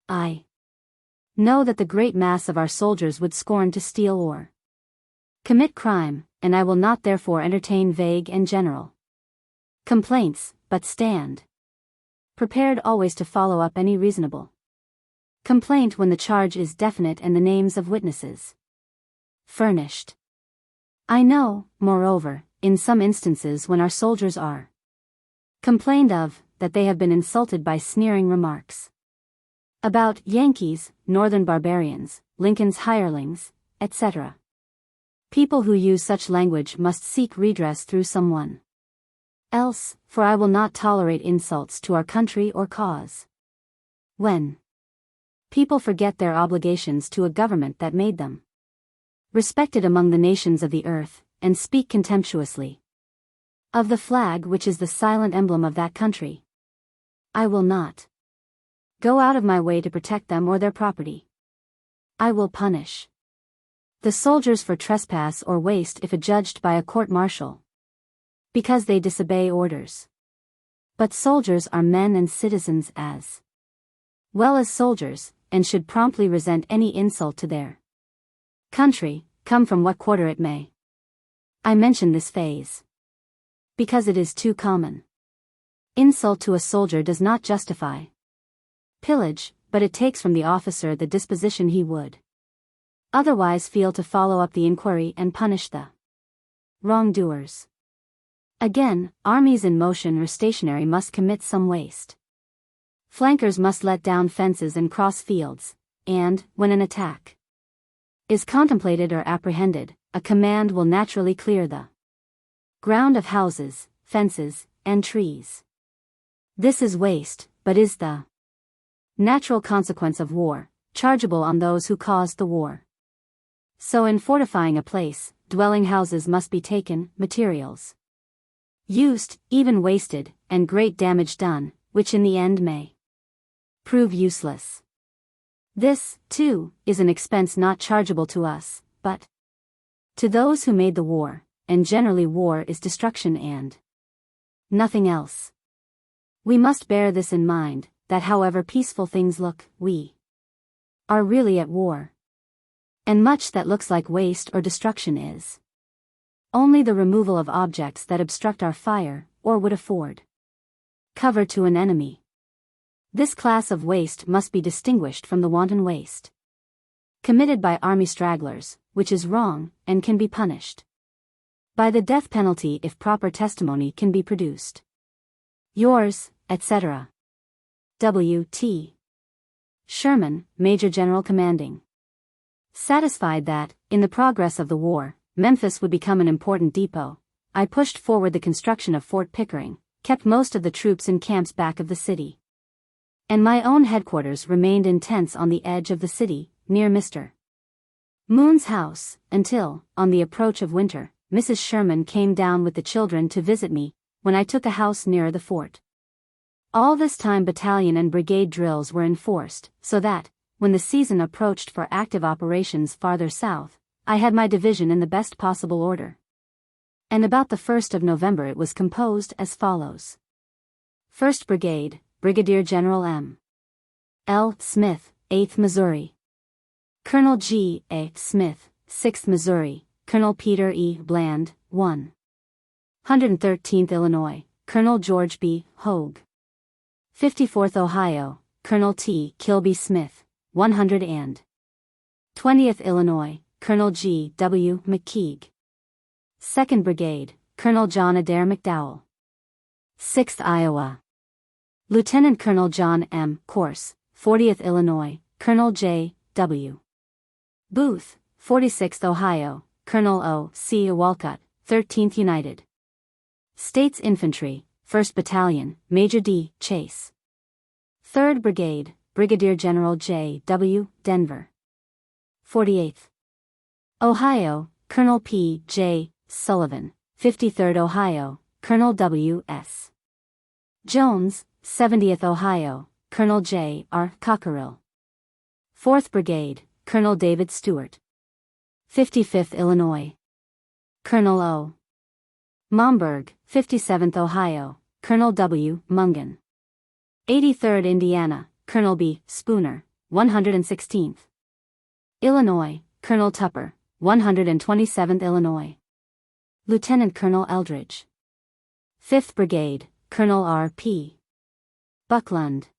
I know that the great mass of our soldiers would scorn to steal or commit crime, and I will not therefore entertain vague and general complaints, but stand prepared always to follow up any reasonable complaint when the charge is definite and the names of witnesses furnished. I know, moreover, in some instances when our soldiers are complained of, that they have been insulted by sneering remarks about Yankees, Northern barbarians, Lincoln's hirelings, etc. People who use such language must seek redress through someone else, for I will not tolerate insults to our country or cause. When people forget their obligations to a government that made them respected among the nations of the earth, and speak contemptuously of the flag which is the silent emblem of that country, I will not go out of my way to protect them or their property. I will punish the soldiers for trespass or waste if adjudged by a court-martial, because they disobey orders. But soldiers are men and citizens as well as soldiers, and should promptly resent any insult to their country, come from what quarter it may. I mention this phase because it is too common. Insult to a soldier does not justify pillage, but it takes from the officer the disposition he would otherwise feel to follow up the inquiry and punish the wrongdoers. Again, armies in motion or stationary must commit some waste. Flankers must let down fences and cross fields, and, when an attack is contemplated or apprehended, a command will naturally clear the ground of houses, fences, and trees. This is waste, but is the natural consequence of war, chargeable on those who caused the war. So in fortifying a place, dwelling houses must be taken, materials used, even wasted, and great damage done, which in the end may prove useless. This, too, is an expense not chargeable to us, but to those who made the war, and generally war is destruction and nothing else. We must bear this in mind, that however peaceful things look, we are really at war. And much that looks like waste or destruction is only the removal of objects that obstruct our fire, or would afford cover to an enemy. This class of waste must be distinguished from the wanton waste committed by army stragglers, which is wrong, and can be punished by the death penalty if proper testimony can be produced. Yours, etc. W. T. Sherman, Major General Commanding. Satisfied that, in the progress of the war, Memphis would become an important depot, I pushed forward the construction of Fort Pickering, kept most of the troops in camps back of the city, and my own headquarters remained in tents on the edge of the city, near Mr. Moon's house, until, on the approach of winter, Mrs. Sherman came down with the children to visit me, when I took a house nearer the fort. All this time battalion and brigade drills were enforced, so that, when the season approached for active operations farther south, I had my division in the best possible order. And about the 1st of November it was composed as follows. 1st Brigade, Brigadier General M. L. Smith, 8th Missouri. Colonel G. A. Smith, 6th Missouri. Colonel Peter E. Bland, 113th Illinois. Colonel George B. Hogue. 54th Ohio. Colonel T. Kilby Smith, 120th Illinois. Colonel G. W. McKeague. 2nd Brigade, Colonel John Adair McDowell. 6th Iowa. Lieutenant Colonel John M. Corse, 40th Illinois. Colonel J. W. Booth, 46th Ohio. Colonel O. C. Walcott, 13th United States Infantry, 1st Battalion, Major D. Chase. 3rd Brigade, Brigadier General J. W. Denver. 48th Ohio, Colonel P. J. Sullivan. 53rd Ohio, Colonel W. S. Jones. 70th Ohio, Colonel J. R. Cockerill. 4th Brigade, Colonel David Stewart. 55th Illinois. Colonel O. Momberg. 57th Ohio, Colonel W. Mungan. 83rd Indiana, Colonel B. Spooner. 116th. Illinois, Colonel Tupper, 127th Illinois. Lieutenant Colonel Eldridge. 5th Brigade, Colonel R.P. Buckland.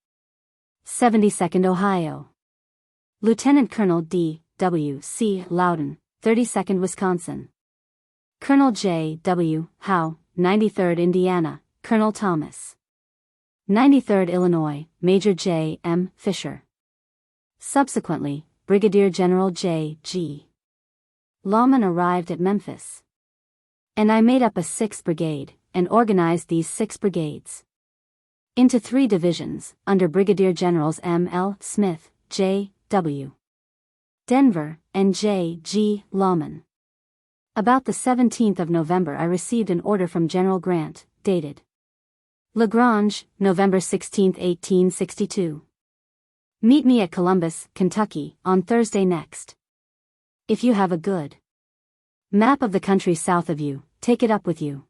72nd Ohio. Lieutenant Colonel D. W. C. Loudon, 32nd Wisconsin. Colonel J. W. Howe, 93rd Indiana, Colonel Thomas. 93rd Illinois, Major J. M. Fisher. Subsequently, Brigadier General J. G. Lawman arrived at Memphis. And I made up a 6th Brigade, and organized these 6 brigades into 3 divisions, under Brigadier Generals M. L. Smith, J. W. Denver, and J. G. Lawman. About the 17th of November I received an order from General Grant, dated LaGrange, November 16, 1862. Meet me at Columbus, Kentucky, on Thursday next. If you have a good map of the country south of you, take it up with you.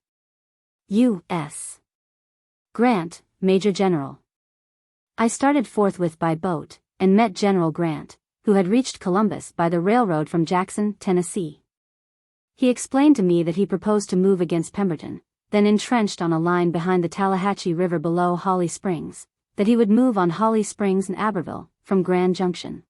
U.S. Grant, Major General. I started forthwith by boat, and met General Grant, who had reached Columbus by the railroad from Jackson, Tennessee. He explained to me that he proposed to move against Pemberton, then entrenched on a line behind the Tallahatchie River below Holly Springs, that he would move on Holly Springs and Aberville, from Grand Junction.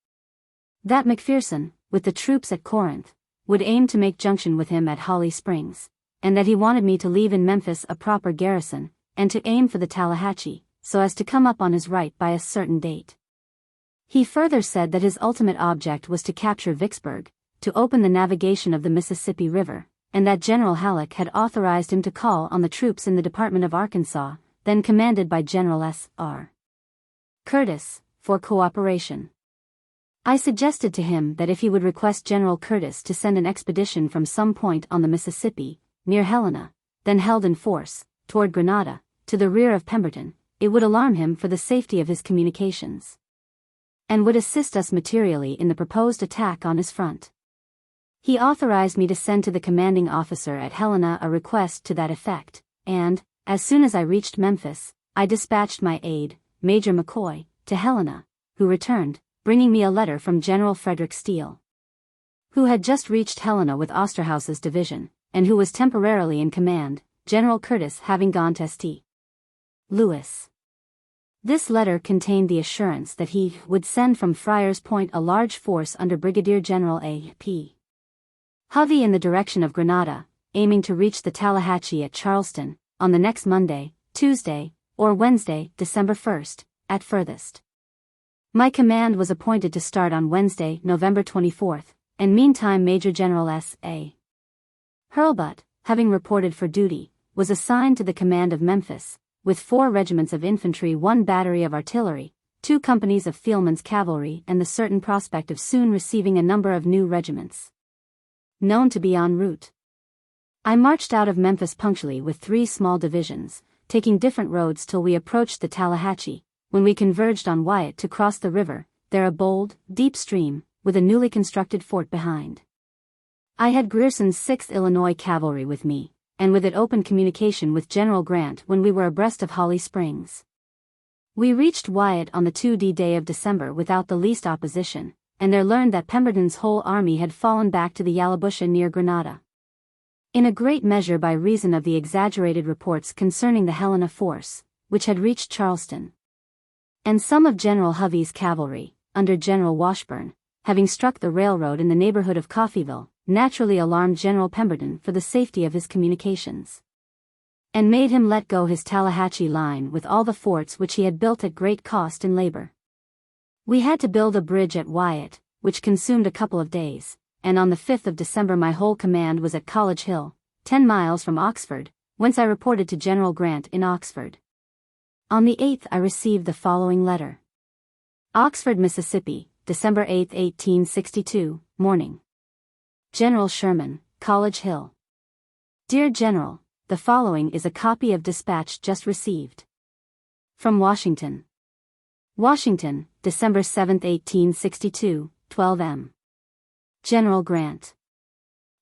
That McPherson, with the troops at Corinth, would aim to make junction with him at Holly Springs, and that he wanted me to leave in Memphis a proper garrison, and to aim for the Tallahatchie, so as to come up on his right by a certain date. He further said that his ultimate object was to capture Vicksburg, to open the navigation of the Mississippi River, and that General Halleck had authorized him to call on the troops in the Department of Arkansas, then commanded by General S. R. Curtis, for cooperation. I suggested to him that if he would request General Curtis to send an expedition from some point on the Mississippi, near Helena, then held in force, toward Grenada, to the rear of Pemberton, it would alarm him for the safety of his communications, and would assist us materially in the proposed attack on his front. He authorized me to send to the commanding officer at Helena a request to that effect, and, as soon as I reached Memphis, I dispatched my aide, Major McCoy, to Helena, who returned, bringing me a letter from General Frederick Steele, who had just reached Helena with Osterhaus's division, and who was temporarily in command, General Curtis having gone to St. Louis. This letter contained the assurance that he would send from Friars Point a large force under Brigadier General A.P. Hovey in the direction of Grenada, aiming to reach the Tallahatchie at Charleston, on the next Monday, Tuesday, or Wednesday, December 1st, at furthest. My command was appointed to start on Wednesday, November 24th, and meantime Major General S.A. Hurlbut, having reported for duty, was assigned to the command of Memphis, with 4 regiments of infantry, 1 battery of artillery, 2 companies of Thielman's cavalry, and the certain prospect of soon receiving a number of new regiments known to be en route. I marched out of Memphis punctually with 3 small divisions, taking different roads till we approached the Tallahatchie, when we converged on Wyatt to cross the river, there a bold, deep stream, with a newly constructed fort behind. I had Grierson's 6th Illinois Cavalry with me, and with it open communication with General Grant when we were abreast of Holly Springs. We reached Wyatt on the 2d day of December without the least opposition, and there learned that Pemberton's whole army had fallen back to the Yallabusha near Grenada, in a great measure by reason of the exaggerated reports concerning the Helena force, which had reached Charleston. And some of General Hovey's cavalry, under General Washburn, having struck the railroad in the neighborhood of Coffeyville, naturally alarmed General Pemberton for the safety of his communications, and made him let go his Tallahatchie line with all the forts which he had built at great cost and labor. We had to build a bridge at Wyatt, which consumed a couple of days, and on the 5th of December my whole command was at College Hill, 10 miles from Oxford, whence I reported to General Grant in Oxford. On the 8th I received the following letter. Oxford, Mississippi, December 8, 1862, morning. General Sherman, College Hill. Dear General, the following is a copy of dispatch just received. From Washington. Washington, December 7, 1862, 12 m. General Grant.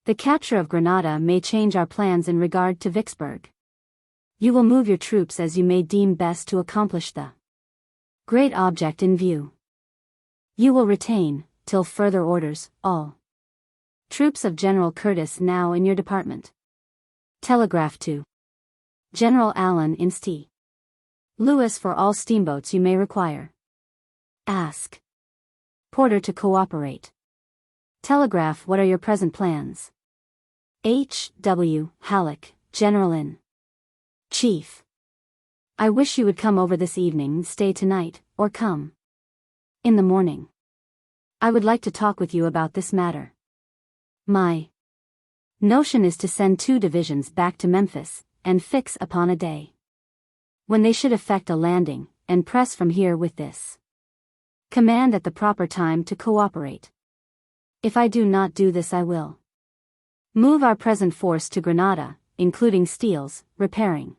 The capture of Grenada may change our plans in regard to Vicksburg. You will move your troops as you may deem best to accomplish the great object in view. You will retain, till further orders, all troops of General Curtis now in your department. Telegraph to General Allen in St. Louis for all steamboats you may require. Ask Porter to cooperate. Telegraph what are your present plans. H. W. Halleck, General in Chief. I wish you would come over this evening, stay tonight, or come in the morning. I would like to talk with you about this matter. My notion is to send 2 divisions back to Memphis, and fix upon a day when they should effect a landing, and press from here with this command at the proper time to cooperate. If I do not do this, I will move our present force to Grenada, including Steele's repairing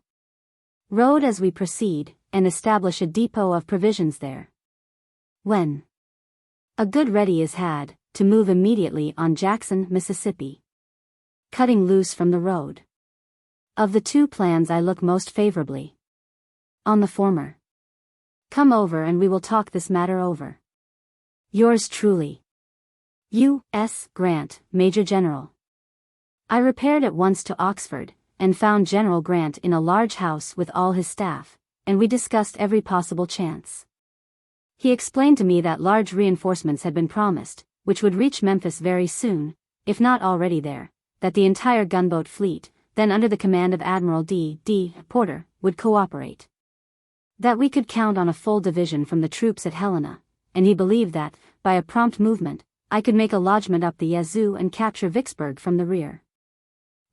road as we proceed, and establish a depot of provisions there. When a good ready is had, to move immediately on Jackson, Mississippi, cutting loose from the road. Of the 2 plans I look most favorably on the former. Come over and we will talk this matter over. Yours truly, U. S. Grant, Major General. I repaired at once to Oxford, and found General Grant in a large house with all his staff, and we discussed every possible chance. He explained to me that large reinforcements had been promised, which would reach Memphis very soon, if not already there, that the entire gunboat fleet, then under the command of Admiral D. Porter, would cooperate. That we could count on a full division from the troops at Helena, and he believed that, by a prompt movement, I could make a lodgment up the Yazoo and capture Vicksburg from the rear.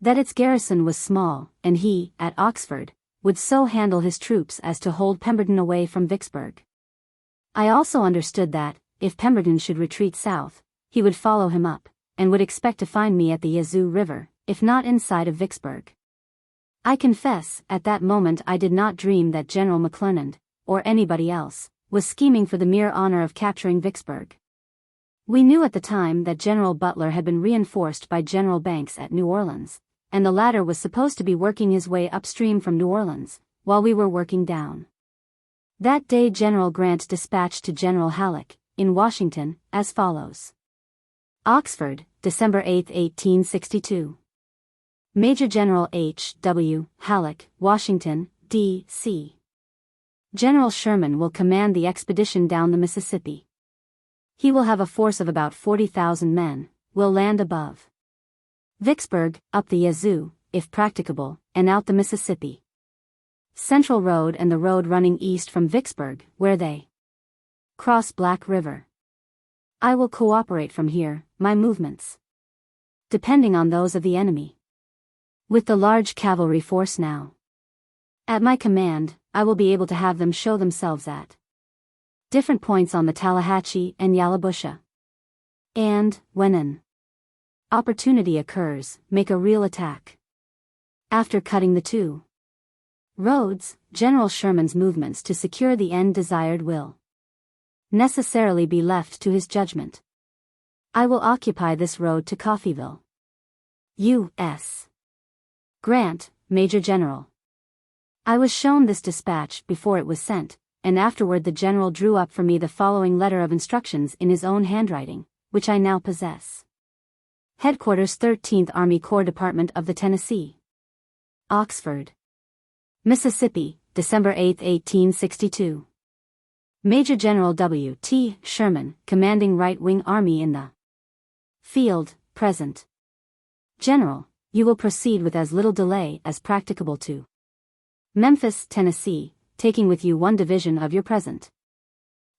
That its garrison was small, and he, at Oxford, would so handle his troops as to hold Pemberton away from Vicksburg. I also understood that, if Pemberton should retreat south, he would follow him up, and would expect to find me at the Yazoo River, if not inside of Vicksburg. I confess, at that moment I did not dream that General McClernand, or anybody else, was scheming for the mere honor of capturing Vicksburg. We knew at the time that General Butler had been reinforced by General Banks at New Orleans, and the latter was supposed to be working his way upstream from New Orleans, while we were working down. That day General Grant dispatched to General Halleck, in Washington, as follows. Oxford, December 8, 1862. Major General H. W. Halleck, Washington, D.C. General Sherman will command the expedition down the Mississippi. He will have a force of about 40,000 men, will land above Vicksburg, up the Yazoo, if practicable, and out the Mississippi Central Road and the road running east from Vicksburg, where they cross Black River. I will cooperate from here, my movements depending on those of the enemy. With the large cavalry force now at my command, I will be able to have them show themselves at different points on the Tallahatchie and Yallabusha. And, when an opportunity occurs, make a real attack. After cutting the 2 roads, General Sherman's movements to secure the end desired will necessarily be left to his judgment. I will occupy this road to Coffeeville. U.S. Grant, Major General. I was shown this dispatch before it was sent, and afterward the General drew up for me the following letter of instructions in his own handwriting, which I now possess. Headquarters 13th Army Corps Department of the Tennessee. Oxford, Mississippi, December 8, 1862. Major General W. T. Sherman, commanding Right-Wing Army in the field, present. General, you will proceed with as little delay as practicable to Memphis, Tennessee, taking with you 1 division of your present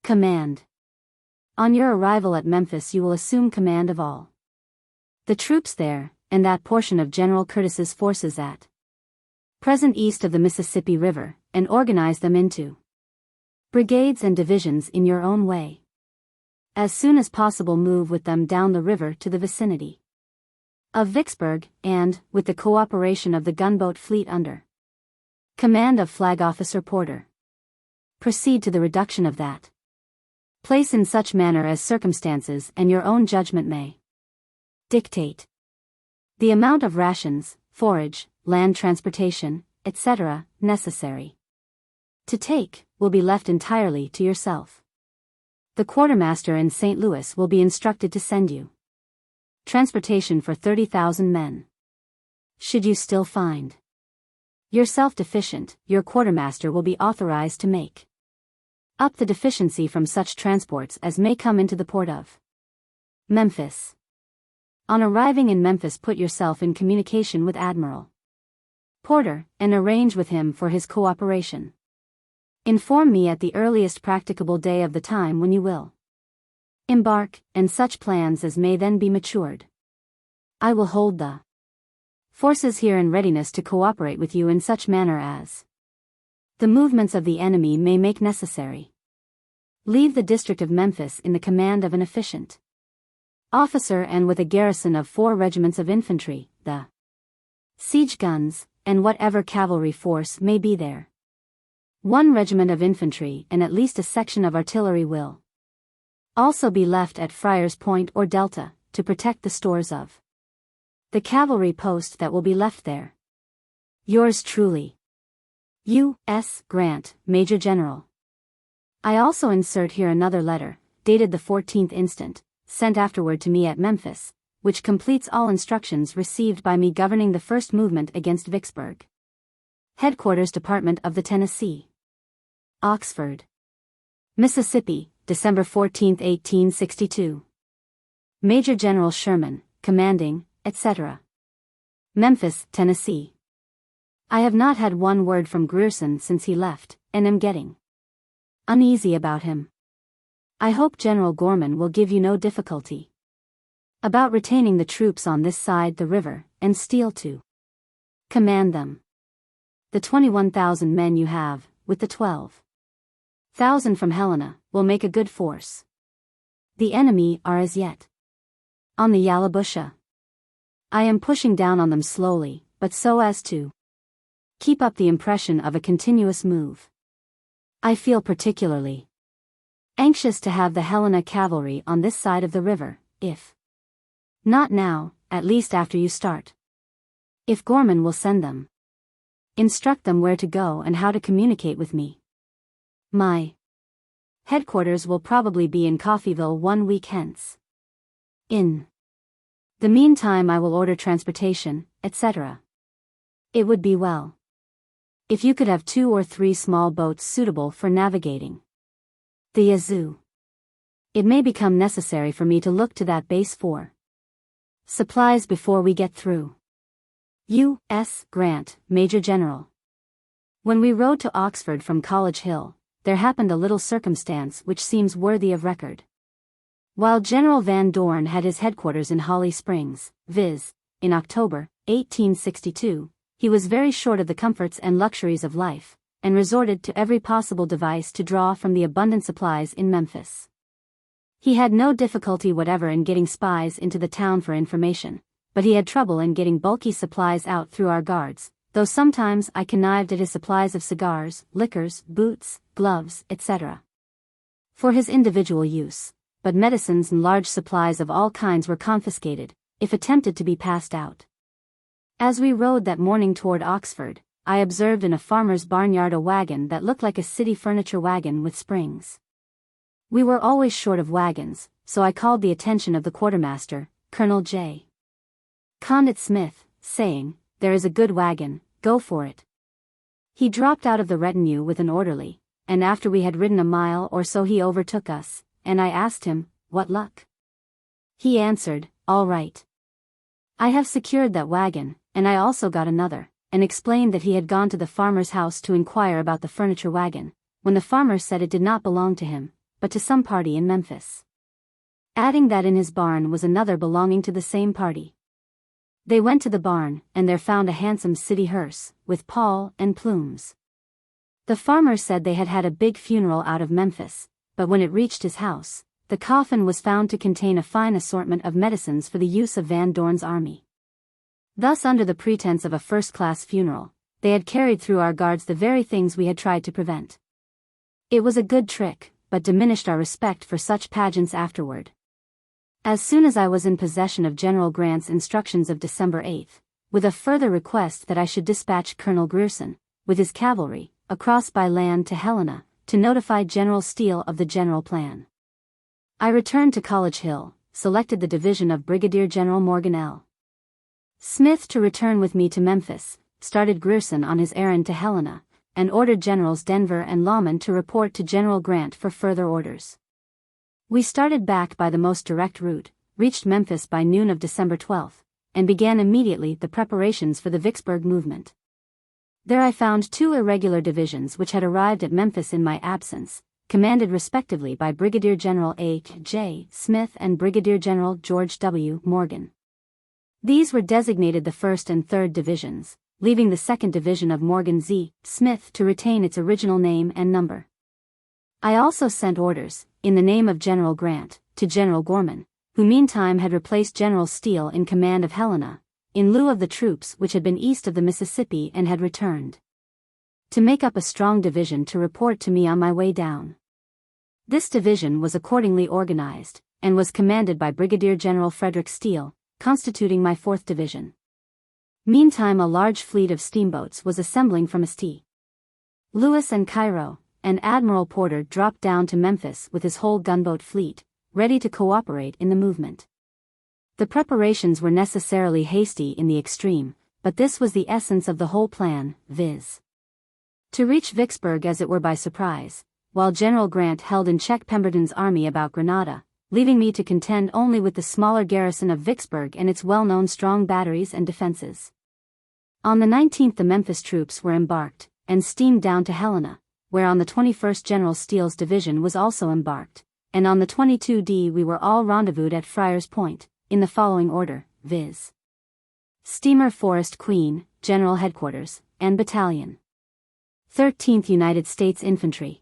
command. On your arrival at Memphis you will assume command of all the troops there, and that portion of General Curtis's forces at present east of the Mississippi River, and organize them into brigades and divisions in your own way. As soon as possible move with them down the river to the vicinity of Vicksburg, and, with the cooperation of the gunboat fleet under command of Flag Officer Porter, proceed to the reduction of that place in such manner as circumstances and your own judgment may dictate. The amount of rations, forage, land transportation, etc., necessary to take, will be left entirely to yourself. The quartermaster in St. Louis will be instructed to send you transportation for 30,000 men. Should you still find yourself deficient, your quartermaster will be authorized to make up the deficiency from such transports as may come into the port of Memphis. On arriving in Memphis, put yourself in communication with Admiral Porter, and arrange with him for his cooperation. Inform me at the earliest practicable day of the time when you will embark, and such plans as may then be matured. I will hold the forces here in readiness to cooperate with you in such manner as the movements of the enemy may make necessary. Leave the district of Memphis in the command of an efficient officer and with a garrison of 4 regiments of infantry, the siege guns, and whatever cavalry force may be there. 1 regiment of infantry and at least a section of artillery will also be left at Friar's Point or Delta, to protect the stores of the cavalry post that will be left there. Yours truly, U.S. Grant, Major General. I also insert here another letter, dated the 14th instant, sent afterward to me at Memphis, which completes all instructions received by me governing the first movement against Vicksburg. Headquarters Department of the Tennessee, Oxford, Mississippi, December 14, 1862. Major General Sherman, commanding, etc. Memphis, Tennessee. I have not had one word from Grierson since he left, and am getting uneasy about him. I hope General Gorman will give you no difficulty about retaining the troops on this side the river, and Steele to command them. The 21,000 men you have, with the 12,000 from Helena, will make a good force. The enemy are as yet on the Yallabusha. I am pushing down on them slowly, but so as to keep up the impression of a continuous move. I feel particularly anxious to have the Helena cavalry on this side of the river, if not now, at least after you start. If Gorman will send them, instruct them where to go and how to communicate with me. My headquarters will probably be in Coffeyville 1 week hence. In the meantime I will order transportation, etc. It would be well if you could have 2 or 3 small boats suitable for navigating the Yazoo. It may become necessary for me to look to that base for supplies before we get through. U.S. Grant, Major General. When we rode to Oxford from College Hill, there happened a little circumstance which seems worthy of record. While General Van Dorn had his headquarters in Holly Springs, viz., in October, 1862, he was very short of the comforts and luxuries of life, and resorted to every possible device to draw from the abundant supplies in Memphis. He had no difficulty whatever in getting spies into the town for information, but he had trouble in getting bulky supplies out through our guards, though sometimes I connived at his supplies of cigars, liquors, boots, gloves, etc. for his individual use, but medicines and large supplies of all kinds were confiscated, if attempted to be passed out. As we rode that morning toward Oxford, I observed in a farmer's barnyard a wagon that looked like a city furniture wagon with springs. We were always short of wagons, so I called the attention of the quartermaster, Colonel J. Condit Smith, saying, "There is a good wagon, go for it." He dropped out of the retinue with an orderly, and after we had ridden a mile or so he overtook us, and I asked him, "What luck?" He answered, "All right. I have secured that wagon, and I also got another," and explained that he had gone to the farmer's house to inquire about the furniture wagon, when the farmer said it did not belong to him, but to some party in Memphis, adding that in his barn was another belonging to the same party. They went to the barn, and there found a handsome city hearse, with pall and plumes. The farmer said they had had a big funeral out of Memphis, but when it reached his house, the coffin was found to contain a fine assortment of medicines for the use of Van Dorn's army. Thus, under the pretense of a first-class funeral, they had carried through our guards the very things we had tried to prevent. It was a good trick, but diminished our respect for such pageants afterward. As soon as I was in possession of General Grant's instructions of December 8, with a further request that I should dispatch Colonel Grierson, with his cavalry, across by land to Helena, to notify General Steele of the general plan, I returned to College Hill, selected the division of Brigadier General Morgan L. Smith to return with me to Memphis, started Grierson on his errand to Helena, and ordered Generals Denver and Lawman to report to General Grant for further orders. We started back by the most direct route, reached Memphis by noon of December 12, and began immediately the preparations for the Vicksburg movement. There I found two irregular divisions which had arrived at Memphis in my absence, commanded respectively by Brigadier General H.J. Smith and Brigadier General George W. Morgan. These were designated the 1st and 3rd Divisions, leaving the 2nd Division of Morgan Z. Smith to retain its original name and number. I also sent orders, in the name of General Grant, to General Gorman, who meantime had replaced General Steele in command of Helena, in lieu of the troops which had been east of the Mississippi and had returned, to make up a strong division to report to me on my way down. This division was accordingly organized, and was commanded by Brigadier General Frederick Steele, constituting my 4th Division. Meantime a large fleet of steamboats was assembling from St. Louis and Cairo, and Admiral Porter dropped down to Memphis with his whole gunboat fleet, ready to cooperate in the movement. The preparations were necessarily hasty in the extreme, but this was the essence of the whole plan, viz. to reach Vicksburg as it were by surprise, while General Grant held in check Pemberton's army about Grenada, leaving me to contend only with the smaller garrison of Vicksburg and its well-known strong batteries and defenses. On the 19th the Memphis troops were embarked, and steamed down to Helena, where on the 21st General Steele's division was also embarked, and on the 22d we were all rendezvoused at Friar's Point, in the following order, viz. Steamer Forest Queen, General Headquarters, and Battalion. 13th United States Infantry.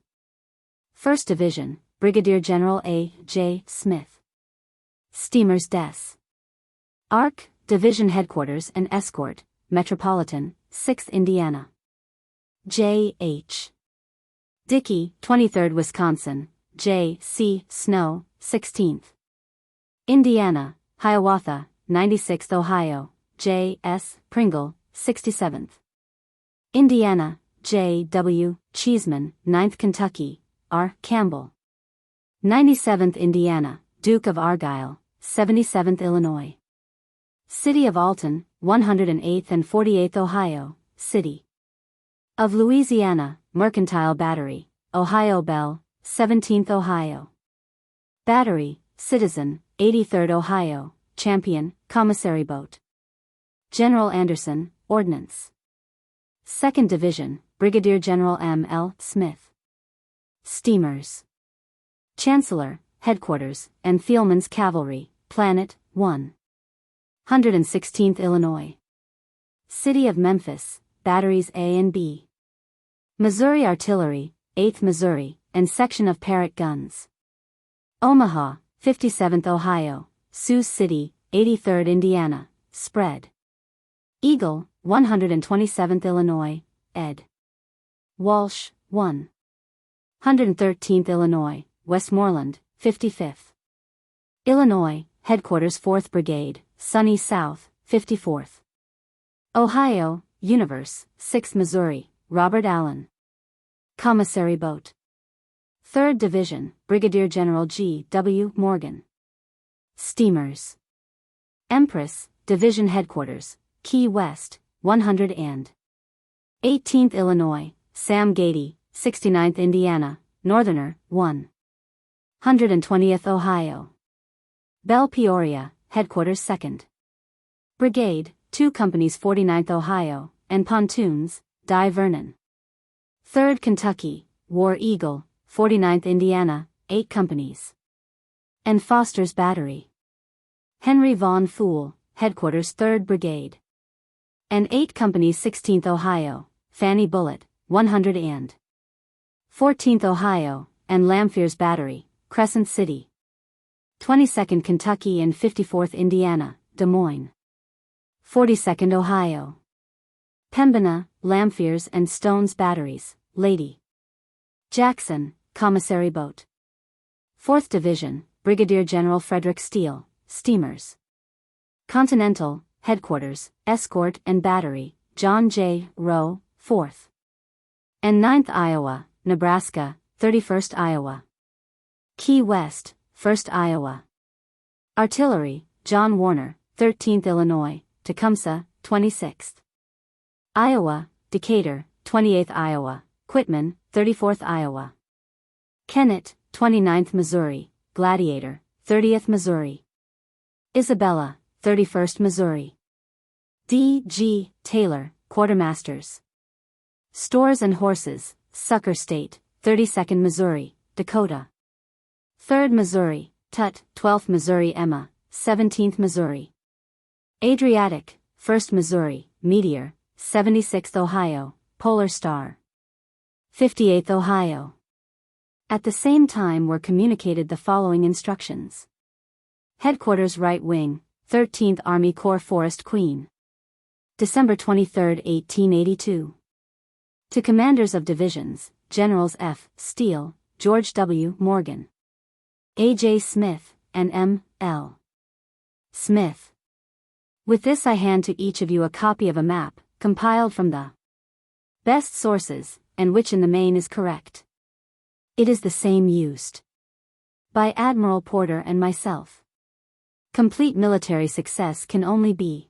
1st Division, Brigadier General A. J. Smith. Steamers Des. Ark, Division Headquarters and Escort, Metropolitan, 6th Indiana. J. H. Dickey, 23rd Wisconsin, J. C. Snow, 16th. Indiana, Hiawatha, 96th Ohio, J. S. Pringle, 67th. Indiana, J. W. Cheeseman, 9th Kentucky, R. Campbell. 97th Indiana, Duke of Argyll, 77th Illinois. City of Alton, 108th and 48th Ohio, City of Louisiana, Mercantile Battery, Ohio Bell, 17th Ohio. Battery, Citizen, 83rd Ohio, Champion, Commissary Boat. General Anderson, Ordnance. 2nd Division, Brigadier General M. L. Smith. Steamers. Chancellor, Headquarters, and Thielman's Cavalry, Planet, 116th Illinois. City of Memphis, Batteries A and B. Missouri Artillery, 8th Missouri, and section of Parrott Guns. Omaha, 57th Ohio, Sioux City, 83rd Indiana, Spread. Eagle, 127th Illinois, ed. Walsh, 113th Illinois, Westmoreland, 55th. Illinois, Headquarters 4th Brigade, Sunny South, 54th. Ohio, Universe, 6th Missouri, Robert Allen. Commissary Boat. 3rd Division, Brigadier General G. W. Morgan. Steamers. Empress, Division Headquarters, Key West, 118th Illinois, Sam Gady, 69th Indiana, Northerner, 120th Ohio. Belle Peoria, Headquarters 2nd Brigade, 2 companies 49th Ohio, and pontoons, Die Vernon. 3rd Kentucky, War Eagle, 49th Indiana, 8 companies. And Foster's Battery. Henry Von Fool, Headquarters 3rd Brigade. And 8 companies 16th Ohio, Fanny Bullitt, 114th Ohio, and Lamphier's Battery, Crescent City. 22nd Kentucky and 54th Indiana, Des Moines. 42nd Ohio. Pembina, Lamphier's and Stone's Batteries, Lady Jackson, Commissary Boat. 4th Division, Brigadier General Frederick Steele, Steamers. Continental, Headquarters, Escort and Battery, John J. Rowe, 4th. And 9th Iowa, Nebraska, 31st Iowa. Key West, 1st Iowa. Artillery, John Warner, 13th Illinois, Tecumseh, 26th. Iowa, Decatur, 28th Iowa, Quitman, 34th Iowa. Kennett, 29th Missouri, Gladiator, 30th Missouri. Isabella, 31st Missouri. D. G. Taylor, Quartermasters. Stores and Horses, Sucker State, 32nd Missouri, Dakota. 3rd Missouri, Tut, 12th Missouri Emma, 17th Missouri. Adriatic, 1st Missouri, Meteor, 76th Ohio, Polar Star. 58th Ohio. At the same time were communicated the following instructions. Headquarters Right Wing, 13th Army Corps Forest Queen. December 23, 1882. To Commanders of Divisions, Generals F. Steele, George W. Morgan, A. J. Smith, and M. L. Smith. With this I hand to each of you a copy of a map, compiled from the best sources, and which in the main is correct. It is the same used by Admiral Porter and myself. Complete military success can only be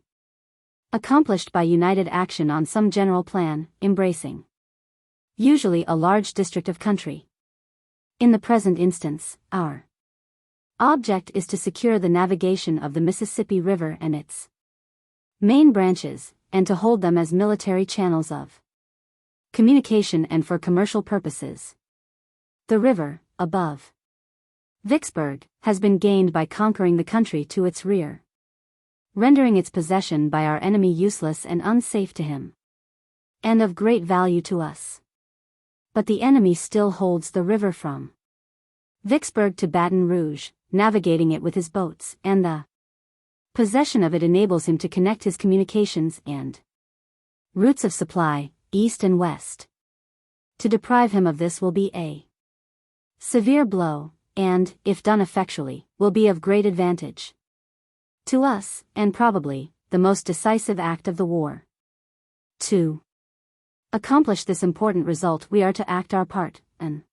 accomplished by united action on some general plan, embracing usually a large district of country. In the present instance, our object is to secure the navigation of the Mississippi River and its main branches, and to hold them as military channels of communication and for commercial purposes. The river, above Vicksburg, has been gained by conquering the country to its rear, rendering its possession by our enemy useless and unsafe to him, and of great value to us. But the enemy still holds the river from Vicksburg to Baton Rouge, navigating it with his boats, and the possession of it enables him to connect his communications and routes of supply, east and west. To deprive him of this will be a severe blow, and, if done effectually, will be of great advantage to us, and probably, the most decisive act of the war. 2. Accomplish this important result we are to act our part, an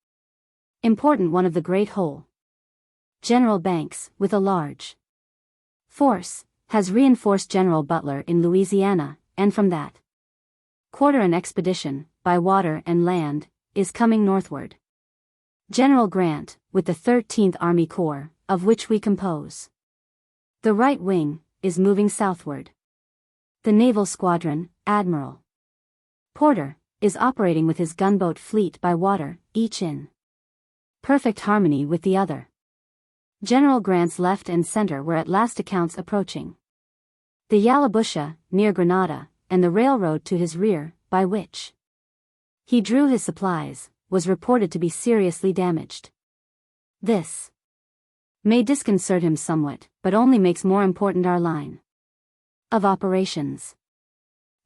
important one of the great whole. General Banks, with a large force, has reinforced General Butler in Louisiana, and from that quarter an expedition, by water and land, is coming northward. General Grant, with the 13th Army Corps, of which we compose the right wing, is moving southward. The naval squadron, Admiral Porter, is operating with his gunboat fleet by water, each in perfect harmony with the other. General Grant's left and center were at last accounts approaching the Yallabusha, near Grenada, and the railroad to his rear, by which he drew his supplies, was reported to be seriously damaged. This may disconcert him somewhat, but only makes more important our line of operations.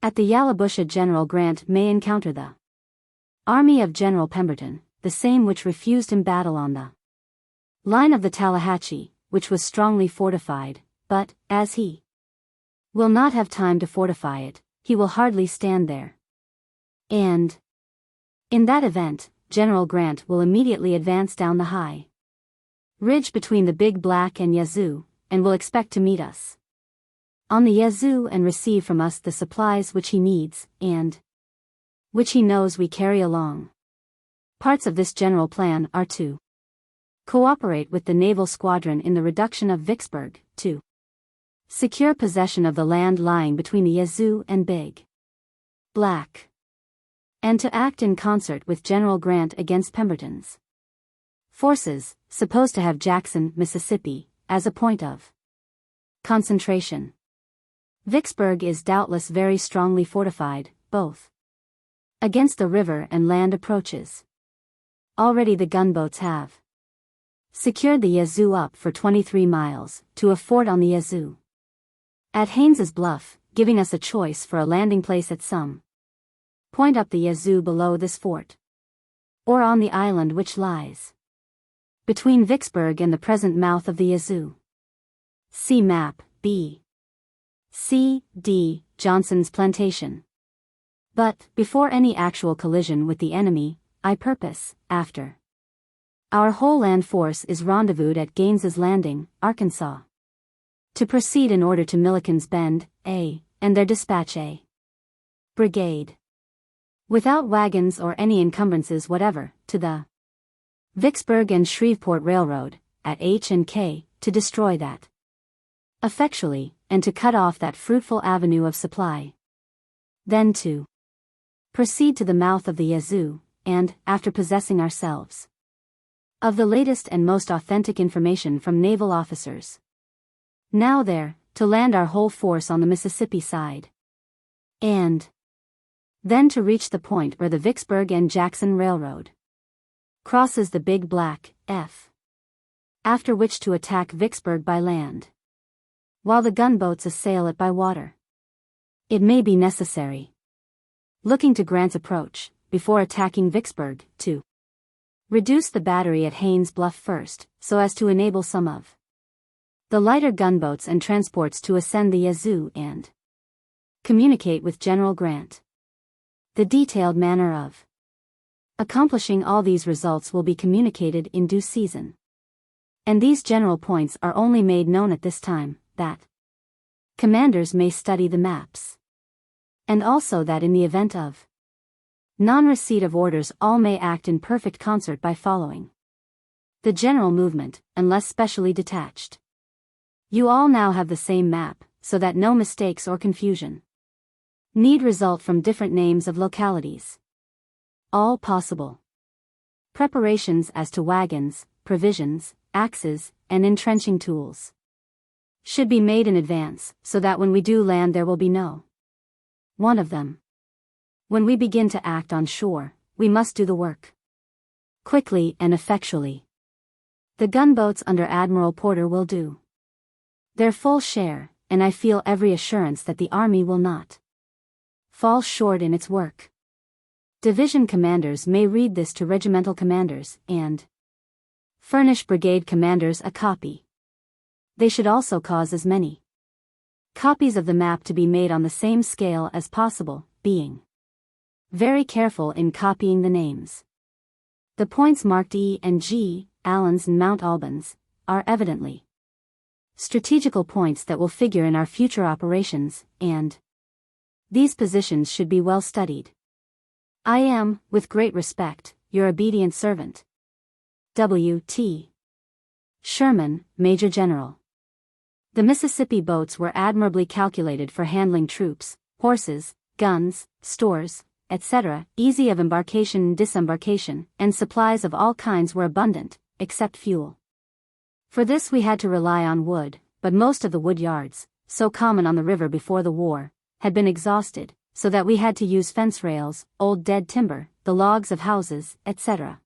At the Yallabusha General Grant may encounter the army of General Pemberton, the same which refused him battle on the line of the Tallahatchie, which was strongly fortified, but, as he will not have time to fortify it, he will hardly stand there. And, in that event, General Grant will immediately advance down the high ridge between the Big Black and Yazoo, and will expect to meet us on the Yazoo and receive from us the supplies which he needs, and which he knows we carry along. Parts of this general plan are to cooperate with the naval squadron in the reduction of Vicksburg, to secure possession of the land lying between the Yazoo and Big Black, and to act in concert with General Grant against Pemberton's forces, supposed to have Jackson, Mississippi, as a point of concentration. Vicksburg is doubtless very strongly fortified, both against the river and land approaches. Already the gunboats have secured the Yazoo up for 23 miles, to a fort on the Yazoo at Haynes's Bluff, giving us a choice for a landing place at some point up the Yazoo below this fort, or on the island which lies between Vicksburg and the present mouth of the Yazoo. See map, B. C. D. Johnson's Plantation. But, before any actual collision with the enemy, I purpose, after Our whole land force is rendezvoused at Gaines's Landing, Arkansas, to proceed in order to Milliken's Bend, A, and their dispatch A Brigade, without wagons or any encumbrances whatever, to the Vicksburg and Shreveport Railroad, at H and K, to destroy that effectually, and to cut off that fruitful avenue of supply. Then to proceed to the mouth of the Yazoo, and, after possessing ourselves of the latest and most authentic information from naval officers now there, to land our whole force on the Mississippi side, and then to reach the point where the Vicksburg and Jackson Railroad crosses the Big Black, F, after which to attack Vicksburg by land, while the gunboats assail it by water. It may be necessary, looking to Grant's approach, before attacking Vicksburg, to reduce the battery at Haynes Bluff first, so as to enable some of the lighter gunboats and transports to ascend the Yazoo and communicate with General Grant. The detailed manner of accomplishing all these results will be communicated in due season. And these general points are only made known at this time, that commanders may study the maps, and also that in the event of non-receipt of orders all may act in perfect concert by following the general movement, unless specially detached. You all now have the same map, so that no mistakes or confusion need result from different names of localities. All possible preparations as to wagons, provisions, axes, and entrenching tools should be made in advance, so that when we do land there will be no one of them. When we begin to act on shore, we must do the work quickly and effectually. The gunboats under Admiral Porter will do their full share, and I feel every assurance that the Army will not fall short in its work. Division commanders may read this to regimental commanders, and furnish brigade commanders a copy. They should also cause as many copies of the map to be made on the same scale as possible, being very careful in copying the names. The points marked E and G, Allen's and Mount Albans, are evidently strategical points that will figure in our future operations, and these positions should be well studied. I am, with great respect, your obedient servant, W. T. Sherman, Major General. The Mississippi boats were admirably calculated for handling troops, horses, guns, stores, etc., easy of embarkation and disembarkation, and supplies of all kinds were abundant, except fuel. For this we had to rely on wood, but most of the wood yards, so common on the river before the war, had been exhausted, so that we had to use fence rails, old dead timber, the logs of houses, etc.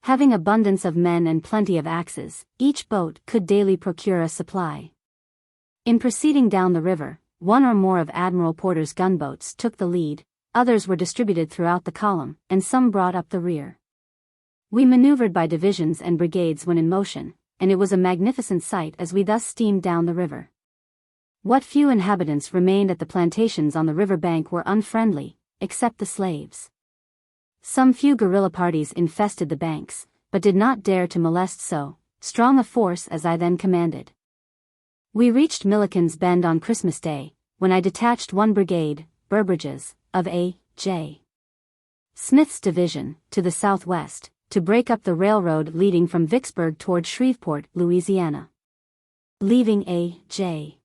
Having abundance of men and plenty of axes, each boat could daily procure a supply. In proceeding down the river, one or more of Admiral Porter's gunboats took the lead, others were distributed throughout the column, and some brought up the rear. We maneuvered by divisions and brigades when in motion, and it was a magnificent sight as we thus steamed down the river. What few inhabitants remained at the plantations on the river bank were unfriendly, except the slaves. Some few guerrilla parties infested the banks, but did not dare to molest so strong a force as I then commanded. We reached Milliken's Bend on Christmas Day, when I detached one brigade, Burbridge's, of A. J. Smith's division, to the southwest, to break up the railroad leading from Vicksburg toward Shreveport, Louisiana. Leaving A. J.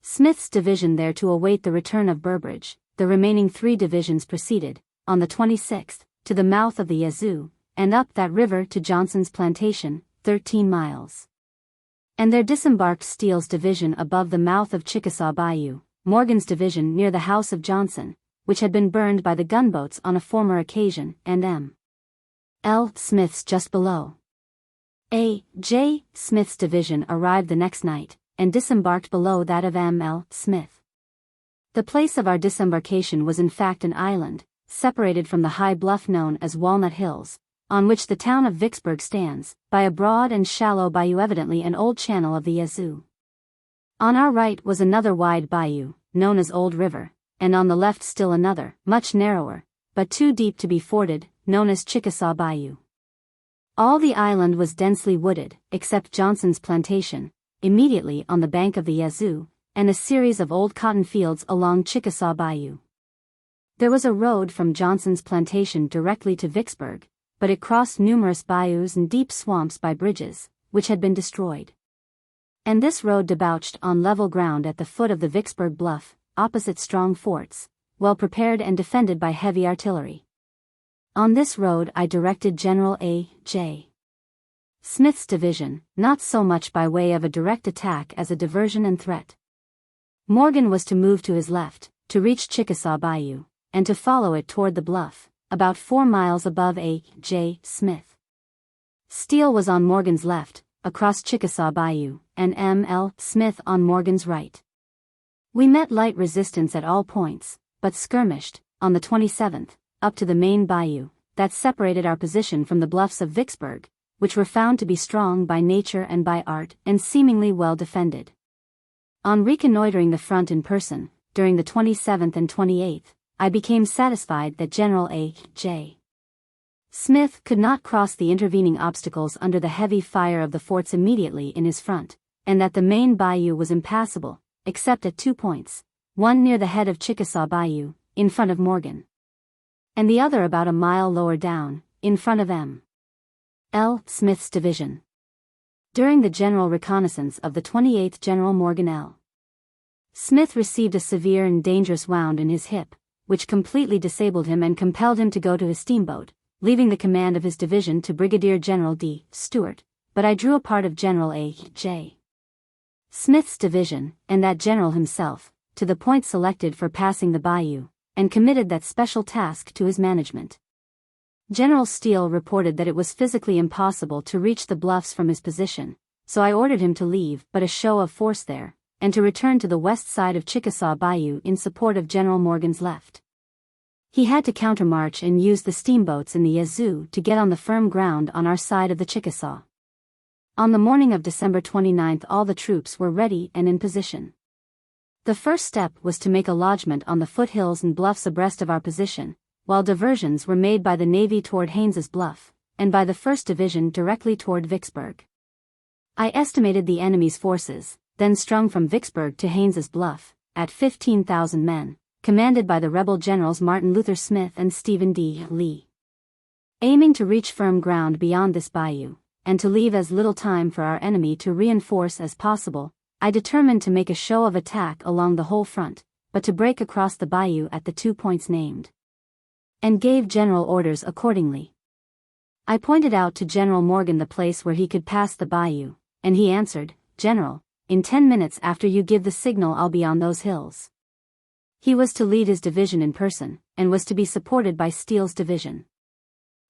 Smith's division there to await the return of Burbridge, the remaining 3 divisions proceeded, on the 26th, to the mouth of the Yazoo, and up that river to Johnson's plantation, 13 miles. And there disembarked Steele's division above the mouth of Chickasaw Bayou, Morgan's division near the house of Johnson, which had been burned by the gunboats on a former occasion, and M. L. Smith's just below. A. J. Smith's division arrived the next night, and disembarked below that of M. L. Smith. The place of our disembarkation was in fact an island, separated from the high bluff known as Walnut Hills, on which the town of Vicksburg stands, by a broad and shallow bayou, evidently an old channel of the Yazoo. On our right was another wide bayou, known as Old River, and on the left still another, much narrower, but too deep to be forded, known as Chickasaw Bayou. All the island was densely wooded, except Johnson's plantation, immediately on the bank of the Yazoo, and a series of old cotton fields along Chickasaw Bayou. There was a road from Johnson's plantation directly to Vicksburg, but it crossed numerous bayous and deep swamps by bridges, which had been destroyed. And this road debouched on level ground at the foot of the Vicksburg bluff, opposite strong forts, well prepared and defended by heavy artillery. On this road I directed General A.J. Smith's division, not so much by way of a direct attack as a diversion and threat. Morgan was to move to his left, to reach Chickasaw Bayou, and to follow it toward the bluff, about 4 miles above A.J. Smith. Steele was on Morgan's left, across Chickasaw Bayou, and M.L. Smith on Morgan's right. We met light resistance at all points, but skirmished, on the 27th, up to the main bayou, that separated our position from the bluffs of Vicksburg, which were found to be strong by nature and by art and seemingly well defended. On reconnoitering the front in person, during the 27th and 28th, I became satisfied that General A.J. Smith could not cross the intervening obstacles under the heavy fire of the forts immediately in his front, and that the main bayou was impassable, except at 2 points, one near the head of Chickasaw Bayou, in front of Morgan, and the other about a mile lower down, in front of M.L. Smith's division. During the general reconnaissance of the 28th, General Morgan L. Smith received a severe and dangerous wound in his hip, which completely disabled him and compelled him to go to his steamboat, leaving the command of his division to Brigadier General D. Stewart, but I drew a part of General A.J. Smith's division, and that general himself, to the point selected for passing the bayou, and committed that special task to his management. General Steele reported that it was physically impossible to reach the bluffs from his position, so I ordered him to leave but a show of force there, and to return to the west side of Chickasaw Bayou in support of General Morgan's left. He had to countermarch and use the steamboats in the Yazoo to get on the firm ground on our side of the Chickasaw. On the morning of December 29th all the troops were ready and in position. The first step was to make a lodgment on the foothills and bluffs abreast of our position, while diversions were made by the Navy toward Haynes's Bluff, and by the 1st Division directly toward Vicksburg. I estimated the enemy's forces, then strung from Vicksburg to Haynes's Bluff, at 15,000 men, commanded by the rebel generals Martin Luther Smith and Stephen D. Lee. Aiming to reach firm ground beyond this bayou, and to leave as little time for our enemy to reinforce as possible, I determined to make a show of attack along the whole front, but to break across the bayou at the 2 points named, and gave general orders accordingly. I pointed out to General Morgan the place where he could pass the bayou, and he answered, "General, in 10 minutes after you give the signal I'll be on those hills." He was to lead his division in person, and was to be supported by Steele's division.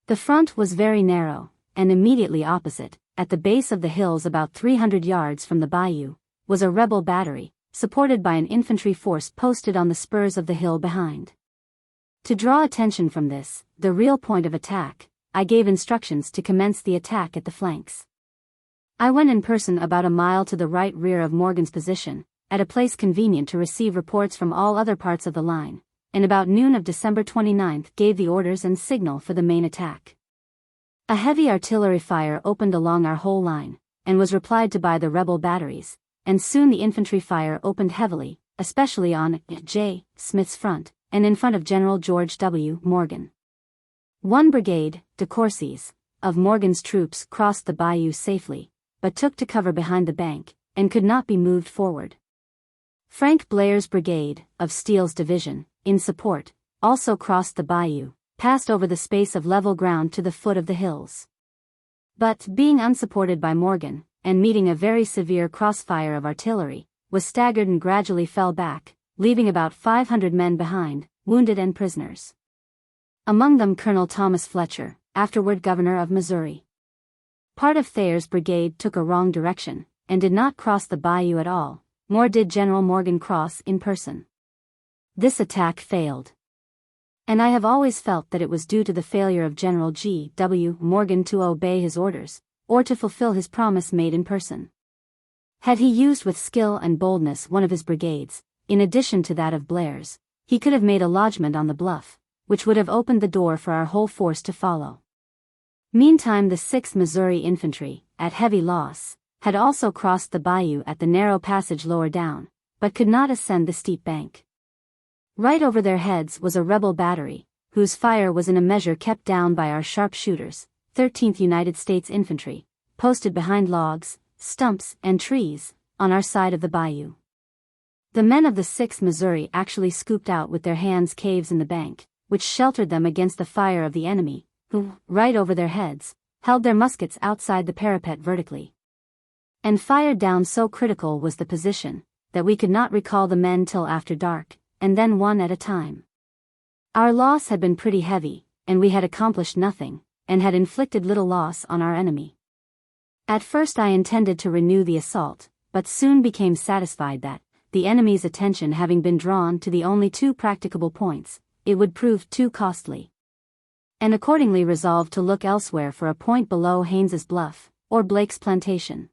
The front was very narrow, and immediately opposite, at the base of the hills about 300 yards from the bayou, was a rebel battery, supported by an infantry force posted on the spurs of the hill behind. To draw attention from this, the real point of attack, I gave instructions to commence the attack at the flanks. I went in person about a mile to the right rear of Morgan's position, at a place convenient to receive reports from all other parts of the line, and about noon of December 29th gave the orders and signal for the main attack. A heavy artillery fire opened along our whole line, and was replied to by the rebel batteries, and soon the infantry fire opened heavily, especially on J. Smith's front, and in front of General George W. Morgan. One brigade, de Courcy's, of Morgan's troops crossed the bayou safely, but took to cover behind the bank, and could not be moved forward. Frank Blair's brigade, of Steele's division, in support, also crossed the bayou, passed over the space of level ground to the foot of the hills. But, being unsupported by Morgan, and meeting a very severe crossfire of artillery, was staggered and gradually fell back, leaving about 500 men behind, wounded and prisoners. Among them Colonel Thomas Fletcher, afterward governor of Missouri. Part of Thayer's brigade took a wrong direction, and did not cross the bayou at all, nor did General Morgan cross in person. This attack failed. And I have always felt that it was due to the failure of General G. W. Morgan to obey his orders, or to fulfill his promise made in person. Had he used with skill and boldness one of his brigades, in addition to that of Blair's, he could have made a lodgment on the bluff, which would have opened the door for our whole force to follow. Meantime the 6th Missouri Infantry, at heavy loss, had also crossed the bayou at the narrow passage lower down, but could not ascend the steep bank. Right over their heads was a rebel battery, whose fire was in a measure kept down by our sharpshooters, 13th United States Infantry, posted behind logs, stumps, and trees, on our side of the bayou. The men of the 6th Missouri actually scooped out with their hands caves in the bank, which sheltered them against the fire of the enemy, who, right over their heads, held their muskets outside the parapet vertically. And fired down. So critical was the position, that we could not recall the men till after dark, and then one at a time. Our loss had been pretty heavy, and we had accomplished nothing, and had inflicted little loss on our enemy. At first I intended to renew the assault, but soon became satisfied that, the enemy's attention having been drawn to the only 2 practicable points, it would prove too costly. And accordingly resolved to look elsewhere for a point below Haynes's Bluff, or Blake's Plantation.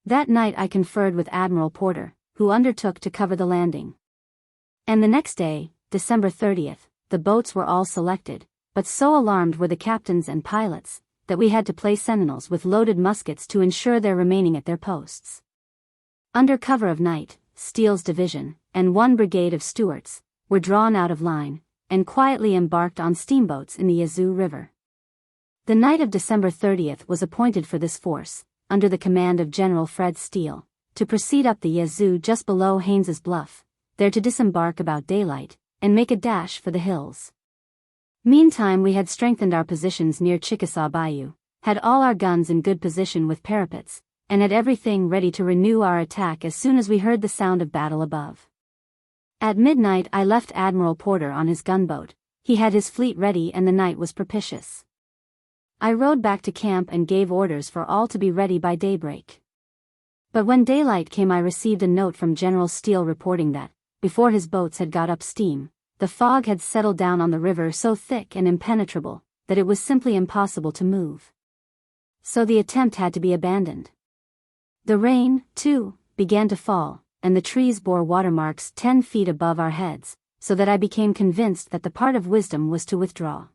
That night I conferred with Admiral Porter, who undertook to cover the landing. And the next day, December 30th, the boats were all selected, but so alarmed were the captains and pilots, that we had to place sentinels with loaded muskets to ensure their remaining at their posts. Under cover of night, Steele's division, and 1 brigade of Stuart's, were drawn out of line, and quietly embarked on steamboats in the Yazoo River. The night of December 30th was appointed for this force, under the command of General Fred Steele, to proceed up the Yazoo just below Haynes's Bluff, there to disembark about daylight, and make a dash for the hills. Meantime we had strengthened our positions near Chickasaw Bayou, had all our guns in good position with parapets, and had everything ready to renew our attack as soon as we heard the sound of battle above. At midnight I left Admiral Porter on his gunboat. He had his fleet ready and the night was propitious. I rode back to camp and gave orders for all to be ready by daybreak. But when daylight came I received a note from General Steele reporting that, before his boats had got up steam, the fog had settled down on the river so thick and impenetrable, that it was simply impossible to move. So the attempt had to be abandoned. The rain, too, began to fall, and the trees bore watermarks 10 feet above our heads, so that I became convinced that the part of wisdom was to withdraw.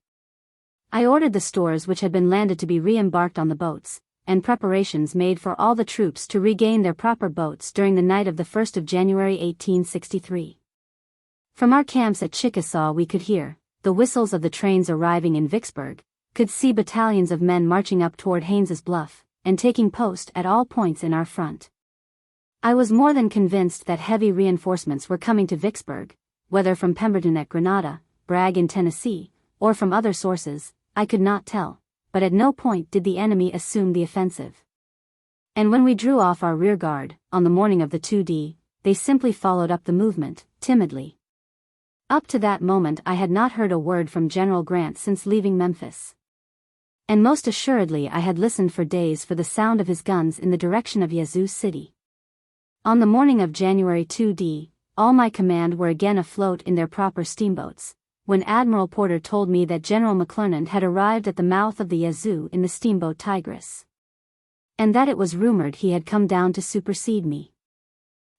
I ordered the stores which had been landed to be re-embarked on the boats, and preparations made for all the troops to regain their proper boats during the night of the 1st of January 1863. From our camps at Chickasaw we could hear the whistles of the trains arriving in Vicksburg, could see battalions of men marching up toward Haynes's Bluff, and taking post at all points in our front. I was more than convinced that heavy reinforcements were coming to Vicksburg, whether from Pemberton at Grenada, Bragg in Tennessee, or from other sources, I could not tell, but at no point did the enemy assume the offensive. And when we drew off our rear guard, on the morning of the 2D, they simply followed up the movement, timidly. Up to that moment I had not heard a word from General Grant since leaving Memphis. And most assuredly I had listened for days for the sound of his guns in the direction of Yazoo City. On the morning of January 2D, all my command were again afloat in their proper steamboats, when Admiral Porter told me that General McClernand had arrived at the mouth of the Yazoo in the steamboat Tigris, and that it was rumored he had come down to supersede me.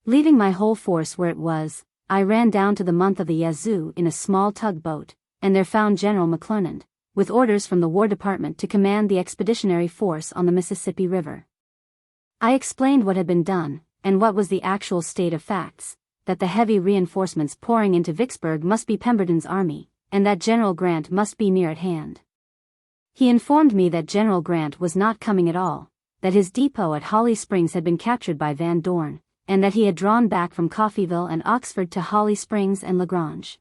Leaving my whole force where it was, I ran down to the mouth of the Yazoo in a small tugboat, and there found General McClernand, with orders from the War Department to command the expeditionary force on the Mississippi River. I explained what had been done, and what was the actual state of facts, that the heavy reinforcements pouring into Vicksburg must be Pemberton's army, and that General Grant must be near at hand. He informed me that General Grant was not coming at all, that his depot at Holly Springs had been captured by Van Dorn, and that he had drawn back from Coffeyville and Oxford to Holly Springs and LaGrange.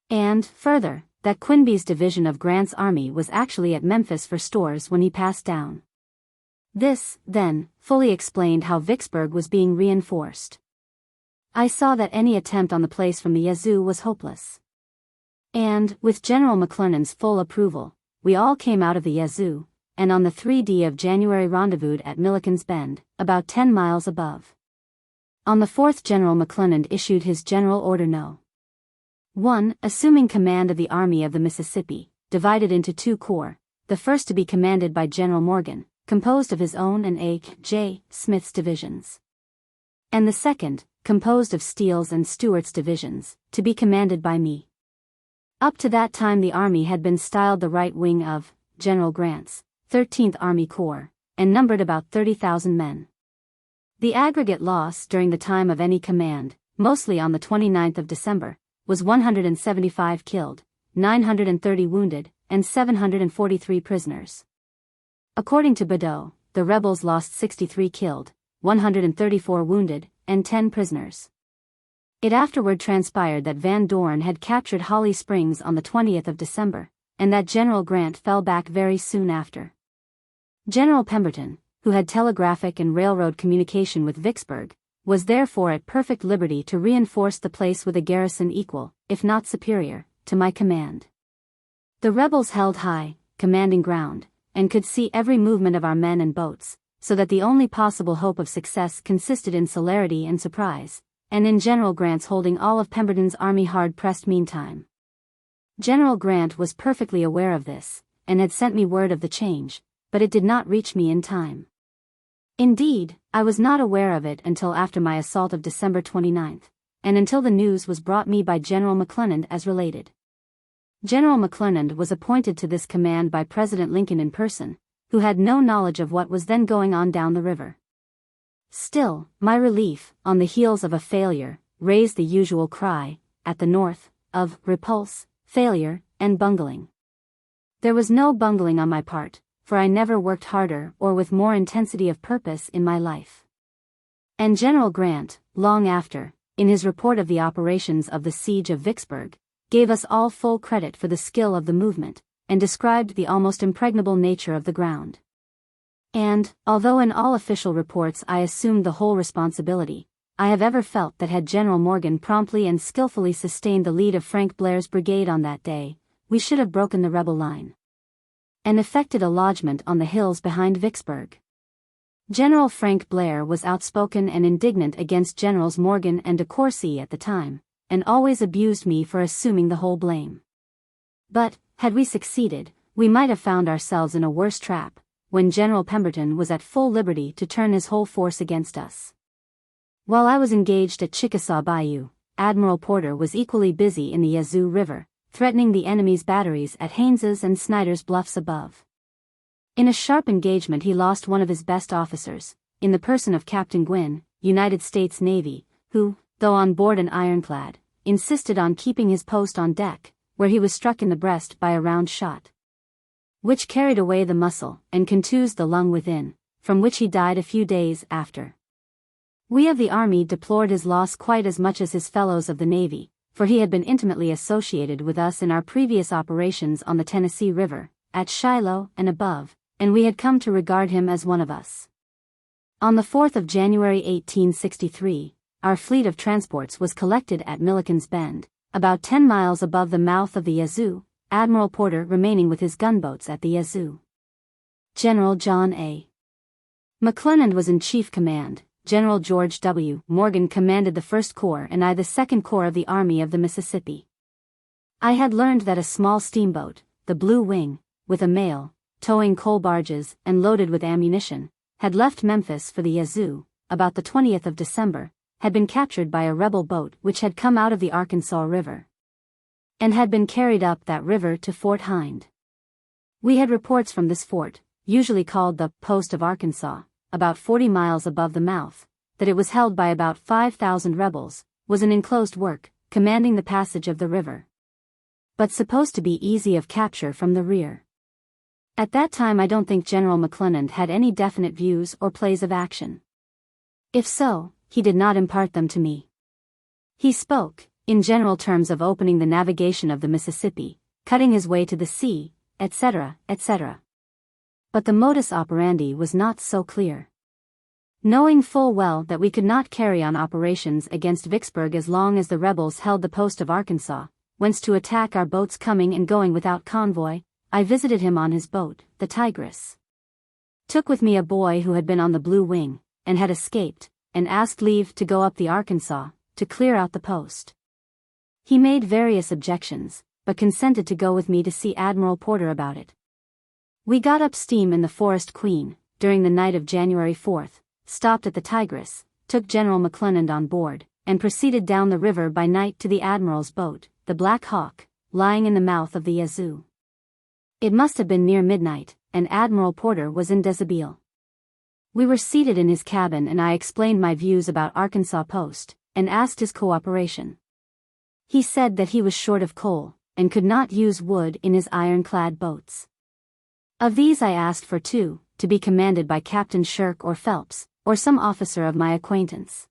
And, further, that Quinby's division of Grant's army was actually at Memphis for stores when he passed down. This, then, fully explained how Vicksburg was being reinforced. I saw that any attempt on the place from the Yazoo was hopeless. And, with General McClernand's full approval, we all came out of the Yazoo, and on the 3D of January rendezvoused at Milliken's Bend, about 10 miles above. On the 4th General McClernand issued his General Order No. 1, assuming command of the Army of the Mississippi, divided into 2 corps, the first to be commanded by General Morgan, composed of his own and A.J. Smith's divisions. And the second, composed of Steele's and Stuart's divisions, to be commanded by me. Up to that time the army had been styled the right wing of General Grant's 13th Army Corps, and numbered about 30,000 men. The aggregate loss during the time of any command, mostly on the 29th of December, was 175 killed, 930 wounded, and 743 prisoners. According to Badeau, the rebels lost 63 killed, 134 wounded, and 10 prisoners. It afterward transpired that Van Dorn had captured Holly Springs on the 20th of December, and that General Grant fell back very soon after. General Pemberton, who had telegraphic and railroad communication with Vicksburg, was therefore at perfect liberty to reinforce the place with a garrison equal, if not superior, to my command. The rebels held high, commanding ground, and could see every movement of our men and boats, so that the only possible hope of success consisted in celerity and surprise, and in General Grant's holding all of Pemberton's army hard-pressed meantime. General Grant was perfectly aware of this, and had sent me word of the change, but it did not reach me in time. Indeed, I was not aware of it until after my assault of December 29th, and until the news was brought me by General McClernand as related. General McClernand was appointed to this command by President Lincoln in person, who had no knowledge of what was then going on down the river. Still, my relief, on the heels of a failure, raised the usual cry, at the North, of repulse, failure, and bungling. There was no bungling on my part, for I never worked harder or with more intensity of purpose in my life. And General Grant, long after, in his report of the operations of the siege of Vicksburg, gave us all full credit for the skill of the movement, and described the almost impregnable nature of the ground. And, although in all official reports I assumed the whole responsibility, I have ever felt that had General Morgan promptly and skillfully sustained the lead of Frank Blair's brigade on that day, we should have broken the rebel line and effected a lodgment on the hills behind Vicksburg. General Frank Blair was outspoken and indignant against Generals Morgan and de Courcy at the time, and always abused me for assuming the whole blame. But, had we succeeded, we might have found ourselves in a worse trap, when General Pemberton was at full liberty to turn his whole force against us. While I was engaged at Chickasaw Bayou, Admiral Porter was equally busy in the Yazoo River, threatening the enemy's batteries at Haynes's and Snyder's bluffs above. In a sharp engagement he lost one of his best officers, in the person of Captain Gwynn, United States Navy, who, though on board an ironclad, insisted on keeping his post on deck, where he was struck in the breast by a round shot, which carried away the muscle and contused the lung within, from which he died a few days after. We of the Army deplored his loss quite as much as his fellows of the Navy, for he had been intimately associated with us in our previous operations on the Tennessee River, at Shiloh and above, and we had come to regard him as one of us. On the 4th of January 1863, our fleet of transports was collected at Milliken's Bend, about 10 miles above the mouth of the Yazoo, Admiral Porter remaining with his gunboats at the Yazoo. General John A. McClernand was in chief command. General George W. Morgan commanded the 1st Corps and I the 2nd Corps of the Army of the Mississippi. I had learned that a small steamboat, the Blue Wing, with a mail, towing coal barges and loaded with ammunition, had left Memphis for the Yazoo, about the 20th of December, had been captured by a rebel boat which had come out of the Arkansas River, and had been carried up that river to Fort Hind. We had reports from this fort, usually called the Post of Arkansas, about 40 miles above the mouth, that it was held by about 5,000 rebels, was an enclosed work, commanding the passage of the river, but supposed to be easy of capture from the rear. At that time I don't think General McClernand had any definite views or plays of action. If so, he did not impart them to me. He spoke, in general terms, of opening the navigation of the Mississippi, cutting his way to the sea, etc., etc. But the modus operandi was not so clear. Knowing full well that we could not carry on operations against Vicksburg as long as the rebels held the post of Arkansas, whence to attack our boats coming and going without convoy, I visited him on his boat, the Tigress. Took with me a boy who had been on the Blue Wing, and had escaped, and asked leave to go up the Arkansas, to clear out the post. He made various objections, but consented to go with me to see Admiral Porter about it. We got up steam in the Forest Queen, during the night of January 4th, stopped at the Tigress, took General McClernand on board, and proceeded down the river by night to the Admiral's boat, the Black Hawk, lying in the mouth of the Yazoo. It must have been near midnight, and Admiral Porter was in deshabille. We were seated in his cabin and I explained my views about Arkansas Post, and asked his cooperation. He said that he was short of coal, and could not use wood in his ironclad boats. Of these I asked for 2, to be commanded by Captain Shirk or Phelps, or some officer of my acquaintance.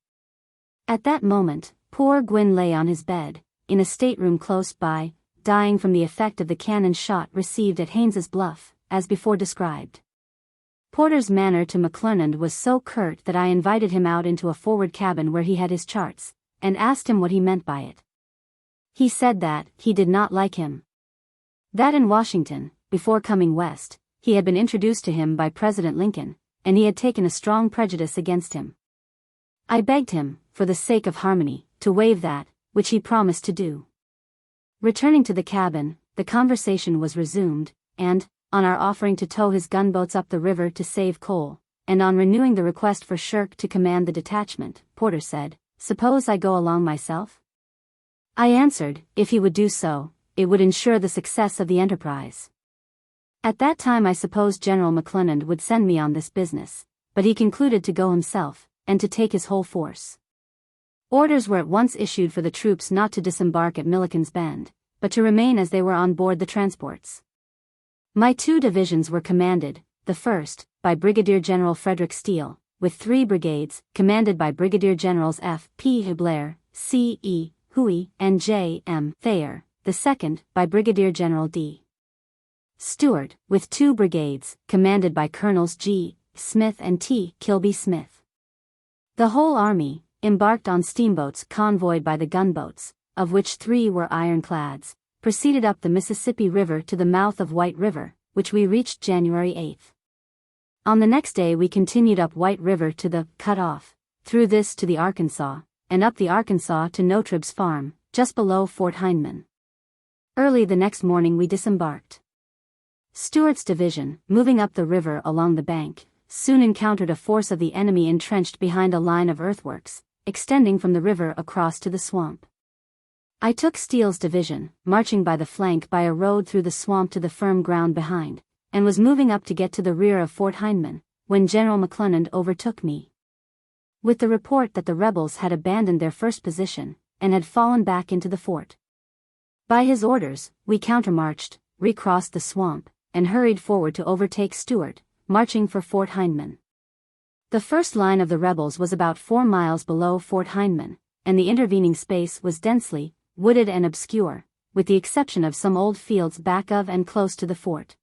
At that moment, poor Gwyn lay on his bed, in a stateroom close by, dying from the effect of the cannon shot received at Haynes's Bluff, as before described. Porter's manner to McClernand was so curt that I invited him out into a forward cabin where he had his charts, and asked him what he meant by it. He said that he did not like him. That in Washington, before coming west, he had been introduced to him by President Lincoln, and he had taken a strong prejudice against him. I begged him, for the sake of harmony, to waive that, which he promised to do. Returning to the cabin, the conversation was resumed, and, on our offering to tow his gunboats up the river to save coal, and on renewing the request for Shirk to command the detachment, Porter said, "Suppose I go along myself?" I answered, if he would do so, it would ensure the success of the enterprise. At that time I supposed General McClernand would send me on this business, but he concluded to go himself, and to take his whole force. Orders were at once issued for the troops not to disembark at Milliken's Bend, but to remain as they were on board the transports. My 2 divisions were commanded, the first, by Brigadier General Frederick Steele, with 3 brigades, commanded by Brigadier Generals F. P. Hubler, C. E. Huey, and J. M. Thayer, the second, by Brigadier General D. Stewart, with 2 brigades, commanded by Colonels G. Smith and T. Kilby Smith. The whole army, embarked on steamboats convoyed by the gunboats, of which 3 were ironclads, proceeded up the Mississippi River to the mouth of White River, which we reached January 8. On the next day we continued up White River to the Cut-Off, through this to the Arkansas, and up the Arkansas to Notrib's Farm, just below Fort Hindman. Early the next morning we disembarked. Stewart's division, moving up the river along the bank, soon encountered a force of the enemy entrenched behind a line of earthworks, extending from the river across to the swamp. I took Steele's division, marching by the flank by a road through the swamp to the firm ground behind, and was moving up to get to the rear of Fort Hindman, when General McClernand overtook me. With the report that the rebels had abandoned their first position, and had fallen back into the fort. By his orders, we countermarched, recrossed the swamp, and hurried forward to overtake Stewart, marching for Fort Hindman. The first line of the rebels was about 4 miles below Fort Hindman, and the intervening space was densely wooded and obscure, with the exception of some old fields back of and close to the fort.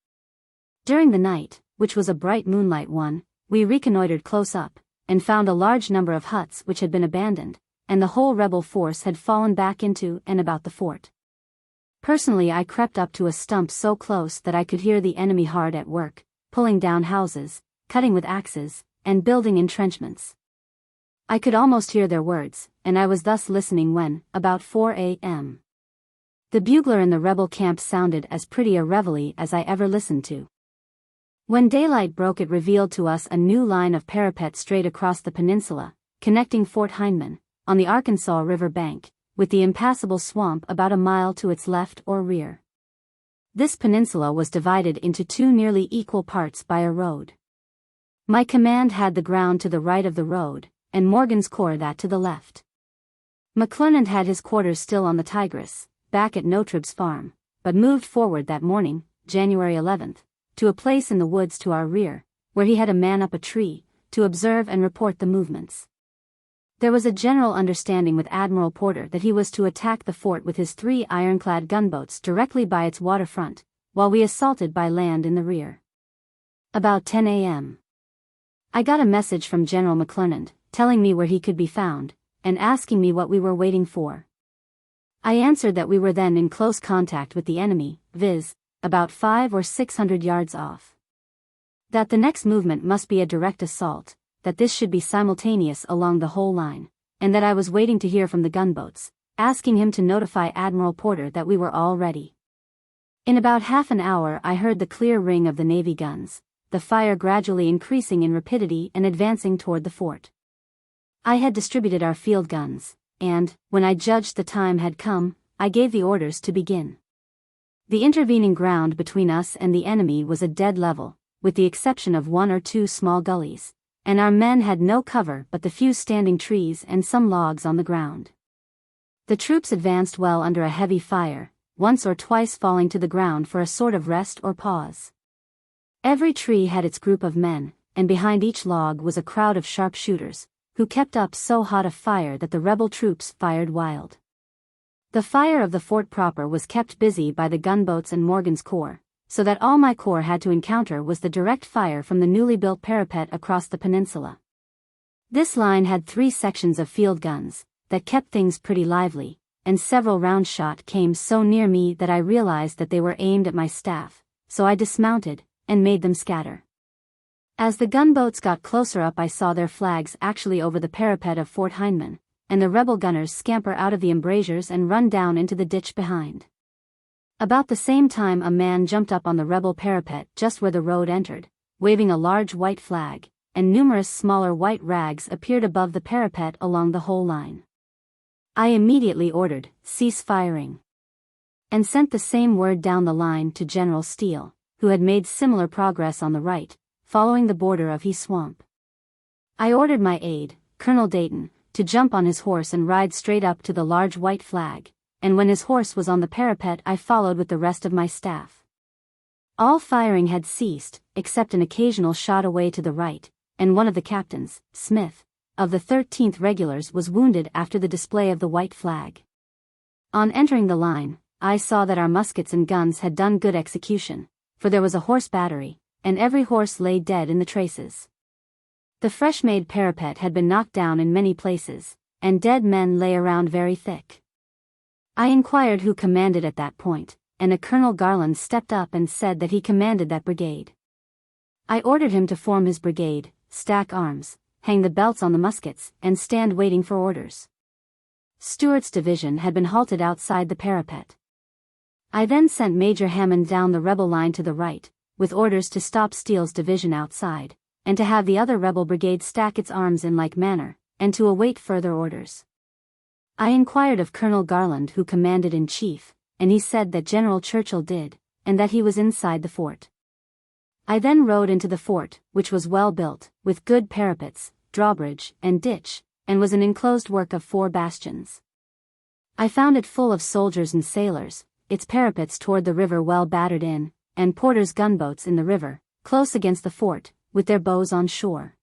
During the night, which was a bright moonlight one, we reconnoitered close up, and found a large number of huts which had been abandoned, and the whole rebel force had fallen back into and about the fort. Personally I crept up to a stump so close that I could hear the enemy hard at work, pulling down houses, cutting with axes, and building entrenchments. I could almost hear their words, and I was thus listening when, about 4 a.m., the bugler in the rebel camp sounded as pretty a reveille as I ever listened to. When daylight broke it revealed to us a new line of parapet straight across the peninsula, connecting Fort Hindman, on the Arkansas River bank, with the impassable swamp about a mile to its left or rear. This peninsula was divided into 2 nearly equal parts by a road. My command had the ground to the right of the road, and Morgan's corps that to the left. McClernand had his quarters still on the Tigris, back at Notrib's Farm, but moved forward that morning, January 11th, to a place in the woods to our rear, where he had a man up a tree, to observe and report the movements. There was a general understanding with Admiral Porter that he was to attack the fort with his 3 ironclad gunboats directly by its waterfront, while we assaulted by land in the rear. About 10 a.m. I got a message from General McClernand, telling me where he could be found, and asking me what we were waiting for. I answered that we were then in close contact with the enemy, viz., about 500 or 600 yards off. That the next movement must be a direct assault, that this should be simultaneous along the whole line, and that I was waiting to hear from the gunboats, asking him to notify Admiral Porter that we were all ready. In about half an hour I heard the clear ring of the Navy guns, the fire gradually increasing in rapidity and advancing toward the fort. I had distributed our field guns, and, when I judged the time had come, I gave the orders to begin. The intervening ground between us and the enemy was a dead level, with the exception of 1 or 2 small gullies, and our men had no cover but the few standing trees and some logs on the ground. The troops advanced well under a heavy fire, once or twice falling to the ground for a sort of rest or pause. Every tree had its group of men, and behind each log was a crowd of sharpshooters, who kept up so hot a fire that the rebel troops fired wild. The fire of the fort proper was kept busy by the gunboats and Morgan's corps, so that all my corps had to encounter was the direct fire from the newly built parapet across the peninsula. This line had 3 sections of field guns, that kept things pretty lively, and several round shot came so near me that I realized that they were aimed at my staff, so I dismounted, and made them scatter. As the gunboats got closer up I saw their flags actually over the parapet of Fort Heinemann, and the rebel gunners scamper out of the embrasures and run down into the ditch behind. About the same time a man jumped up on the rebel parapet just where the road entered, waving a large white flag, and numerous smaller white rags appeared above the parapet along the whole line. I immediately ordered, "Cease firing," and sent the same word down the line to General Steele, who had made similar progress on the right, following the border of He Swamp. I ordered my aide, Colonel Dayton, to jump on his horse and ride straight up to the large white flag, and when his horse was on the parapet I followed with the rest of my staff. All firing had ceased, except an occasional shot away to the right, and one of the captains, Smith, of the 13th Regulars was wounded after the display of the white flag. On entering the line, I saw that our muskets and guns had done good execution, for there was a horse battery, and every horse lay dead in the traces. The fresh-made parapet had been knocked down in many places, and dead men lay around very thick. I inquired who commanded at that point, and a Colonel Garland stepped up and said that he commanded that brigade. I ordered him to form his brigade, stack arms, hang the belts on the muskets, and stand waiting for orders. Stewart's division had been halted outside the parapet. I then sent Major Hammond down the rebel line to the right, with orders to stop Steele's division outside, and to have the other rebel brigade stack its arms in like manner, and to await further orders. I inquired of Colonel Garland who commanded in chief, and he said that General Churchill did, and that he was inside the fort. I then rode into the fort, which was well built, with good parapets, drawbridge, and ditch, and was an enclosed work of 4 bastions. I found it full of soldiers and sailors, its parapets toward the river well battered in, and Porter's gunboats in the river, close against the fort, with their bows on shore.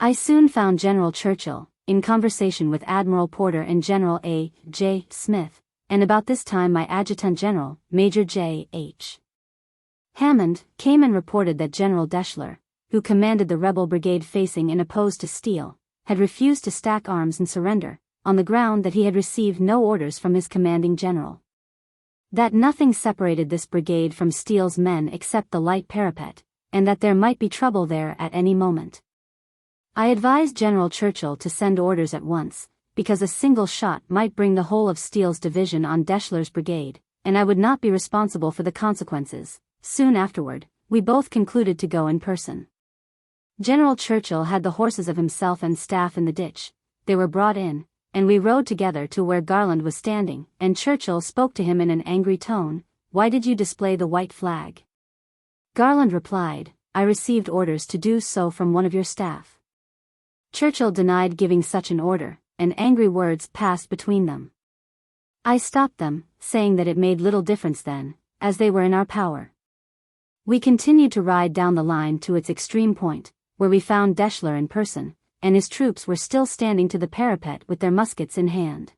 I soon found General Churchill, in conversation with Admiral Porter and General A. J. Smith, and about this time my Adjutant General, Major J. H. Hammond, came and reported that General Deschler, who commanded the rebel brigade facing and opposed to Steele, had refused to stack arms and surrender, on the ground that he had received no orders from his commanding general. That nothing separated this brigade from Steele's men except the light parapet, and that there might be trouble there at any moment. I advised General Churchill to send orders at once, because a single shot might bring the whole of Steele's division on Deschler's brigade, and I would not be responsible for the consequences. Soon afterward, we both concluded to go in person. General Churchill had the horses of himself and staff in the ditch. They were brought in, and we rode together to where Garland was standing, and Churchill spoke to him in an angry tone, "Why did you display the white flag?" Garland replied, "I received orders to do so from one of your staff." Churchill denied giving such an order, and angry words passed between them. I stopped them, saying that it made little difference then, as they were in our power. We continued to ride down the line to its extreme point, where we found Deschler in person, and his troops were still standing to the parapet with their muskets in hand.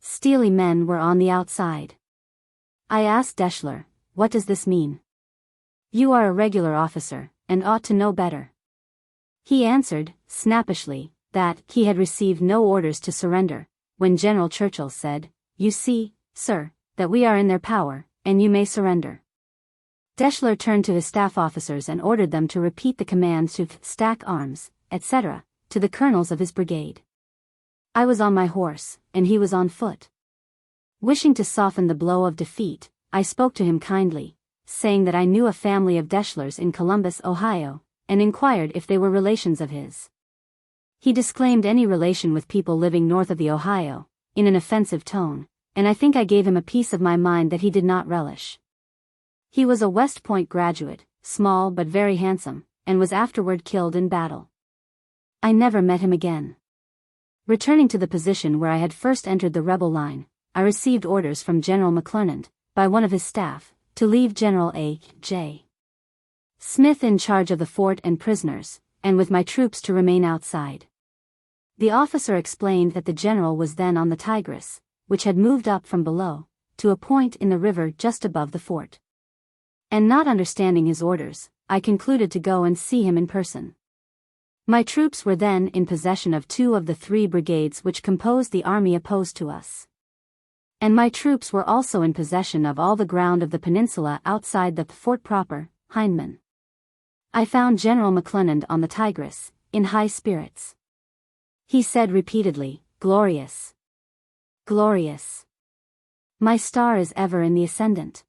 Steely men were on the outside. I asked Deschler, "What does this mean? You are a regular officer, and ought to know better." He answered, snappishly, that he had received no orders to surrender, when General Churchill said, "You see, sir, that we are in their power, and you may surrender." Deschler turned to his staff officers and ordered them to repeat the commands to stack arms, etc., to the colonels of his brigade. I was on my horse, and he was on foot. Wishing to soften the blow of defeat, I spoke to him kindly, saying that I knew a family of Deschlers in Columbus, Ohio, and inquired if they were relations of his. He disclaimed any relation with people living north of the Ohio, in an offensive tone, and I think I gave him a piece of my mind that he did not relish. He was a West Point graduate, small but very handsome, and was afterward killed in battle. I never met him again. Returning to the position where I had first entered the rebel line, I received orders from General McClernand, by one of his staff, to leave General A.J. Smith in charge of the fort and prisoners, and with my troops to remain outside. The officer explained that the general was then on the Tigris, which had moved up from below, to a point in the river just above the fort. And not understanding his orders, I concluded to go and see him in person. My troops were then in possession of 2 of the 3 brigades which composed the army opposed to us. And my troops were also in possession of all the ground of the peninsula outside the fort proper, Heinemann. I found General McClernand on the Tigris, in high spirits. He said repeatedly, "Glorious! Glorious! My star is ever in the ascendant."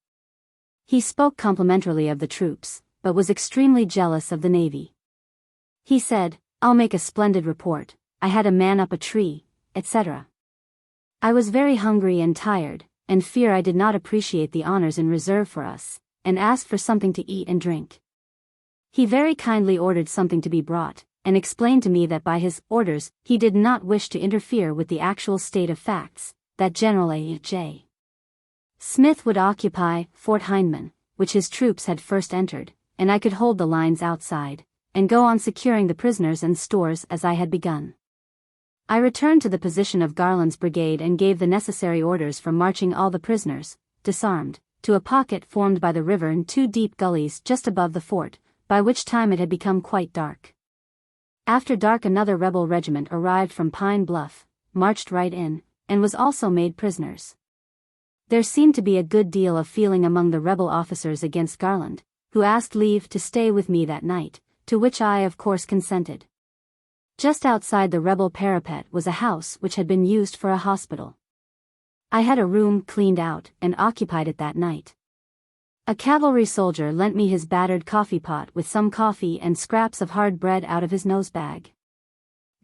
He spoke complimentarily of the troops, but was extremely jealous of the Navy. He said, "I'll make a splendid report, I had a man up a tree, etc." I was very hungry and tired, and fear I did not appreciate the honors in reserve for us, and asked for something to eat and drink. He very kindly ordered something to be brought, and explained to me that by his orders he did not wish to interfere with the actual state of facts, that General A.J. Smith would occupy Fort Heinemann, which his troops had first entered, and I could hold the lines outside, and go on securing the prisoners and stores as I had begun. I returned to the position of Garland's brigade and gave the necessary orders for marching all the prisoners, disarmed, to a pocket formed by the river in 2 deep gullies just above the fort, by which time it had become quite dark. After dark another rebel regiment arrived from Pine Bluff, marched right in, and was also made prisoners. There seemed to be a good deal of feeling among the rebel officers against Garland, who asked leave to stay with me that night, to which I of course consented. Just outside the rebel parapet was a house which had been used for a hospital. I had a room cleaned out and occupied it that night. A cavalry soldier lent me his battered coffee pot with some coffee and scraps of hard bread out of his nosebag.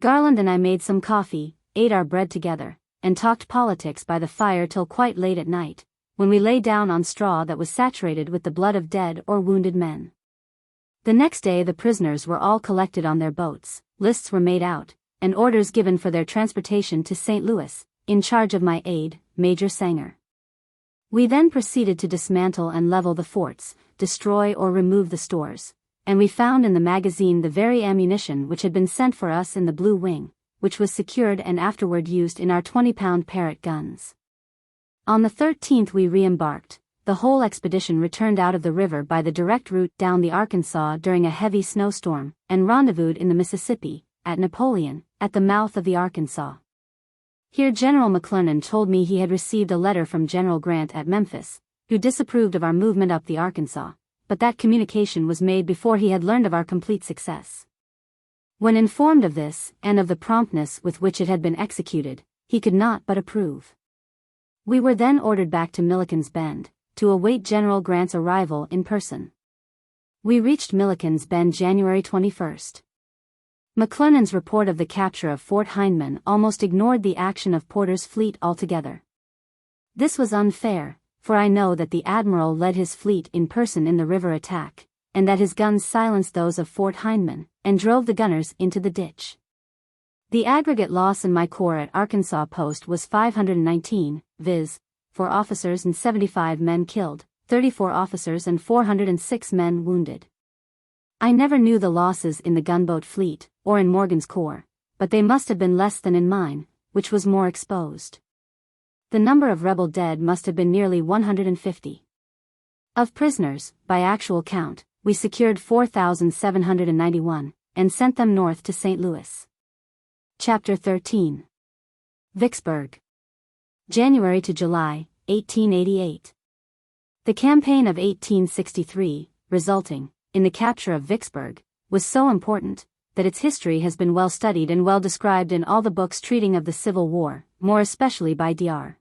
Garland and I made some coffee, ate our bread together, and talked politics by the fire till quite late at night, when we lay down on straw that was saturated with the blood of dead or wounded men. The next day the prisoners were all collected on their boats, lists were made out, and orders given for their transportation to St. Louis, in charge of my aide, Major Sanger. We then proceeded to dismantle and level the forts, destroy or remove the stores, and we found in the magazine the very ammunition which had been sent for us in the Blue Wing, which was secured and afterward used in our 20-pound Parrott guns. On the 13th we re-embarked. The whole expedition returned out of the river by the direct route down the Arkansas during a heavy snowstorm, and rendezvoused in the Mississippi, at Napoleon, at the mouth of the Arkansas. Here General McClernand told me he had received a letter from General Grant at Memphis, who disapproved of our movement up the Arkansas, but that communication was made before he had learned of our complete success. When informed of this, and of the promptness with which it had been executed, he could not but approve. We were then ordered back to Milliken's Bend, to await General Grant's arrival in person. We reached Milliken's Bend January 21st. McClernand's report of the capture of Fort Heinemann almost ignored the action of Porter's fleet altogether. This was unfair, for I know that the Admiral led his fleet in person in the river attack, and that his guns silenced those of Fort Heinemann, and drove the gunners into the ditch. The aggregate loss in my corps at Arkansas Post was 519, viz., 4 officers and 75 men killed, 34 officers and 406 men wounded. I never knew the losses in the gunboat fleet, or in Morgan's corps, but they must have been less than in mine, which was more exposed. The number of rebel dead must have been nearly 150. Of prisoners, by actual count, we secured 4,791, and sent them north to St. Louis. Chapter 13. Vicksburg. January to July, 1888. The campaign of 1863, resulting in the capture of Vicksburg, was so important that its history has been well studied and well described in all the books treating of the Civil War, more especially by Dr.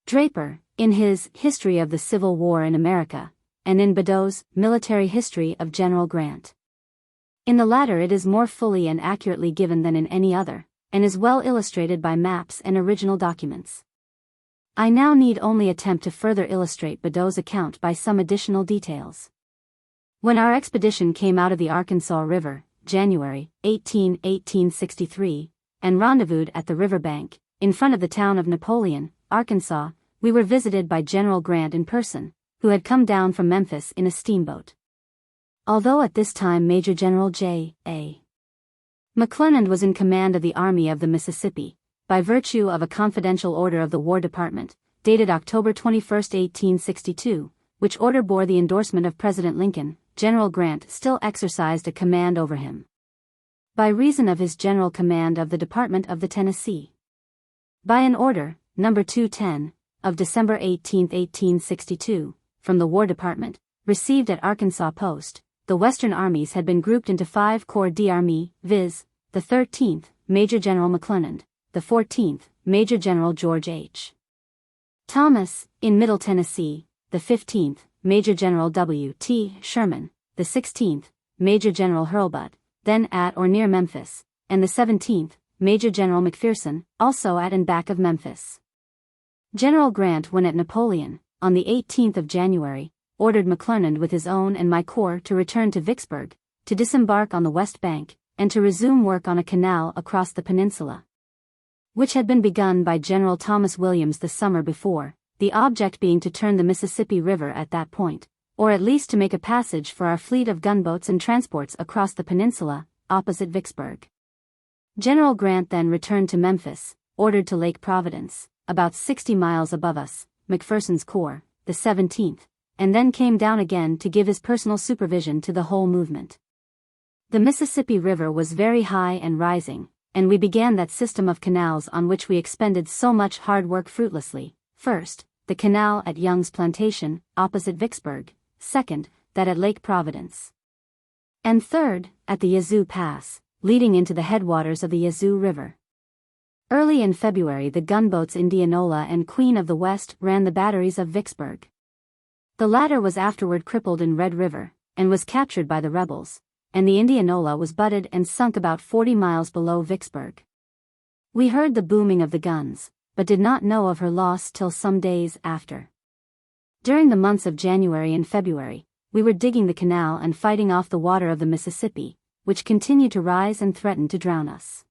Draper, in his History of the Civil War in America, and in Badeau's Military History of General Grant. In the latter it is more fully and accurately given than in any other, and is well illustrated by maps and original documents. I now need only attempt to further illustrate Badeau's account by some additional details. When our expedition came out of the Arkansas River, January 18, 1863, and rendezvoused at the riverbank, in front of the town of Napoleon, Arkansas, we were visited by General Grant in person, who had come down from Memphis in a steamboat. Although at this time Major General J.A. McClernand was in command of the Army of the Mississippi, by virtue of a confidential order of the War Department, dated October 21, 1862, which order bore the endorsement of President Lincoln, General Grant still exercised a command over him. By reason of his general command of the Department of the Tennessee. By an order, No. 210, of December 18, 1862, from the War Department, received at Arkansas Post, the Western armies had been grouped into 5 corps d'armée, viz., the 13th, Major General McClernand, the 14th, Major General George H. Thomas, in Middle Tennessee, the 15th, Major General W. T. Sherman, the 16th, Major General Hurlbut, then at or near Memphis, and the 17th, Major General McPherson, also at and back of Memphis. General Grant, when at Napoleon, on the 18th of January, ordered McClernand with his own and my corps to return to Vicksburg, to disembark on the west bank, and to resume work on a canal across the peninsula, which had been begun by General Thomas Williams the summer before, the object being to turn the Mississippi River at that point, or at least to make a passage for our fleet of gunboats and transports across the peninsula, opposite Vicksburg. General Grant then returned to Memphis, ordered to Lake Providence, about 60 miles above us, McPherson's corps, the 17th, and then came down again to give his personal supervision to the whole movement. The Mississippi River was very high and rising, and we began that system of canals on which we expended so much hard work fruitlessly. First, the canal at Young's Plantation, opposite Vicksburg; second, that at Lake Providence; and third, at the Yazoo Pass, leading into the headwaters of the Yazoo River. Early in February the gunboats Indianola and Queen of the West ran the batteries of Vicksburg. The latter was afterward crippled in Red River, and was captured by the rebels, and the Indianola was butted and sunk about 40 miles below Vicksburg. We heard the booming of the guns, but did not know of her loss till some days after. During the months of January and February, we were digging the canal and fighting off the water of the Mississippi, which continued to rise and threaten to drown us.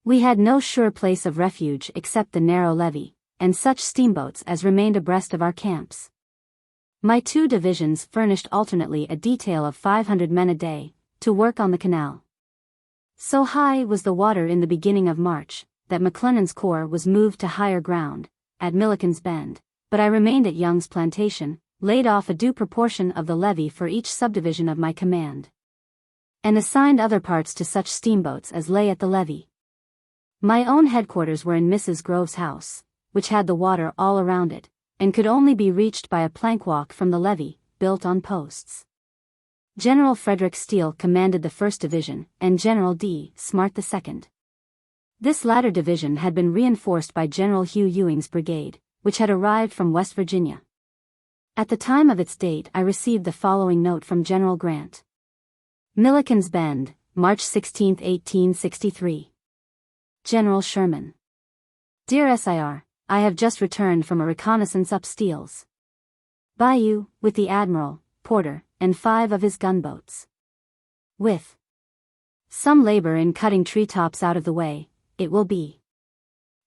We had no sure place of refuge except the narrow levee, and such steamboats as remained abreast of our camps. My 2 divisions furnished alternately a detail of 500 men a day, to work on the canal. So high was the water in the beginning of March, that McClernand's corps was moved to higher ground, at Milliken's Bend, but I remained at Young's Plantation, laid off a due proportion of the levee for each subdivision of my command, and assigned other parts to such steamboats as lay at the levee. My own headquarters were in Mrs. Grove's house, which had the water all around it, and could only be reached by a plank walk from the levee, built on posts. General Frederick Steele commanded the 1st Division, and General D. Smart the 2nd. This latter division had been reinforced by General Hugh Ewing's brigade, which had arrived from West Virginia. At the time of its date I received the following note from General Grant. Milliken's Bend, March 16, 1863. General Sherman. Dear Sir, I have just returned from a reconnaissance up Steele's Bayou, with the Admiral, Porter, and 5 of his gunboats. With some labor in cutting treetops out of the way, it will be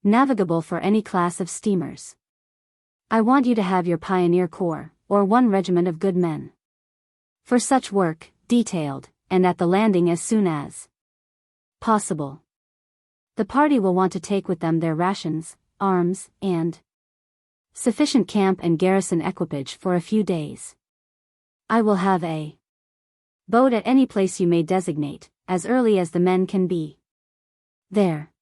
navigable for any class of steamers. I want you to have your Pioneer Corps, or 1 regiment of good men, for such work, detailed, and at the landing as soon as possible. The party will want to take with them their rations, arms, and sufficient camp and garrison equipage for a few days. I will have a boat at any place you may designate, as early as the men can be there.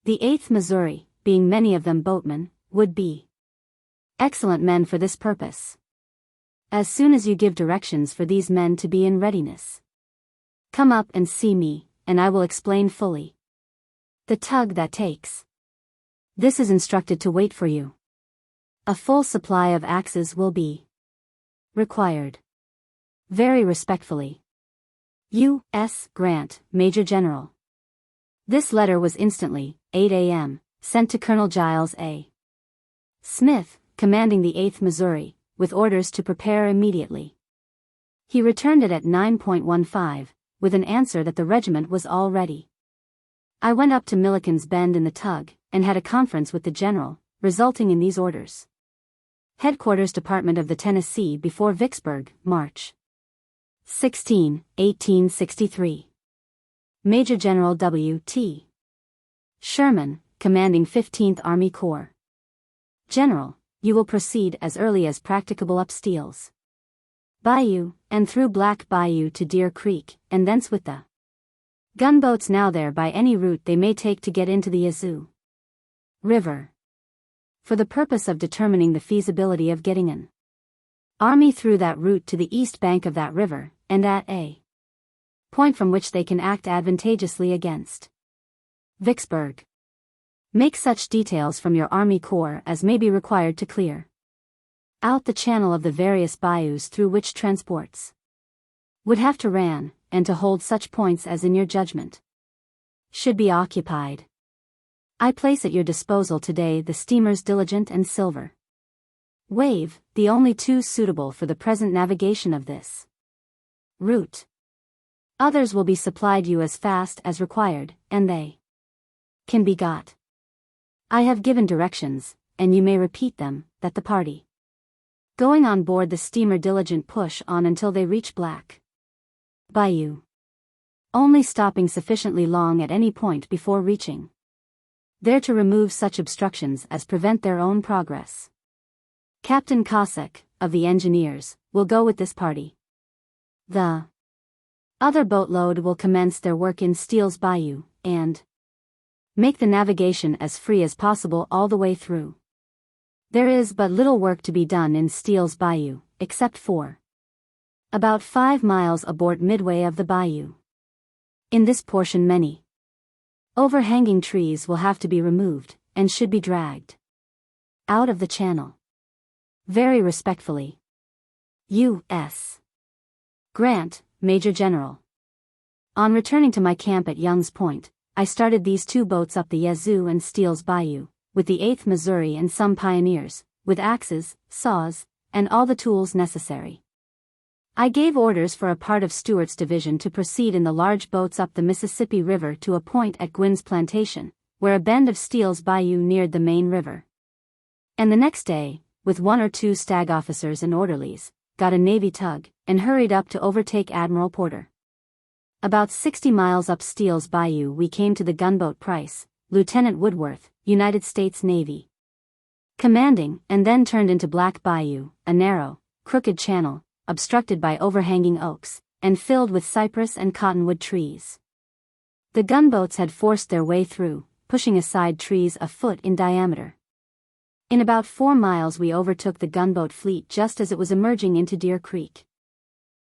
The 8th Missouri, being many of them boatmen, would be excellent men for this purpose. As soon as you give directions for these men to be in readiness, come up and see me, and I will explain fully the tug that takes. This is instructed to wait for you. A full supply of axes will be required. Very respectfully, U.S. Grant, Major General. This letter was instantly, 8 a.m., sent to Colonel Giles A. Smith, commanding the 8th Missouri, with orders to prepare immediately. He returned it at 9:15, with an answer that the regiment was all ready. I went up to Milliken's Bend in the tug, and had a conference with the general, resulting in these orders. Headquarters Department of the Tennessee before Vicksburg, March 16, 1863. Major General W. T. Sherman, commanding 15th Army Corps. General, you will proceed as early as practicable up Steele's Bayou, and through Black Bayou to Deer Creek, and thence with the gunboats now there by any route they may take to get into the Yazoo River, for the purpose of determining the feasibility of getting an army through that route to the east bank of that river, and at a point from which they can act advantageously against Vicksburg. Make such details from your Army Corps as may be required to clear out the channel of the various bayous through which transports would have to run, and to hold such points as in your judgment should be occupied. I place at your disposal today the steamers Diligent and Silver Wave, the only two suitable for the present navigation of this route. Others will be supplied you as fast as required, and they can be got. I have given directions, and you may repeat them, that the party going on board the steamer Diligent push on until they reach Black Bayou, only stopping sufficiently long at any point before reaching there to remove such obstructions as prevent their own progress. Captain Cossack, of the engineers, will go with this party. The other boatload will commence their work in Steele's Bayou, and make the navigation as free as possible all the way through. There is but little work to be done in Steele's Bayou, except for about 5 miles aboard midway of the bayou. In this portion many overhanging trees will have to be removed, and should be dragged out of the channel. Very respectfully, U.S. Grant, Major General. On returning to my camp at Young's Point, I started these 2 boats up the Yazoo and Steele's Bayou, with the 8th Missouri and some pioneers, with axes, saws, and all the tools necessary. I gave orders for a part of Stewart's division to proceed in the large boats up the Mississippi River to a point at Gwynn's Plantation, where a bend of Steele's Bayou neared the main river. And the next day, with 1 or 2 stag officers and orderlies, got a Navy tug, and hurried up to overtake Admiral Porter. About 60 miles up Steele's Bayou we came to the gunboat Price, Lieutenant Woodworth, United States Navy, commanding, and then turned into Black Bayou, a narrow, crooked channel, obstructed by overhanging oaks, and filled with cypress and cottonwood trees. The gunboats had forced their way through, pushing aside trees a foot in diameter. In about 4 miles we overtook the gunboat fleet just as it was emerging into Deer Creek.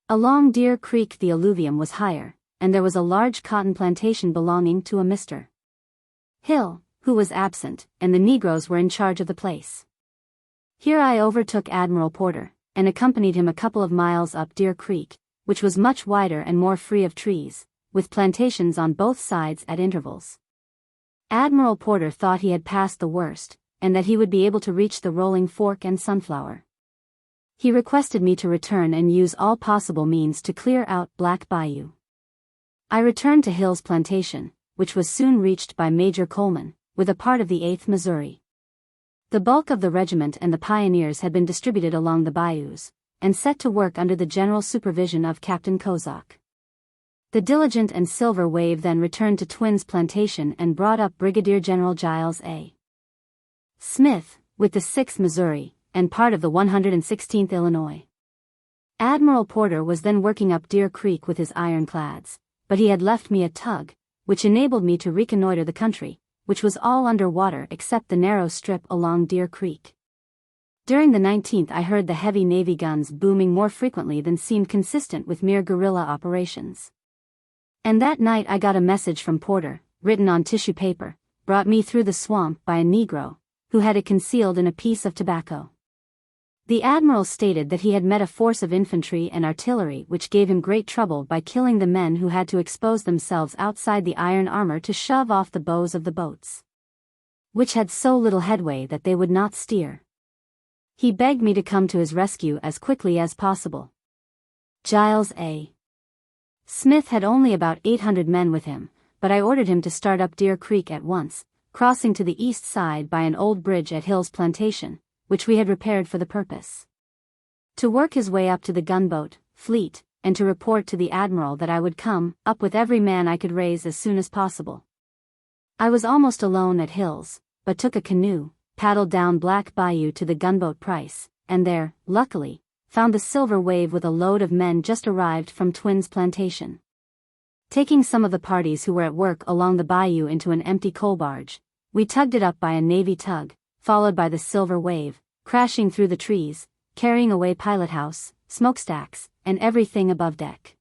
Along Deer Creek the alluvium was higher, and there was a large cotton plantation belonging to a Mr. Hill, who was absent, and the Negroes were in charge of the place. Here I overtook Admiral Porter, and accompanied him a couple of miles up Deer Creek, which was much wider and more free of trees, with plantations on both sides at intervals. Admiral Porter thought he had passed the worst, and that he would be able to reach the Rolling Fork and Sunflower. He requested me to return and use all possible means to clear out Black Bayou. I returned to Hill's plantation, which was soon reached by Major Coleman, with a part of the 8th Missouri. The bulk of the regiment and the pioneers had been distributed along the bayous, and set to work under the general supervision of Captain Kozak. The Diligent and Silver Wave then returned to Twins Plantation and brought up Brigadier General Giles A. Smith, with the 6th Missouri, and part of the 116th Illinois. Admiral Porter was then working up Deer Creek with his ironclads, but he had left me a tug, which enabled me to reconnoiter the country, which was all under water except the narrow strip along Deer Creek. During the 19th I heard the heavy Navy guns booming more frequently than seemed consistent with mere guerrilla operations. And that night I got a message from Porter, written on tissue paper, brought me through the swamp by a Negro, who had it concealed in a piece of tobacco. The Admiral stated that he had met a force of infantry and artillery which gave him great trouble by killing the men who had to expose themselves outside the iron armor to shove off the bows of the boats, which had so little headway that they would not steer. He begged me to come to his rescue as quickly as possible. Giles A. Smith had only about 800 men with him, but I ordered him to start up Deer Creek at once, crossing to the east side by an old bridge at Hill's plantation, which we had repaired for the purpose. To work his way up to the gunboat fleet, and to report to the admiral that I would come up with every man I could raise as soon as possible. I was almost alone at Hill's, but took a canoe, paddled down Black Bayou to the gunboat Price, and there, luckily, found the Silver Wave with a load of men just arrived from Twins Plantation. Taking some of the parties who were at work along the bayou into an empty coal barge, we tugged it up by a Navy tug, followed by the Silver Wave, crashing through the trees, carrying away pilot house, smokestacks, and everything above deck.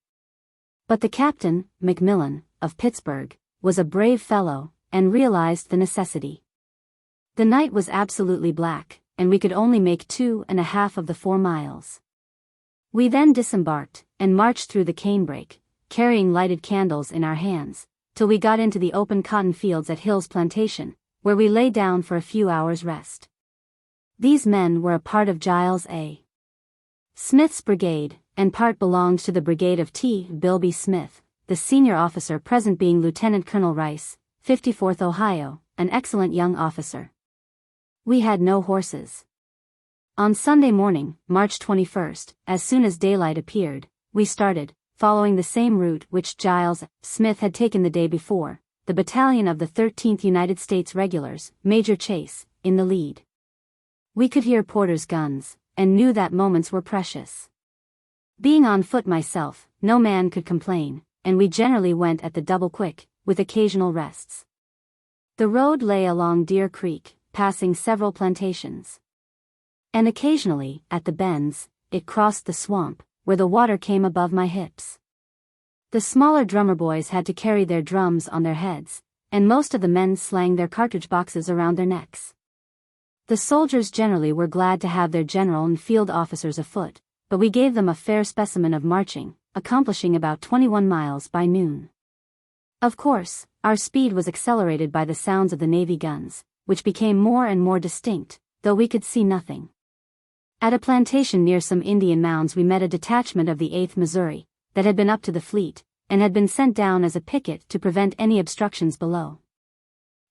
But the captain, McMillan, of Pittsburgh, was a brave fellow, and realized the necessity. The night was absolutely black, and we could only make 2.5 of the 4 miles. We then disembarked, and marched through the canebrake, carrying lighted candles in our hands, till we got into the open cotton fields at Hill's plantation, where we lay down for a few hours' rest. These men were a part of Giles A. Smith's brigade, and part belonged to the brigade of T. Bilby Smith, the senior officer present being Lieutenant Colonel Rice, 54th Ohio, an excellent young officer. We had no horses. On Sunday morning, March 21st, as soon as daylight appeared, we started, following the same route which Giles Smith had taken the day before, the battalion of the 13th United States Regulars, Major Chase, in the lead. We could hear Porter's guns, and knew that moments were precious. Being on foot myself, no man could complain, and we generally went at the double quick, with occasional rests. The road lay along Deer Creek, passing several plantations. And occasionally, at the bends, it crossed the swamp, where the water came above my hips. The smaller drummer boys had to carry their drums on their heads, and most of the men slung their cartridge boxes around their necks. The soldiers generally were glad to have their general and field officers afoot, but we gave them a fair specimen of marching, accomplishing about 21 miles by noon. Of course, our speed was accelerated by the sounds of the Navy guns, which became more and more distinct, though we could see nothing. At a plantation near some Indian mounds we met a detachment of the 8th Missouri, that had been up to the fleet, and had been sent down as a picket to prevent any obstructions below.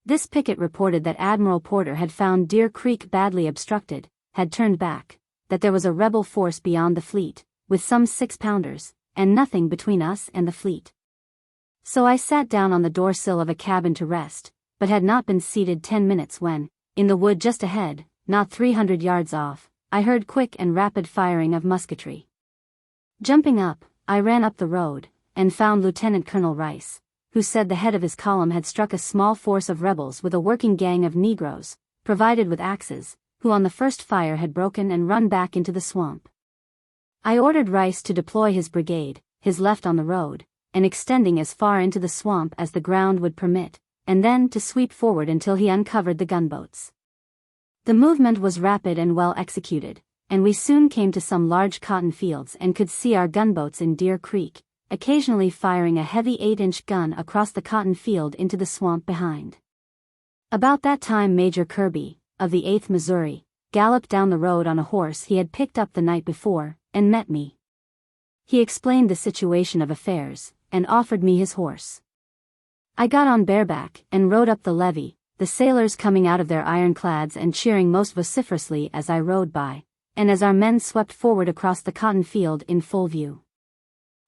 This picket reported that Admiral Porter had found Deer Creek badly obstructed, had turned back, that there was a rebel force beyond the fleet, with some 6-pounders, and nothing between us and the fleet. So I sat down on the door-sill of a cabin to rest, but had not been seated 10 minutes when, in the wood just ahead, not 300 yards off, I heard quick and rapid firing of musketry. Jumping up, I ran up the road, and found Lieutenant Colonel Rice, who said the head of his column had struck a small force of rebels with a working gang of Negroes, provided with axes, who on the first fire had broken and run back into the swamp. I ordered Rice to deploy his brigade, his left on the road, and extending as far into the swamp as the ground would permit, and then to sweep forward until he uncovered the gunboats. The movement was rapid and well executed, and we soon came to some large cotton fields and could see our gunboats in Deer Creek, occasionally firing a heavy 8-inch gun across the cotton field into the swamp behind. About that time Major Kirby, of the 8th Missouri, galloped down the road on a horse he had picked up the night before, and met me. He explained the situation of affairs, and offered me his horse. I got on bareback and rode up the levee, the sailors coming out of their ironclads and cheering most vociferously as I rode by, and as our men swept forward across the cotton field in full view.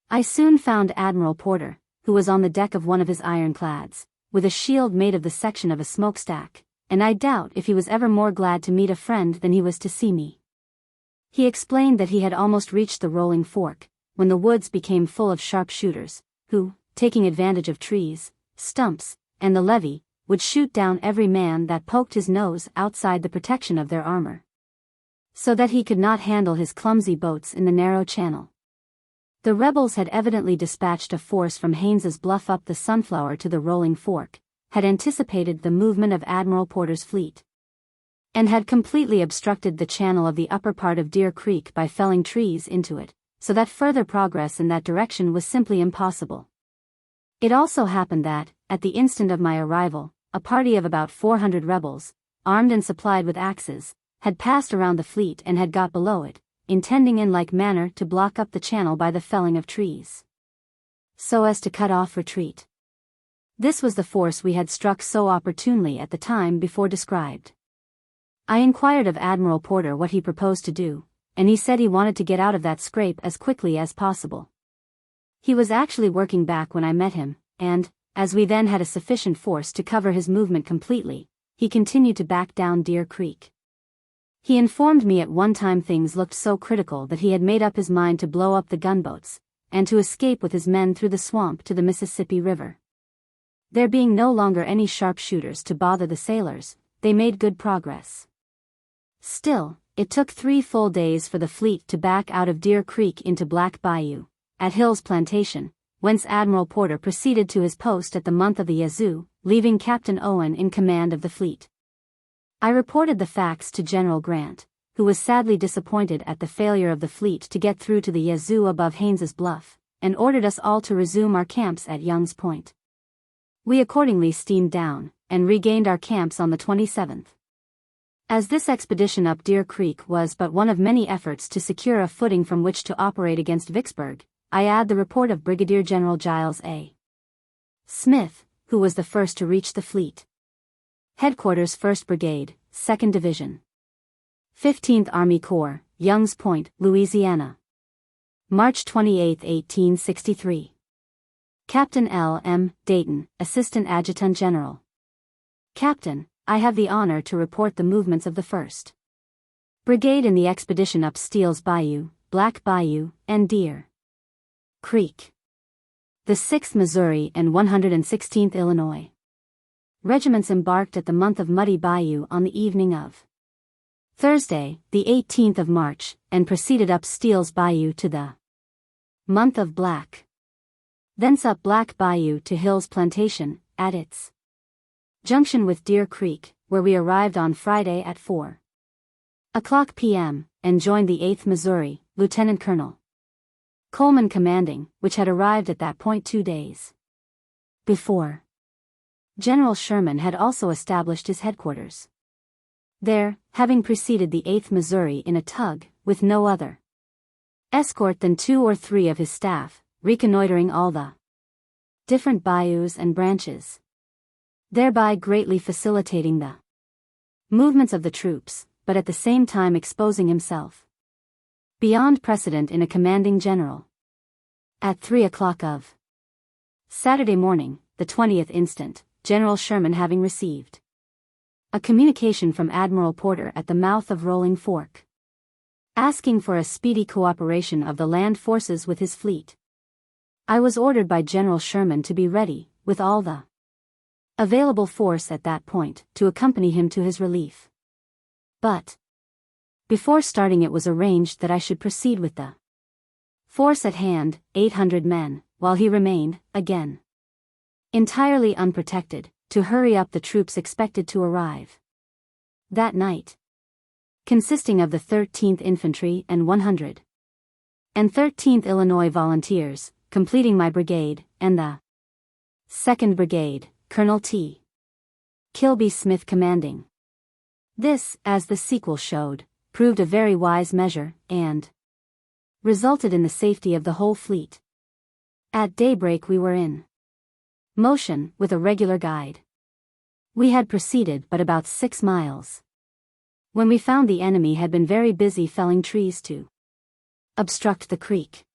I soon found Admiral Porter, who was on the deck of one of his ironclads, with a shield made of the section of a smokestack, and I doubt if he was ever more glad to meet a friend than he was to see me. He explained that he had almost reached the Rolling Fork, when the woods became full of sharpshooters, who, taking advantage of trees, stumps, and the levee, would shoot down every man that poked his nose outside the protection of their armor, so that he could not handle his clumsy boats in the narrow channel. The rebels had evidently dispatched a force from Haynes's Bluff up the Sunflower to the Rolling Fork, had anticipated the movement of Admiral Porter's fleet, and had completely obstructed the channel of the upper part of Deer Creek by felling trees into it, so that further progress in that direction was simply impossible. It also happened that, at the instant of my arrival, a party of about 400 rebels, armed and supplied with axes, had passed around the fleet and had got below it, intending in like manner to block up the channel by the felling of trees, so as to cut off retreat. This was the force we had struck so opportunely at the time before described. I inquired of Admiral Porter what he proposed to do, and he said he wanted to get out of that scrape as quickly as possible. He was actually working back when I met him, and, as we then had a sufficient force to cover his movement completely, he continued to back down Deer Creek. He informed me at one time things looked so critical that he had made up his mind to blow up the gunboats, and to escape with his men through the swamp to the Mississippi River. There being no longer any sharpshooters to bother the sailors, they made good progress. Still, it took 3 full days for the fleet to back out of Deer Creek into Black Bayou, at Hill's Plantation, whence Admiral Porter proceeded to his post at the mouth of the Yazoo, leaving Captain Owen in command of the fleet. I reported the facts to General Grant, who was sadly disappointed at the failure of the fleet to get through to the Yazoo above Haynes's Bluff, and ordered us all to resume our camps at Young's Point. We accordingly steamed down, and regained our camps on the 27th. As this expedition up Deer Creek was but one of many efforts to secure a footing from which to operate against Vicksburg, I add the report of Brigadier General Giles A. Smith, who was the first to reach the fleet. Headquarters 1st Brigade, 2nd Division. 15th Army Corps, Young's Point, Louisiana. March 28, 1863. Captain L. M. Dayton, Assistant Adjutant General. Captain, I have the honor to report the movements of the 1st Brigade in the expedition up Steele's Bayou, Black Bayou, and Deer Creek. The 6th Missouri and 116th Illinois regiments embarked at the mouth of Muddy Bayou on the evening of Thursday, the 18th of March, and proceeded up Steele's Bayou to the month of Black. Thence up Black Bayou to Hill's Plantation, at its junction with Deer Creek, where we arrived on Friday at 4:00 p.m., and joined the 8th Missouri, Lieutenant Colonel Coleman commanding, which had arrived at that point 2 days before. General Sherman had also established his headquarters there, having preceded the 8th Missouri in a tug, with no other escort than 2 or 3 of his staff, reconnoitering all the different bayous and branches, thereby greatly facilitating the movements of the troops, but at the same time exposing himself beyond precedent in a commanding general. At 3:00 of Saturday morning, the 20th instant, General Sherman having received a communication from Admiral Porter at the mouth of Rolling Fork, asking for a speedy cooperation of the land forces with his fleet, I was ordered by General Sherman to be ready, with all the available force at that point, to accompany him to his relief. But before starting it was arranged that I should proceed with the force at hand, 800 men, while he remained, again, entirely unprotected, to hurry up the troops expected to arrive that night, consisting of the 13th Infantry and 113th Illinois Volunteers, completing my brigade, and the 2nd Brigade, Colonel T. Kilby Smith commanding. This, as the sequel showed, proved a very wise measure, and resulted in the safety of the whole fleet. At daybreak we were in motion, with a regular guide. We had proceeded but about 6 miles, when we found the enemy had been very busy felling trees to obstruct the creek.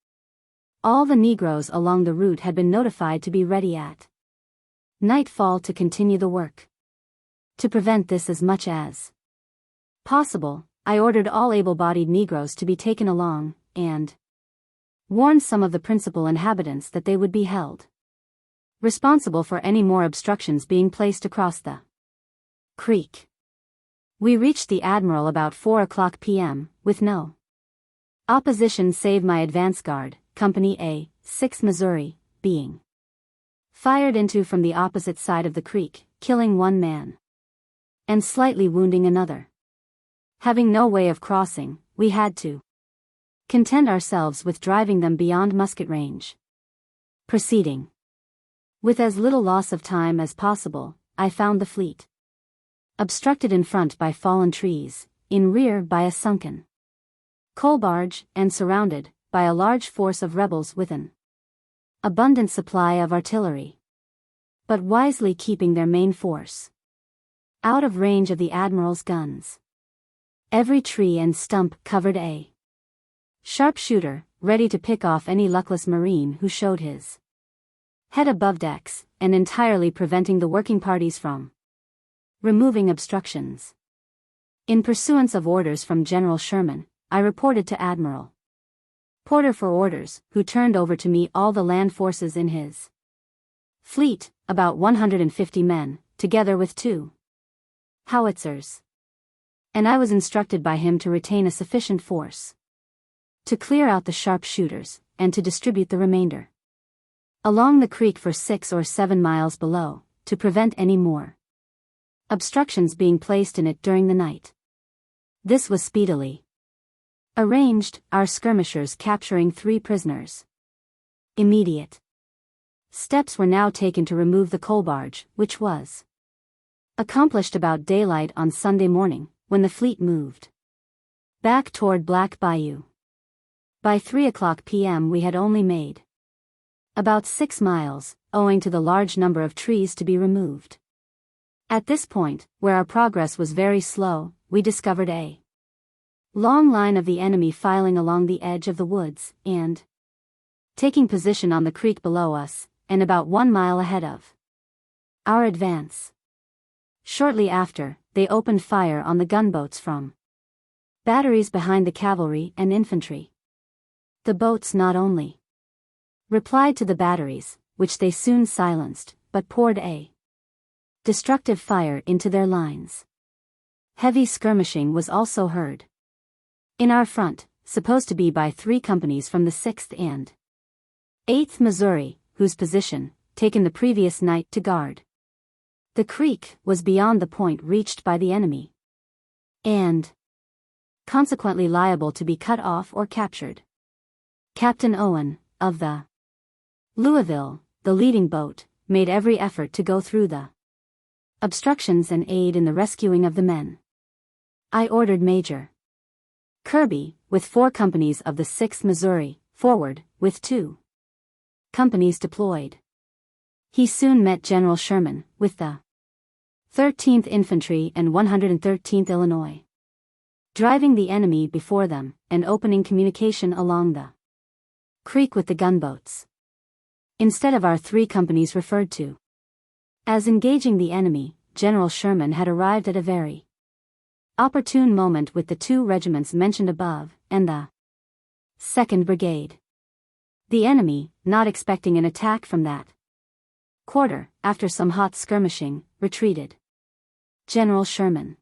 All the Negroes along the route had been notified to be ready at nightfall to continue the work. To prevent this as much as possible, I ordered all able-bodied Negroes to be taken along, and warned some of the principal inhabitants that they would be held responsible for any more obstructions being placed across the creek. We reached the Admiral about 4:00 p.m., with no opposition save my advance guard, Company A, 6th Missouri, being fired into from the opposite side of the creek, killing 1 man and slightly wounding another. Having no way of crossing, we had to content ourselves with driving them beyond musket range. Proceeding with as little loss of time as possible, I found the fleet obstructed in front by fallen trees, in rear by a sunken coal barge, and surrounded by a large force of rebels with an abundant supply of artillery, but wisely keeping their main force out of range of the admiral's guns. Every tree and stump covered a sharpshooter, ready to pick off any luckless marine who showed his head above decks, and entirely preventing the working parties from removing obstructions. In pursuance of orders from General Sherman, I reported to Admiral Porter for orders, who turned over to me all the land forces in his fleet, about 150 men, together with 2 howitzers. And I was instructed by him to retain a sufficient force to clear out the sharpshooters, and to distribute the remainder along the creek for 6 or 7 miles below, to prevent any more obstructions being placed in it during the night. This was speedily arranged, our skirmishers capturing 3 prisoners. Immediate steps were now taken to remove the coal barge, which was accomplished about daylight on Sunday morning, when the fleet moved back toward Black Bayou. By 3:00 p.m. we had only made about 6 miles, owing to the large number of trees to be removed. At this point, where our progress was very slow, we discovered a long line of the enemy filing along the edge of the woods, and taking position on the creek below us, and about 1 mile ahead of our advance. Shortly after, they opened fire on the gunboats from batteries behind the cavalry and infantry. The boats not only replied to the batteries, which they soon silenced, but poured a destructive fire into their lines. Heavy skirmishing was also heard in our front, supposed to be by 3 companies from the 6th and 8th Missouri, whose position, taken the previous night to guard the creek, was beyond the point reached by the enemy, and consequently liable to be cut off or captured. Captain Owen, of the Louisville, the leading boat, made every effort to go through the obstructions and aid in the rescuing of the men. I ordered Major Kirby, with 4 companies of the 6th Missouri, forward, with 2 companies deployed. He soon met General Sherman, with the 13th Infantry and 113th Illinois, driving the enemy before them, and opening communication along the creek with the gunboats. Instead of our 3 companies referred to as engaging the enemy, General Sherman had arrived at a very opportune moment with the 2 regiments mentioned above, and the 2nd Brigade. The enemy, not expecting an attack from that quarter, after some hot skirmishing, retreated. General Sherman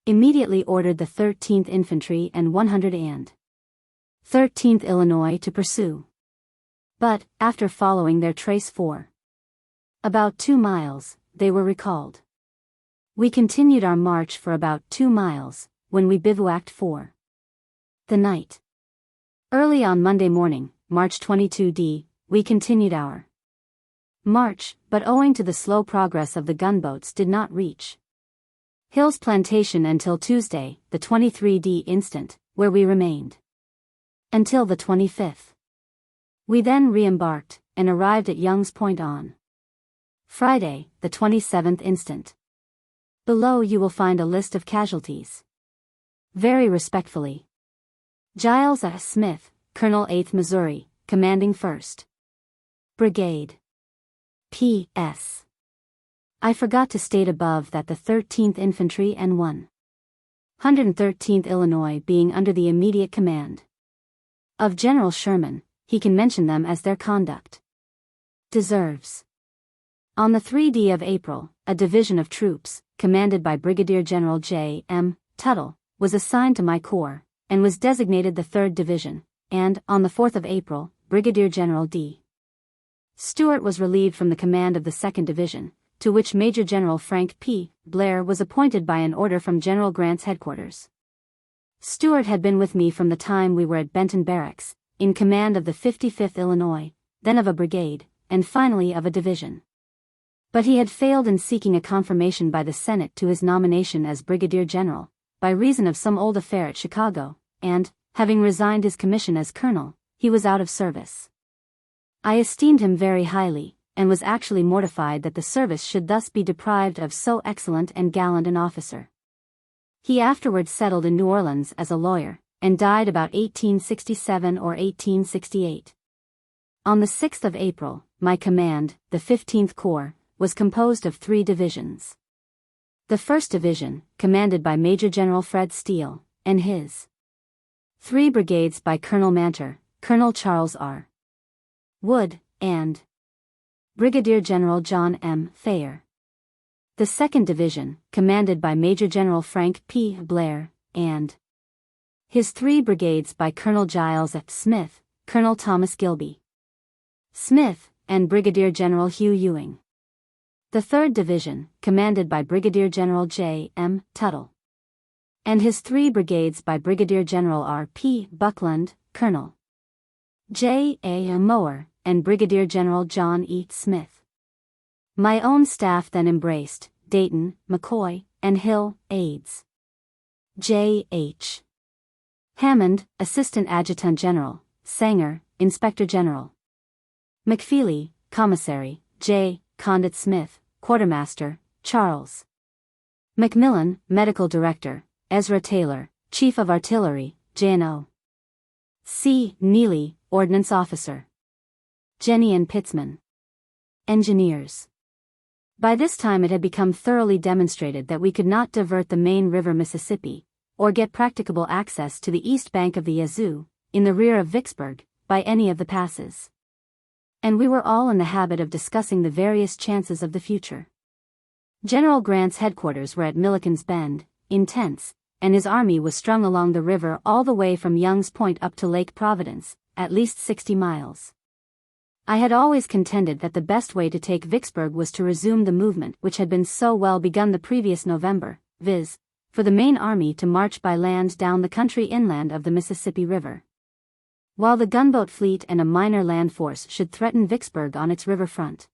immediately ordered the 13th Infantry and 113th Illinois to pursue. But, after following their trace for about 2 miles, they were recalled. We continued our march for about 2 miles, when we bivouacked for the night. Early on Monday morning, March 22d, we continued our march, but owing to the slow progress of the gunboats did not reach Hill's Plantation until Tuesday, the 23d instant, where we remained until the 25th. We then re-embarked, and arrived at Young's Point on Friday, the 27th instant. Below you will find a list of casualties. Very respectfully, Giles S. Smith, Colonel 8th Missouri, commanding 1st Brigade. P.S. I forgot to state above that the 13th Infantry and 113th Illinois being under the immediate command of General Sherman, he can mention them as their conduct deserves. On the 3d of April, a division of troops, commanded by Brigadier General J. M. Tuttle, was assigned to my corps, and was designated the 3rd Division, and, on the 4th of April, Brigadier General D. Stewart was relieved from the command of the 2nd Division, to which Major General Frank P. Blair was appointed by an order from General Grant's headquarters. Stewart had been with me from the time we were at Benton Barracks, in command of the 55th Illinois, then of a brigade, and finally of a division. But he had failed in seeking a confirmation by the Senate to his nomination as Brigadier General, by reason of some old affair at Chicago, and, having resigned his commission as colonel, he was out of service. I esteemed him very highly, and was actually mortified that the service should thus be deprived of so excellent and gallant an officer. He afterwards settled in New Orleans as a lawyer, and died about 1867 or 1868. On the 6th of April, my command, the 15th Corps, was composed of 3 divisions. The 1st Division, commanded by Major General Fred Steele, and his 3 brigades by Colonel Manter, Colonel Charles R. Wood, and Brigadier General John M. Thayer. The 2nd Division, commanded by Major General Frank P. Blair, and his 3 brigades by Colonel Giles F. Smith, Colonel Thomas Gilby Smith, and Brigadier General Hugh Ewing. The 3rd Division, commanded by Brigadier General J. M. Tuttle, and his 3 brigades by Brigadier General R. P. Buckland, Colonel J. A. Mower, and Brigadier General John E. Smith. My own staff then embraced Dayton, McCoy, and Hill, aides. J. H. Hammond, Assistant Adjutant General, Sanger, Inspector General. McFeely, Commissary, J. Condit Smith, Quartermaster, Charles. Macmillan, Medical Director, Ezra Taylor, Chief of Artillery, J&O. C. Neely, Ordnance Officer. Jenny and Pitzman, Engineers. By this time it had become thoroughly demonstrated that we could not divert the main river Mississippi, or get practicable access to the east bank of the Yazoo, in the rear of Vicksburg, by any of the passes. And we were all in the habit of discussing the various chances of the future. General Grant's headquarters were at Milliken's Bend, in tents, and his army was strung along the river all the way from Young's Point up to Lake Providence, at least 60 miles. I had always contended that the best way to take Vicksburg was to resume the movement which had been so well begun the previous November, viz., for the main army to march by land down the country inland of the Mississippi River, while the gunboat fleet and a minor land force should threaten Vicksburg on its river front.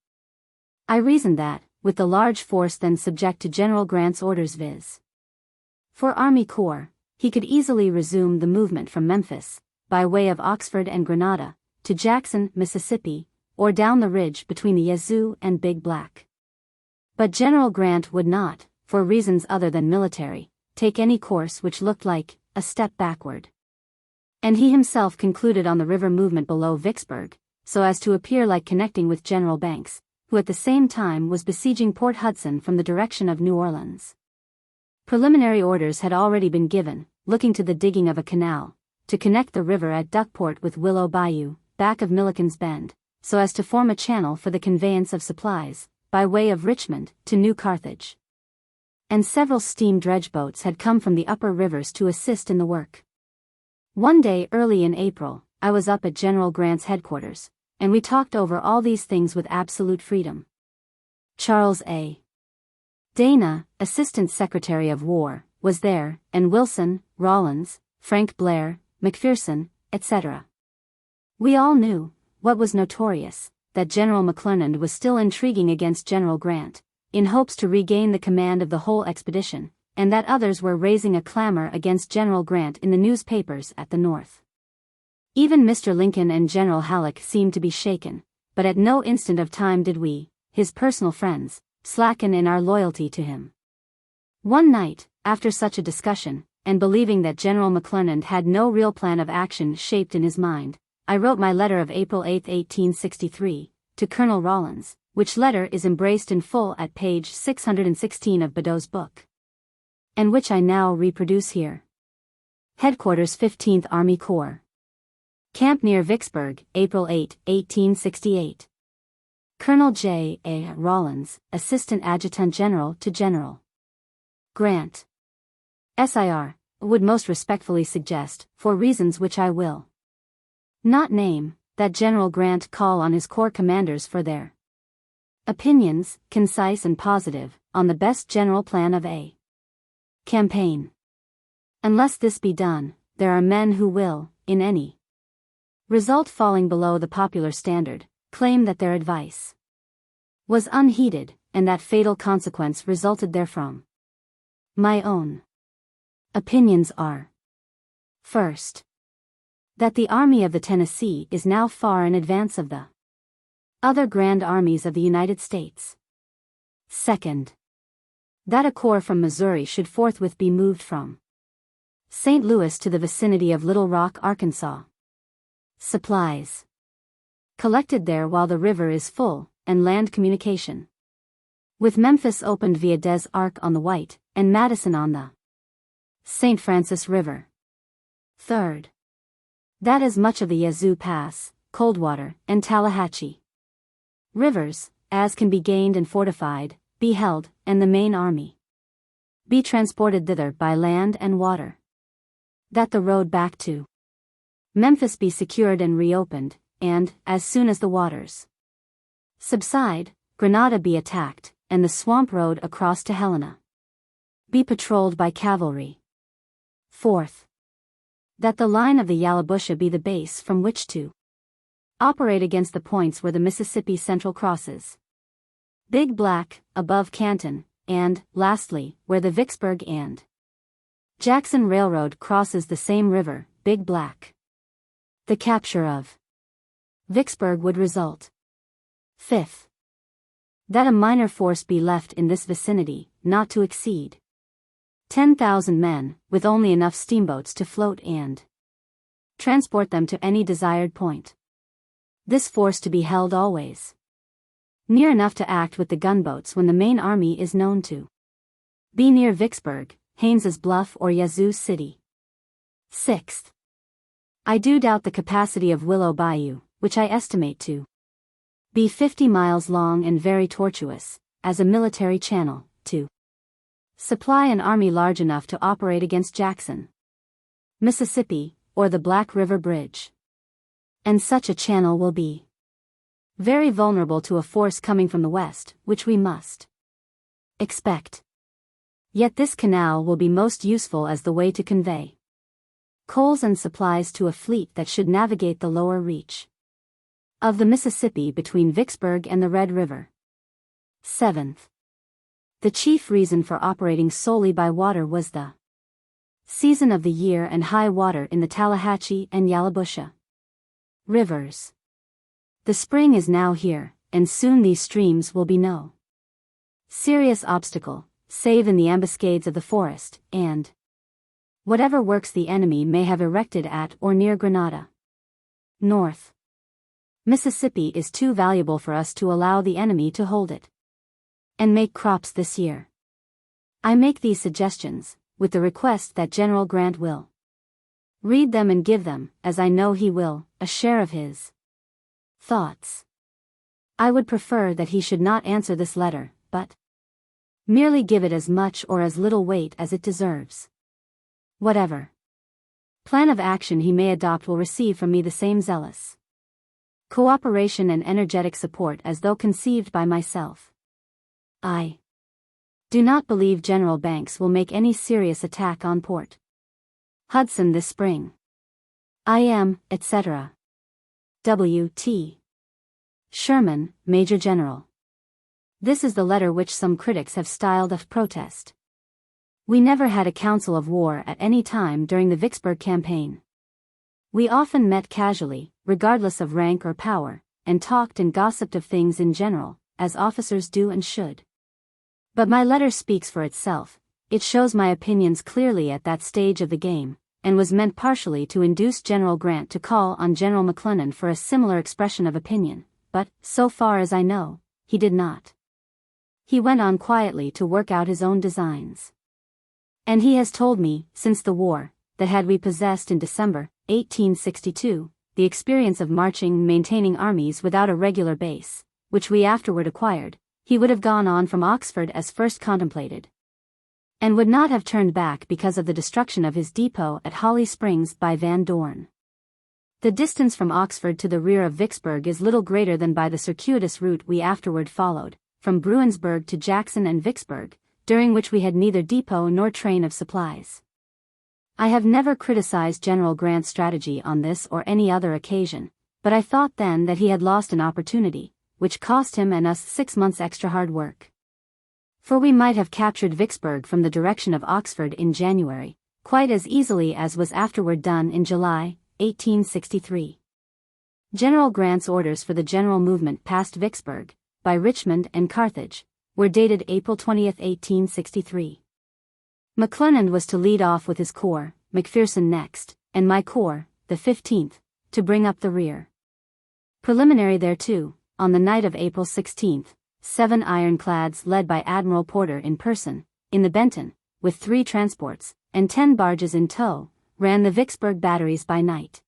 I reasoned that, with the large force then subject to General Grant's orders viz. For Army Corps, he could easily resume the movement from Memphis, by way of Oxford and Grenada, to Jackson, Mississippi, or down the ridge between the Yazoo and Big Black. But General Grant would not, for reasons other than military, take any course which looked like a step backward. And he himself concluded on the river movement below Vicksburg, so as to appear like connecting with General Banks, who at the same time was besieging Port Hudson from the direction of New Orleans. Preliminary orders had already been given, looking to the digging of a canal, to connect the river at Duckport with Willow Bayou, back of Milliken's Bend, so as to form a channel for the conveyance of supplies, by way of Richmond, to New Carthage. And several steam dredge boats had come from the upper rivers to assist in the work. One day early in April, I was up at General Grant's headquarters, and we talked over all these things with absolute freedom. Charles A. Dana, Assistant Secretary of War, was there, and Wilson, Rawlins, Frank Blair, McPherson, etc. We all knew, what was notorious, that General McClernand was still intriguing against General Grant, in hopes to regain the command of the whole expedition, and that others were raising a clamor against General Grant in the newspapers at the North. Even Mr. Lincoln and General Halleck seemed to be shaken, but at no instant of time did we, his personal friends, slacken in our loyalty to him. One night, after such a discussion, and believing that General McClernand had no real plan of action shaped in his mind, I wrote my letter of April 8, 1863, to Colonel Rawlins, which letter is embraced in full at page 616 of Badeau's book, and which I now reproduce here. Headquarters 15th Army Corps. Camp near Vicksburg, April 8, 1868. Colonel J. A. Rawlins, Assistant Adjutant General to General Grant. SIR, would most respectfully suggest, for reasons which I will not name, that General Grant call on his corps commanders for their opinions, concise and positive, on the best general plan of a campaign. Unless this be done, there are men who will, in any result falling below the popular standard, claim that their advice was unheeded, and that fatal consequence resulted therefrom. My own Opinions are: first, that the Army of the Tennessee is now far in advance of the other grand armies of the United States. Second, that a corps from Missouri should forthwith be moved from St. Louis to the vicinity of Little Rock, Arkansas. Supplies collected there while the river is full, and land communication with Memphis opened via Des Arc on the White, and Madison on the St. Francis River. Third, that as much of the Yazoo Pass, Coldwater, and Tallahatchie rivers, as can be gained and fortified, be held, and the main army be transported thither by land and water. That the road back to Memphis be secured and reopened, and, as soon as the waters subside, Grenada be attacked, and the swamp road across to Helena be patrolled by cavalry. Fourth, that the line of the Yallabusha be the base from which to operate against the points where the Mississippi Central crosses Big Black, above Canton, and, lastly, where the Vicksburg and Jackson Railroad crosses the same river, Big Black. The capture of Vicksburg would result. Fifth, that a minor force be left in this vicinity, not to exceed 10,000 men, with only enough steamboats to float and transport them to any desired point. This force to be held always near enough to act with the gunboats when the main army is known to be near Vicksburg, Haynes's Bluff or Yazoo City. Sixth, I do doubt the capacity of Willow Bayou, which I estimate to be 50 miles long and very tortuous, as a military channel, to supply an army large enough to operate against Jackson, Mississippi, or the Black River Bridge. And such a channel will be very vulnerable to a force coming from the west, which we must expect. Yet this canal will be most useful as the way to convey coals and supplies to a fleet that should navigate the lower reach of the Mississippi between Vicksburg and the Red River. Seventh, the chief reason for operating solely by water was the season of the year and high water in the Tallahatchie and Yallabusha rivers. The spring is now here, and soon these streams will be no serious obstacle, save in the ambuscades of the forest, and whatever works the enemy may have erected at or near Grenada. North Mississippi is too valuable for us to allow the enemy to hold it and make crops this year. I make these suggestions, with the request that General Grant will read them and give them, as I know he will, a share of his thoughts. I would prefer that he should not answer this letter, but merely give it as much or as little weight as it deserves. Whatever plan of action he may adopt will receive from me the same zealous cooperation and energetic support as though conceived by myself. I do not believe General Banks will make any serious attack on Port Hudson this spring. I am, etc. W. T. Sherman, Major General. This is the letter which some critics have styled a protest. We never had a council of war at any time during the Vicksburg campaign. We often met casually, regardless of rank or power, and talked and gossiped of things in general, as officers do and should. But my letter speaks for itself. It shows my opinions clearly at that stage of the game, and was meant partially to induce General Grant to call on General McClellan for a similar expression of opinion, but, so far as I know, he did not. He went on quietly to work out his own designs. And he has told me, since the war, that had we possessed in December, 1862, the experience of marching and maintaining armies without a regular base, which we afterward acquired, he would have gone on from Oxford as first contemplated, and would not have turned back because of the destruction of his depot at Holly Springs by Van Dorn. The distance from Oxford to the rear of Vicksburg is little greater than by the circuitous route we afterward followed, from Bruinsburg to Jackson and Vicksburg, during which we had neither depot nor train of supplies. I have never criticized General Grant's strategy on this or any other occasion, but I thought then that he had lost an opportunity, which cost him and us 6 months extra hard work. For we might have captured Vicksburg from the direction of Oxford in January, quite as easily as was afterward done in July, 1863. General Grant's orders for the general movement past Vicksburg, by Richmond and Carthage, were dated April 20, 1863. McClernand was to lead off with his corps, McPherson next, and my corps, the 15th, to bring up the rear. Preliminary thereto, on the night of April 16, 7 ironclads led by Admiral Porter in person, in the Benton, with 3 transports, and 10 barges in tow, ran the Vicksburg batteries by night.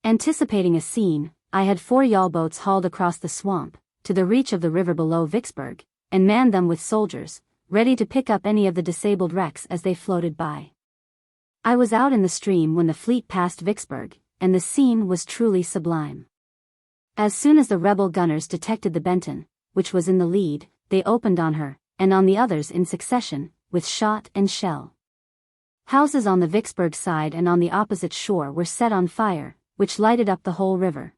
Anticipating a scene, I had 4 yawl boats hauled across the swamp, to the reach of the river below Vicksburg, and manned them with soldiers, ready to pick up any of the disabled wrecks as they floated by. I was out in the stream when the fleet passed Vicksburg, and the scene was truly sublime. As soon as the rebel gunners detected the Benton, which was in the lead, they opened on her, and on the others in succession, with shot and shell. Houses on the Vicksburg side and on the opposite shore were set on fire, which lighted up the whole river.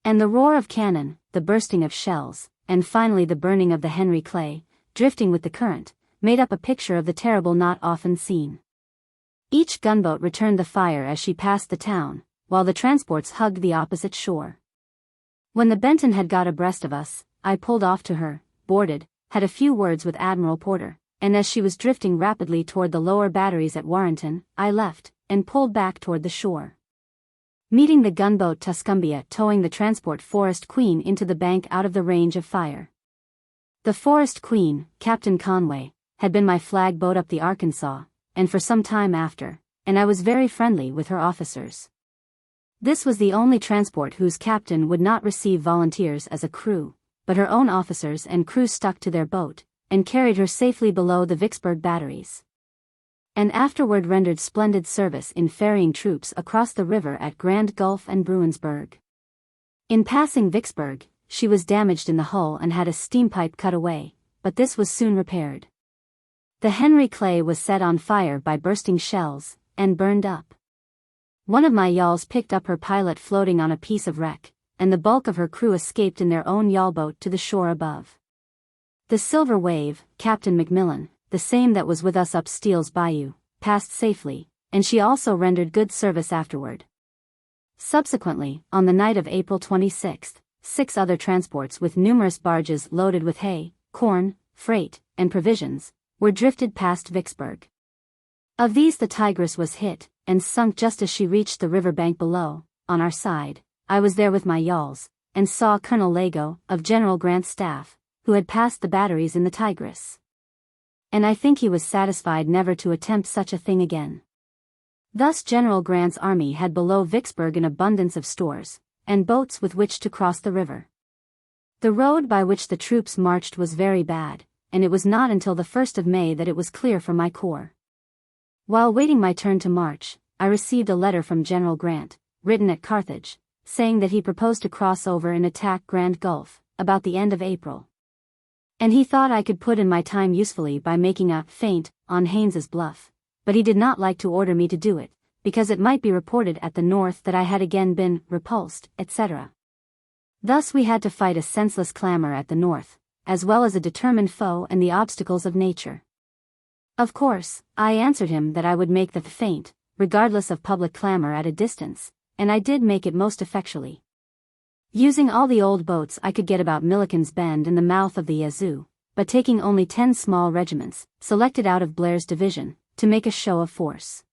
And the roar of cannon, the bursting of shells, and finally the burning of the Henry Clay, drifting with the current, made up a picture of the terrible not often seen. Each gunboat returned the fire as she passed the town, while the transports hugged the opposite shore. When the Benton had got abreast of us, I pulled off to her, boarded, had a few words with Admiral Porter, and as she was drifting rapidly toward the lower batteries at Warrenton, I left, and pulled back toward the shore. Meeting the gunboat Tuscumbia towing the transport Forest Queen into the bank out of the range of fire. The Forest Queen, Captain Conway, had been my flag boat up the Arkansas, and for some time after, and I was very friendly with her officers. This was the only transport whose captain would not receive volunteers as a crew, but her own officers and crew stuck to their boat, and carried her safely below the Vicksburg batteries. And afterward rendered splendid service in ferrying troops across the river at Grand Gulf and Bruinsburg. In passing Vicksburg, she was damaged in the hull and had a steam pipe cut away, but this was soon repaired. The Henry Clay was set on fire by bursting shells, and burned up. One of my yawls picked up her pilot floating on a piece of wreck, and the bulk of her crew escaped in their own yawl boat to the shore above. The Silver Wave, Captain McMillan, the same that was with us up Steele's Bayou, passed safely, and she also rendered good service afterward. Subsequently, on the night of April 26, 6 other transports with numerous barges loaded with hay, corn, freight, and provisions, were drifted past Vicksburg. Of these the Tigress was hit, and sunk just as she reached the river bank below. On our side, I was there with my yawls, and saw Colonel Lago, of General Grant's staff, who had passed the batteries in the Tigress. And I think he was satisfied never to attempt such a thing again. Thus General Grant's army had below Vicksburg an abundance of stores, and boats with which to cross the river. The road by which the troops marched was very bad, and it was not until the 1st of May that it was clear for my corps. While waiting my turn to march, I received a letter from General Grant, written at Carthage, saying that he proposed to cross over and attack Grand Gulf, about the end of April. And he thought I could put in my time usefully by making a feint on Haynes's Bluff, but he did not like to order me to do it, because it might be reported at the North that I had again been repulsed, etc. Thus we had to fight a senseless clamor at the North, as well as a determined foe and the obstacles of nature. Of course, I answered him that I would make the feint, regardless of public clamor at a distance, and I did make it most effectually. Using all the old boats I could get about Milliken's Bend in the mouth of the Yazoo, but taking only 10 small regiments, selected out of Blair's division, to make a show of force.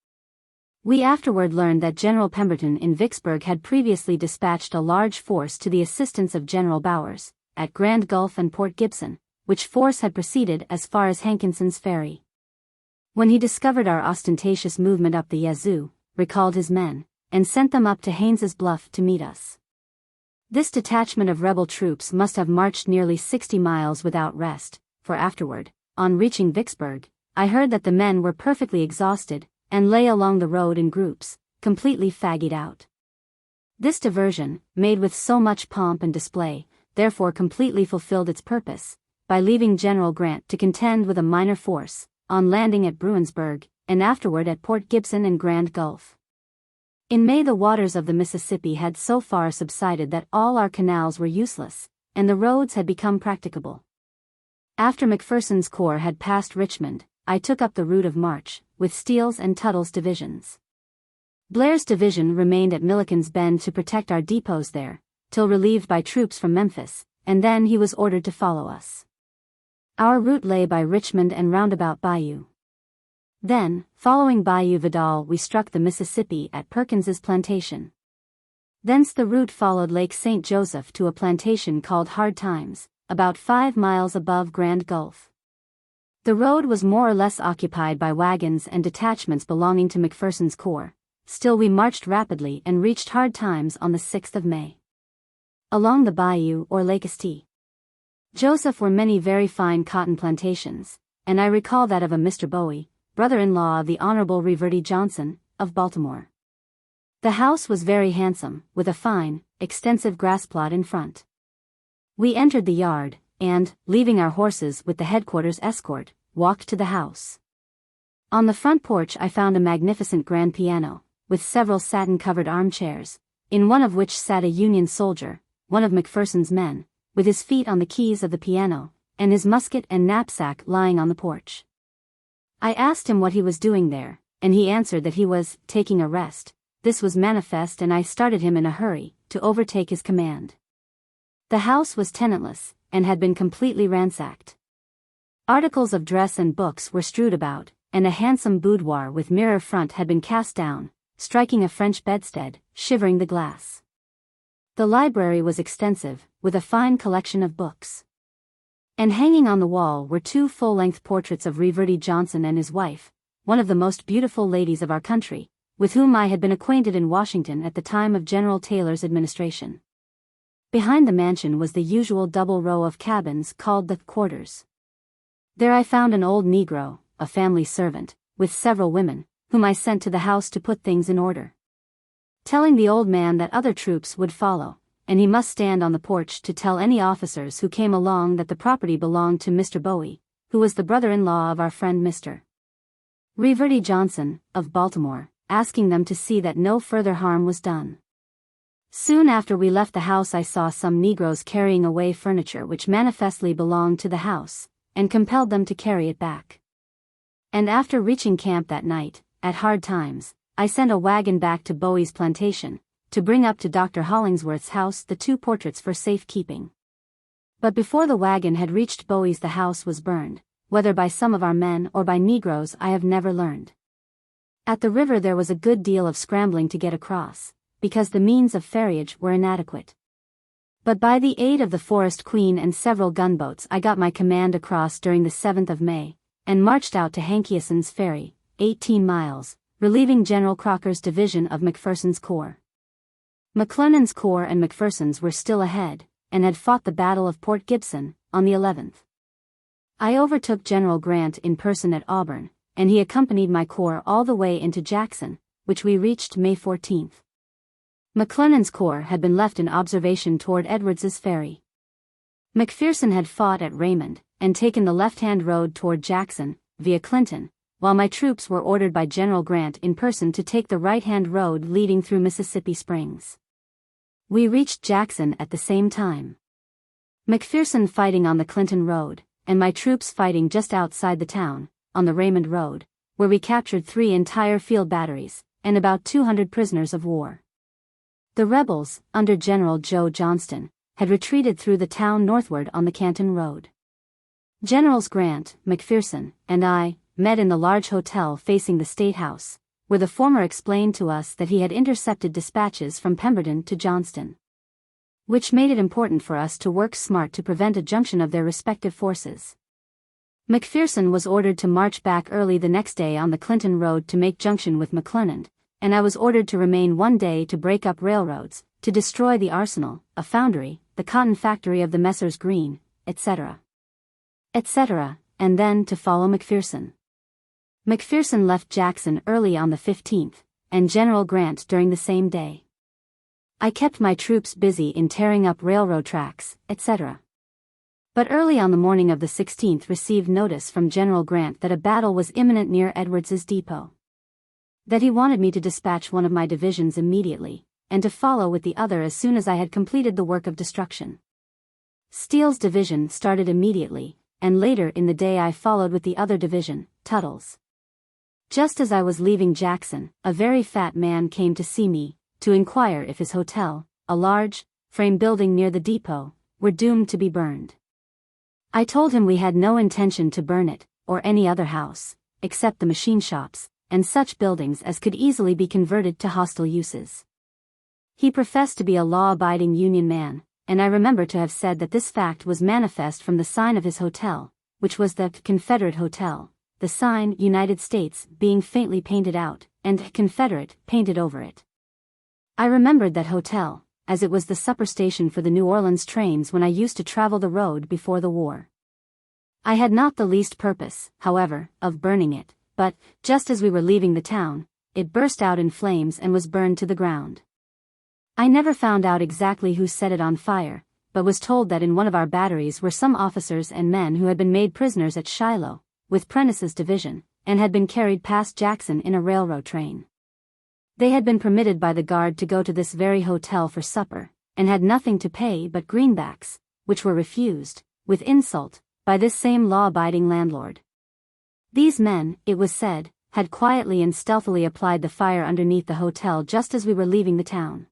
We afterward learned that General Pemberton in Vicksburg had previously dispatched a large force to the assistance of General Bowers, at Grand Gulf and Port Gibson, which force had proceeded as far as Hankinson's Ferry. When he discovered our ostentatious movement up the Yazoo, recalled his men, and sent them up to Haynes's Bluff to meet us. This detachment of rebel troops must have marched nearly 60 miles without rest, for afterward, on reaching Vicksburg, I heard that the men were perfectly exhausted, and lay along the road in groups, completely fagged out. This diversion, made with so much pomp and display, therefore completely fulfilled its purpose, by leaving General Grant to contend with a minor force, on landing at Bruinsburg, and afterward at Port Gibson and Grand Gulf. In May the waters of the Mississippi had so far subsided that all our canals were useless, and the roads had become practicable. After McPherson's corps had passed Richmond, I took up the route of march, with Steele's and Tuttle's divisions. Blair's division remained at Milliken's Bend to protect our depots there, till relieved by troops from Memphis, and then he was ordered to follow us. Our route lay by Richmond and Roundabout Bayou. Then, following Bayou Vidal, we struck the Mississippi at Perkins's plantation. Thence the route followed Lake St. Joseph to a plantation called Hard Times, about 5 miles above Grand Gulf. The road was more or less occupied by wagons and detachments belonging to McPherson's Corps. Still we marched rapidly and reached Hard Times on the 6th of May. Along the bayou or Lake St. Joseph were many very fine cotton plantations, and I recall that of a Mr. Bowie, brother-in-law of the Honorable Reverdy Johnson, of Baltimore. The house was very handsome, with a fine, extensive grass plot in front. We entered the yard, and, leaving our horses with the headquarters escort, walked to the house. On the front porch I found a magnificent grand piano, with several satin-covered armchairs, in one of which sat a Union soldier, one of McPherson's men, with his feet on the keys of the piano, and his musket and knapsack lying on the porch. I asked him what he was doing there, and he answered that he was taking a rest. This was manifest, and I started him in a hurry, to overtake his command. The house was tenantless, and had been completely ransacked. Articles of dress and books were strewed about, and a handsome boudoir with mirror front had been cast down, striking a French bedstead, shivering the glass. The library was extensive, with a fine collection of books. And hanging on the wall were 2 full-length portraits of Reverdy Johnson and his wife, one of the most beautiful ladies of our country, with whom I had been acquainted in Washington at the time of General Taylor's administration. Behind the mansion was the usual double row of cabins called the quarters. There I found an old Negro, a family servant, with several women, whom I sent to the house to put things in order. Telling the old man that other troops would follow, and he must stand on the porch to tell any officers who came along that the property belonged to Mr. Bowie, who was the brother-in-law of our friend Mr. Reverdy Johnson, of Baltimore, asking them to see that no further harm was done. Soon after we left the house I saw some Negroes carrying away furniture which manifestly belonged to the house, and compelled them to carry it back. And after reaching camp that night, at Hard Times, I sent a wagon back to Bowie's plantation, to bring up to Dr. Hollingsworth's house the 2 portraits for safekeeping. But before the wagon had reached Bowie's the house was burned, whether by some of our men or by Negroes I have never learned. At the river there was a good deal of scrambling to get across, because the means of ferriage were inadequate. But by the aid of the Forest Queen and several gunboats I got my command across during the 7th of May, and marched out to Hankinson's Ferry, 18 miles, relieving General Crocker's division of McPherson's Corps. McClernand's Corps and McPherson's were still ahead, and had fought the Battle of Port Gibson, on the 11th. I overtook General Grant in person at Auburn, and he accompanied my corps all the way into Jackson, which we reached May 14th. McClernand's Corps had been left in observation toward Edwards's Ferry. McPherson had fought at Raymond, and taken the left-hand road toward Jackson, via Clinton, while my troops were ordered by General Grant in person to take the right-hand road leading through Mississippi Springs. We reached Jackson at the same time. McPherson fighting on the Clinton Road, and my troops fighting just outside the town, on the Raymond Road, where we captured 3 entire field batteries, and about 200 prisoners of war. The rebels, under General Joe Johnston, had retreated through the town northward on the Canton Road. Generals Grant, McPherson, and I met in the large hotel facing the State House, where the former explained to us that he had intercepted dispatches from Pemberton to Johnston, which made it important for us to work smart to prevent a junction of their respective forces. McPherson was ordered to march back early the next day on the Clinton Road to make junction with McClernand, and I was ordered to remain 1 day to break up railroads, to destroy the arsenal, a foundry, the cotton factory of the Messrs. Green, etc., and then to follow McPherson. McPherson left Jackson early on the 15th, and General Grant during the same day. I kept my troops busy in tearing up railroad tracks, etc. But early on the morning of the 16th received notice from General Grant that a battle was imminent near Edwards's depot. That he wanted me to dispatch one of my divisions immediately, and to follow with the other as soon as I had completed the work of destruction. Steele's division started immediately, and later in the day I followed with the other division, Tuttle's. Just as I was leaving Jackson, a very fat man came to see me, to inquire if his hotel, a large, frame building near the depot, were doomed to be burned. I told him we had no intention to burn it, or any other house, except the machine shops, and such buildings as could easily be converted to hostile uses. He professed to be a law-abiding Union man, and I remember to have said that this fact was manifest from the sign of his hotel, which was the Confederate Hotel, the sign United States being faintly painted out, and Confederate painted over it. I remembered that hotel, as it was the supper station for the New Orleans trains when I used to travel the road before the war. I had not the least purpose, however, of burning it, but, just as we were leaving the town, it burst out in flames and was burned to the ground. I never found out exactly who set it on fire, but was told that in one of our batteries were some officers and men who had been made prisoners at Shiloh, with Prentice's division, and had been carried past Jackson in a railroad train. They had been permitted by the guard to go to this very hotel for supper, and had nothing to pay but greenbacks, which were refused, with insult, by this same law-abiding landlord. These men, it was said, had quietly and stealthily applied the fire underneath the hotel just as we were leaving the town.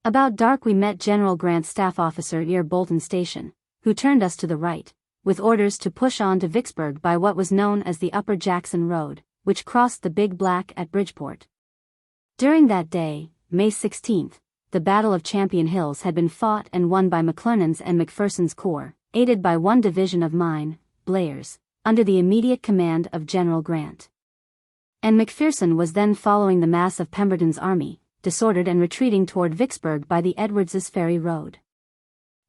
About dark we met General Grant's staff officer near Bolton Station, who turned us to the right, with orders to push on to Vicksburg by what was known as the Upper Jackson Road, which crossed the Big Black at Bridgeport. During that day, May 16th, the Battle of Champion Hills had been fought and won by McClernand's and McPherson's corps, aided by one division of mine, Blair's, under the immediate command of General Grant. And McPherson was then following the mass of Pemberton's army, disordered and retreating toward Vicksburg by the Edwards's Ferry Road.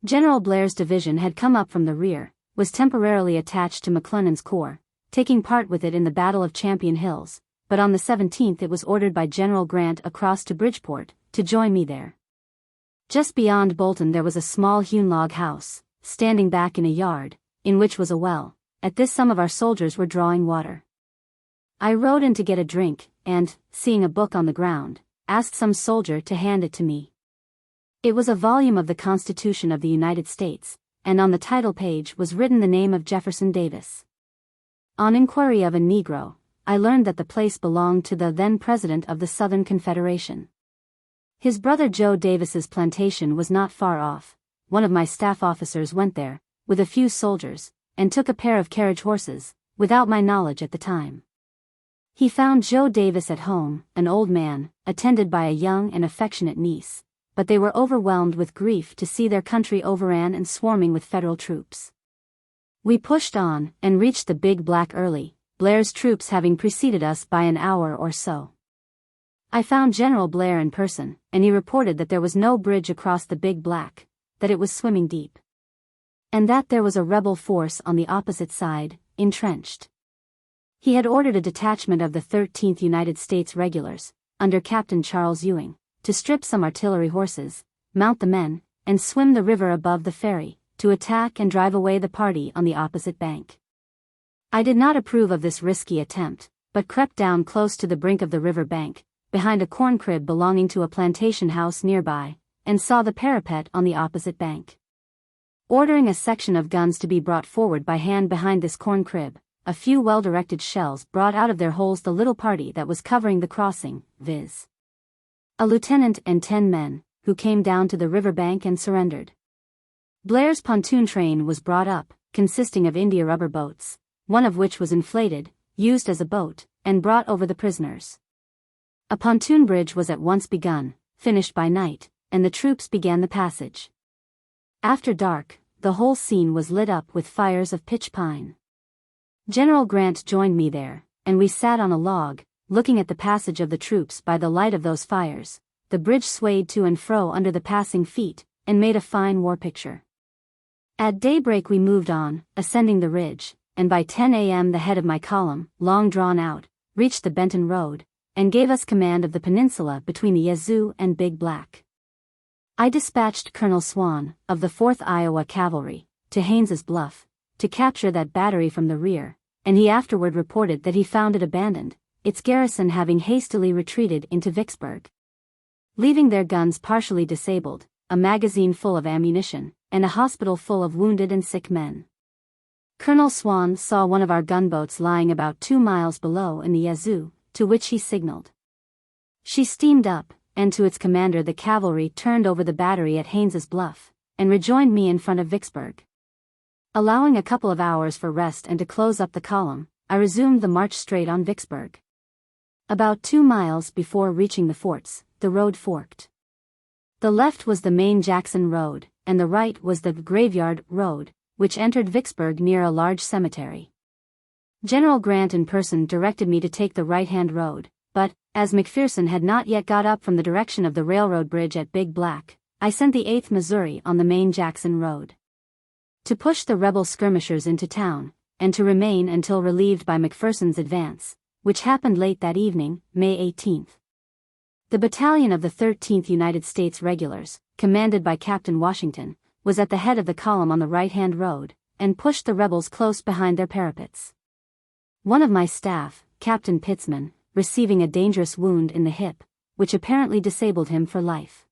General Blair's division had come up from the rear, was temporarily attached to McClernand's corps, taking part with it in the Battle of Champion Hills, but on the 17th it was ordered by General Grant across to Bridgeport, to join me there. Just beyond Bolton there was a small hewn log house, standing back in a yard, in which was a well. At this some of our soldiers were drawing water. I rode in to get a drink, and, seeing a book on the ground, asked some soldier to hand it to me. It was a volume of the Constitution of the United States, and on the title page was written the name of Jefferson Davis. On inquiry of a Negro, I learned that the place belonged to the then President of the Southern Confederation. His brother Joe Davis's plantation was not far off. One of my staff officers went there, with a few soldiers, and took a pair of carriage horses, without my knowledge at the time. He found Joe Davis at home, an old man, attended by a young and affectionate niece, but they were overwhelmed with grief to see their country overrun and swarming with Federal troops. We pushed on, and reached the Big Black early, Blair's troops having preceded us by an hour or so. I found General Blair in person, and he reported that there was no bridge across the Big Black, that it was swimming deep, and that there was a rebel force on the opposite side, entrenched. He had ordered a detachment of the 13th United States Regulars, under Captain Charles Ewing, to strip some artillery horses, mount the men, and swim the river above the ferry, to attack and drive away the party on the opposite bank. I did not approve of this risky attempt, but crept down close to the brink of the river bank, behind a corn crib belonging to a plantation house nearby, and saw the parapet on the opposite bank. Ordering a section of guns to be brought forward by hand behind this corn crib, a few well-directed shells brought out of their holes the little party that was covering the crossing, viz. a lieutenant and 10 men, who came down to the river bank and surrendered. Blair's pontoon train was brought up, consisting of India rubber boats, one of which was inflated, used as a boat, and brought over the prisoners. A pontoon bridge was at once begun, finished by night, and the troops began the passage. After dark, the whole scene was lit up with fires of pitch pine. General Grant joined me there, and we sat on a log, looking at the passage of the troops by the light of those fires. The bridge swayed to and fro under the passing feet, and made a fine war picture. At daybreak we moved on, ascending the ridge, and by 10 a.m. the head of my column, long drawn out, reached the Benton Road, and gave us command of the peninsula between the Yazoo and Big Black. I dispatched Colonel Swan, of the 4th Iowa Cavalry, to Haynes's Bluff, to capture that battery from the rear, and he afterward reported that he found it abandoned, its garrison having hastily retreated into Vicksburg, leaving their guns partially disabled, a magazine full of ammunition, and a hospital full of wounded and sick men. Colonel Swan saw one of our gunboats lying about 2 miles below in the Yazoo, to which he signaled. She steamed up, and to its commander the cavalry turned over the battery at Haynes's Bluff, and rejoined me in front of Vicksburg. Allowing a couple of hours for rest and to close up the column, I resumed the march straight on Vicksburg. About 2 miles before reaching the forts, the road forked. The left was the main Jackson Road, and the right was the Graveyard Road, which entered Vicksburg near a large cemetery. General Grant in person directed me to take the right-hand road, but, as McPherson had not yet got up from the direction of the railroad bridge at Big Black, I sent the 8th Missouri on the main Jackson Road to push the rebel skirmishers into town, and to remain until relieved by McPherson's advance, which happened late that evening, May 18th. The battalion of the 13th United States Regulars, commanded by Captain Washington, was at the head of the column on the right-hand road, and pushed the rebels close behind their parapets. One of my staff, Captain Pittsman, receiving a dangerous wound in the hip, which apparently disabled him for life.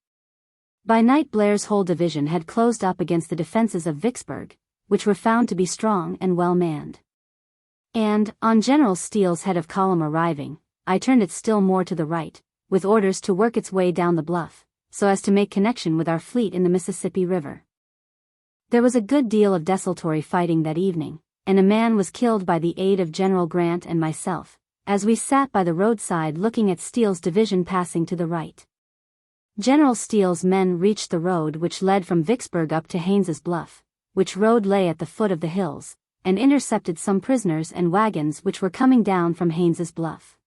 By night Blair's whole division had closed up against the defenses of Vicksburg, which were found to be strong and well manned. And, on General Steele's head of column arriving, I turned it still more to the right, with orders to work its way down the bluff, so as to make connection with our fleet in the Mississippi River. There was a good deal of desultory fighting that evening, and a man was killed by the aid of General Grant and myself, as we sat by the roadside looking at Steele's division passing to the right. General Steele's men reached the road which led from Vicksburg up to Haynes's Bluff, which road lay at the foot of the hills, and intercepted some prisoners and wagons which were coming down from Haynes's Bluff.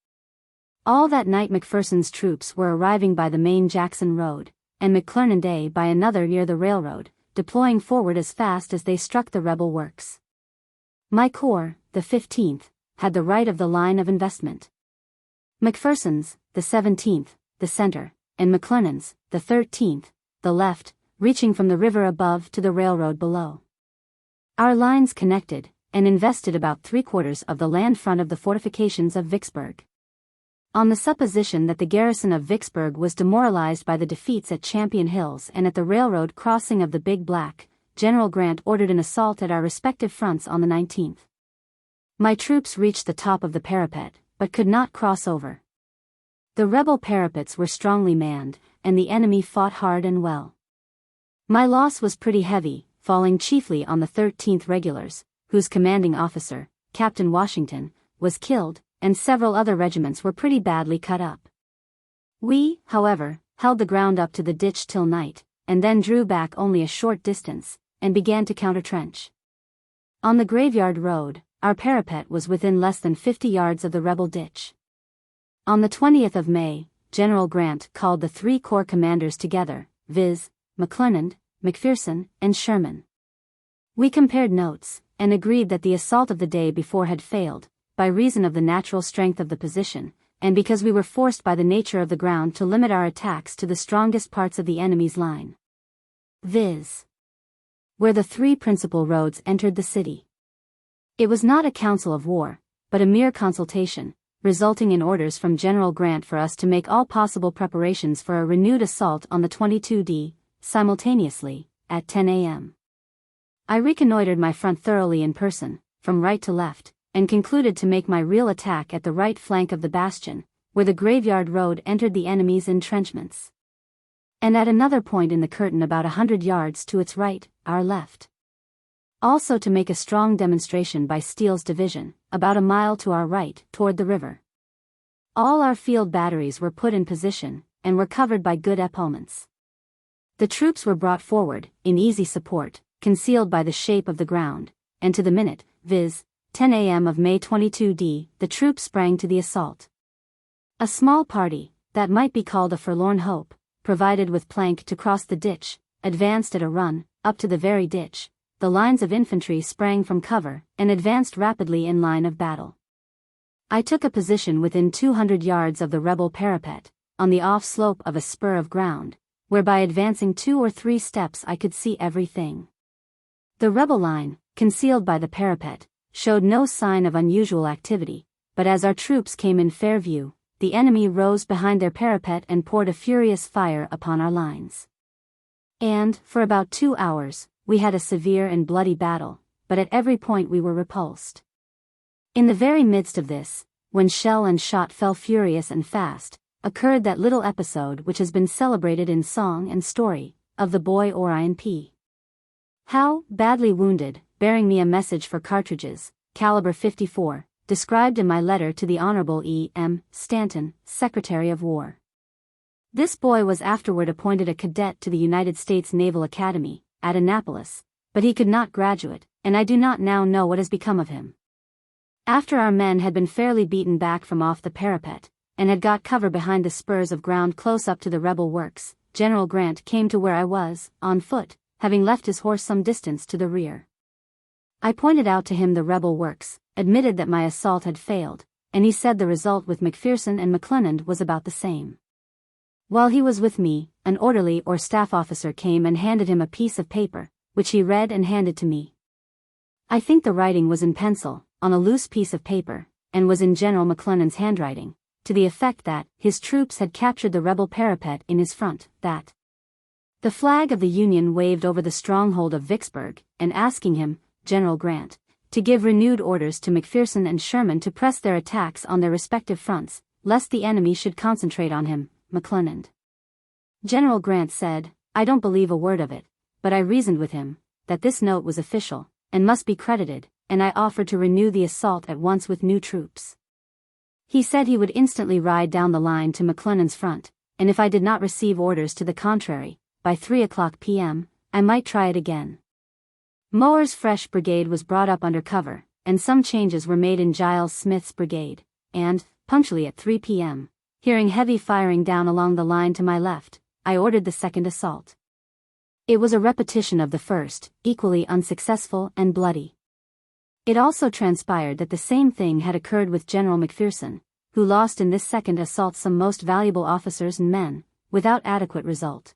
All that night McPherson's troops were arriving by the main Jackson Road, and McClernand Day by another near the railroad, deploying forward as fast as they struck the rebel works. My corps, the 15th, had the right of the line of investment. McPherson's, the 17th, the center, and McClernand's, the 13th, the left, reaching from the river above to the railroad below. Our lines connected, and invested about 3/4 of the land front of the fortifications of Vicksburg. On the supposition that the garrison of Vicksburg was demoralized by the defeats at Champion Hills and at the railroad crossing of the Big Black, General Grant ordered an assault at our respective fronts on the 19th. My troops reached the top of the parapet, but could not cross over. The rebel parapets were strongly manned, and the enemy fought hard and well. My loss was pretty heavy, falling chiefly on the 13th Regulars, whose commanding officer, Captain Washington, was killed, and several other regiments were pretty badly cut up. We, however, held the ground up to the ditch till night, and then drew back only a short distance, and began to counter-trench. On the Graveyard Road, our parapet was within less than 50 yards of the rebel ditch. On the 20th of May, General Grant called the 3 corps commanders together, viz., McClernand, McPherson, and Sherman. We compared notes, and agreed that the assault of the day before had failed, by reason of the natural strength of the position, and because we were forced by the nature of the ground to limit our attacks to the strongest parts of the enemy's line, viz., where the 3 principal roads entered the city. It was not a council of war, but a mere consultation, resulting in orders from General Grant for us to make all possible preparations for a renewed assault on the 22d, simultaneously, at 10 a.m. I reconnoitered my front thoroughly in person, from right to left, and concluded to make my real attack at the right flank of the bastion, where the Graveyard Road entered the enemy's entrenchments. And at another point in the curtain about 100 yards to its right, our left. Also to make a strong demonstration by Steele's division, about a mile to our right, toward the river. All our field batteries were put in position, and were covered by good epaulements. The troops were brought forward, in easy support, concealed by the shape of the ground, and to the minute, viz., 10 a.m. of May 22d, the troops sprang to the assault. A small party, that might be called a forlorn hope, provided with plank to cross the ditch, advanced at a run, up to the very ditch. The lines of infantry sprang from cover, and advanced rapidly in line of battle. I took a position within 200 yards of the rebel parapet, on the off-slope of a spur of ground, where by advancing 2 or 3 steps I could see everything. The rebel line, concealed by the parapet, showed no sign of unusual activity, but as our troops came in fair view, the enemy rose behind their parapet and poured a furious fire upon our lines. And, for about 2 hours, we had a severe and bloody battle, but at every point we were repulsed. In the very midst of this, when shell and shot fell furious and fast, occurred that little episode which has been celebrated in song and story, of the boy Orion P. Howe, badly wounded, bearing me a message for cartridges, caliber 54, described in my letter to the Honorable E. M. Stanton, Secretary of War. This boy was afterward appointed a cadet to the United States Naval Academy, at Annapolis, but he could not graduate, and I do not now know what has become of him. After our men had been fairly beaten back from off the parapet, and had got cover behind the spurs of ground close up to the rebel works, General Grant came to where I was, on foot, having left his horse some distance to the rear. I pointed out to him the rebel works, admitted that my assault had failed, and he said the result with McPherson and McClernand was about the same. While he was with me, an orderly or staff officer came and handed him a piece of paper, which he read and handed to me. I think the writing was in pencil, on a loose piece of paper, and was in General McClernand's handwriting, to the effect that his troops had captured the rebel parapet in his front, that the flag of the Union waved over the stronghold of Vicksburg, and asking him, General Grant, to give renewed orders to McPherson and Sherman to press their attacks on their respective fronts, lest the enemy should concentrate on him, McClernand. General Grant said, I don't believe a word of it, but I reasoned with him, that this note was official, and must be credited, and I offered to renew the assault at once with new troops. He said he would instantly ride down the line to McClernand's front, and if I did not receive orders to the contrary, by 3:00 p.m., I might try it again. Mower's fresh brigade was brought up under cover, and some changes were made in Giles Smith's brigade, and, punctually at 3 p.m., hearing heavy firing down along the line to my left, I ordered the second assault. It was a repetition of the first, equally unsuccessful and bloody. It also transpired that the same thing had occurred with General McPherson, who lost in this second assault some most valuable officers and men, without adequate result.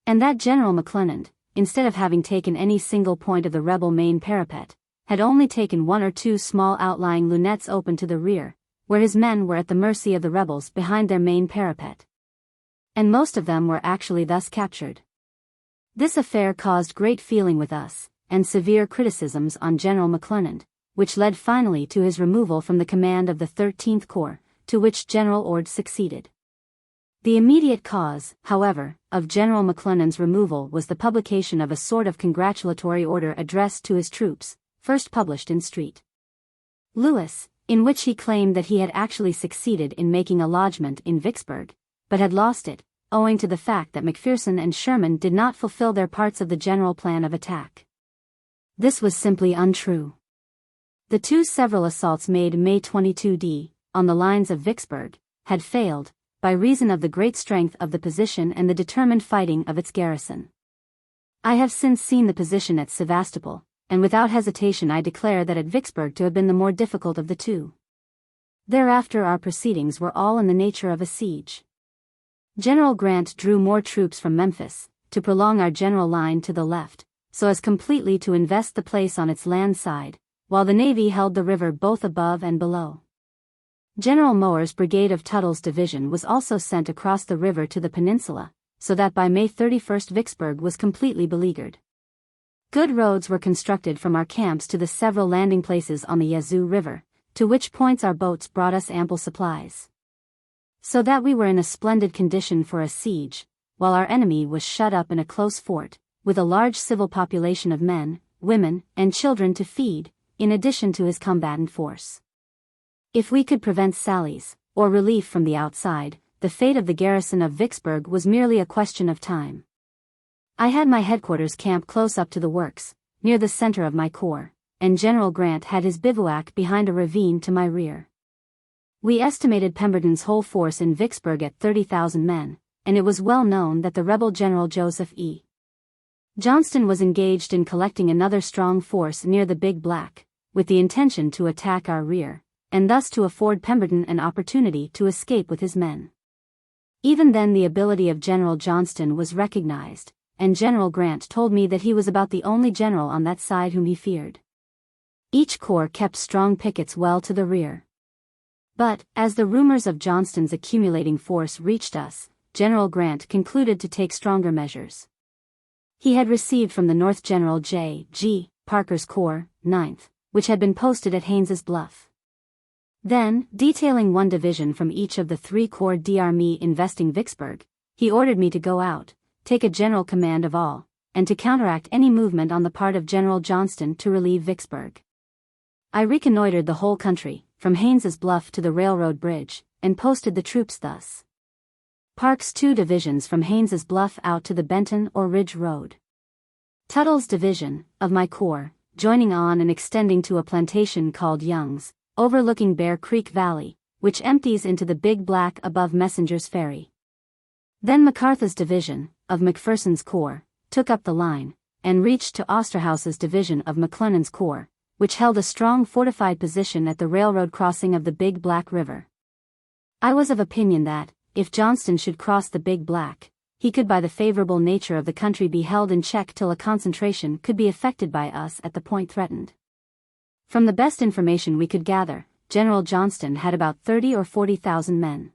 And that General McClernand, instead of having taken any single point of the rebel main parapet, had only taken one or two small outlying lunettes open to the rear, where his men were at the mercy of the rebels behind their main parapet. And most of them were actually thus captured. This affair caused great feeling with us, and severe criticisms on General McClernand, which led finally to his removal from the command of the 13th Corps, to which General Ord succeeded. The immediate cause, however, of General McClernand's removal was the publication of a sort of congratulatory order addressed to his troops, first published in St. Louis, in which he claimed that he had actually succeeded in making a lodgment in Vicksburg, but had lost it, owing to the fact that McPherson and Sherman did not fulfill their parts of the general plan of attack. This was simply untrue. The two several assaults made May 22d, on the lines of Vicksburg, had failed, by reason of the great strength of the position and the determined fighting of its garrison. I have since seen the position at Sevastopol, and without hesitation I declare that at Vicksburg to have been the more difficult of the two. Thereafter our proceedings were all in the nature of a siege. General Grant drew more troops from Memphis, to prolong our general line to the left, so as completely to invest the place on its land side, while the Navy held the river both above and below. General Mower's brigade of Tuttle's division was also sent across the river to the peninsula, so that by May 31 Vicksburg was completely beleaguered. Good roads were constructed from our camps to the several landing places on the Yazoo River, to which points our boats brought us ample supplies. So that we were in a splendid condition for a siege, while our enemy was shut up in a close fort, with a large civil population of men, women, and children to feed, in addition to his combatant force. If we could prevent sallies, or relief from the outside, the fate of the garrison of Vicksburg was merely a question of time. I had my headquarters camp close up to the works, near the center of my corps, and General Grant had his bivouac behind a ravine to my rear. We estimated Pemberton's whole force in Vicksburg at 30,000 men, and it was well known that the rebel General Joseph E. Johnston was engaged in collecting another strong force near the Big Black, with the intention to attack our rear, and thus to afford Pemberton an opportunity to escape with his men. Even then the ability of General Johnston was recognized, and General Grant told me that he was about the only general on that side whom he feared. Each corps kept strong pickets well to the rear. But, as the rumors of Johnston's accumulating force reached us, General Grant concluded to take stronger measures. He had received from the North General J.G. Parker's Corps, 9th, which had been posted at Haynes's Bluff. Then, detailing one division from each of the 3 corps d'armée investing Vicksburg, he ordered me to go out, take a general command of all, and to counteract any movement on the part of General Johnston to relieve Vicksburg. I reconnoitered the whole country, from Haynes's Bluff to the railroad bridge, and posted the troops thus. Park's 2 divisions from Haynes's Bluff out to the Benton or Ridge Road. Tuttle's division, of my corps, joining on and extending to a plantation called Young's, overlooking Bear Creek Valley, which empties into the Big Black above Messenger's Ferry. Then MacArthur's division, of McPherson's corps, took up the line, and reached to Osterhaus's division of McClernand's corps, which held a strong fortified position at the railroad crossing of the Big Black River. I was of opinion that, if Johnston should cross the Big Black, he could by the favorable nature of the country be held in check till a concentration could be effected by us at the point threatened. From the best information we could gather, General Johnston had about 30 or 40,000 men.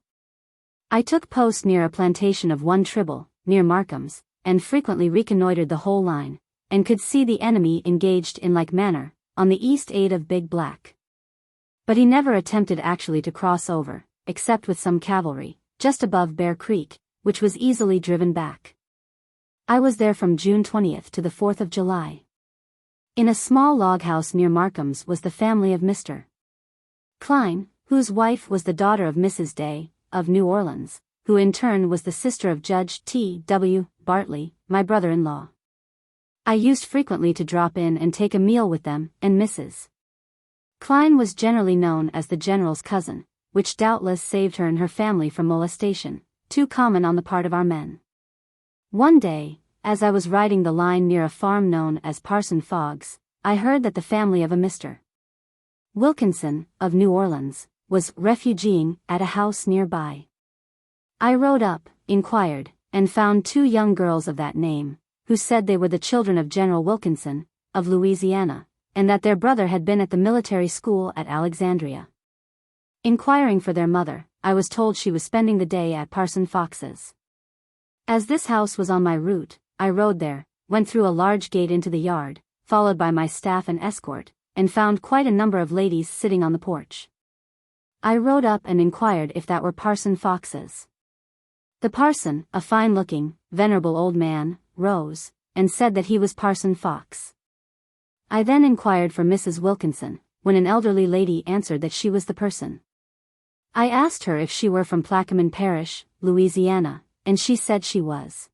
I took post near a plantation of one Tribble, near Markham's, and frequently reconnoitered the whole line, and could see the enemy engaged in like manner, on the east aid of Big Black. But he never attempted actually to cross over, except with some cavalry, just above Bear Creek, which was easily driven back. I was there from June 20th to the 4th of July. In a small log house near Markham's was the family of Mr. Klein, whose wife was the daughter of Mrs. Day, of New Orleans, who in turn was the sister of Judge T. W. Bartley, my brother-in-law. I used frequently to drop in and take a meal with them, and Mrs. Klein was generally known as the General's cousin, which doubtless saved her and her family from molestation, too common on the part of our men. One day, as I was riding the line near a farm known as Parson Fogg's, I heard that the family of a Mr. Wilkinson, of New Orleans, was refugeeing at a house nearby. I rode up, inquired, and found 2 young girls of that name, who said they were the children of General Wilkinson, of Louisiana, and that their brother had been at the military school at Alexandria. Inquiring for their mother, I was told she was spending the day at Parson Fox's. As this house was on my route, I rode there, went through a large gate into the yard, followed by my staff and escort, and found quite a number of ladies sitting on the porch. I rode up and inquired if that were Parson Fox's. The parson, a fine-looking, venerable old man, rose, and said that he was Parson Fox. I then inquired for Mrs. Wilkinson, when an elderly lady answered that she was the person. I asked her if she were from Plaquemine Parish, Louisiana, and she said she was.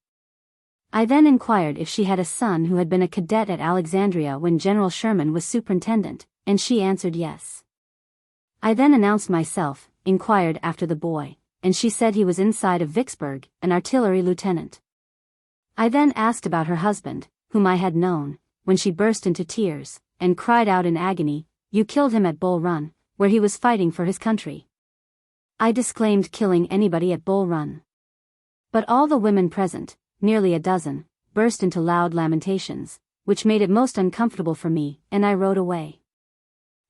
I then inquired if she had a son who had been a cadet at Alexandria when General Sherman was superintendent, and she answered yes. I then announced myself, inquired after the boy, and she said he was inside of Vicksburg, an artillery lieutenant. I then asked about her husband, whom I had known, when she burst into tears, and cried out in agony, "You killed him at Bull Run, where he was fighting for his country." I disclaimed killing anybody at Bull Run. But all the women present, nearly a dozen, burst into loud lamentations, which made it most uncomfortable for me, and I rode away.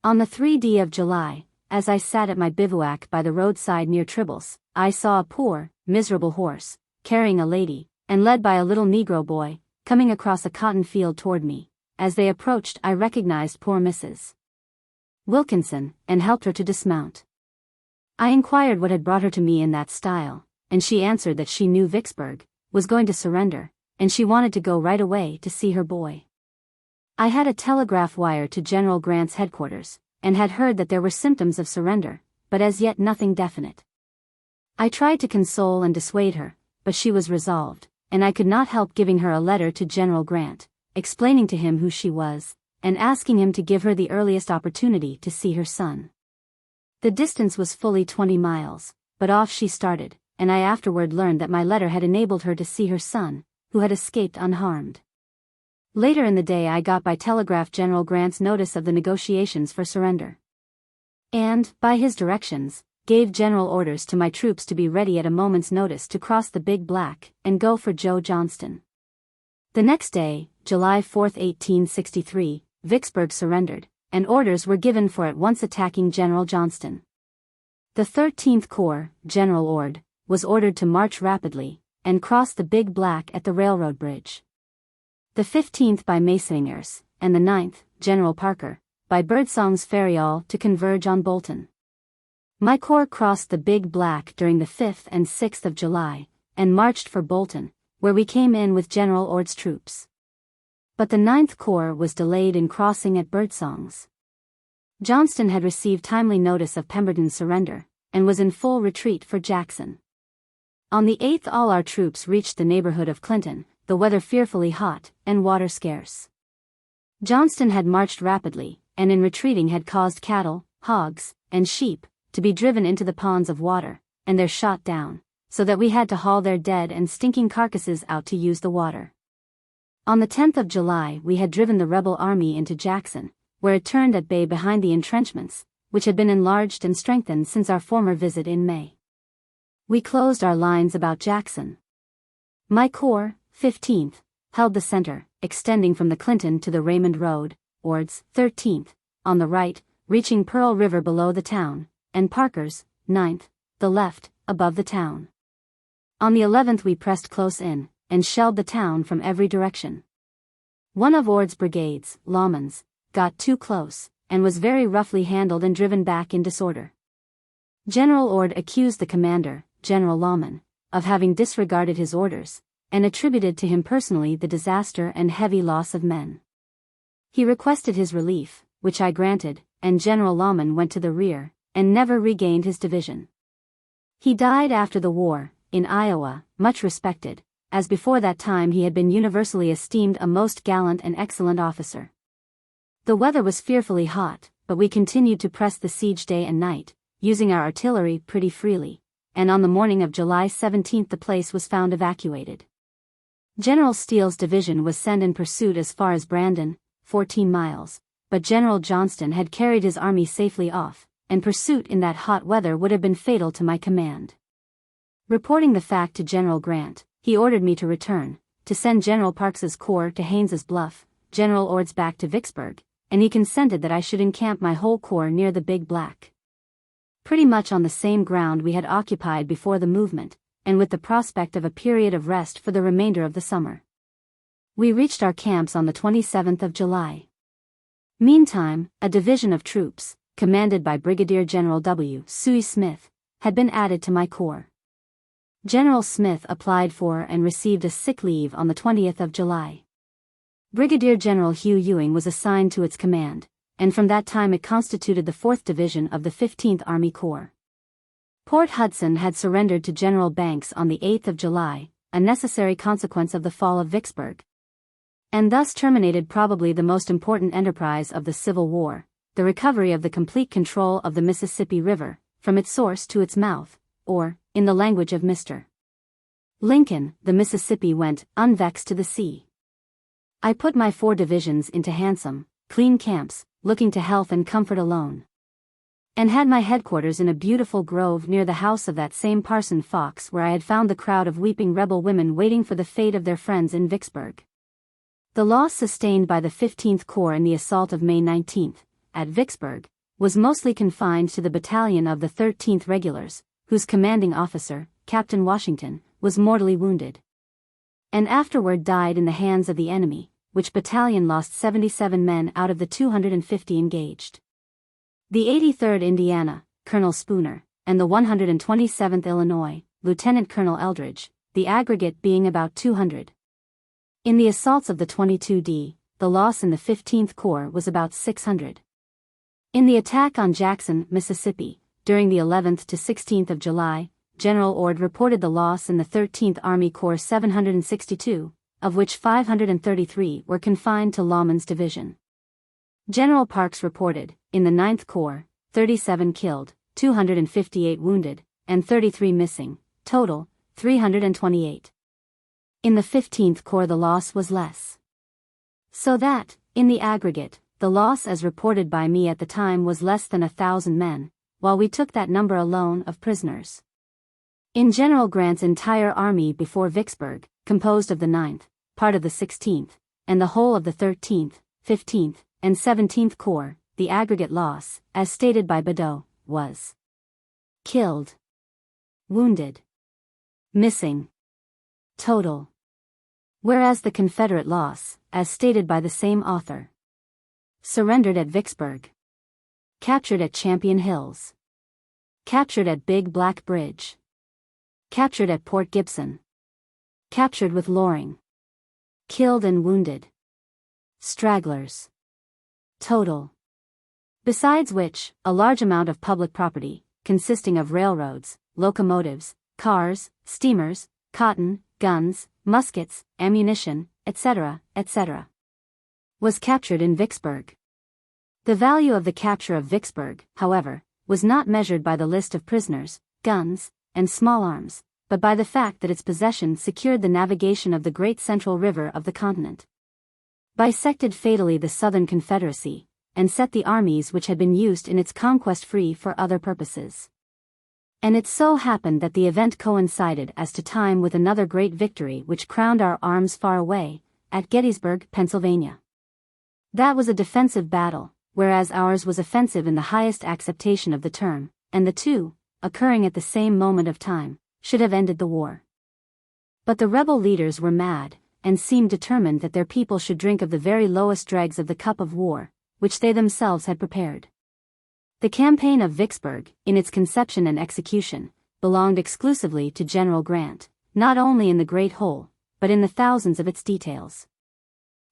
On the 3d of July, as I sat at my bivouac by the roadside near Tribble's, I saw a poor, miserable horse, carrying a lady, and led by a little Negro boy, coming across a cotton field toward me. As they approached, I recognized poor Mrs. Wilkinson, and helped her to dismount. I inquired what had brought her to me in that style, and she answered that she knew Vicksburg was going to surrender, and she wanted to go right away to see her boy. I had a telegraph wire to General Grant's headquarters, and had heard that there were symptoms of surrender, but as yet nothing definite. I tried to console and dissuade her, but she was resolved, and I could not help giving her a letter to General Grant, explaining to him who she was, and asking him to give her the earliest opportunity to see her son. The distance was fully 20 miles, but off she started, and I afterward learned that my letter had enabled her to see her son, who had escaped unharmed. Later in the day I got by telegraph General Grant's notice of the negotiations for surrender. And, by his directions, gave general orders to my troops to be ready at a moment's notice to cross the Big Black and go for Joe Johnston. The next day, July 4, 1863, Vicksburg surrendered, and orders were given for at once attacking General Johnston. The 13th Corps, General Ord, was ordered to march rapidly, and cross the Big Black at the railroad bridge. The 15th by Masoners, and the 9th, General Parker, by Birdsong's Ferry all to converge on Bolton. My corps crossed the Big Black during the 5th and 6th of July, and marched for Bolton, where we came in with General Ord's troops. But the 9th Corps was delayed in crossing at Birdsong's. Johnston had received timely notice of Pemberton's surrender, and was in full retreat for Jackson. On the 8th all our troops reached the neighborhood of Clinton, the weather fearfully hot, and water scarce. Johnston had marched rapidly, and in retreating had caused cattle, hogs, and sheep, to be driven into the ponds of water, and there shot down, so that we had to haul their dead and stinking carcasses out to use the water. On the 10th of July we had driven the rebel army into Jackson, where it turned at bay behind the entrenchments, which had been enlarged and strengthened since our former visit in May. We closed our lines about Jackson. My corps, 15th, held the center, extending from the Clinton to the Raymond Road, Ord's, 13th, on the right, reaching Pearl River below the town, and Parker's, 9th, the left, above the town. On the 11th we pressed close in, and shelled the town from every direction. One of Ord's brigades, Lawman's, got too close, and was very roughly handled and driven back in disorder. General Ord accused the commander, General Lawman, of having disregarded his orders, and attributed to him personally the disaster and heavy loss of men. He requested his relief, which I granted, and General Lawman went to the rear, and never regained his division. He died after the war, in Iowa, much respected, as before that time he had been universally esteemed a most gallant and excellent officer. The weather was fearfully hot, but we continued to press the siege day and night, using our artillery pretty freely, and on the morning of July 17 the place was found evacuated. General Steele's division was sent in pursuit as far as Brandon, 14 miles, but General Johnston had carried his army safely off, and pursuit in that hot weather would have been fatal to my command. Reporting the fact to General Grant, he ordered me to return, to send General Parks's corps to Haynes's Bluff, General Ord's back to Vicksburg, and he consented that I should encamp my whole corps near the Big Black. Pretty much on the same ground we had occupied before the movement, and with the prospect of a period of rest for the remainder of the summer. We reached our camps on the 27th of July. Meantime, a division of troops, commanded by Brigadier General W. Smith, had been added to my corps. General Smith applied for and received a sick leave on the 20th of July. Brigadier General Hugh Ewing was assigned to its command, and from that time it constituted the 4th Division of the 15th Army Corps. Port Hudson had surrendered to General Banks on the 8th of July, a necessary consequence of the fall of Vicksburg. And thus terminated probably the most important enterprise of the Civil War, the recovery of the complete control of the Mississippi River, from its source to its mouth, or, in the language of Mr. Lincoln, the Mississippi went, unvexed to the sea. I put my 4 divisions into handsome, clean camps, looking to health and comfort alone. And had my headquarters in a beautiful grove near the house of that same Parson Fox where I had found the crowd of weeping rebel women waiting for the fate of their friends in Vicksburg. The loss sustained by the 15th Corps in the assault of May 19, at Vicksburg, was mostly confined to the battalion of the 13th Regulars, whose commanding officer, Captain Washington, was mortally wounded, and afterward died in the hands of the enemy, which battalion lost 77 men out of the 250 engaged. The 83rd Indiana, Colonel Spooner, and the 127th Illinois, Lieutenant Colonel Eldridge, the aggregate being about 200. In the assaults of the 22d, the loss in the 15th Corps was about 600. In the attack on Jackson, Mississippi, during the 11th to 16th of July, General Ord reported the loss in the 13th Army Corps 762, of which 533 were confined to Lawman's division. General Parks reported, in the 9th Corps, 37 killed, 258 wounded, and 33 missing, total, 328. In the 15th Corps the loss was less. So that, in the aggregate, the loss as reported by me at the time was less than 1,000 men, while we took that number alone of prisoners. In General Grant's entire army before Vicksburg, composed of the 9th, part of the 16th, and the whole of the 13th, 15th, and 17th Corps, the aggregate loss, as stated by Badeau, was killed, wounded, missing, total. Whereas the Confederate loss, as stated by the same author, Surrendered at Vicksburg. Captured at Champion Hills. Captured at Big Black Bridge. Captured at Port Gibson. Captured with Loring. Killed and wounded. Stragglers. Total. Besides which, a large amount of public property, consisting of railroads, locomotives, cars, steamers, cotton, guns, muskets, ammunition, etc., etc., was captured in Vicksburg. The value of the capture of Vicksburg, however, was not measured by the list of prisoners, guns, and small arms, but by the fact that its possession secured the navigation of the great central river of the continent, bisected fatally the Southern Confederacy, and set the armies which had been used in its conquest free for other purposes. And it so happened that the event coincided as to time with another great victory which crowned our arms far away, at Gettysburg, Pennsylvania. That was a defensive battle, whereas ours was offensive in the highest acceptation of the term, and the two, occurring at the same moment of time, should have ended the war. But the rebel leaders were mad, and seemed determined that their people should drink of the very lowest dregs of the cup of war, which they themselves had prepared. The campaign of Vicksburg, in its conception and execution, belonged exclusively to General Grant, not only in the great whole, but in the thousands of its details.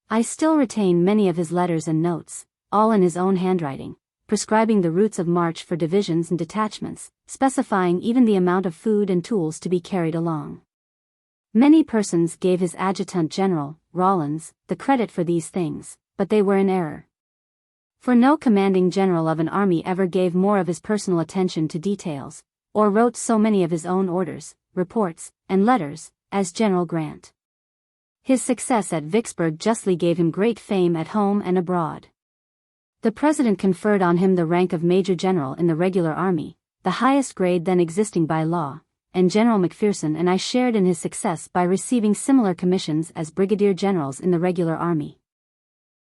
I still retain many of his letters and notes, all in his own handwriting, prescribing the routes of march for divisions and detachments, specifying even the amount of food and tools to be carried along. Many persons gave his adjutant general, Rawlins, the credit for these things, but they were in error. For no commanding general of an army ever gave more of his personal attention to details, or wrote so many of his own orders, reports, and letters, as General Grant. His success at Vicksburg justly gave him great fame at home and abroad. The President conferred on him the rank of Major General in the regular army, the highest grade then existing by law, and General McPherson and I shared in his success by receiving similar commissions as brigadier generals in the regular army.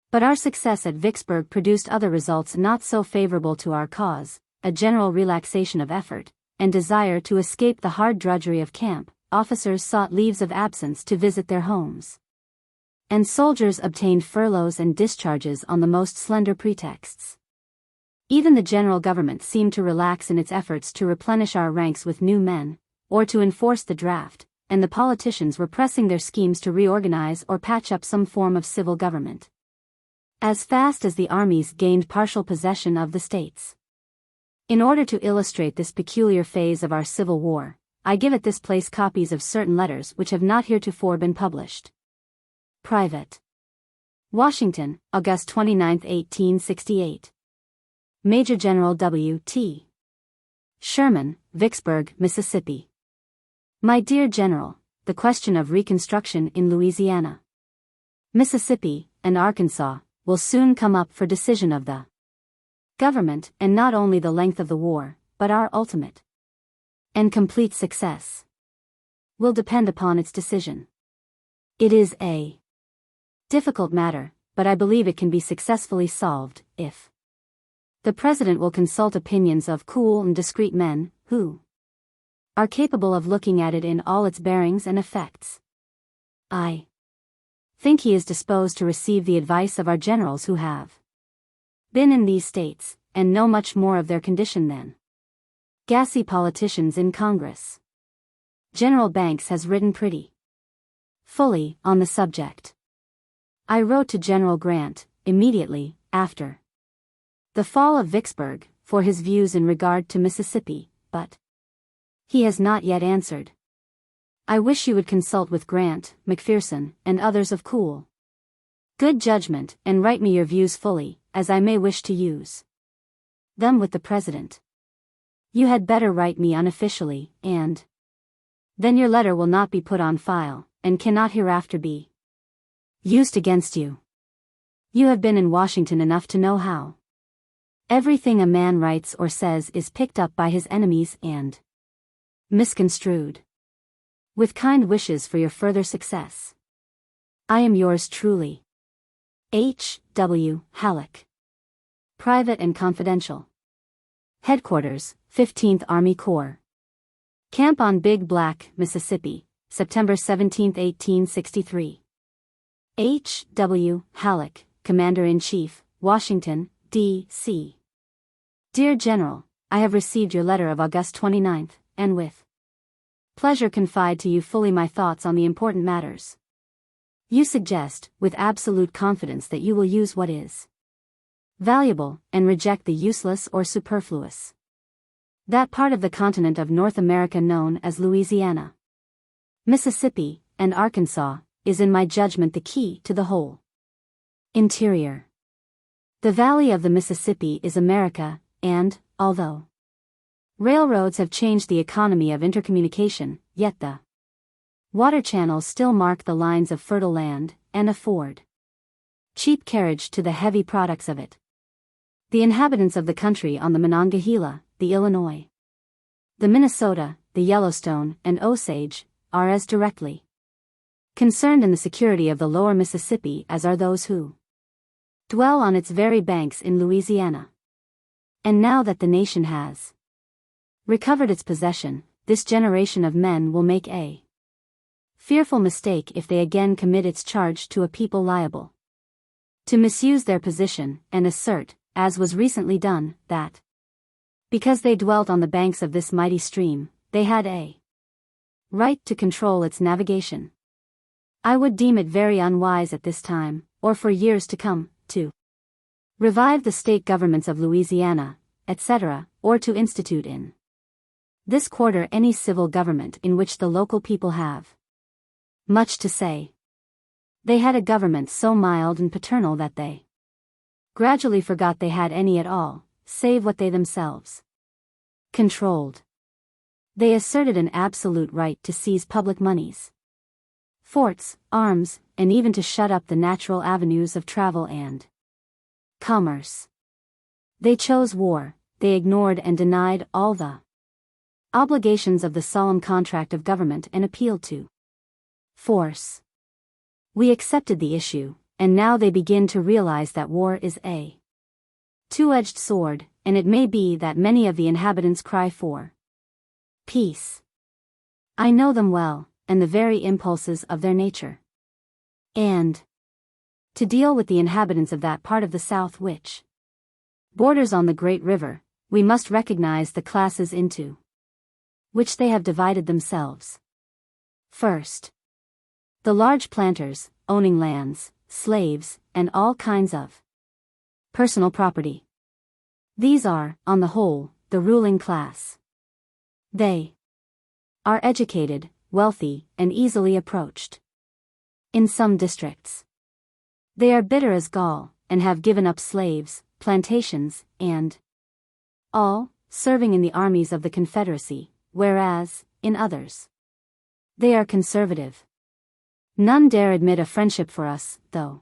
But our success at Vicksburg produced other results not so favorable to our cause, a general relaxation of effort, and desire to escape the hard drudgery of camp. Officers sought leaves of absence to visit their homes, and soldiers obtained furloughs and discharges on the most slender pretexts. Even the general government seemed to relax in its efforts to replenish our ranks with new men, or to enforce the draft, and the politicians were pressing their schemes to reorganize or patch up some form of civil government, as fast as the armies gained partial possession of the states. In order to illustrate this peculiar phase of our Civil War, I give at this place copies of certain letters which have not heretofore been published. Private. Washington, August 29, 1868. Major General W. T. Sherman, Vicksburg, Mississippi. My dear General, the question of Reconstruction in Louisiana, Mississippi, and Arkansas will soon come up for decision of the government, and not only the length of the war, but our ultimate and complete success will depend upon its decision. It is a difficult matter, but I believe it can be successfully solved, if the President will consult opinions of cool and discreet men, who are capable of looking at it in all its bearings and effects. I think he is disposed to receive the advice of our generals who have been in these states, and know much more of their condition than gassy politicians in Congress. General Banks has written pretty fully on the subject. I wrote to General Grant, immediately after the fall of Vicksburg, for his views in regard to Mississippi, but he has not yet answered. I wish you would consult with Grant, McPherson, and others of cool good judgment, and write me your views fully, as I may wish to use them with the President. You had better write me unofficially, and then your letter will not be put on file, and cannot hereafter be used against you. You have been in Washington enough to know how everything a man writes or says is picked up by his enemies and misconstrued. With kind wishes for your further success, I am yours truly, H. W. Halleck. Private and confidential. Headquarters, 15th Army Corps. Camp on Big Black, Mississippi, September 17, 1863. H. W. Halleck, Commander-in-Chief, Washington, D.C. Dear General, I have received your letter of August 29th, and with pleasure confide to you fully my thoughts on the important matters. You suggest, with absolute confidence, that you will use what is valuable, and reject the useless or superfluous. That part of the continent of North America known as Louisiana, Mississippi, and Arkansas, is in my judgment the key to the whole interior. The valley of the Mississippi is America, and, although railroads have changed the economy of intercommunication, yet the water channels still mark the lines of fertile land, and afford cheap carriage to the heavy products of it. The inhabitants of the country on the Monongahela, the Illinois, the Minnesota, the Yellowstone, and Osage, are as directly concerned in the security of the lower Mississippi as are those who dwell on its very banks in Louisiana. And now that the nation has recovered its possession, this generation of men will make a fearful mistake if they again commit its charge to a people liable to misuse their position and assert, as was recently done, that because they dwelt on the banks of this mighty stream, they had a right to control its navigation. I would deem it very unwise at this time, or for years to come, to revive the state governments of Louisiana, etc., or to institute in this quarter any civil government in which the local people have much to say. They had a government so mild and paternal that they gradually forgot they had any at all, save what they themselves controlled. They asserted an absolute right to seize public moneys, forts, arms, and even to shut up the natural avenues of travel and commerce. They chose war, they ignored and denied all the obligations of the solemn contract of government and appealed to force. We accepted the issue, and now they begin to realize that war is a two-edged sword, and it may be that many of the inhabitants cry for peace. I know them well, and the very impulses of their nature. And to deal with the inhabitants of that part of the South which borders on the great river, we must recognize the classes into which they have divided themselves. First, the large planters, owning lands, slaves, and all kinds of personal property. These are, on the whole, the ruling class. They are educated, wealthy, and easily approached. In some districts, they are bitter as gall, and have given up slaves, plantations, and all, serving in the armies of the Confederacy, whereas, in others, they are conservative. None dare admit a friendship for us, though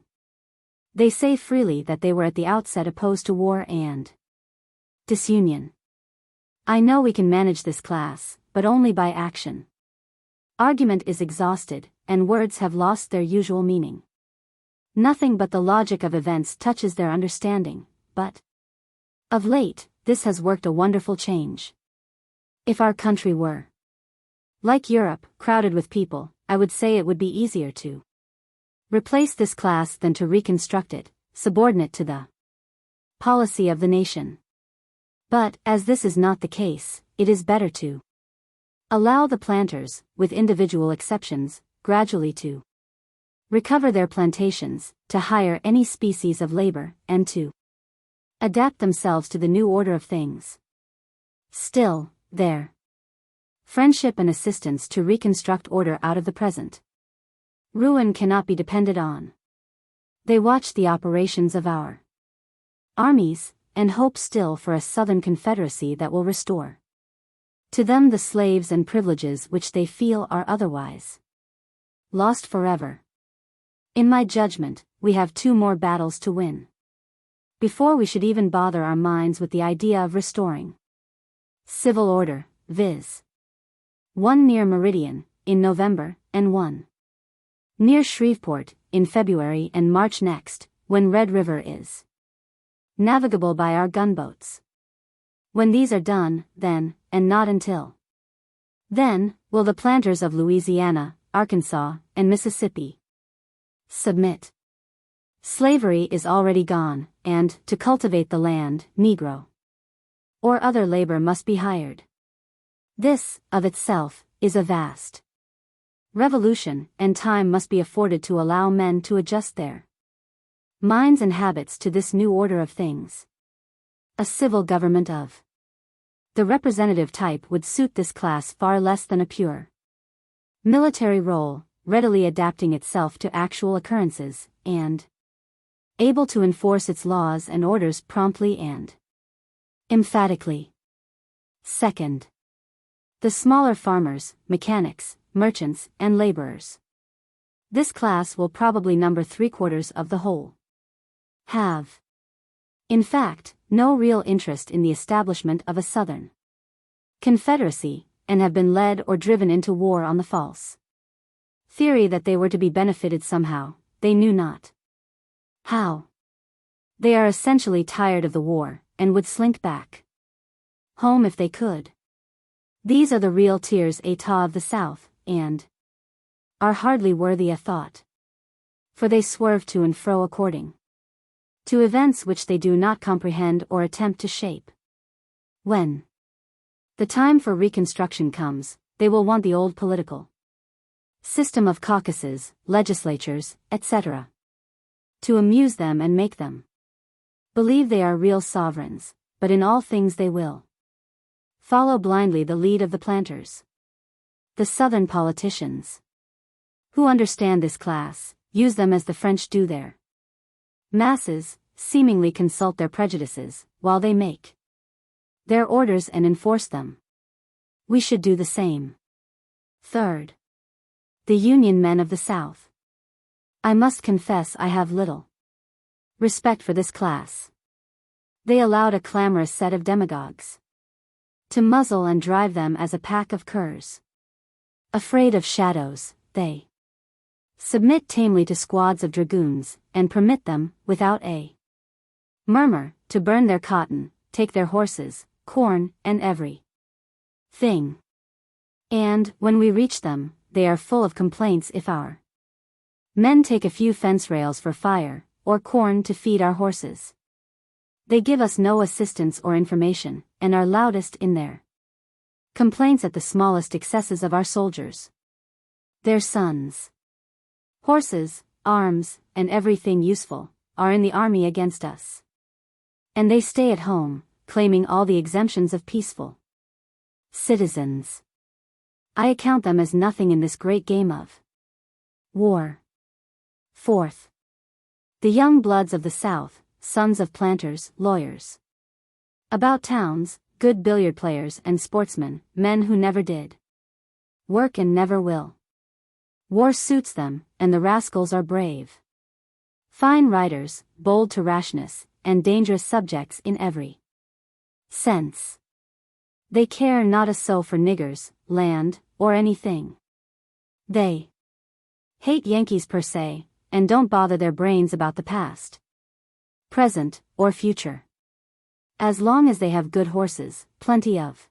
they say freely that they were at the outset opposed to war and disunion. I know we can manage this class, but only by action. Argument is exhausted, and words have lost their usual meaning. Nothing but the logic of events touches their understanding, but of late, this has worked a wonderful change. If our country were like Europe, crowded with people, I would say it would be easier to replace this class than to reconstruct it, subordinate to the policy of the nation. But, as this is not the case, it is better to allow the planters, with individual exceptions, gradually to recover their plantations, to hire any species of labor, and to adapt themselves to the new order of things. Still, their friendship and assistance to reconstruct order out of the present ruin cannot be depended on. They watch the operations of our armies, and hope still for a Southern Confederacy that will restore to them the slaves and privileges which they feel are otherwise lost forever. In my judgment, we have 2 more battles to win before we should even bother our minds with the idea of restoring civil order, viz. One near Meridian, in November, and one near Shreveport, in February and March next, when Red River is navigable by our gunboats. When these are done, then, and not until then, will the planters of Louisiana, Arkansas, and Mississippi submit. Slavery is already gone, and, to cultivate the land, Negro or other labor must be hired. This, of itself, is a vast revolution, and time must be afforded to allow men to adjust their minds and habits to this new order of things. A civil government of the representative type would suit this class far less than a pure military role, readily adapting itself to actual occurrences, and able to enforce its laws and orders promptly and emphatically. Second, the smaller farmers, mechanics, merchants, and laborers. This class will probably number 3/4 of the whole. Have, in fact, no real interest in the establishment of a Southern Confederacy, and have been led or driven into war on the false theory that they were to be benefited somehow, they knew not how. They are essentially tired of the war, and would slink back home if they could. These are the real tiers état of the South, and are hardly worthy a thought. For they swerve to and fro according to events which they do not comprehend or attempt to shape. When the time for reconstruction comes, they will want the old political system of caucuses, legislatures, etc. to amuse them and make them believe they are real sovereigns, but in all things they will follow blindly the lead of the planters. The Southern politicians, who understand this class, use them as the French do their masses, seemingly consult their prejudices, while they make their orders and enforce them. We should do the same. Third, the Union men of the South. I must confess I have little respect for this class. They allowed a clamorous set of demagogues to muzzle and drive them as a pack of curs. Afraid of shadows, they submit tamely to squads of dragoons, and permit them, without a murmur, to burn their cotton, take their horses, corn, and every thing. And, when we reach them, they are full of complaints if our men take a few fence rails for fire, or corn to feed our horses. They give us no assistance or information, and are loudest in their complaints at the smallest excesses of our soldiers. Their sons, horses, arms, and everything useful, are in the army against us. And they stay at home, claiming all the exemptions of peaceful citizens. I account them as nothing in this great game of war. Fourth, the young bloods of the South, sons of planters, lawyers about towns, good billiard players and sportsmen, men who never did work and never will. War suits them, and the rascals are brave, fine riders, bold to rashness, and dangerous subjects in every sense. They care not a so for niggers, land, or anything. They hate Yankees per se, and don't bother their brains about the past, present, or future. As long as they have good horses, plenty of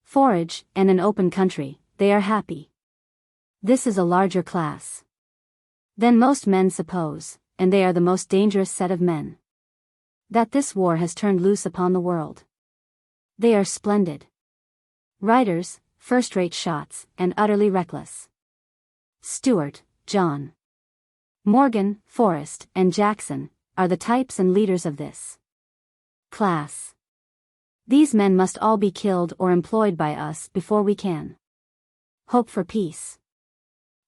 forage, and an open country, they are happy. This is a larger class than most men suppose, and they are the most dangerous set of men that this war has turned loose upon the world. They are splendid riders, first-rate shots, and utterly reckless. Stuart, John, Morgan, Forrest, and Jackson are the types and leaders of this class. These men must all be killed or employed by us before we can hope for peace.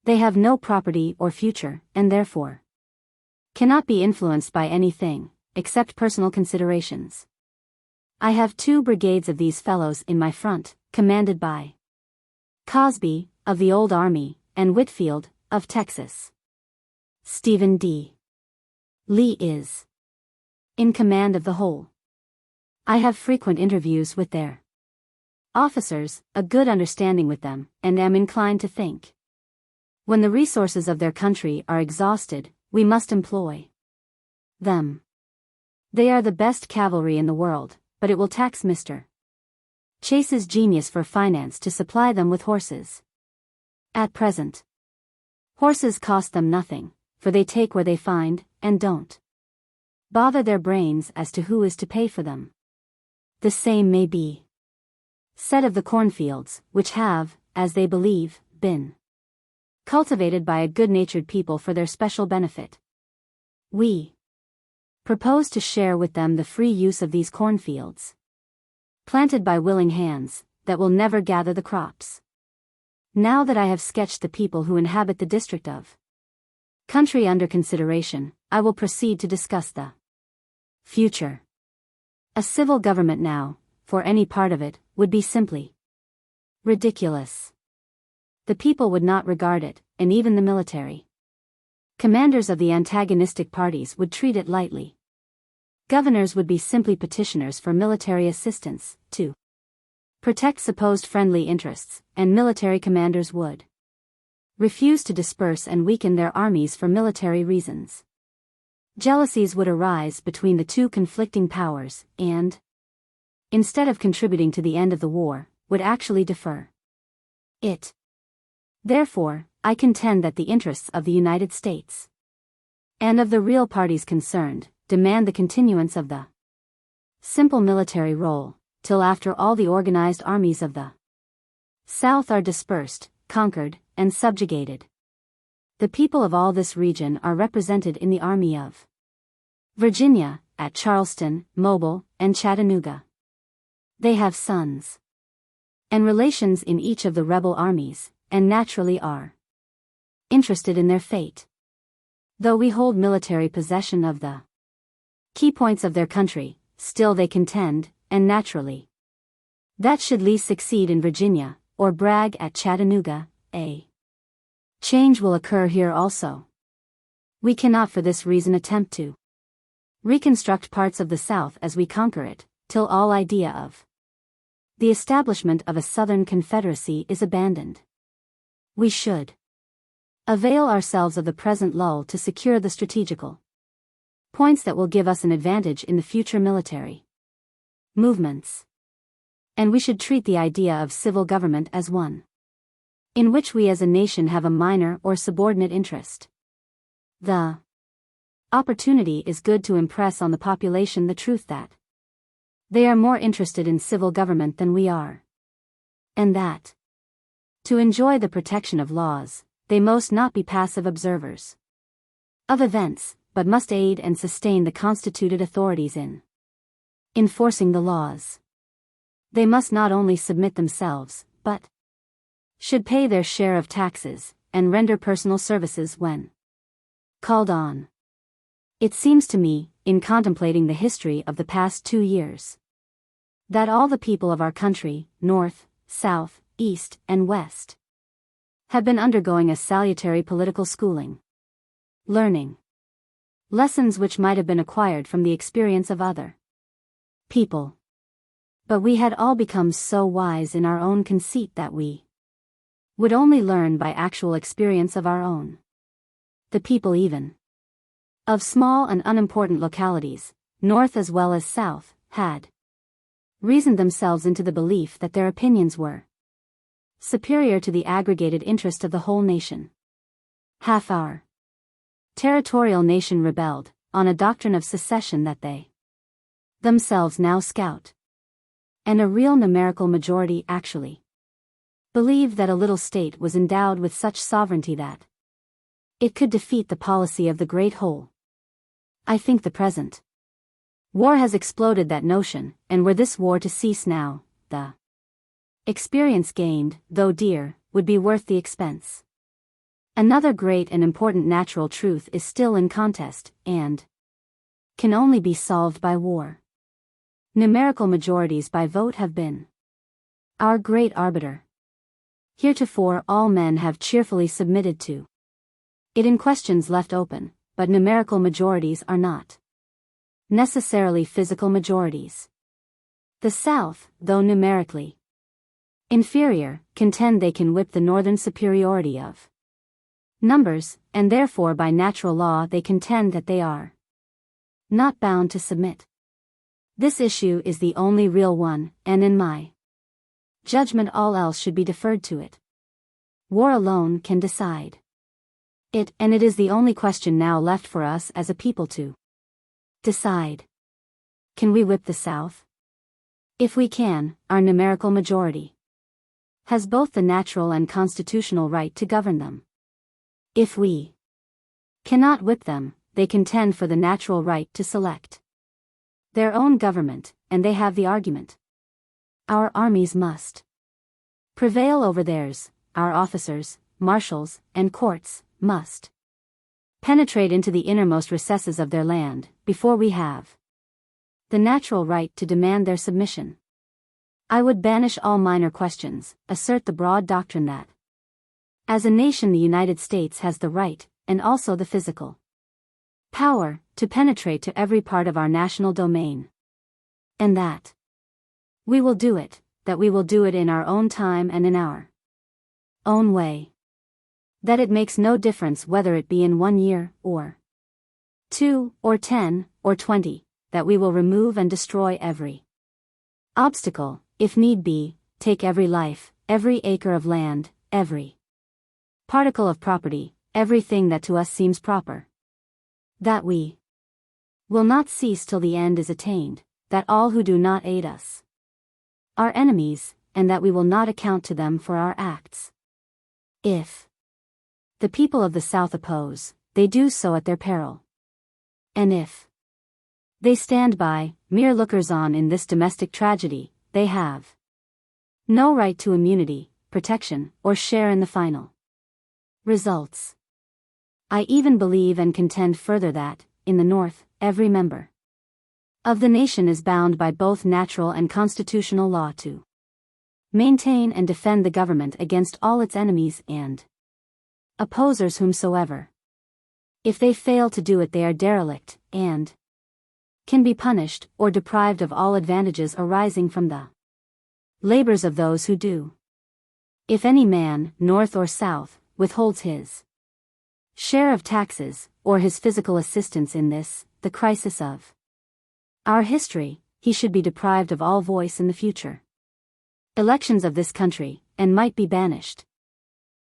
They have no property or future, and therefore cannot be influenced by anything, except personal considerations. I have 2 brigades of these fellows in my front, commanded by Cosby, of the old army, and Whitfield, of Texas. Stephen D. Lee is in command of the whole. I have frequent interviews with their officers, a good understanding with them, and am inclined to think when the resources of their country are exhausted, we must employ them. They are the best cavalry in the world, but it will tax Mr. Chase's genius for finance to supply them with horses. At present, horses cost them nothing, for they take where they find, and don't bother their brains as to who is to pay for them. The same may be said of the cornfields, which have, as they believe, been cultivated by a good-natured people for their special benefit. We propose to share with them the free use of these cornfields, planted by willing hands, that will never gather the crops. Now that I have sketched the people who inhabit the district of country under consideration, I will proceed to discuss the future. A civil government now, for any part of it, would be simply ridiculous. The people would not regard it, and even the military commanders of the antagonistic parties would treat it lightly. Governors would be simply petitioners for military assistance, to protect supposed friendly interests, and military commanders would refuse to disperse and weaken their armies for military reasons. Jealousies would arise between the two conflicting powers, and, instead of contributing to the end of the war, would actually defer it. Therefore, I contend that the interests of the United States and of the real parties concerned demand the continuance of the simple military role, till after all the organized armies of the South are dispersed, conquered, and subjugated. The people of all this region are represented in the Army of Virginia, at Charleston, Mobile, and Chattanooga. They have sons and relations in each of the rebel armies, and naturally are interested in their fate. Though we hold military possession of the key points of their country, still they contend, and naturally, that should Lee succeed in Virginia, or Bragg at Chattanooga, a change will occur here also. We cannot for this reason attempt to reconstruct parts of the South as we conquer it, till all idea of the establishment of a Southern Confederacy is abandoned. We should avail ourselves of the present lull to secure the strategical points that will give us an advantage in the future military movements. And we should treat the idea of civil government as one in which we as a nation have a minor or subordinate interest. The opportunity is good to impress on the population the truth that they are more interested in civil government than we are, and that, to enjoy the protection of laws, they must not be passive observers of events, but must aid and sustain the constituted authorities in enforcing the laws. They must not only submit themselves, but should pay their share of taxes, and render personal services when called on. It seems to me, in contemplating the history of the past 2 years, that all the people of our country, North, South, East, and West, have been undergoing a salutary political schooling, learning lessons which might have been acquired from the experience of other people. But we had all become so wise in our own conceit that we would only learn by actual experience of our own. The people even of small and unimportant localities, North as well as South, had reasoned themselves into the belief that their opinions were superior to the aggregated interest of the whole nation. Half our territorial nation rebelled, on a doctrine of secession that they themselves now scout. And a real numerical majority actually believed that a little state was endowed with such sovereignty that it could defeat the policy of the great whole. I think the present war has exploded that notion, and were this war to cease now, the experience gained, though dear, would be worth the expense. Another great and important natural truth is still in contest, and can only be solved by war. Numerical majorities by vote have been our great arbiter. Heretofore all men have cheerfully submitted to it in questions left open, but numerical majorities are not necessarily physical majorities. The South, though numerically inferior, contend they can whip the northern superiority of numbers, and therefore by natural law they contend that they are not bound to submit. This issue is the only real one, and in my judgment all else should be deferred to it. War alone can decide it, and it is the only question now left for us as a people to Decide. Can we whip the South? If we can, our numerical majority has both the natural and constitutional right to govern them. If we cannot whip them, they contend for the natural right to select their own government, and they have the argument. Our armies must prevail over theirs, our officers, marshals, and courts must penetrate into the innermost recesses of their land, before we have the natural right to demand their submission. I would banish all minor questions, assert the broad doctrine that, as a nation, the United States has the right, and also the physical power, to penetrate to every part of our national domain. And that we will do it, that we will do it in our own time and in our own way. That it makes no difference whether it be in 1 year, or 2, or 10, or 20, that we will remove and destroy every obstacle, if need be, take every life, every acre of land, every particle of property, everything that to us seems proper. That we will not cease till the end is attained, that all who do not aid us are enemies, and that we will not account to them for our acts. If the people of the South oppose, they do so at their peril. And if they stand by, mere lookers-on in this domestic tragedy, they have no right to immunity, protection, or share in the final results. I even believe and contend further that, in the North, every member of the nation is bound by both natural and constitutional law to maintain and defend the government against all its enemies and opposers whomsoever. If they fail to do it, they are derelict, and can be punished, or deprived of all advantages arising from the labors of those who do. If any man, North or South, withholds his share of taxes, or his physical assistance in this, the crisis of our history, he should be deprived of all voice in the future elections of this country, and might be banished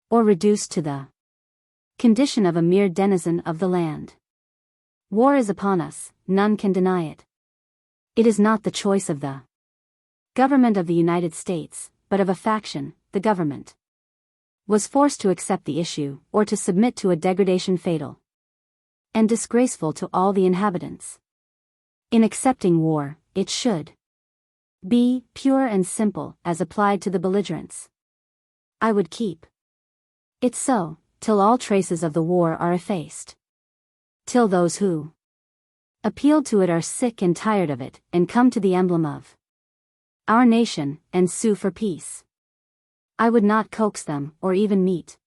or reduced to the condition of a mere denizen of the land. War is upon us, none can deny it. It is not the choice of the government of the United States, but of a faction. The government was forced to accept the issue, or to submit to a degradation fatal and disgraceful to all the inhabitants. In accepting war, it should be pure and simple as applied to the belligerents. I would keep it so, till all traces of the war are effaced. Till those who appeal to it are sick and tired of it, and come to the emblem of our nation, and sue for peace. I would not coax them, or even meet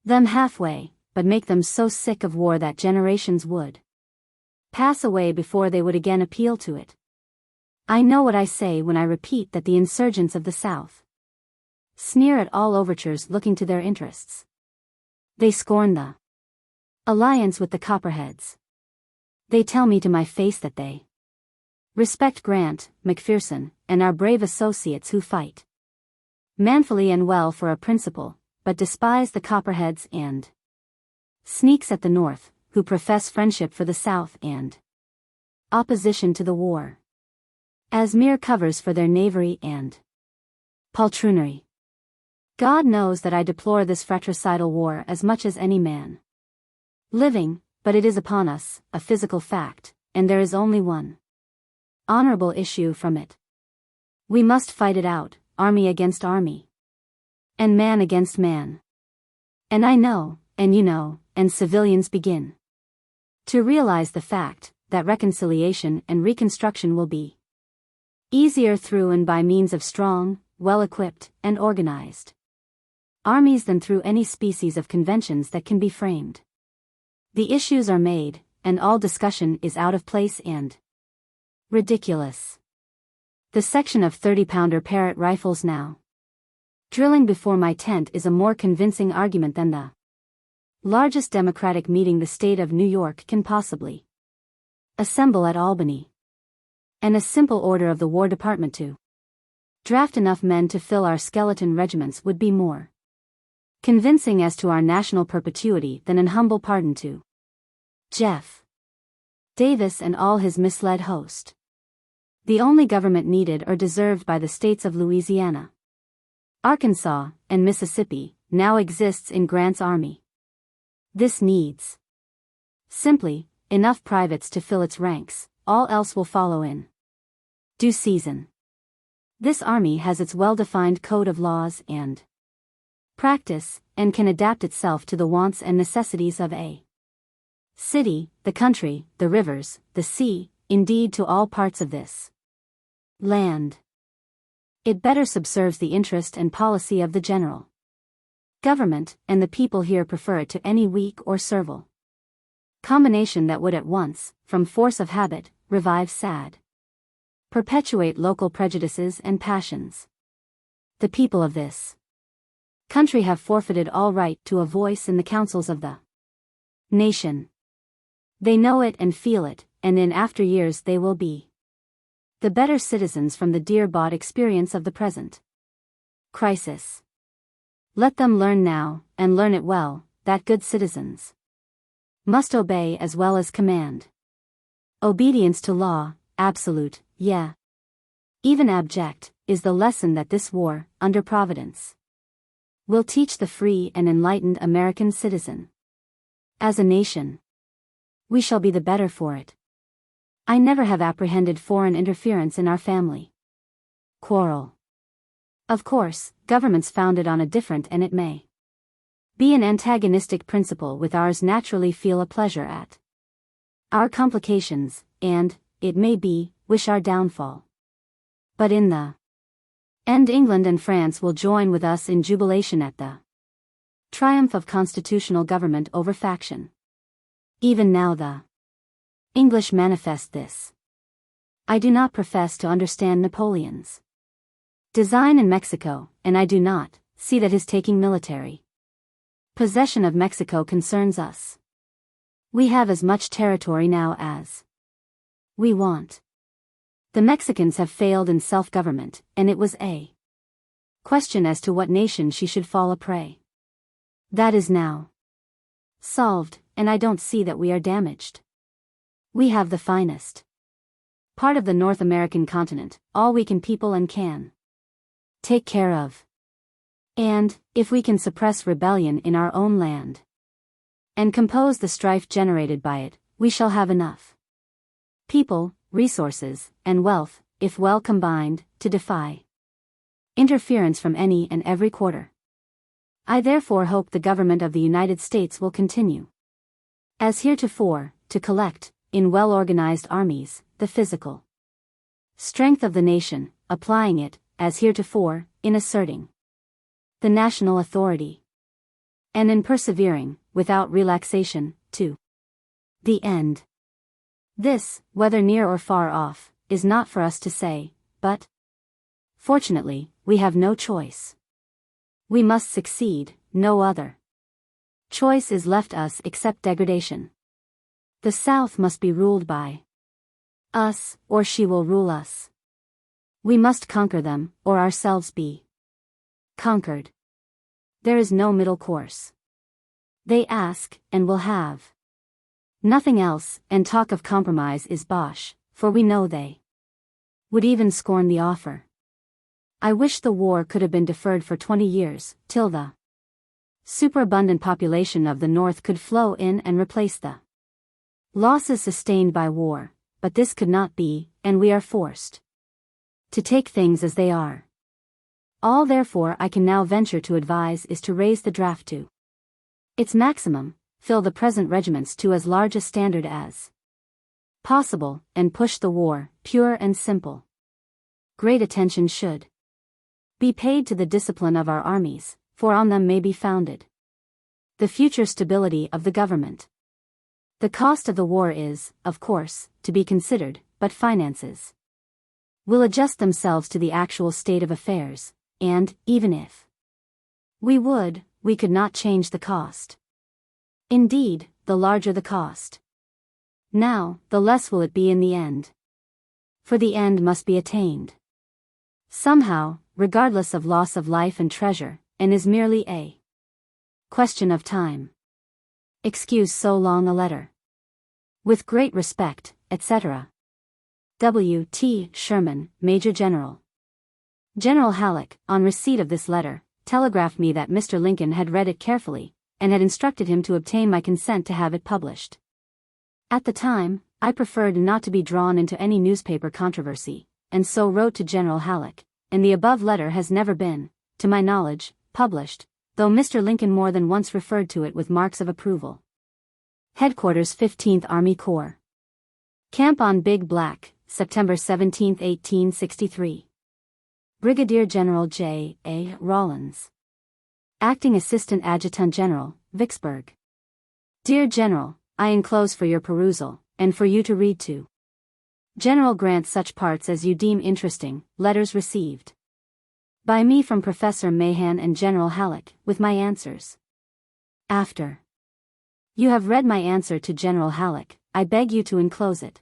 them halfway, but make them so sick of war that generations would pass away before they would again appeal to it. I know what I say when I repeat that the insurgents of the South sneer at all overtures looking to their interests. They scorn the alliance with the Copperheads. They tell me to my face that they respect Grant, McPherson, and our brave associates who fight manfully and well for a principle, but despise the Copperheads and sneaks at the North, who profess friendship for the South and opposition to the war, as mere covers for their knavery and poltroonery. God knows that I deplore this fratricidal war as much as any man living, but it is upon us, a physical fact, and there is only one honorable issue from it. We must fight it out, army against army, and man against man. And I know, and you know, and civilians begin to realize the fact that reconciliation and reconstruction will be easier through and by means of strong, well-equipped, and organized armies than through any species of conventions that can be framed. The issues are made, and all discussion is out of place and ridiculous. The section of 30-pounder Parrott rifles now drilling before my tent is a more convincing argument than the largest Democratic meeting the state of New York can possibly assemble at Albany. And a simple order of the War Department to draft enough men to fill our skeleton regiments would be more convincing as to our national perpetuity than an humble pardon to Jeff Davis and all his misled host. The only government needed or deserved by the states of Louisiana, Arkansas, and Mississippi, now exists in Grant's army. This needs simply enough privates to fill its ranks, all else will follow in due season. This army has its well-defined code of laws and practice, and can adapt itself to the wants and necessities of a city, the country, the rivers, the sea, indeed to all parts of this land. It better subserves the interest and policy of the general government, and the people here prefer it to any weak or servile combination that would at once, from force of habit, revive sad, perpetuate local prejudices and passions. The people of this country have forfeited all right to a voice in the councils of the nation. They know it and feel it, and in after years they will be the better citizens from the dear-bought experience of the present crisis. Let them learn now, and learn it well, that good citizens must obey as well as command. Obedience to law, absolute, yea, even abject, is the lesson that this war, under Providence, will teach the free and enlightened American citizen. As a nation, we shall be the better for it. I never have apprehended foreign interference in our family quarrel. Of course, governments founded on a different and it may be an antagonistic principle with ours naturally feel a pleasure at our complications, and, it may be, wish our downfall. But in the end England and France will join with us in jubilation at the triumph of constitutional government over faction. Even now the English manifest this. I do not profess to understand Napoleon's design in Mexico, and I do not see that his taking military possession of Mexico concerns us. We have as much territory now as we want. The Mexicans have failed in self-government, and it was a question as to what nation she should fall a prey. That is now solved, and I don't see that we are damaged. We have the finest part of the North American continent, all we can people and can take care of. And, if we can suppress rebellion in our own land and compose the strife generated by it, we shall have enough people, resources, and wealth, if well combined, to defy interference from any and every quarter. I therefore hope the government of the United States will continue, as heretofore, to collect, in well-organized armies, the physical strength of the nation, applying it, as heretofore, in asserting the national authority, and in persevering, without relaxation, to the end. This, whether near or far off, is not for us to say, but, fortunately, we have no choice. We must succeed, no other choice is left us except degradation. The South must be ruled by us, or she will rule us. We must conquer them, or ourselves be conquered. There is no middle course. They ask, and will have nothing else, and talk of compromise is bosh, for we know they would even scorn the offer. I wish the war could have been deferred for 20 years, till the superabundant population of the North could flow in and replace the losses sustained by war, but this could not be, and we are forced to take things as they are. All therefore I can now venture to advise is to raise the draft to its maximum, fill the present regiments to as large a standard as possible, and push the war, pure and simple. Great attention should be paid to the discipline of our armies, for on them may be founded the future stability of the government. The cost of the war is, of course, to be considered, but finances will adjust themselves to the actual state of affairs, and, even if we would, we could not change the cost. Indeed, the larger the cost now, the less will it be in the end. For the end must be attained somehow, regardless of loss of life and treasure, and is merely a question of time. Excuse so long a letter. With great respect, etc. W. T. Sherman, Major General. General Halleck, on receipt of this letter, telegraphed me that Mr. Lincoln had read it carefully, and had instructed him to obtain my consent to have it published. At the time, I preferred not to be drawn into any newspaper controversy, and so wrote to General Halleck, and the above letter has never been, to my knowledge, published, though Mr. Lincoln more than once referred to it with marks of approval. Headquarters 15th Army Corps. Camp on Big Black, September 17, 1863. Brigadier General J. A. Rawlins. Acting Assistant Adjutant General, Vicksburg. Dear General, I enclose for your perusal, and for you to read to General Grant such parts as you deem interesting, letters received by me from Professor Mahan and General Halleck, with my answers. After you have read my answer to General Halleck, I beg you to enclose it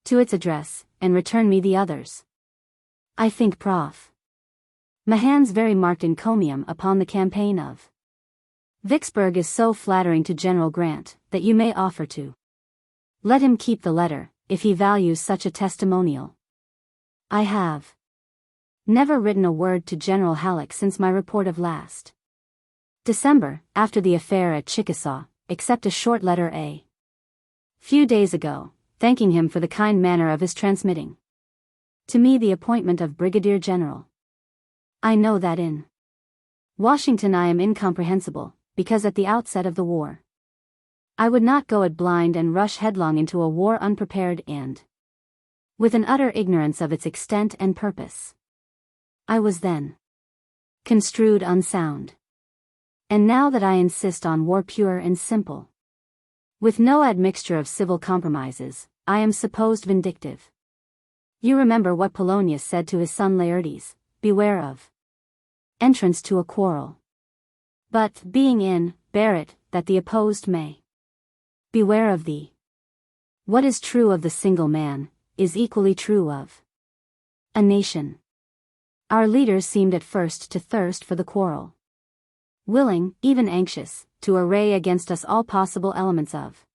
to its address, and return me the others. I think Prof. Mahan's very marked encomium upon the campaign of Vicksburg is so flattering to General Grant, that you may offer to let him keep the letter, if he values such a testimonial. I have never written a word to General Halleck since my report of last December, after the affair at Chickasaw, except a short letter a few days ago, thanking him for the kind manner of his transmitting to me the appointment of Brigadier General. I know that in Washington I am incomprehensible, because at the outset of the war I would not go it blind and rush headlong into a war unprepared and with an utter ignorance of its extent and purpose. I was then construed unsound. And now that I insist on war pure and simple, with no admixture of civil compromises, I am supposed vindictive. You remember what Polonius said to his son Laertes, beware of entrance to a quarrel. But, being in, bear it, that the opposed may beware of thee. What is true of the single man, is equally true of a nation. Our leaders seemed at first to thirst for the quarrel, willing, even anxious, to array against us all possible elements of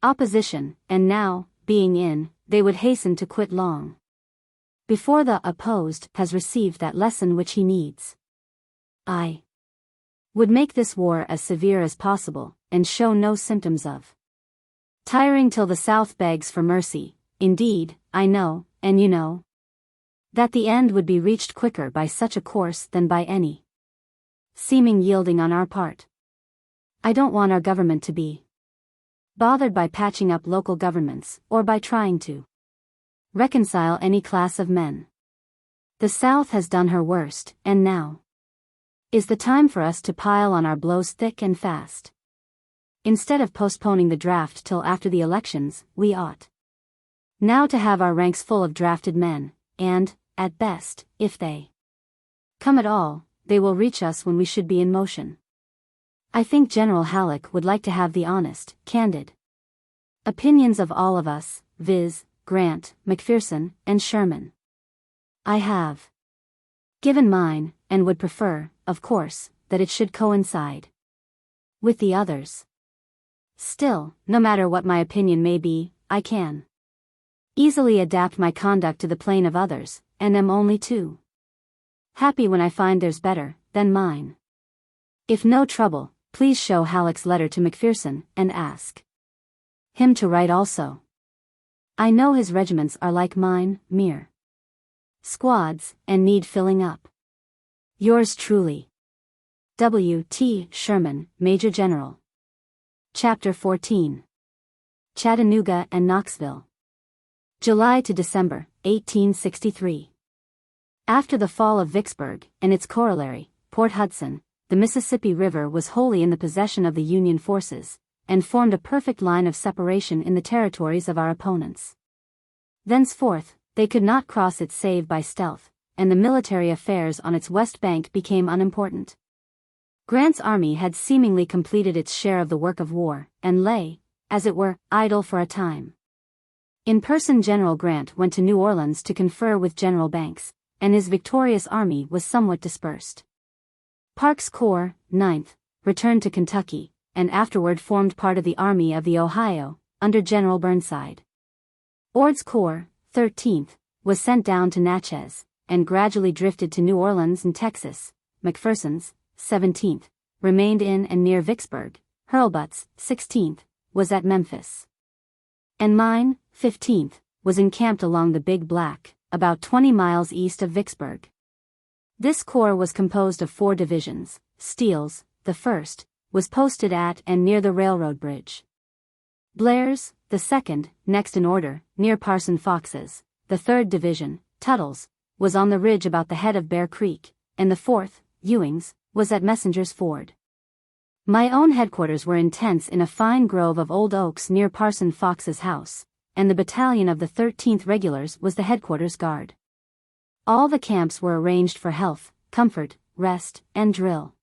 opposition, and now, being in, they would hasten to quit long before the opposed has received that lesson which he needs. I would make this war as severe as possible, and show no symptoms of tiring till the South begs for mercy. Indeed, I know, and you know, that the end would be reached quicker by such a course than by any seeming yielding on our part. I don't want our government to be bothered by patching up local governments, or by trying to reconcile any class of men. The South has done her worst, and now is the time for us to pile on our blows thick and fast. Instead of postponing the draft till after the elections, we ought now to have our ranks full of drafted men, and, at best, if they come at all, they will reach us when we should be in motion. I think General Halleck would like to have the honest, candid opinions of all of us, viz., Grant, McPherson, and Sherman. I have given mine, and would prefer, of course, that it should coincide with the others. Still, no matter what my opinion may be, I can easily adapt my conduct to the plane of others, and am only too happy when I find theirs better than mine. If no trouble, please show Halleck's letter to McPherson, and ask him to write also. I know his regiments are like mine, mere squads, and need filling up. Yours truly, W. T. Sherman, Major General. Chapter 14. Chattanooga and Knoxville. July to December, 1863. After the fall of Vicksburg, and its corollary, Port Hudson, the Mississippi River was wholly in the possession of the Union forces, and formed a perfect line of separation in the territories of our opponents. Thenceforth, they could not cross it save by stealth, and the military affairs on its west bank became unimportant. Grant's army had seemingly completed its share of the work of war, and lay, as it were, idle for a time. In person General Grant went to New Orleans to confer with General Banks, and his victorious army was somewhat dispersed. Parke's Corps, 9th, returned to Kentucky, and afterward formed part of the Army of the Ohio, under General Burnside. Ord's Corps, 13th, was sent down to Natchez, and gradually drifted to New Orleans and Texas. McPherson's, 17th, remained in and near Vicksburg. Hurlbut's, 16th, was at Memphis. And mine, 15th, was encamped along the Big Black, about 20 miles east of Vicksburg. This corps was composed of 4 divisions. Steele's, the 1st, was posted at and near the railroad bridge. Blair's, the 2nd, next in order, near Parson Fox's. The 3rd Division, Tuttle's, was on the ridge about the head of Bear Creek, and the 4th, Ewing's, was at Messenger's Ford. My own headquarters were in tents in a fine grove of old oaks near Parson Fox's house, and the battalion of the 13th Regulars was the headquarters guard. All the camps were arranged for health, comfort, rest, and drill.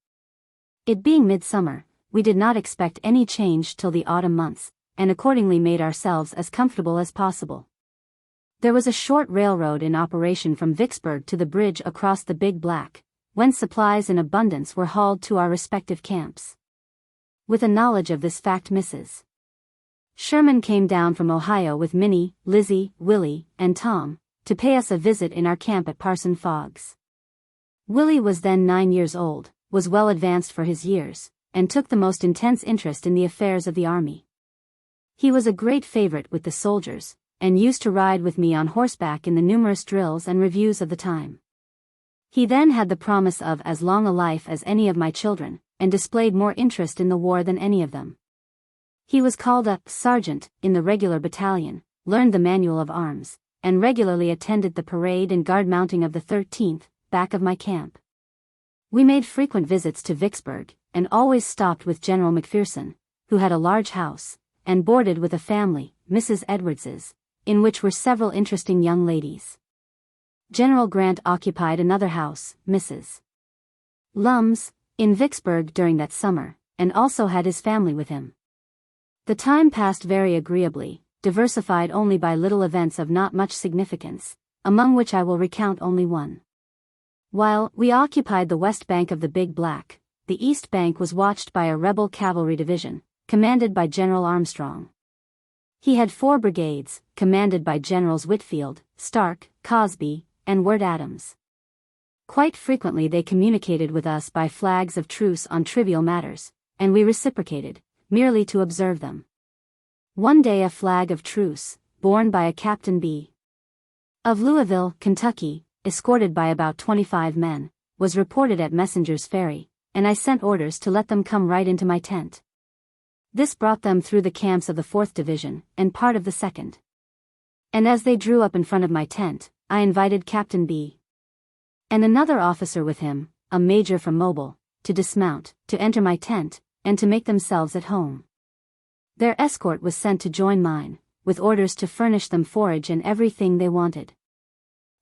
It being midsummer, we did not expect any change till the autumn months, and accordingly made ourselves as comfortable as possible. There was a short railroad in operation from Vicksburg to the bridge across the Big Black, whence supplies in abundance were hauled to our respective camps. With a knowledge of this fact, Mrs. Sherman came down from Ohio with Minnie, Lizzie, Willie, and Tom, to pay us a visit in our camp at Parson Fogg's. Willie was then 9 years old, was well advanced for his years, and took the most intense interest in the affairs of the army. He was a great favorite with the soldiers, and used to ride with me on horseback in the numerous drills and reviews of the time. He then had the promise of as long a life as any of my children, and displayed more interest in the war than any of them. He was called a sergeant in the regular battalion, learned the manual of arms, and regularly attended the parade and guard mounting of the 13th, back of my camp. We made frequent visits to Vicksburg, and always stopped with General McPherson, who had a large house, and boarded with a family, Mrs. Edwards's, in which were several interesting young ladies. General Grant occupied another house, Mrs. Lum's, in Vicksburg during that summer, and also had his family with him. The time passed very agreeably, diversified only by little events of not much significance, among which I will recount only one. While we occupied the west bank of the Big Black, the east bank was watched by a rebel cavalry division, commanded by General Armstrong. He had 4 brigades, commanded by Generals Whitfield, Stark, Cosby, and Wirt Adams. Quite frequently they communicated with us by flags of truce on trivial matters, and we reciprocated, merely to observe them. One day a flag of truce, borne by a Captain B. of Louisville, Kentucky, escorted by about 25 men, was reported at Messenger's Ferry, and I sent orders to let them come right into my tent. This brought them through the camps of the 4th Division, and part of the 2nd. And as they drew up in front of my tent, I invited Captain B. and another officer with him, a major from Mobile, to dismount, to enter my tent, and to make themselves at home. Their escort was sent to join mine, with orders to furnish them forage and everything they wanted.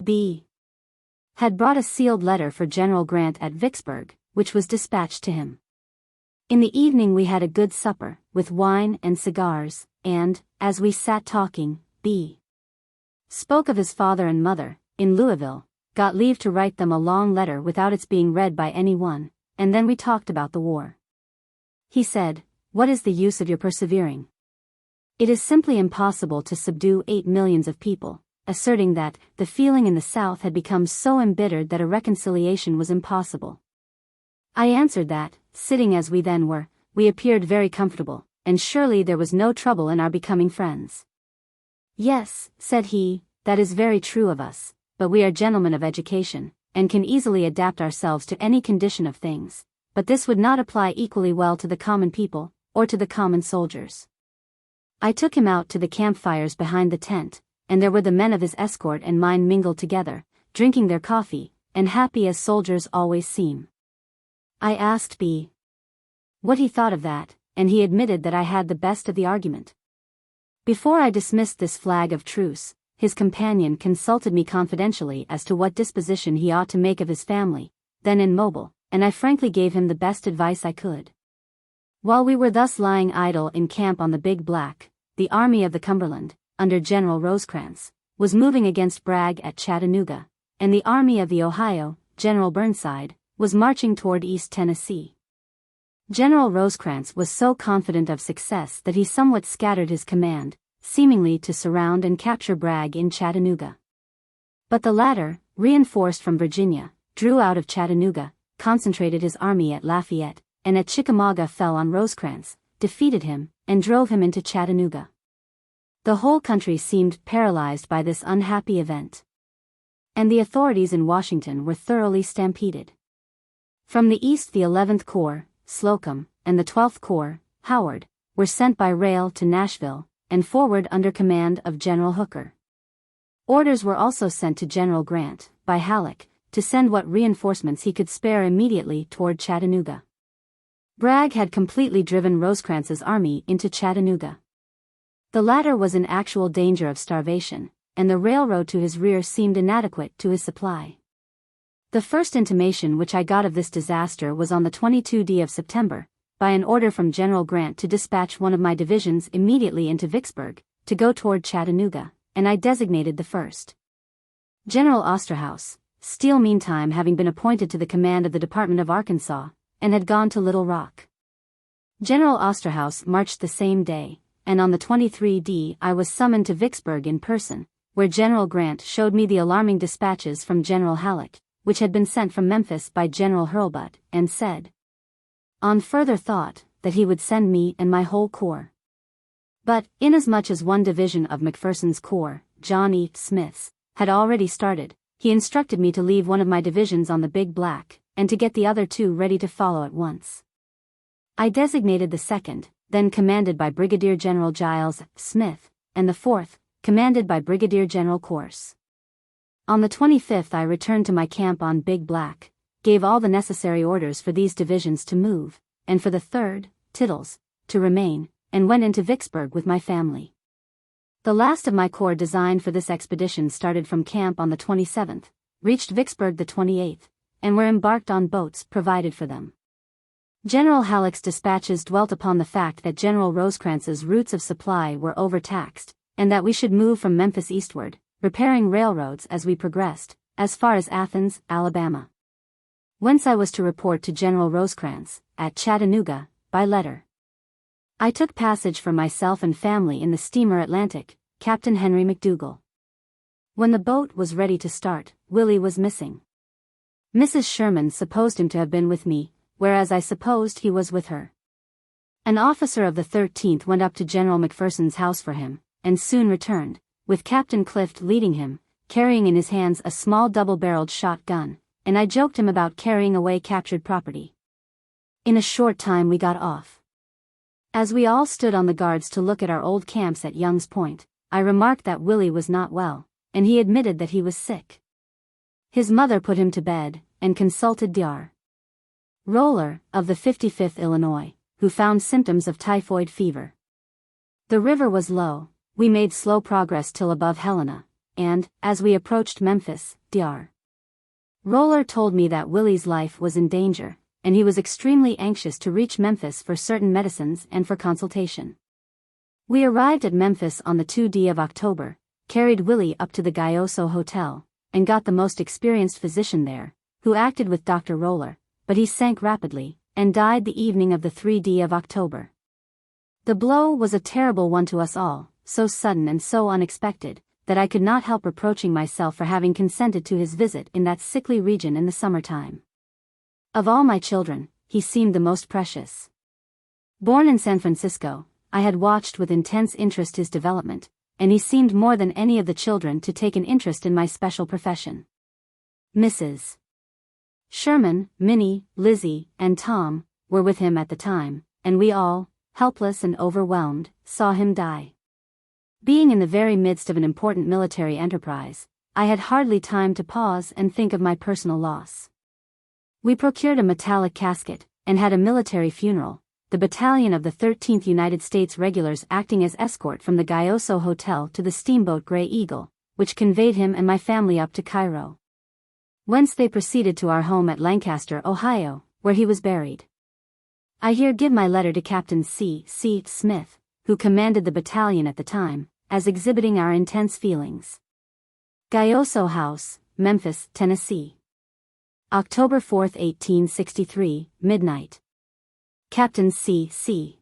B. had brought a sealed letter for General Grant at Vicksburg, which was dispatched to him. In the evening we had a good supper, with wine and cigars, and, as we sat talking, B. spoke of his father and mother, in Louisville, got leave to write them a long letter without its being read by any one, and then we talked about the war. He said, "What is the use of your persevering? It is simply impossible to subdue 8 millions of people," asserting that the feeling in the South had become so embittered that a reconciliation was impossible. I answered that, sitting as we then were, we appeared very comfortable, and surely there was no trouble in our becoming friends. "Yes," said he, "that is very true of us, but we are gentlemen of education, and can easily adapt ourselves to any condition of things, but this would not apply equally well to the common people, or to the common soldiers." I took him out to the campfires behind the tent, and there were the men of his escort and mine mingled together, drinking their coffee, and happy as soldiers always seem. I asked B. what he thought of that, and he admitted that I had the best of the argument. Before I dismissed this flag of truce, his companion consulted me confidentially as to what disposition he ought to make of his family, then in Mobile, and I frankly gave him the best advice I could. While we were thus lying idle in camp on the Big Black, the Army of the Cumberland, under General Rosecrans, was moving against Bragg at Chattanooga, and the Army of the Ohio, General Burnside, was marching toward East Tennessee. General Rosecrans was so confident of success that he somewhat scattered his command, seemingly to surround and capture Bragg in Chattanooga. But the latter, reinforced from Virginia, drew out of Chattanooga, concentrated his army at Lafayette, and at Chickamauga fell on Rosecrans, defeated him, and drove him into Chattanooga. The whole country seemed paralyzed by this unhappy event. And the authorities in Washington were thoroughly stampeded. From the east, the 11th Corps, Slocum, and the 12th Corps, Howard, were sent by rail to Nashville, and forward under command of General Hooker. Orders were also sent to General Grant, by Halleck, to send what reinforcements he could spare immediately toward Chattanooga. Bragg had completely driven Rosecrans's army into Chattanooga. The latter was in actual danger of starvation, and the railroad to his rear seemed inadequate to his supply. The first intimation which I got of this disaster was on the 22nd of September, by an order from General Grant to dispatch one of my divisions immediately into Vicksburg, to go toward Chattanooga, and I designated the 1st. General Osterhaus, Steele meantime having been appointed to the command of the Department of Arkansas, and had gone to Little Rock. General Osterhaus marched the same day, and on the 23rd I was summoned to Vicksburg in person, where General Grant showed me the alarming dispatches from General Halleck, which had been sent from Memphis by General Hurlbut, and said, on further thought, that he would send me and my whole corps. But, inasmuch as one division of McPherson's corps, John E. Smith's, had already started, he instructed me to leave one of my divisions on the Big Black, and to get the other two ready to follow at once. I designated the 2nd, then commanded by Brigadier General Giles Smith, and the 4th, commanded by Brigadier General Corse. On the 25th I returned to my camp on Big Black, gave all the necessary orders for these divisions to move, and for the 3rd, Tittles, to remain, and went into Vicksburg with my family. The last of my corps designed for this expedition started from camp on the 27th, reached Vicksburg the 28th, and were embarked on boats provided for them. General Halleck's dispatches dwelt upon the fact that General Rosecrans's routes of supply were overtaxed, and that we should move from Memphis eastward, repairing railroads as we progressed, as far as Athens, Alabama. Whence I was to report to General Rosecrans, at Chattanooga, by letter. I took passage for myself and family in the steamer Atlantic, Captain Henry McDougall. When the boat was ready to start, Willie was missing. Mrs. Sherman supposed him to have been with me, whereas I supposed he was with her. An officer of the 13th went up to General McPherson's house for him, and soon returned, with Captain Clift leading him, carrying in his hands a small double-barreled shotgun, and I joked him about carrying away captured property. In a short time we got off. As we all stood on the guards to look at our old camps at Young's Point, I remarked that Willie was not well, and he admitted that he was sick. His mother put him to bed, and consulted Dr. Roller, of the 55th Illinois, who found symptoms of typhoid fever. The river was low, we made slow progress till above Helena, and, as we approached Memphis, Dr. Roller told me that Willie's life was in danger, and he was extremely anxious to reach Memphis for certain medicines and for consultation. We arrived at Memphis on the 2nd of October, carried Willie up to the Gayoso Hotel, and got the most experienced physician there, who acted with Dr. Roller, but he sank rapidly, and died the evening of the 3rd of October. The blow was a terrible one to us all, so sudden and so unexpected, that I could not help reproaching myself for having consented to his visit in that sickly region in the summertime. Of all my children, he seemed the most precious. Born in San Francisco, I had watched with intense interest his development, and he seemed more than any of the children to take an interest in my special profession. Mrs. Sherman, Minnie, Lizzie, and Tom were with him at the time, and we all, helpless and overwhelmed, saw him die. Being in the very midst of an important military enterprise, I had hardly time to pause and think of my personal loss. We procured a metallic casket, and had a military funeral, the battalion of the 13th United States Regulars acting as escort from the Gayoso Hotel to the steamboat Grey Eagle, which conveyed him and my family up to Cairo. Whence they proceeded to our home at Lancaster, Ohio, where he was buried. I here give my letter to Captain C. Smith, who commanded the battalion at the time, as exhibiting our intense feelings. Gayoso House, Memphis, Tennessee. October 4, 1863, midnight. Captain C.C.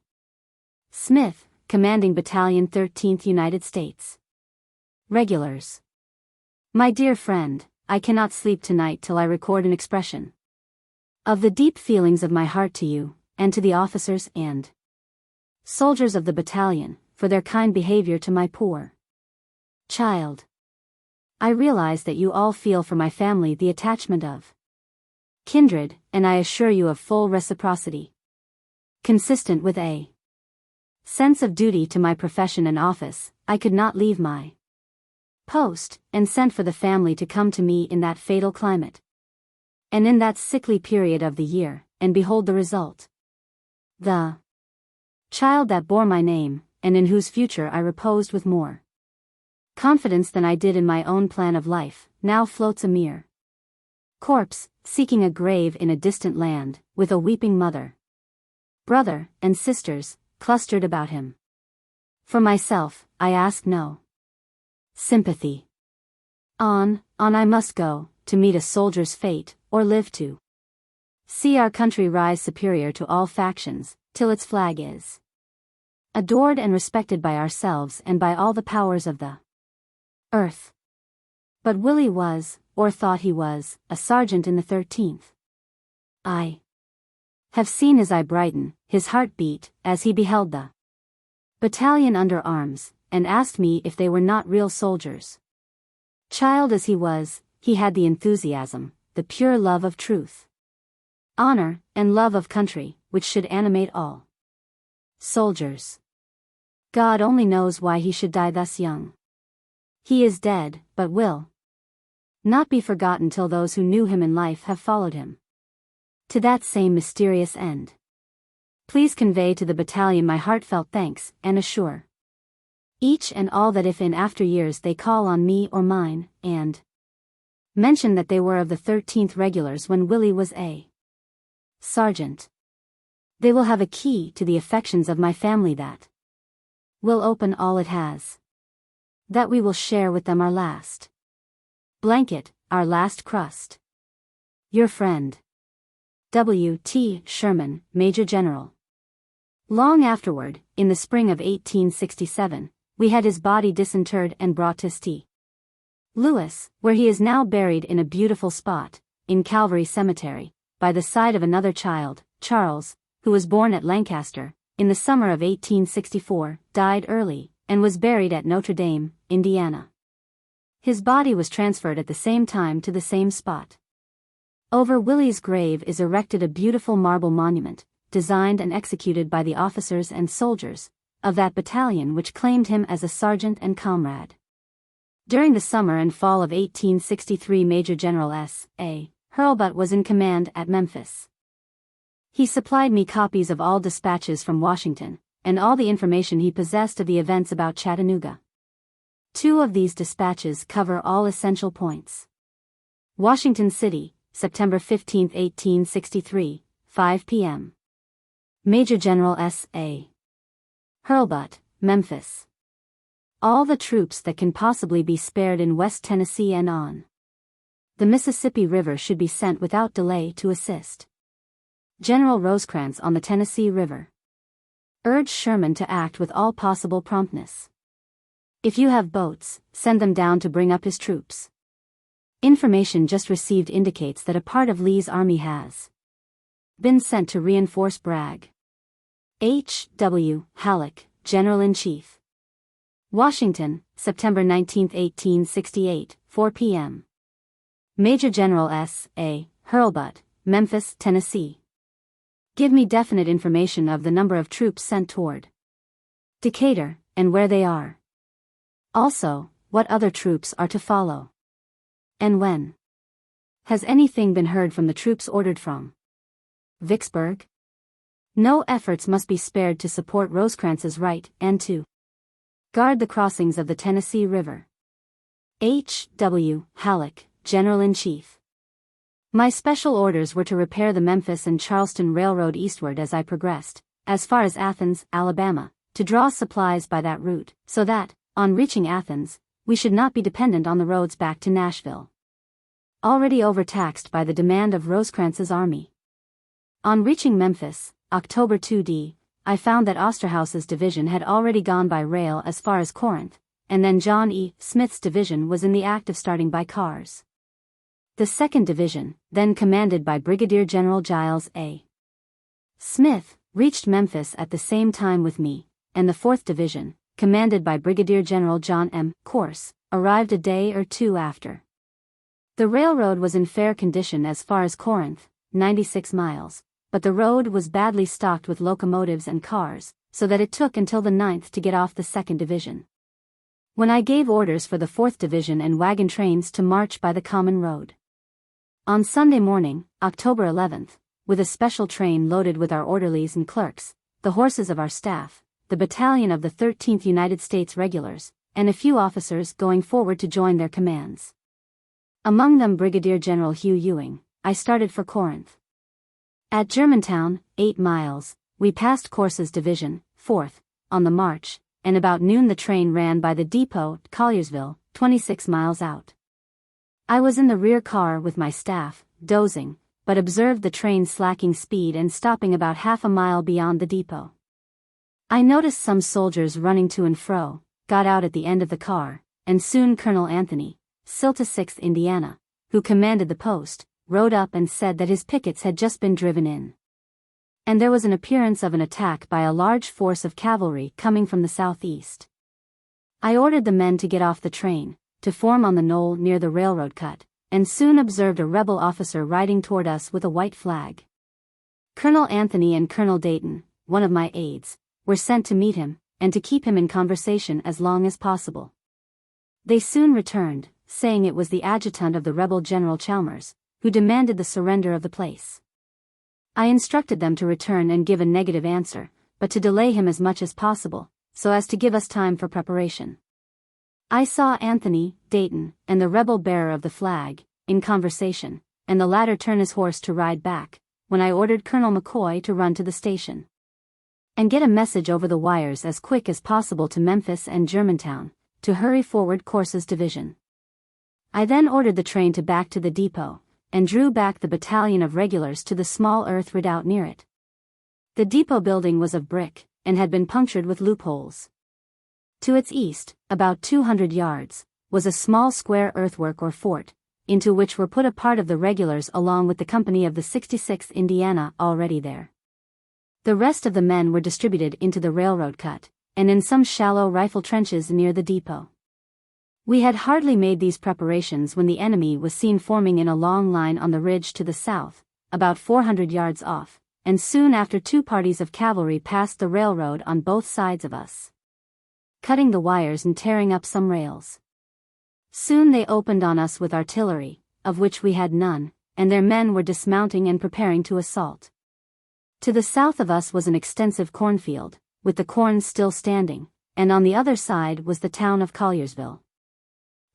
Smith, commanding Battalion 13th United States Regulars. My dear friend, I cannot sleep tonight till I record an expression of the deep feelings of my heart to you, and to the officers and soldiers of the battalion, for their kind behavior to my poor child. I realize that you all feel for my family the attachment of kindred, and I assure you of full reciprocity, consistent with a sense of duty to my profession and office. I could not leave my post, and sent for the family to come to me in that fatal climate, and in that sickly period of the year, and behold the result. The child that bore my name, and in whose future I reposed with more confidence than I did in my own plan of life, now floats a mere corpse, seeking a grave in a distant land, with a weeping mother, brother, and sisters, clustered about him. For myself, I ask no sympathy. On I must go, to meet a soldier's fate, or live to see our country rise superior to all factions, till its flag is adored and respected by ourselves and by all the powers of the earth. But Willie was, or thought he was, a sergeant in the 13th. I have seen his eye brighten, his heart beat, as he beheld the battalion under arms, and asked me if they were not real soldiers. Child as he was, he had the enthusiasm, the pure love of truth, honor, and love of country, which should animate all soldiers. God only knows why he should die thus young. He is dead, but will not be forgotten till those who knew him in life have followed him to that same mysterious end. Please convey to the battalion my heartfelt thanks, and assure each and all that if in after years they call on me or mine, and mention that they were of the 13th Regulars when Willie was a sergeant, they will have a key to the affections of my family that will open all it has, that we will share with them our last blanket, our last crust. Your friend, W. T. Sherman, Major General. Long afterward, in the spring of 1867, we had his body disinterred and brought to St. Louis, where he is now buried in a beautiful spot, in Calvary Cemetery, by the side of another child, Charles, who was born at Lancaster, in the summer of 1864, died early, and was buried at Notre Dame, Indiana. His body was transferred at the same time to the same spot. Over Willie's grave is erected a beautiful marble monument, designed and executed by the officers and soldiers of that battalion which claimed him as a sergeant and comrade. During the summer and fall of 1863, Major General S.A. Hurlbut was in command at Memphis. He supplied me copies of all dispatches from Washington, and all the information he possessed of the events about Chattanooga. 2 of these dispatches cover all essential points. Washington City, September 15, 1863, 5 p.m. Major General S.A. Hurlbut, Memphis. All the troops that can possibly be spared in West Tennessee and on the Mississippi River should be sent without delay to assist General Rosecrans on the Tennessee River. Urge Sherman to act with all possible promptness. If you have boats, send them down to bring up his troops. Information just received indicates that a part of Lee's army has been sent to reinforce Bragg. H. W. Halleck, General-in-Chief. Washington, September 19, 1868, 4 p.m. Major General S.A. Hurlbut, Memphis, Tennessee. Give me definite information of the number of troops sent toward Decatur, and where they are. Also, what other troops are to follow. And when. Has anything been heard from the troops ordered from Vicksburg? No efforts must be spared to support Rosecrans's right and to guard the crossings of the Tennessee River. H. W. Halleck, General-in-Chief. My special orders were to repair the Memphis and Charleston Railroad eastward as I progressed, as far as Athens, Alabama, to draw supplies by that route, so that, on reaching Athens, we should not be dependent on the roads back to Nashville, already overtaxed by the demand of Rosecrans's army. On reaching Memphis, October 2d, I found that Osterhaus's division had already gone by rail as far as Corinth, and then John E. Smith's division was in the act of starting by cars. The 2nd Division, then commanded by Brigadier General Giles A. Smith, reached Memphis at the same time with me, and the 4th Division, commanded by Brigadier General John M. Corse, arrived a day or two after. The railroad was in fair condition as far as Corinth, 96 miles, but the road was badly stocked with locomotives and cars, so that it took until the 9th to get off the 2nd Division. When I gave orders for the 4th Division and wagon trains to march by the common road. On Sunday morning, October 11th, with a special train loaded with our orderlies and clerks, the horses of our staff, the battalion of the 13th United States Regulars, and a few officers going forward to join their commands. Among them Brigadier General Hugh Ewing, I started for Corinth. At Germantown, 8 miles, we passed Corse's division, 4th, on the march, and about noon the train ran by the depot at Colliersville, 26 miles out. I was in the rear car with my staff, dozing, but observed the train slacking speed and stopping about half a mile beyond the depot. I noticed some soldiers running to and fro, got out at the end of the car, and soon Colonel Anthony, Silta 6th Indiana, who commanded the post, rode up and said that his pickets had just been driven in. And there was an appearance of an attack by a large force of cavalry coming from the southeast. I ordered the men to get off the train, to form on the knoll near the railroad cut, and soon observed a rebel officer riding toward us with a white flag. Colonel Anthony and Colonel Dayton, one of my aides, were sent to meet him, and to keep him in conversation as long as possible. They soon returned, saying it was the adjutant of the rebel General Chalmers, who demanded the surrender of the place. I instructed them to return and give a negative answer, but to delay him as much as possible, so as to give us time for preparation. I saw Anthony, Dayton, and the rebel bearer of the flag, in conversation, and the latter turn his horse to ride back, when I ordered Colonel McCoy to run to the station and get a message over the wires as quick as possible to Memphis and Germantown, to hurry forward Corse's division. I then ordered the train to back to the depot, and drew back the battalion of regulars to the small earth redoubt near it. The depot building was of brick, and had been punctured with loopholes. To its east, about 200 yards, was a small square earthwork or fort, into which were put a part of the regulars along with the company of the 66th Indiana already there. The rest of the men were distributed into the railroad cut, and in some shallow rifle trenches near the depot. We had hardly made these preparations when the enemy was seen forming in a long line on the ridge to the south, about 400 yards off, and soon after 2 parties of cavalry passed the railroad on both sides of us, cutting the wires and tearing up some rails. Soon they opened on us with artillery, of which we had none, and their men were dismounting and preparing to assault. To the south of us was an extensive cornfield, with the corn still standing, and on the other side was the town of Colliersville.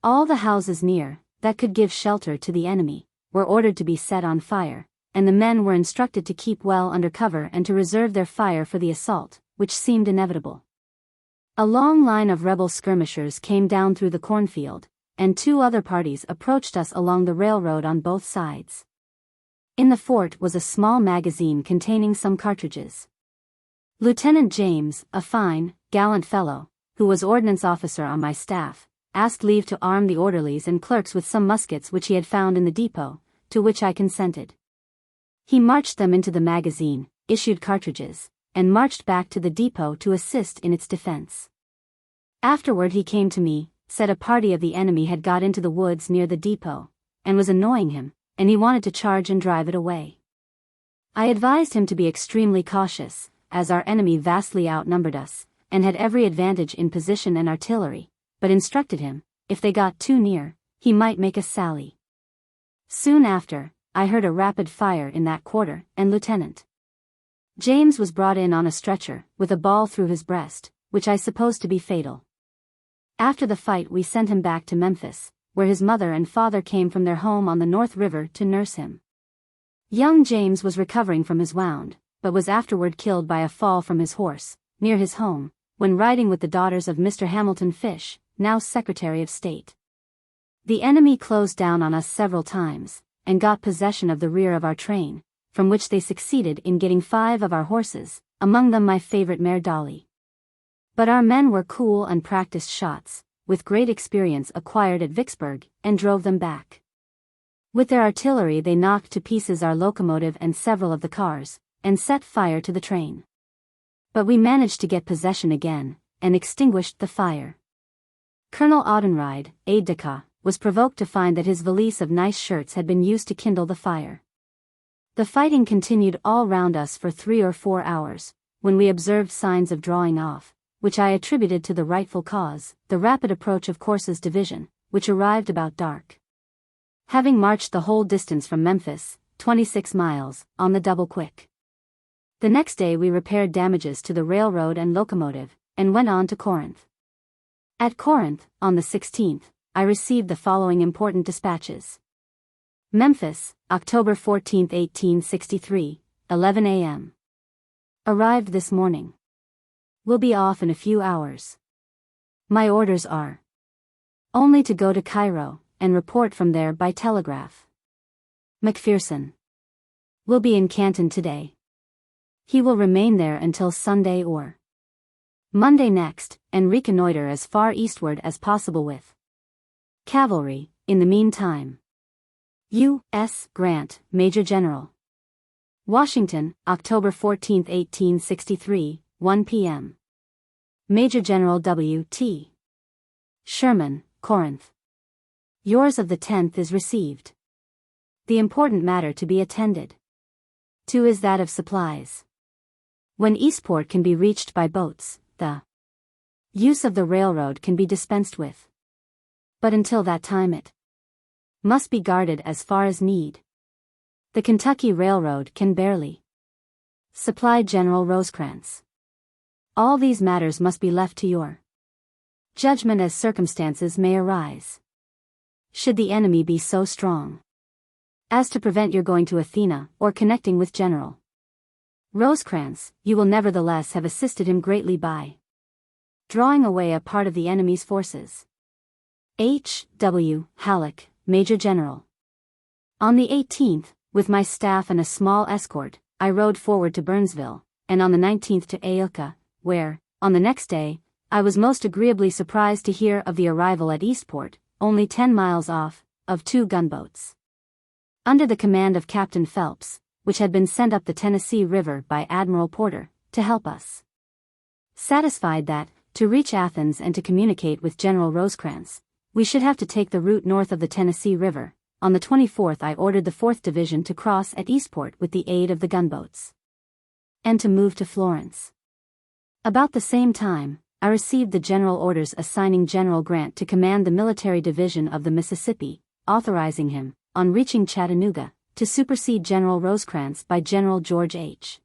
All the houses near, that could give shelter to the enemy, were ordered to be set on fire, and the men were instructed to keep well under cover and to reserve their fire for the assault, which seemed inevitable. A long line of rebel skirmishers came down through the cornfield, and 2 other parties approached us along the railroad on both sides. In the fort was a small magazine containing some cartridges. Lieutenant James, a fine, gallant fellow, who was ordnance officer on my staff, asked leave to arm the orderlies and clerks with some muskets which he had found in the depot, to which I consented. He marched them into the magazine, issued cartridges, and marched back to the depot to assist in its defense. Afterward he came to me, said a party of the enemy had got into the woods near the depot, and was annoying him, and he wanted to charge and drive it away. I advised him to be extremely cautious, as our enemy vastly outnumbered us, and had every advantage in position and artillery, but instructed him, if they got too near, he might make a sally. Soon after, I heard a rapid fire in that quarter, and Lieutenant James was brought in on a stretcher, with a ball through his breast, which I supposed to be fatal. After the fight we sent him back to Memphis, where his mother and father came from their home on the North River to nurse him. Young James was recovering from his wound, but was afterward killed by a fall from his horse, near his home, when riding with the daughters of Mr. Hamilton Fish, now Secretary of State. The enemy closed down on us several times, and got possession of the rear of our train, from which they succeeded in getting 5 of our horses, among them my favorite mare Dolly. But our men were cool and practiced shots, with great experience acquired at Vicksburg, and drove them back. With their artillery they knocked to pieces our locomotive and several of the cars, and set fire to the train. But we managed to get possession again, and extinguished the fire. Colonel Audenried, aide-de-camp, was provoked to find that his valise of nice shirts had been used to kindle the fire. The fighting continued all round us for 3 or 4 hours, when we observed signs of drawing off, which I attributed to the rightful cause, the rapid approach of Corse's division, which arrived about dark. Having marched the whole distance from Memphis, 26 miles, on the double quick. The next day we repaired damages to the railroad and locomotive, and went on to Corinth. At Corinth, on the 16th, I received the following important dispatches. Memphis, October 14, 1863, 11 a.m. Arrived this morning. Will be off in a few hours. My orders are only to go to Cairo, and report from there by telegraph. McPherson will be in Canton today. He will remain there until Sunday or Monday next, and reconnoiter as far eastward as possible with cavalry. In the meantime, U.S. Grant, Major General. Washington, October 14, 1863, 1 p.m. Major General W. T. Sherman, Corinth. Yours of the 10th is received. The important matter to be attended to is that of supplies. When Eastport can be reached by boats, the use of the railroad can be dispensed with. But until that time it must be guarded as far as need. The Kentucky Railroad can barely supply General Rosecrans. All these matters must be left to your judgment as circumstances may arise. Should the enemy be so strong as to prevent your going to Athena or connecting with General Rosecrans, you will nevertheless have assisted him greatly by drawing away a part of the enemy's forces. H. W. Halleck, Major General. On the 18th, with my staff and a small escort, I rode forward to Burnsville, and on the 19th to Aoka, where, on the next day, I was most agreeably surprised to hear of the arrival at Eastport, only 10 miles off, of 2 gunboats. Under the command of Captain Phelps, which had been sent up the Tennessee River by Admiral Porter, to help us. Satisfied that, to reach Athens and to communicate with General Rosecrans, we should have to take the route north of the Tennessee River, on the 24th I ordered the 4th Division to cross at Eastport with the aid of the gunboats, and to move to Florence. About the same time, I received the general orders assigning General Grant to command the military division of the Mississippi, authorizing him, on reaching Chattanooga, to supersede General Rosecrans by General George H.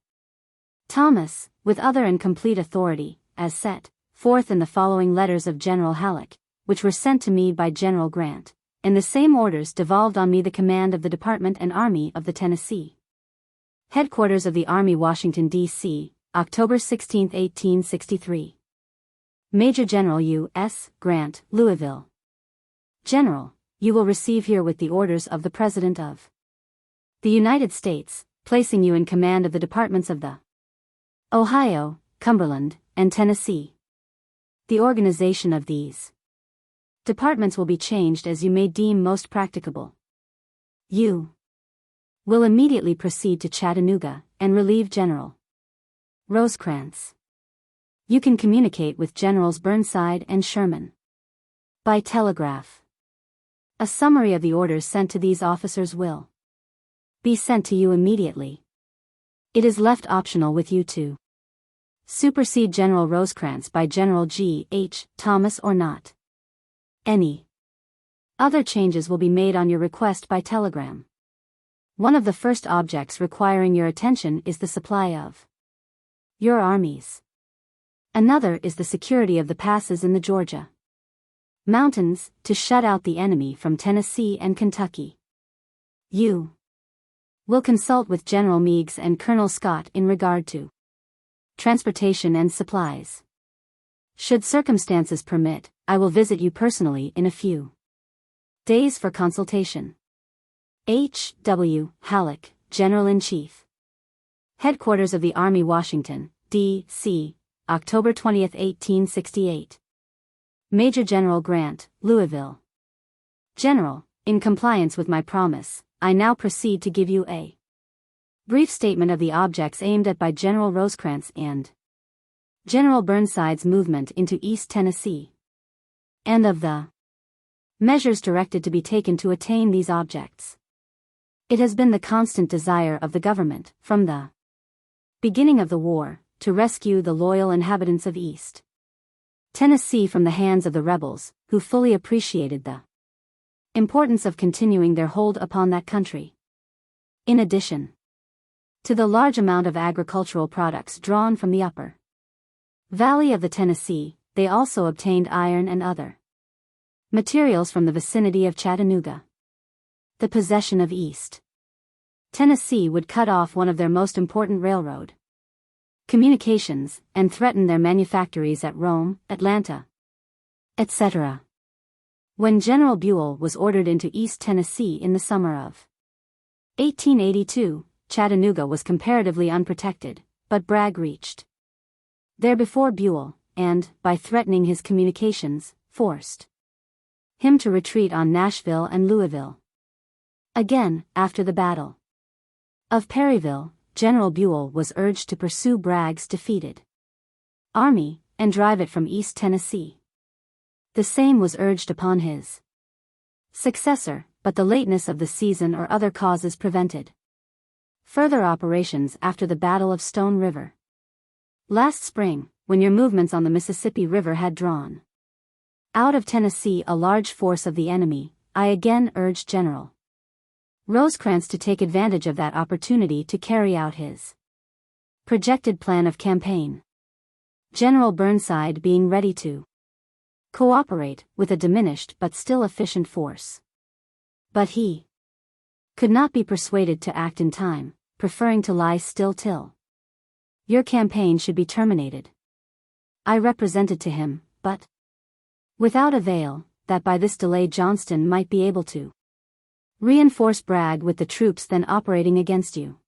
Thomas, with other and complete authority, as set forth in the following letters of General Halleck, which were sent to me by General Grant, and the same orders devolved on me the command of the Department and Army of the Tennessee. Headquarters of the Army, Washington, D.C., October 16, 1863. Major General U.S. Grant, Louisville. General, you will receive herewith the orders of the President of the United States, placing you in command of the departments of the Ohio, Cumberland, and Tennessee. The organization of these departments will be changed as you may deem most practicable. You will immediately proceed to Chattanooga, and relieve General Rosecrans. You can communicate with Generals Burnside and Sherman by telegraph. A summary of the orders sent to these officers will be sent to you immediately. It is left optional with you to supersede General Rosecrans by General G. H. Thomas or not. Any other changes will be made on your request by telegram. One of the first objects requiring your attention is the supply of your armies. Another is the security of the passes in the Georgia mountains, to shut out the enemy from Tennessee and Kentucky. You will consult with General Meigs and Colonel Scott in regard to transportation and supplies. Should circumstances permit, I will visit you personally in a few days for consultation. H. W. Halleck, General-in-Chief. Headquarters of the Army, Washington, D.C., October 20, 1868. Major General Grant, Louisville. General, in compliance with my promise, I now proceed to give you a brief statement of the objects aimed at by General Rosecrans and General Burnside's movement into East Tennessee, and of the measures directed to be taken to attain these objects. It has been the constant desire of the government, from the beginning of the war, to rescue the loyal inhabitants of East Tennessee from the hands of the rebels, who fully appreciated the importance of continuing their hold upon that country. In addition to the large amount of agricultural products drawn from the upper valley of the Tennessee, they also obtained iron and other materials from the vicinity of Chattanooga. The possession of East Tennessee would cut off one of their most important railroad communications, and threaten their manufactories at Rome, Atlanta, etc. When General Buell was ordered into East Tennessee in the summer of 1882, Chattanooga was comparatively unprotected, but Bragg reached there before Buell, and, by threatening his communications, forced him to retreat on Nashville and Louisville. Again, after the Battle of Perryville, General Buell was urged to pursue Bragg's defeated army, and drive it from East Tennessee. The same was urged upon his successor, but the lateness of the season or other causes prevented further operations after the Battle of Stone River. Last spring, when your movements on the Mississippi River had drawn out of Tennessee a large force of the enemy, I again urged General Rosecrans to take advantage of that opportunity to carry out his projected plan of campaign. General Burnside being ready to cooperate with a diminished but still efficient force. But he could not be persuaded to act in time, preferring to lie still till your campaign should be terminated. I represented to him, but without avail, that by this delay Johnston might be able to reinforce Bragg with the troops then operating against you.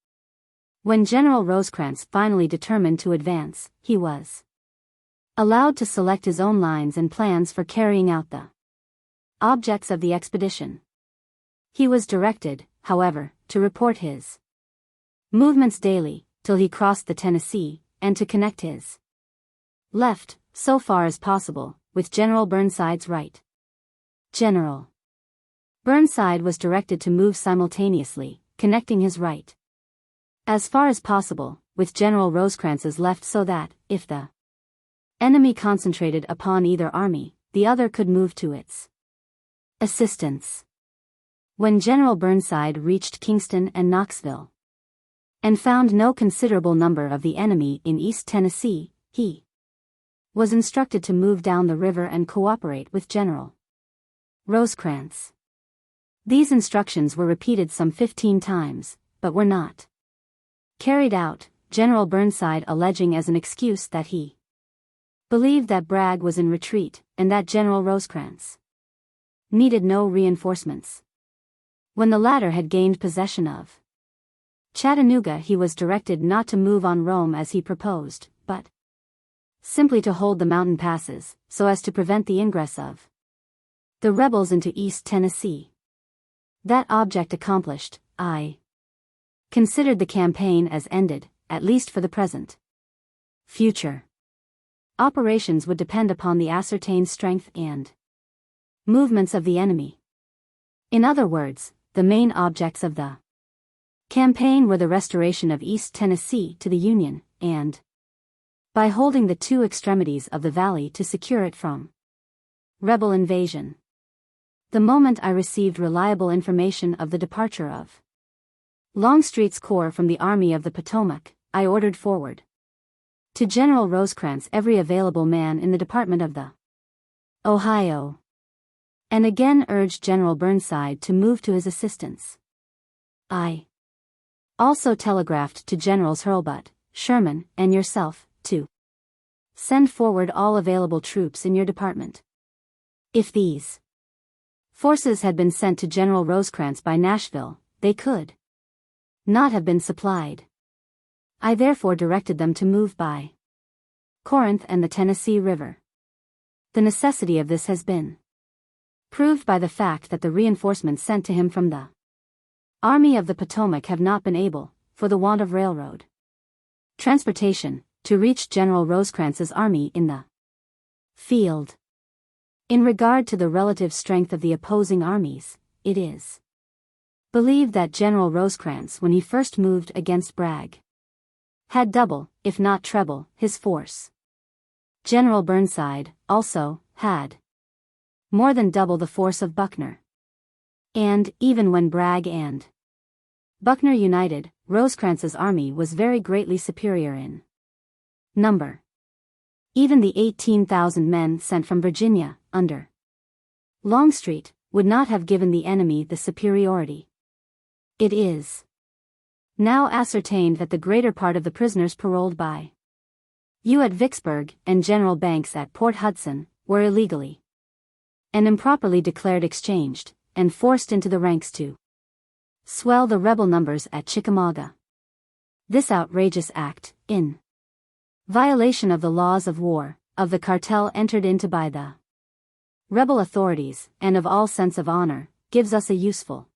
When General Rosecrans finally determined to advance, he was allowed to select his own lines and plans for carrying out the objects of the expedition. He was directed, however, to report his movements daily, till he crossed the Tennessee, and to connect his left, so far as possible, with General Burnside's right. General Burnside was directed to move simultaneously, connecting his right as far as possible, with General Rosecrans's left, so that, if the enemy concentrated upon either army, the other could move to its assistance. When General Burnside reached Kingston and Knoxville, and found no considerable number of the enemy in East Tennessee, he was instructed to move down the river and cooperate with General Rosecrans. These instructions were repeated some 15 times, but were not carried out, General Burnside alleging as an excuse that he believed that Bragg was in retreat, and that General Rosecrans needed no reinforcements. When the latter had gained possession of Chattanooga, he was directed not to move on Rome as he proposed, but simply to hold the mountain passes, so as to prevent the ingress of the rebels into East Tennessee. That object accomplished, I considered the campaign as ended, at least for the present. Future operations would depend upon the ascertained strength and movements of the enemy. In other words, the main objects of the campaign were the restoration of East Tennessee to the Union, and by holding the two extremities of the valley to secure it from rebel invasion. The moment I received reliable information of the departure of Longstreet's corps from the Army of the Potomac, I ordered forward to General Rosecrans every available man in the Department of the Ohio, and again urged General Burnside to move to his assistance. I also telegraphed to Generals Hurlbut, Sherman, and yourself, to send forward all available troops in your department. If these forces had been sent to General Rosecrans by Nashville, they could not have been supplied. I therefore directed them to move by Corinth and the Tennessee River. The necessity of this has been proved by the fact that the reinforcements sent to him from the Army of the Potomac have not been able, for the want of railroad transportation, to reach General Rosecrans's army in the field. In regard to the relative strength of the opposing armies, it is believed that General Rosecrans, when he first moved against Bragg, had double, if not treble, his force. General Burnside, also, had more than double the force of Buckner. And, even when Bragg and Buckner united, Rosecrans's army was very greatly superior in number. Even the 18,000 men sent from Virginia, under Longstreet, would not have given the enemy the superiority. It is now ascertained that the greater part of the prisoners paroled by you at Vicksburg and General Banks at Port Hudson were illegally and improperly declared exchanged, and forced into the ranks to swell the rebel numbers at Chickamauga. This outrageous act, in violation of the laws of war, of the cartel entered into by the rebel authorities, and of all sense of honor, gives us a useful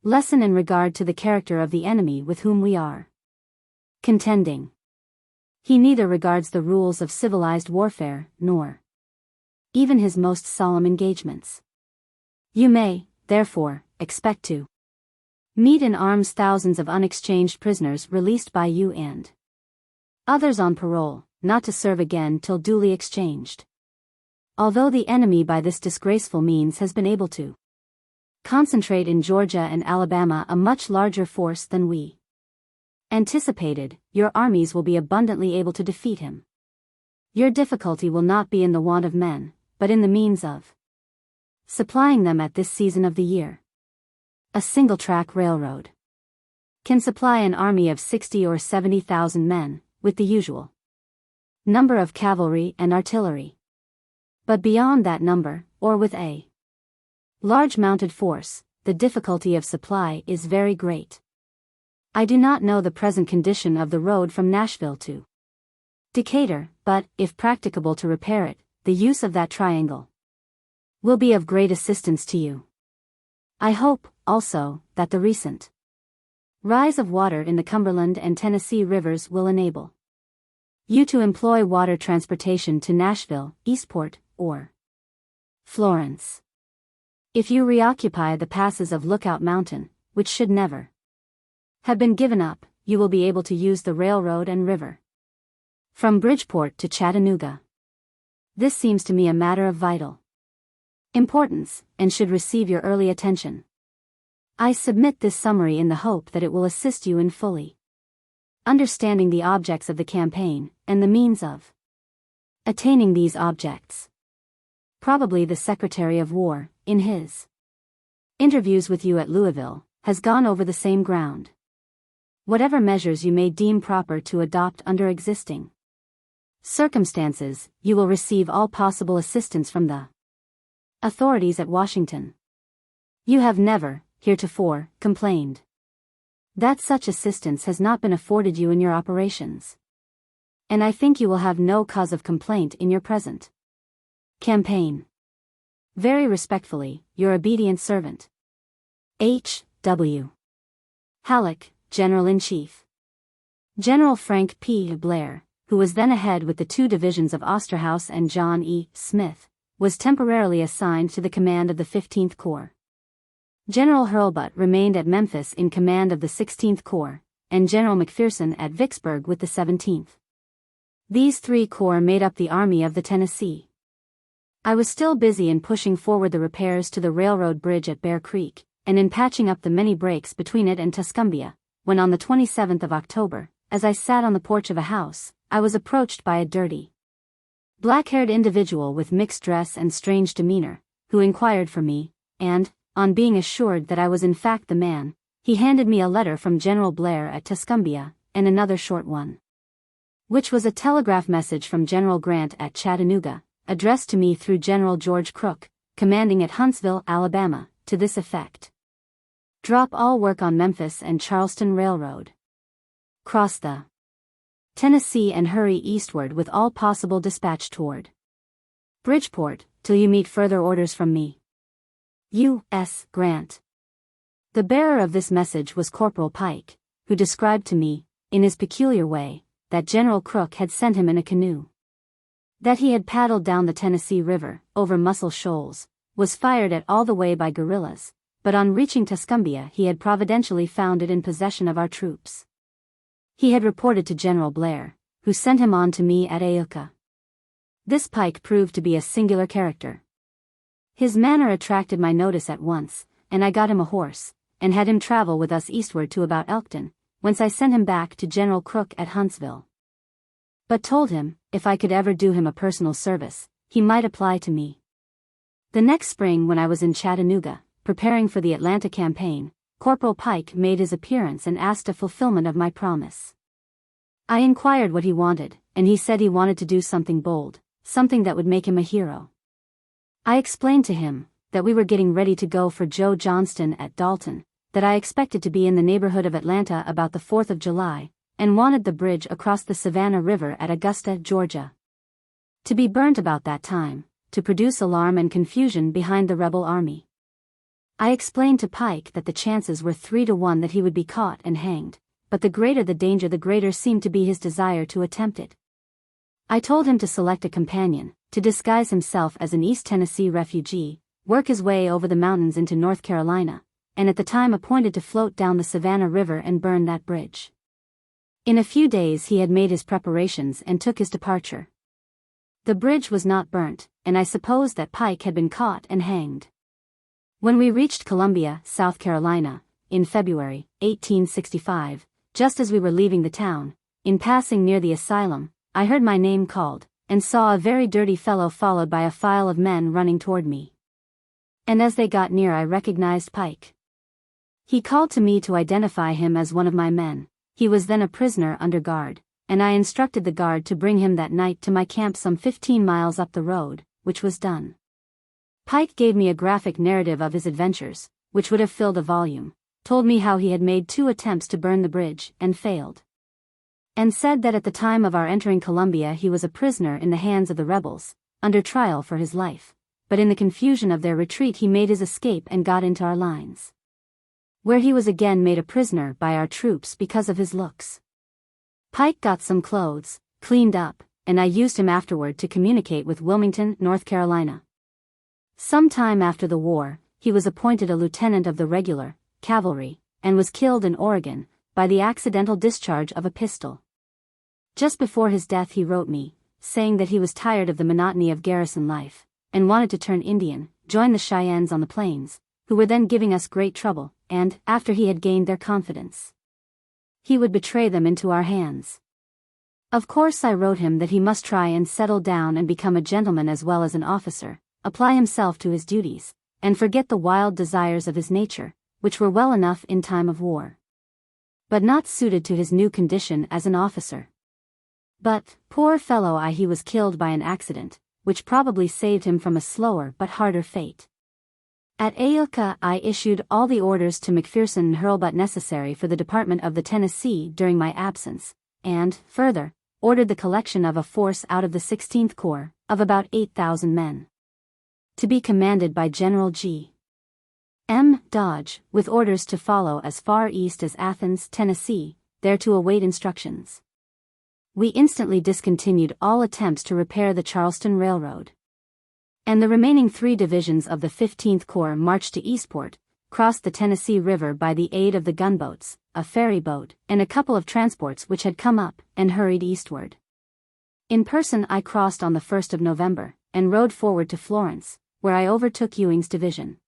lesson in regard to the character of the enemy with whom we are contending. He neither regards the rules of civilized warfare, nor even his most solemn engagements. You may, therefore, expect to meet in arms thousands of unexchanged prisoners released by you and others on parole, not to serve again till duly exchanged. Although the enemy by this disgraceful means has been able to concentrate in Georgia and Alabama a much larger force than we anticipated, your armies will be abundantly able to defeat him. Your difficulty will not be in the want of men, but in the means of supplying them at this season of the year. A single-track railroad can supply an army of 60 or 70,000 men, with the usual number of cavalry and artillery. But beyond that number, or with a large mounted force, the difficulty of supply is very great. I do not know the present condition of the road from Nashville to Decatur, but, if practicable to repair it, the use of that triangle will be of great assistance to you. I hope, also, that the recent rise of water in the Cumberland and Tennessee rivers will enable you to employ water transportation to Nashville, Eastport, or Florence. If you reoccupy the passes of Lookout Mountain, which should never have been given up, you will be able to use the railroad and river from Bridgeport to Chattanooga. This seems to me a matter of vital importance, and should receive your early attention. I submit this summary in the hope that it will assist you in fully understanding the objects of the campaign, and the means of attaining these objects. Probably the Secretary of War, in his interviews with you at Louisville, has gone over the same ground. Whatever measures you may deem proper to adopt under existing circumstances, you will receive all possible assistance from the authorities at Washington. You have never, heretofore, complained that such assistance has not been afforded you in your operations. And I think you will have no cause of complaint in your present campaign. Very respectfully, your obedient servant, H. W. Halleck, General-in-Chief. General Frank P. Blair, who was then ahead with the 2 divisions of Osterhaus and John E. Smith, was temporarily assigned to the command of the 15th Corps. General Hurlbut remained at Memphis in command of the 16th Corps, and General McPherson at Vicksburg with the 17th. These 3 corps made up the Army of the Tennessee. I was still busy in pushing forward the repairs to the railroad bridge at Bear Creek, and in patching up the many breaks between it and Tuscumbia, when on the 27th of October, as I sat on the porch of a house, I was approached by a dirty, black-haired individual with mixed dress and strange demeanor, who inquired for me, and, on being assured that I was in fact the man, he handed me a letter from General Blair at Tuscumbia, and another short one, which was a telegraph message from General Grant at Chattanooga, addressed to me through General George Crook, commanding at Huntsville, Alabama, to this effect. Drop all work on Memphis and Charleston Railroad. Cross the Tennessee and hurry eastward with all possible dispatch toward Bridgeport, till you meet further orders from me. U.S. Grant. The bearer of this message was Corporal Pike, who described to me, in his peculiar way, that General Crook had sent him in a canoe. That he had paddled down the Tennessee River, over Muscle Shoals, was fired at all the way by guerrillas, but on reaching Tuscumbia he had providentially found it in possession of our troops. He had reported to General Blair, who sent him on to me at Iuka. This Pike proved to be a singular character. His manner attracted my notice at once, and I got him a horse, and had him travel with us eastward to about Elkton, whence I sent him back to General Crook at Huntsville. But told him, if I could ever do him a personal service, he might apply to me. The next spring when I was in Chattanooga, preparing for the Atlanta campaign, Corporal Pike made his appearance and asked a fulfillment of my promise. I inquired what he wanted, and he said he wanted to do something bold, something that would make him a hero. I explained to him that we were getting ready to go for Joe Johnston at Dalton, that I expected to be in the neighborhood of Atlanta about the 4th of July, and wanted the bridge across the Savannah River at Augusta, Georgia, to be burnt about that time, to produce alarm and confusion behind the rebel army. I explained to Pike that the chances were 3 to 1 that he would be caught and hanged, but the greater the danger the greater seemed to be his desire to attempt it. I told him to select a companion, to disguise himself as an East Tennessee refugee, work his way over the mountains into North Carolina, and at the time appointed to float down the Savannah River and burn that bridge. In a few days he had made his preparations and took his departure. The bridge was not burnt, and I supposed that Pike had been caught and hanged. When we reached Columbia, South Carolina, in February, 1865, just as we were leaving the town, in passing near the asylum, I heard my name called, and saw a very dirty fellow followed by a file of men running toward me. And as they got near I recognized Pike. He called to me to identify him as one of my men. He was then a prisoner under guard, and I instructed the guard to bring him that night to my camp some 15 miles up the road, which was done. Pike gave me a graphic narrative of his adventures, which would have filled a volume, told me how he had made 2 attempts to burn the bridge, and failed. And said that at the time of our entering Columbia he was a prisoner in the hands of the rebels, under trial for his life, but in the confusion of their retreat he made his escape and got into our lines, where he was again made a prisoner by our troops because of his looks. Pike got some clothes, cleaned up, and I used him afterward to communicate with Wilmington, North Carolina. Some time after the war, he was appointed a lieutenant of the regular cavalry, and was killed in Oregon, by the accidental discharge of a pistol. Just before his death he wrote me, saying that he was tired of the monotony of garrison life, and wanted to turn Indian, join the Cheyennes on the plains, who were then giving us great trouble, and, after he had gained their confidence, he would betray them into our hands. Of course I wrote him that he must try and settle down and become a gentleman as well as an officer, apply himself to his duties, and forget the wild desires of his nature, which were well enough in time of war, but not suited to his new condition as an officer. But, poor fellow, he was killed by an accident, which probably saved him from a slower but harder fate. At Iuka I issued all the orders to McPherson and Hurlbut necessary for the Department of the Tennessee during my absence, and, further, ordered the collection of a force out of the 16th Corps, of about 8,000 men, to be commanded by General G. M. Dodge, with orders to follow as far east as Athens, Tennessee, there to await instructions. We instantly discontinued all attempts to repair the Charleston Railroad, and the remaining 3 divisions of the 15th Corps marched to Eastport, crossed the Tennessee River by the aid of the gunboats, a ferry boat, and a couple of transports which had come up, and hurried eastward. In person I crossed on the 1st of November, and rode forward to Florence, where I overtook Ewing's division.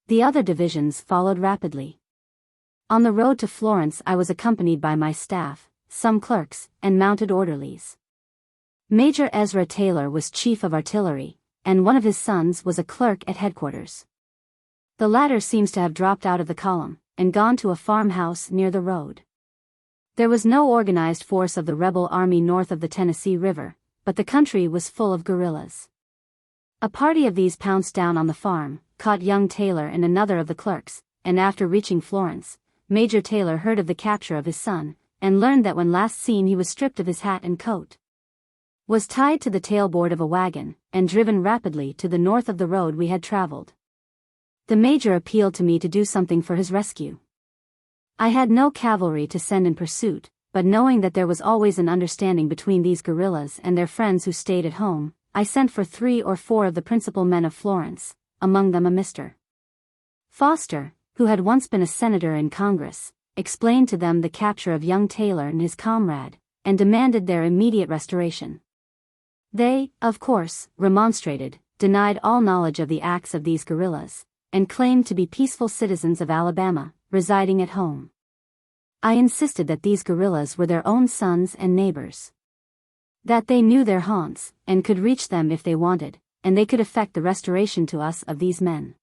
The other divisions followed rapidly. On the road to Florence I was accompanied by my staff, some clerks, and mounted orderlies. Major Ezra Taylor was chief of artillery, and one of his sons was a clerk at headquarters. The latter seems to have dropped out of the column, and gone to a farmhouse near the road. There was no organized force of the rebel army north of the Tennessee River, but the country was full of guerrillas. A party of these pounced down on the farm, caught young Taylor and another of the clerks, and after reaching Florence, Major Taylor heard of the capture of his son, and learned that when last seen he was stripped of his hat and coat, was tied to the tailboard of a wagon, and driven rapidly to the north of the road we had traveled. The Major appealed to me to do something for his rescue. I had no cavalry to send in pursuit, but knowing that there was always an understanding between these guerrillas and their friends who stayed at home, I sent for 3 or 4 of the principal men of Florence, among them a Mr. Foster, who had once been a senator in Congress, explained to them the capture of young Taylor and his comrade, and demanded their immediate restoration. They, of course, remonstrated, denied all knowledge of the acts of these guerrillas, and claimed to be peaceful citizens of Alabama, residing at home. I insisted that these guerrillas were their own sons and neighbors. That they knew their haunts, and could reach them if they wanted, and they could effect the restoration to us of these men.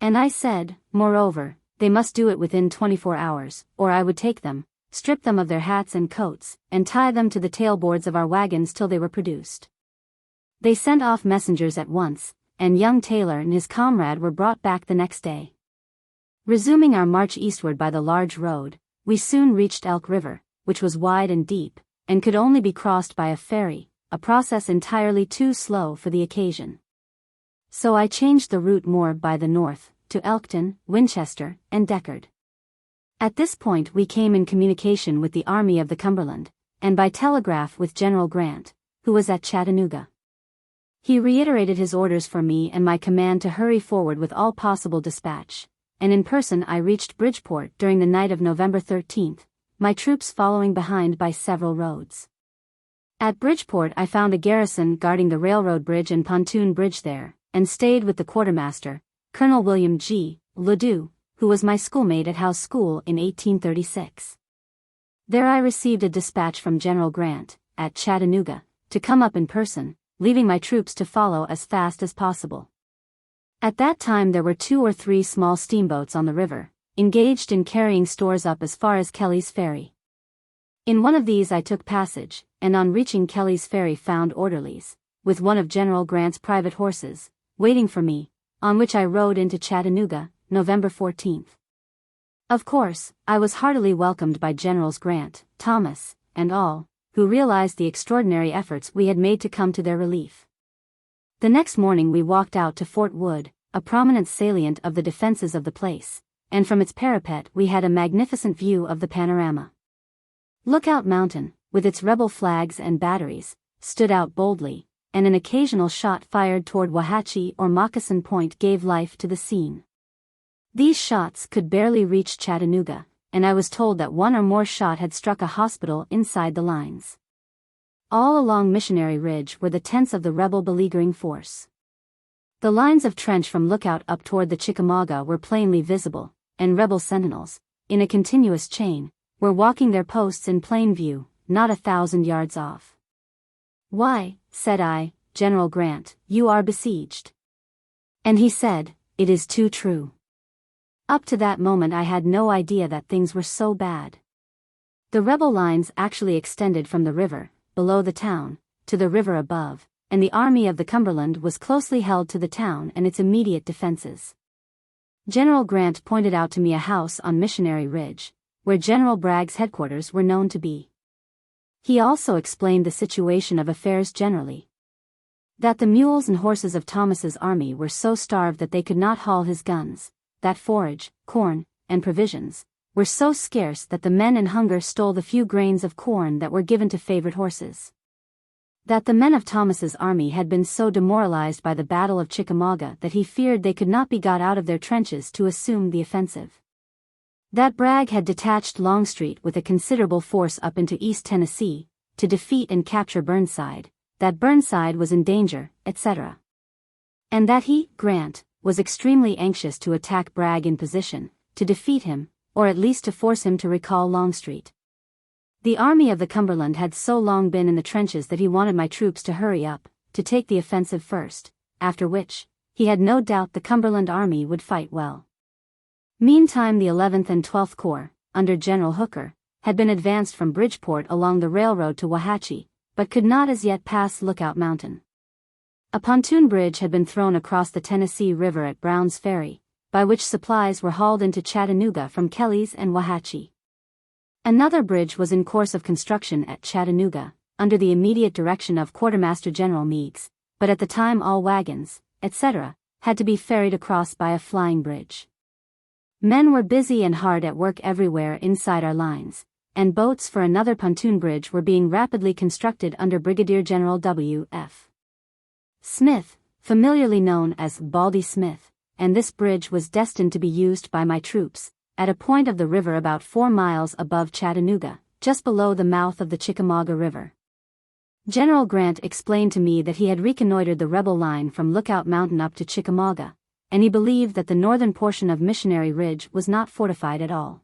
And I said, moreover, they must do it within 24 hours, or I would take them, strip them of their hats and coats, and tie them to the tailboards of our wagons till they were produced. They sent off messengers at once, and young Taylor and his comrade were brought back the next day. Resuming our march eastward by the large road, we soon reached Elk River, which was wide and deep, and could only be crossed by a ferry, a process entirely too slow for the occasion. So I changed the route more by the north, to Elkton, Winchester, and Deckard. At this point we came in communication with the Army of the Cumberland, and by telegraph with General Grant, who was at Chattanooga. He reiterated his orders for me and my command to hurry forward with all possible dispatch, and in person I reached Bridgeport during the night of November 13th, my troops following behind by several roads. At Bridgeport I found a garrison guarding the railroad bridge and pontoon bridge there, and stayed with the quartermaster, Colonel William G. Ledoux, who was my schoolmate at House School in 1836. There I received a dispatch from General Grant, at Chattanooga, to come up in person, leaving my troops to follow as fast as possible. At that time there were 2 or 3 small steamboats on the river, engaged in carrying stores up as far as Kelly's Ferry. In one of these I took passage, and on reaching Kelly's Ferry found orderlies, with one of General Grant's private horses, waiting for me, on which I rode into Chattanooga, November 14th. Of course, I was heartily welcomed by Generals Grant, Thomas, and all, who realized the extraordinary efforts we had made to come to their relief. The next morning we walked out to Fort Wood, a prominent salient of the defenses of the place, and from its parapet we had a magnificent view of the panorama. Lookout Mountain, with its rebel flags and batteries, stood out boldly, and an occasional shot fired toward Wauhatchie or Moccasin Point gave life to the scene. These shots could barely reach Chattanooga, and I was told that 1 or more shot had struck a hospital inside the lines. All along Missionary Ridge were the tents of the rebel beleaguering force. The lines of trench from Lookout up toward the Chickamauga were plainly visible, and rebel sentinels, in a continuous chain, were walking their posts in plain view, not 1,000 yards off. "Why," said I, "General Grant, you are besieged." And he said, "It is too true." Up to that moment I had no idea that things were so bad. The rebel lines actually extended from the river, below the town, to the river above, and the Army of the Cumberland was closely held to the town and its immediate defenses. General Grant pointed out to me a house on Missionary Ridge, where General Bragg's headquarters were known to be. He also explained the situation of affairs generally. That the mules and horses of Thomas's army were so starved that they could not haul his guns, that forage, corn, and provisions were so scarce that the men in hunger stole the few grains of corn that were given to favored horses. That the men of Thomas's army had been so demoralized by the Battle of Chickamauga that he feared they could not be got out of their trenches to assume the offensive. That Bragg had detached Longstreet with a considerable force up into East Tennessee, to defeat and capture Burnside, that Burnside was in danger, etc. And that he, Grant, was extremely anxious to attack Bragg in position, to defeat him, or at least to force him to recall Longstreet. The Army of the Cumberland had so long been in the trenches that he wanted my troops to hurry up, to take the offensive first, after which, he had no doubt the Cumberland Army would fight well. Meantime the 11th and 12th Corps, under General Hooker, had been advanced from Bridgeport along the railroad to Wauhatchie, but could not as yet pass Lookout Mountain. A pontoon bridge had been thrown across the Tennessee River at Brown's Ferry, by which supplies were hauled into Chattanooga from Kelly's and Wauhatchie. Another bridge was in course of construction at Chattanooga, under the immediate direction of Quartermaster General Meigs, but at the time all wagons, etc., had to be ferried across by a flying bridge. Men were busy and hard at work everywhere inside our lines, and boats for another pontoon bridge were being rapidly constructed under Brigadier General W. F. Smith, familiarly known as Baldy Smith, and this bridge was destined to be used by my troops, at a point of the river about 4 miles above Chattanooga, just below the mouth of the Chickamauga River. General Grant explained to me that he had reconnoitered the rebel line from Lookout Mountain up to Chickamauga, and he believed that the northern portion of Missionary Ridge was not fortified at all.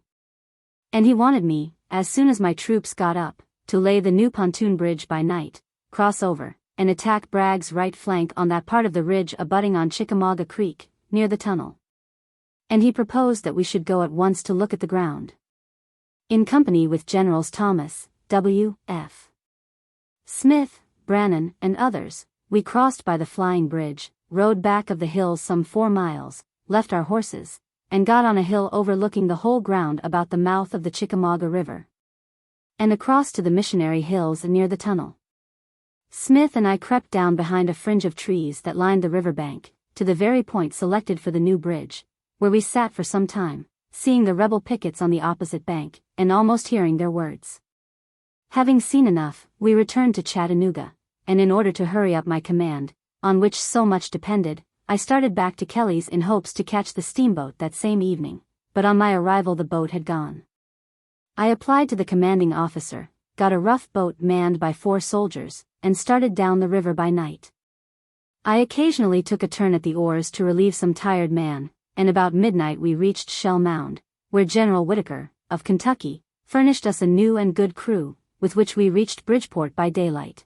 And he wanted me, as soon as my troops got up, to lay the new pontoon bridge by night, cross over, and attack Bragg's right flank on that part of the ridge abutting on Chickamauga Creek, near the tunnel. And he proposed that we should go at once to look at the ground. In company with Generals Thomas, W. F. Smith, Brannan, and others, we crossed by the flying bridge, rode back of the hills some 4 miles, left our horses, and got on a hill overlooking the whole ground about the mouth of the Chickamauga River, and across to the Missionary Hills near the tunnel. Smith and I crept down behind a fringe of trees that lined the river bank, to the very point selected for the new bridge, where we sat for some time, seeing the rebel pickets on the opposite bank, and almost hearing their words. Having seen enough, we returned to Chattanooga, and in order to hurry up my command, on which so much depended, I started back to Kelly's in hopes to catch the steamboat that same evening, but on my arrival the boat had gone. I applied to the commanding officer, got a rough boat manned by 4 soldiers, and started down the river by night. I occasionally took a turn at the oars to relieve some tired man, and about midnight we reached Shell Mound, where General Whitaker, of Kentucky, furnished us a new and good crew, with which we reached Bridgeport by daylight.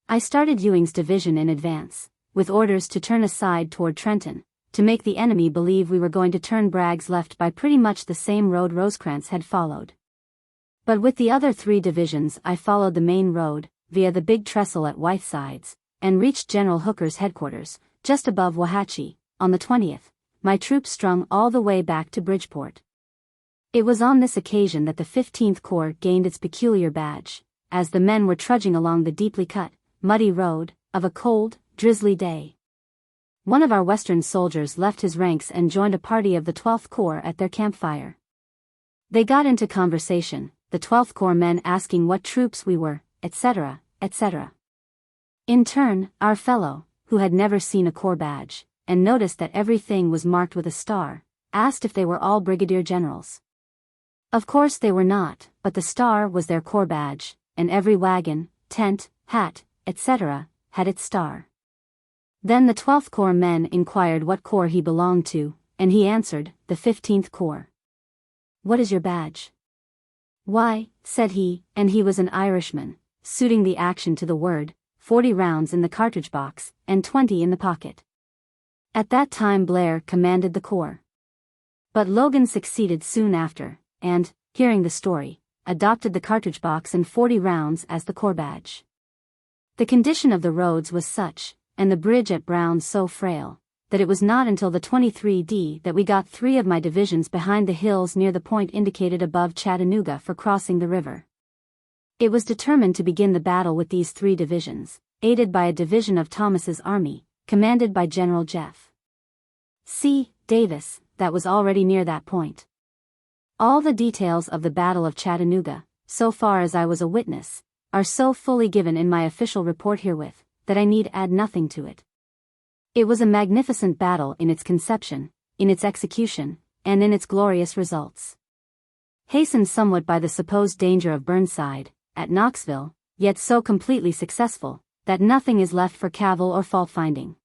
I started Ewing's division in advance, with orders to turn aside toward Trenton, to make the enemy believe we were going to turn Bragg's left by pretty much the same road Rosecrans had followed. But with the other 3 divisions I followed the main road, via the Big Trestle at Whitesides, and reached General Hooker's headquarters, just above Wauhatchie, on the 20th, my troops strung all the way back to Bridgeport. It was on this occasion that the 15th Corps gained its peculiar badge, as the men were trudging along the deeply cut, muddy road, of a cold, drizzly day. One of our western soldiers left his ranks and joined a party of the 12th Corps at their campfire. They got into conversation, the 12th Corps men asking what troops we were, etc., etc. In turn, our fellow, who had never seen a corps badge, and noticed that everything was marked with a star, asked if they were all brigadier generals. Of course they were not, but the star was their corps badge, and every wagon, tent, hat, etc., had its star. Then the 12th Corps men inquired what corps he belonged to, and he answered, the 15th Corps. "What is your badge?" "Why," said he, and he was an Irishman, suiting the action to the word, 40 rounds in the cartridge box, and 20 in the pocket. At that time Blair commanded the corps. But Logan succeeded soon after, and, hearing the story, adopted the cartridge box and 40 rounds as the corps badge. The condition of the roads was such, and the bridge at Brown so frail, that it was not until the 23d that we got 3 of my divisions behind the hills near the point indicated above Chattanooga for crossing the river. It was determined to begin the battle with these 3 divisions, aided by a division of Thomas's army, commanded by General Jeff C. Davis, that was already near that point. All the details of the Battle of Chattanooga, so far as I was a witness, are so fully given in my official report herewith, that I need add nothing to it. It was a magnificent battle in its conception, in its execution, and in its glorious results. Hastened somewhat by the supposed danger of Burnside, at Knoxville, yet so completely successful, that nothing is left for cavil or fault-finding.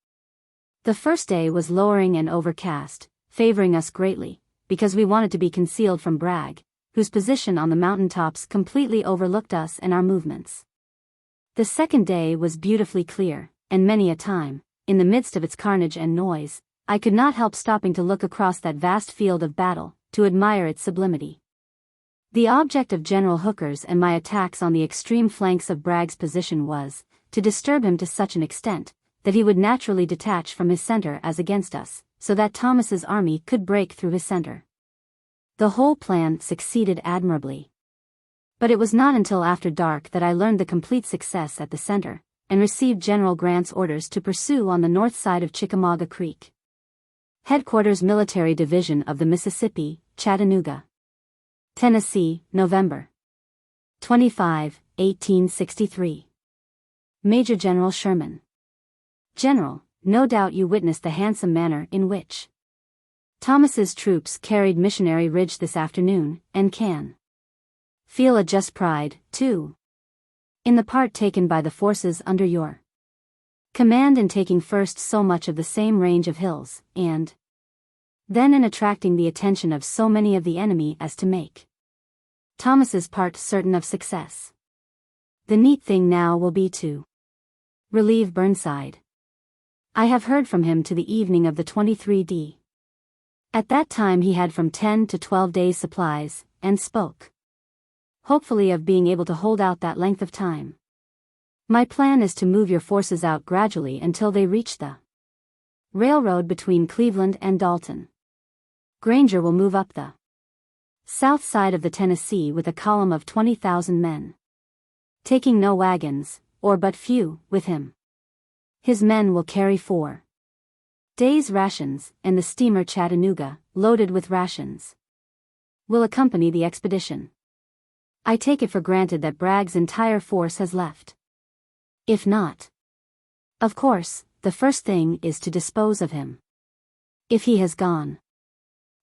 The first day was lowering and overcast, favoring us greatly, because we wanted to be concealed from Bragg, whose position on the mountaintops completely overlooked us and our movements. The second day was beautifully clear, and many a time, in the midst of its carnage and noise, I could not help stopping to look across that vast field of battle, to admire its sublimity. The object of General Hooker's and my attacks on the extreme flanks of Bragg's position was, to disturb him to such an extent, that he would naturally detach from his center as against us, so that Thomas's army could break through his center. The whole plan succeeded admirably. But it was not until after dark that I learned the complete success at the center, and received General Grant's orders to pursue on the north side of Chickamauga Creek. Headquarters Military Division of the Mississippi, Chattanooga, Tennessee, November 25, 1863. Major General Sherman. General, no doubt you witnessed the handsome manner in which Thomas's troops carried Missionary Ridge this afternoon, and can feel a just pride, too, in the part taken by the forces under your command in taking first so much of the same range of hills, and then in attracting the attention of so many of the enemy as to make Thomas's part certain of success. The neat thing now will be to relieve Burnside. I have heard from him to the evening of the 23d. At that time he had from 10 to 12 days' supplies, and spoke hopefully of being able to hold out that length of time. My plan is to move your forces out gradually until they reach the railroad between Cleveland and Dalton. Granger will move up the south side of the Tennessee with a column of 20,000 men, taking no wagons, or but few, with him. His men will carry 4 days' rations, and the steamer Chattanooga, loaded with rations, will accompany the expedition. I take it for granted that Bragg's entire force has left. If not, of course, the first thing is to dispose of him. If he has gone,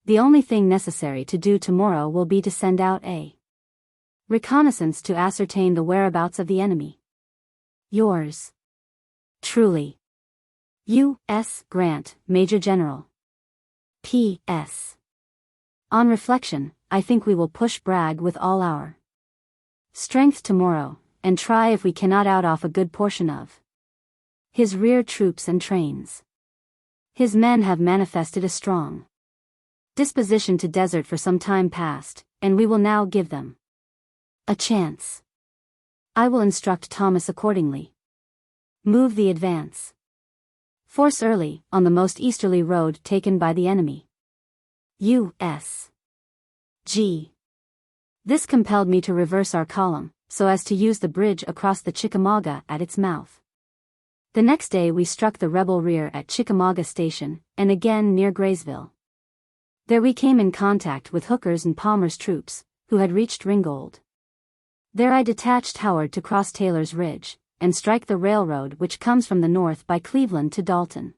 the only thing necessary to do tomorrow will be to send out a reconnaissance to ascertain the whereabouts of the enemy. Yours truly, U.S. Grant, Major General. P.S. On reflection, I think we will push Bragg with all our strength tomorrow, and try if we cannot out off a good portion of his rear troops and trains. His men have manifested a strong disposition to desert for some time past, and we will now give them a chance. I will instruct Thomas accordingly. Move the advance force early, on the most easterly road taken by the enemy. U.S. G. This compelled me to reverse our column, so as to use the bridge across the Chickamauga at its mouth. The next day we struck the rebel rear at Chickamauga Station, and again near Graysville. There we came in contact with Hooker's and Palmer's troops, who had reached Ringgold. There I detached Howard to cross Taylor's Ridge, and strike the railroad which comes from the north by Cleveland to Dalton.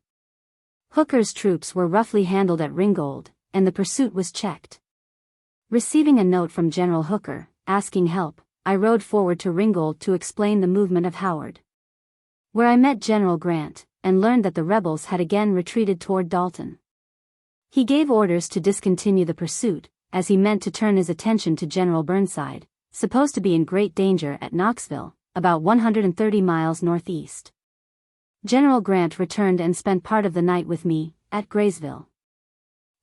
Hooker's troops were roughly handled at Ringgold, and the pursuit was checked. Receiving a note from General Hooker, asking help, I rode forward to Ringgold to explain the movement of Howard, where I met General Grant, and learned that the rebels had again retreated toward Dalton. He gave orders to discontinue the pursuit, as he meant to turn his attention to General Burnside, supposed to be in great danger at Knoxville, about 130 miles northeast. General Grant returned and spent part of the night with me, at Graysville.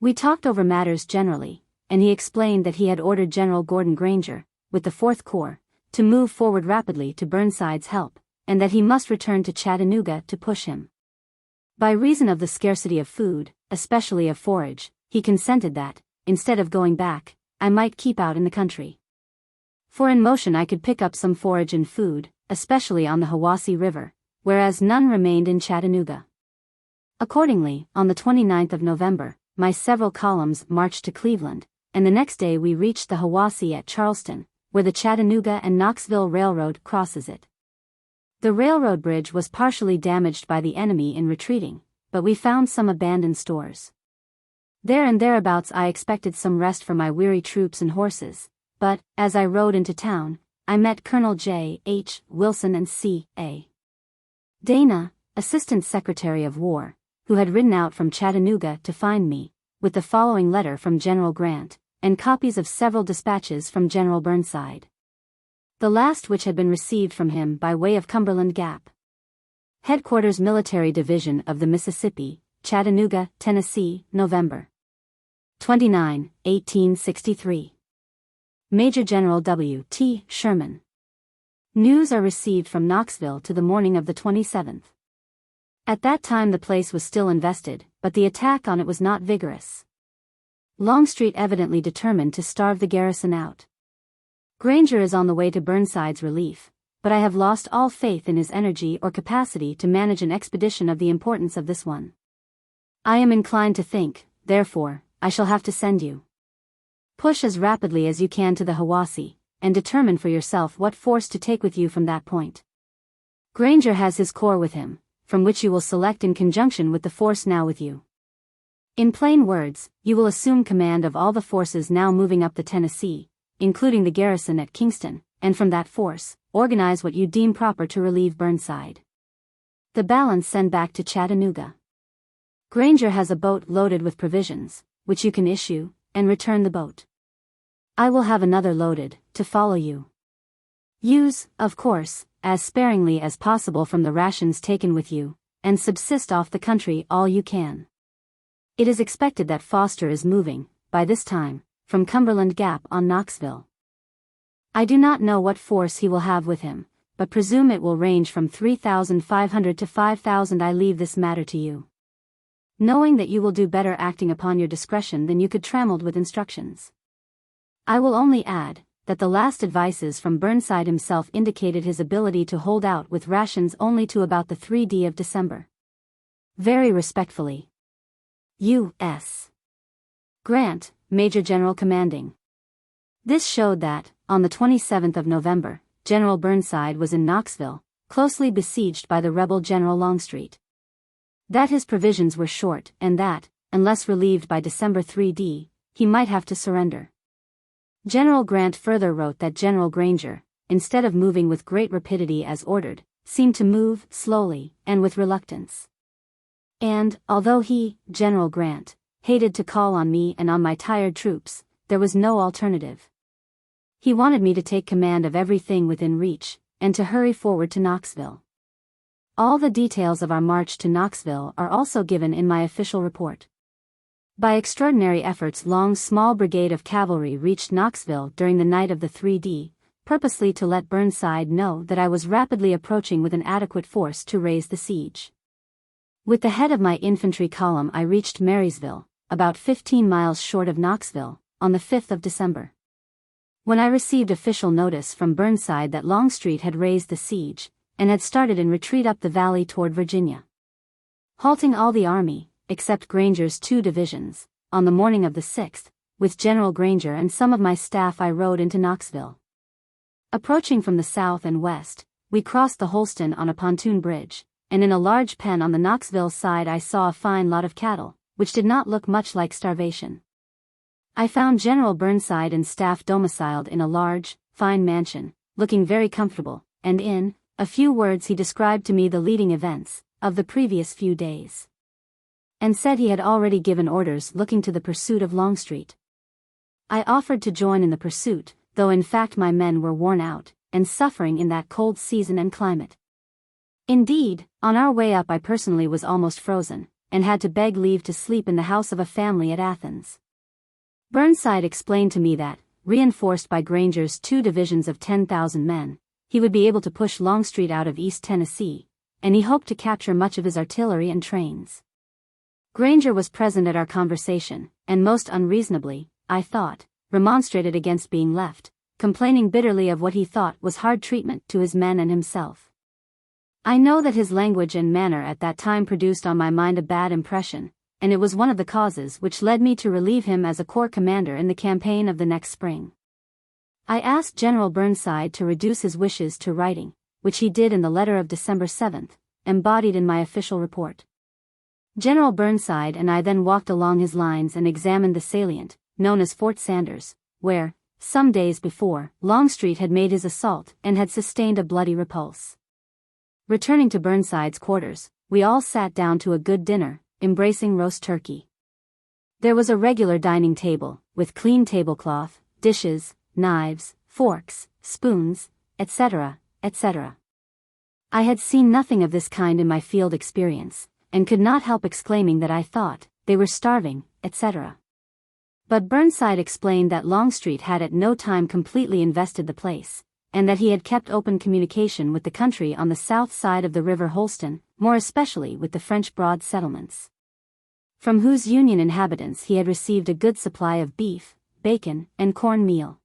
We talked over matters generally, and he explained that he had ordered General Gordon Granger, with the 4th Corps, to move forward rapidly to Burnside's help, and that he must return to Chattanooga to push him. By reason of the scarcity of food, especially of forage, he consented that, instead of going back, I might keep out in the country. For in motion I could pick up some forage and food, especially on the Hiwassee River, whereas none remained in Chattanooga. Accordingly, on the 29th of November, my several columns marched to Cleveland, and the next day we reached the Hiwassee at Charleston, where the Chattanooga and Knoxville Railroad crosses it. The railroad bridge was partially damaged by the enemy in retreating, but we found some abandoned stores. There and thereabouts I expected some rest for my weary troops and horses, but, as I rode into town, I met Colonel J. H. Wilson and C. A. Dana, Assistant Secretary of War, who had ridden out from Chattanooga to find me, with the following letter from General Grant, and copies of several dispatches from General Burnside. The last which had been received from him by way of Cumberland Gap. Headquarters Military Division of the Mississippi, Chattanooga, Tennessee, November 29, 1863. Major General W. T. Sherman. News are received from Knoxville to the morning of the 27th. At that time the place was still invested, but the attack on it was not vigorous. Longstreet evidently determined to starve the garrison out. Granger is on the way to Burnside's relief, but I have lost all faith in his energy or capacity to manage an expedition of the importance of this one. I am inclined to think, therefore, I shall have to send you. Push as rapidly as you can to the Hiwassee, and determine for yourself what force to take with you from that point. Granger has his corps with him, from which you will select in conjunction with the force now with you. In plain words, you will assume command of all the forces now moving up the Tennessee, including the garrison at Kingston, and from that force, organize what you deem proper to relieve Burnside. The balance send back to Chattanooga. Granger has a boat loaded with provisions, which you can issue, and return the boat. I will have another loaded, to follow you. Use, of course, as sparingly as possible from the rations taken with you, and subsist off the country all you can. It is expected that Foster is moving, by this time, from Cumberland Gap on Knoxville. I do not know what force he will have with him, but presume it will range from 3,500 to 5,000. I leave this matter to you, knowing that you will do better acting upon your discretion than you could trammeled with instructions. I will only add, that the last advices from Burnside himself indicated his ability to hold out with rations only to about the 3d of December. Very respectfully, U.S. Grant, Major General Commanding. This showed that, on the 27th of November, General Burnside was in Knoxville, closely besieged by the rebel General Longstreet. That his provisions were short and that, unless relieved by December 3d, he might have to surrender. General Grant further wrote that General Granger, instead of moving with great rapidity as ordered, seemed to move slowly and with reluctance. And, although he, General Grant, hated to call on me and on my tired troops, there was no alternative. He wanted me to take command of everything within reach, and to hurry forward to Knoxville. All the details of our march to Knoxville are also given in my official report. By extraordinary efforts Long's small brigade of cavalry reached Knoxville during the night of the 3d, purposely to let Burnside know that I was rapidly approaching with an adequate force to raise the siege. With the head of my infantry column I reached Marysville, about 15 miles short of Knoxville, on the 5th of December. When I received official notice from Burnside that Longstreet had raised the siege, and had started in retreat up the valley toward Virginia, halting all the army, except Granger's 2 divisions, on the morning of the 6th, with General Granger and some of my staff I rode into Knoxville. Approaching from the south and west, we crossed the Holston on a pontoon bridge, and in a large pen on the Knoxville side I saw a fine lot of cattle, which did not look much like starvation. I found General Burnside and staff domiciled in a large, fine mansion, looking very comfortable, and in a few words he described to me the leading events of the previous few days, and said he had already given orders looking to the pursuit of Longstreet. I offered to join in the pursuit, though in fact my men were worn out, and suffering in that cold season and climate. Indeed, on our way up I personally was almost frozen, and had to beg leave to sleep in the house of a family at Athens. Burnside explained to me that, reinforced by Granger's 2 divisions of 10,000 men, he would be able to push Longstreet out of East Tennessee, and he hoped to capture much of his artillery and trains. Granger was present at our conversation, and most unreasonably, I thought, remonstrated against being left, complaining bitterly of what he thought was hard treatment to his men and himself. I know that his language and manner at that time produced on my mind a bad impression, and it was one of the causes which led me to relieve him as a corps commander in the campaign of the next spring. I asked General Burnside to reduce his wishes to writing, which he did in the letter of December 7th, embodied in my official report. General Burnside and I then walked along his lines and examined the salient, known as Fort Sanders, where, some days before, Longstreet had made his assault and had sustained a bloody repulse. Returning to Burnside's quarters, we all sat down to a good dinner, embracing roast turkey. There was a regular dining table, with clean tablecloth, dishes, knives, forks, spoons, etc., etc. I had seen nothing of this kind in my field experience, and could not help exclaiming that I thought they were starving, etc. But Burnside explained that Longstreet had at no time completely invested the place, and that he had kept open communication with the country on the south side of the river Holston, more especially with the French Broad settlements, from whose Union inhabitants he had received a good supply of beef, bacon, and corn meal.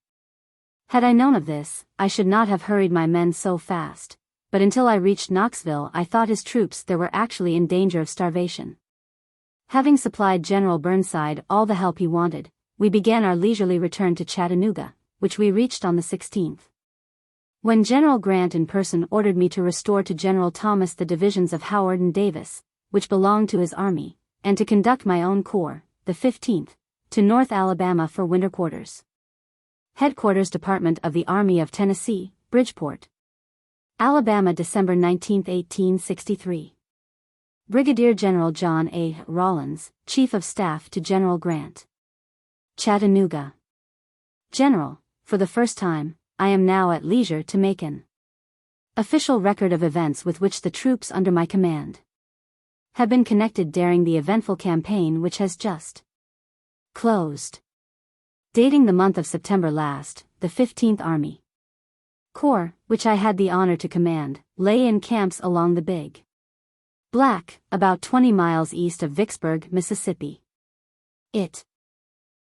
Had I known of this, I should not have hurried my men so fast, but until I reached Knoxville I thought his troops there were actually in danger of starvation. Having supplied General Burnside all the help he wanted, we began our leisurely return to Chattanooga, which we reached on the 16th. When General Grant in person ordered me to restore to General Thomas the divisions of Howard and Davis, which belonged to his army, and to conduct my own corps, the 15th, to North Alabama for winter quarters. Headquarters Department of the Army of Tennessee, Bridgeport, Alabama, December 19, 1863. Brigadier General John A. Rawlins, Chief of Staff to General Grant. Chattanooga. General, for the first time, I am now at leisure to make an official record of events with which the troops under my command have been connected during the eventful campaign which has just closed. Dating the month of September last, the 15th Army Corps, which I had the honor to command, lay in camps along the Big Black, about 20 miles east of Vicksburg, Mississippi. It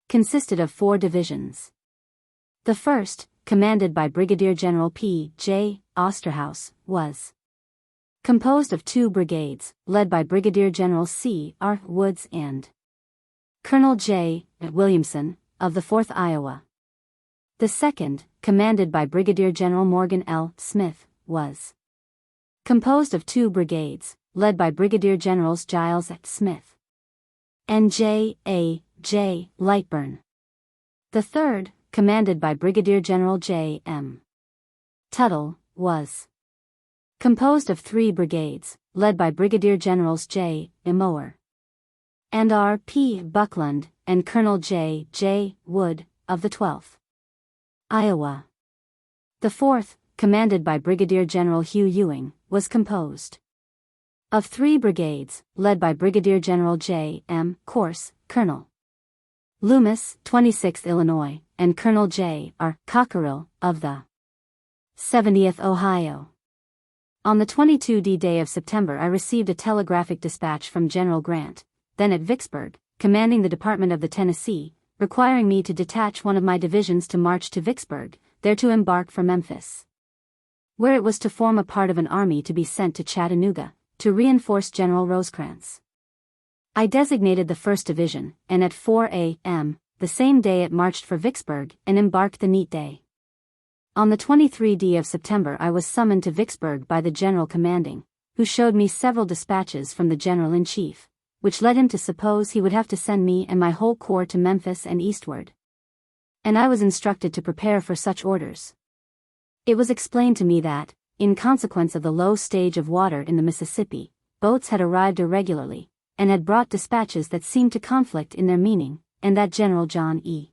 consisted of 4 divisions. The first, commanded by Brigadier General P. J. Osterhaus, was composed of 2 brigades, led by Brigadier General C. R. Woods and Colonel J. Williamson, of the 4th Iowa. The second, commanded by Brigadier General Morgan L. Smith, was composed of 2 brigades, led by Brigadier Generals Giles Smith and J. A. J. Lightburn. The third, commanded by Brigadier General J. M. Tuttle, was composed of 3 brigades, led by Brigadier Generals J. Moore and R. P. Buckland, and Colonel J. J. Wood, of the 12th Iowa. The fourth, commanded by Brigadier General Hugh Ewing, was composed of 3 brigades, led by Brigadier General J. M. Corse, Colonel Loomis, 26th Illinois, and Colonel J. R. Cockerill, of the 70th Ohio. On the 22d day of September I received a telegraphic dispatch from General Grant, then at Vicksburg, commanding the Department of the Tennessee, requiring me to detach one of my divisions to march to Vicksburg, there to embark for Memphis, where it was to form a part of an army to be sent to Chattanooga, to reinforce General Rosecrans. I designated the 1st Division, and at 4 a.m., the same day it marched for Vicksburg and embarked the neat day. On the 23d of September I was summoned to Vicksburg by the General Commanding, who showed me several dispatches from the General-in-Chief, which led him to suppose he would have to send me and my whole corps to Memphis and eastward. And I was instructed to prepare for such orders. It was explained to me that, in consequence of the low stage of water in the Mississippi, boats had arrived irregularly, and had brought dispatches that seemed to conflict in their meaning, and that General John E.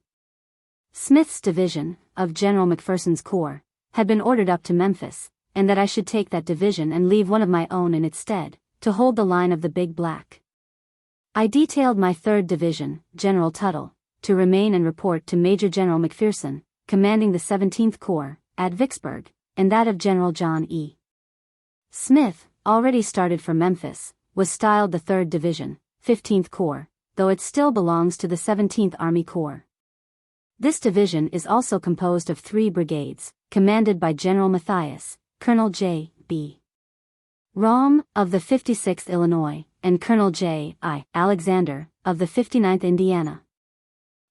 Smith's division, of General McPherson's corps, had been ordered up to Memphis, and that I should take that division and leave one of my own in its stead, to hold the line of the Big Black. I detailed my 3rd Division, General Tuttle, to remain and report to Major General McPherson, commanding the 17th Corps, at Vicksburg, and that of General John E. Smith, already started for Memphis, was styled the 3rd Division, 15th Corps, though it still belongs to the 17th Army Corps. This division is also composed of 3 brigades, commanded by General Matthias, Colonel J. B. Rom, of the 56th Illinois, and Colonel J. I. Alexander, of the 59th Indiana.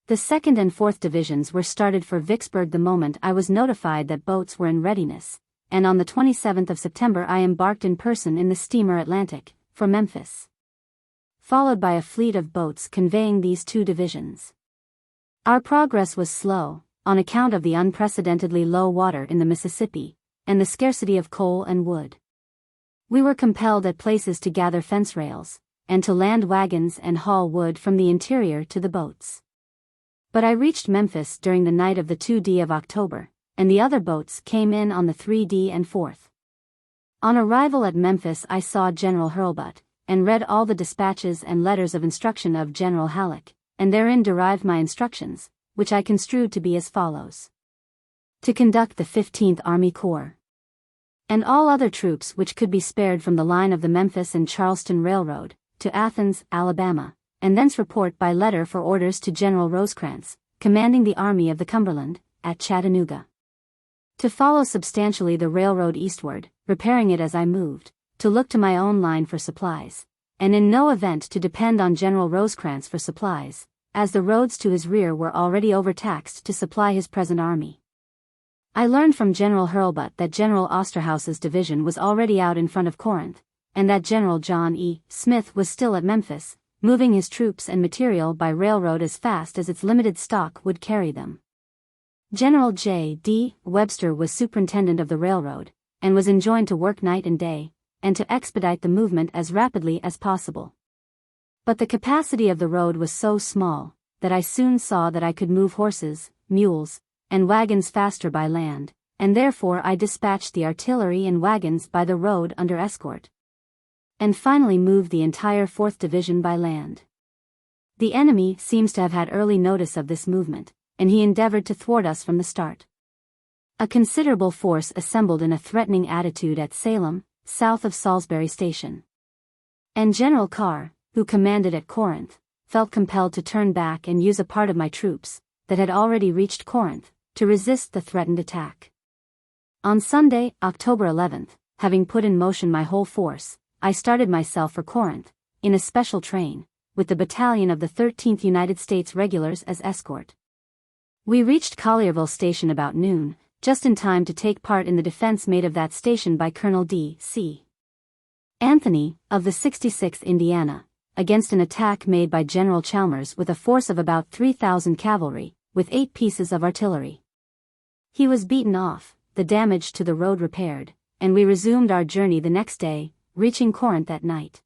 The 2nd and 4th Divisions were started for Vicksburg the moment I was notified that boats were in readiness, and on the 27th of September I embarked in person in the steamer Atlantic, for Memphis, followed by a fleet of boats conveying these 2 divisions. Our progress was slow, on account of the unprecedentedly low water in the Mississippi, and the scarcity of coal and wood. We were compelled at places to gather fence rails, and to land wagons and haul wood from the interior to the boats. But I reached Memphis during the night of the 2d of October, and the other boats came in on the 3d and 4th. On arrival at Memphis I saw General Hurlbut, and read all the dispatches and letters of instruction of General Halleck, and therein derived my instructions, which I construed to be as follows. to conduct the 15th Army Corps and all other troops which could be spared from the line of the Memphis and Charleston Railroad, to Athens, Alabama, and thence report by letter for orders to General Rosecrans, commanding the Army of the Cumberland, at Chattanooga. To follow substantially the railroad eastward, repairing it as I moved, to look to my own line for supplies, and in no event to depend on General Rosecrans for supplies, as the roads to his rear were already overtaxed to supply his present army. I learned from General Hurlbut that General Osterhaus's division was already out in front of Corinth, and that General John E. Smith was still at Memphis, moving his troops and material by railroad as fast as its limited stock would carry them. General J. D. Webster was superintendent of the railroad, and was enjoined to work night and day, and to expedite the movement as rapidly as possible. But the capacity of the road was so small, that I soon saw that I could move horses, mules, and wagons faster by land, and therefore I dispatched the artillery and wagons by the road under escort, and finally moved the entire 4th Division by land. The enemy seems to have had early notice of this movement, and he endeavored to thwart us from the start. A considerable force assembled in a threatening attitude at Salem, south of Salisbury Station. And General Carr, who commanded at Corinth, felt compelled to turn back and use a part of my troops, that had already reached Corinth, to resist the threatened attack. On Sunday, October 11th, having put in motion my whole force, I started myself for Corinth, in a special train, with the battalion of the 13th United States Regulars as escort. We reached Collierville Station about noon, just in time to take part in the defense made of that station by Colonel D. C. Anthony, of the 66th Indiana, against an attack made by General Chalmers with a force of about 3,000 cavalry, with 8 pieces of artillery. He was beaten off, the damage to the road repaired, and we resumed our journey the next day, reaching Corinth at night.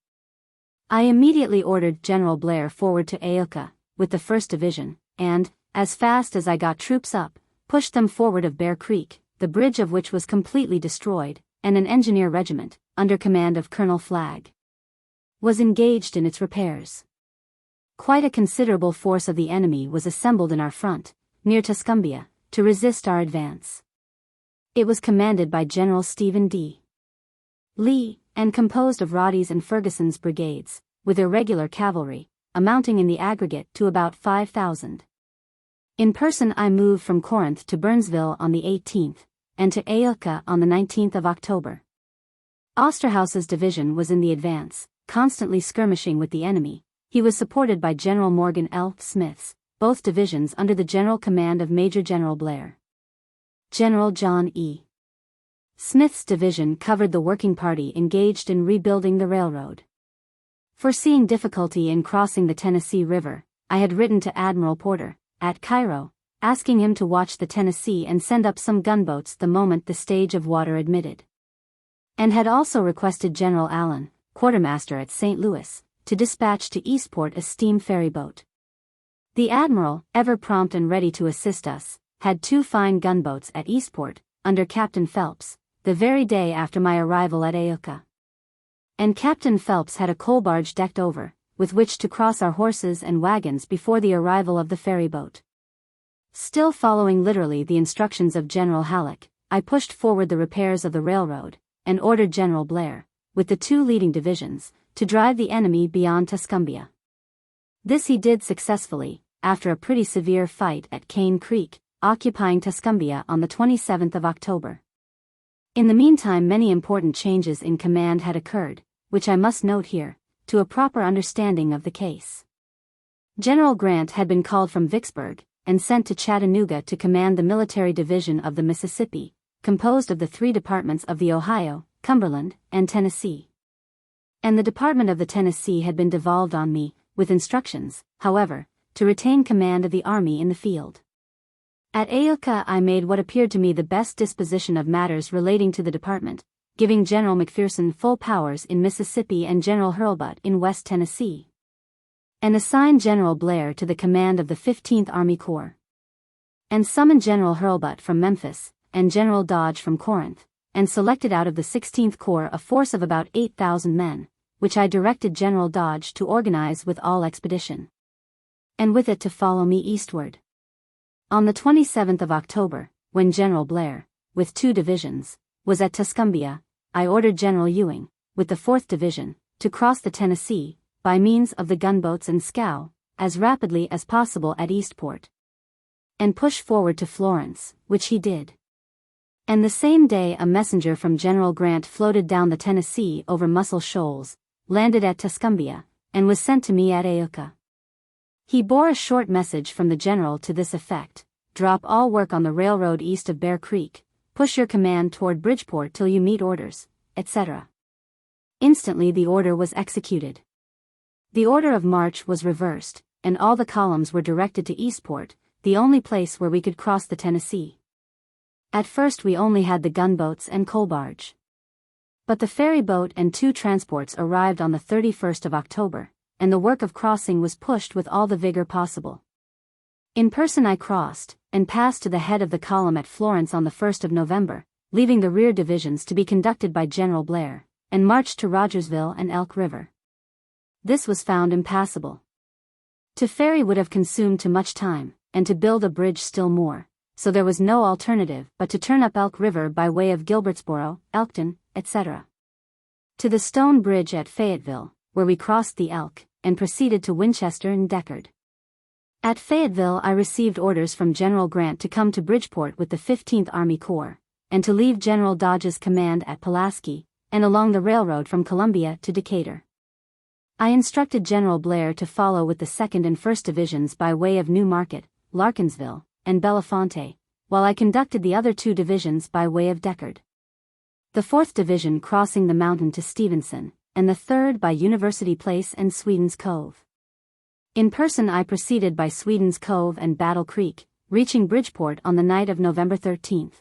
I immediately ordered General Blair forward to Aoka, with the 1st Division, and, as fast as I got troops up, pushed them forward of Bear Creek, the bridge of which was completely destroyed, and an engineer regiment, under command of Colonel Flagg, was engaged in its repairs. Quite a considerable force of the enemy was assembled in our front, near Tuscumbia, to resist our advance. It was commanded by General Stephen D. Lee, and composed of Roddy's and Ferguson's brigades, with irregular cavalry, amounting in the aggregate to about 5,000. In person I moved from Corinth to Burnsville on the 18th, and to Aoka on the 19th of October. Osterhaus's division was in the advance, constantly skirmishing with the enemy. He was supported by General Morgan L. Smith's, both divisions under the general command of Major General Blair. General John E. Smith's division covered the working party engaged in rebuilding the railroad. Foreseeing difficulty in crossing the Tennessee River, I had written to Admiral Porter, at Cairo, asking him to watch the Tennessee and send up some gunboats the moment the stage of water admitted. And had also requested General Allen, quartermaster at St. Louis, to dispatch to Eastport a steam ferry boat. The Admiral, ever prompt and ready to assist us, had 2 fine gunboats at Eastport, under Captain Phelps, the very day after my arrival at Aoka. And Captain Phelps had a coal barge decked over, with which to cross our horses and wagons before the arrival of the ferry boat. Still following literally the instructions of General Halleck, I pushed forward the repairs of the railroad, and ordered General Blair, with the 2 leading divisions, to drive the enemy beyond Tuscumbia. This he did successfully, after a pretty severe fight at Cane Creek, occupying Tuscumbia on the 27th of October. In the meantime many important changes in command had occurred, which I must note here, to a proper understanding of the case. General Grant had been called from Vicksburg, and sent to Chattanooga to command the military division of the Mississippi, composed of the 3 departments of the Ohio, Cumberland, and Tennessee. And the Department of the Tennessee had been devolved on me, with instructions, however, to retain command of the army in the field. At Aoka I made what appeared to me the best disposition of matters relating to the department, giving General McPherson full powers in Mississippi and General Hurlbut in West Tennessee, and assigned General Blair to the command of the 15th Army Corps, and summoned General Hurlbut from Memphis, and General Dodge from Corinth, and selected out of the 16th Corps a force of about 8,000 men, which I directed General Dodge to organize with all expedition, and with it to follow me eastward. On the 27th of October, when General Blair, with 2 divisions, was at Tuscumbia, I ordered General Ewing, with the 4th Division, to cross the Tennessee, by means of the gunboats and scow, as rapidly as possible at Eastport, and push forward to Florence, which he did. And the same day a messenger from General Grant floated down the Tennessee over Muscle Shoals, landed at Tuscumbia, and was sent to me at Iuka. He bore a short message from the general to this effect: drop all work on the railroad east of Bear Creek, push your command toward Bridgeport till you meet orders, etc. Instantly the order was executed. The order of march was reversed, and all the columns were directed to Eastport, the only place where we could cross the Tennessee. At first we only had the gunboats and coal barge. But the ferry boat and 2 transports arrived on the 31st of October, and the work of crossing was pushed with all the vigor possible. In person I crossed, and passed to the head of the column at Florence on the 1st of November, leaving the rear divisions to be conducted by General Blair, and marched to Rogersville and Elk River. This was found impassable. To ferry would have consumed too much time, and to build a bridge still more, so there was no alternative but to turn up Elk River by way of Gilbertsboro, Elkton, etc. to the stone bridge at Fayetteville, where we crossed the Elk, and proceeded to Winchester and Deckard. At Fayetteville I received orders from General Grant to come to Bridgeport with the 15th Army Corps, and to leave General Dodge's command at Pulaski, and along the railroad from Columbia to Decatur. I instructed General Blair to follow with the 2nd and 1st Divisions by way of New Market, Larkinsville, and Bellefonte, while I conducted the other 2 divisions by way of Deckard. The 4th Division crossing the mountain to Stevenson, and the 3rd by University Place and Sweden's Cove. In person I proceeded by Sweden's Cove and Battle Creek, reaching Bridgeport on the night of November 13th.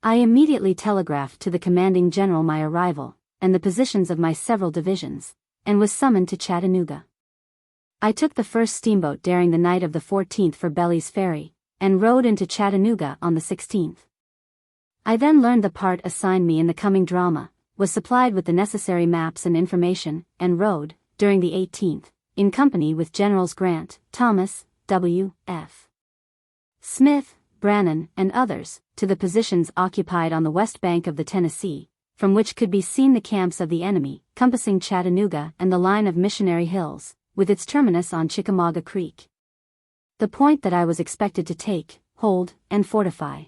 I immediately telegraphed to the commanding general my arrival, and the positions of my several divisions, and was summoned to Chattanooga. I took the first steamboat during the night of the 14th for Belly's Ferry, and rode into Chattanooga on the 16th. I then learned the part assigned me in the coming drama, was supplied with the necessary maps and information, and rode, during the 18th, in company with Generals Grant, Thomas, W. F. Smith, Brannan, and others, to the positions occupied on the west bank of the Tennessee, from which could be seen the camps of the enemy, compassing Chattanooga and the line of Missionary Hills, with its terminus on Chickamauga Creek. The point that I was expected to take, hold, and fortify.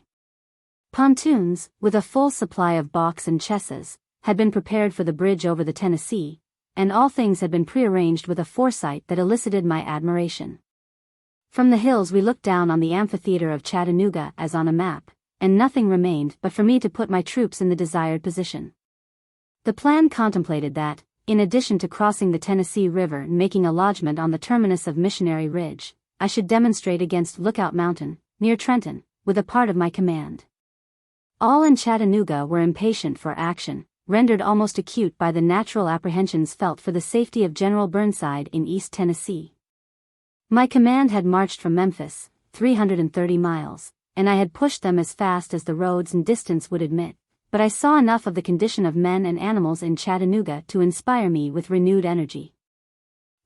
Pontoons, with a full supply of balks and chesses, had been prepared for the bridge over the Tennessee, and all things had been prearranged with a foresight that elicited my admiration. From the hills we looked down on the amphitheater of Chattanooga as on a map, and nothing remained but for me to put my troops in the desired position. The plan contemplated that, in addition to crossing the Tennessee River and making a lodgment on the terminus of Missionary Ridge, I should demonstrate against Lookout Mountain, near Trenton, with a part of my command. All in Chattanooga were impatient for action, rendered almost acute by the natural apprehensions felt for the safety of General Burnside in East Tennessee. My command had marched from Memphis, 330 miles, and I had pushed them as fast as the roads and distance would admit, but I saw enough of the condition of men and animals in Chattanooga to inspire me with renewed energy.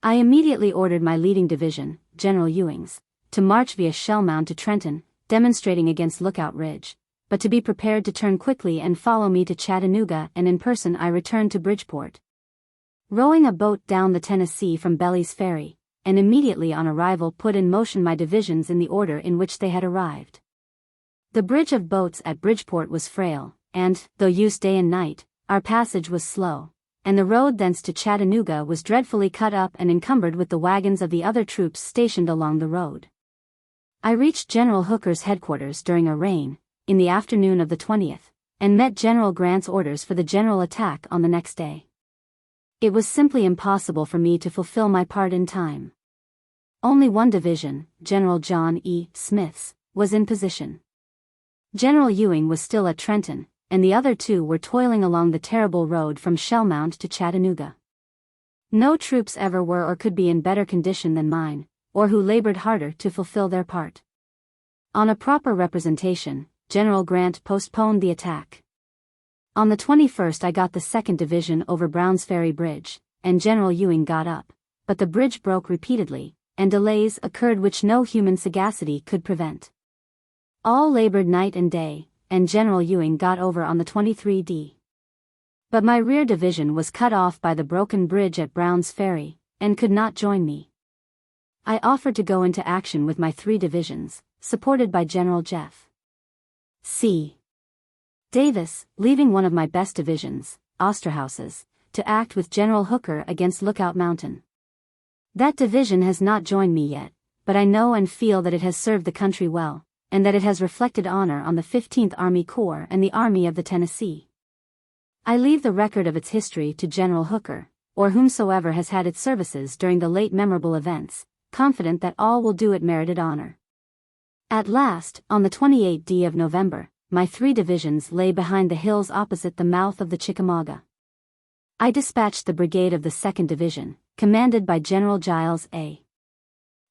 I immediately ordered my leading division, General Ewing's, to march via Shellmound to Trenton, demonstrating against Lookout Ridge, but to be prepared to turn quickly and follow me to Chattanooga, and in person I returned to Bridgeport. Rowing a boat down the Tennessee from Belly's Ferry, and immediately on arrival put in motion my divisions in the order in which they had arrived. The bridge of boats at Bridgeport was frail, and, though used day and night, our passage was slow, and the road thence to Chattanooga was dreadfully cut up and encumbered with the wagons of the other troops stationed along the road. I reached General Hooker's headquarters during a rain, in the afternoon of the 20th, and met General Grant's orders for the general attack on the next day. It was simply impossible for me to fulfill my part in time. Only one division, General John E. Smith's, was in position. General Ewing was still at Trenton, and the other 2 were toiling along the terrible road from Shellmound to Chattanooga. No troops ever were or could be in better condition than mine, or who labored harder to fulfill their part. On a proper representation, General Grant postponed the attack. On the 21st I got the 2nd Division over Brown's Ferry Bridge, and General Ewing got up, but the bridge broke repeatedly, and delays occurred which no human sagacity could prevent. All labored night and day, and General Ewing got over on the 23d. But my rear division was cut off by the broken bridge at Brown's Ferry, and could not join me. I offered to go into action with my 3 divisions, supported by General Jeff C. Davis, leaving one of my best divisions, Osterhaus's, to act with General Hooker against Lookout Mountain. That division has not joined me yet, but I know and feel that it has served the country well, and that it has reflected honor on the 15th Army Corps and the Army of the Tennessee. I leave the record of its history to General Hooker, or whomsoever has had its services during the late memorable events, confident that all will do it merited honor. At last, on the 28th of November, my 3 divisions lay behind the hills opposite the mouth of the Chickamauga. I dispatched the brigade of the 2nd Division, commanded by General Giles A.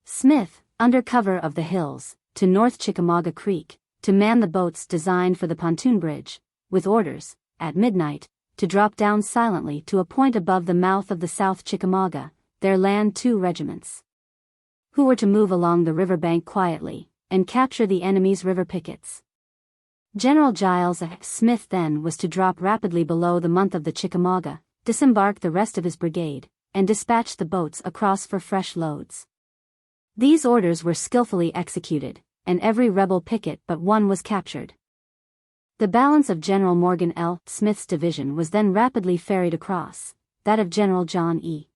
Smith, under cover of the hills, to North Chickamauga Creek, to man the boats designed for the pontoon bridge, with orders, at midnight, to drop down silently to a point above the mouth of the South Chickamauga, there land 2 regiments, who were to move along the river bank quietly, and capture the enemy's river pickets. General Giles A. Smith then was to drop rapidly below the mouth of the Chickamauga, disembark the rest of his brigade, and dispatch the boats across for fresh loads. These orders were skillfully executed, and every rebel picket but one was captured. The balance of General Morgan L. Smith's division was then rapidly ferried across, that of General John E.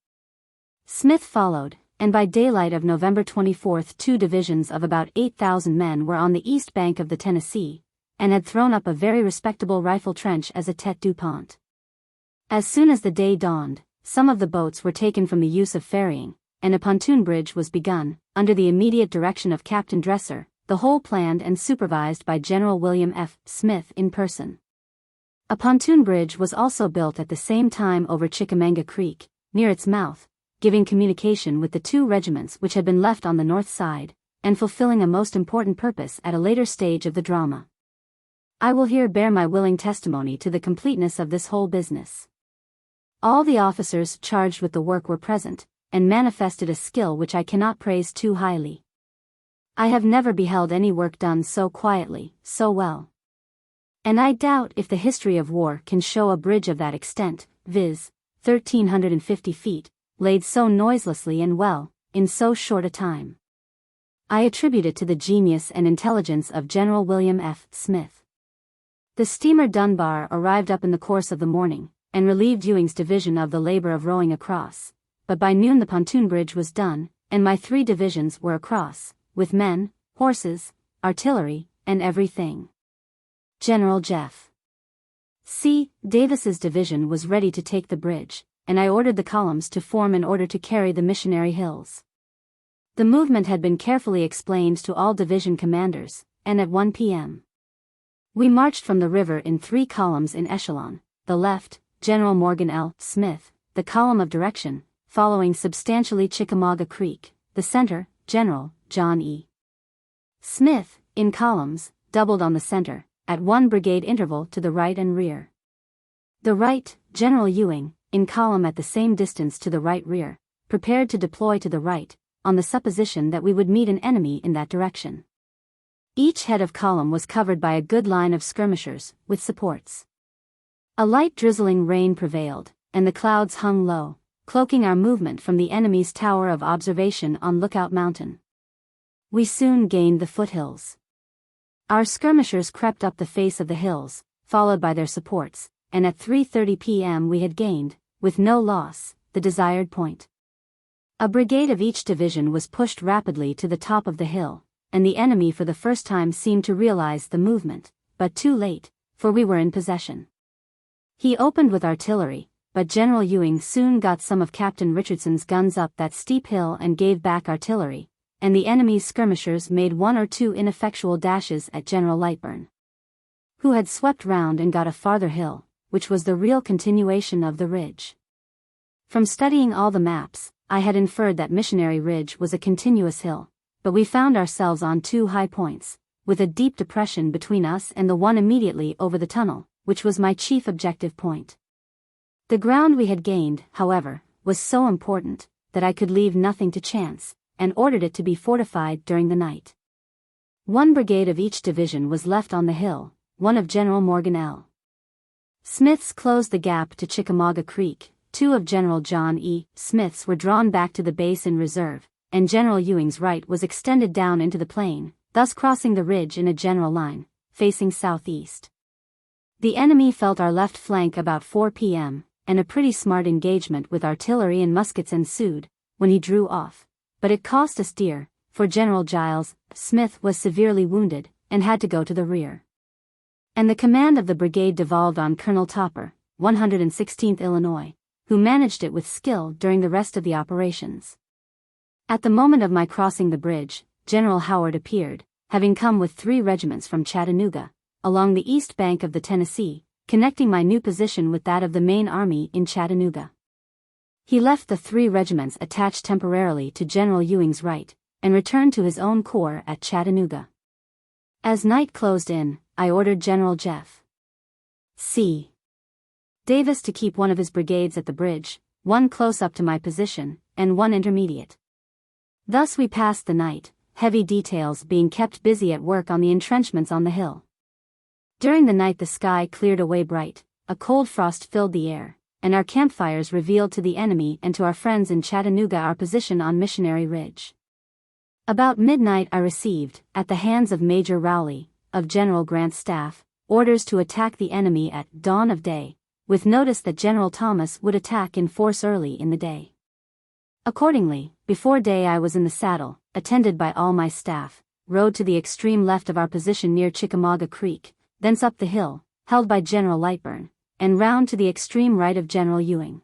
Smith followed, and by daylight of November 24, 2 divisions of about 8,000 men were on the east bank of the Tennessee, and had thrown up a very respectable rifle trench as a tete-du-pont. As soon as the day dawned, some of the boats were taken from the use of ferrying, and a pontoon bridge was begun, under the immediate direction of Captain Dresser, the whole planned and supervised by General William F. Smith in person. A pontoon bridge was also built at the same time over Chickamauga Creek, near its mouth, giving communication with the 2 regiments which had been left on the north side, and fulfilling a most important purpose at a later stage of the drama. I will here bear my willing testimony to the completeness of this whole business. All the officers charged with the work were present, and manifested a skill which I cannot praise too highly. I have never beheld any work done so quietly, so well. And I doubt if the history of war can show a bridge of that extent, viz., 1,350 feet, laid so noiselessly and well, in so short a time. I attribute it to the genius and intelligence of General William F. Smith. The steamer Dunbar arrived up in the course of the morning, and relieved Ewing's division of the labor of rowing across, but by noon the pontoon bridge was done, and my 3 divisions were across, with men, horses, artillery, and everything. General Jeff C. Davis's division was ready to take the bridge, and I ordered the columns to form in order to carry the Missionary Hills. The movement had been carefully explained to all division commanders, and at 1 p.m. we marched from the river in 3 columns in echelon, the left, General Morgan L. Smith, the column of direction, following substantially Chickamauga Creek, the center, General John E. Smith, in columns, doubled on the center, at 1 brigade interval to the right and rear. The right, General Ewing, in column at the same distance to the right rear, prepared to deploy to the right, on the supposition that we would meet an enemy in that direction. Each head of column was covered by a good line of skirmishers, with supports. A light drizzling rain prevailed, and the clouds hung low, cloaking our movement from the enemy's tower of observation on Lookout Mountain. We soon gained the foothills. Our skirmishers crept up the face of the hills, followed by their supports, and at 3:30 p.m. we had gained, with no loss, the desired point. A brigade of each division was pushed rapidly to the top of the hill, and the enemy for the first time seemed to realize the movement, but too late, for we were in possession. He opened with artillery, but General Ewing soon got some of Captain Richardson's guns up that steep hill and gave back artillery, and the enemy's skirmishers made 1 or 2 ineffectual dashes at General Lightburn, who had swept round and got a farther hill, which was the real continuation of the ridge. From studying all the maps, I had inferred that Missionary Ridge was a continuous hill, but we found ourselves on 2 high points, with a deep depression between us and the one immediately over the tunnel, which was my chief objective point. The ground we had gained, however, was so important, that I could leave nothing to chance, and ordered it to be fortified during the night. One brigade of each division was left on the hill, one of General Morgan L. Smith's closed the gap to Chickamauga Creek, two of General John E. Smith's were drawn back to the base in reserve, and General Ewing's right was extended down into the plain, thus crossing the ridge in a general line, facing southeast. The enemy felt our left flank about 4 p.m., and a pretty smart engagement with artillery and muskets ensued, when he drew off, but it cost us dear, for General Giles Smith was severely wounded, and had to go to the rear. And the command of the brigade devolved on Colonel Topper, 116th Illinois, who managed it with skill during the rest of the operations. At the moment of my crossing the bridge, General Howard appeared, having come with 3 regiments from Chattanooga, along the east bank of the Tennessee, connecting my new position with that of the main army in Chattanooga. He left the 3 regiments attached temporarily to General Ewing's right, and returned to his own corps at Chattanooga. As night closed in, I ordered General Jeff C. Davis to keep one of his brigades at the bridge, one close up to my position, and one intermediate. Thus we passed the night, heavy details being kept busy at work on the entrenchments on the hill. During the night the sky cleared away bright, a cold frost filled the air, and our campfires revealed to the enemy and to our friends in Chattanooga our position on Missionary Ridge. About midnight I received, at the hands of Major Rowley, of General Grant's staff, orders to attack the enemy at dawn of day, with notice that General Thomas would attack in force early in the day. Accordingly, before day I was in the saddle, attended by all my staff, rode to the extreme left of our position near Chickamauga Creek, thence up the hill, held by General Lightburn, and round to the extreme right of General Ewing.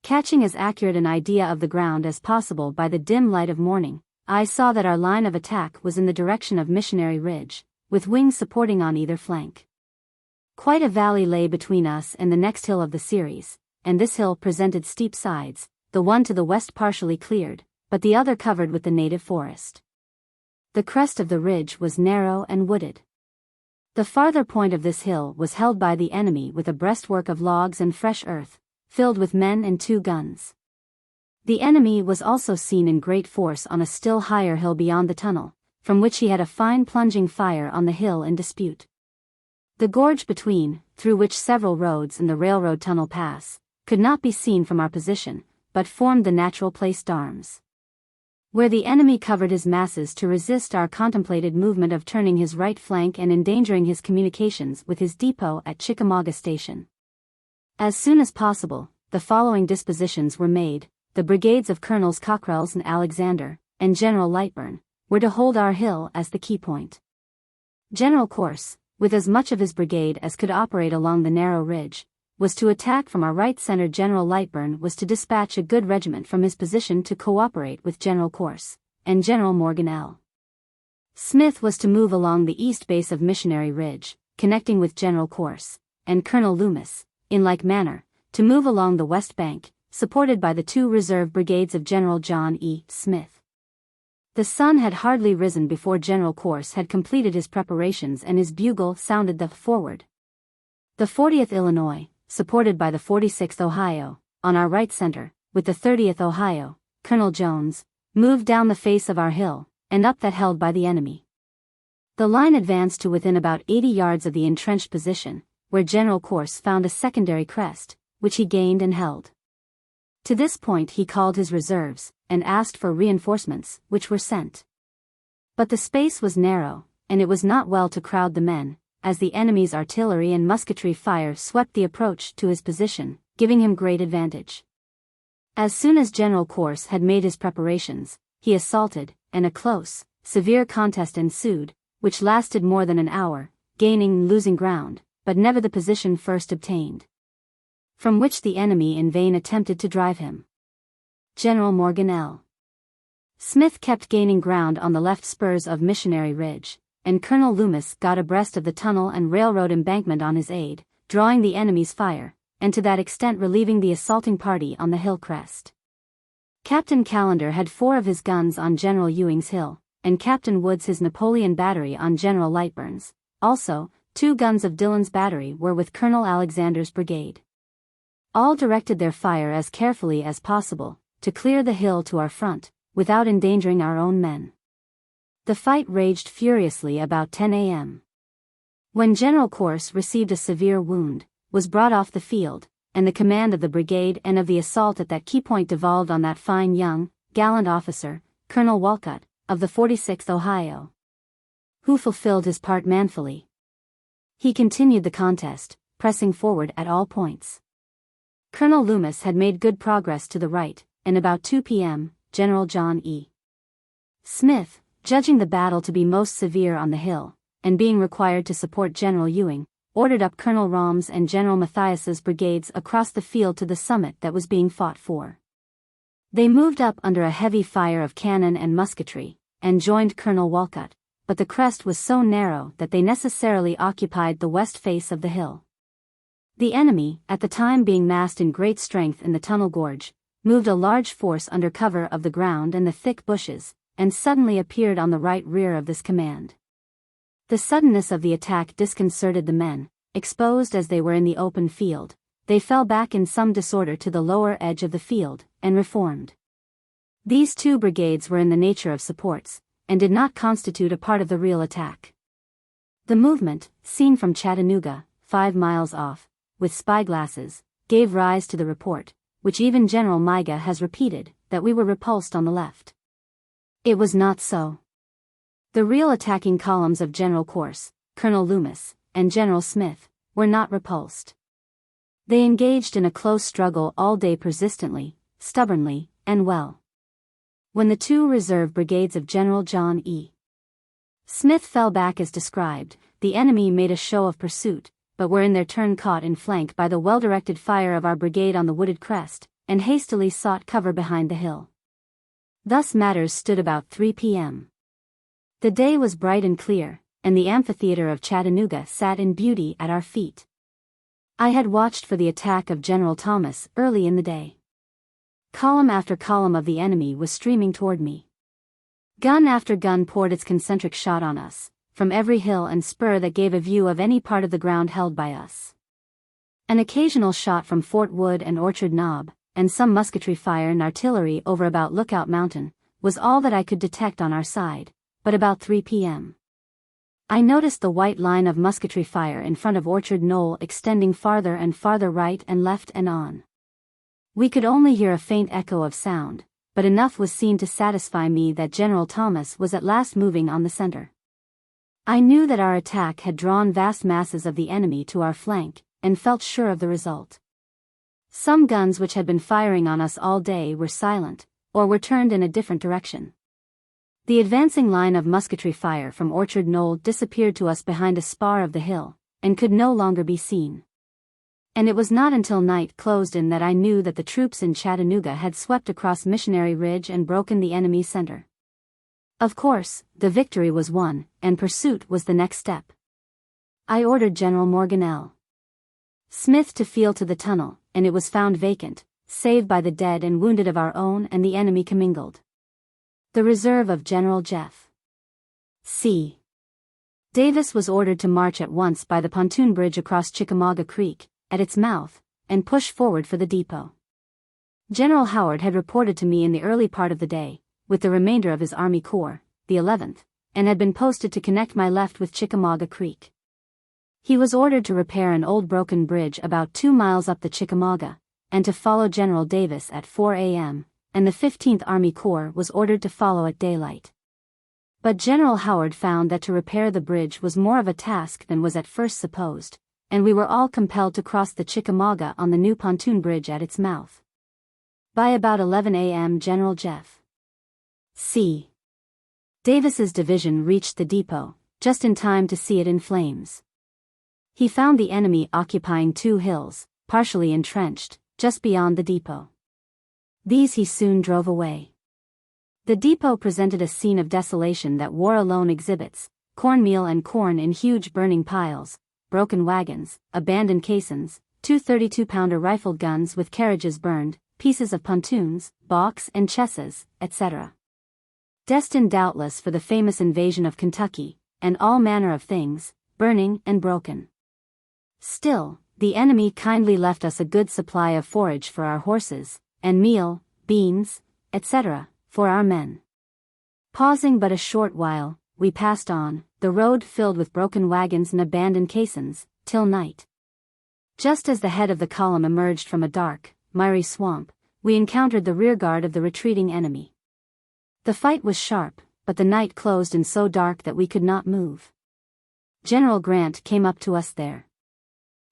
Catching as accurate an idea of the ground as possible by the dim light of morning, I saw that our line of attack was in the direction of Missionary Ridge, with wings supporting on either flank. Quite a valley lay between us and the next hill of the series, and this hill presented steep sides, the one to the west partially cleared, but the other covered with the native forest. The crest of the ridge was narrow and wooded. The farther point of this hill was held by the enemy with a breastwork of logs and fresh earth, filled with men and 2 guns. The enemy was also seen in great force on a still higher hill beyond the tunnel, from which he had a fine plunging fire on the hill in dispute. The gorge between, through which several roads and the railroad tunnel pass, could not be seen from our position, but formed the natural placed arms, where the enemy covered his masses to resist our contemplated movement of turning his right flank and endangering his communications with his depot at Chickamauga Station. As soon as possible, the following dispositions were made. The brigades of Colonels Cockrell's and Alexander, and General Lightburn, were to hold our hill as the key point. General Corse, with as much of his brigade as could operate along the narrow ridge, was to attack from our right center. General Lightburn was to dispatch a good regiment from his position to cooperate with General Corse, and General Morgan L. Smith was to move along the east base of Missionary Ridge, connecting with General Corse, and Colonel Loomis, in like manner, to move along the west bank, supported by the 2 reserve brigades of General John E. Smith. The sun had hardly risen before General Corse had completed his preparations and his bugle sounded the forward. The 40th Illinois, supported by the 46th Ohio, on our right center, with the 30th Ohio, Colonel Jones, moved down the face of our hill, and up that held by the enemy. The line advanced to within about 80 yards of the entrenched position, where General Corse found a secondary crest, which he gained and held. To this point he called his reserves, and asked for reinforcements, which were sent. But the space was narrow, and it was not well to crowd the men, as the enemy's artillery and musketry fire swept the approach to his position, giving him great advantage. As soon as General Corse had made his preparations, he assaulted, and a close, severe contest ensued, which lasted more than an hour, gaining and losing ground, but never the position first obtained, from which the enemy in vain attempted to drive him. General Morgan L. Smith kept gaining ground on the left spurs of Missionary Ridge, and Colonel Loomis got abreast of the tunnel and railroad embankment on his aid, drawing the enemy's fire, and to that extent relieving the assaulting party on the hill crest. Captain Callender had 4 of his guns on General Ewing's hill, and Captain Woods his Napoleon battery on General Lightburn's. Also, 2 guns of Dillon's battery were with Colonel Alexander's brigade. All directed their fire as carefully as possible, to clear the hill to our front, without endangering our own men. The fight raged furiously about 10 a.m. when General Corse received a severe wound, was brought off the field, and the command of the brigade and of the assault at that key point devolved on that fine young, gallant officer, Colonel Walcott, of the 46th Ohio, who fulfilled his part manfully. He continued the contest, pressing forward at all points. Colonel Loomis had made good progress to the right, and about 2 p.m., General John E. Smith, judging the battle to be most severe on the hill, and being required to support General Ewing, ordered up Colonel Rom's and General Matthias's brigades across the field to the summit that was being fought for. They moved up under a heavy fire of cannon and musketry, and joined Colonel Walcott, but the crest was so narrow that they necessarily occupied the west face of the hill. The enemy, at the time being massed in great strength in the tunnel gorge, moved a large force under cover of the ground and the thick bushes, and suddenly appeared on the right rear of this command. The suddenness of the attack disconcerted the men. Exposed as they were in the open field, they fell back in some disorder to the lower edge of the field, and reformed. These two brigades were in the nature of supports, and did not constitute a part of the real attack. The movement, seen from Chattanooga, 5 miles off, with spyglasses, gave rise to the report, which even General Miga has repeated, that we were repulsed on the left. It was not so. The real attacking columns of General Corse, Colonel Loomis, and General Smith, were not repulsed. They engaged in a close struggle all day persistently, stubbornly, and well. When the two reserve brigades of General John E. Smith fell back as described, the enemy made a show of pursuit, but were in their turn caught in flank by the well-directed fire of our brigade on the wooded crest, and hastily sought cover behind the hill. Thus matters stood about 3 p.m. The day was bright and clear, and the amphitheater of Chattanooga sat in beauty at our feet. I had watched for the attack of General Thomas early in the day. Column after column of the enemy was streaming toward me. Gun after gun poured its concentric shot on us, from every hill and spur that gave a view of any part of the ground held by us. An occasional shot from Fort Wood and Orchard Knob, and some musketry fire and artillery over about Lookout Mountain, was all that I could detect on our side, but about 3 p.m. I noticed the white line of musketry fire in front of Orchard Knoll extending farther and farther right and left and on. We could only hear a faint echo of sound, but enough was seen to satisfy me that General Thomas was at last moving on the center. I knew that our attack had drawn vast masses of the enemy to our flank, and felt sure of the result. Some guns which had been firing on us all day were silent, or were turned in a different direction. The advancing line of musketry fire from Orchard Knoll disappeared to us behind a spar of the hill, and could no longer be seen. And it was not until night closed in that I knew that the troops in Chattanooga had swept across Missionary Ridge and broken the enemy's center. Of course, the victory was won, and pursuit was the next step. I ordered General Morgan L. Smith to feel to the tunnel, and it was found vacant, save by the dead and wounded of our own and the enemy commingled. The reserve of General Jeff C. Davis was ordered to march at once by the pontoon bridge across Chickamauga Creek, at its mouth, and push forward for the depot. General Howard had reported to me in the early part of the day, with the remainder of his Army Corps, the 11th, and had been posted to connect my left with Chickamauga Creek. He was ordered to repair an old broken bridge about 2 miles up the Chickamauga, and to follow General Davis at 4 a.m., and the 15th Army Corps was ordered to follow at daylight. But General Howard found that to repair the bridge was more of a task than was at first supposed, and we were all compelled to cross the Chickamauga on the new pontoon bridge at its mouth. By about 11 a.m. General Jeff C. Davis's division reached the depot, just in time to see it in flames. He found the enemy occupying 2 hills, partially entrenched, just beyond the depot. These he soon drove away. The depot presented a scene of desolation that war alone exhibits: cornmeal and corn in huge burning piles, broken wagons, abandoned caissons, 2 32-pounder rifled guns with carriages burned, pieces of pontoons, balks and chesses, etc. Destined doubtless for the famous invasion of Kentucky, and all manner of things, burning and broken. Still, the enemy kindly left us a good supply of forage for our horses, and meal, beans, etc., for our men. Pausing but a short while, we passed on, the road filled with broken wagons and abandoned caissons, till night. Just as the head of the column emerged from a dark, miry swamp, we encountered the rearguard of the retreating enemy. The fight was sharp, but the night closed in so dark that we could not move. General Grant came up to us there.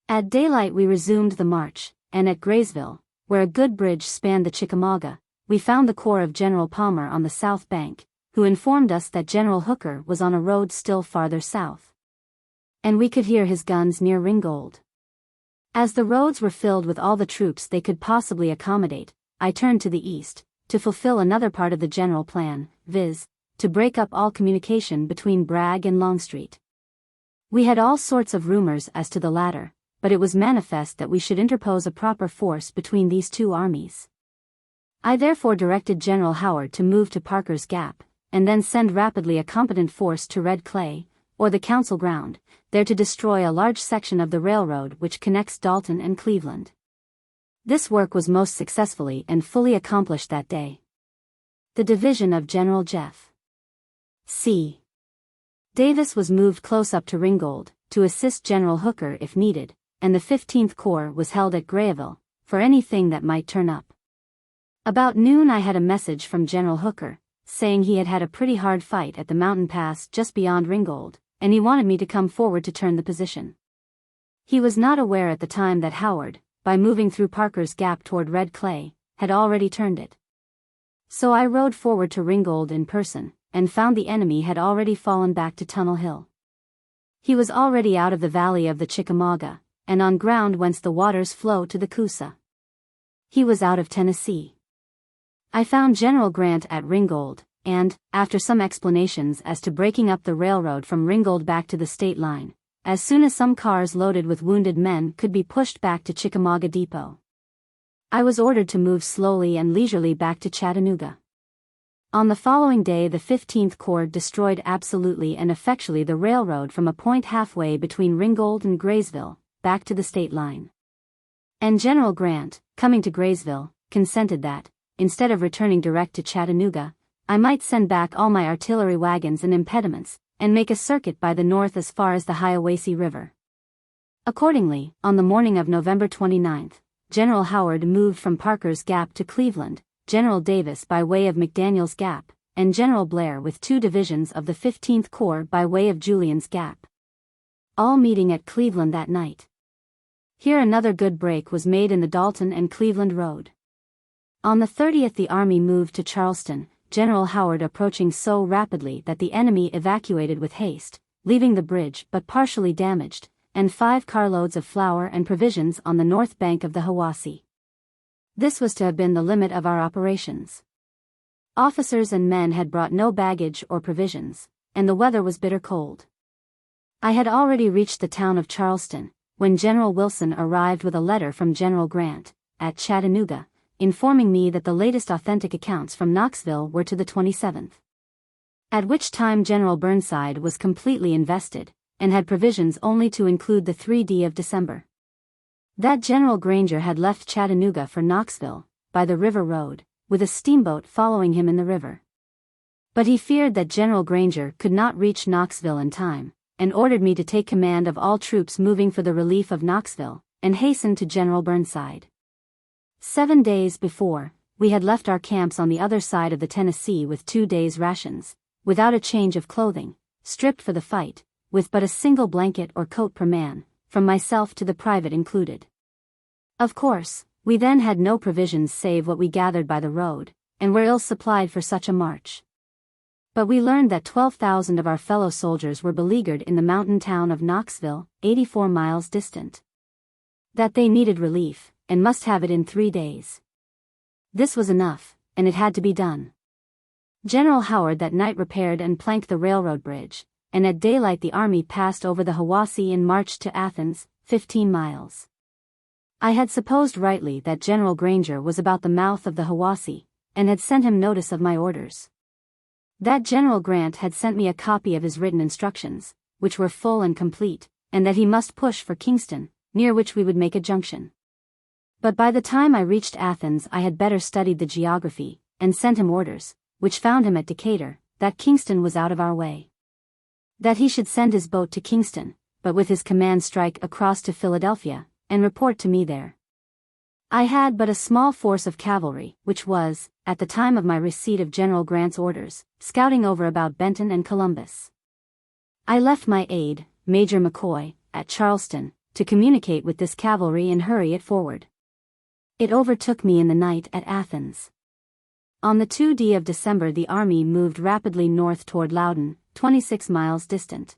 At daylight we resumed the march, and at Graysville, where a good bridge spanned the Chickamauga, we found the corps of General Palmer on the south bank, who informed us that General Hooker was on a road still farther south. And we could hear his guns near Ringgold. As the roads were filled with all the troops they could possibly accommodate, I turned to the east, to fulfill another part of the general plan, viz., to break up all communication between Bragg and Longstreet. We had all sorts of rumors as to the latter, but it was manifest that we should interpose a proper force between these two armies. I therefore directed General Howard to move to Parker's Gap, and then send rapidly a competent force to Red Clay, or the Council Ground, there to destroy a large section of the railroad which connects Dalton and Cleveland. This work was most successfully and fully accomplished that day. The division of General Jeff C. Davis was moved close up to Ringgold, to assist General Hooker if needed, and the 15th Corps was held at Grayville, for anything that might turn up. About noon I had a message from General Hooker, saying he had had a pretty hard fight at the mountain pass just beyond Ringgold, and he wanted me to come forward to turn the position. He was not aware at the time that Howard, by moving through Parker's Gap toward Red Clay, had already turned it. So I rode forward to Ringgold in person, and found the enemy had already fallen back to Tunnel Hill. He was already out of the valley of the Chickamauga, and on ground whence the waters flow to the Coosa. He was out of Tennessee. I found General Grant at Ringgold, and, after some explanations as to breaking up the railroad from Ringgold back to the state line, as soon as some cars loaded with wounded men could be pushed back to Chickamauga Depot, I was ordered to move slowly and leisurely back to Chattanooga. On the following day the 15th Corps destroyed absolutely and effectually the railroad from a point halfway between Ringgold and Graysville, back to the state line. And General Grant, coming to Graysville, consented that, instead of returning direct to Chattanooga, I might send back all my artillery wagons and impediments, and make a circuit by the north as far as the Hiawassee River. Accordingly, on the morning of November 29th, General Howard moved from Parker's Gap to Cleveland, General Davis by way of McDaniel's Gap, and General Blair with 2 divisions of the 15th Corps by way of Julian's Gap. All meeting at Cleveland that night. Here another good break was made in the Dalton and Cleveland road. On the 30th the army moved to Charleston, General Howard approaching so rapidly that the enemy evacuated with haste, leaving the bridge but partially damaged, and 5 carloads of flour and provisions on the north bank of the Hiwassee. This was to have been the limit of our operations. Officers and men had brought no baggage or provisions, and the weather was bitter cold. I had already reached the town of Charleston, when General Wilson arrived with a letter from General Grant, at Chattanooga, informing me that the latest authentic accounts from Knoxville were to the 27th. At which time General Burnside was completely invested, and had provisions only to include the 3d of December. That General Granger had left Chattanooga for Knoxville, by the river road, with a steamboat following him in the river. But he feared that General Granger could not reach Knoxville in time, and ordered me to take command of all troops moving for the relief of Knoxville, and hasten to General Burnside. 7 days before, we had left our camps on the other side of the Tennessee with 2 days' rations, without a change of clothing, stripped for the fight, with but a single blanket or coat per man, from myself to the private included. Of course, we then had no provisions save what we gathered by the road, and were ill supplied for such a march. But we learned that 12,000 of our fellow soldiers were beleaguered in the mountain town of Knoxville, 84 miles distant. That they needed relief, and must have it in 3 days. This was enough, and it had to be done. General Howard that night repaired and planked the railroad bridge, and at daylight the army passed over the Hiwassee and marched to Athens, 15 miles. I had supposed rightly that General Granger was about the mouth of the Hiwassee, and had sent him notice of my orders. That General Grant had sent me a copy of his written instructions, which were full and complete, and that he must push for Kingston, near which we would make a junction. But by the time I reached Athens I had better studied the geography, and sent him orders, which found him at Decatur, that Kingston was out of our way. That he should send his boat to Kingston, but with his command strike across to Philadelphia, and report to me there. I had but a small force of cavalry, which was, at the time of my receipt of General Grant's orders, scouting over about Benton and Columbus. I left my aide, Major McCoy, at Charleston, to communicate with this cavalry and hurry it forward. It overtook me in the night at Athens. On the 2d of December the army moved rapidly north toward Loudon, 26 miles distant.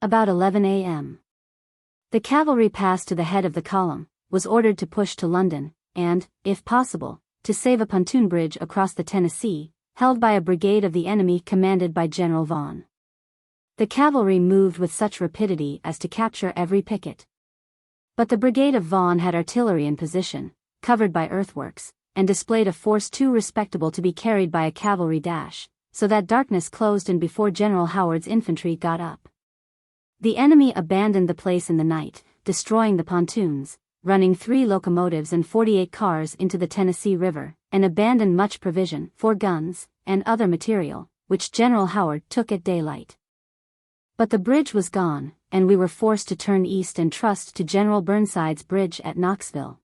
About 11 a.m. The cavalry passed to the head of the column, was ordered to push to London, and, if possible, to save a pontoon bridge across the Tennessee, held by a brigade of the enemy commanded by General Vaughan. The cavalry moved with such rapidity as to capture every picket. But the brigade of Vaughan had artillery in position, covered by earthworks, and displayed a force too respectable to be carried by a cavalry dash, so that darkness closed in before General Howard's infantry got up. The enemy abandoned the place in the night, destroying the pontoons, running 3 locomotives and 48 cars into the Tennessee River, and abandoned much provision, 4 guns, and other material, which General Howard took at daylight. But the bridge was gone, and we were forced to turn east and trust to General Burnside's bridge at Knoxville.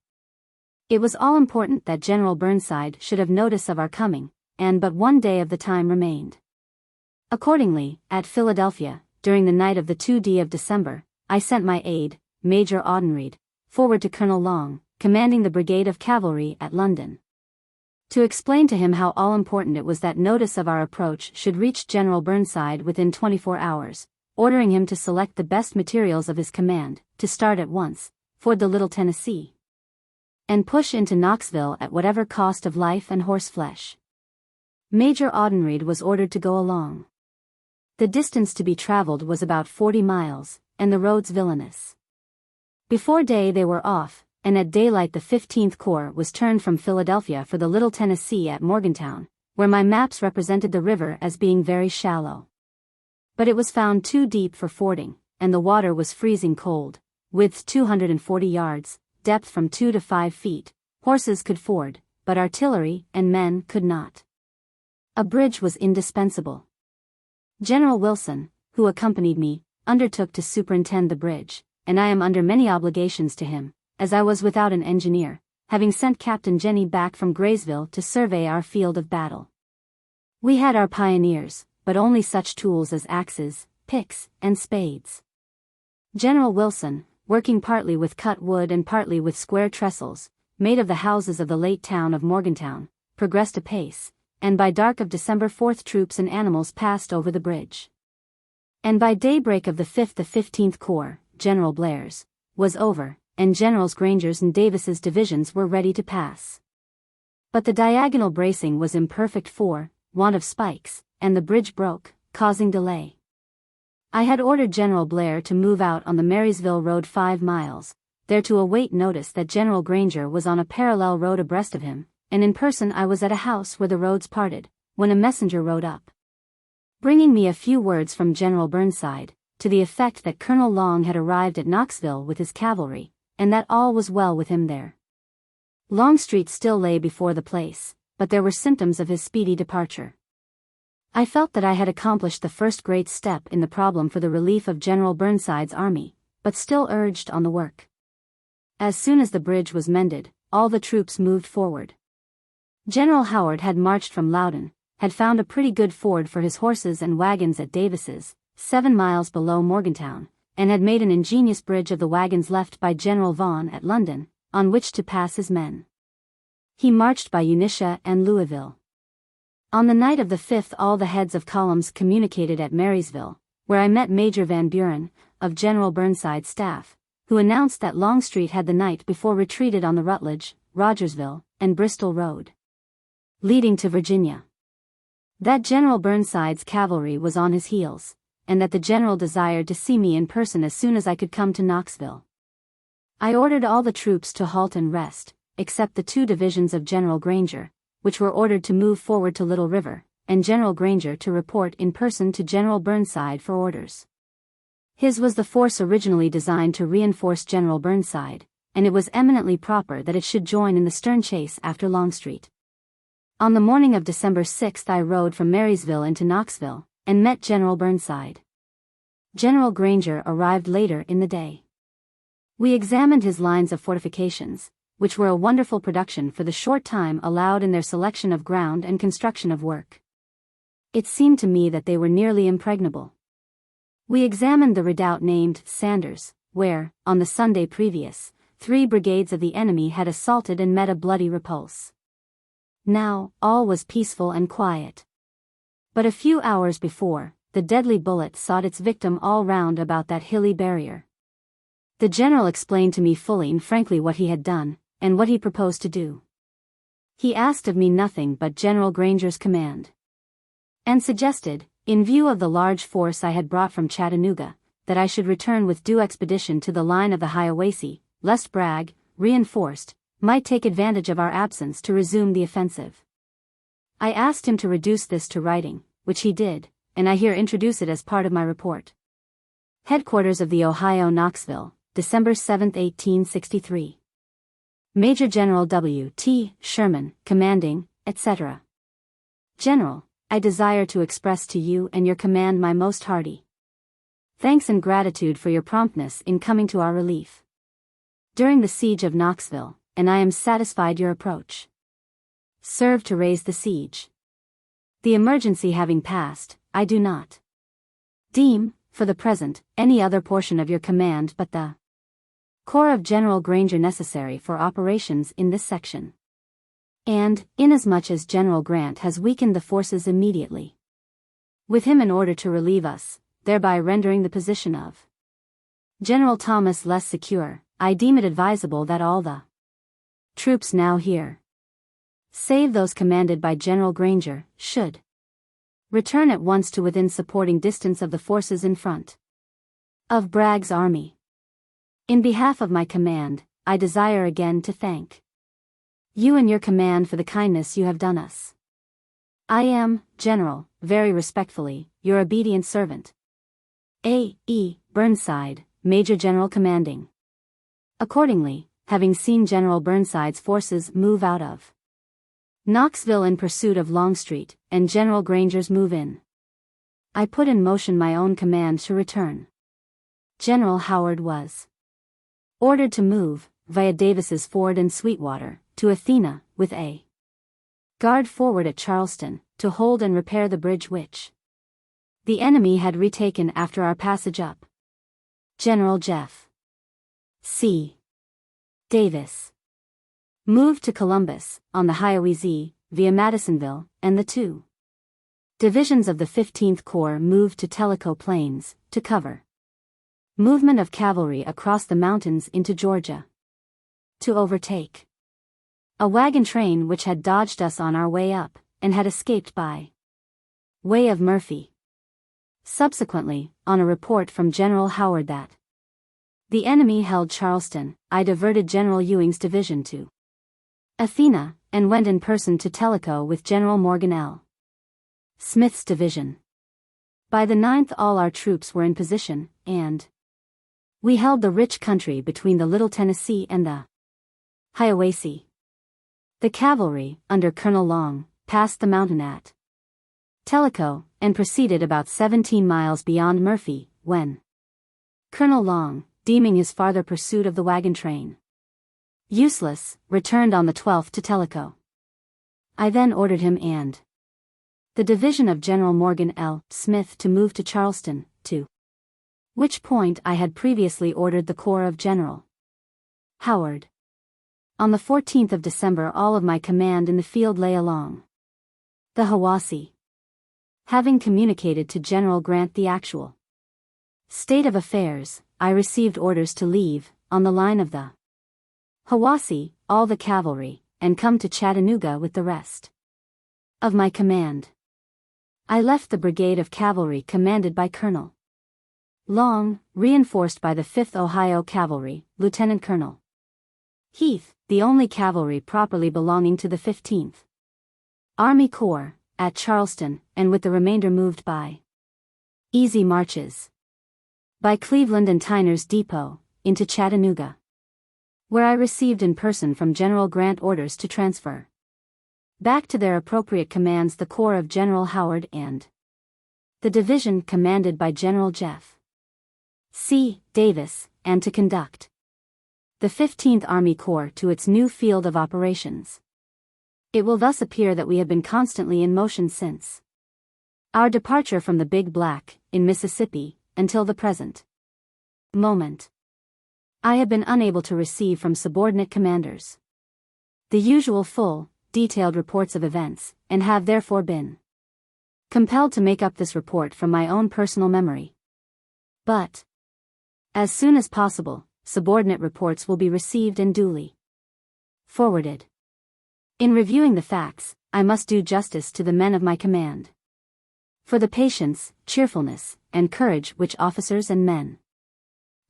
It was all important that General Burnside should have notice of our coming, and but 1 day of the time remained. Accordingly, at Philadelphia, during the night of the 2d of December, I sent my aide, Major Audenried, forward to Colonel Long, commanding the brigade of cavalry at London, to explain to him how all-important it was that notice of our approach should reach General Burnside within 24 hours, ordering him to select the best materials of his command, to start at once, ford the Little Tennessee, and push into Knoxville at whatever cost of life and horseflesh. Major Audenried was ordered to go along. The distance to be traveled was about 40 miles, and the roads villainous. Before day they were off, and at daylight the 15th Corps was turned from Philadelphia for the Little Tennessee at Morgantown, where my maps represented the river as being very shallow. But it was found too deep for fording, and the water was freezing cold, width 240 yards, depth from 2 to 5 feet. Horses could ford, but artillery and men could not. A bridge was indispensable. General Wilson, who accompanied me, undertook to superintend the bridge, and I am under many obligations to him, as I was without an engineer, having sent Captain Jenny back from Graysville to survey our field of battle. We had our pioneers, but only such tools as axes, picks, and spades. General Wilson, working partly with cut wood and partly with square trestles, made of the houses of the late town of Morgantown, progressed apace, and by dark of December 4th troops and animals passed over the bridge. And by daybreak of the 5th the 15th Corps, General Blair's, was over, and Generals Granger's and Davis's divisions were ready to pass. But the diagonal bracing was imperfect for want of spikes, and the bridge broke, causing delay. I had ordered General Blair to move out on the Marysville Road 5 miles, there to await notice that General Granger was on a parallel road abreast of him, and in person I was at a house where the roads parted, when a messenger rode up, bringing me a few words from General Burnside, to the effect that Colonel Long had arrived at Knoxville with his cavalry, and that all was well with him there. Longstreet still lay before the place, but there were symptoms of his speedy departure. I felt that I had accomplished the first great step in the problem for the relief of General Burnside's army, but still urged on the work. As soon as the bridge was mended, all the troops moved forward. General Howard had marched from Loudon, had found a pretty good ford for his horses and wagons at Davis's, 7 miles below Morgantown, and had made an ingenious bridge of the wagons left by General Vaughan at London, on which to pass his men. He marched by Unisha and Louisville. On the night of the 5th all the heads of columns communicated at Marysville, where I met Major Van Buren, of General Burnside's staff, who announced that Longstreet had the night before retreated on the Rutledge, Rogersville, and Bristol Road, leading to Virginia. That General Burnside's cavalry was on his heels, and that the general desired to see me in person as soon as I could come to Knoxville. I ordered all the troops to halt and rest, except the 2 divisions of General Granger, which were ordered to move forward to Little River, and General Granger to report in person to General Burnside for orders. His was the force originally designed to reinforce General Burnside, and it was eminently proper that it should join in the stern chase after Longstreet. On the morning of December 6 I rode from Marysville into Knoxville, and met General Burnside. General Granger arrived later in the day. We examined his lines of fortifications, which were a wonderful production for the short time allowed in their selection of ground and construction of work. It seemed to me that they were nearly impregnable. We examined the redoubt named Sanders, where, on the Sunday previous, 3 brigades of the enemy had assaulted and met a bloody repulse. Now, all was peaceful and quiet. But a few hours before, the deadly bullet sought its victim all round about that hilly barrier. The general explained to me fully and frankly what he had done, and what he proposed to do. He asked of me nothing but General Granger's command, and suggested, in view of the large force I had brought from Chattanooga, that I should return with due expedition to the line of the Hiawassee, lest Bragg, reinforced, might take advantage of our absence to resume the offensive. I asked him to reduce this to writing, which he did, and I here introduce it as part of my report. Headquarters of the Ohio, Knoxville, December 7, 1863. Major General W. T. Sherman, commanding, etc. General, I desire to express to you and your command my most hearty thanks and gratitude for your promptness in coming to our relief during the siege of Knoxville, and I am satisfied your approach served to raise the siege. The emergency having passed, I do not deem, for the present, any other portion of your command but the Corps of General Granger necessary for operations in this section. And, inasmuch as General Grant has weakened the forces immediately with him in order to relieve us, thereby rendering the position of General Thomas less secure, I deem it advisable that all the troops now here, save those commanded by General Granger, should return at once to within supporting distance of the forces in front of Bragg's army. In behalf of my command, I desire again to thank you and your command for the kindness you have done us. I am, General, very respectfully, your obedient servant, A. E. Burnside, Major General Commanding. Accordingly, having seen General Burnside's forces move out of Knoxville in pursuit of Longstreet, and General Granger's move in, I put in motion my own command to return. General Howard was ordered to move, via Davis's Ford and Sweetwater, to Athena, with a guard forward at Charleston, to hold and repair the bridge which the enemy had retaken after our passage up. General Jeff C. Davis moved to Columbus, on the Hiawassee, via Madisonville, and the 2 divisions of the 15th Corps moved to Tellico Plains, to cover movement of cavalry across the mountains into Georgia, to overtake a wagon train which had dodged us on our way up, and had escaped by way of Murphy. Subsequently, on a report from General Howard that the enemy held Charleston, I diverted General Ewing's division to Athena, and went in person to Tellico with General Morgan L. Smith's division. By the 9th all our troops were in position, and we held the rich country between the Little Tennessee and the Hiawassee. The cavalry, under Colonel Long, passed the mountain at Tellico, and proceeded about 17 miles beyond Murphy, when Colonel Long, deeming his farther pursuit of the wagon train useless, returned on the 12th to Tellico. I then ordered him and the division of General Morgan L. Smith to move to Charleston, to which point I had previously ordered the Corps of General Howard. On the 14th of December all of my command in the field lay along the Hiawassee. Having communicated to General Grant the actual state of affairs, I received orders to leave, on the line of the Hiawassee, all the cavalry, and come to Chattanooga with the rest of my command. I left the brigade of cavalry commanded by Colonel Long, reinforced by the 5th Ohio Cavalry, Lieutenant Colonel Heath, the only cavalry properly belonging to the 15th Army Corps, at Charleston, and with the remainder moved by easy marches by Cleveland and Tyner's Depot, into Chattanooga, where I received in person from General Grant orders to transfer back to their appropriate commands the Corps of General Howard and the division commanded by General Jeff C. Davis, and to conduct the 15th Army Corps to its new field of operations. It will thus appear that we have been constantly in motion since our departure from the Big Black, in Mississippi, until the present moment. I have been unable to receive from subordinate commanders the usual full, detailed reports of events, and have therefore been compelled to make up this report from my own personal memory. But as soon as possible, subordinate reports will be received and duly forwarded. In reviewing the facts, I must do justice to the men of my command for the patience, cheerfulness, and courage which officers and men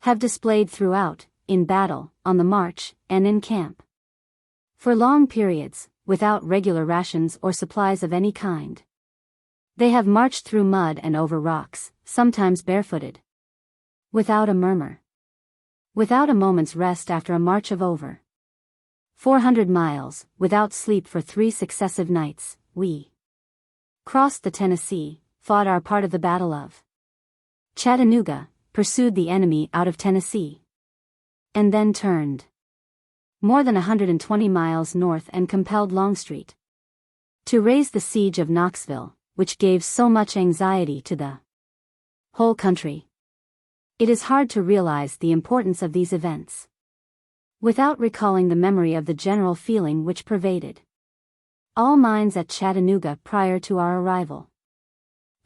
have displayed throughout, in battle, on the march, and in camp. For long periods, without regular rations or supplies of any kind, they have marched through mud and over rocks, sometimes barefooted, without a murmur, without a moment's rest after a march of over 400 miles, without sleep for 3 successive nights. We crossed the Tennessee, fought our part of the Battle of Chattanooga, pursued the enemy out of Tennessee, and then turned more than 120 miles north and compelled Longstreet to raise the siege of Knoxville, which gave so much anxiety to the whole country. It is hard to realize the importance of these events without recalling the memory of the general feeling which pervaded all minds at Chattanooga prior to our arrival.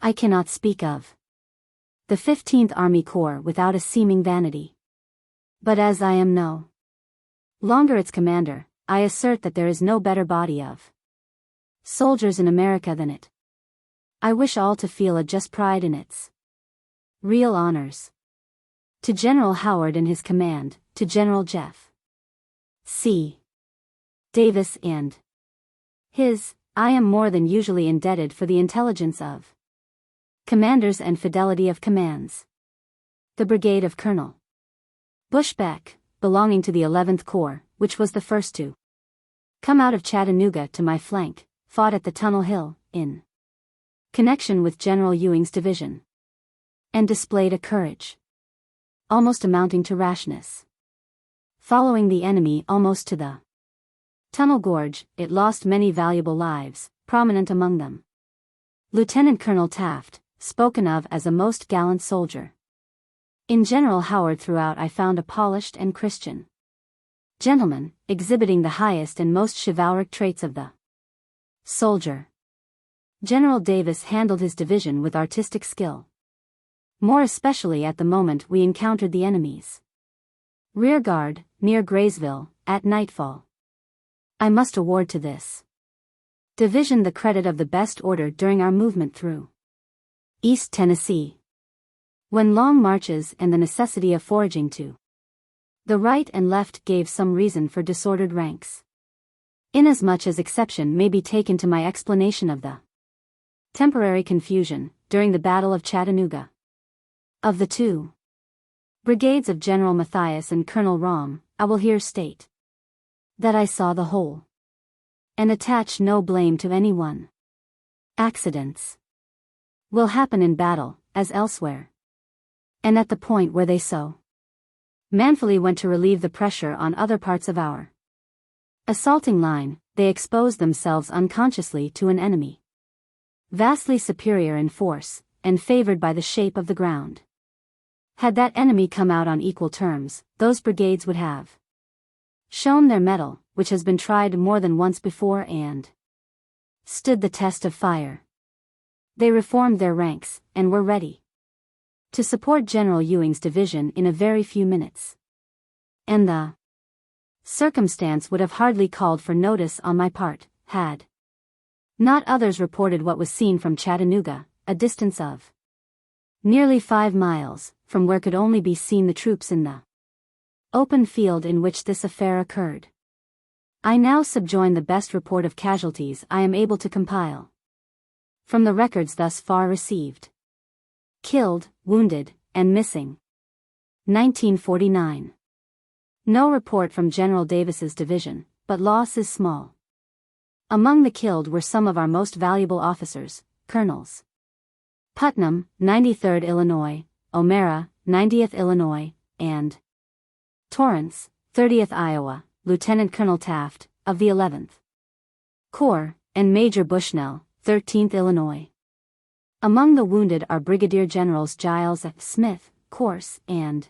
I cannot speak of the 15th Army Corps without a seeming vanity. But as I am no longer its commander, I assert that there is no better body of soldiers in America than it. I wish all to feel a just pride in its real honors. To General Howard and his command, to General Jeff C. Davis and his, I am more than usually indebted for the intelligence of commanders and fidelity of commands. The brigade of Colonel Bushbeck, belonging to the 11th Corps, which was the first to come out of Chattanooga to my flank, fought at the Tunnel Hill, in connection with General Ewing's division, and displayed a courage almost amounting to rashness. Following the enemy almost to the Tunnel Gorge, it lost many valuable lives, prominent among them Lieutenant Colonel Taft, spoken of as a most gallant soldier. In General Howard throughout I found a polished and Christian gentleman, exhibiting the highest and most chivalric traits of the soldier. General Davis handled his division with artistic skill, more especially at the moment we encountered the enemy's rear guard, near Graysville, at nightfall. I must award to this division the credit of the best order during our movement through East Tennessee, when long marches and the necessity of foraging to the right and left gave some reason for disordered ranks. Inasmuch as exception may be taken to my explanation of the temporary confusion during the Battle of Chattanooga. Of the 2 brigades of General Matthias and Colonel Rahm, I will here state that I saw the whole, and attach no blame to any one. Accidents will happen in battle, as elsewhere, and at the point where they so manfully went to relieve the pressure on other parts of our assaulting line, they exposed themselves unconsciously to an enemy vastly superior in force, and favored by the shape of the ground. Had that enemy come out on equal terms, those brigades would have shown their mettle, which has been tried more than once before and stood the test of fire. They reformed their ranks, and were ready to support General Ewing's division in a very few minutes. And the circumstance would have hardly called for notice on my part, had not others reported what was seen from Chattanooga, a distance of nearly 5 miles, from where could only be seen the troops in the open field in which this affair occurred. I now subjoin the best report of casualties I am able to compile from the records thus far received. Killed, wounded, and missing. 1949. No report from General Davis's division, but loss is small. Among the killed were some of our most valuable officers, Colonels Putnam, 93rd Illinois, O'Mara, 90th Illinois, and Torrance, 30th Iowa, Lieutenant Colonel Taft, of the 11th Corps, and Major Bushnell, 13th Illinois. Among the wounded are Brigadier Generals Giles F. Smith, Corse, and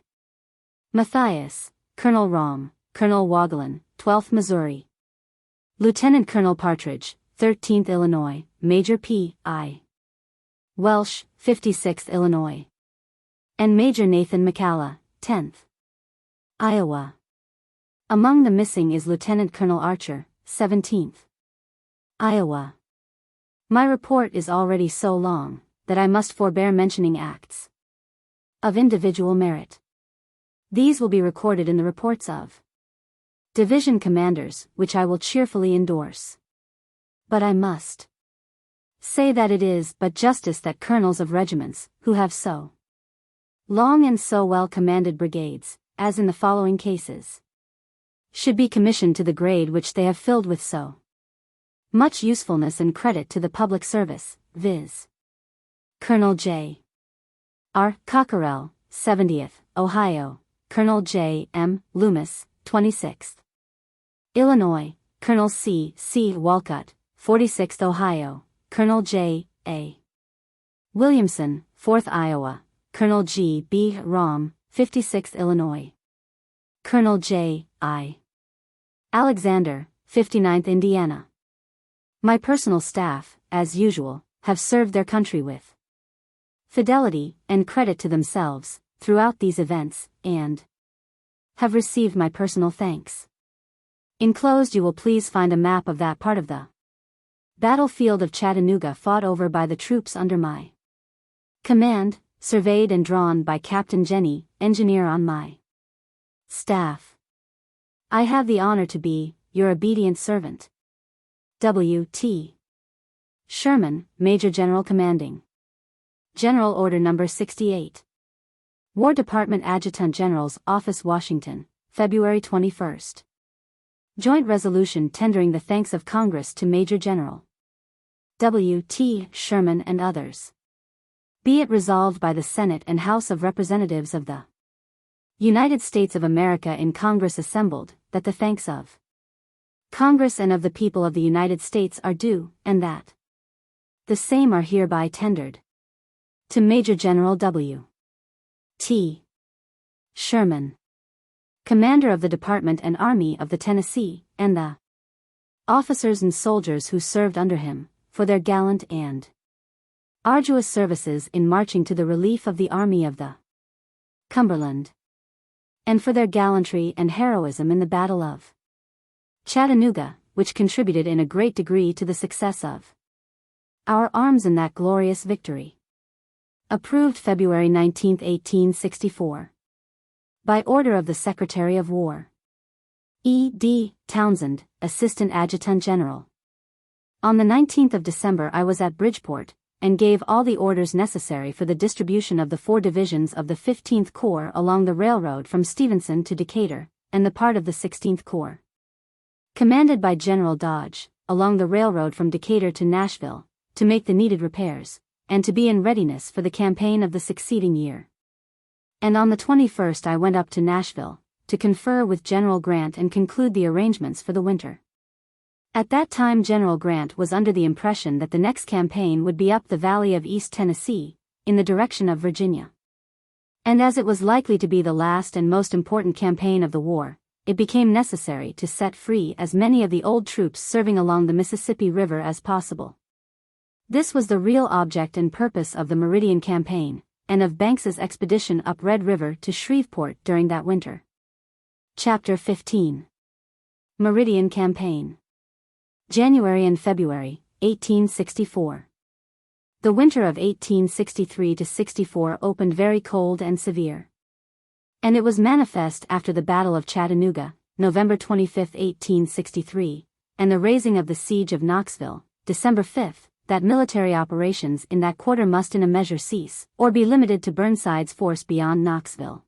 Matthias, Colonel Rom, Colonel Waugelin, 12th Missouri, Lieutenant Colonel Partridge, 13th Illinois, Major P. I. Welsh, 56th Illinois, and Major Nathan McCalla, 10th Iowa. Among the missing is Lieutenant Colonel Archer, 17th Iowa. My report is already so long that I must forbear mentioning acts of individual merit. These will be recorded in the reports of division commanders, which I will cheerfully endorse. But I must say that it is but justice that colonels of regiments, who have so long and so well commanded brigades, as in the following cases, should be commissioned to the grade which they have filled with so much usefulness and credit to the public service, viz. Colonel J. R. Cockerell, 70th, Ohio, Colonel J. M. Loomis, 26th Illinois, Colonel C. C. Walcott, 46th Ohio, Colonel J. A. Williamson, 4th Iowa, Colonel G. B. Rom, 56th Illinois, Colonel J. I. Alexander, 59th Indiana. My personal staff, as usual, have served their country with fidelity and credit to themselves throughout these events, and have received my personal thanks. Enclosed you will please find a map of that part of the battlefield of Chattanooga fought over by the troops under my command, surveyed and drawn by Captain Jenny, engineer on my staff. I have the honor to be, your obedient servant, W. T. Sherman, Major General Commanding. General Order No. 68. War Department Adjutant General's Office, Washington, February 21. Joint resolution tendering the thanks of Congress to Major General W. T. Sherman and others. Be it resolved by the Senate and House of Representatives of the United States of America in Congress assembled, that the thanks of Congress and of the people of the United States are due, and that the same are hereby tendered to Major General W. T. Sherman, Commander of the Department and Army of the Tennessee, and the officers and soldiers who served under him, for their gallant and arduous services in marching to the relief of the Army of the Cumberland, and for their gallantry and heroism in the Battle of Chattanooga, which contributed in a great degree to the success of our arms in that glorious victory. Approved February 19, 1864. By order of the Secretary of War. E. D. Townsend, Assistant Adjutant General. On the 19th of December I was at Bridgeport, and gave all the orders necessary for the distribution of the 4 divisions of the 15th Corps along the railroad from Stevenson to Decatur, and the part of the 16th Corps, commanded by General Dodge, along the railroad from Decatur to Nashville, to make the needed repairs, and to be in readiness for the campaign of the succeeding year. And on the 21st I went up to Nashville, to confer with General Grant and conclude the arrangements for the winter. At that time General Grant was under the impression that the next campaign would be up the valley of East Tennessee, in the direction of Virginia. And as it was likely to be the last and most important campaign of the war, it became necessary to set free as many of the old troops serving along the Mississippi River as possible. This was the real object and purpose of the Meridian Campaign, and of Banks's expedition up Red River to Shreveport during that winter. Chapter 15. Meridian Campaign. January and February, 1864. The winter of 1863-64 opened very cold and severe. And it was manifest after the Battle of Chattanooga, November 25, 1863, and the raising of the siege of Knoxville, December 5, that military operations in that quarter must in a measure cease, or be limited to Burnside's force beyond Knoxville.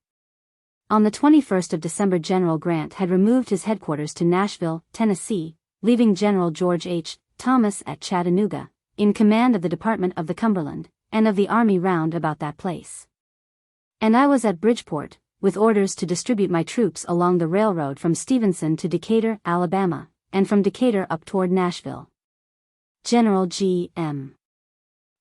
On the 21st of December General Grant had removed his headquarters to Nashville, Tennessee, leaving General George H. Thomas at Chattanooga, in command of the Department of the Cumberland, and of the Army round about that place. And I was at Bridgeport, with orders to distribute my troops along the railroad from Stevenson to Decatur, Alabama, and from Decatur up toward Nashville. General G.M.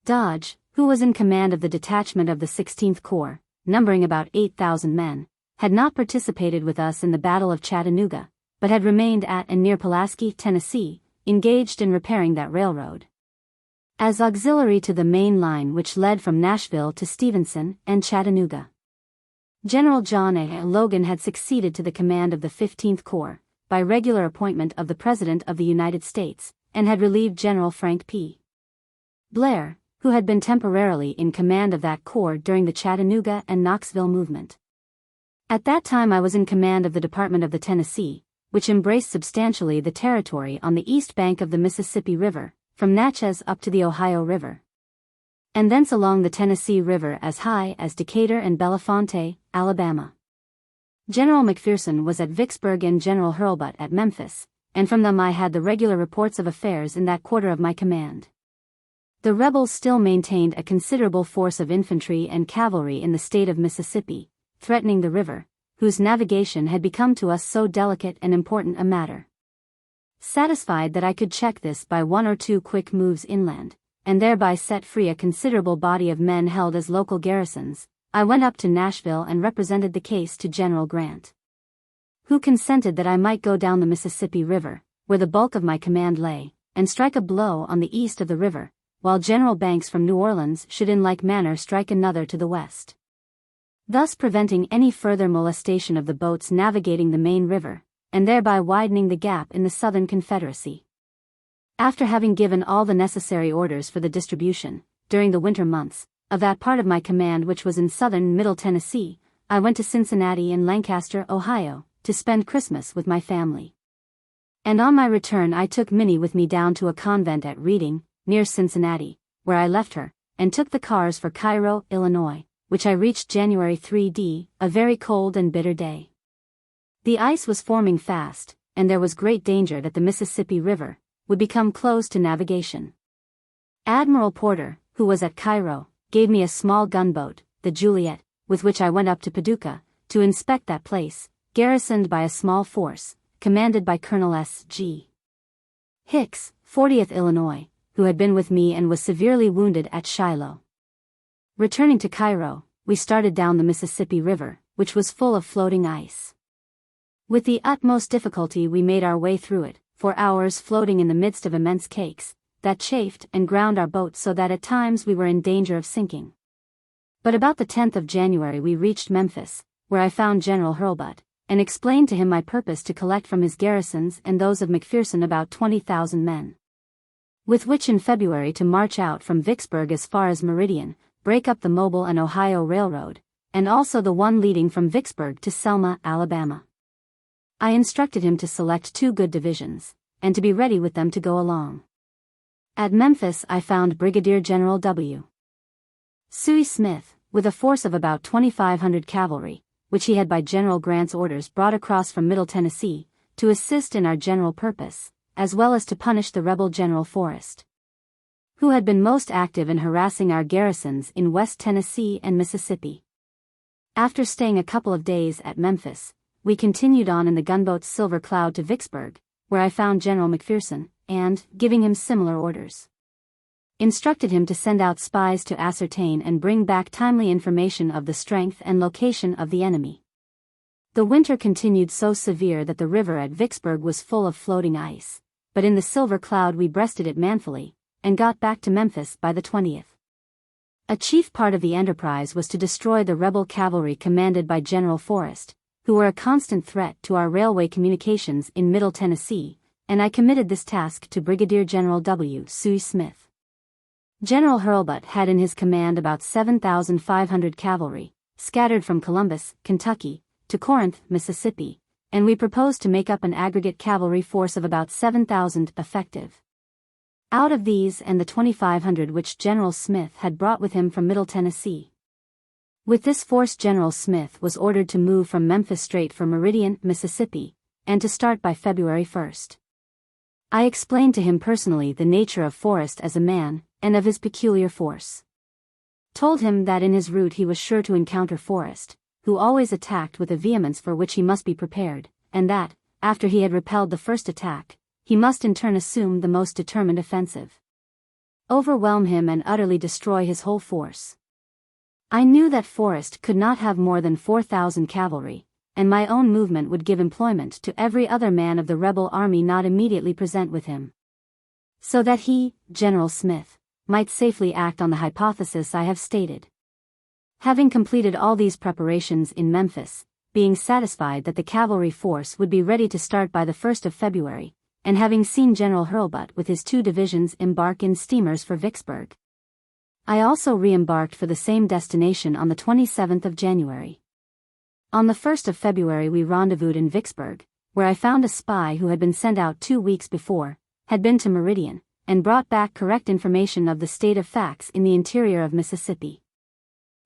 Dodge, who was in command of the detachment of the 16th Corps, numbering about 8,000 men, had not participated with us in the Battle of Chattanooga, but had remained at and near Pulaski, Tennessee, engaged in repairing that railroad as auxiliary to the main line which led from Nashville to Stevenson and Chattanooga. General John A. Logan had succeeded to the command of the 15th Corps, by regular appointment of the President of the United States, and had relieved General Frank P. Blair, who had been temporarily in command of that corps during the Chattanooga and Knoxville movement. At that time I was in command of the Department of the Tennessee, which embraced substantially the territory on the east bank of the Mississippi River, from Natchez up to the Ohio River, and thence along the Tennessee River as high as Decatur and Bellefonte, Alabama. General McPherson was at Vicksburg and General Hurlbut at Memphis, and from them I had the regular reports of affairs in that quarter of my command. The rebels still maintained a considerable force of infantry and cavalry in the state of Mississippi, threatening the river, whose navigation had become to us so delicate and important a matter. Satisfied that I could check this by one or two quick moves inland, and thereby set free a considerable body of men held as local garrisons, I went up to Nashville and represented the case to General Grant, who consented that I might go down the Mississippi River, where the bulk of my command lay, and strike a blow on the east of the river, while General Banks from New Orleans should in like manner strike another to the west, thus preventing any further molestation of the boats navigating the main river, and thereby widening the gap in the Southern Confederacy. After having given all the necessary orders for the distribution, during the winter months, of that part of my command which was in southern and middle Tennessee, I went to Cincinnati and Lancaster, Ohio, to spend Christmas with my family. And on my return I took Minnie with me down to a convent at Reading, near Cincinnati, where I left her, and took the cars for Cairo, Illinois, which I reached January 3d, a very cold and bitter day. The ice was forming fast, and there was great danger that the Mississippi River would become closed to navigation. Admiral Porter, who was at Cairo, gave me a small gunboat, the Juliet, with which I went up to Paducah, to inspect that place, garrisoned by a small force, commanded by Colonel S.G. Hicks, 40th Illinois, who had been with me and was severely wounded at Shiloh. Returning to Cairo, we started down the Mississippi River, which was full of floating ice. With the utmost difficulty we made our way through it, for hours floating in the midst of immense cakes, that chafed and ground our boat so that at times we were in danger of sinking. But about the 10th of January we reached Memphis, where I found General Hurlbut, and explained to him my purpose to collect from his garrisons and those of McPherson about 20,000 men, with which in February to march out from Vicksburg as far as Meridian, break up the Mobile and Ohio Railroad, and also the one leading from Vicksburg to Selma, Alabama. I instructed him to select 2 good divisions, and to be ready with them to go along. At Memphis I found Brigadier General W. Sooy Smith, with a force of about 2,500 cavalry, which he had by General Grant's orders brought across from Middle Tennessee, to assist in our general purpose, as well as to punish the rebel General Forrest, who had been most active in harassing our garrisons in West Tennessee and Mississippi. After staying a couple of days at Memphis, we continued on in the gunboat Silver Cloud to Vicksburg, where I found General McPherson, and, giving him similar orders, instructed him to send out spies to ascertain and bring back timely information of the strength and location of the enemy. The winter continued so severe that the river at Vicksburg was full of floating ice, but in the Silver Cloud we breasted it manfully, and got back to Memphis by the 20th. A chief part of the enterprise was to destroy the rebel cavalry commanded by General Forrest, who were a constant threat to our railway communications in Middle Tennessee, and I committed this task to Brigadier General W. Sooy Smith. General Hurlbut had in his command about 7,500 cavalry, scattered from Columbus, Kentucky, to Corinth, Mississippi, and we proposed to make up an aggregate cavalry force of about 7,000 effective. Out of these and the 2,500 which General Smith had brought with him from Middle Tennessee. With this force General Smith was ordered to move from Memphis straight for Meridian, Mississippi, and to start by February 1st. I explained to him personally the nature of Forrest as a man, and of his peculiar force. Told him that in his route he was sure to encounter Forrest, who always attacked with a vehemence for which he must be prepared, and that, after he had repelled the first attack, he must in turn assume the most determined offensive. Overwhelm him and utterly destroy his whole force. I knew that Forrest could not have more than 4,000 cavalry, and my own movement would give employment to every other man of the rebel army not immediately present with him. So that he, General Smith, might safely act on the hypothesis I have stated. Having completed all these preparations in Memphis, being satisfied that the cavalry force would be ready to start by the 1st of February, and having seen General Hurlbut with his 2 divisions embark in steamers for Vicksburg, I also re-embarked for the same destination on the 27th of January. On the 1st of February we rendezvoused in Vicksburg, where I found a spy who had been sent out 2 weeks before, had been to Meridian, and brought back correct information of the state of facts in the interior of Mississippi.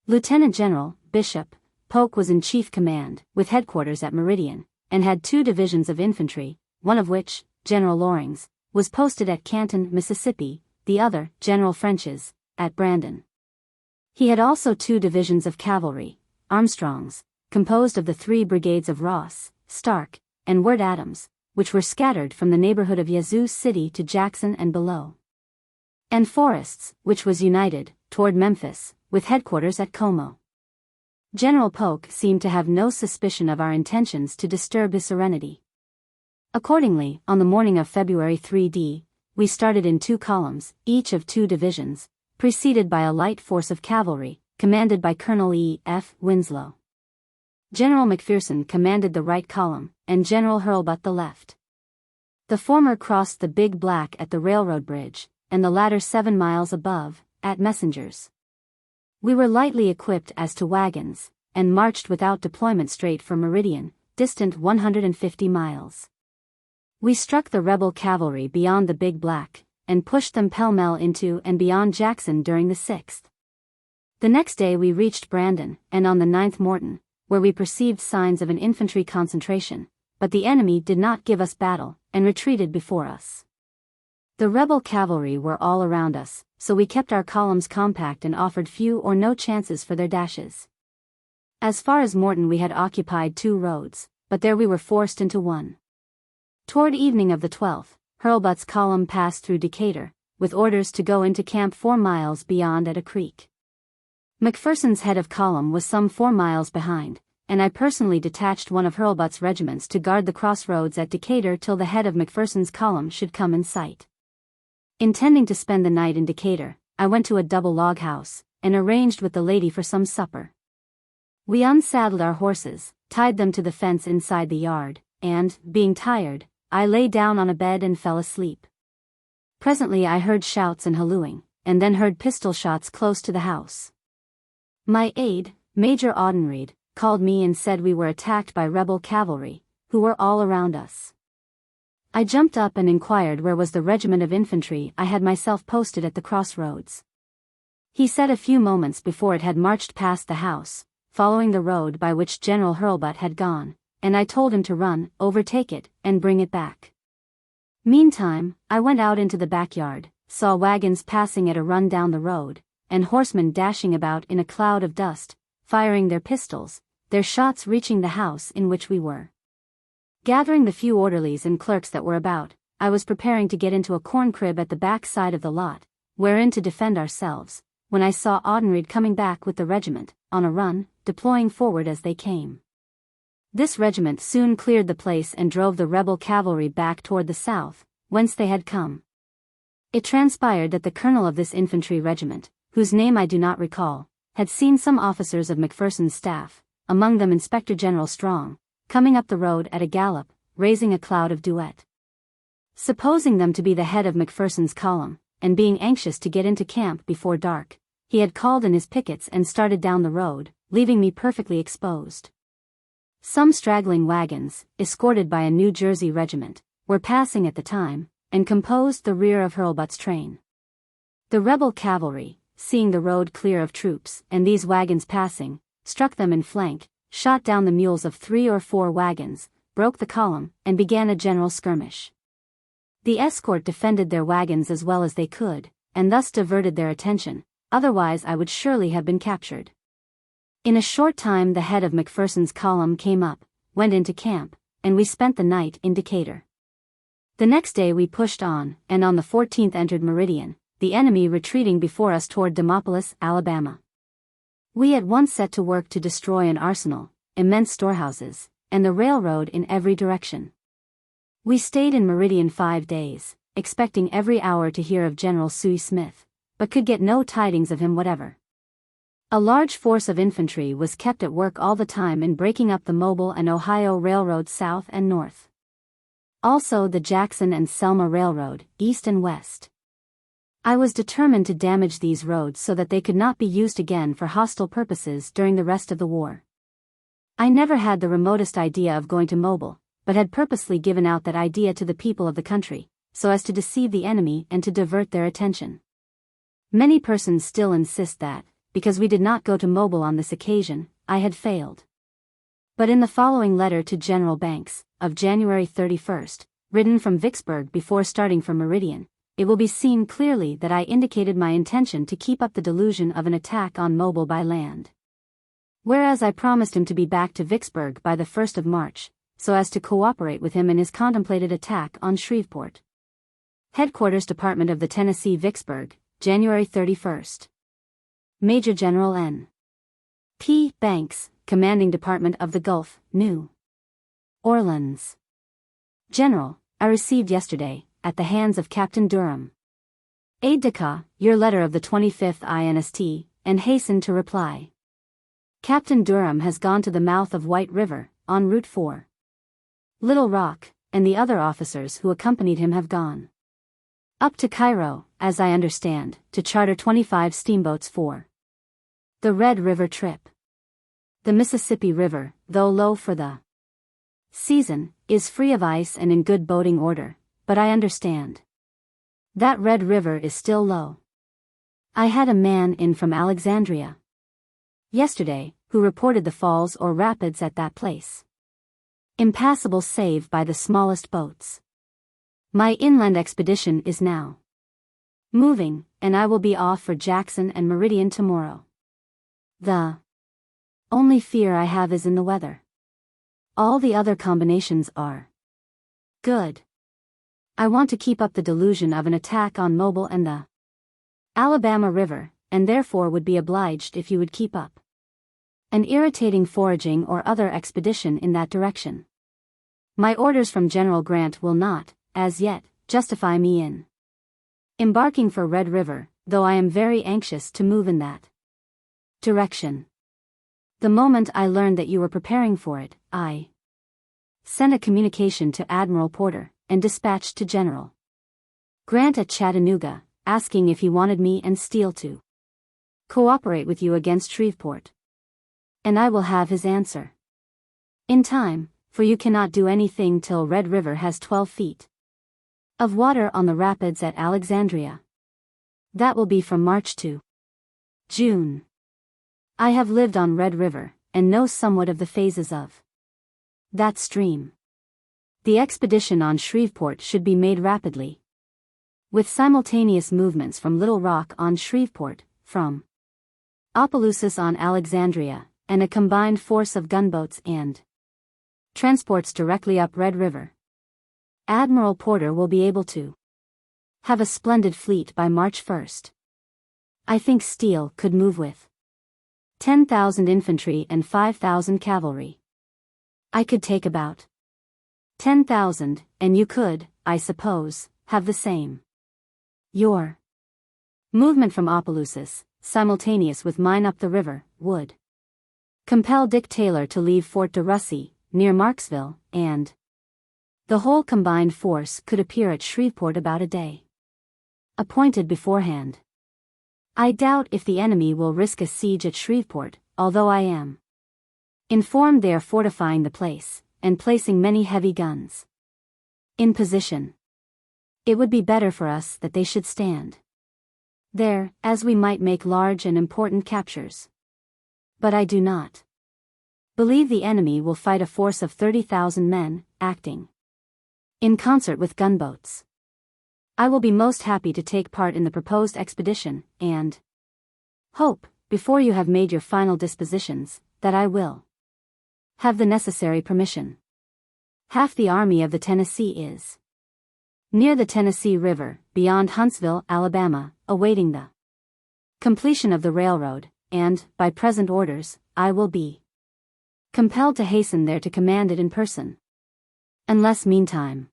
Lieutenant General Bishop Polk was in chief command, with headquarters at Meridian, and had 2 divisions of infantry, one of which, General Loring's, was posted at Canton, Mississippi, the other, General French's, at Brandon. He had also 2 divisions of cavalry, Armstrong's, composed of the 3 brigades of Ross, Stark, and Wirt Adams, which were scattered from the neighborhood of Yazoo City to Jackson and below. And Forrest's, which was united, toward Memphis, with headquarters at Como. General Polk seemed to have no suspicion of our intentions to disturb his serenity. Accordingly, on the morning of February 3d, we started in 2 columns, each of 2 divisions, preceded by a light force of cavalry, commanded by Colonel E. F. Winslow. General McPherson commanded the right column, and General Hurlbut the left. The former crossed the Big Black at the railroad bridge, and the latter 7 miles above, at Messengers. We were lightly equipped as to wagons, and marched without deployment straight for Meridian, distant 150 miles. We struck the rebel cavalry beyond the Big Black, and pushed them pell-mell into and beyond Jackson during the 6th. The next day we reached Brandon, and on the 9th Morton, where we perceived signs of an infantry concentration, but the enemy did not give us battle, and retreated before us. The rebel cavalry were all around us, so we kept our columns compact and offered few or no chances for their dashes. As far as Morton we had occupied 2 roads, but there we were forced into one. Toward evening of the 12th, Hurlbut's column passed through Decatur, with orders to go into camp 4 miles beyond at a creek. McPherson's head of column was some 4 miles behind, and I personally detached one of Hurlbut's regiments to guard the crossroads at Decatur till the head of McPherson's column should come in sight. Intending to spend the night in Decatur, I went to a double log house, and arranged with the lady for some supper. We unsaddled our horses, tied them to the fence inside the yard, and, being tired, I lay down on a bed and fell asleep. Presently I heard shouts and hallooing, and then heard pistol shots close to the house. My aide, Major Audenried, called me and said we were attacked by rebel cavalry, who were all around us. I jumped up and inquired where was the regiment of infantry I had myself posted at the crossroads. He said a few moments before it had marched past the house, following the road by which General Hurlbut had gone, and I told him to run, overtake it, and bring it back. Meantime, I went out into the backyard, saw wagons passing at a run down the road, and horsemen dashing about in a cloud of dust, firing their pistols, their shots reaching the house in which we were. Gathering the few orderlies and clerks that were about, I was preparing to get into a corn crib at the back side of the lot, wherein to defend ourselves, when I saw Audenried coming back with the regiment, on a run, deploying forward as they came. This regiment soon cleared the place and drove the rebel cavalry back toward the south, whence they had come. It transpired that the colonel of this infantry regiment, whose name I do not recall, had seen some officers of McPherson's staff, among them Inspector General Strong, coming up the road at a gallop, raising a cloud of duet. Supposing them to be the head of McPherson's column, and being anxious to get into camp before dark, he had called in his pickets and started down the road, leaving me perfectly exposed. Some straggling wagons, escorted by a New Jersey regiment, were passing at the time, and composed the rear of Hurlbut's train. The rebel cavalry, seeing the road clear of troops and these wagons passing, struck them in flank, shot down the mules of 3 or 4 wagons, broke the column, and began a general skirmish. The escort defended their wagons as well as they could, and thus diverted their attention, otherwise I would surely have been captured. In a short time the head of McPherson's column came up, went into camp, and we spent the night in Decatur. The next day we pushed on, and on the 14th entered Meridian, the enemy retreating before us toward Demopolis, Alabama. We at once set to work to destroy an arsenal, immense storehouses, and the railroad in every direction. We stayed in Meridian 5 days, expecting every hour to hear of General Sooy Smith, but could get no tidings of him whatever. A large force of infantry was kept at work all the time in breaking up the Mobile and Ohio Railroad south and north. Also the Jackson and Selma Railroad, east and west. I was determined to damage these roads so that they could not be used again for hostile purposes during the rest of the war. I never had the remotest idea of going to Mobile, but had purposely given out that idea to the people of the country, so as to deceive the enemy and to divert their attention. Many persons still insist that, because we did not go to Mobile on this occasion, I had failed. But in the following letter to General Banks, of January 31st, written from Vicksburg before starting for Meridian, it will be seen clearly that I indicated my intention to keep up the delusion of an attack on Mobile by land. Whereas I promised him to be back to Vicksburg by the 1st of March, so as to cooperate with him in his contemplated attack on Shreveport. Headquarters Department of the Tennessee, Vicksburg, January 31st. Major General N. P. Banks, Commanding Department of the Gulf, New Orleans. General, I received yesterday, at the hands of Captain Durham, aide-de-camp, your letter of the 25th inst, and hasten to reply. Captain Durham has gone to the mouth of White River, en route for Little Rock, and the other officers who accompanied him have gone up to Cairo, as I understand, to charter 25 steamboats for the Red River trip. The Mississippi River, though low for the season, is free of ice and in good boating order, but I understand that Red River is still low. I had a man in from Alexandria yesterday, who reported the falls or rapids at that place impassable save by the smallest boats. My inland expedition is now moving, and I will be off for Jackson and Meridian tomorrow. The only fear I have is in the weather. All the other combinations are good. I want to keep up the delusion of an attack on Mobile and the Alabama River, and therefore would be obliged if you would keep up an irritating foraging or other expedition in that direction. My orders from General Grant will not, as yet, justify me in embarking for Red River, though I am very anxious to move in that direction. The moment I learned that you were preparing for it, I sent a communication to Admiral Porter, and dispatched to General Grant at Chattanooga, asking if he wanted me and Steele to cooperate with you against Shreveport. And I will have his answer in time, for you cannot do anything till Red River has 12 feet of water on the rapids at Alexandria. That will be from March to June. I have lived on Red River, and know somewhat of the phases of that stream. The expedition on Shreveport should be made rapidly, with simultaneous movements from Little Rock on Shreveport, from Opelousas on Alexandria, and a combined force of gunboats and transports directly up Red River. Admiral Porter will be able to have a splendid fleet by March 1st. I think Steele could move with 10,000 infantry and 5,000 cavalry. I could take about 10,000, and you could, I suppose, have the same. Your movement from Opelousas, simultaneous with mine up the river, would compel Dick Taylor to leave Fort de Russy, near Marksville, and the whole combined force could appear at Shreveport about a day appointed beforehand. I doubt if the enemy will risk a siege at Shreveport, although I am informed they are fortifying the place, and placing many heavy guns in position. It would be better for us that they should stand there, as we might make large and important captures. But I do not believe the enemy will fight a force of 30,000 men, acting in concert with gunboats. I will be most happy to take part in the proposed expedition, and hope, before you have made your final dispositions, that I will have the necessary permission. Half the Army of the Tennessee is near the Tennessee River, beyond Huntsville, Alabama, awaiting the completion of the railroad, and, by present orders, I will be compelled to hasten there to command it in person. Unless meantime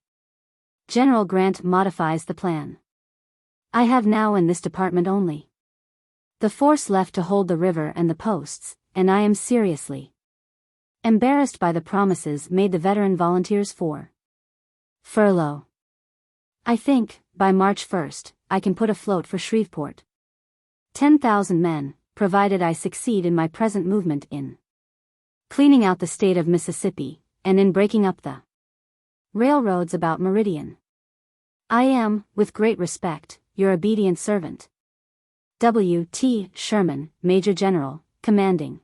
General Grant modifies the plan. I have now in this department only the force left to hold the river and the posts, and I am seriously embarrassed by the promises made the veteran volunteers for furlough. I think, by March 1st, I can put afloat for Shreveport 10,000 men, provided I succeed in my present movement in cleaning out the state of Mississippi, and in breaking up the railroads about Meridian. I am, with great respect, your obedient servant, W. T. Sherman, Major General, commanding.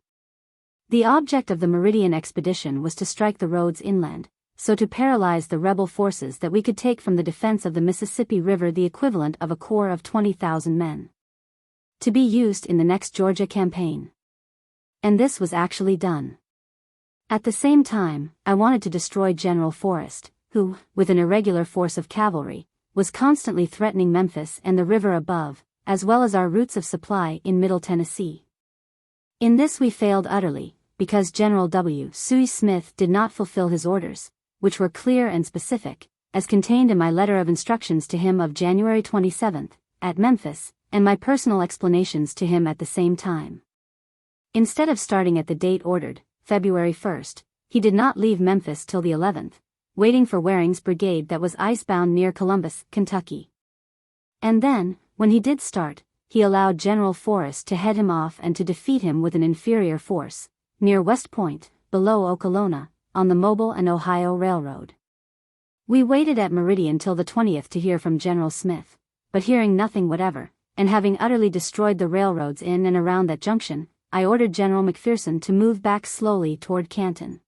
The object of the Meridian expedition was to strike the roads inland, so to paralyze the rebel forces that we could take from the defense of the Mississippi River the equivalent of a corps of 20,000 men, to be used in the next Georgia campaign. And this was actually done. At the same time, I wanted to destroy General Forrest, who, with an irregular force of cavalry, was constantly threatening Memphis and the river above, as well as our routes of supply in Middle Tennessee. In this we failed utterly, because General W. Smith did not fulfill his orders, which were clear and specific, as contained in my letter of instructions to him of January 27, at Memphis, and my personal explanations to him at the same time. Instead of starting at the date ordered, February 1st, he did not leave Memphis till the 11th, waiting for Waring's brigade that was icebound near Columbus, Kentucky. And then, when he did start, he allowed General Forrest to head him off and to defeat him with an inferior force, near West Point, below Okolona, on the Mobile and Ohio Railroad. We waited at Meridian till the 20th to hear from General Smith, but hearing nothing whatever, and having utterly destroyed the railroads in and around that junction, I ordered General McPherson to move back slowly toward Canton.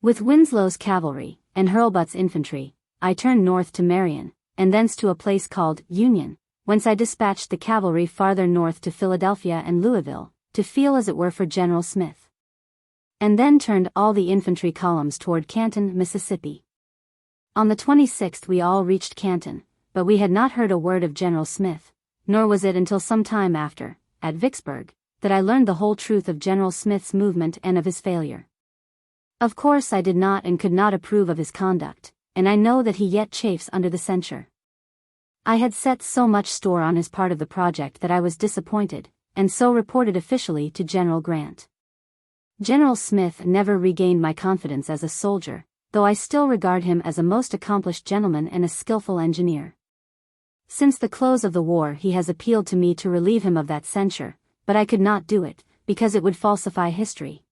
With Winslow's cavalry, and Hurlbut's infantry, I turned north to Marion, and thence to a place called Union, whence I dispatched the cavalry farther north to Philadelphia and Louisville, to feel as it were for General Smith. And then turned all the infantry columns toward Canton, Mississippi. On the 26th we all reached Canton, but we had not heard a word of General Smith, nor was it until some time after, at Vicksburg, that I learned the whole truth of General Smith's movement and of his failure. Of course I did not and could not approve of his conduct, and I know that he yet chafes under the censure. I had set so much store on his part of the project that I was disappointed, and so reported officially to General Grant. General Smith never regained my confidence as a soldier, though I still regard him as a most accomplished gentleman and a skillful engineer. Since the close of the war he has appealed to me to relieve him of that censure, but I could not do it, because it would falsify history.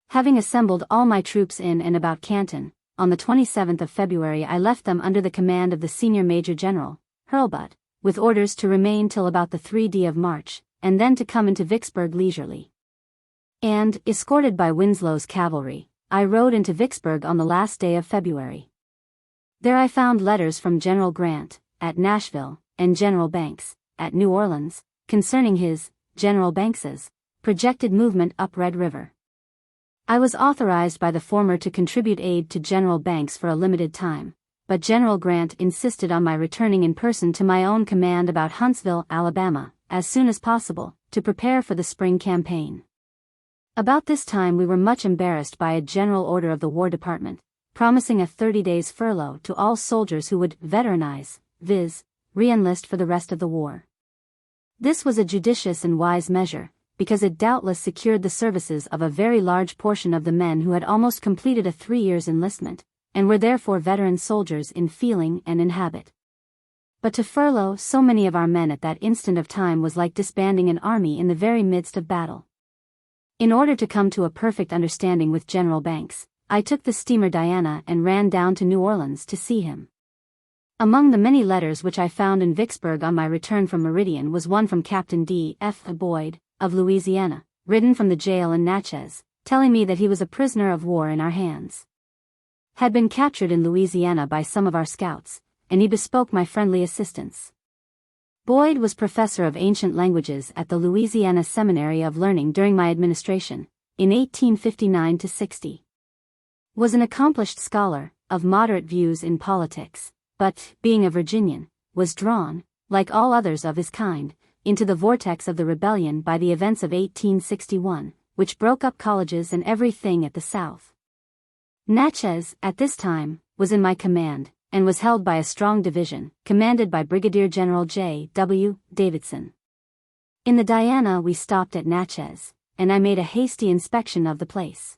Having assembled all my troops in and about Canton, on the 27th of February I left them under the command of the senior Major General, Hurlbut, with orders to remain till about the 3d of March, and then to come into Vicksburg leisurely. And, escorted by Winslow's cavalry, I rode into Vicksburg on the last day of February. There I found letters from General Grant, at Nashville, and General Banks, at New Orleans, concerning his, General Banks's, projected movement up Red River. I was authorized by the former to contribute aid to General Banks for a limited time, but General Grant insisted on my returning in person to my own command about Huntsville, Alabama, as soon as possible, to prepare for the spring campaign. About this time we were much embarrassed by a general order of the War Department, promising a 30 days furlough to all soldiers who would veteranize, viz., re-enlist for the rest of the war. This was a judicious and wise measure, because it doubtless secured the services of a very large portion of the men who had almost completed a 3 years enlistment, and were therefore veteran soldiers in feeling and in habit. But to furlough so many of our men at that instant of time was like disbanding an army in the very midst of battle. In order to come to a perfect understanding with General Banks, I took the steamer Diana and ran down to New Orleans to see him. Among the many letters which I found in Vicksburg on my return from Meridian was one from Captain D. F. Boyd, of Louisiana, written from the jail in Natchez, telling me that he was a prisoner of war in our hands, had been captured in Louisiana by some of our scouts, and he bespoke my friendly assistance. Boyd was professor of ancient languages at the Louisiana Seminary of Learning during my administration, in 1859–60. Was an accomplished scholar, of moderate views in politics, but, being a Virginian, was drawn, like all others of his kind, into the vortex of the rebellion by the events of 1861, which broke up colleges and everything at the South. Natchez, at this time, was in my command, and was held by a strong division, commanded by Brigadier General J. W. Davidson. In the Diana we stopped at Natchez, and I made a hasty inspection of the place.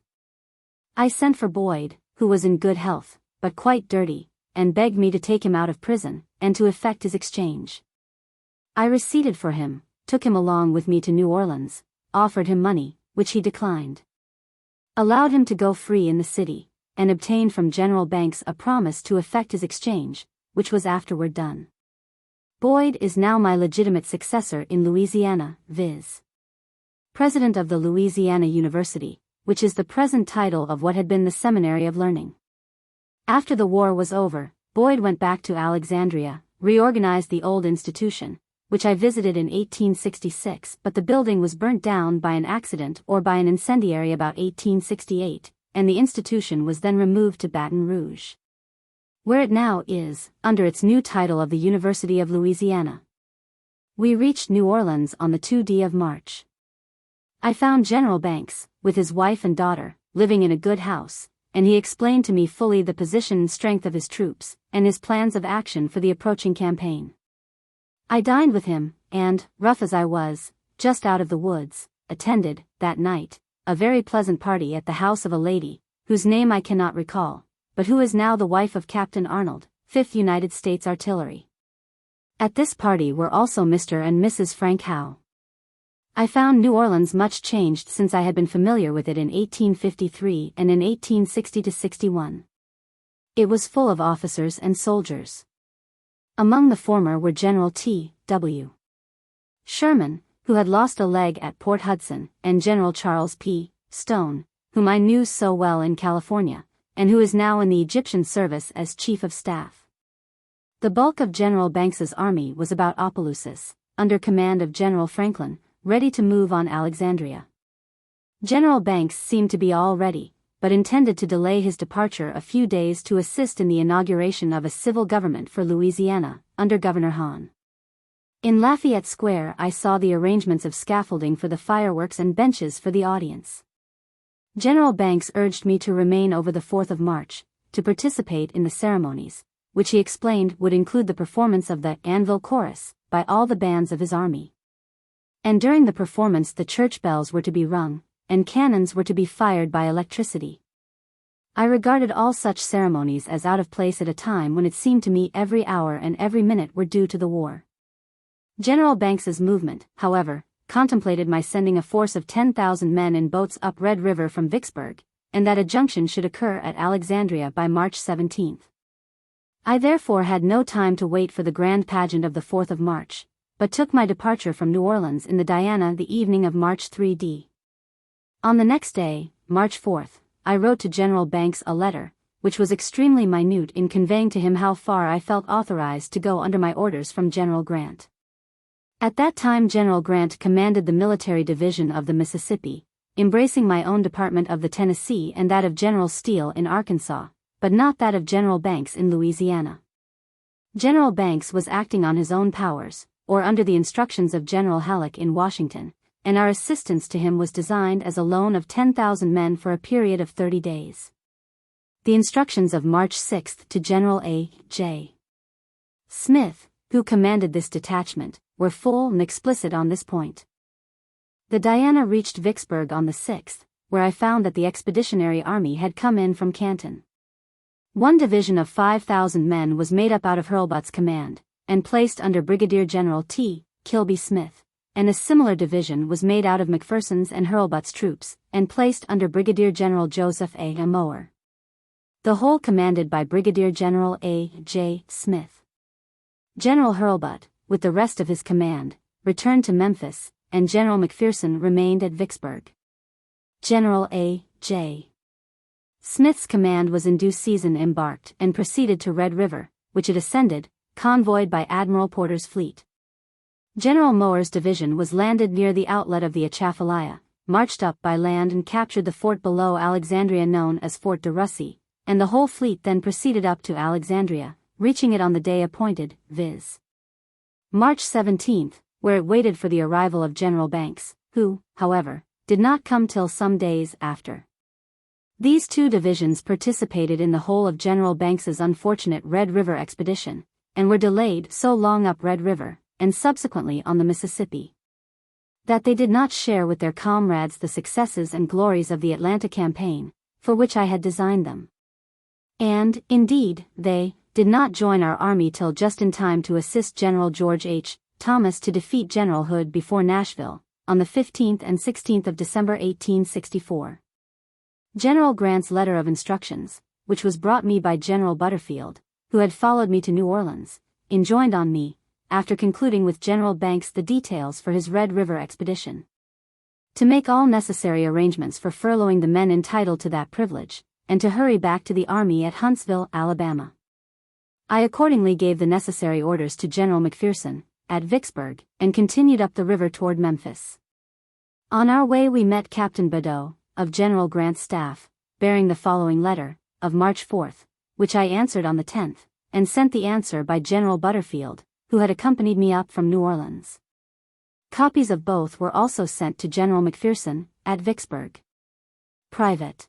I sent for Boyd, who was in good health, but quite dirty, and begged me to take him out of prison, and to effect his exchange. I receipted for him, took him along with me to New Orleans, offered him money, which he declined. Allowed him to go free in the city, and obtained from General Banks a promise to effect his exchange, which was afterward done. Boyd is now my legitimate successor in Louisiana, viz. President of the Louisiana University, which is the present title of what had been the Seminary of Learning. After the war was over, Boyd went back to Alexandria, reorganized the old institution, which I visited in 1866, but the building was burnt down by an accident or by an incendiary about 1868, and the institution was then removed to Baton Rouge, where it now is, under its new title of the University of Louisiana. We reached New Orleans on the 2d of March. I found General Banks, with his wife and daughter, living in a good house, and he explained to me fully the position and strength of his troops, and his plans of action for the approaching campaign. I dined with him, and, rough as I was, just out of the woods, attended, that night, a very pleasant party at the house of a lady, whose name I cannot recall, but who is now the wife of Captain Arnold, 5th United States Artillery. At this party were also Mr. and Mrs. Frank Howe. I found New Orleans much changed since I had been familiar with it in 1853 and in 1860–61. It was full of officers and soldiers. Among the former were General T. W. Sherman, who had lost a leg at Port Hudson, and General Charles P. Stone, whom I knew so well in California, and who is now in the Egyptian service as Chief of Staff. The bulk of General Banks's army was about Opelousas, under command of General Franklin, ready to move on Alexandria. General Banks seemed to be all ready, but intended to delay his departure a few days to assist in the inauguration of a civil government for Louisiana, under Governor Hahn. In Lafayette Square I saw the arrangements of scaffolding for the fireworks and benches for the audience. General Banks urged me to remain over the 4th of March, to participate in the ceremonies, which he explained would include the performance of the Anvil Chorus, by all the bands of his army. And during the performance the church bells were to be rung, and cannons were to be fired by electricity. I regarded all such ceremonies as out of place at a time when it seemed to me every hour and every minute were due to the war. General Banks's movement, however, contemplated my sending a force of 10,000 men in boats up Red River from Vicksburg, and that a junction should occur at Alexandria by March 17. I therefore had no time to wait for the grand pageant of the 4th of March, but took my departure from New Orleans in the Diana the evening of March 3d. On the next day, March 4th, I wrote to General Banks a letter, which was extremely minute in conveying to him how far I felt authorized to go under my orders from General Grant. At that time General Grant commanded the military division of the Mississippi, embracing my own department of the Tennessee and that of General Steele in Arkansas, but not that of General Banks in Louisiana. General Banks was acting on his own powers, or under the instructions of General Halleck in Washington, and our assistance to him was designed as a loan of 10,000 men for a period of 30 days. The instructions of March 6 to General A. J. Smith, who commanded this detachment, were full and explicit on this point. The Diana reached Vicksburg on the 6th, where I found that the Expeditionary Army had come in from Canton. One division of 5,000 men was made up out of Hurlbut's command, and placed under Brigadier General T. Kilby Smith, and a similar division was made out of McPherson's and Hurlbut's troops, and placed under Brigadier General Joseph A. Mower. The whole commanded by Brigadier General A. J. Smith. General Hurlbut, with the rest of his command, returned to Memphis, and General McPherson remained at Vicksburg. General A. J. Smith's command was in due season embarked and proceeded to Red River, which it ascended, convoyed by Admiral Porter's fleet. General Mower's division was landed near the outlet of the Atchafalaya, marched up by land and captured the fort below Alexandria known as Fort de Russy, and the whole fleet then proceeded up to Alexandria, reaching it on the day appointed, viz. March 17th, where it waited for the arrival of General Banks, who, however, did not come till some days after. These two divisions participated in the whole of General Banks's unfortunate Red River expedition, and were delayed so long up Red River, and subsequently on the Mississippi, that they did not share with their comrades the successes and glories of the Atlanta campaign, for which I had designed them. And, indeed, they did not join our army till just in time to assist General George H. Thomas to defeat General Hood before Nashville, on the 15th and 16th of December 1864. General Grant's letter of instructions, which was brought me by General Butterfield, who had followed me to New Orleans, enjoined on me, after concluding with General Banks the details for his Red River expedition, to make all necessary arrangements for furloughing the men entitled to that privilege, and to hurry back to the army at Huntsville, Alabama. I accordingly gave the necessary orders to General McPherson, at Vicksburg, and continued up the river toward Memphis. On our way we met Captain Badeau, of General Grant's staff, bearing the following letter, of March 4th, which I answered on the 10th, and sent the answer by General Butterfield, who had accompanied me up from New Orleans. Copies of both were also sent to General McPherson, at Vicksburg. Private.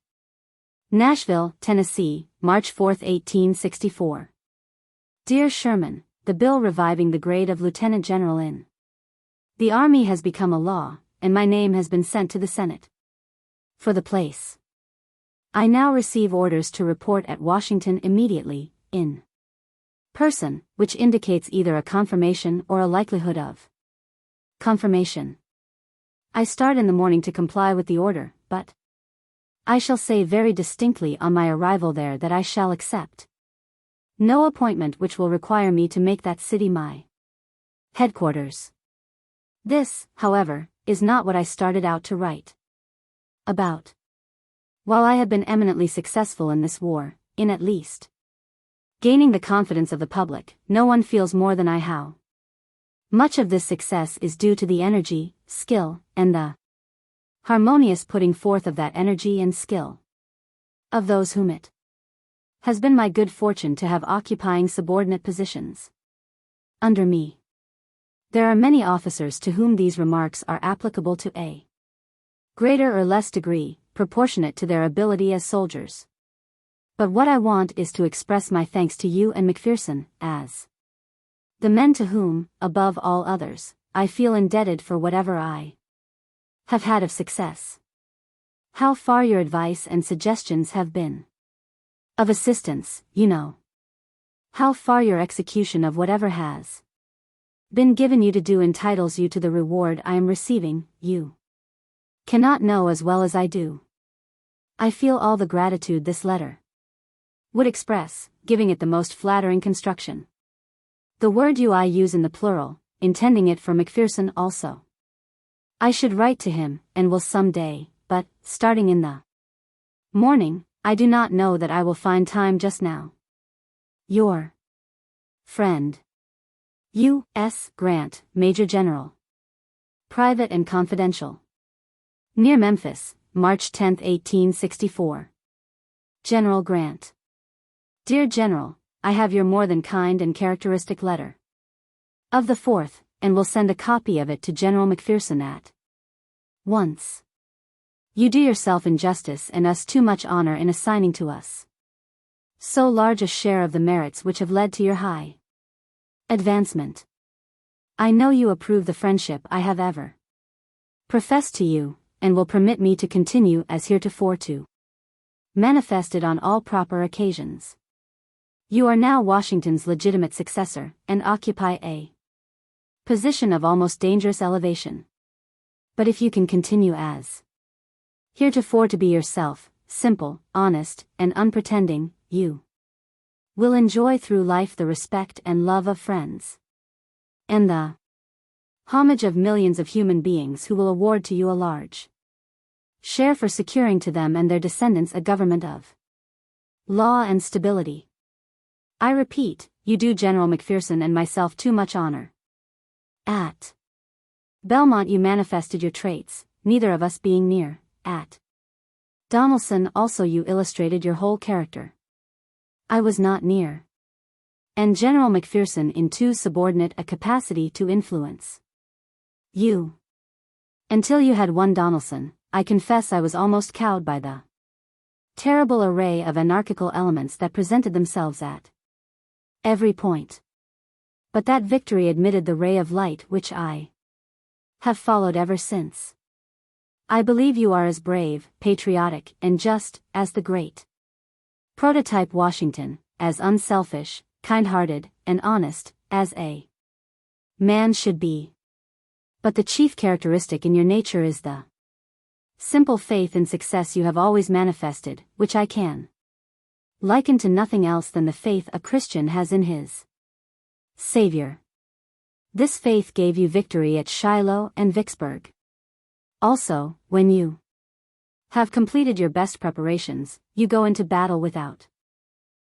Nashville, Tennessee, March 4, 1864. Dear Sherman, the bill reviving the grade of Lieutenant General in the Army has become a law, and my name has been sent to the Senate for the place. I now receive orders to report at Washington immediately, in person, which indicates either a confirmation or a likelihood of confirmation. I start in the morning to comply with the order, but I shall say very distinctly on my arrival there that I shall accept no appointment which will require me to make that city my headquarters. This, however, is not what I started out to write about. While I have been eminently successful in this war, in at least gaining the confidence of the public, no one feels more than I how much of this success is due to the energy, skill, and the harmonious putting forth of that energy and skill of those whom it has been my good fortune to have occupying subordinate positions under me. There are many officers to whom these remarks are applicable to a greater or less degree, proportionate to their ability as soldiers. But what I want is to express my thanks to you and McPherson, as the men to whom, above all others, I feel indebted for whatever I have had of success. How far your advice and suggestions have been of assistance, you know. How far your execution of whatever has been given you to do entitles you to the reward I am receiving, you cannot know as well as I do. I feel all the gratitude this letter would express, giving it the most flattering construction. The word you I use in the plural, intending it for McPherson also. I should write to him, and will some day, but, starting in the morning, I do not know that I will find time just now. Your friend, U.S. Grant, Major General. Private and confidential. Near Memphis, March 10, 1864. General Grant. Dear General, I have your more than kind and characteristic letter of the 4th, and will send a copy of it to General McPherson at once. You do yourself injustice and us too much honor in assigning to us so large a share of the merits which have led to your high advancement. I know you approve the friendship I have ever professed to you, and will permit me to continue as heretofore to manifest it on all proper occasions. You are now Washington's legitimate successor, and occupy a position of almost dangerous elevation. But if you can continue as heretofore to be yourself, simple, honest, and unpretending, you will enjoy through life the respect and love of friends, and the homage of millions of human beings who will award to you a large share for securing to them and their descendants a government of law and stability. I repeat, you do General Macpherson and myself too much honor. At Belmont you manifested your traits, neither of us being near. At Donelson also you illustrated your whole character. I was not near. And General Macpherson in too subordinate a capacity to influence you. Until you had won Donelson, I confess I was almost cowed by the terrible array of anarchical elements that presented themselves at every point. But that victory admitted the ray of light which I have followed ever since. I believe you are as brave, patriotic, and just as the great prototype Washington, as unselfish, kind-hearted, and honest as a man should be. But the chief characteristic in your nature is the simple faith in success you have always manifested, which I can liken to nothing else than the faith a Christian has in his Savior. This faith gave you victory at Shiloh and Vicksburg. Also, when you have completed your best preparations, you go into battle without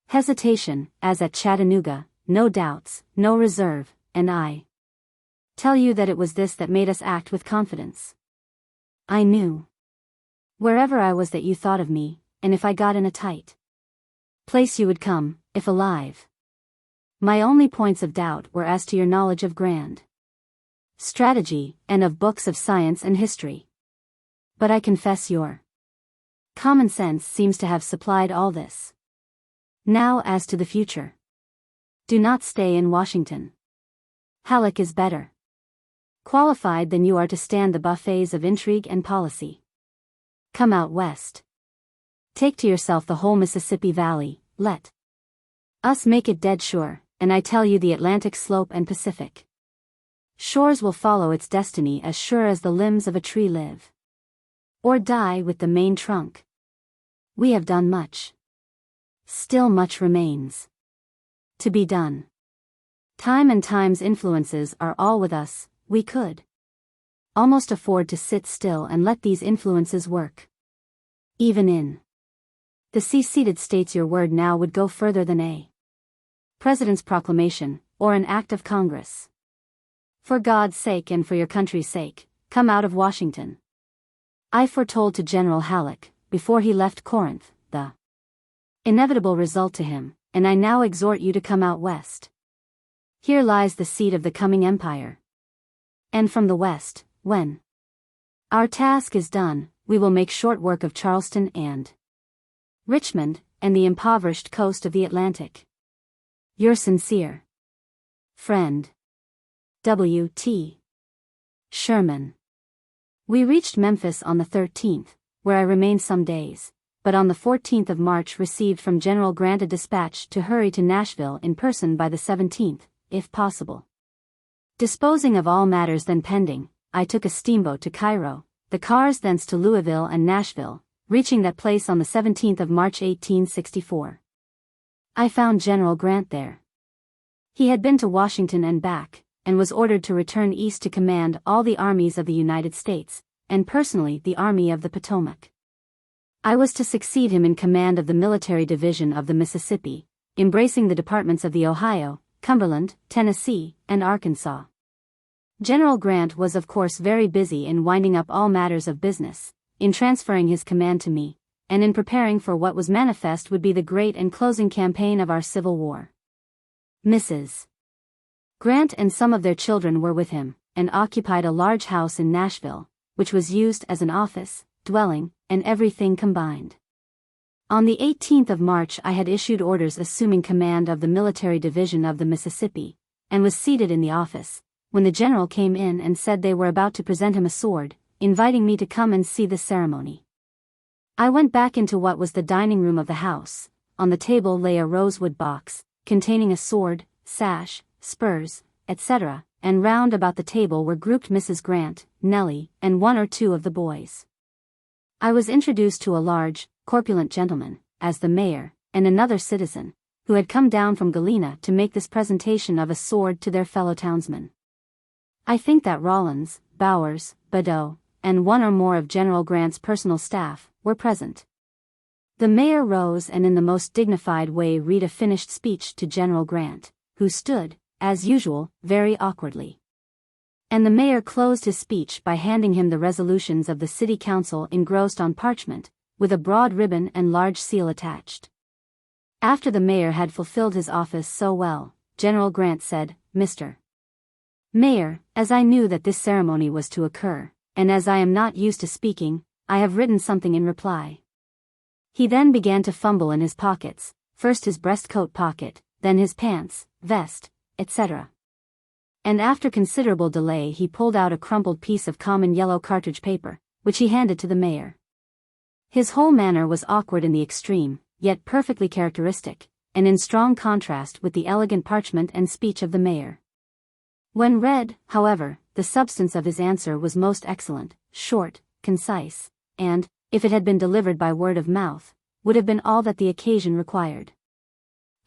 hesitation, as at Chattanooga, no doubts, no reserve, and I tell you that it was this that made us act with confidence. I knew wherever I was that you thought of me, and if I got in a tight place you would come, if alive. My only points of doubt were as to your knowledge of grand strategy, and of books of science and history. But I confess your common sense seems to have supplied all this. Now as to the future. Do not stay in Washington. Halleck is better qualified than you are to stand the buffets of intrigue and policy. Come out west. Take to yourself the whole Mississippi Valley, let us make it dead sure, and I tell you the Atlantic slope and Pacific shores will follow its destiny as sure as the limbs of a tree live or die with the main trunk. We have done much. Still much remains to be done. Time and time's influences are all with us. We could almost afford to sit still and let these influences work. Even in the seceded states your word now would go further than a president's proclamation, or an act of Congress. For God's sake and for your country's sake, come out of Washington. I foretold to General Halleck, before he left Corinth, the inevitable result to him, and I now exhort you to come out west. Here lies the seat of the coming empire. And from the west, when our task is done, we will make short work of Charleston and Richmond, and the impoverished coast of the Atlantic. Your sincere friend, W. T. Sherman. We reached Memphis on the 13th, where I remained some days, but on the 14th of March received from General Grant a dispatch to hurry to Nashville in person by the 17th, if possible. Disposing of all matters then pending, I took a steamboat to Cairo, the cars thence to Louisville and Nashville, reaching that place on the 17th of March 1864. I found General Grant there. He had been to Washington and back, and was ordered to return east to command all the armies of the United States, and personally the Army of the Potomac. I was to succeed him in command of the military division of the Mississippi, embracing the departments of the Ohio, Cumberland, Tennessee, and Arkansas. General Grant was of course very busy in winding up all matters of business, in transferring his command to me, and in preparing for what was manifest would be the great and closing campaign of our Civil War. Mrs. Grant and some of their children were with him, and occupied a large house in Nashville, which was used as an office, dwelling, and everything combined. On the 18th of March I had issued orders assuming command of the military division of the Mississippi, and was seated in the office, when the general came in and said they were about to present him a sword, inviting me to come and see the ceremony. I went back into what was the dining room of the house. On the table lay a rosewood box, containing a sword, sash, spurs, etc., and round about the table were grouped Mrs. Grant, Nellie, and one or two of the boys. I was introduced to a large, corpulent gentleman, as the mayor, and another citizen, who had come down from Galena to make this presentation of a sword to their fellow townsmen. I think that Rawlins, Bowers, Badeau, and one or more of General Grant's personal staff, were present. The mayor rose and in the most dignified way read a finished speech to General Grant, who stood, as usual, very awkwardly. And the mayor closed his speech by handing him the resolutions of the city council engrossed on parchment, with a broad ribbon and large seal attached. After the mayor had fulfilled his office so well, General Grant said, "Mr. Mayor, as I knew that this ceremony was to occur, and as I am not used to speaking, I have written something in reply." He then began to fumble in his pockets, first his breastcoat pocket, then his pants, vest, etc. And after considerable delay he pulled out a crumpled piece of common yellow cartridge paper, which he handed to the mayor. His whole manner was awkward in the extreme, yet perfectly characteristic, and in strong contrast with the elegant parchment and speech of the mayor. When read, however, the substance of his answer was most excellent, short, concise, and, if it had been delivered by word of mouth, would have been all that the occasion required.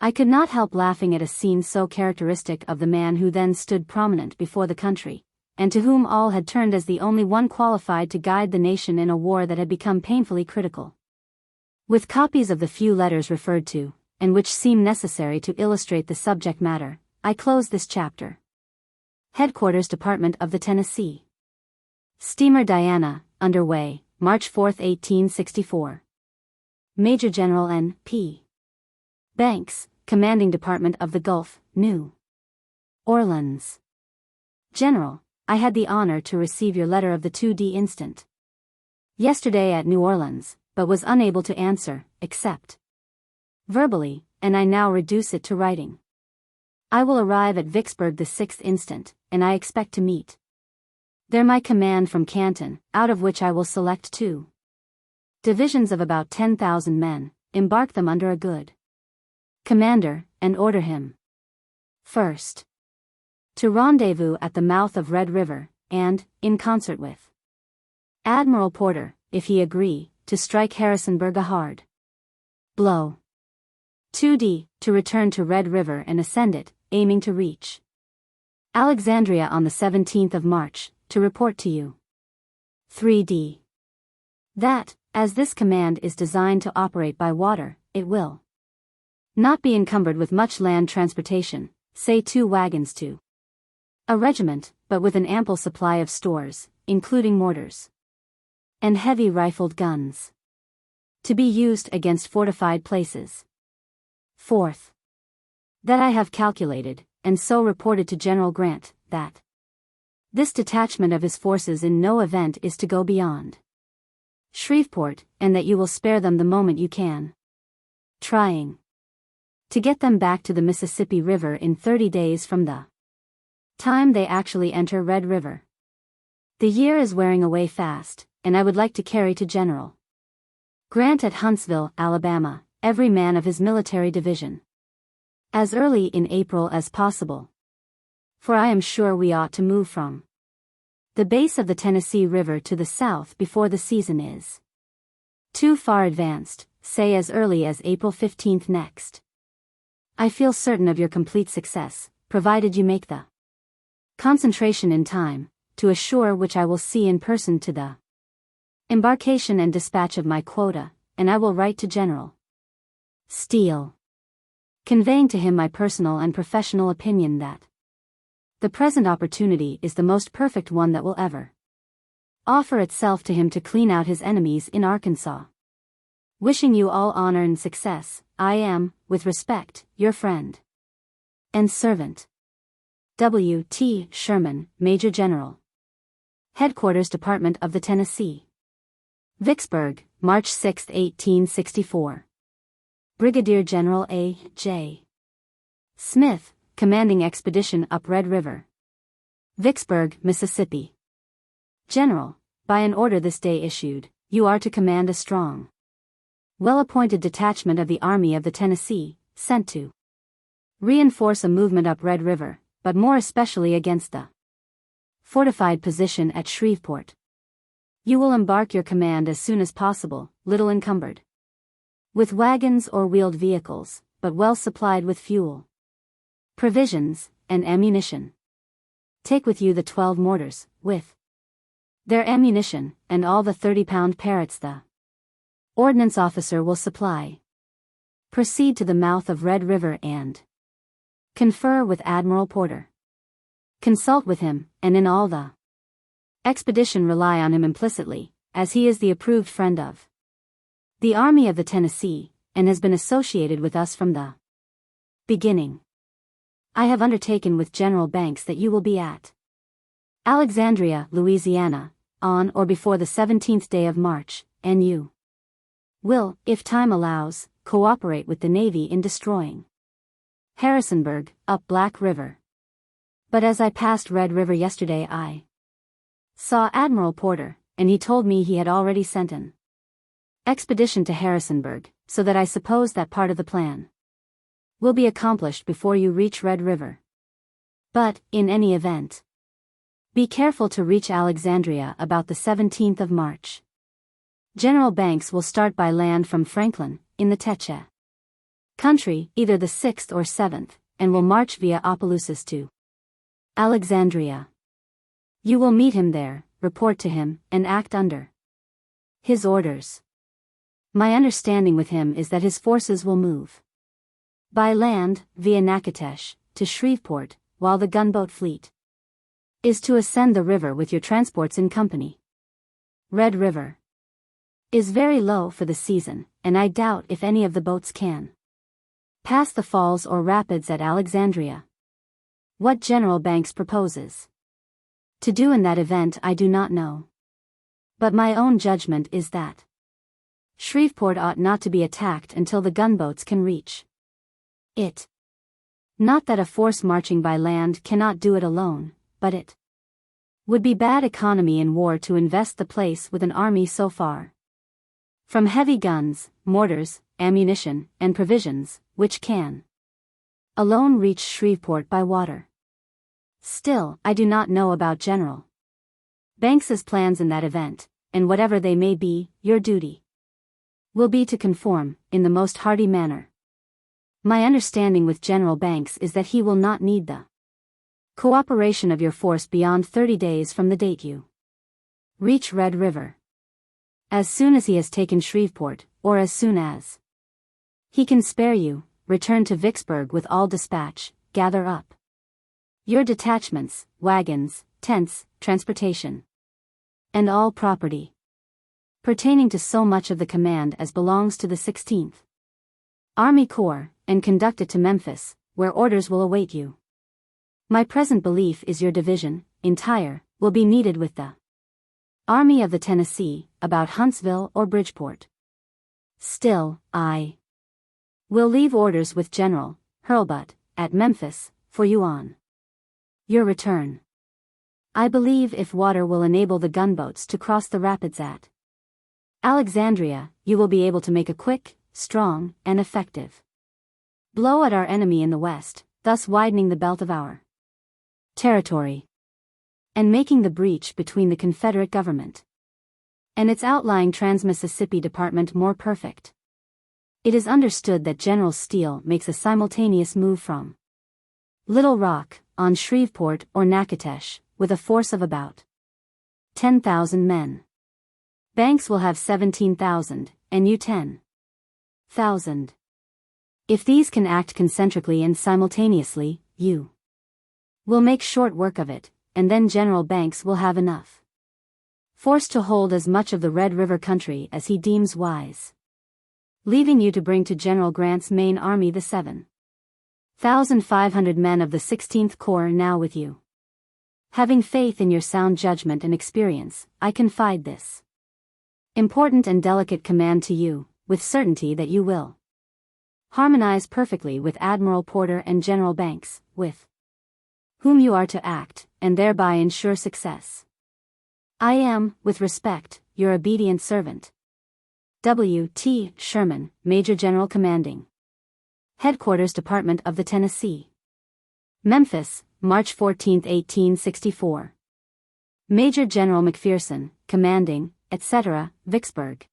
I could not help laughing at a scene so characteristic of the man who then stood prominent before the country, and to whom all had turned as the only one qualified to guide the nation in a war that had become painfully critical. With copies of the few letters referred to, and which seem necessary to illustrate the subject matter, I close this chapter. Headquarters Department of the Tennessee. Steamer Diana, under way, March 4, 1864. Major General N. P. Banks, Commanding Department of the Gulf, New Orleans. General, I had the honor to receive your letter of the 2d instant. Yesterday at New Orleans, but was unable to answer, except verbally, and I now reduce it to writing. I will arrive at Vicksburg the 6th instant, and I expect to meet there my command from Canton, out of which I will select 2 divisions of about 10,000 men, embark them under a good commander, and order him first to rendezvous at the mouth of Red River, and, in concert with Admiral Porter, if he agree, to strike Harrisonburg a hard blow. 2d, to return to Red River and ascend it, aiming to reach Alexandria on the 17th of March, to report to you. 3d. That, as this command is designed to operate by water, it will not be encumbered with much land transportation, say 2 wagons to a regiment, but with an ample supply of stores, including mortars and heavy rifled guns, to be used against fortified places. 4th. That I have calculated, and so reported to General Grant, that this detachment of his forces in no event is to go beyond Shreveport, and that you will spare them the moment you can, trying to get them back to the Mississippi River in 30 days from the time they actually enter Red River. The year is wearing away fast, and I would like to carry to General Grant at Huntsville, Alabama, every man of his military division, as early in April as possible. For I am sure we ought to move from the base of the Tennessee River to the south before the season is too far advanced, say as early as April 15th next. I feel certain of your complete success, provided you make the concentration in time, to assure which I will see in person to the embarkation and dispatch of my quota, and I will write to General Steele, conveying to him my personal and professional opinion that the present opportunity is the most perfect one that will ever offer itself to him to clean out his enemies in Arkansas. Wishing you all honor and success, I am, with respect, your friend and servant, W. T. Sherman, Major General. Headquarters Department of the Tennessee. Vicksburg, March 6, 1864. Brigadier General A. J. Smith, commanding expedition up Red River. Vicksburg, Mississippi. General, by an order this day issued, you are to command a strong, well-appointed detachment of the Army of the Tennessee, sent to reinforce a movement up Red River, but more especially against the fortified position at Shreveport. You will embark your command as soon as possible, little encumbered with wagons or wheeled vehicles, but well supplied with fuel, provisions, and ammunition. Take with you the 12 mortars, with their ammunition, and all the 30-pound Parrots the Ordnance officer will supply. Proceed to the mouth of Red River and confer with Admiral Porter. Consult with him, and in all the expedition rely on him implicitly, as he is the approved friend of the Army of the Tennessee, and has been associated with us from the beginning. I have undertaken with General Banks that you will be at Alexandria, Louisiana, on or before the 17th day of March, and you will, if time allows, cooperate with the Navy in destroying Harrisonburg, up Black River. But as I passed Red River yesterday I saw Admiral Porter, and he told me he had already sent an expedition to Harrisonburg, so that I suppose that part of the plan will be accomplished before you reach Red River. But, in any event, be careful to reach Alexandria about the 17th of March. General Banks will start by land from Franklin, in the Teche country, either the 6th or 7th, and will march via Opelousas to Alexandria. You will meet him there, report to him, and act under his orders. My understanding with him is that his forces will move by land, via Natchitoches, to Shreveport, while the gunboat fleet is to ascend the river with your transports in company. Red River is very low for the season, and I doubt if any of the boats can pass the falls or rapids at Alexandria. What General Banks proposes to do in that event I do not know. But my own judgment is that Shreveport ought not to be attacked until the gunboats can reach it. Not that a force marching by land cannot do it alone, but it would be bad economy in war to invest the place with an army so far from heavy guns, mortars, ammunition, and provisions, which can alone reach Shreveport by water. Still, I do not know about General Banks's plans in that event, and whatever they may be, your duty will be to conform, in the most hearty manner. My understanding with General Banks is that he will not need the cooperation of your force beyond 30 days from the date you reach Red River. As soon as he has taken Shreveport, or as soon as he can spare you, return to Vicksburg with all dispatch, gather up your detachments, wagons, tents, transportation, and all property pertaining to so much of the command as belongs to the 16th Army Corps, and conduct it to Memphis, where orders will await you. My present belief is your division, entire, will be needed with the Army of the Tennessee, about Huntsville or Bridgeport. Still, I will leave orders with General Hurlbut, at Memphis, for you on your return. I believe if water will enable the gunboats to cross the rapids at Alexandria, you will be able to make a quick, strong, and effective blow at our enemy in the west, thus widening the belt of our territory, and making the breach between the Confederate government and its outlying Trans-Mississippi Department more perfect. It is understood that General Steele makes a simultaneous move from Little Rock, on Shreveport or Natchitoches, with a force of about 10,000 men. Banks will have 17,000, and you 10,000. If these can act concentrically and simultaneously, you will make short work of it, and then General Banks will have enough force to hold as much of the Red River country as he deems wise, leaving you to bring to General Grant's main army the 7,500 men of the 16th Corps now with you. Having faith in your sound judgment and experience, I confide this important and delicate command to you, with certainty that you will harmonize perfectly with Admiral Porter and General Banks, with whom you are to act, and thereby ensure success. I am, with respect, your obedient servant, W. T. Sherman, Major General Commanding Headquarters Department of the Tennessee. Memphis, March 14, 1864. Major General McPherson, Commanding, etc., Vicksburg,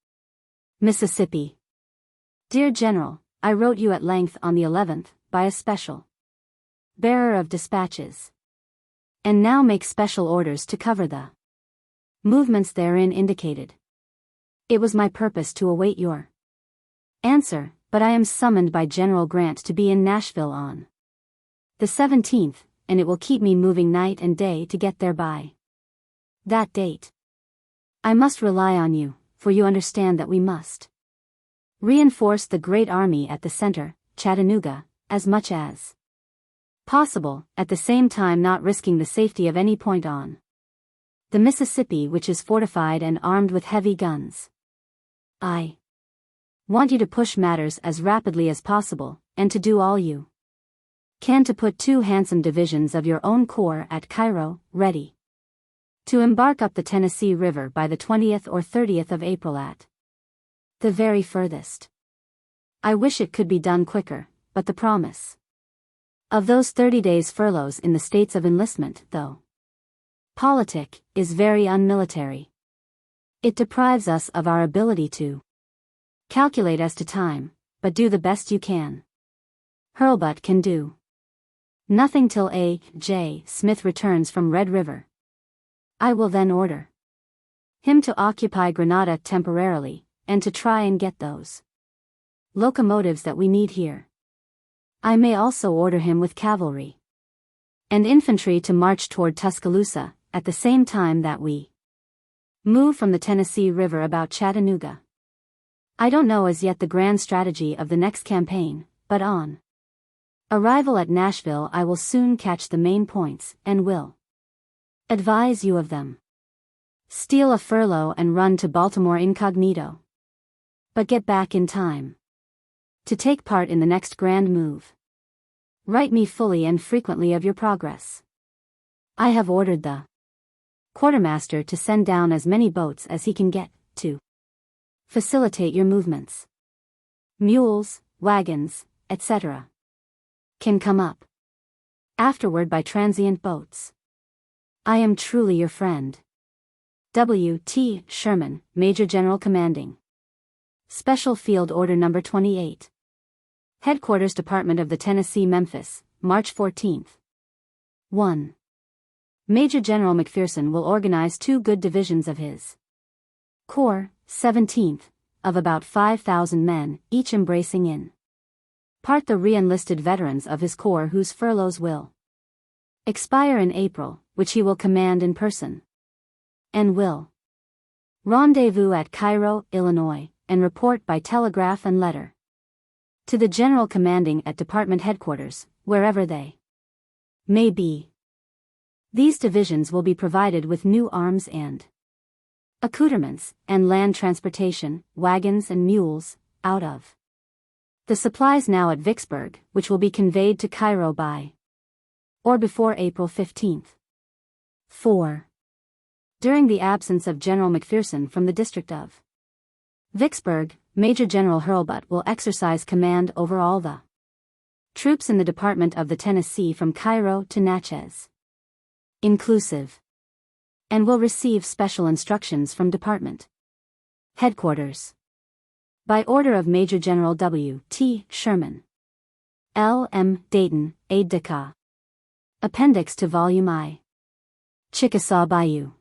Mississippi. Dear General, I wrote you at length on the 11th, by a special bearer of dispatches, and now make special orders to cover the movements therein indicated. It was my purpose to await your answer, but I am summoned by General Grant to be in Nashville on the 17th, and it will keep me moving night and day to get there by that date. I must rely on you, for you understand that we must reinforce the great army at the center, Chattanooga, as much as possible, at the same time not risking the safety of any point on the Mississippi, which is fortified and armed with heavy guns. I want you to push matters as rapidly as possible, and to do all you can to put 2 handsome divisions of your own corps at Cairo, ready to embark up the Tennessee River by the 20th or 30th of April at the very furthest. I wish it could be done quicker, but the promise of those 30 days furloughs in the states of enlistment, though politic, is very unmilitary. It deprives us of our ability to calculate as to time, but do the best you can. Hurlbut can do nothing till A. J. Smith returns from Red River. I will then order him to occupy Grenada temporarily, and to try and get those locomotives that we need here. I may also order him with cavalry and infantry to march toward Tuscaloosa, at the same time that we move from the Tennessee River about Chattanooga. I don't know as yet the grand strategy of the next campaign, but on arrival at Nashville I will soon catch the main points, and will advise you of them. Steal a furlough and run to Baltimore incognito, but get back in time to take part in the next grand move. Write me fully and frequently of your progress. I have ordered the quartermaster to send down as many boats as he can get, to facilitate your movements. Mules, wagons, etc. can come up afterward by transient boats. I am truly your friend. W. T. Sherman, Major General Commanding. Special Field Order No. 28. Headquarters Department of the Tennessee, Memphis, March 14. 1. Major General McPherson will organize 2 good divisions of his Corps, 17th, of about 5,000 men, each embracing in part the re-enlisted veterans of his corps whose furloughs will expire in April, which he will command in person, and will rendezvous at Cairo, Illinois, and report by telegraph and letter to the General commanding at Department Headquarters, wherever they may be. These divisions will be provided with new arms and accoutrements, and land transportation, wagons and mules, out of the supplies now at Vicksburg, which will be conveyed to Cairo by or before April 15. 4. During the absence of General McPherson from the district of Vicksburg, Major General Hurlbut will exercise command over all the troops in the Department of the Tennessee from Cairo to Natchez, inclusive, and will receive special instructions from Department Headquarters. By order of Major General W. T. Sherman. L. M. Dayton, Aide-de-camp. Appendix to Volume I. Chickasaw Bayou.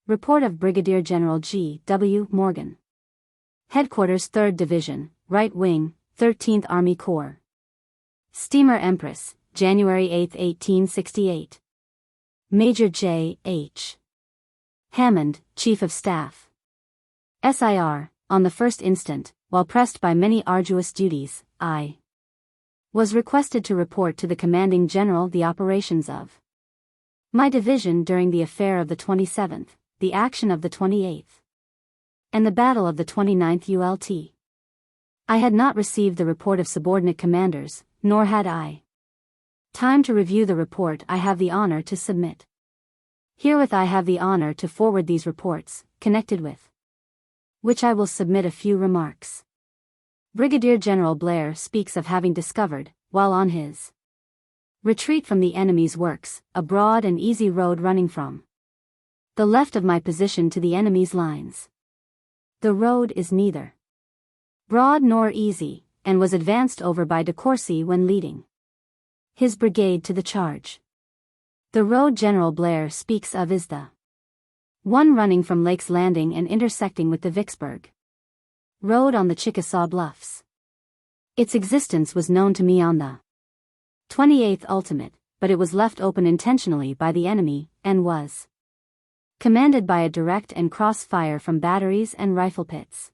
Report of Brigadier General G. W. Morgan. Headquarters 3rd Division, Right Wing, 13th Army Corps. Steamer Empress, January 8, 1868. Major J. H. Hammond, Chief of Staff. SIR, on the 1st instant, while pressed by many arduous duties, I was requested to report to the Commanding General the operations of my division during the affair of the 27th, the action of the 28th, and the battle of the 29th ULT. I had not received the report of subordinate commanders, nor had I time to review the report I have the honor to submit. Herewith I have the honor to forward these reports, connected with which I will submit a few remarks. Brigadier General Blair speaks of having discovered, while on his retreat from the enemy's works, a broad and easy road running from the left of my position to the enemy's lines. The road is neither broad nor easy, and was advanced over by de Courcy when leading his brigade to the charge. The road General Blair speaks of is the one running from Lake's Landing and intersecting with the Vicksburg Road on the Chickasaw Bluffs. Its existence was known to me on the 28th Ultimate, but it was left open intentionally by the enemy, and was commanded by a direct and cross fire from batteries and rifle pits.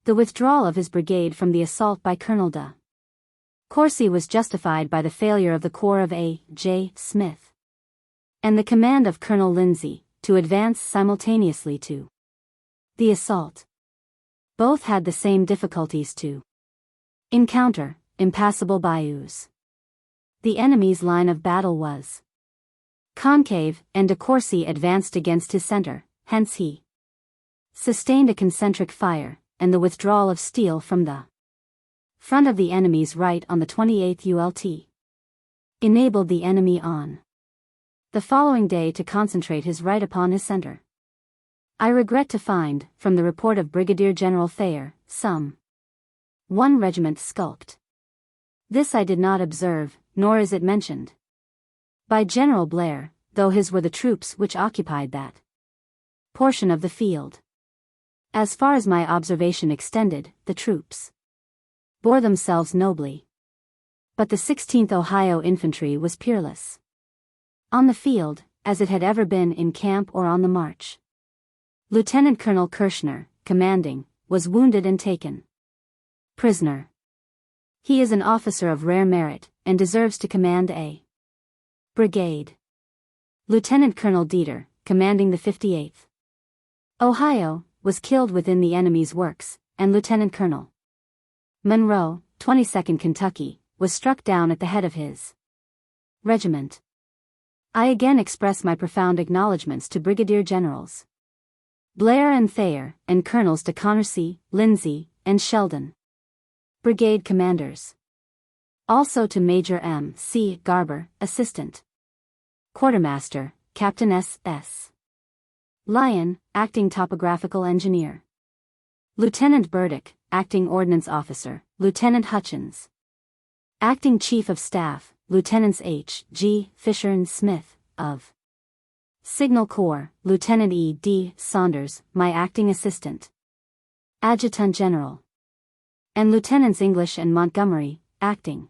The withdrawal of his brigade from the assault by Colonel de Courcy was justified by the failure of the corps of A. J. Smith and the command of Colonel Lindsay to advance simultaneously to the assault. Both had the same difficulties to encounter: impassable bayous. The enemy's line of battle was concave, and de Courcy advanced against his center, hence he sustained a concentric fire, and the withdrawal of Steele from the front of the enemy's right on the 28th ULT enabled the enemy on the following day to concentrate his right upon his center. I regret to find, from the report of Brigadier General Thayer, some 1 regiment skulked. This I did not observe, nor is it mentioned by General Blair, though his were the troops which occupied that portion of the field. As far as my observation extended, the troops bore themselves nobly. But the 16th Ohio Infantry was peerless on the field, as it had ever been in camp or on the march. Lieutenant Colonel Kirshner, commanding, was wounded and taken prisoner. He is an officer of rare merit, and deserves to command a brigade. Lieutenant Colonel Dieter, commanding the 58th Ohio, was killed within the enemy's works, and Lieutenant Colonel Monroe, 22nd Kentucky, was struck down at the head of his regiment. I again express my profound acknowledgments to Brigadier Generals Blair and Thayer, and Colonels de Courcy, Lindsay, and Sheldon, brigade commanders. Also to Major M. C. Garber, Assistant Quartermaster, Captain S. S. Lyon, Acting Topographical Engineer, Lieutenant Burdick, Acting Ordnance Officer, Lieutenant Hutchins, Acting Chief of Staff, Lieutenants H. G. Fisher and Smith, of Signal Corps, Lieutenant E. D. Saunders, my acting assistant Adjutant General, and Lieutenants English and Montgomery, acting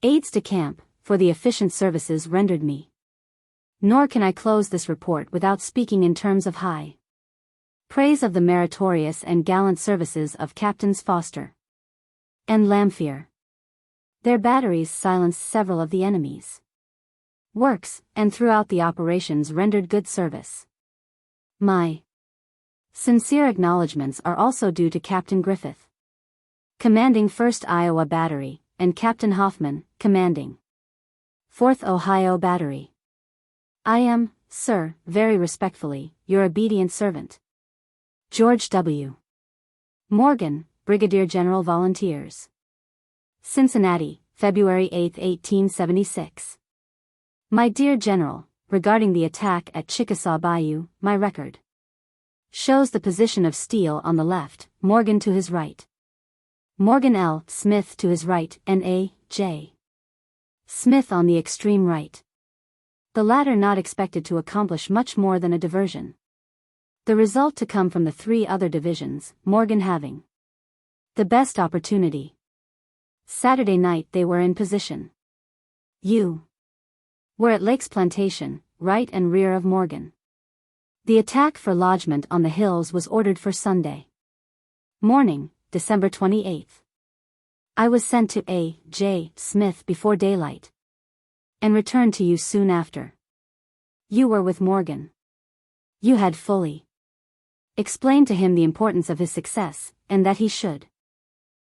aides de camp, for the efficient services rendered me. Nor can I close this report without speaking in terms of high praise of the meritorious and gallant services of Captains Foster and Lamphere. Their batteries silenced several of the enemy's works, and throughout the operations rendered good service. My sincere acknowledgments are also due to Captain Griffith, commanding 1st Iowa Battery, and Captain Hoffman, commanding 4th Ohio Battery. I am, sir, very respectfully, your obedient servant, George W. Morgan, Brigadier General Volunteers. Cincinnati, February 8, 1876. My dear General, regarding the attack at Chickasaw Bayou, my record shows the position of Steele on the left, Morgan to his right, Morgan L. Smith to his right, and A. J. Smith on the extreme right. The latter not expected to accomplish much more than a diversion. The result to come from the 3 other divisions, Morgan having the best opportunity. Saturday night they were in position. You were at Lake's Plantation, right and rear of Morgan. The attack for lodgment on the hills was ordered for Sunday morning, December 28th. I was sent to A. J. Smith before daylight, and returned to you soon after. You were with Morgan. You had fully explained to him the importance of his success, and that he should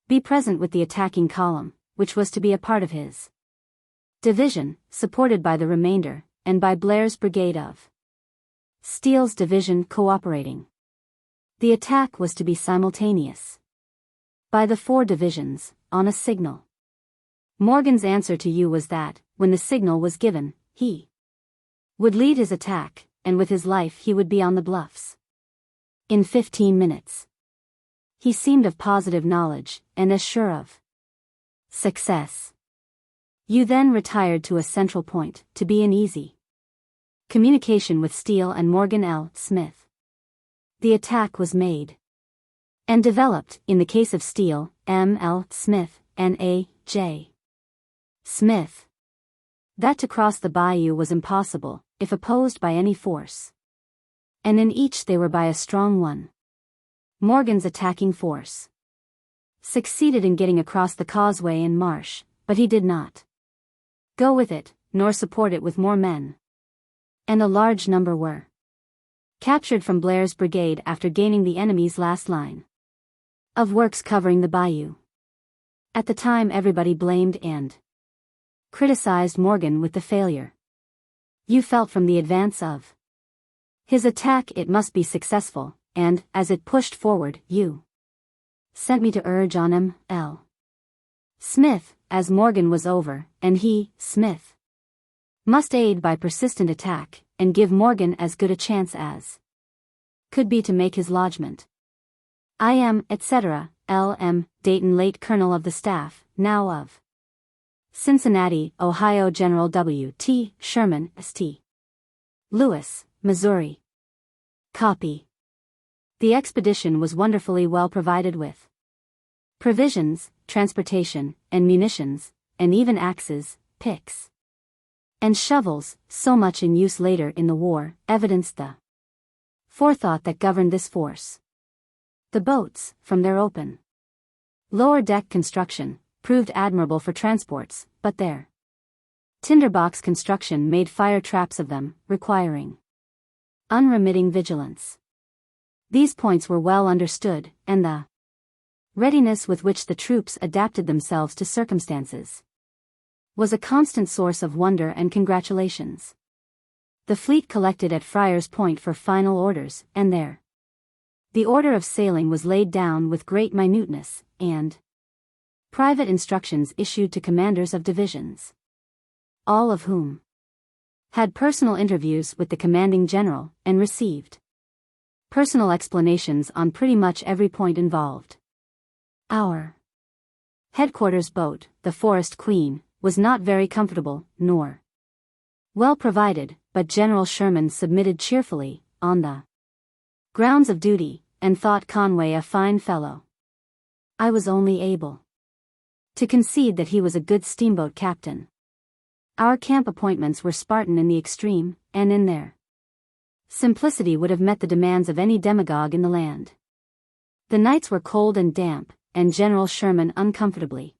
be present with the attacking column, which was to be a part of his division, supported by the remainder, and by Blair's brigade of Steele's division cooperating. The attack was to be simultaneous by the 4 divisions, on a signal. Morgan's answer to you was that, when the signal was given, he would lead his attack, and with his life he would be on the bluffs in 15 minutes. He seemed of positive knowledge, and as sure of success. You then retired to a central point, to be in easy Communication with Steele and Morgan L. Smith. The attack was made and developed, in the case of Steele, M. L. Smith, and A. J. Smith, that to cross the bayou was impossible, if opposed by any force. And in each they were by a strong one. Morgan's attacking force succeeded in getting across the causeway and marsh, but he did not go with it, nor support it with more men. And a large number were captured from Blair's brigade after gaining the enemy's last line of works covering the bayou. At the time everybody blamed and criticized Morgan with the failure you felt from the advance of his attack. It must be successful, and, as it pushed forward, you sent me to urge on M. L. Smith, as Morgan was over, and he, Smith, must aid by persistent attack, and give Morgan as good a chance as could be to make his lodgment. I am, etc., L. M. Dayton, late Colonel of the Staff, now of Cincinnati, Ohio. General W. T. Sherman, St. Louis, Missouri. Copy. The expedition was wonderfully well provided with provisions, transportation, and munitions, and even axes, picks, and shovels, so much in use later in the war, evidenced the forethought that governed this force. The boats, from their open lower deck construction, proved admirable for transports, but their tinderbox construction made fire traps of them, requiring unremitting vigilance. These points were well understood, and the readiness with which the troops adapted themselves to circumstances was a constant source of wonder and congratulations. The fleet collected at Friar's Point for final orders, and there the order of sailing was laid down with great minuteness, and private instructions issued to commanders of divisions, all of whom had personal interviews with the commanding general, and received personal explanations on pretty much every point involved. Our headquarters boat, the Forest Queen, was not very comfortable, nor well provided, but General Sherman submitted cheerfully, on the grounds of duty, and thought Conway a fine fellow. I was only able to concede that he was a good steamboat captain. Our camp appointments were Spartan in the extreme, and in their simplicity would have met the demands of any demagogue in the land. The nights were cold and damp, and General Sherman uncomfortably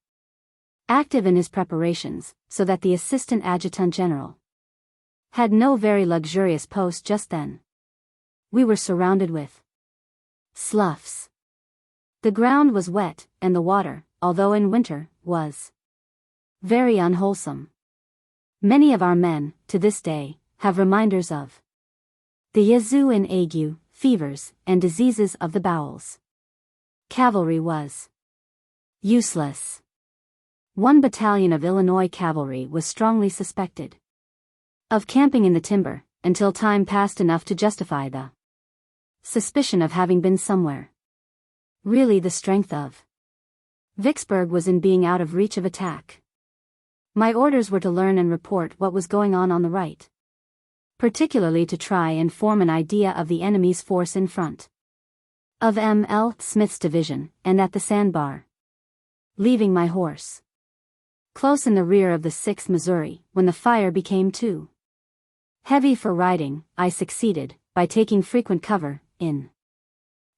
active in his preparations, so that the Assistant Adjutant General had no very luxurious post just then. We were surrounded with sloughs. The ground was wet, and the water, although in winter, was very unwholesome. Many of our men, to this day, have reminders of the yazoo in ague, fevers, and diseases of the bowels. Cavalry was useless. One battalion of Illinois cavalry was strongly suspected of camping in the timber, until time passed enough to justify the suspicion of having been somewhere. Really, the strength of Vicksburg was in being out of reach of attack. My orders were to learn and report what was going on the right, particularly to try and form an idea of the enemy's force in front of M. L. Smith's division, and at the sandbar, leaving my horse close in the rear of the 6th Missouri. When the fire became too heavy for riding, I succeeded, by taking frequent cover, in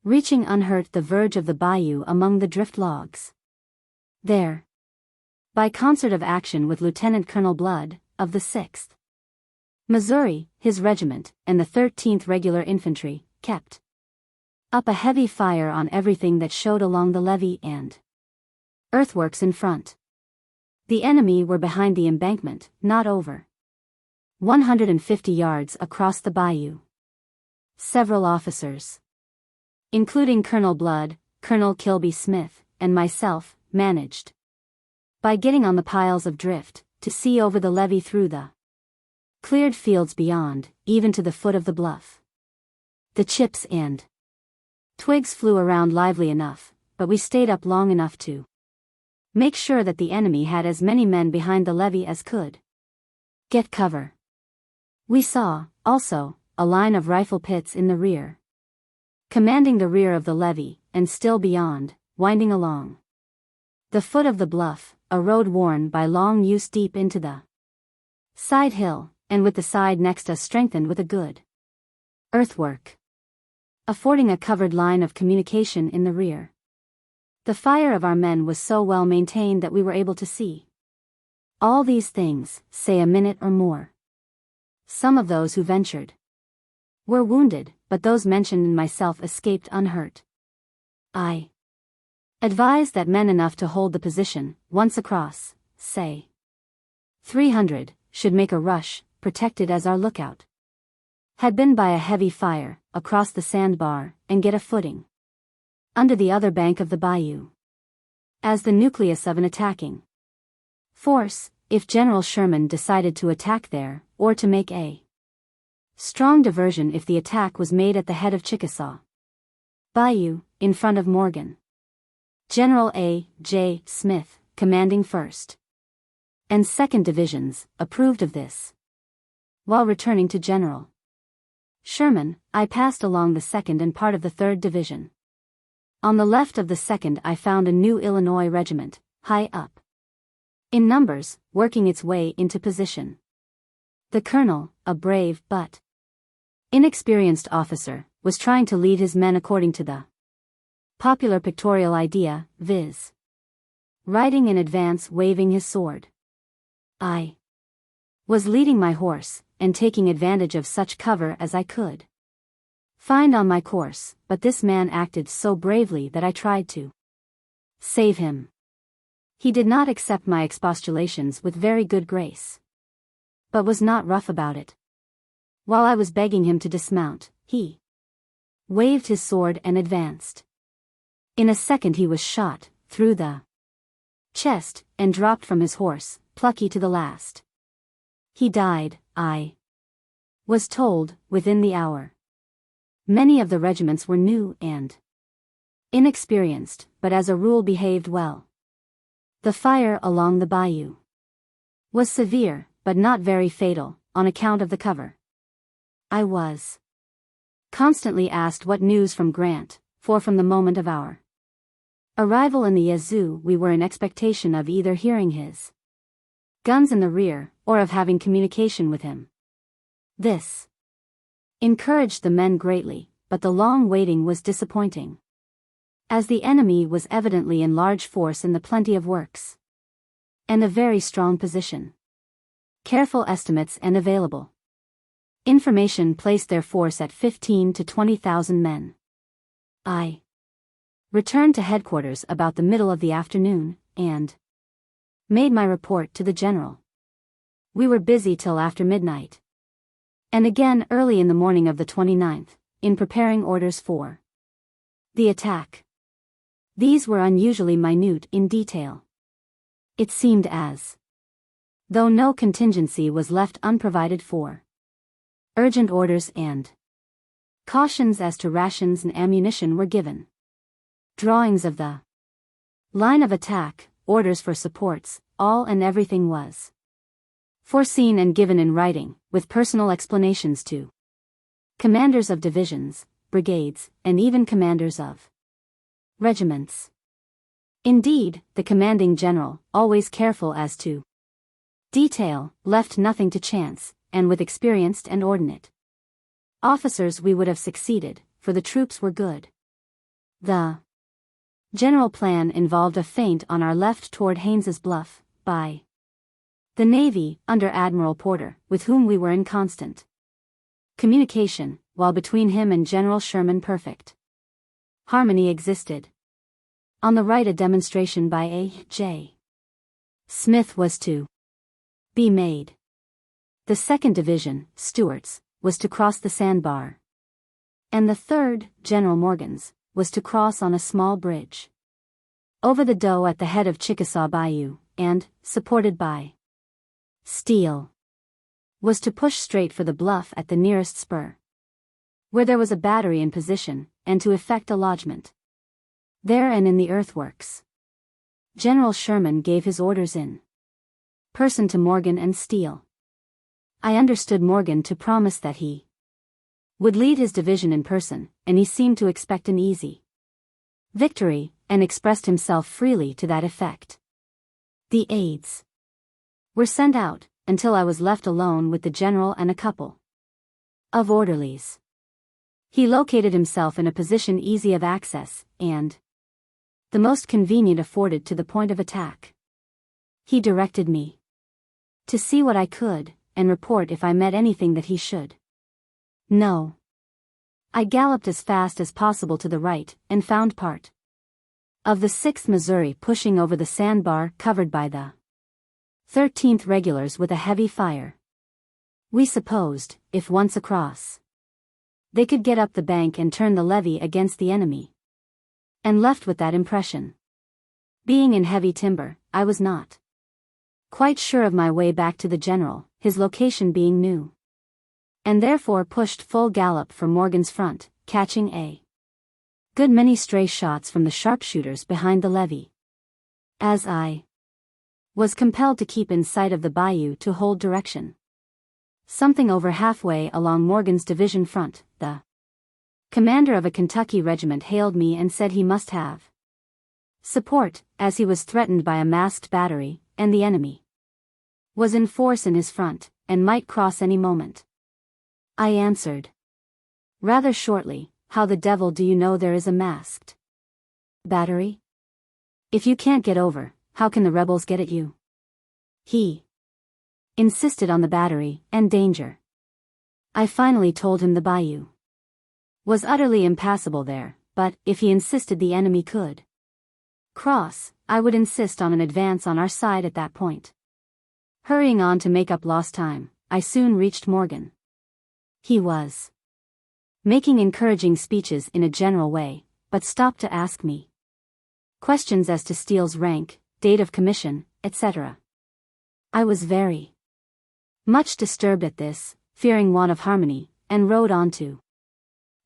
reaching unhurt the verge of the bayou among the drift logs. There, by concert of action with Lieutenant Colonel Blood, of the 6th Missouri, his regiment, and the 13th Regular Infantry, kept up a heavy fire on everything that showed along the levee and earthworks in front. The enemy were behind the embankment, not over 150 yards across the bayou. Several officers, including Colonel Blood, Colonel Kilby Smith, and myself, managed, by getting on the piles of drift, to see over the levee through the cleared fields beyond, even to the foot of the bluff. The chips and twigs flew around lively enough, but we stayed up long enough to make sure that the enemy had as many men behind the levee as could get cover. We saw, also, a line of rifle pits in the rear, commanding the rear of the levee, and still beyond, winding along the foot of the bluff, a road worn by long use deep into the side hill, and with the side next us strengthened with a good earthwork, affording a covered line of communication in the rear. The fire of our men was so well maintained that we were able to see all these things, say a minute or more. Some of those who ventured were wounded, but those mentioned and myself escaped unhurt. I advised that men enough to hold the position, once across, say 300, should make a rush, protected as our lookout had been by a heavy fire, across the sandbar, and get a footing under the other bank of the bayou, as the nucleus of an attacking force, if General Sherman decided to attack there, or to make a strong diversion if the attack was made at the head of Chickasaw Bayou, in front of Morgan. General A. J. Smith, commanding 1st and 2nd Divisions, approved of this. While returning to General Sherman, I passed along the 2nd and part of the 3rd Division. On the left of the 2nd I found a new Illinois regiment, high up in numbers, working its way into position. The colonel, a brave but inexperienced officer, was trying to lead his men according to the popular pictorial idea, viz. riding in advance waving his sword. I was leading my horse, and taking advantage of such cover as I could find on my course, but this man acted so bravely that I tried to save him. He did not accept my expostulations with very good grace, but was not rough about it. While I was begging him to dismount, he waved his sword and advanced. In a second he was shot, through the chest, and dropped from his horse, plucky to the last. He died, I was told, within the hour. Many of the regiments were new and inexperienced, but as a rule behaved well. The fire along the bayou was severe, but not very fatal, on account of the cover. I was constantly asked what news from Grant, for from the moment of our arrival in the Yazoo we were in expectation of either hearing his guns in the rear, or of having communication with him. This encouraged the men greatly, but the long waiting was disappointing, as the enemy was evidently in large force in the plenty of works, and a very strong position. Careful estimates and available information placed their force at 15,000 to 20,000 men. I returned to headquarters about the middle of the afternoon, and made my report to the general. We were busy till after midnight, and again early in the morning of the 29th, in preparing orders for the attack. These were unusually minute in detail. It seemed as though no contingency was left unprovided for. Urgent orders and cautions as to rations and ammunition were given. Drawings of the line of attack, orders for supports, all and everything was foreseen and given in writing, with personal explanations to commanders of divisions, brigades, and even commanders of regiments. Indeed, the commanding general, always careful as to detail, left nothing to chance, and with experienced and ordinate officers we would have succeeded, for the troops were good. The general plan involved a feint on our left toward Haynes's Bluff, by the Navy, under Admiral Porter, with whom we were in constant communication, while between him and General Sherman perfect harmony existed. On the right a demonstration by A. J. Smith was to be made. The 2nd Division, Stuart's, was to cross the sandbar, and the 3rd, General Morgan's, was to cross on a small bridge over the Doe at the head of Chickasaw Bayou, and, supported by Steele, was to push straight for the bluff at the nearest spur, where there was a battery in position, and to effect a lodgment there and in the earthworks. General Sherman gave his orders in person to Morgan and Steele. I understood Morgan to promise that he would lead his division in person, and he seemed to expect an easy victory, and expressed himself freely to that effect. The aides were sent out, until I was left alone with the general and a couple of orderlies. He located himself in a position easy of access, and the most convenient afforded to the point of attack. He directed me to see what I could, and report if I met anything that he should know. I galloped as fast as possible to the right, and found part of the 6th Missouri pushing over the sandbar covered by the 13th Regulars with a heavy fire. We supposed, if once across, they could get up the bank and turn the levee against the enemy. And left with that impression. Being in heavy timber, I was not quite sure of my way back to the general, his location being new, and therefore pushed full gallop for Morgan's front, catching a good many stray shots from the sharpshooters behind the levee. As I was compelled to keep in sight of the bayou to hold direction. Something over halfway along Morgan's division front, the commander of a Kentucky regiment hailed me and said he must have support, as he was threatened by a masked battery, and the enemy was in force in his front, and might cross any moment. I answered rather shortly, "How the devil do you know there is a masked battery? If you can't get over, how can the rebels get at you?" He insisted on the battery, and danger. I finally told him the bayou was utterly impassable there, but, if he insisted the enemy could cross, I would insist on an advance on our side at that point. Hurrying on to make up lost time, I soon reached Morgan. He was making encouraging speeches in a general way, but stopped to ask me questions as to Steele's rank, date of commission, etc. I was very much disturbed at this, fearing want of harmony, and rode on to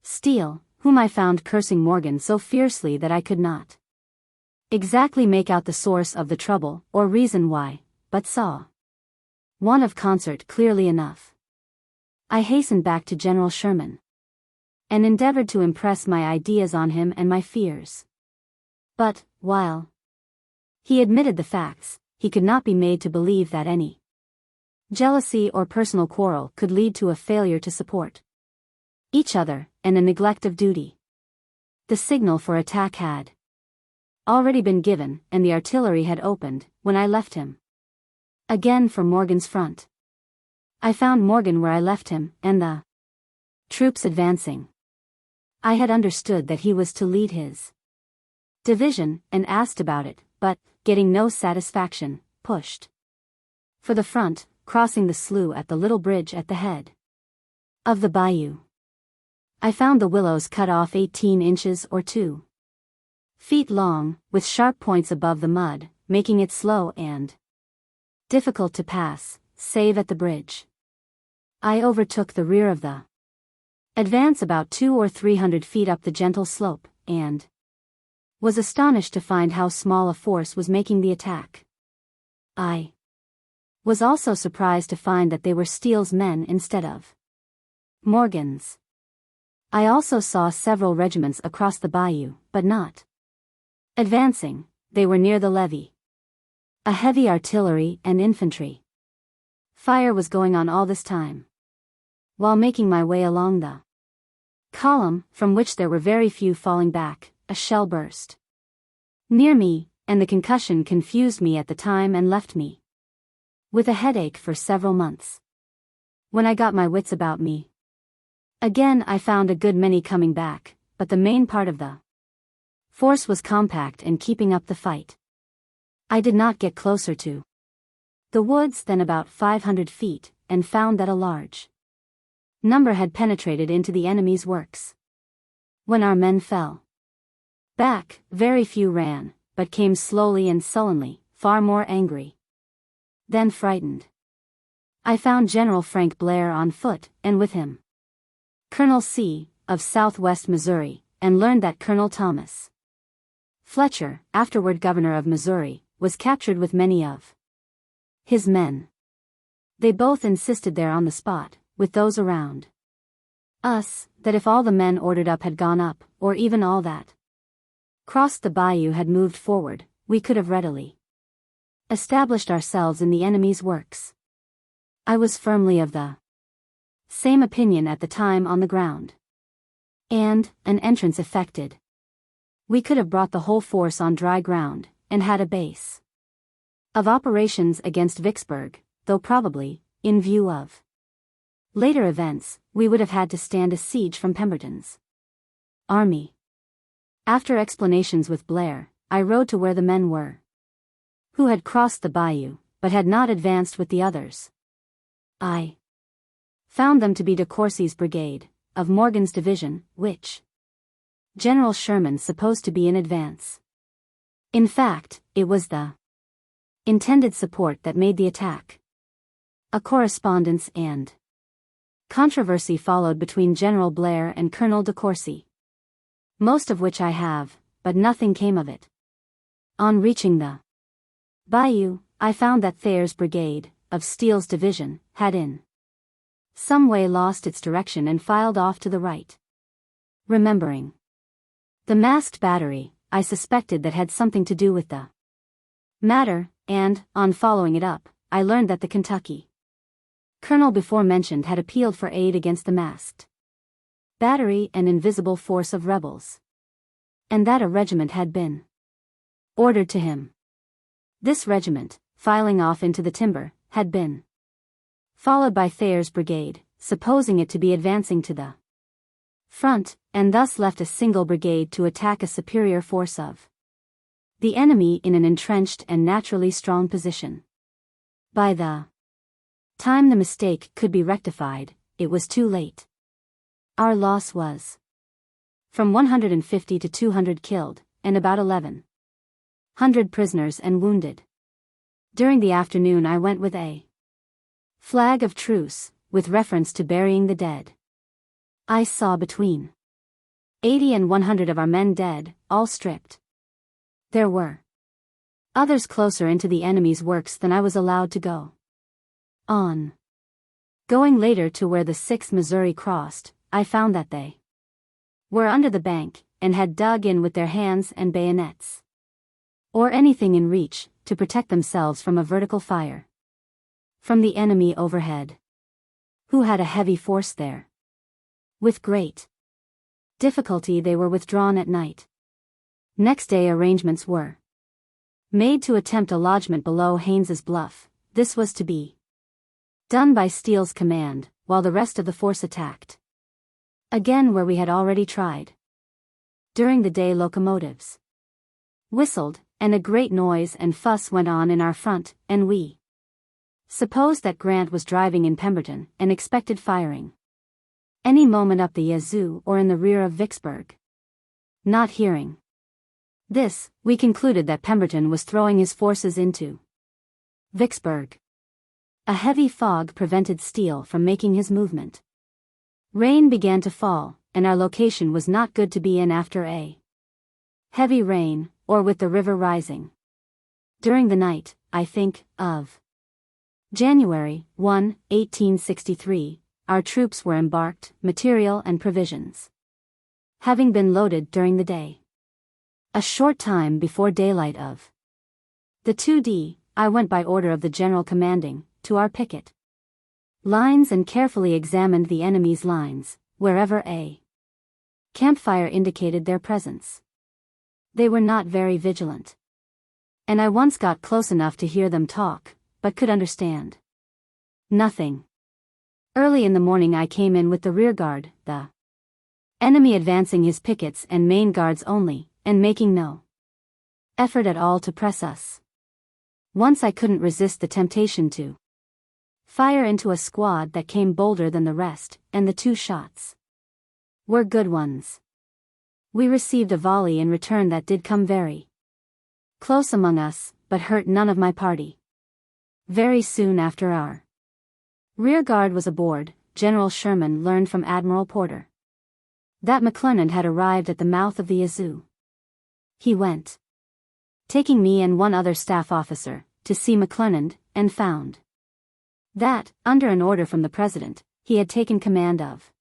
Steele, whom I found cursing Morgan so fiercely that I could not exactly make out the source of the trouble, or reason why, but saw want of concert clearly enough. I hastened back to General Sherman, and endeavored to impress my ideas on him and my fears. But, while he admitted the facts, he could not be made to believe that any jealousy or personal quarrel could lead to a failure to support each other, and a neglect of duty. The signal for attack had already been given, and the artillery had opened, when I left him again for Morgan's front. I found Morgan where I left him, and the troops advancing. I had understood that he was to lead his division, and asked about it, but, getting no satisfaction, pushed for the front, crossing the slough at the little bridge at the head of the bayou. I found the willows cut off 18 inches or 2 feet long, with sharp points above the mud, making it slow and difficult to pass, save at the bridge. I overtook the rear of the advance about 200 or 300 feet up the gentle slope, and was astonished to find how small a force was making the attack. I was also surprised to find that they were Steele's men instead of Morgan's. I also saw several regiments across the bayou, but not advancing. They were near the levee. A heavy artillery and infantry fire was going on all this time. While making my way along the column, from which there were very few falling back, a shell burst near me, and the concussion confused me at the time and left me with a headache for several months. When I got my wits about me again, I found a good many coming back, but the main part of the force was compact and keeping up the fight. I did not get closer to the woods than about 500 feet, and found that a large number had penetrated into the enemy's works. When our men fell back, very few ran, but came slowly and sullenly, far more angry than frightened. I found General Frank Blair on foot, and with him Colonel C., of Southwest Missouri, and learned that Colonel Thomas Fletcher, afterward governor of Missouri, was captured with many of his men. They both insisted there on the spot, with those around us, that if all the men ordered up had gone up, or even all that crossed the bayou had moved forward, we could have readily established ourselves in the enemy's works. I was firmly of the same opinion at the time on the ground. And, an entrance effected, we could have brought the whole force on dry ground, and had a base of operations against Vicksburg, though probably, in view of later events, we would have had to stand a siege from Pemberton's army. After explanations with Blair, I rode to where the men were, who had crossed the bayou, but had not advanced with the others. I found them to be de Courcy's brigade, of Morgan's division, which General Sherman supposed to be in advance. In fact, it was the intended support that made the attack. A correspondence and controversy followed between General Blair and Colonel de Courcy, most of which I have, but nothing came of it. On reaching the bayou, I found that Thayer's brigade, of Steele's division, had in some way lost its direction and filed off to the right. Remembering the masked battery, I suspected that had something to do with the matter, and, on following it up, I learned that the Kentucky colonel before mentioned had appealed for aid against the masked battery and invisible force of rebels, and that a regiment had been ordered to him. This regiment, filing off into the timber, had been followed by Thayer's brigade, supposing it to be advancing to the front, and thus left a single brigade to attack a superior force of the enemy in an entrenched and naturally strong position. By the time the mistake could be rectified, it was too late. Our loss was from 150 to 200 killed, and about 1,100 prisoners and wounded. During the afternoon I went with a flag of truce, with reference to burying the dead. I saw between 80 and 100 of our men dead, all stripped. There were others closer into the enemy's works than I was allowed to go. On going later to where the 6th Missouri crossed, I found that they were under the bank, and had dug in with their hands and bayonets, or anything in reach, to protect themselves from a vertical fire from the enemy overhead, who had a heavy force there. With great difficulty they were withdrawn at night. Next day arrangements were made to attempt a lodgment below Haynes's Bluff. This was to be done by Steele's command, while the rest of the force attacked again where we had already tried. During the day locomotives whistled, and a great noise and fuss went on in our front, and we supposed that Grant was driving in Pemberton, and expected firing any moment up the Yazoo or in the rear of Vicksburg. Not hearing this, we concluded that Pemberton was throwing his forces into Vicksburg. A heavy fog prevented Steele from making his movement. Rain began to fall, and our location was not good to be in after a heavy rain, or with the river rising. During the night, I think, of January 1, 1863, our troops were embarked, material and provisions having been loaded during the day. A short time before daylight of the 2d, I went by order of the general commanding, to our picket lines and carefully examined the enemy's lines, wherever a campfire indicated their presence. They were not very vigilant, and I once got close enough to hear them talk, but could understand nothing. Early in the morning I came in with the rear guard, the enemy advancing his pickets and main guards only, and making no effort at all to press us. Once I couldn't resist the temptation to fire into a squad that came bolder than the rest, and the 2 shots were good ones. We received a volley in return that did come very close among us, but hurt none of my party. Very soon after our rear guard was aboard, General Sherman learned from Admiral Porter that McClernand had arrived at the mouth of the Yazoo. He went, taking me and one other staff officer, to see McClernand, and found That, under an order from the President, he had taken command of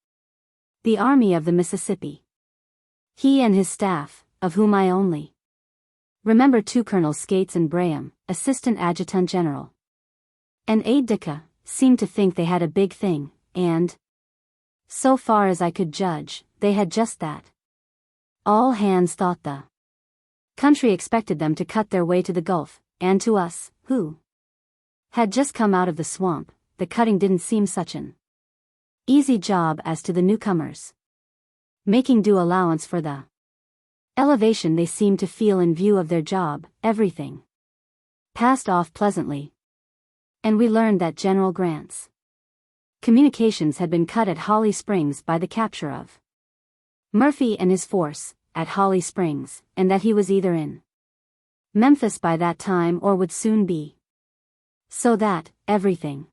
the Army of the Mississippi. He and his staff, of whom I only remember two Colonels Skates and Braham, Assistant Adjutant General, and aide-de-camp, seemed to think they had a big thing, and, so far as I could judge, they had just that. All hands thought the country expected them to cut their way to the Gulf, and to us, who had just come out of the swamp, the cutting didn't seem such an easy job as to the newcomers. Making due allowance for the elevation they seemed to feel in view of their job, everything passed off pleasantly. And we learned that General Grant's communications had been cut at Holly Springs by the capture of Murphy and his force at Holly Springs, and that he was either in Memphis by that time or would soon be. So that, everything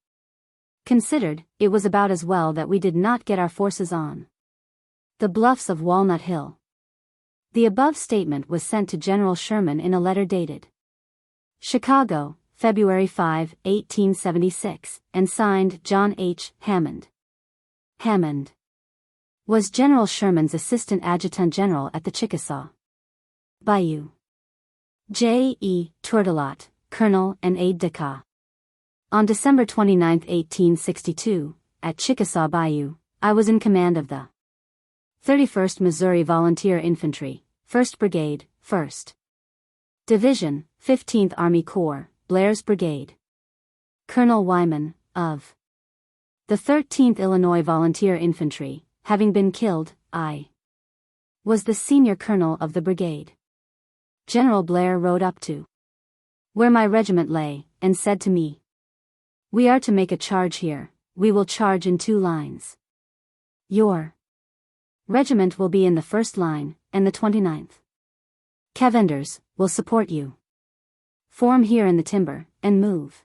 considered, it was about as well that we did not get our forces on the bluffs of Walnut Hill. The above statement was sent to General Sherman in a letter dated Chicago, February 5, 1876, and signed John H. Hammond. Hammond was General Sherman's Assistant Adjutant General at the Chickasaw Bayou. J. E. Tourtelot, Colonel and aide-de-camp. On December 29, 1862, at Chickasaw Bayou, I was in command of the 31st Missouri Volunteer Infantry, 1st Brigade, 1st Division, 15th Army Corps, Blair's Brigade. Colonel Wyman, of the 13th Illinois Volunteer Infantry, having been killed, I was the senior colonel of the brigade. General Blair rode up to where my regiment lay, and said to me, "We are to make a charge here. We will charge in 2 lines. Your regiment will be in the first line, and the 29th Cavenders will support you. Form here in the timber, and move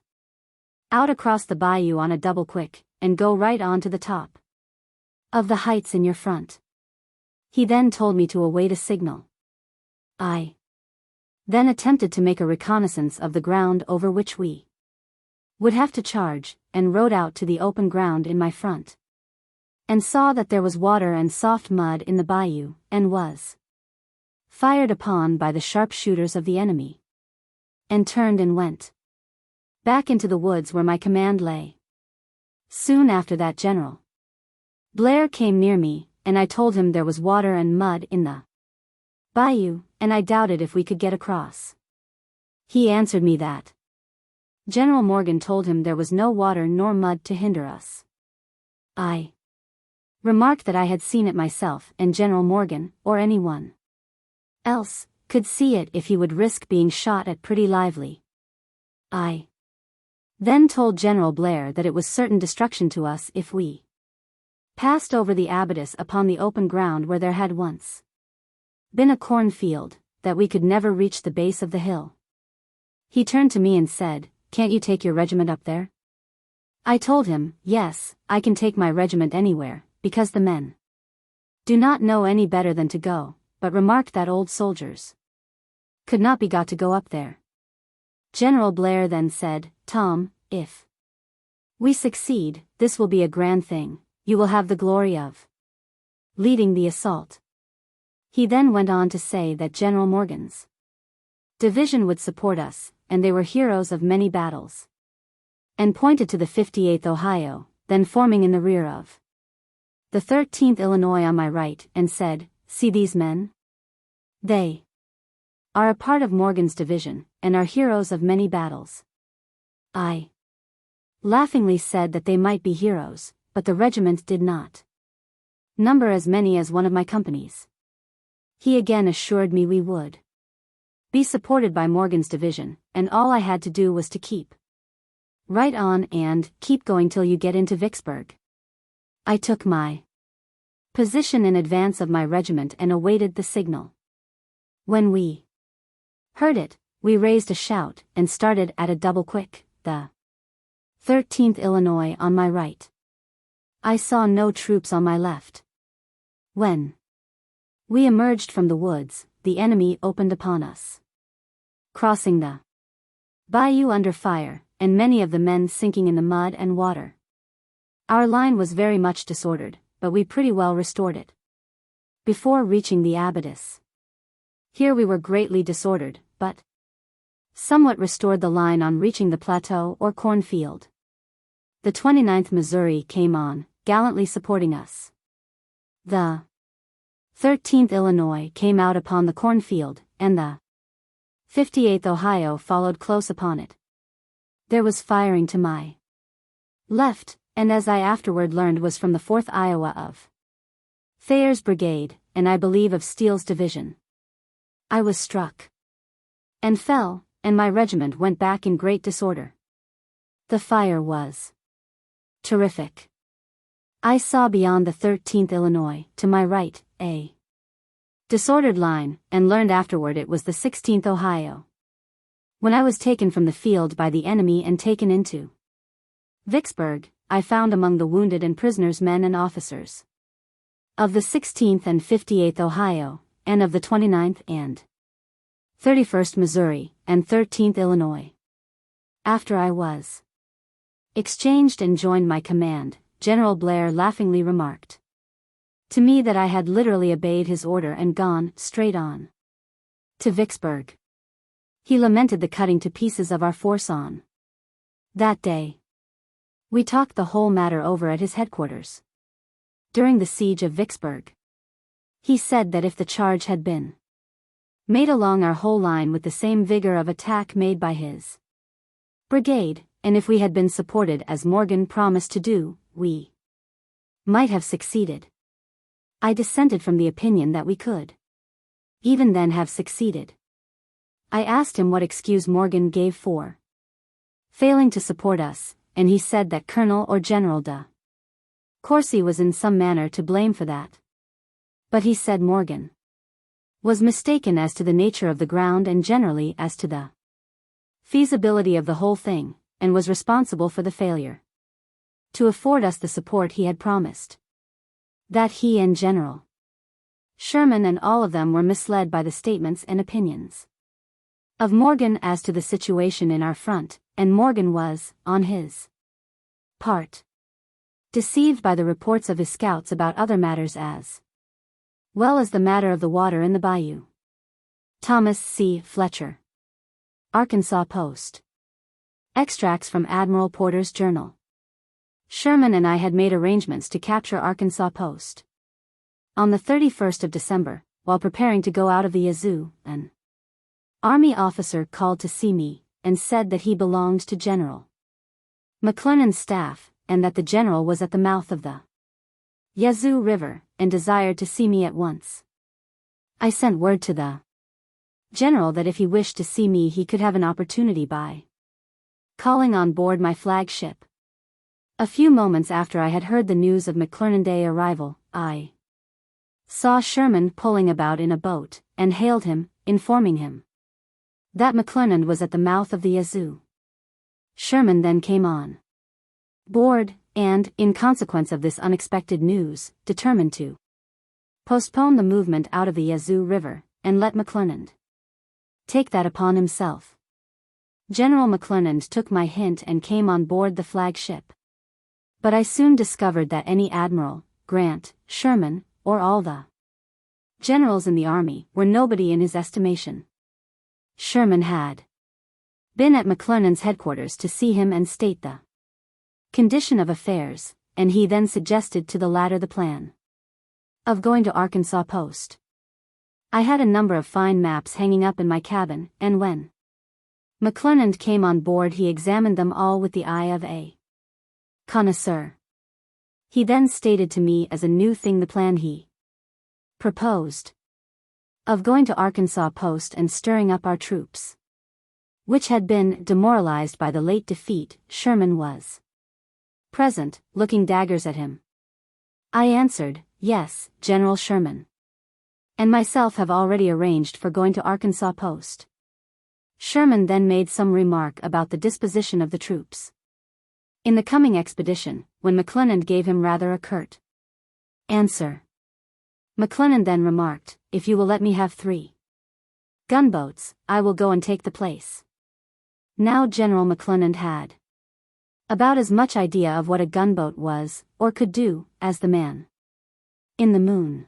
out across the bayou on a double quick, and go right on to the top of the heights in your front." He then told me to await a signal. I then attempted to make a reconnaissance of the ground over which we would have to charge, and rode out to the open ground in my front, and saw that there was water and soft mud in the bayou, and was fired upon by the sharpshooters of the enemy, and turned and went back into the woods where my command lay. Soon after that General Blair came near me, and I told him there was water and mud in the bayou, and I doubted if we could get across. He answered me that General Morgan told him there was no water nor mud to hinder us. I remarked that I had seen it myself, and General Morgan, or anyone else, could see it if he would risk being shot at pretty lively. I then told General Blair that it was certain destruction to us if we passed over the abatis upon the open ground where there had once been a cornfield, that we could never reach the base of the hill. He turned to me and said, "Can't you take your regiment up there?" I told him, "Yes, I can take my regiment anywhere, because the men do not know any better than to go," but remarked that old soldiers could not be got to go up there. General Blair then said, "Tom, if we succeed, this will be a grand thing. You will have the glory of leading the assault." He then went on to say that General Morgan's division would support us, and they were heroes of many battles, and pointed to the 58th Ohio, then forming in the rear of the 13th Illinois on my right, and said, "See these men? They are a part of Morgan's division, and are heroes of many battles." I laughingly said that they might be heroes, but the regiment did not number as many as one of my companies. He again assured me we would be supported by Morgan's division, and all I had to do was to keep right on and keep going till you get into Vicksburg. I took my position in advance of my regiment and awaited the signal. When we heard it, we raised a shout and started at a double quick, the 13th Illinois on my right. I saw no troops on my left. When we emerged from the woods, the enemy opened upon us, crossing the bayou under fire, and many of the men sinking in the mud and water. Our line was very much disordered, but we pretty well restored it. Before reaching the abattis. Here we were greatly disordered, but somewhat restored the line on reaching the plateau or cornfield. The 29th Missouri came on, gallantly supporting us. The 13th Illinois came out upon the cornfield, and the 58th Ohio followed close upon it. There was firing to my left, and as I afterward learned was from the 4th Iowa of Thayer's brigade, and I believe of Steele's division. I was struck and fell, and my regiment went back in great disorder. The fire was terrific. I saw beyond the 13th Illinois, to my right, a disordered line, and learned afterward it was the 16th Ohio. When I was taken from the field by the enemy and taken into Vicksburg, I found among the wounded and prisoners men and officers of the 16th and 58th Ohio, and of the 29th and 31st Missouri, and 13th Illinois. After I was exchanged and joined my command, General Blair laughingly remarked to me that I had literally obeyed his order and gone straight on to Vicksburg. He lamented the cutting to pieces of our force on that day. We talked the whole matter over at his headquarters. During the siege of Vicksburg, he said that if the charge had been made along our whole line with the same vigor of attack made by his brigade, and if we had been supported as Morgan promised to do, we might have succeeded. I dissented from the opinion that we could even then have succeeded. I asked him what excuse Morgan gave for failing to support us, and he said that Colonel or General de Courcy was in some manner to blame for that. But he said Morgan was mistaken as to the nature of the ground and generally as to the feasibility of the whole thing, and was responsible for the failure to afford us the support he had promised. That he and General Sherman and all of them were misled by the statements and opinions of Morgan as to the situation in our front, and Morgan was, on his part, deceived by the reports of his scouts about other matters as well as the matter of the water in the bayou. Thomas C. Fletcher. Arkansas Post. Extracts from Admiral Porter's journal. Sherman and I had made arrangements to capture Arkansas Post. On the 31st of December, while preparing to go out of the Yazoo, an Army officer called to see me, and said that he belonged to General McClernand's staff, and that the general was at the mouth of the Yazoo River, and desired to see me at once. I sent word to the general that if he wished to see me he could have an opportunity by calling on board my flagship. A few moments after I had heard the news of McClernand's arrival, I saw Sherman pulling about in a boat, and hailed him, informing him that McClernand was at the mouth of the Yazoo. Sherman then came on board, and, in consequence of this unexpected news, determined to postpone the movement out of the Yazoo River, and let McClernand take that upon himself. General McClernand took my hint and came on board the flagship. But I soon discovered that any admiral, Grant, Sherman, or all the generals in the army, were nobody in his estimation. Sherman had been at McClernand's headquarters to see him and state the condition of affairs, and he then suggested to the latter the plan of going to Arkansas Post. I had a number of fine maps hanging up in my cabin, and when McClernand came on board he examined them all with the eye of a connoisseur. He then stated to me as a new thing the plan he proposed of going to Arkansas Post and stirring up our troops, which had been demoralized by the late defeat. Sherman was present, looking daggers at him. I answered, "Yes, General Sherman and myself have already arranged for going to Arkansas Post." Sherman then made some remark about the disposition of the troops in the coming expedition, when McClernand gave him rather a curt answer. McClernand then remarked, "If you will let me have 3 gunboats, I will go and take the place." Now General McClernand had about as much idea of what a gunboat was, or could do, as the man in the moon.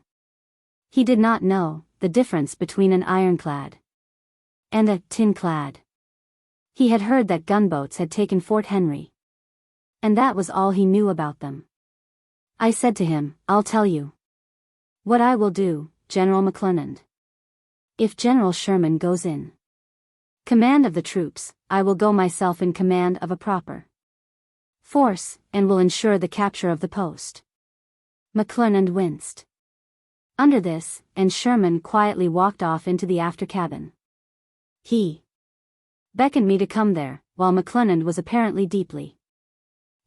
He did not know the difference between an ironclad and a tin-clad. He had heard that gunboats had taken Fort Henry, and that was all he knew about them. I said to him, "I'll tell you what I will do, General McClernand. If General Sherman goes in command of the troops, I will go myself in command of a proper force, and will ensure the capture of the post." McClernand winced under this, and Sherman quietly walked off into the after cabin. He beckoned me to come there, while McClernand was apparently deeply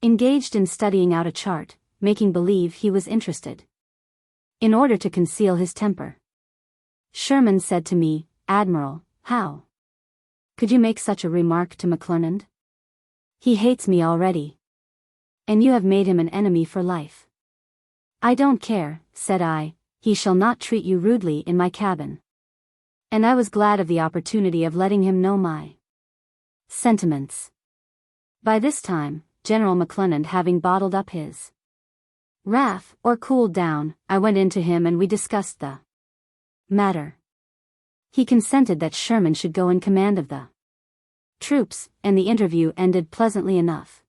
engaged in studying out a chart, making believe he was interested. In order to conceal his temper, Sherman said to me, "Admiral, how could you make such a remark to McClernand? He hates me already, and you have made him an enemy for life." "I don't care," said I, "he shall not treat you rudely in my cabin." And I was glad of the opportunity of letting him know my sentiments. By this time, General McClernand having bottled up his wrath, or cooled down, I went in to him and we discussed the matter. He consented that Sherman should go in command of the troops, and the interview ended pleasantly enough.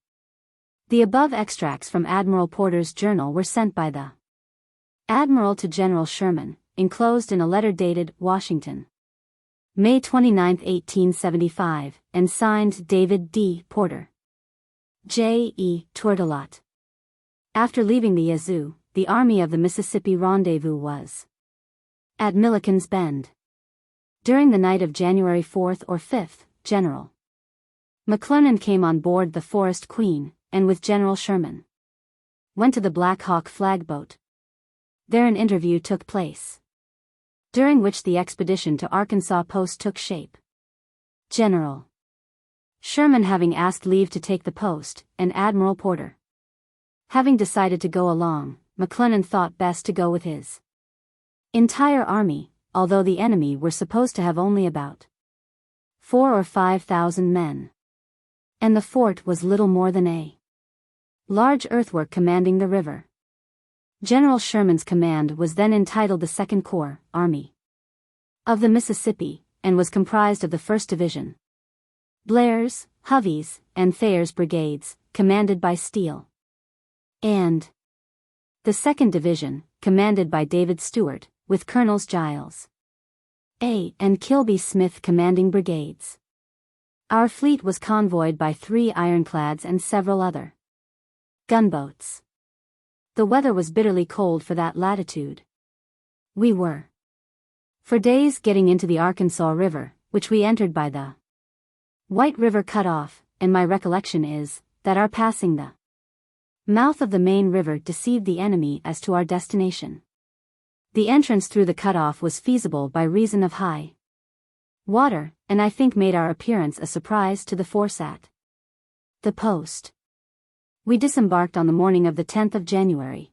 The above extracts from Admiral Porter's journal were sent by the Admiral to General Sherman, enclosed in a letter dated Washington, May 29, 1875, and signed David D. Porter, J. E. Tourtelot. After leaving the Yazoo, the Army of the Mississippi rendezvous was at Milliken's Bend. During the night of January 4th or 5th, General McClernand came on board the Forest Queen, and with General Sherman went to the Black Hawk flagboat. There an interview took place, during which the expedition to Arkansas post took shape. General Sherman having asked leave to take the post, and Admiral Porter having decided to go along, McClernand thought best to go with his entire army, although the enemy were supposed to have only about 4,000 or 5,000 men. And the fort was little more than a large earthwork commanding the river. General Sherman's command was then entitled the Second Corps, Army of the Mississippi, and was comprised of the 1st Division, Blair's, Hovey's, and Thayer's brigades, commanded by Steele, and the 2nd Division, commanded by David Stewart, with Colonels Giles A. and Kilby Smith commanding brigades. Our fleet was convoyed by 3 ironclads and several other gunboats. The weather was bitterly cold for that latitude. We were for days getting into the Arkansas River, which we entered by the White River cutoff, and my recollection is that our passing the mouth of the main river deceived the enemy as to our destination. The entrance through the cutoff was feasible by reason of high water, and I think made our appearance a surprise to the force at the post. We disembarked on the morning of the 10th of January.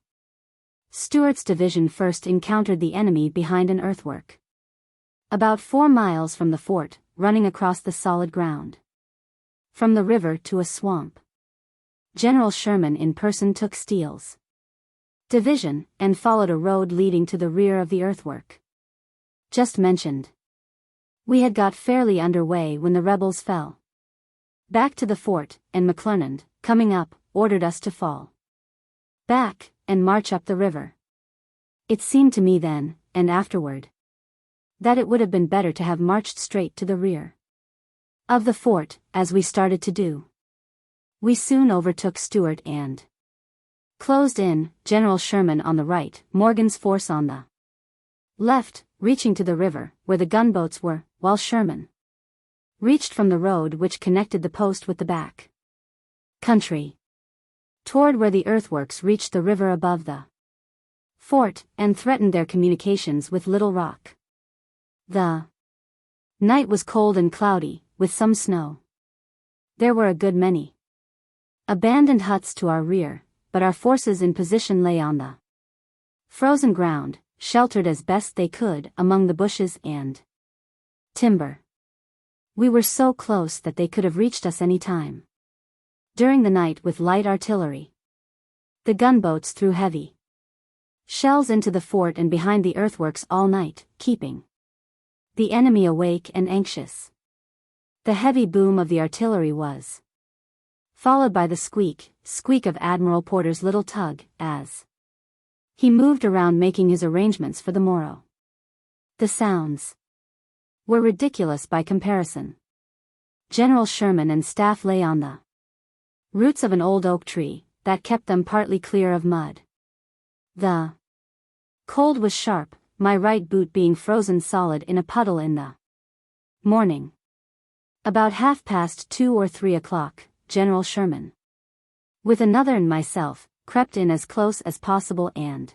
Stewart's division first encountered the enemy behind an earthwork, about 4 miles from the fort, running across the solid ground from the river to a swamp. General Sherman in person took Steele's division, and followed a road leading to the rear of the earthwork just mentioned. We had got fairly under way when the rebels fell back to the fort, and McClernand, coming up, ordered us to fall back, and march up the river. It seemed to me then, and afterward, that it would have been better to have marched straight to the rear of the fort, as we started to do. We soon overtook Stewart and closed in, General Sherman on the right, Morgan's force on the left, reaching to the river, where the gunboats were, while Sherman reached from the road which connected the post with the back country, toward where the earthworks reached the river above the fort, and threatened their communications with Little Rock. The night was cold and cloudy, with some snow. There were a good many abandoned huts to our rear, but our forces in position lay on the frozen ground, sheltered as best they could among the bushes and timber. We were so close that they could have reached us any time. During the night with light artillery. The gunboats threw heavy shells into the fort and behind the earthworks all night, keeping the enemy awake and anxious. The heavy boom of the artillery was followed by the squeak of Admiral Porter's little tug, as he moved around making his arrangements for the morrow. The sounds were ridiculous by comparison. General Sherman and staff lay on the roots of an old oak tree that kept them partly clear of mud. The cold was sharp, my right boot being frozen solid in a puddle in the morning. About 2:30 or 3 o'clock, General Sherman, with another and myself, crept in as close as possible and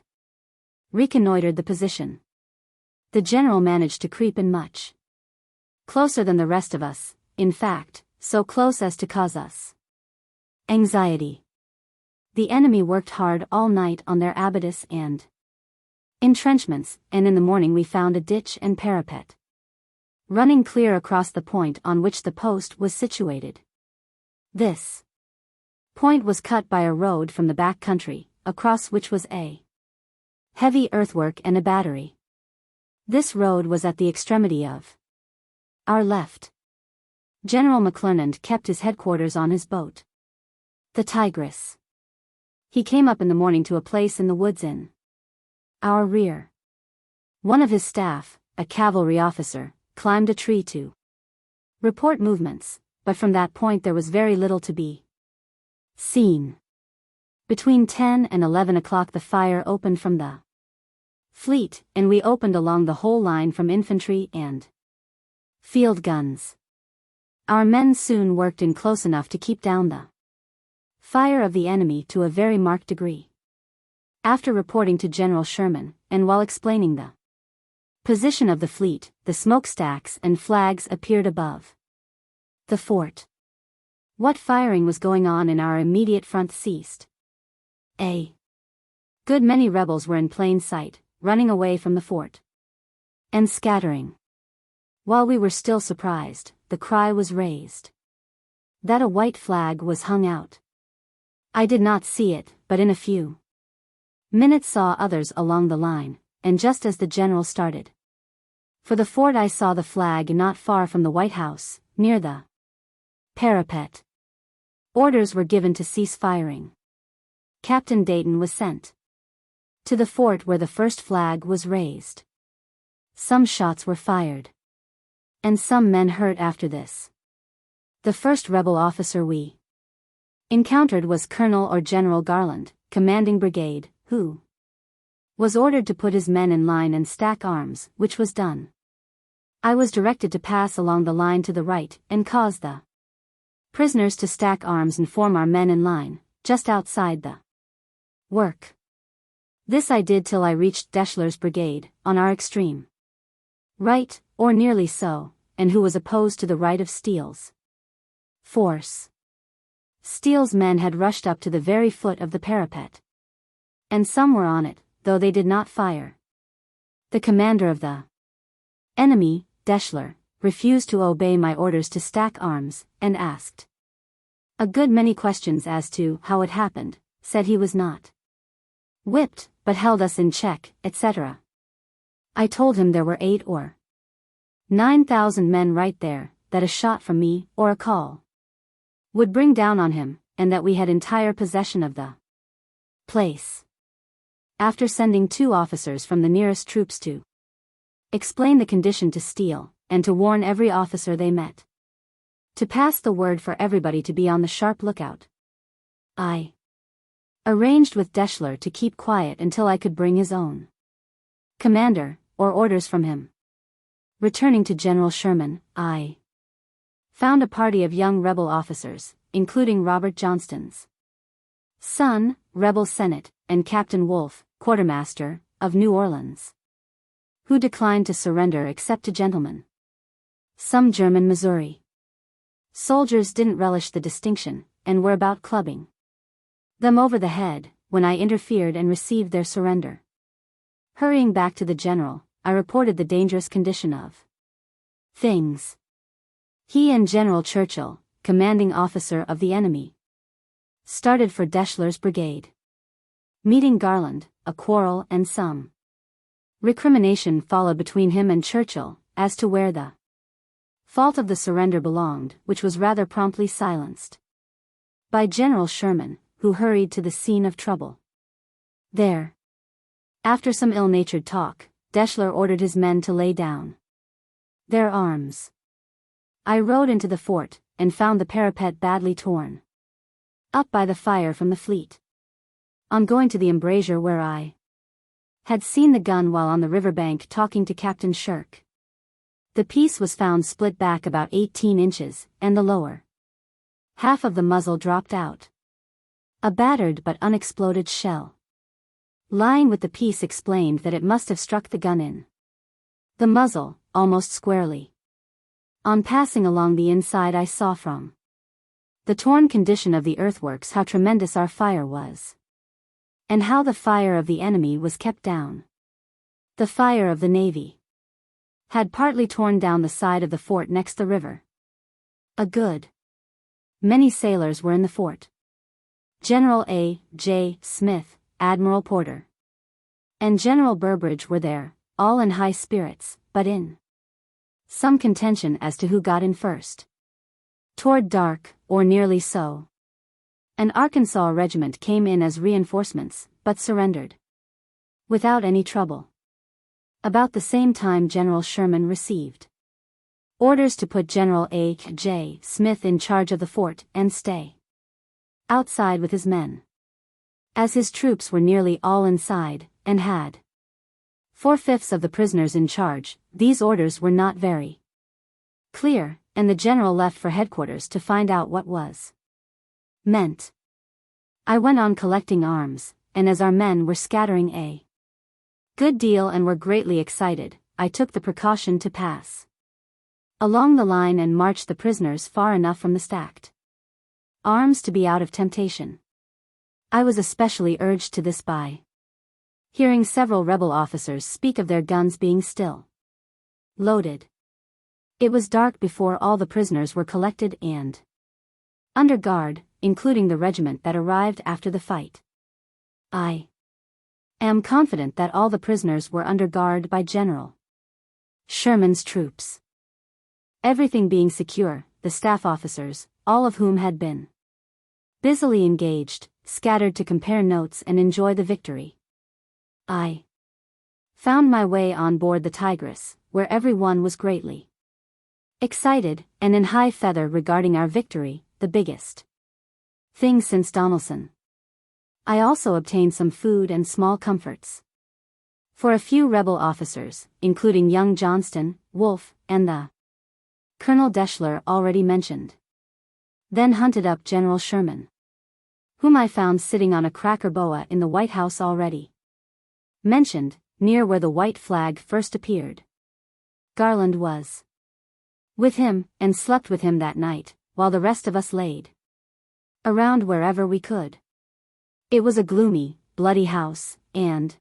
reconnoitered the position. The general managed to creep in much closer than the rest of us, in fact, so close as to cause us anxiety. The enemy worked hard all night on their abatis and entrenchments, and in the morning we found a ditch and parapet running clear across the point on which the post was situated. This point was cut by a road from the back country, across which was a heavy earthwork and a battery. This road was at the extremity of our left. General McClernand kept his headquarters on his boat, the Tigress. He came up in the morning to a place in the woods in our rear. One of his staff, a cavalry officer, climbed a tree to report movements, but from that point there was very little to be seen. Between 10 and 11 o'clock the fire opened from the fleet, and we opened along the whole line from infantry and field guns. Our men soon worked in close enough to keep down the fire of the enemy to a very marked degree. After reporting to General Sherman, and while explaining the position of the fleet, the smokestacks and flags appeared above the fort. What firing was going on in our immediate front ceased. A good many rebels were in plain sight, running away from the fort and scattering. While we were still surprised, the cry was raised that a white flag was hung out. I did not see it, but in a few minutes saw others along the line, and just as the general started for the fort I saw the flag not far from the White House, near the parapet. Orders were given to cease firing. Captain Dayton was sent to the fort where the first flag was raised. Some shots were fired, and some men hurt after this. The first rebel officer we encountered was Colonel or General Garland, commanding brigade, who was ordered to put his men in line and stack arms, which was done. I was directed to pass along the line to the right and cause the prisoners to stack arms and form our men in line, just outside the work. This I did till I reached Deschler's brigade, on our extreme right, or nearly so, and who was opposed to the right of Steele's force. Steele's men had rushed up to the very foot of the parapet, and some were on it, though they did not fire. The commander of the enemy, Deschler, refused to obey my orders to stack arms, and asked a good many questions as to how it happened, said he was not whipped, but held us in check, etc. I told him there were 8 or 9,000 men right there, that a shot from me, or a call, would bring down on him, and that we had entire possession of the place. After sending 2 officers from the nearest troops to explain the condition to Steele, and to warn every officer they met to pass the word for everybody to be on the sharp lookout, I arranged with Deschler to keep quiet until I could bring his own commander, or orders from him. Returning to General Sherman, I found a party of young rebel officers, including Robert Johnston's son, rebel Senate, and Captain Wolfe, quartermaster, of New Orleans, who declined to surrender except to gentlemen. Some German Missouri soldiers didn't relish the distinction, and were about clubbing them over the head, when I interfered and received their surrender. Hurrying back to the general, I reported the dangerous condition of things. He and General Churchill, commanding officer of the enemy, started for Deschler's brigade. Meeting Garland, a quarrel and some recrimination followed between him and Churchill as to where the fault of the surrender belonged, which was rather promptly silenced by General Sherman, who hurried to the scene of trouble. There, after some ill-natured talk, Deschler ordered his men to lay down their arms. I rode into the fort, and found the parapet badly torn up by the fire from the fleet. On going to the embrasure where I had seen the gun while on the riverbank talking to Captain Shirk, the piece was found split back about 18 inches, and the lower half of the muzzle dropped out. A battered but unexploded shell lying with the piece explained that it must have struck the gun in the muzzle, almost squarely. On passing along the inside I saw from the torn condition of the earthworks how tremendous our fire was, and how the fire of the enemy was kept down. The fire of the Navy had partly torn down the side of the fort next the river. A good many sailors were in the fort. General A. J. Smith, Admiral Porter, and General Burbridge were there, all in high spirits, but in some contention as to who got in first. Toward dark, or nearly so, an Arkansas regiment came in as reinforcements, but surrendered without any trouble. About the same time General Sherman received orders to put General A. J. Smith in charge of the fort and stay outside with his men. As his troops were nearly all inside, and had 4/5 of the prisoners in charge, these orders were not very clear, and the general left for headquarters to find out what was meant. I went on collecting arms, and as our men were scattering a good deal and were greatly excited, I took the precaution to pass along the line and march the prisoners far enough from the stacked arms to be out of temptation. I was especially urged to this by hearing several rebel officers speak of their guns being still loaded. It was dark before all the prisoners were collected and under guard, including the regiment that arrived after the fight. I am confident that all the prisoners were under guard by General Sherman's troops. Everything being secure, the staff officers, all of whom had been busily engaged, scattered to compare notes and enjoy the victory. I found my way on board the Tigress, where every one was greatly excited, and in high feather regarding our victory, the biggest thing since Donelson. I also obtained some food and small comforts for a few rebel officers, including young Johnston, Wolfe, and the Colonel Deschler already mentioned. Then hunted up General Sherman, whom I found sitting on a cracker boa in the White House already mentioned, near where the white flag first appeared. Garland was with him, and slept with him that night, while the rest of us laid around wherever we could. It was a gloomy, bloody house, and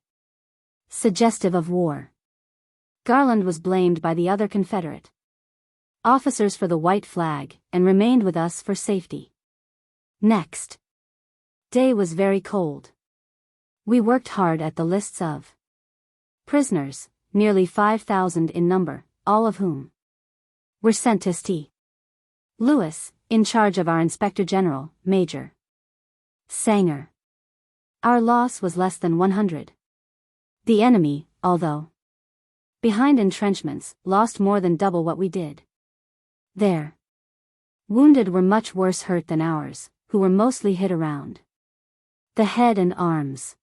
suggestive of war. Garland was blamed by the other Confederate officers for the white flag, and remained with us for safety. Next day was very cold. We worked hard at the lists of prisoners, nearly 5,000 in number, all of whom were sent to St. Louis, in charge of our Inspector General, Major Sanger. Our loss was less than 100. The enemy, although behind entrenchments, lost more than double what we did. Their wounded were much worse hurt than ours, who were mostly hit around the head and arms.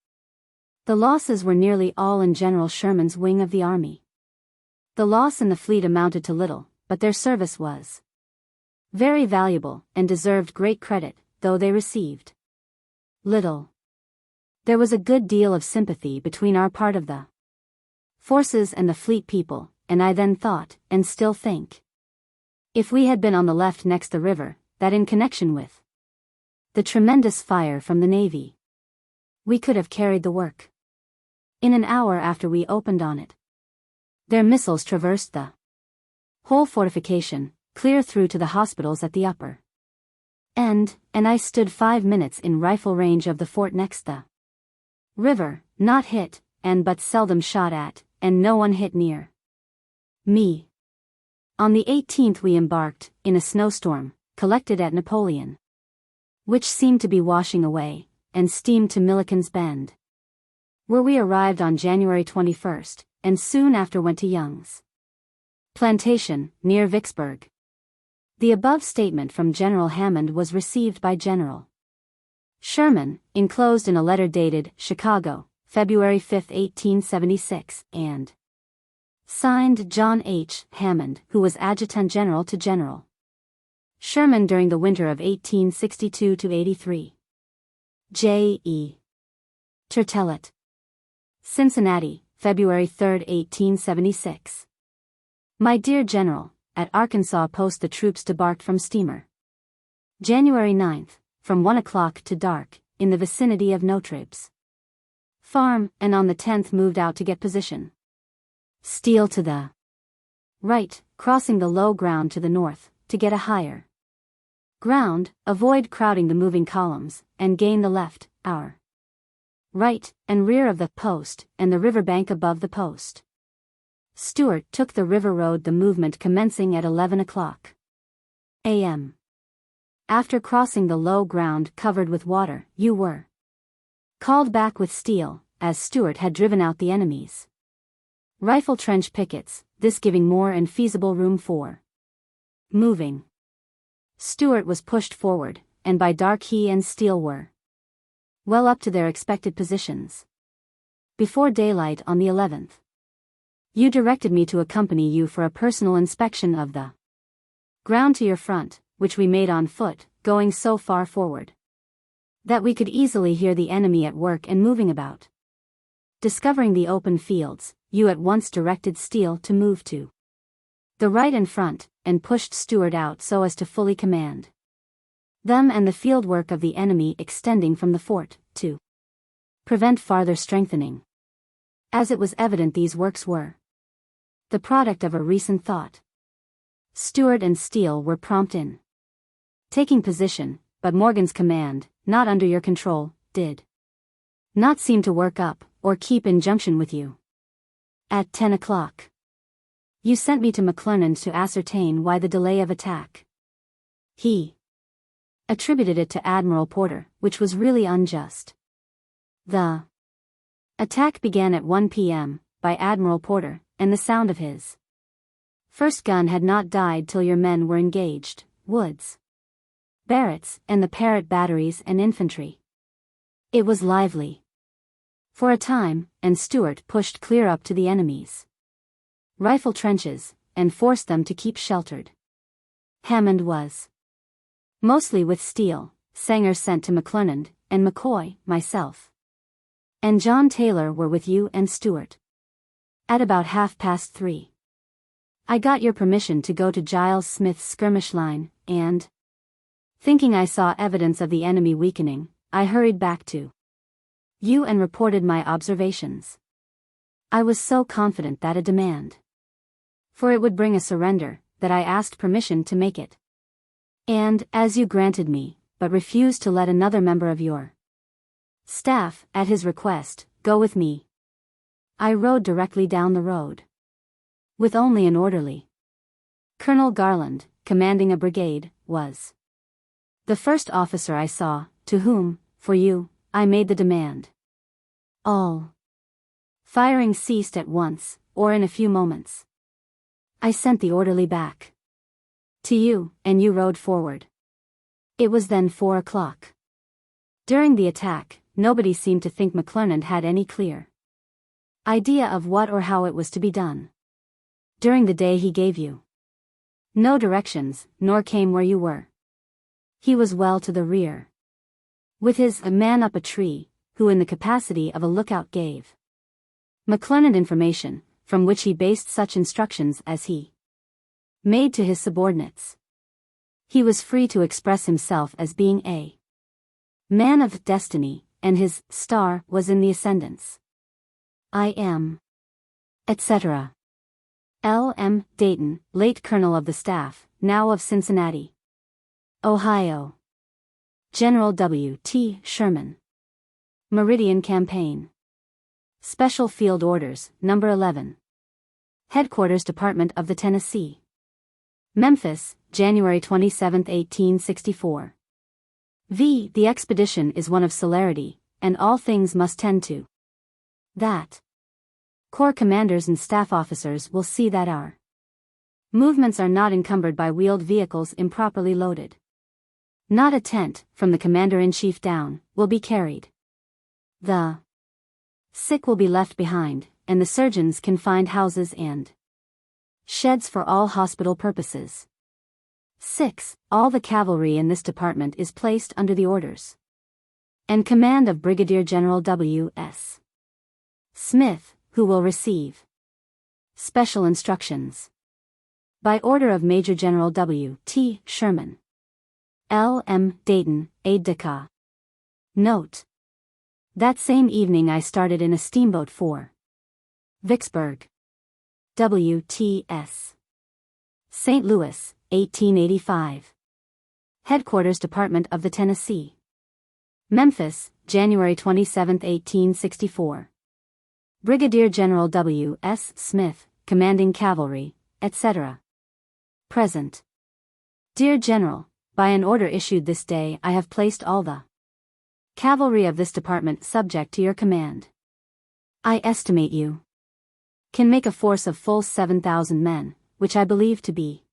The losses were nearly all in General Sherman's wing of the army. The loss in the fleet amounted to little, but their service was very valuable, and deserved great credit, though they received little. There was a good deal of sympathy between our part of the forces and the fleet people, and I then thought, and still think, if we had been on the left next the river, that in connection with the tremendous fire from the Navy, we could have carried the work. In an hour after we opened on it, their missiles traversed the whole fortification, clear through to the hospitals at the upper end, and I stood 5 minutes in rifle range of the fort next the river, not hit, and but seldom shot at, and no one hit near me. On the 18th we embarked, in a snowstorm, collected at Napoleon, which seemed to be washing away, and steamed to Milliken's Bend, where we arrived on January 21st, and soon after went to Young's plantation, near Vicksburg. The above statement from General Hammond was received by General Sherman, enclosed in a letter dated Chicago, February 5, 1876, and signed John H. Hammond, who was Adjutant General to General Sherman during the winter of 1862-83. J. E. Tertellet. Cincinnati, February 3, 1876. My dear General, at Arkansas Post the troops debarked from steamer January 9, from 1 o'clock to dark, in the vicinity of Notrib's farm, and on the 10th moved out to get position. Steele to the right, crossing the low ground to the north, to get a higher ground, avoid crowding the moving columns, and gain the left, our right, and rear of the post, and the river bank above the post. Stuart took the river road, the movement commencing at 11 o'clock a.m. After crossing the low ground covered with water, you were called back with Steele, as Stuart had driven out the enemy's rifle trench pickets, this giving more and feasible room for moving. Stuart was pushed forward, and by dark he and Steele were well up to their expected positions. Before daylight on the 11th, you directed me to accompany you for a personal inspection of the ground to your front, which we made on foot, going so far forward that we could easily hear the enemy at work and moving about. Discovering the open fields, you at once directed Steele to move to the right in front, and pushed Stuart out so as to fully command them and the field work of the enemy extending from the fort, to prevent farther strengthening. As it was evident these works were the product of a recent thought, Stuart and Steele were prompt in taking position, but Morgan's command, not under your control, did not seem to work up, or keep in junction with you. At 10 o'clock, you sent me to McClernand's to ascertain why the delay of attack. He attributed it to Admiral Porter, which was really unjust. The attack began at 1 p.m., by Admiral Porter, and the sound of his first gun had not died till your men were engaged, Woods, Barrett's, and the Parrott batteries and infantry. It was lively for a time, and Stuart pushed clear up to the enemy's rifle trenches, and forced them to keep sheltered. Hammond was mostly with Steele, Sanger sent to McClernand, and McCoy, myself, and John Taylor were with you and Stuart. At about 3:30, I got your permission to go to Giles Smith's skirmish line, and, thinking I saw evidence of the enemy weakening, I hurried back to you and reported my observations. I was so confident that a demand for it would bring a surrender, that I asked permission to make it. And, as you granted me, but refused to let another member of your staff, at his request, go with me, I rode directly down the road, with only an orderly. Colonel Garland, commanding a brigade, was the first officer I saw, to whom, for you, I made the demand. All firing ceased at once, or in a few moments. I sent the orderly back to you, and you rode forward. It was then 4 o'clock. During the attack, nobody seemed to think McClernand had any clear idea of what or how it was to be done. During the day he gave you no directions, nor came where you were. He was well to the rear, with his man up a tree, who in the capacity of a lookout gave McClernand information, from which he based such instructions as he made to his subordinates. He was free to express himself as being a man of destiny, and his star was in the ascendance. I am, etc. L.M. Dayton, late Colonel of the Staff, now of Cincinnati, Ohio. General W. T. Sherman. Meridian Campaign. Special Field Orders, No. 11. Headquarters Department of the Tennessee. Memphis, January 27, 1864. V. The expedition is one of celerity, and all things must tend to that. Corps commanders and staff officers will see that our movements are not encumbered by wheeled vehicles improperly loaded. Not a tent, from the commander-in-chief down, will be carried. The sick will be left behind, and the surgeons can find houses and sheds for all hospital purposes. 6. All the cavalry in this department is placed under the orders and command of Brigadier General W. S. Smith, who will receive special instructions by order of Major General W. T. Sherman. L.M. Dayton, aide-de-camp. Note: that same evening I started in a steamboat for Vicksburg. W.T.S. St. Louis, 1885. Headquarters Department of the Tennessee. Memphis, January 27, 1864. Brigadier General W. S. Smith, commanding cavalry, etc. Present. Dear General, by an order issued this day I have placed all the cavalry of this department subject to your command. I estimate you can make a force of full 7,000 men, which I believe to be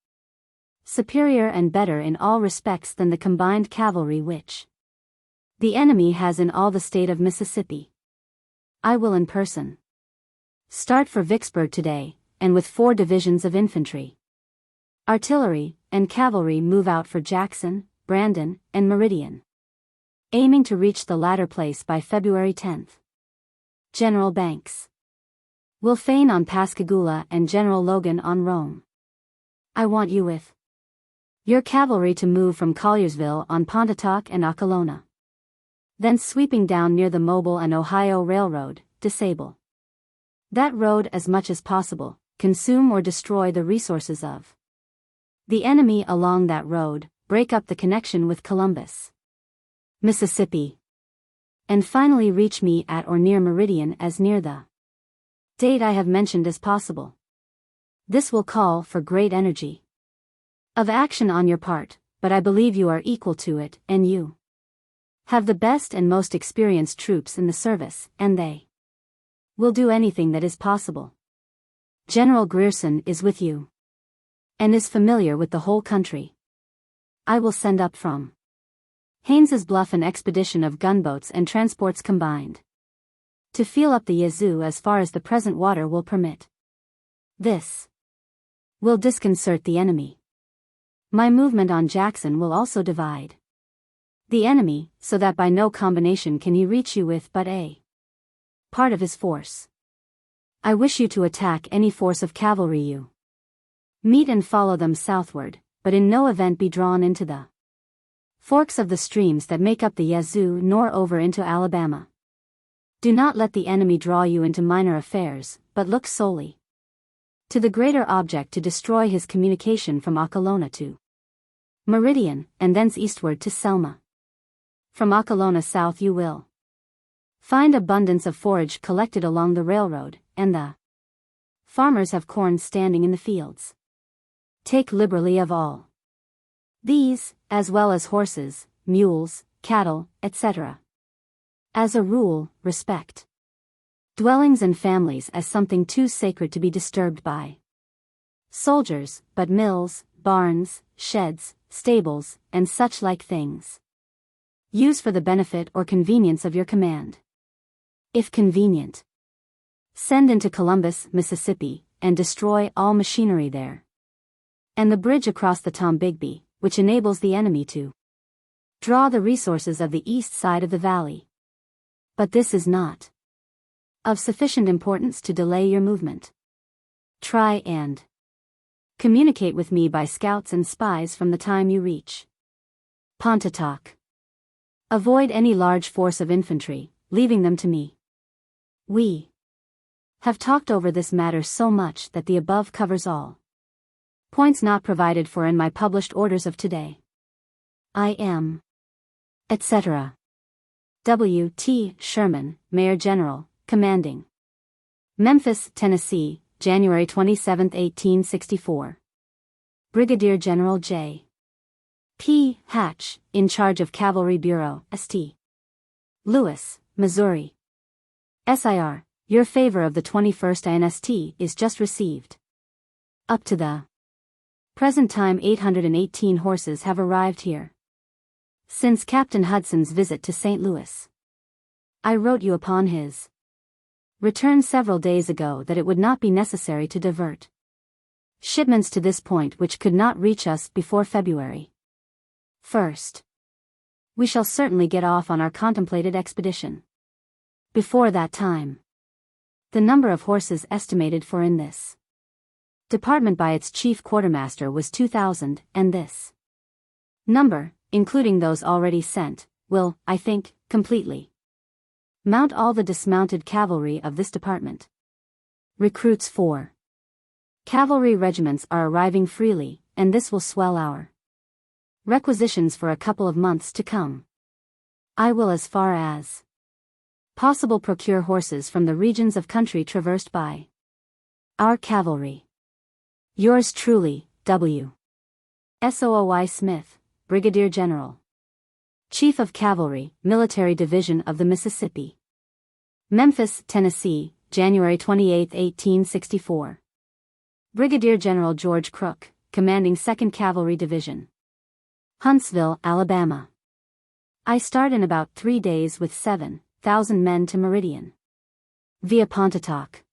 superior and better in all respects than the combined cavalry which the enemy has in all the state of Mississippi. I will in person start for Vicksburg today, and with 4 divisions of infantry, artillery, and cavalry move out for Jackson, Brandon, and Meridian, aiming to reach the latter place by February 10th. General Banks will feign on Pascagoula and General Logan on Rome. I want you with your cavalry to move from Colliersville on Pontotoc and Okolona, then sweeping down near the Mobile and Ohio Railroad, disable that road as much as possible, consume or destroy the resources of the enemy along that road, break up the connection with Columbus, Mississippi, and finally reach me at or near Meridian as near the date I have mentioned as possible. This will call for great energy of action on your part, but I believe you are equal to it, and you have the best and most experienced troops in the service, and they will do anything that is possible. General Grierson is with you and is familiar with the whole country. I will send up from Haynes's Bluff an expedition of gunboats and transports combined to feel up the Yazoo as far as the present water will permit. This will disconcert the enemy. My movement on Jackson will also divide the enemy, so that by no combination can he reach you with but a part of his force. I wish you to attack any force of cavalry you meet and follow them southward, but in no event be drawn into the forks of the streams that make up the Yazoo nor over into Alabama. Do not let the enemy draw you into minor affairs, but look solely to the greater object to destroy his communication from Okolona to Meridian, and thence eastward to Selma. From Okolona south you will find abundance of forage collected along the railroad, and the farmers have corn standing in the fields. Take liberally of all these, as well as horses, mules, cattle, etc. As a rule, respect dwellings and families as something too sacred to be disturbed by soldiers, but mills, barns, sheds, stables, and such like things use for the benefit or convenience of your command. If convenient, send into Columbus, Mississippi, and destroy all machinery there, and the bridge across the Tombigbee, which enables the enemy to draw the resources of the east side of the valley. But this is not of sufficient importance to delay your movement. Try and communicate with me by scouts and spies from the time you reach Pontotoc. Avoid any large force of infantry, leaving them to me. We Have talked over this matter so much that the above covers all points not provided for in my published orders of today. I am, etc. W. T. Sherman, Mayor General, Commanding. Memphis, Tennessee, January 27, 1864. Brigadier General J. P. Hatch, in charge of Cavalry Bureau, St. Louis, Missouri. SIR, your favor of the 21st INST is just received. Up to the present time 818 horses have arrived here since Captain Hudson's visit to St. Louis. I wrote you upon his return several days ago that it would not be necessary to divert shipments to this point which could not reach us before February 1st. We shall certainly get off on our contemplated expedition before that time. The number of horses estimated for in this department by its chief quartermaster was 2,000, and this number, including those already sent, will, I think, completely mount all the dismounted cavalry of this department. Recruits for cavalry regiments are arriving freely, and this will swell our requisitions for a couple of months to come. I will as far as possible procure horses from the regions of country traversed by our cavalry. Yours truly, W. Sooy Smith, Brigadier General, Chief of Cavalry, Military Division of the Mississippi. Memphis, Tennessee, January 28, 1864. Brigadier General George Crook, Commanding 2nd Cavalry Division. Huntsville, Alabama. I start in about 3 days with 7,000 men to Meridian, via Pontotoc.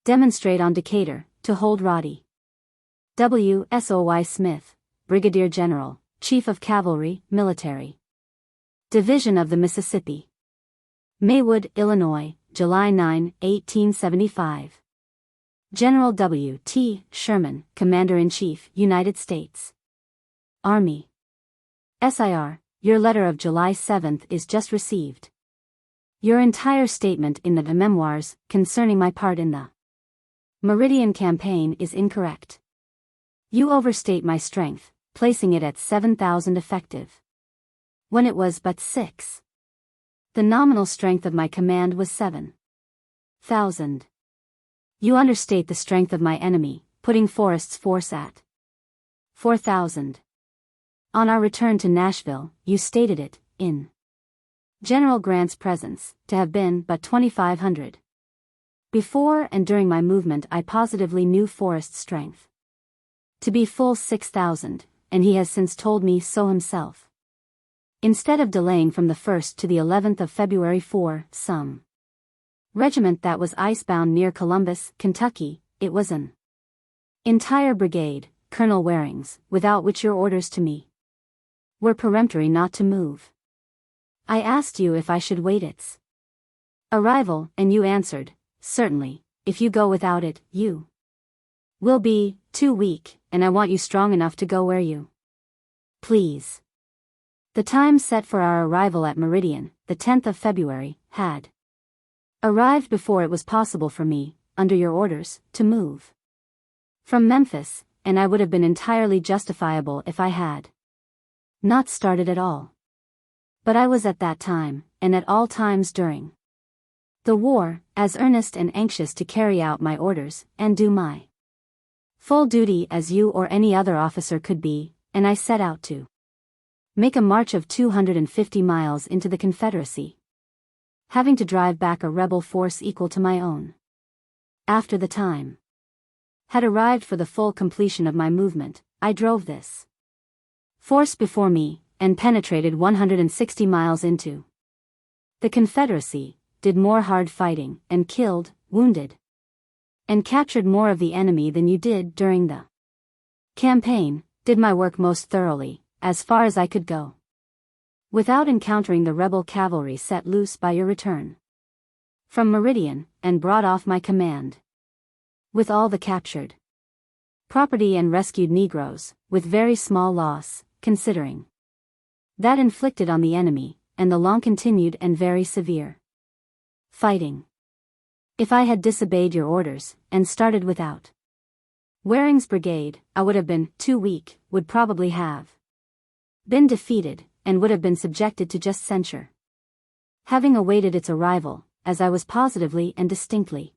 Demonstrate on Decatur, to hold Roddy. W. Sooy Smith, Brigadier General, Chief of Cavalry, Military Division of the Mississippi. Maywood, Illinois, July 9, 1875. General W. T. Sherman, Commander-in-Chief, United States Army. SIR, your letter of July 7th is just received. Your entire statement in the memoirs concerning my part in the Meridian campaign is incorrect. You overstate my strength, placing it at 7,000 effective, when it was but 6. The nominal strength of my command was 7,000. You understate the strength of my enemy, putting Forrest's force at 4,000. On our return to Nashville, you stated it, in General Grant's presence, to have been but 2,500. Before and during my movement I positively knew Forrest's strength to be full 6,000, and he has since told me so himself. Instead of delaying from the 1st to the 11th of February for some regiment that was icebound near Columbus, Kentucky, it was an entire brigade, Colonel Waring's, without which your orders to me were peremptory not to move. I asked you if I should wait its arrival, and you answered, certainly, if you go without it, you will be too weak, and I want you strong enough to go where you please. The time set for our arrival at Meridian, the 10th of February, had arrived before it was possible for me, under your orders, to move from Memphis, and I would have been entirely justifiable if I had not started at all. But I was at that time, and at all times during the war, as earnest and anxious to carry out my orders, and do my full duty as you or any other officer could be, and I set out to make a march of 250 miles into the Confederacy, having to drive back a rebel force equal to my own. After the time had arrived for the full completion of my movement, I drove this force before me, and penetrated 160 miles into the Confederacy, did more hard fighting, and killed, wounded, and captured more of the enemy than you did during the campaign, did my work most thoroughly, as far as I could go, without encountering the rebel cavalry set loose by your return from Meridian, and brought off my command, with all the captured property and rescued Negroes, with very small loss, considering that inflicted on the enemy, and the long-continued and very severe fighting. If I had disobeyed your orders, and started without Waring's brigade, I would have been too weak, would probably have been defeated, and would have been subjected to just censure. Having awaited its arrival, as I was positively and distinctly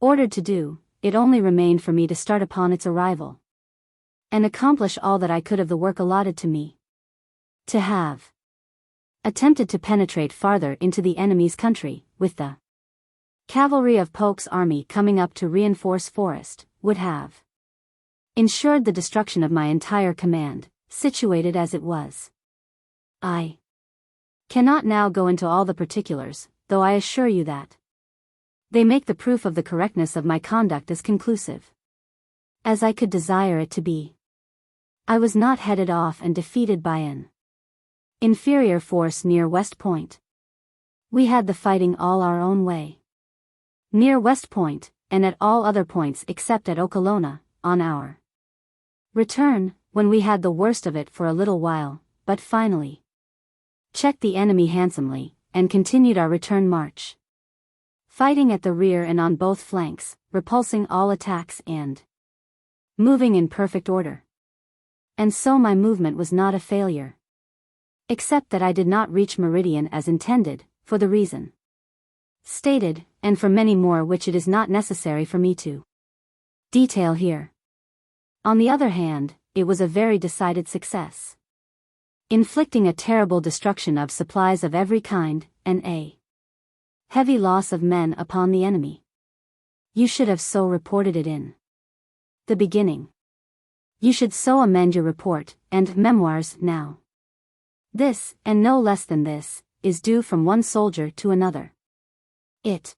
ordered to do, it only remained for me to start upon its arrival, and accomplish all that I could of the work allotted to me. To have attempted to penetrate farther into the enemy's country, with the cavalry of Polk's army coming up to reinforce Forrest, would have ensured the destruction of my entire command, situated as it was. I cannot now go into all the particulars, though I assure you that they make the proof of the correctness of my conduct as conclusive as I could desire it to be. I was not headed off and defeated by an inferior force near West Point. We had the fighting all our own way. Near West Point, and at all other points except at Okolona, on our return, when we had the worst of it for a little while, but finally checked the enemy handsomely, and continued our return march. Fighting at the rear and on both flanks, repulsing all attacks and moving in perfect order. And so my movement was not a failure. Except that I did not reach Meridian as intended, for the reason stated, and for many more which it is not necessary for me to detail here. On the other hand, it was a very decided success, inflicting a terrible destruction of supplies of every kind, and a heavy loss of men upon the enemy. You should have so reported it in the beginning. You should so amend your report, and memoirs now. This, and no less than this, is due from one soldier to another. It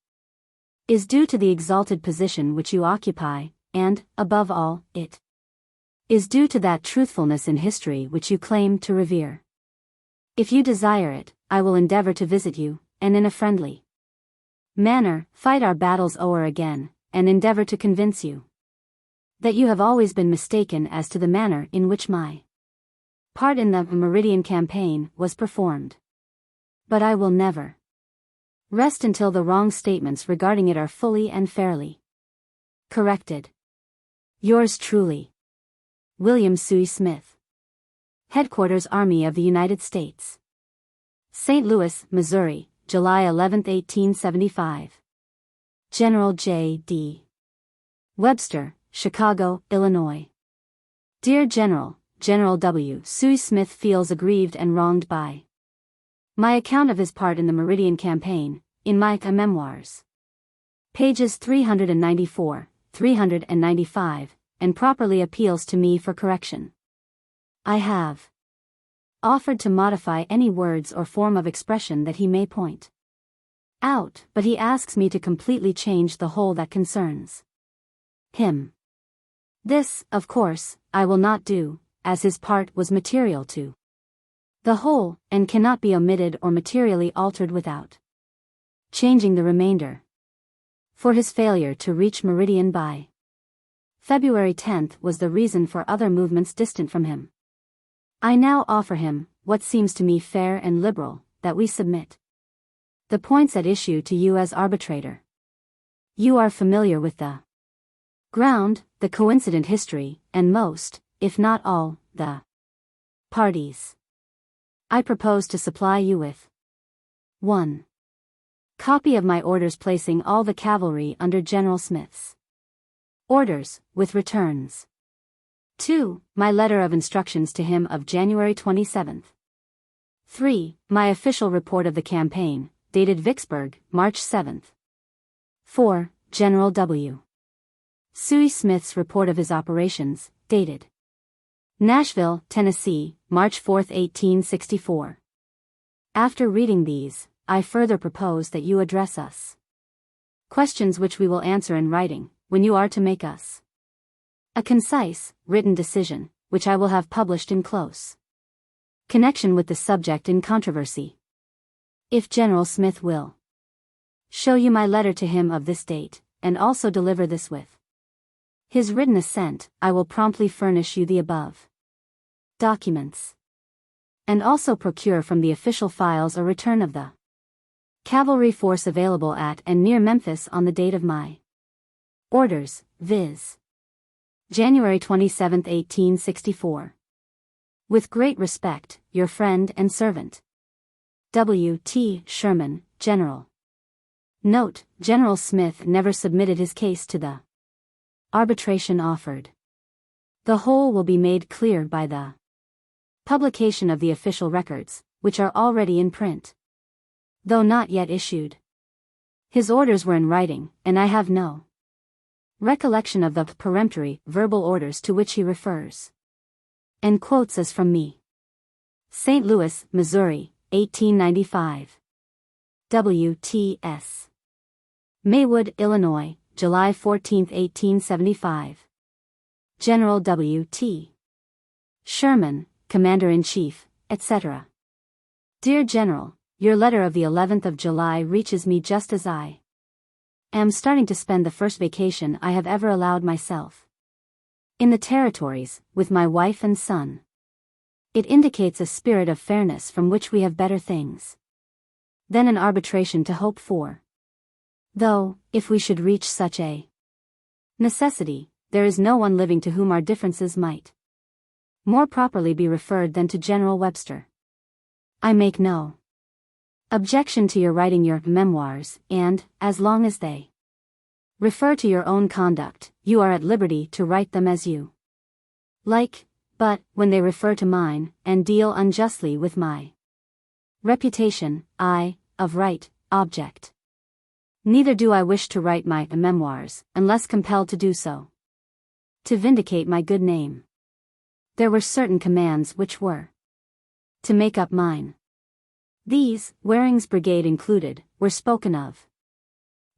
is due to the exalted position which you occupy, and, above all, it is due to that truthfulness in history which you claim to revere. If you desire it, I will endeavor to visit you, and in a friendly manner, fight our battles o'er again, and endeavor to convince you that you have always been mistaken as to the manner in which my part in the Meridian campaign was performed. But I will never rest until the wrong statements regarding it are fully and fairly corrected. Yours truly, William T. Smith. Headquarters Army of the United States. St. Louis, Missouri, July 11, 1875. General J. D. Webster, Chicago, Illinois. Dear General, General W. T. Smith feels aggrieved and wronged by my account of his part in the Meridian campaign, in my memoirs. Pages 394, 395, and properly appeals to me for correction. I have offered to modify any words or form of expression that he may point out, but he asks me to completely change the whole that concerns him. This, of course, I will not do, as his part was material to the whole, and cannot be omitted or materially altered without changing the remainder. For his failure to reach Meridian by February 10 was the reason for other movements distant from him. I now offer him, what seems to me fair and liberal, that we submit the points at issue to you as arbitrator. You are familiar with the ground, the coincident history, and most, if not all, the parties. I propose to supply you with 1. Copy of my orders placing all the cavalry under General Smith's orders, with returns. 2. My letter of instructions to him of January 27. 3. My official report of the campaign, dated Vicksburg, March 7. 4. General W. T. Smith's report of his operations, dated Nashville, Tennessee, March 4, 1864. After reading these, I further propose that you address us questions which we will answer in writing, when you are to make us a concise, written decision, which I will have published in close connection with the subject in controversy. If General Smith will show you my letter to him of this date, and also deliver this with his written assent, I will promptly furnish you the above documents, and also procure from the official files a return of the Cavalry force available at and near Memphis on the date of my orders, viz. January 27, 1864. With great respect, your friend and servant. W. T. Sherman, General. Note: General Smith never submitted his case to the arbitration offered. The whole will be made clear by the publication of the official records, which are already in print, though not yet issued. His orders were in writing, and I have no recollection of the peremptory verbal orders to which he refers, and quotes as from me. St. Louis, Missouri, 1895. W. T. S. Maywood, Illinois, July 14, 1875. General W. T. Sherman, Commander-in-Chief, etc. Dear General, your letter of the 11th of July reaches me just as I am starting to spend the first vacation I have ever allowed myself in the territories, with my wife and son. It indicates a spirit of fairness from which we have better things than an arbitration to hope for. Though, if we should reach such a necessity, there is no one living to whom our differences might more properly be referred than to General Webster. I make no objection to your writing your memoirs, and, as long as they refer to your own conduct, you are at liberty to write them as you like, but, when they refer to mine, and deal unjustly with my reputation, I, of right, object. Neither do I wish to write my memoirs, unless compelled to do so, to vindicate my good name. There were certain commands which were to make up mine. These, Waring's brigade included, were spoken of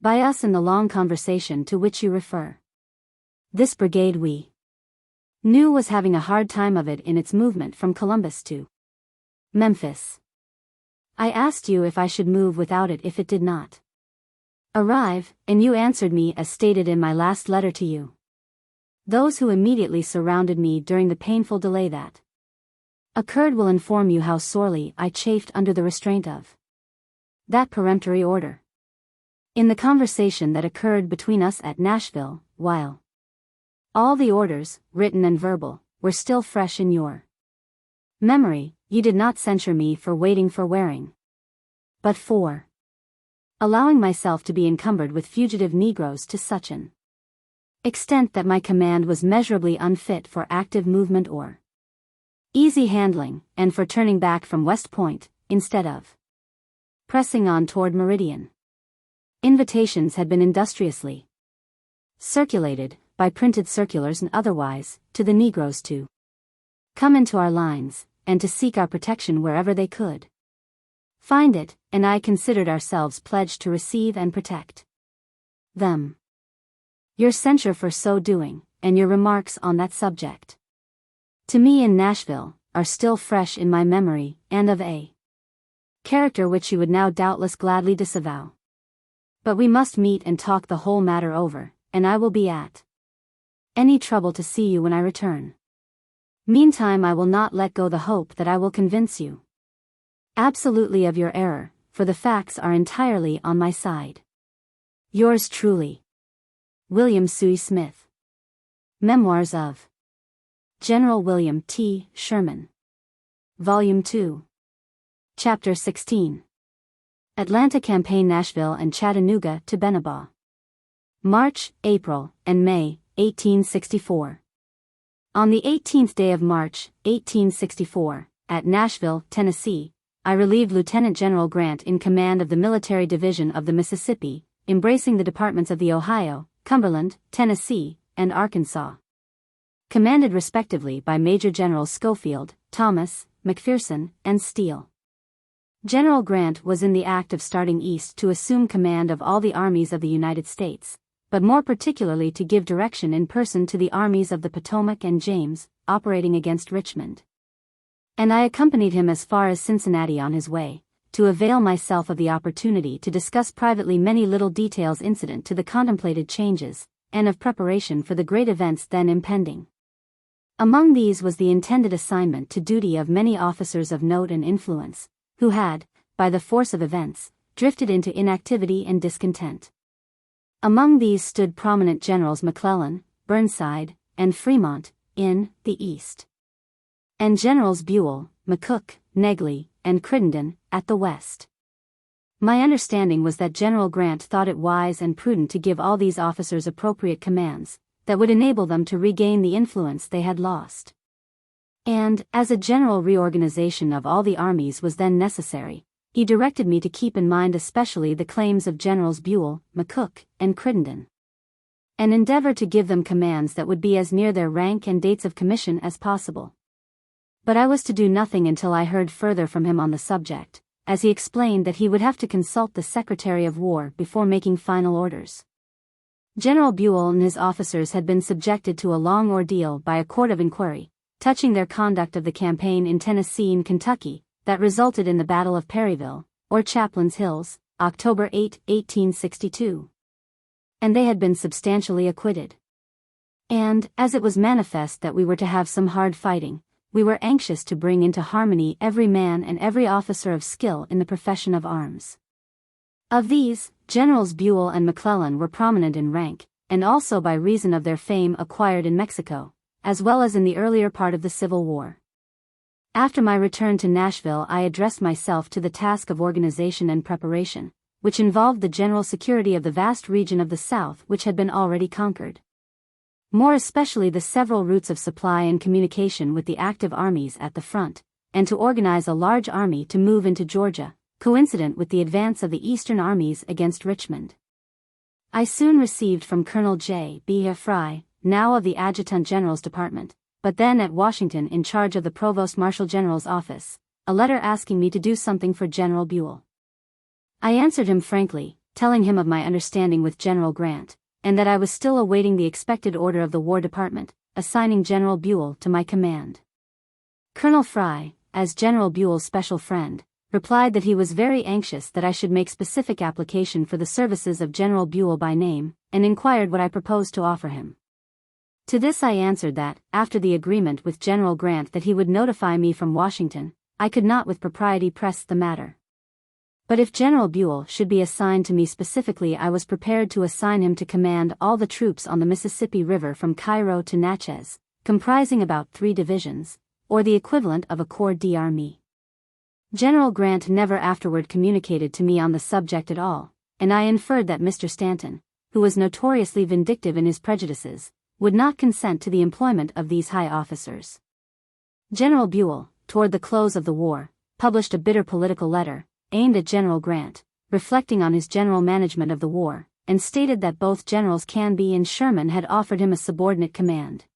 by us in the long conversation to which you refer. This brigade we knew was having a hard time of it in its movement from Columbus to Memphis. I asked you if I should move without it if it did not arrive, and you answered me as stated in my last letter to you. Those who immediately surrounded me during the painful delay that occurred will inform you how sorely I chafed under the restraint of that peremptory order. In the conversation that occurred between us at Nashville, while all the orders, written and verbal, were still fresh in your memory, you did not censure me for waiting for Waring, but for allowing myself to be encumbered with fugitive Negroes to such an extent that my command was measurably unfit for active movement or easy handling, and for turning back from West Point, instead of pressing on toward Meridian. Invitations had been industriously circulated, by printed circulars and otherwise, to the Negroes to come into our lines, and to seek our protection wherever they could find it, and I considered ourselves pledged to receive and protect them. Your censure for so doing, and your remarks on that subject, to me in Nashville, are still fresh in my memory, and of a character which you would now doubtless gladly disavow. But we must meet and talk the whole matter over, and I will be at any trouble to see you when I return. Meantime I will not let go the hope that I will convince you absolutely of your error, for the facts are entirely on my side. Yours truly, William C. Smith. Memoirs of General William T. Sherman. Volume 2. Chapter 16. Atlanta Campaign, Nashville and Chattanooga to Benabaw. March, April, and May, 1864. On the 18th day of March, 1864, at Nashville, Tennessee, I relieved Lieutenant General Grant in command of the Military Division of the Mississippi, embracing the departments of the Ohio, Cumberland, Tennessee, and Arkansas, commanded respectively by Major Generals Schofield, Thomas, McPherson, and Steele. General Grant was in the act of starting east to assume command of all the armies of the United States, but more particularly to give direction in person to the armies of the Potomac and James, operating against Richmond. And I accompanied him as far as Cincinnati on his way, to avail myself of the opportunity to discuss privately many little details incident to the contemplated changes, and of preparation for the great events then impending. Among these was the intended assignment to duty of many officers of note and influence, who had, by the force of events, drifted into inactivity and discontent. Among these stood prominent Generals McClellan, Burnside, and Fremont, in the East, and Generals Buell, McCook, Negley, and Crittenden, at the West. My understanding was that General Grant thought it wise and prudent to give all these officers appropriate commands that would enable them to regain the influence they had lost. And, as a general reorganization of all the armies was then necessary, he directed me to keep in mind especially the claims of Generals Buell, McCook, and Crittenden, and endeavor to give them commands that would be as near their rank and dates of commission as possible. But I was to do nothing until I heard further from him on the subject, as he explained that he would have to consult the Secretary of War before making final orders. General Buell and his officers had been subjected to a long ordeal by a court of inquiry, touching their conduct of the campaign in Tennessee and Kentucky, that resulted in the Battle of Perryville, or Chaplain's Hills, October 8, 1862. And they had been substantially acquitted. And, as it was manifest that we were to have some hard fighting, we were anxious to bring into harmony every man and every officer of skill in the profession of arms. Of these, Generals Buell and McClellan were prominent in rank, and also by reason of their fame acquired in Mexico, as well as in the earlier part of the Civil War. After my return to Nashville, I addressed myself to the task of organization and preparation, which involved the general security of the vast region of the South which had been already conquered. More especially the several routes of supply and communication with the active armies at the front, and to organize a large army to move into Georgia, coincident with the advance of the Eastern armies against Richmond. I soon received from Colonel J. B. Fry, now of the Adjutant General's Department, but then at Washington in charge of the Provost Marshal General's office, a letter asking me to do something for General Buell. I answered him frankly, telling him of my understanding with General Grant, and that I was still awaiting the expected order of the War Department, assigning General Buell to my command. Colonel Fry, as General Buell's special friend, replied that he was very anxious that I should make specific application for the services of General Buell by name, and inquired what I proposed to offer him. To this I answered that, after the agreement with General Grant that he would notify me from Washington, I could not with propriety press the matter. But if General Buell should be assigned to me specifically, I was prepared to assign him to command all the troops on the Mississippi River from Cairo to Natchez, comprising about 3 divisions, or the equivalent of a corps d'armée. General Grant never afterward communicated to me on the subject at all, and I inferred that Mr. Stanton, who was notoriously vindictive in his prejudices, would not consent to the employment of these high officers. General Buell, toward the close of the war, published a bitter political letter, aimed at General Grant, reflecting on his general management of the war, and stated that both Generals Canby and Sherman had offered him a subordinate command,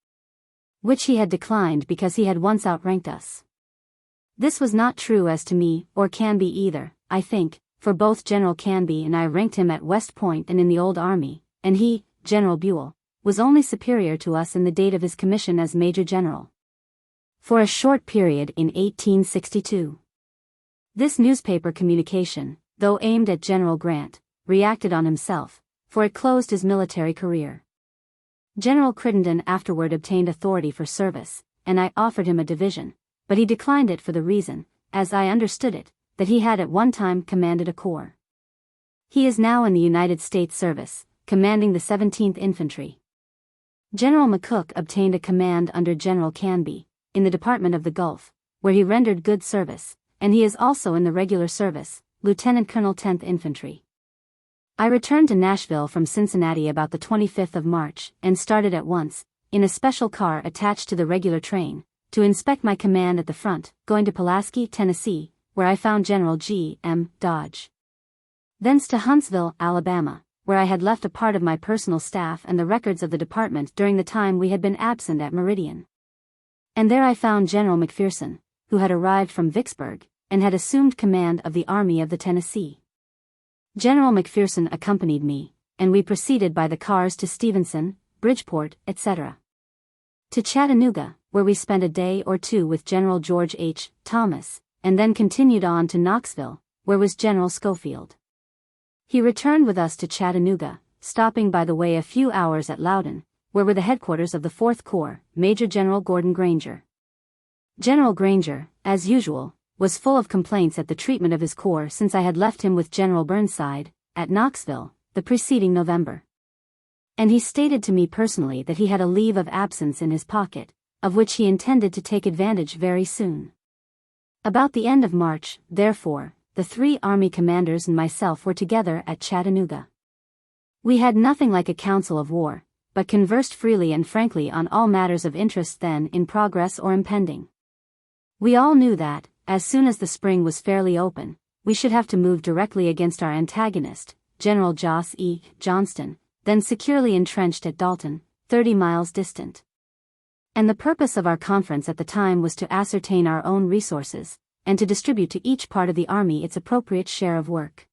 which he had declined because he had once outranked us. This was not true as to me, or Canby either, I think, for both General Canby and I ranked him at West Point and in the Old Army, and he, General Buell, was only superior to us in the date of his commission as Major General. For a short period in 1862. This newspaper communication, though aimed at General Grant, reacted on himself, for it closed his military career. General Crittenden afterward obtained authority for service, and I offered him a division, but he declined it for the reason, as I understood it, that he had at one time commanded a corps. He is now in the United States service, commanding the 17th Infantry. General McCook obtained a command under General Canby, in the Department of the Gulf, where he rendered good service, and he is also in the regular service, Lieutenant Colonel 10th Infantry. I returned to Nashville from Cincinnati about the 25th of March, and started at once, in a special car attached to the regular train, to inspect my command at the front, going to Pulaski, Tennessee, where I found General G. M. Dodge. Thence to Huntsville, Alabama, where I had left a part of my personal staff and the records of the department during the time we had been absent at Meridian. And there I found General McPherson, who had arrived from Vicksburg, and had assumed command of the Army of the Tennessee. General McPherson accompanied me, and we proceeded by the cars to Stevenson, Bridgeport, etc. To Chattanooga, where we spent a day or two with General George H. Thomas, and then continued on to Knoxville, where was General Schofield. He returned with us to Chattanooga, stopping by the way a few hours at Loudon, where were the headquarters of the 4th Corps, Major General Gordon Granger. General Granger, as usual, was full of complaints at the treatment of his corps since I had left him with General Burnside, at Knoxville, the preceding November. And he stated to me personally that he had a leave of absence in his pocket, of which he intended to take advantage very soon. About the end of March, therefore, the 3 army commanders and myself were together at Chattanooga. We had nothing like a council of war, but conversed freely and frankly on all matters of interest then in progress or impending. We all knew that, as soon as the spring was fairly open, we should have to move directly against our antagonist, General Jos. E. Johnston, then securely entrenched at Dalton, 30 miles distant. And the purpose of our conference at the time was to ascertain our own resources, and to distribute to each part of the army its appropriate share of work.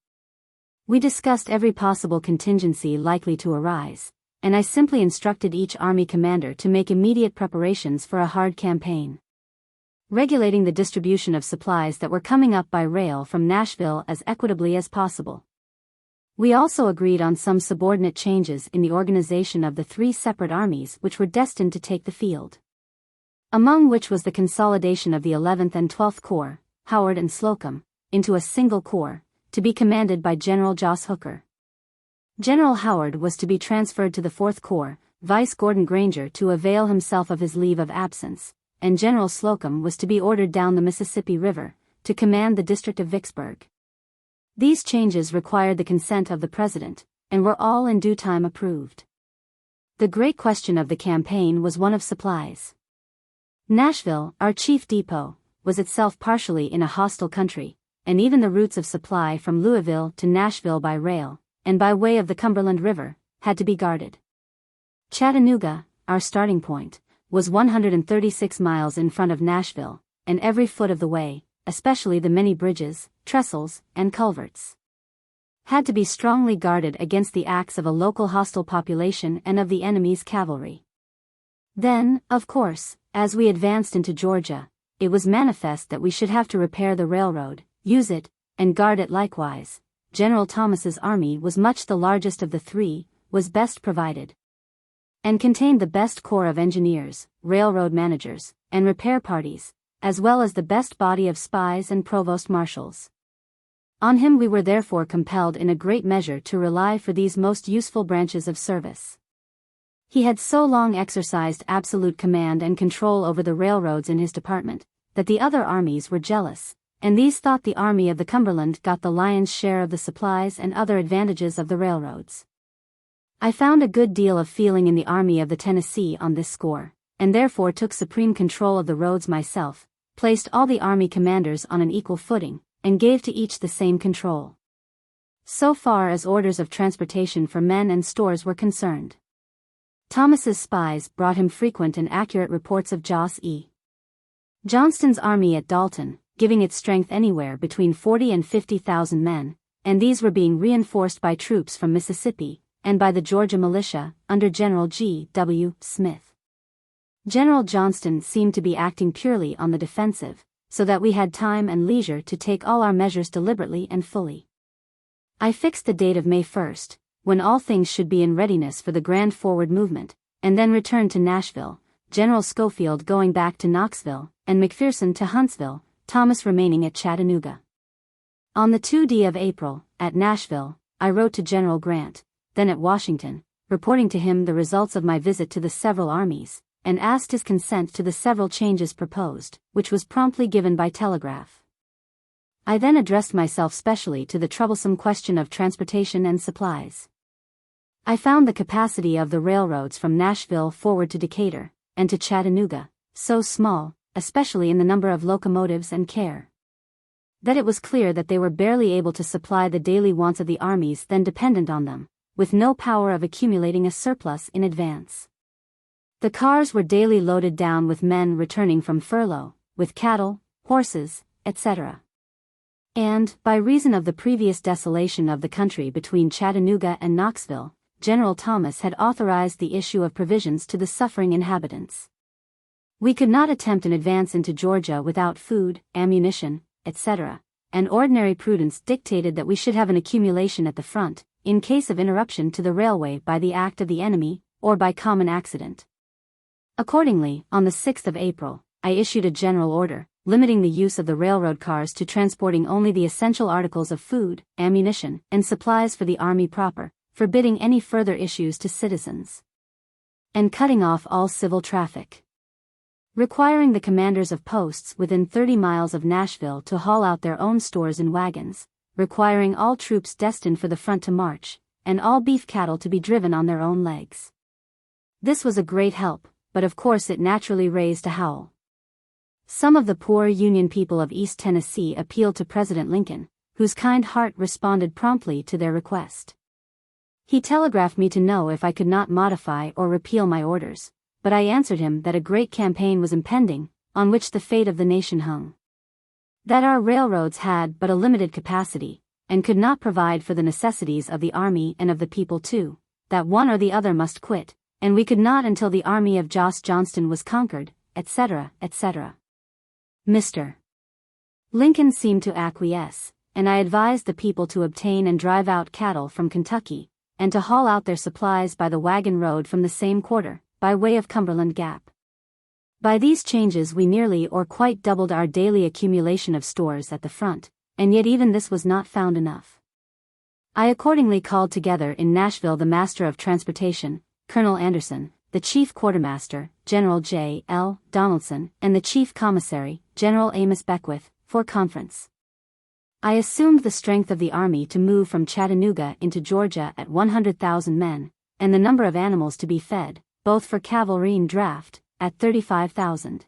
We discussed every possible contingency likely to arise, and I simply instructed each army commander to make immediate preparations for a hard campaign, regulating the distribution of supplies that were coming up by rail from Nashville as equitably as possible. We also agreed on some subordinate changes in the organization of the 3 separate armies which were destined to take the field, among which was the consolidation of the 11th and 12th Corps, Howard and Slocum, into a single corps, to be commanded by General Jos. Hooker. General Howard was to be transferred to the 4th Corps, Vice Gordon Granger to avail himself of his leave of absence, and General Slocum was to be ordered down the Mississippi River, to command the district of Vicksburg. These changes required the consent of the President, and were all in due time approved. The great question of the campaign was one of supplies. Nashville, our chief depot, was itself partially in a hostile country, and even the routes of supply from Louisville to Nashville by rail, and by way of the Cumberland River, had to be guarded. Chattanooga, our starting point, was 136 miles in front of Nashville, and every foot of the way, especially the many bridges, trestles, and culverts, had to be strongly guarded against the acts of a local hostile population and of the enemy's cavalry. Then, of course, as we advanced into Georgia, it was manifest that we should have to repair the railroad, use it, and guard it likewise. General Thomas's army was much the largest of the 3, was best provided, and contained the best corps of engineers, railroad managers, and repair parties, as well as the best body of spies and provost marshals. On him we were therefore compelled in a great measure to rely for these most useful branches of service. He had so long exercised absolute command and control over the railroads in his department, that the other armies were jealous, and these thought the Army of the Cumberland got the lion's share of the supplies and other advantages of the railroads. I found a good deal of feeling in the Army of the Tennessee on this score, and therefore took supreme control of the roads myself, placed all the army commanders on an equal footing, and gave to each the same control, so far as orders of transportation for men and stores were concerned. Thomas's spies brought him frequent and accurate reports of Jos. E. Johnston's army at Dalton, giving its strength anywhere between 40 and 50,000 men, and these were being reinforced by troops from Mississippi, and by the Georgia militia, under General G. W. Smith. General Johnston seemed to be acting purely on the defensive, so that we had time and leisure to take all our measures deliberately and fully. I fixed the date of May 1st, when all things should be in readiness for the grand forward movement, and then returned to Nashville, General Schofield going back to Knoxville, and McPherson to Huntsville, Thomas remaining at Chattanooga. On the 2d of April, at Nashville, I wrote to General Grant, then at Washington, reporting to him the results of my visit to the several armies, and asked his consent to the several changes proposed, which was promptly given by telegraph. I then addressed myself specially to the troublesome question of transportation and supplies. I found the capacity of the railroads from Nashville forward to Decatur, and to Chattanooga, so small, especially in the number of locomotives and care, that it was clear that they were barely able to supply the daily wants of the armies then dependent on them, with no power of accumulating a surplus in advance. The cars were daily loaded down with men returning from furlough, with cattle, horses, etc. And, by reason of the previous desolation of the country between Chattanooga and Knoxville, General Thomas had authorized the issue of provisions to the suffering inhabitants. We could not attempt an advance into Georgia without food, ammunition, etc., and ordinary prudence dictated that we should have an accumulation at the front, in case of interruption to the railway by the act of the enemy, or by common accident. Accordingly, on the 6th of April, I issued a general order, limiting the use of the railroad cars to transporting only the essential articles of food, ammunition, and supplies for the army proper, forbidding any further issues to citizens, and cutting off all civil traffic. Requiring the commanders of posts within 30 miles of Nashville to haul out their own stores in wagons, requiring all troops destined for the front to march, and all beef cattle to be driven on their own legs. This was a great help, but of course it naturally raised a howl. Some of the poor Union people of East Tennessee appealed to President Lincoln, whose kind heart responded promptly to their request. He telegraphed me to know if I could not modify or repeal my orders, but I answered him that a great campaign was impending, on which the fate of the nation hung. That our railroads had but a limited capacity, and could not provide for the necessities of the army and of the people too, that one or the other must quit, and we could not until the army of Jos. Johnston was conquered, etc., etc. Mr. Lincoln seemed to acquiesce, and I advised the people to obtain and drive out cattle from Kentucky, and to haul out their supplies by the wagon road from the same quarter, by way of Cumberland Gap. By these changes we nearly or quite doubled our daily accumulation of stores at the front, and yet even this was not found enough. I accordingly called together in Nashville the Master of Transportation, Colonel Anderson, the Chief Quartermaster, General J. L. Donaldson, and the Chief Commissary, General Amos Beckwith, for conference. I assumed the strength of the army to move from Chattanooga into Georgia at 100,000 men, and the number of animals to be fed, both for cavalry and draft, at 35,000.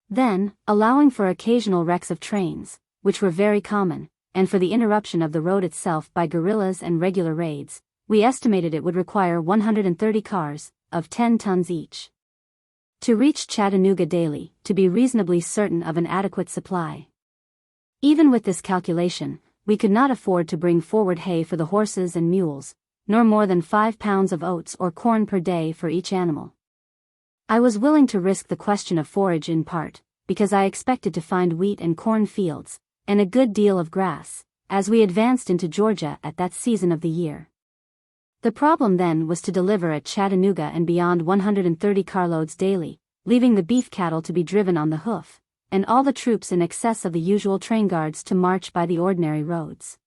Then, allowing for occasional wrecks of trains, which were very common, and for the interruption of the road itself by guerrillas and regular raids, we estimated it would require 130 cars, of 10 tons each, to reach Chattanooga daily, to be reasonably certain of an adequate supply. Even with this calculation, we could not afford to bring forward hay for the horses and mules, nor more than 5 pounds of oats or corn per day for each animal. I was willing to risk the question of forage in part, because I expected to find wheat and corn fields, and a good deal of grass, as we advanced into Georgia at that season of the year. The problem then was to deliver at Chattanooga and beyond 130 carloads daily, leaving the beef cattle to be driven on the hoof, and all the troops in excess of the usual train guards to march by the ordinary roads.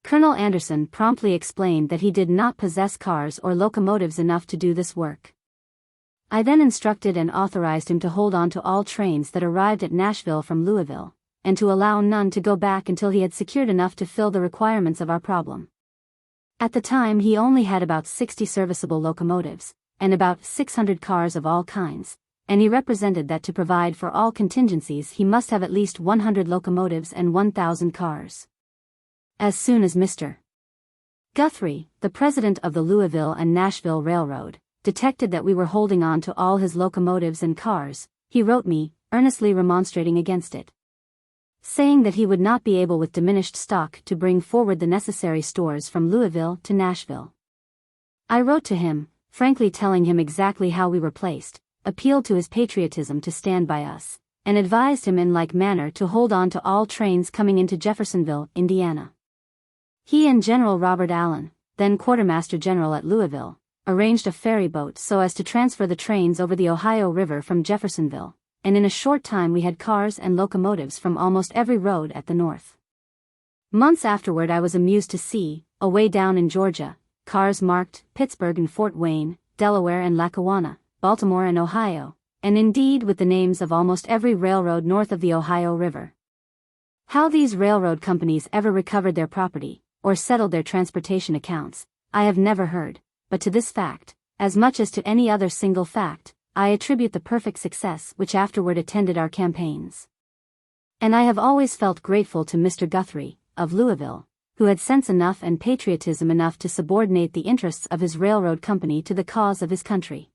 Colonel Anderson promptly explained that he did not possess cars or locomotives enough to do this work. I then instructed and authorized him to hold on to all trains that arrived at Nashville from Louisville, and to allow none to go back until he had secured enough to fill the requirements of our problem. At the time he only had about 60 serviceable locomotives, and about 600 cars of all kinds, and he represented that to provide for all contingencies he must have at least 100 locomotives and 1,000 cars. As soon as Mr. Guthrie, the president of the Louisville and Nashville Railroad, detected that we were holding on to all his locomotives and cars, he wrote me, earnestly remonstrating against it, saying that he would not be able with diminished stock to bring forward the necessary stores from Louisville to Nashville. I wrote to him, frankly telling him exactly how we were placed, appealed to his patriotism to stand by us, and advised him in like manner to hold on to all trains coming into Jeffersonville, Indiana. He and General Robert Allen, then Quartermaster General at Louisville, arranged a ferry boat so as to transfer the trains over the Ohio River from Jeffersonville, and in a short time we had cars and locomotives from almost every road at the north. Months afterward I was amused to see, away down in Georgia, cars marked Pittsburgh and Fort Wayne, Delaware and Lackawanna, Baltimore and Ohio, and indeed with the names of almost every railroad north of the Ohio River. How these railroad companies ever recovered their property, or settled their transportation accounts, I have never heard, but to this fact, as much as to any other single fact, I attribute the perfect success which afterward attended our campaigns. And I have always felt grateful to Mr. Guthrie, of Louisville, who had sense enough and patriotism enough to subordinate the interests of his railroad company to the cause of his country.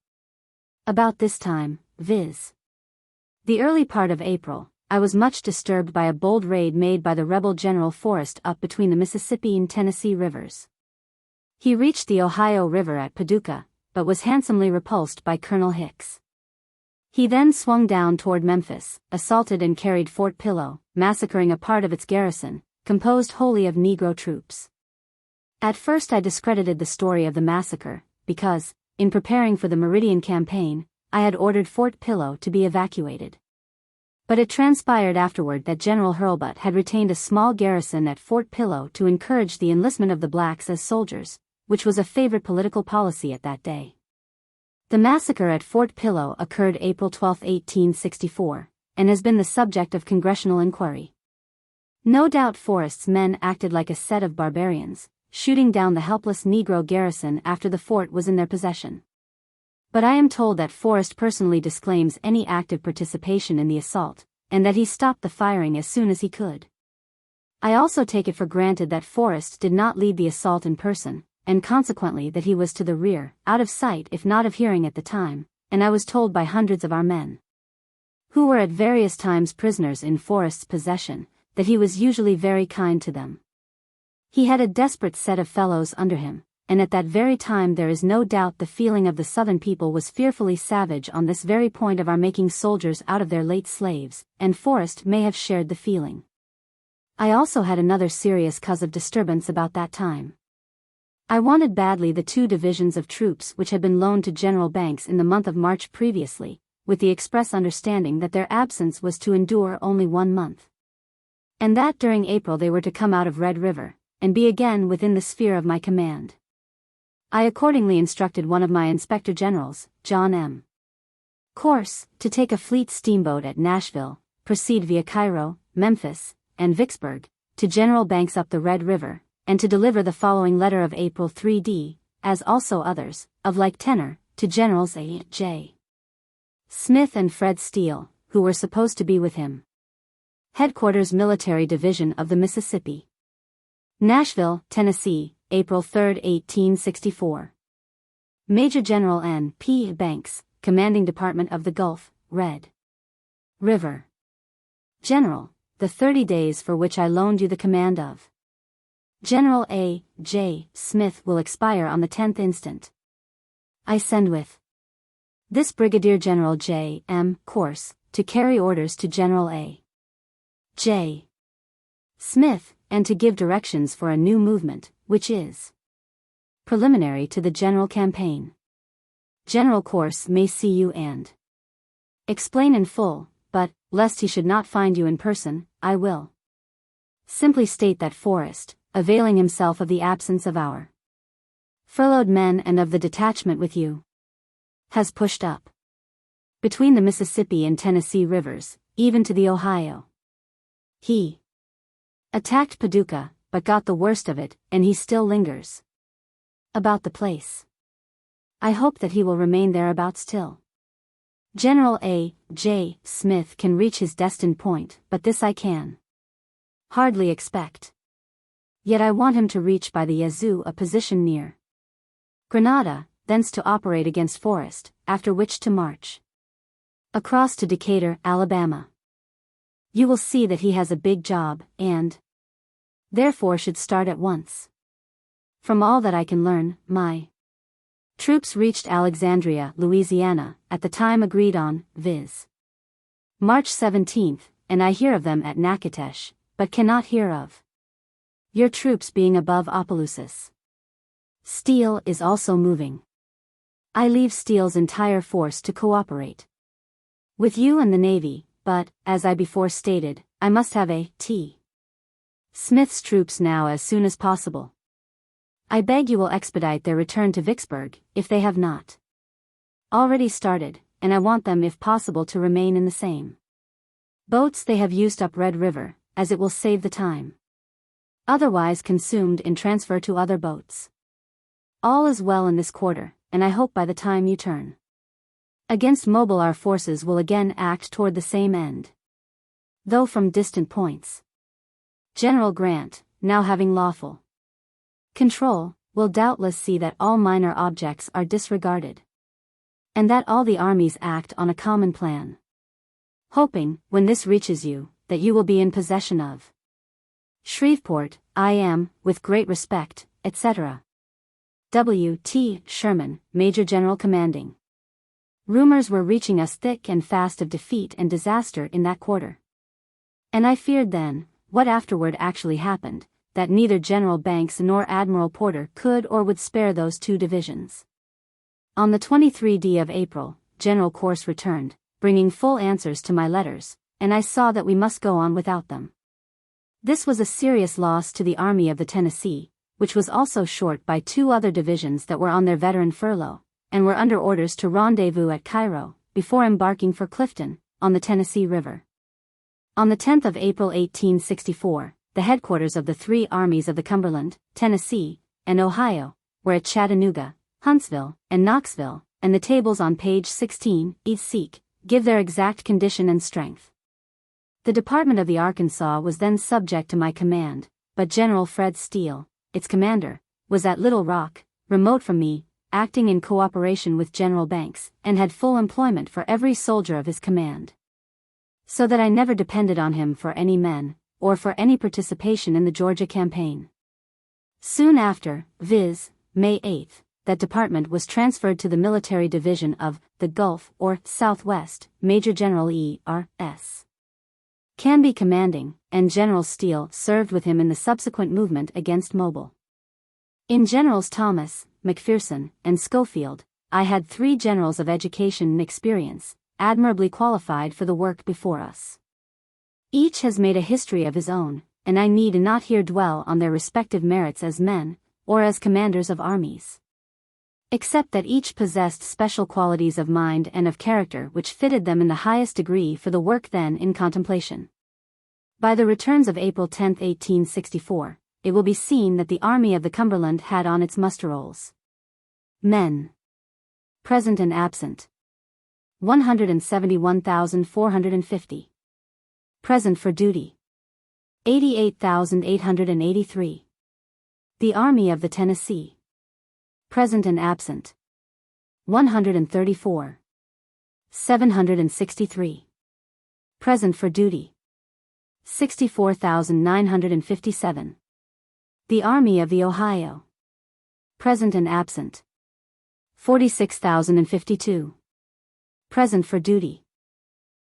About this time, viz. the early part of April, I was much disturbed by a bold raid made by the rebel General Forrest up between the Mississippi and Tennessee rivers. He reached the Ohio River at Paducah, but was handsomely repulsed by Colonel Hicks. He then swung down toward Memphis, assaulted and carried Fort Pillow, massacring a part of its garrison, composed wholly of Negro troops. At first I discredited the story of the massacre, because, in preparing for the Meridian campaign, I had ordered Fort Pillow to be evacuated. But it transpired afterward that General Hurlbut had retained a small garrison at Fort Pillow to encourage the enlistment of the blacks as soldiers, which was a favorite political policy at that day. The massacre at Fort Pillow occurred April 12, 1864, and has been the subject of congressional inquiry. No doubt Forrest's men acted like a set of barbarians, shooting down the helpless Negro garrison after the fort was in their possession. But I am told that Forrest personally disclaims any active participation in the assault, and that he stopped the firing as soon as he could. I also take it for granted that Forrest did not lead the assault in person, and consequently that he was to the rear, out of sight if not of hearing at the time, and I was told by hundreds of our men, who were at various times prisoners in Forrest's possession, that he was usually very kind to them. He had a desperate set of fellows under him, and at that very time there is no doubt the feeling of the Southern people was fearfully savage on this very point of our making soldiers out of their late slaves, and Forrest may have shared the feeling. I also had another serious cause of disturbance about that time. I wanted badly the 2 divisions of troops which had been loaned to General Banks in the month of March previously, with the express understanding that their absence was to endure only 1 month. And that during April they were to come out of Red River, and be again within the sphere of my command. I accordingly instructed one of my inspector generals, John M. Corse, to take a fleet steamboat at Nashville, proceed via Cairo, Memphis, and Vicksburg, to General Banks up the Red River, and to deliver the following letter of April 3d, as also others, of like tenor, to Generals A. J. Smith and Fred Steele, who were supposed to be with him. Headquarters Military Division of the Mississippi. Nashville, Tennessee, April 3, 1864. Major General N. P. Banks, Commanding Department of the Gulf, Red River. General, the 30 days for which I loaned you the command of General A. J. Smith will expire on the 10th instant. I send with this Brigadier General J. M. Corse, to carry orders to General A. J. Smith, and to give directions for a new movement, which is preliminary to the general campaign. General Corse may see you and explain in full, but, lest he should not find you in person, I will simply state that Forrest, availing himself of the absence of our furloughed men and of the detachment with you, has pushed up between the Mississippi and Tennessee rivers, even to the Ohio. He attacked Paducah, but got the worst of it, and he still lingers about the place. I hope that he will remain thereabouts till General A. J. Smith can reach his destined point, but this I can hardly expect. Yet I want him to reach by the Yazoo a position near Grenada, thence to operate against Forrest, after which to march across to Decatur, Alabama. You will see that he has a big job, and therefore should start at once. From all that I can learn, my troops reached Alexandria, Louisiana, at the time agreed on, viz. March 17th, and I hear of them at Natchitoches, but cannot hear of your troops being above Opelousas. Steele is also moving. I leave Steele's entire force to cooperate with you and the Navy, but, as I before stated, I must have a T. Smith's troops now as soon as possible. I beg you will expedite their return to Vicksburg, if they have not already started, and I want them if possible to remain in the same boats they have used up Red River, as it will save the time otherwise consumed in transfer to other boats. All is well in this quarter, and I hope by the time you turn against Mobile our forces will again act toward the same end, though from distant points. General Grant, now having lawful control, will doubtless see that all minor objects are disregarded, and that all the armies act on a common plan. Hoping, when this reaches you, that you will be in possession of Shreveport, I am, with great respect, etc. W. T. Sherman, Major General Commanding. Rumors were reaching us thick and fast of defeat and disaster in that quarter. And I feared then, what afterward actually happened, that neither General Banks nor Admiral Porter could or would spare those 2 divisions. On the 23d of April, General Corse returned, bringing full answers to my letters, and I saw that we must go on without them. This was a serious loss to the Army of the Tennessee, which was also short by 2 other divisions that were on their veteran furlough, and were under orders to rendezvous at Cairo, before embarking for Clifton, on the Tennessee River. On the 10th of April 1864, the headquarters of the 3 armies of the Cumberland, Tennessee, and Ohio, were at Chattanooga, Huntsville, and Knoxville, and the tables on page 16, seek, give their exact condition and strength. The Department of the Arkansas was then subject to my command, but General Fred Steele, its commander, was at Little Rock, remote from me, acting in cooperation with General Banks, and had full employment for every soldier of his command. So that I never depended on him for any men, or for any participation in the Georgia campaign. Soon after, viz., May 8th, that department was transferred to the military division of the Gulf or Southwest, Major General E.R.S. Canby commanding, and General Steele served with him in the subsequent movement against Mobile. In Generals Thomas, McPherson, and Schofield, I had 3 generals of education and experience, admirably qualified for the work before us. Each has made a history of his own, and I need not here dwell on their respective merits as men, or as commanders of armies. Except that each possessed special qualities of mind and of character which fitted them in the highest degree for the work then in contemplation. By the returns of April 10, 1864, it will be seen that the Army of the Cumberland had on its muster rolls: men present and absent 171,450. Present for duty 88,883. The Army of the Tennessee present and absent 134. 763. Present for duty 64,957. The Army of the Ohio present and absent 46,052. Present for duty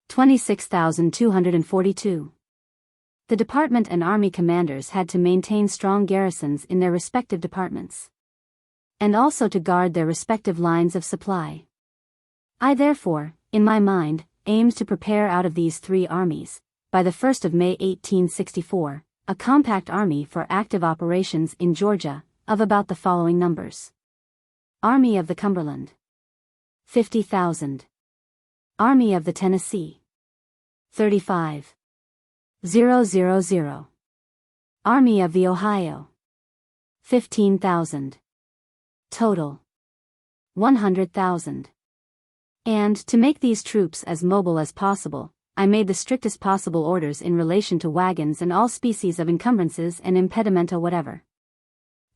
26,242. The department and army commanders had to maintain strong garrisons in their respective departments, and also to guard their respective lines of supply. I therefore, in my mind, aimed to prepare out of these 3 armies, by the 1st of May 1864, a compact army for active operations in Georgia, of about the following numbers: Army of the Cumberland 50,000. Army of the Tennessee 35,000. Army of the Ohio 15,000. Total 100,000. And, to make these troops as mobile as possible, I made the strictest possible orders in relation to wagons and all species of encumbrances and impedimenta whatever.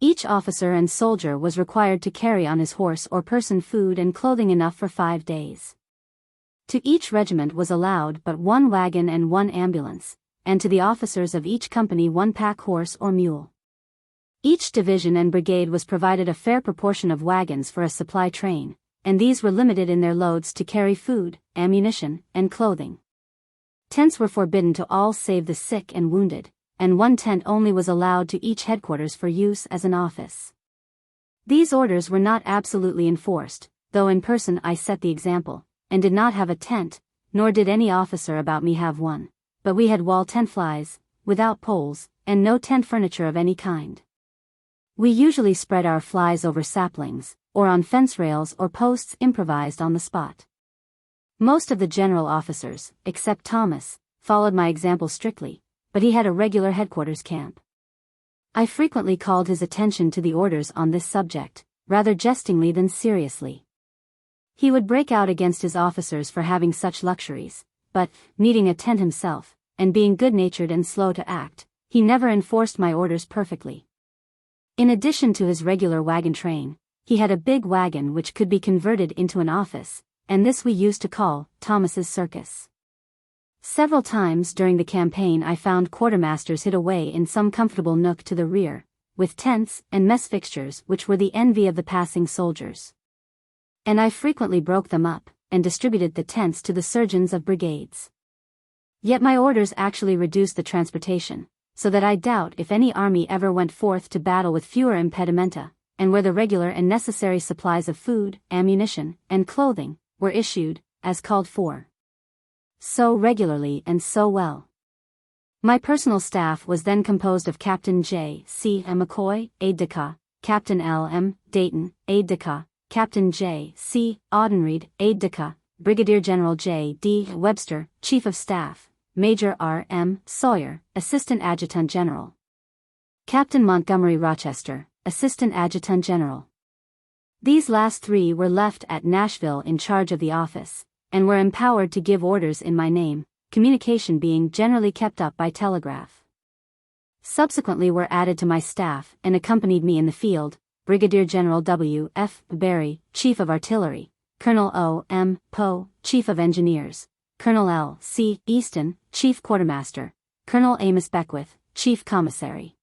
Each officer and soldier was required to carry on his horse or person food and clothing enough for 5 days. To each regiment was allowed but 1 wagon and 1 ambulance, and to the officers of each company 1 pack horse or mule. Each division and brigade was provided a fair proportion of wagons for a supply train, and these were limited in their loads to carry food, ammunition, and clothing. Tents were forbidden to all save the sick and wounded, and 1 tent only was allowed to each headquarters for use as an office. These orders were not absolutely enforced, though in person I set the example, and did not have a tent, nor did any officer about me have one, but we had wall tent flies, without poles, and no tent furniture of any kind. We usually spread our flies over saplings, or on fence rails or posts improvised on the spot. Most of the general officers, except Thomas, followed my example strictly, but he had a regular headquarters camp. I frequently called his attention to the orders on this subject, rather jestingly than seriously. He would break out against his officers for having such luxuries, but, needing a tent himself, and being good-natured and slow to act, he never enforced my orders perfectly. In addition to his regular wagon train, he had a big wagon which could be converted into an office, and this we used to call Thomas's Circus. Several times during the campaign I found quartermasters hid away in some comfortable nook to the rear, with tents and mess fixtures which were the envy of the passing soldiers. And I frequently broke them up, and distributed the tents to the surgeons of brigades. Yet my orders actually reduced the transportation, so that I doubt if any army ever went forth to battle with fewer impedimenta, and where the regular and necessary supplies of food, ammunition, and clothing were issued, as called for. So regularly and so well. My personal staff was then composed of Captain J. C. M. McCoy, aide-de-camp, Captain L. M. Dayton, aide-de-camp, Captain J. C. Audenried, aide-de-camp, Brigadier General J. D. Webster, Chief of Staff, Major R. M. Sawyer, Assistant Adjutant General. Captain Montgomery Rochester, Assistant Adjutant General. These last three were left at Nashville in charge of the office, and were empowered to give orders in my name, communication being generally kept up by telegraph. Subsequently were added to my staff and accompanied me in the field, Brigadier General W. F. Berry, Chief of Artillery, Colonel O. M. Poe, Chief of Engineers, Colonel L. C. Easton, Chief Quartermaster, Colonel Amos Beckwith, Chief Commissary.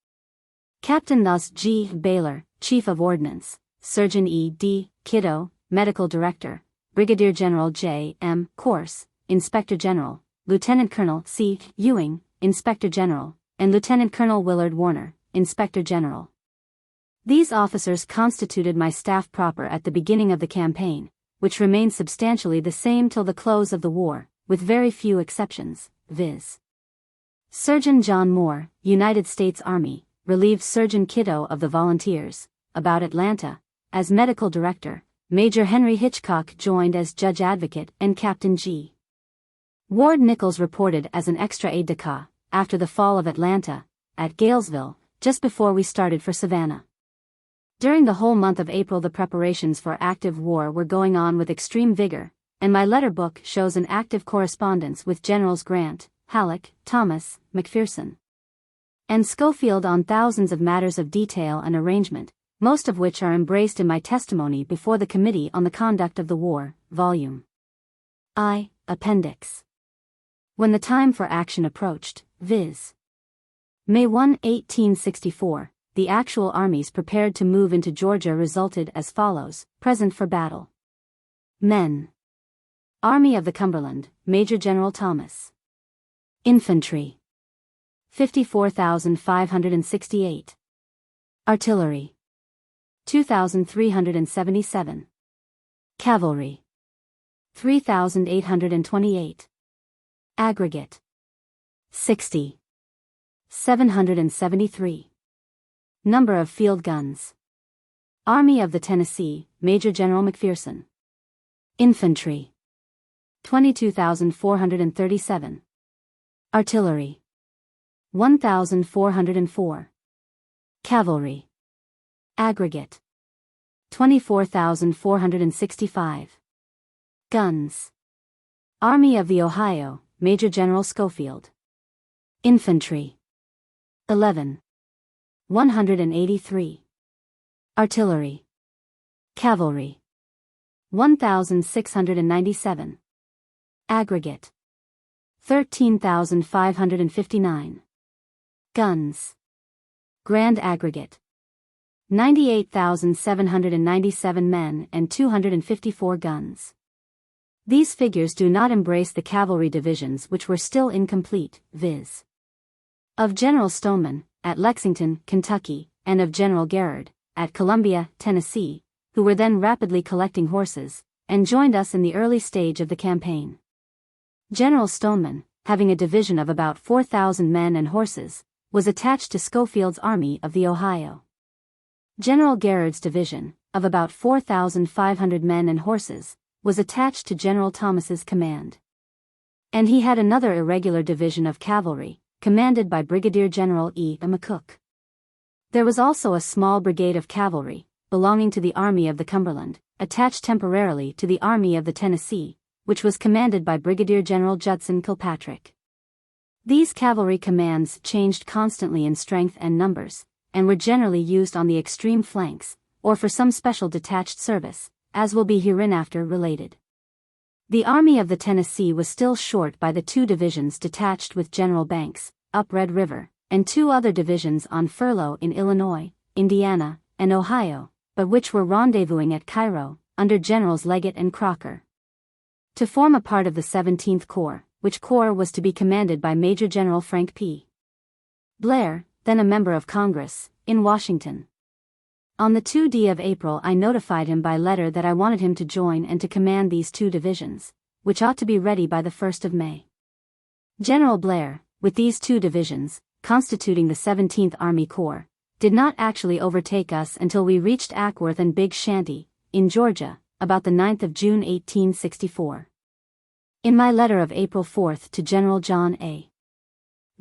Captain Thus G. Baylor, Chief of Ordnance, Surgeon E. D. Kiddo, Medical Director, Brigadier General J. M. Corse, Inspector General, Lieutenant Colonel C. Ewing, Inspector General, and Lieutenant Colonel Willard Warner, Inspector General. These officers constituted my staff proper at the beginning of the campaign, which remained substantially the same till the close of the war, with very few exceptions, viz. Surgeon John Moore, United States Army, relieved Surgeon Kiddo of the Volunteers, about Atlanta, as Medical Director. Major Henry Hitchcock joined as Judge Advocate, and Captain G. Ward Nichols reported as an extra aide-de-camp, after the fall of Atlanta, at Galesville, just before we started for Savannah. During the whole month of April the preparations for active war were going on with extreme vigor, and my letter book shows an active correspondence with Generals Grant, Halleck, Thomas, McPherson, and Schofield on thousands of matters of detail and arrangement, most of which are embraced in my testimony before the Committee on the Conduct of the War, Volume I, Appendix. When the time for action approached, viz. May 1, 1864, the actual armies prepared to move into Georgia resulted as follows: present for battle. Men. Army of the Cumberland, Major General Thomas. Infantry. 54,568. Artillery. 2,377. Cavalry. 3,828. Aggregate. 60. 773. Number of field guns. Army of the Tennessee, Major General McPherson. Infantry. 22,437. Artillery. 1,404. Cavalry. Aggregate. 24,465. Guns. Army of the Ohio, Major General Schofield. Infantry. 11. 183. Artillery. Cavalry. 1,697. Aggregate. 13,559. Guns. Grand aggregate. 98,797 men and 254 guns. These figures do not embrace the cavalry divisions which were still incomplete, viz. of General Stoneman, at Lexington, Kentucky, and of General Garrard, at Columbia, Tennessee, who were then rapidly collecting horses, and joined us in the early stage of the campaign. General Stoneman, having a division of about 4,000 men and horses, was attached to Schofield's Army of the Ohio. General Garrard's division, of about 4,500 men and horses, was attached to General Thomas's command. And he had another irregular division of cavalry, commanded by Brigadier General E. McCook. There was also a small brigade of cavalry, belonging to the Army of the Cumberland, attached temporarily to the Army of the Tennessee, which was commanded by Brigadier General Judson Kilpatrick. These cavalry commands changed constantly in strength and numbers, and were generally used on the extreme flanks, or for some special detached service, as will be hereinafter related. The Army of the Tennessee was still short by the 2 divisions detached with General Banks, up Red River, and 2 other divisions on furlough in Illinois, Indiana, and Ohio, but which were rendezvousing at Cairo, under Generals Leggett and Crocker, to form a part of the 17th Corps, which corps was to be commanded by Major General Frank P. Blair, then a member of Congress, in Washington. On the 2d of April I notified him by letter that I wanted him to join and to command these 2 divisions, which ought to be ready by the 1st of May. General Blair, with these 2 divisions, constituting the 17th Army Corps, did not actually overtake us until we reached Ackworth and Big Shanty, in Georgia, about the 9th of June 1864. In my letter of April 4 to General John A.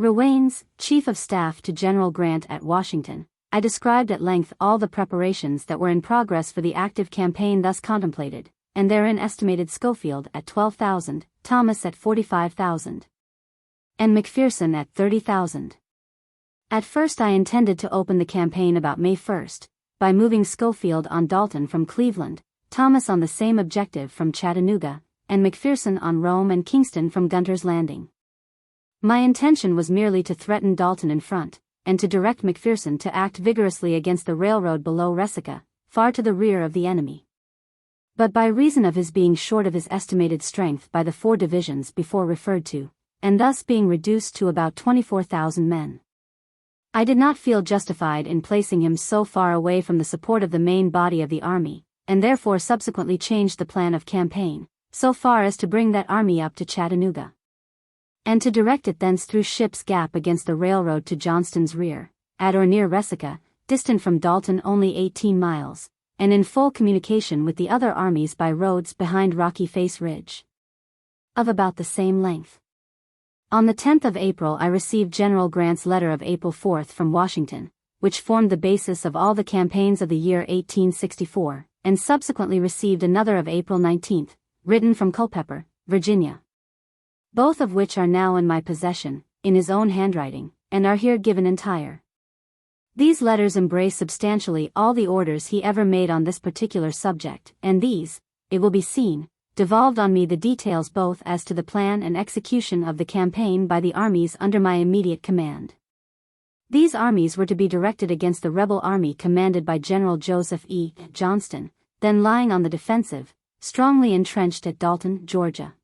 Ruanes, Chief of Staff to General Grant at Washington, I described at length all the preparations that were in progress for the active campaign thus contemplated, and therein estimated Schofield at 12,000, Thomas at 45,000, and McPherson at 30,000. At first I intended to open the campaign about May 1st, by moving Schofield on Dalton from Cleveland, Thomas on the same objective from Chattanooga, and McPherson on Rome and Kingston from Gunter's Landing. My intention was merely to threaten Dalton in front, and to direct McPherson to act vigorously against the railroad below Resaca, far to the rear of the enemy. But by reason of his being short of his estimated strength by the 4 divisions before referred to, and thus being reduced to about 24,000 men, I did not feel justified in placing him so far away from the support of the main body of the army, and therefore subsequently changed the plan of campaign, so far as to bring that army up to Chattanooga, and to direct it thence through Ship's Gap against the railroad to Johnston's rear, at or near Resaca, distant from Dalton only 18 miles, and in full communication with the other armies by roads behind Rocky Face Ridge, of about the same length. On the 10th of April I received General Grant's letter of April 4 from Washington, which formed the basis of all the campaigns of the year 1864, and subsequently received another of April 19, written from Culpeper, Virginia, both of which are now in my possession, in his own handwriting, and are here given entire. These letters embrace substantially all the orders he ever made on this particular subject, and these, it will be seen, devolved on me the details both as to the plan and execution of the campaign by the armies under my immediate command. These armies were to be directed against the rebel army commanded by General Joseph E. Johnston, then lying on the defensive, strongly entrenched at Dalton, Georgia.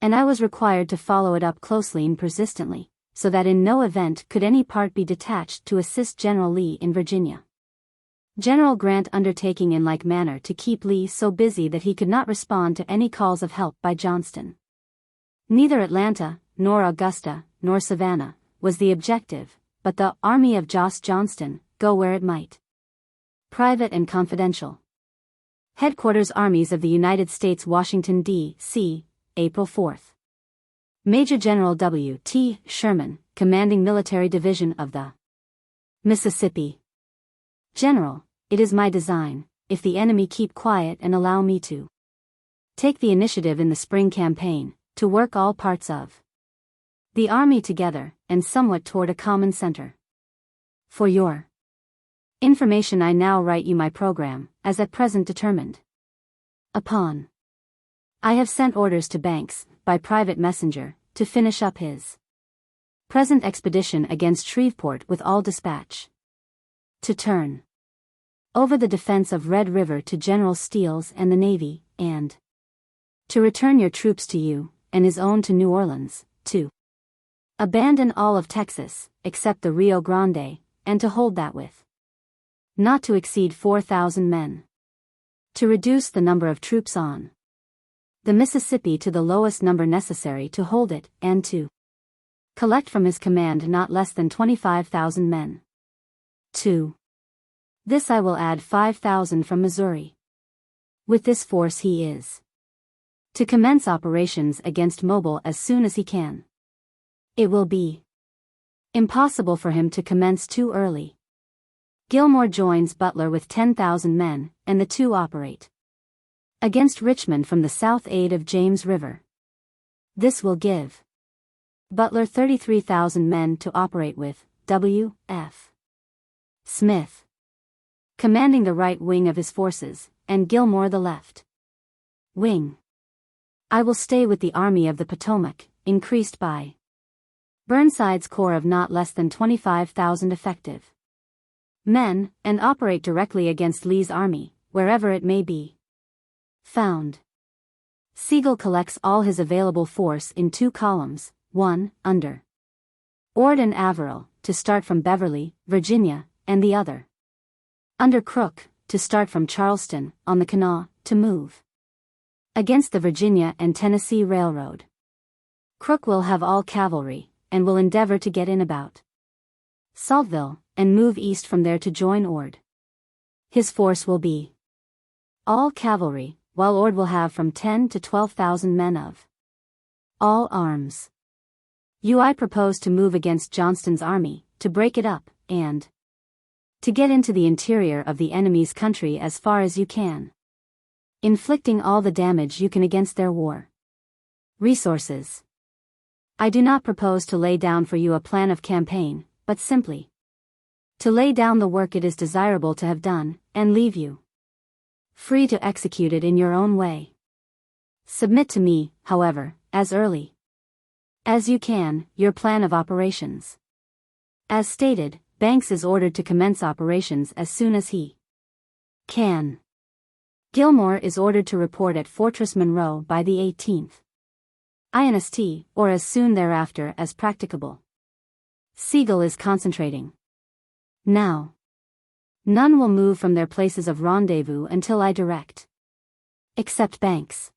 And I was required to follow it up closely and persistently, so that in no event could any part be detached to assist General Lee in Virginia. General Grant undertaking in like manner to keep Lee so busy that he could not respond to any calls of help by Johnston. Neither Atlanta, nor Augusta, nor Savannah, was the objective, but the army of Johnston, go where it might. Private and confidential. Headquarters Armies of the United States, Washington, D.C., April 4. Major General W. T. Sherman, commanding Military Division of the Mississippi. General, it is my design, if the enemy keep quiet and allow me to take the initiative in the spring campaign, to work all parts of the army together, and somewhat toward a common center. For your information I now write you my program, as at present determined upon. I have sent orders to Banks, by private messenger, to finish up his present expedition against Shreveport with all dispatch. To turn over the defense of Red River to General Steele's and the Navy, and to return your troops to you, and his own to New Orleans, to abandon all of Texas, except the Rio Grande, and to hold that with not to exceed 4,000 men. To reduce the number of troops on the Mississippi to the lowest number necessary to hold it, and to collect from his command not less than 25,000 men. 2. This I will add 5,000 from Missouri. With this force he is to commence operations against Mobile as soon as he can. It will be impossible for him to commence too early. Gilmore joins Butler with 10,000 men, and the two operate against Richmond from the south aid of James River. This will give Butler 33,000 men to operate with, W. F. Smith commanding the right wing of his forces, and Gilmore the left wing. I will stay with the Army of the Potomac, increased by Burnside's corps of not less than 25,000 effective men, and operate directly against Lee's army, wherever it may be found. Sigel collects all his available force in two columns, one, under Ord and Averill, to start from Beverly, Virginia, and the other under Crook, to start from Charleston, on the Kanawha, to move Against the Virginia and Tennessee Railroad. Crook will have all cavalry, and will endeavor to get in about Saltville, and move east from there to join Ord. His force will be all cavalry, while Ord will have from 10 to 12,000 men of all arms. I propose to move against Johnston's army, to break it up, and to get into the interior of the enemy's country as far as you can, inflicting all the damage you can against their war resources. I do not propose to lay down for you a plan of campaign, but simply to lay down the work it is desirable to have done, and leave you free to execute it in your own way. Submit to me, however, as early as you can, your plan of operations. As stated, Banks is ordered to commence operations as soon as he can. Gilmore is ordered to report at Fortress Monroe by the 18th inst, or as soon thereafter as practicable. Sigel is concentrating now. None will move from their places of rendezvous until I direct. Except Banks.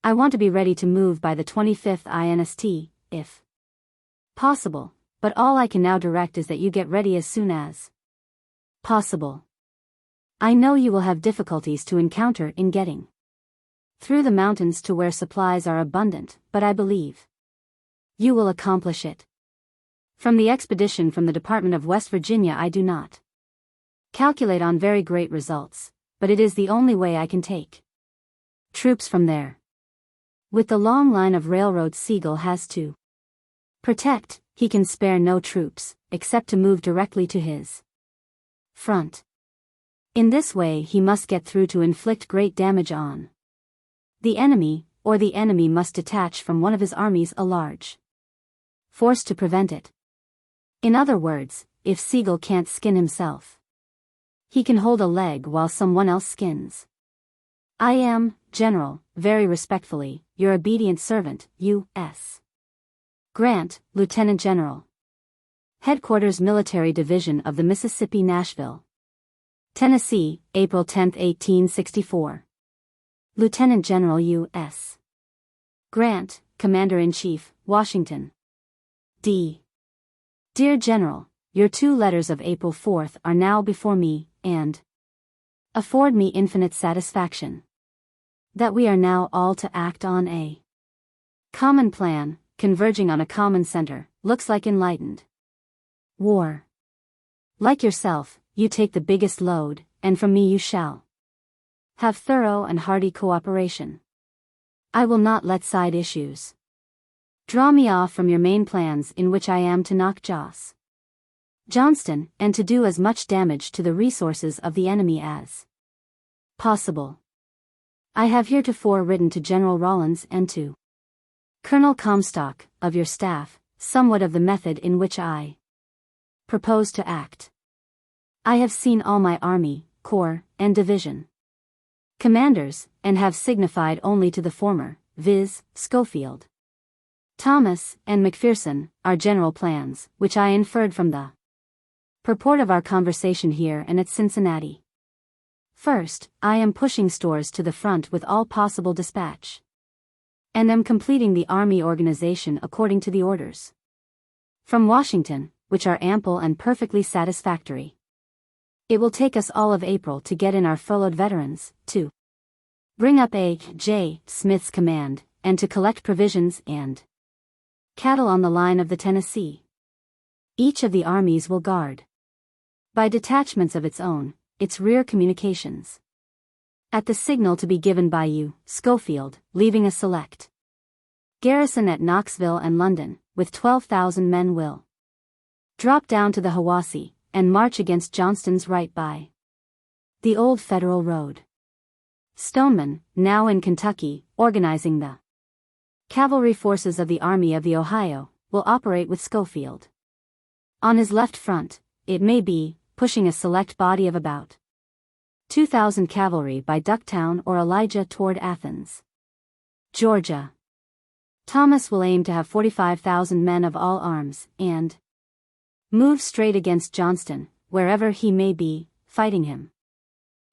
I want to be ready to move by the 25th inst, if possible, but all I can now direct is that you get ready as soon as possible. I know you will have difficulties to encounter in getting through the mountains to where supplies are abundant, but I believe you will accomplish it. From the expedition from the Department of West Virginia I do not calculate on very great results, but it is the only way I can take troops from there. With the long line of railroads Sigel has to protect, he can spare no troops, except to move directly to his front. In this way he must get through to inflict great damage on the enemy, or the enemy must detach from one of his armies a large force to prevent it. In other words, if Sigel can't skin himself, he can hold a leg while someone else skins. I am, General, very respectfully, your obedient servant, U.S. Grant, Lieutenant General. Headquarters Military Division of the Mississippi, Nashville, Tennessee, April 10, 1864. Lieutenant General U.S. Grant, Commander-in-Chief, Washington, D. Dear General, your 2 letters of April 4th are now before me, and afford me infinite satisfaction that we are now all to act on a common plan, converging on a common center, looks like enlightened war. Like yourself, you take the biggest load, and from me you shall have thorough and hearty cooperation. I will not let side issues draw me off from your main plans in which I am to knock Johnston, and to do as much damage to the resources of the enemy as possible. I have heretofore written to General Rawlins and to Colonel Comstock, of your staff, somewhat of the method in which I propose to act. I have seen all my army, corps, and division commanders, and have signified only to the former, viz., Schofield, Thomas, and McPherson, our general plans, which I inferred from the purport of our conversation here and at Cincinnati. First, I am pushing stores to the front with all possible dispatch, and am completing the army organization according to the orders from Washington, which are ample and perfectly satisfactory. It will take us all of April to get in our furloughed veterans, to bring up A. J. Smith's command, and to collect provisions and cattle on the line of the Tennessee. Each of the armies will guard, by detachments of its own, its rear communications. At the signal to be given by you, Schofield, leaving a select garrison at Knoxville and London, with 12,000 men will drop down to the Hiwassee, and march against Johnston's right by the old Federal Road. Stoneman, now in Kentucky, organizing the cavalry forces of the Army of the Ohio, will operate with Schofield on his left front, it may be, pushing a select body of about 2,000 cavalry by Ducktown or Elijah toward Athens, Georgia. Thomas will aim to have 45,000 men of all arms, and move straight against Johnston, wherever he may be, fighting him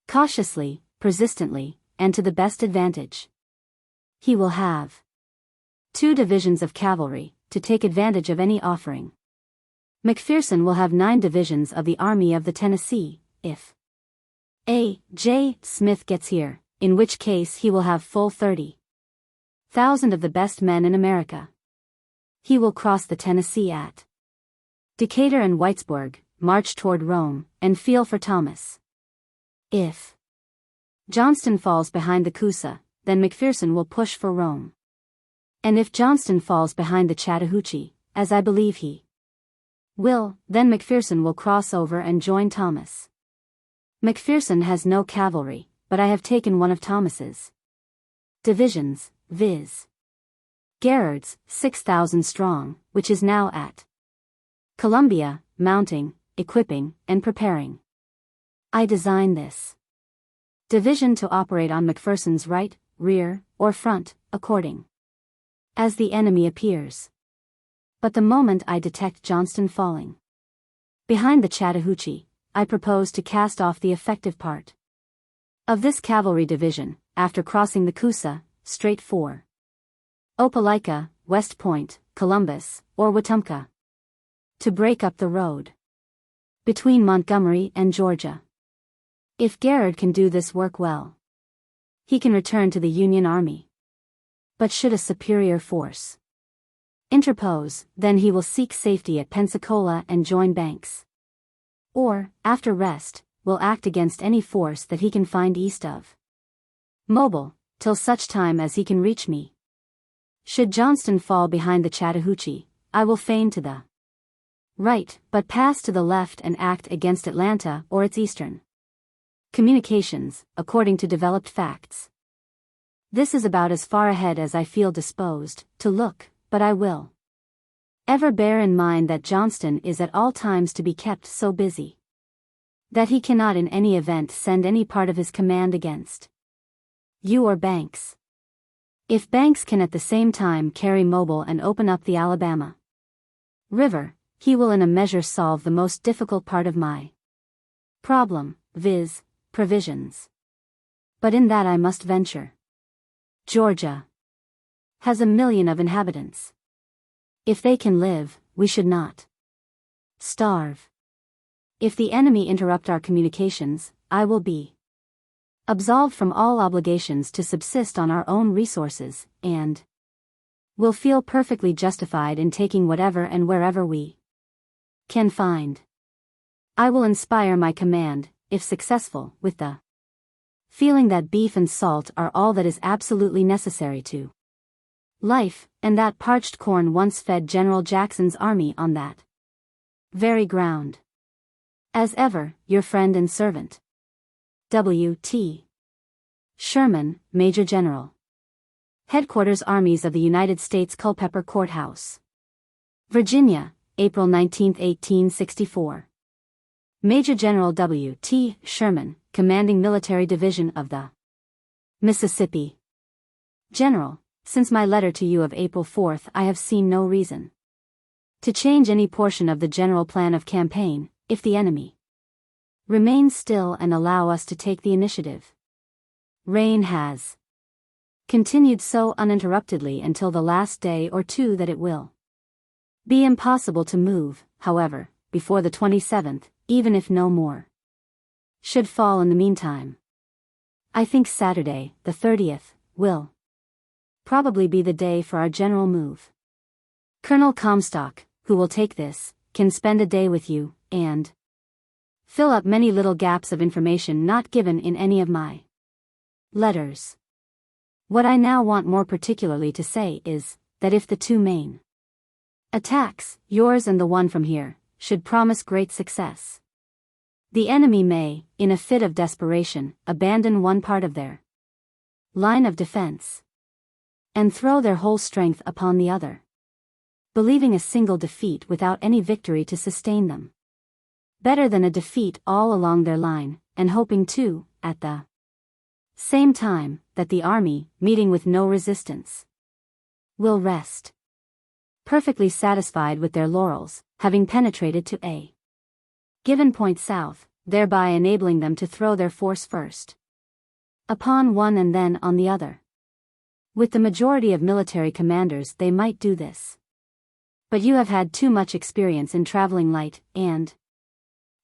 cautiously, persistently, and to the best advantage. He will have 2 divisions of cavalry, to take advantage of any offering. McPherson will have 9 divisions of the Army of the Tennessee, if A. J. Smith gets here, in which case he will have full 30,000 of the best men in America. He will cross the Tennessee at Decatur and Whitesburg, march toward Rome, and feel for Thomas. If Johnston falls behind the Coosa, then McPherson will push for Rome. And if Johnston falls behind the Chattahoochee, as I believe he will, then McPherson will cross over and join Thomas. McPherson has no cavalry, but I have taken one of Thomas's divisions, viz. Garrard's, 6,000 strong, which is now at Columbia, mounting, equipping, and preparing. I designed this division to operate on McPherson's right, rear, or front, according as the enemy appears. But the moment I detect Johnston falling behind the Chattahoochee, I propose to cast off the effective part of this cavalry division, after crossing the Coosa, straight for Opelika, West Point, Columbus, or Wetumpka, to break up the road between Montgomery and Georgia. If Garrard can do this work well, he can return to the Union Army. But should a superior force interpose, then he will seek safety at Pensacola and join Banks. Or, after rest, will act against any force that he can find east of Mobile, till such time as he can reach me. Should Johnston fall behind the Chattahoochee, I will feign to the right, but pass to the left and act against Atlanta or its eastern communications, according to developed facts. This is about as far ahead as I feel disposed to look, but I will ever bear in mind that Johnston is at all times to be kept so busy that he cannot in any event send any part of his command against you or Banks. If Banks can at the same time carry Mobile and open up the Alabama River, he will in a measure solve the most difficult part of my problem, viz., provisions. But in that I must venture. Georgia has 1 million of inhabitants. If they can live, we should not starve. If the enemy interrupt our communications, I will be absolved from all obligations to subsist on our own resources, and will feel perfectly justified in taking whatever and wherever we can find. I will inspire my command, if successful, with the feeling that beef and salt are all that is absolutely necessary to life, and that parched corn once fed General Jackson's army on that very ground. As ever, your friend and servant, W. T. Sherman, Major General. Headquarters Armies of the United States, Culpeper Courthouse, Virginia, April 19, 1864. Major General W. T. Sherman, Commanding Military Division of the Mississippi. General, since my letter to you of April 4, I have seen no reason to change any portion of the general plan of campaign, if the enemy remain still and allow us to take the initiative. Rain has continued so uninterruptedly until the last day or two that it will be impossible to move, however, before the 27th, even if no more should fall in the meantime. I think Saturday, the 30th, will probably be the day for our general move. Colonel Comstock, who will take this, can spend a day with you, and fill up many little gaps of information not given in any of my letters. What I now want more particularly to say is, that if the 2 main attacks, yours and the one from here, should promise great success, the enemy may, in a fit of desperation, abandon one part of their line of defense and throw their whole strength upon the other, believing a single defeat without any victory to sustain them better than a defeat all along their line, and hoping too, at the same time, that the army, meeting with no resistance, will rest perfectly satisfied with their laurels, having penetrated to a given point south, thereby enabling them to throw their force first upon one and then on the other. With the majority of military commanders they might do this. But you have had too much experience in traveling light, and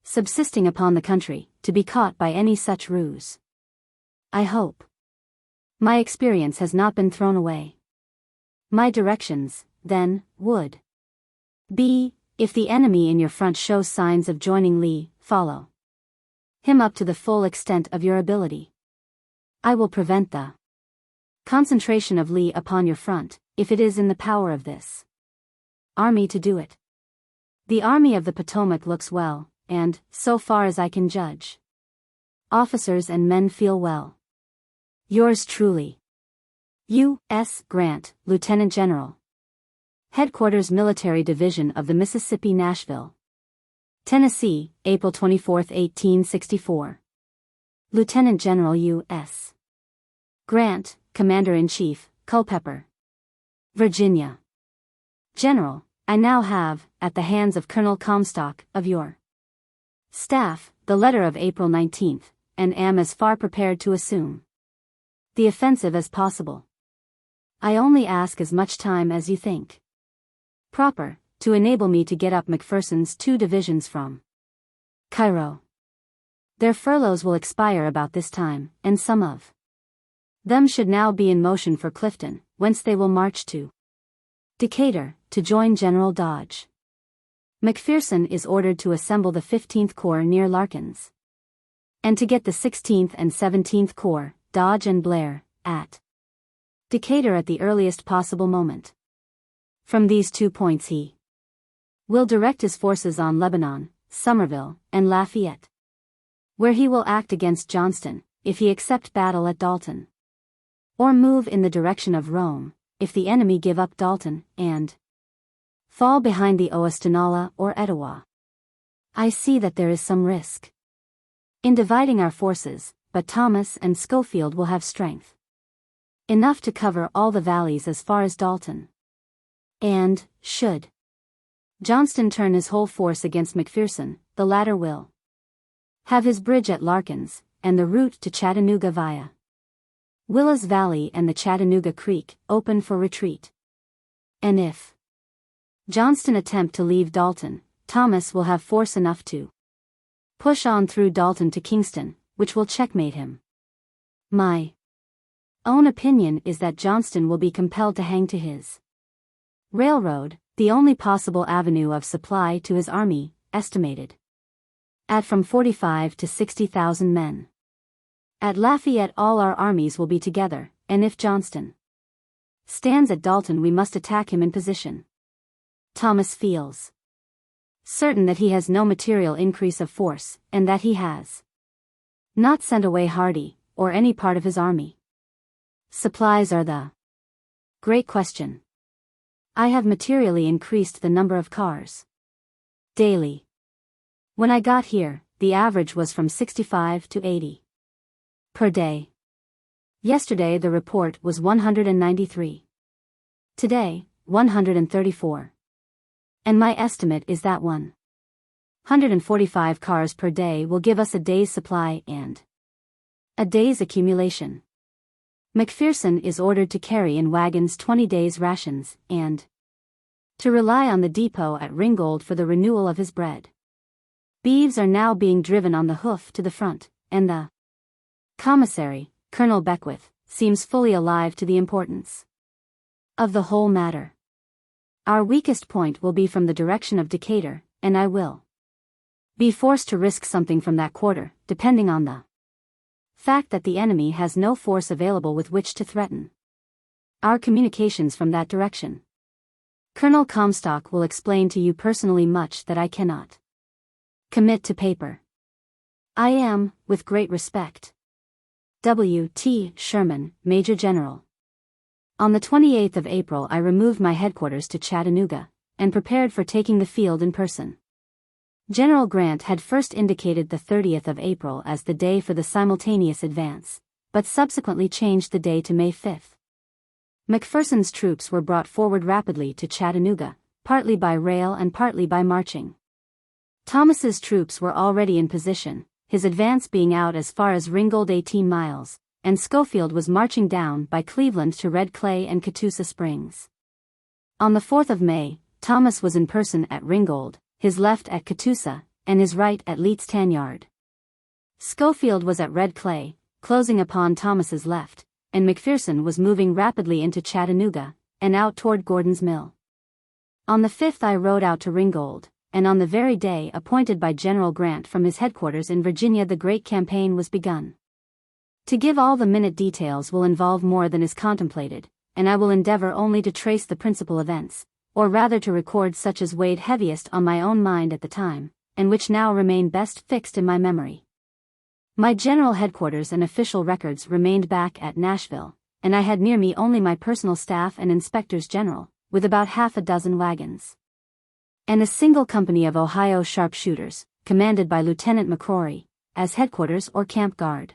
subsisting upon the country, to be caught by any such ruse. I hope my experience has not been thrown away. My directions, then, would be, if the enemy in your front shows signs of joining Lee, follow him up to the full extent of your ability. I will prevent the concentration of Lee upon your front, if it is in the power of this army to do it. The Army of the Potomac looks well, and, so far as I can judge, officers and men feel well. Yours truly, U.S. Grant, Lieutenant General. Headquarters Military Division of the Mississippi, Nashville, Tennessee, April 24, 1864. Lieutenant General U.S. Grant, Commander-in-Chief, Culpeper, Virginia. General, I now have, at the hands of Colonel Comstock, of your staff, the letter of April 19, and am as far prepared to assume the offensive as possible. I only ask as much time as you think proper, to enable me to get up McPherson's 2 divisions from Cairo. Their furloughs will expire about this time, and some of them should now be in motion for Clifton, whence they will march to Decatur, to join General Dodge. McPherson is ordered to assemble the 15th Corps near Larkins, and to get the 16th and 17th Corps, Dodge and Blair, at Decatur at the earliest possible moment. From these 2 points he will direct his forces on Lebanon, Somerville, and Lafayette, where he will act against Johnston, if he accept battle at Dalton, or move in the direction of Rome, if the enemy give up Dalton, and fall behind the Oastanala or Etowah. I see that there is some risk in dividing our forces, but Thomas and Schofield will have strength enough to cover all the valleys as far as Dalton. And, should Johnston turn his whole force against McPherson, the latter will have his bridge at Larkins, and the route to Chattanooga via Willis Valley and the Chattanooga Creek, open for retreat. And if Johnston attempt to leave Dalton, Thomas will have force enough to push on through Dalton to Kingston, which will checkmate him. My own opinion is that Johnston will be compelled to hang to his railroad, the only possible avenue of supply to his army, estimated at from 45 to 60,000 men. At Lafayette all our armies will be together, and if Johnston stands at Dalton we must attack him in position. Thomas feels certain that he has no material increase of force, and that he has not sent away Hardee, or any part of his army. Supplies are the great question. I have materially increased the number of cars daily. When I got here, the average was from 65 to 80 per day. Yesterday the report was 193. Today, 134. And my estimate is that 145 cars per day will give us a day's supply and a day's accumulation. McPherson is ordered to carry in wagons 20 days' rations, and to rely on the depot at Ringgold for the renewal of his bread. Beeves are now being driven on the hoof to the front, and the commissary, Colonel Beckwith, seems fully alive to the importance of the whole matter. Our weakest point will be from the direction of Decatur, and I will be forced to risk something from that quarter, depending on the fact that the enemy has no force available with which to threaten our communications from that direction. Colonel Comstock will explain to you personally much that I cannot commit to paper. I am, with great respect, W. T. Sherman, Major General. On the 28th of April I removed my headquarters to Chattanooga, and prepared for taking the field in person. General Grant had first indicated the 30th of April as the day for the simultaneous advance, but subsequently changed the day to May 5th. McPherson's troops were brought forward rapidly to Chattanooga, partly by rail and partly by marching. Thomas's troops were already in position, his advance being out as far as Ringgold 18 miles, and Schofield was marching down by Cleveland to Red Clay and Catoosa Springs. On the 4th of May, Thomas was in person at Ringgold, his left at Catoosa, and his right at Lee's Tanyard. Schofield was at Red Clay, closing upon Thomas's left, and McPherson was moving rapidly into Chattanooga, and out toward Gordon's Mill. On the 5th I rode out to Ringgold, and on the very day appointed by General Grant from his headquarters in Virginia the great campaign was begun. To give all the minute details will involve more than is contemplated, and I will endeavor only to trace the principal events, or rather to record such as weighed heaviest on my own mind at the time, and which now remain best fixed in my memory. My general headquarters and official records remained back at Nashville, and I had near me only my personal staff and inspectors general, with about half a dozen wagons, and a single company of Ohio sharpshooters, commanded by Lieutenant McCrory, as headquarters or camp guard.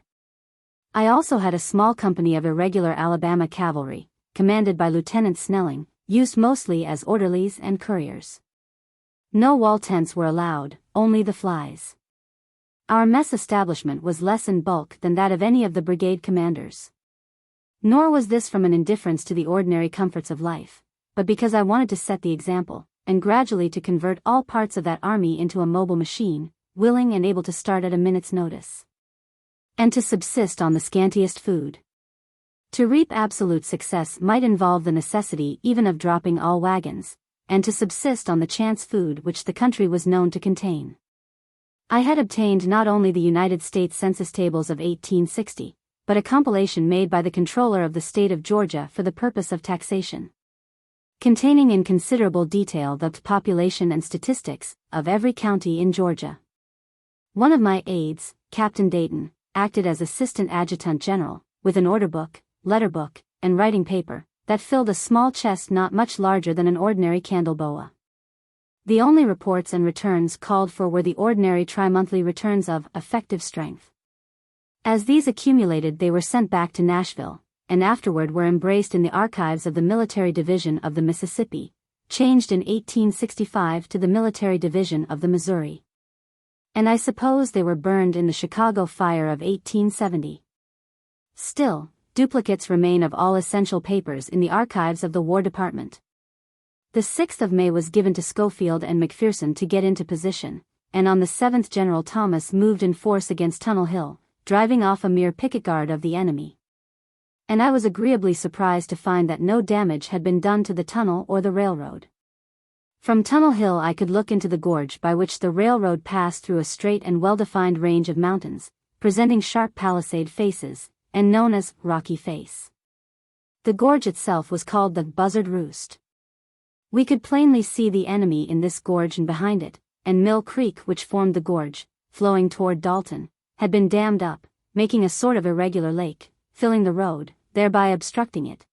I also had a small company of irregular Alabama cavalry, commanded by Lieutenant Snelling, used mostly as orderlies and couriers. No wall tents were allowed, only the flies. Our mess establishment was less in bulk than that of any of the brigade commanders. Nor was this from an indifference to the ordinary comforts of life, but because I wanted to set the example, and gradually to convert all parts of that army into a mobile machine, willing and able to start at a minute's notice, and to subsist on the scantiest food. To reap absolute success might involve the necessity even of dropping all wagons, and to subsist on the chance food which the country was known to contain. I had obtained not only the United States Census Tables of 1860, but a compilation made by the Comptroller of the State of Georgia for the purpose of taxation, containing in considerable detail the population and statistics of every county in Georgia. One of my aides, Captain Dayton, acted as Assistant Adjutant General, with an order book, letter book, and writing paper, that filled a small chest not much larger than an ordinary candle boa. The only reports and returns called for were the ordinary tri-monthly returns of effective strength. As these accumulated they were sent back to Nashville, and afterward were embraced in the archives of the Military Division of the Mississippi, changed in 1865 to the Military Division of the Missouri. And I suppose they were burned in the Chicago fire of 1870. Still, duplicates remain of all essential papers in the archives of the War Department. The 6th of May was given to Schofield and McPherson to get into position, and on the 7th General Thomas moved in force against Tunnel Hill, driving off a mere picket guard of the enemy. And I was agreeably surprised to find that no damage had been done to the tunnel or the railroad. From Tunnel Hill I could look into the gorge by which the railroad passed through a straight and well-defined range of mountains, presenting sharp palisade faces, and known as Rocky Face. The gorge itself was called the Buzzard Roost. We could plainly see the enemy in this gorge and behind it, and Mill Creek, which formed the gorge, flowing toward Dalton, had been dammed up, making a sort of irregular lake, filling the road, thereby obstructing it.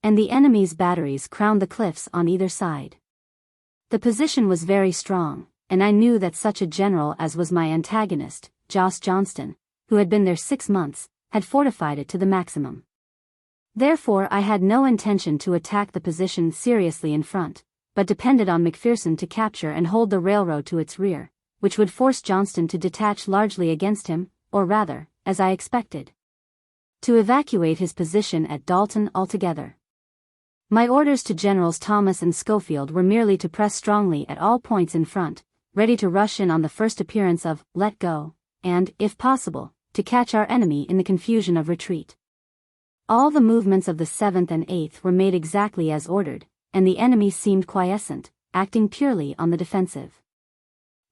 And the enemy's batteries crowned the cliffs on either side. The position was very strong, and I knew that such a general as was my antagonist, Joss Johnston, who had been there 6 months, had fortified it to the maximum. Therefore I had no intention to attack the position seriously in front, but depended on McPherson to capture and hold the railroad to its rear, which would force Johnston to detach largely against him, or rather, as I expected, to evacuate his position at Dalton altogether. My orders to Generals Thomas and Schofield were merely to press strongly at all points in front, ready to rush in on the first appearance of let go, and, if possible, to catch our enemy in the confusion of retreat. All the movements of the 7th and 8th were made exactly as ordered, and the enemy seemed quiescent, acting purely on the defensive.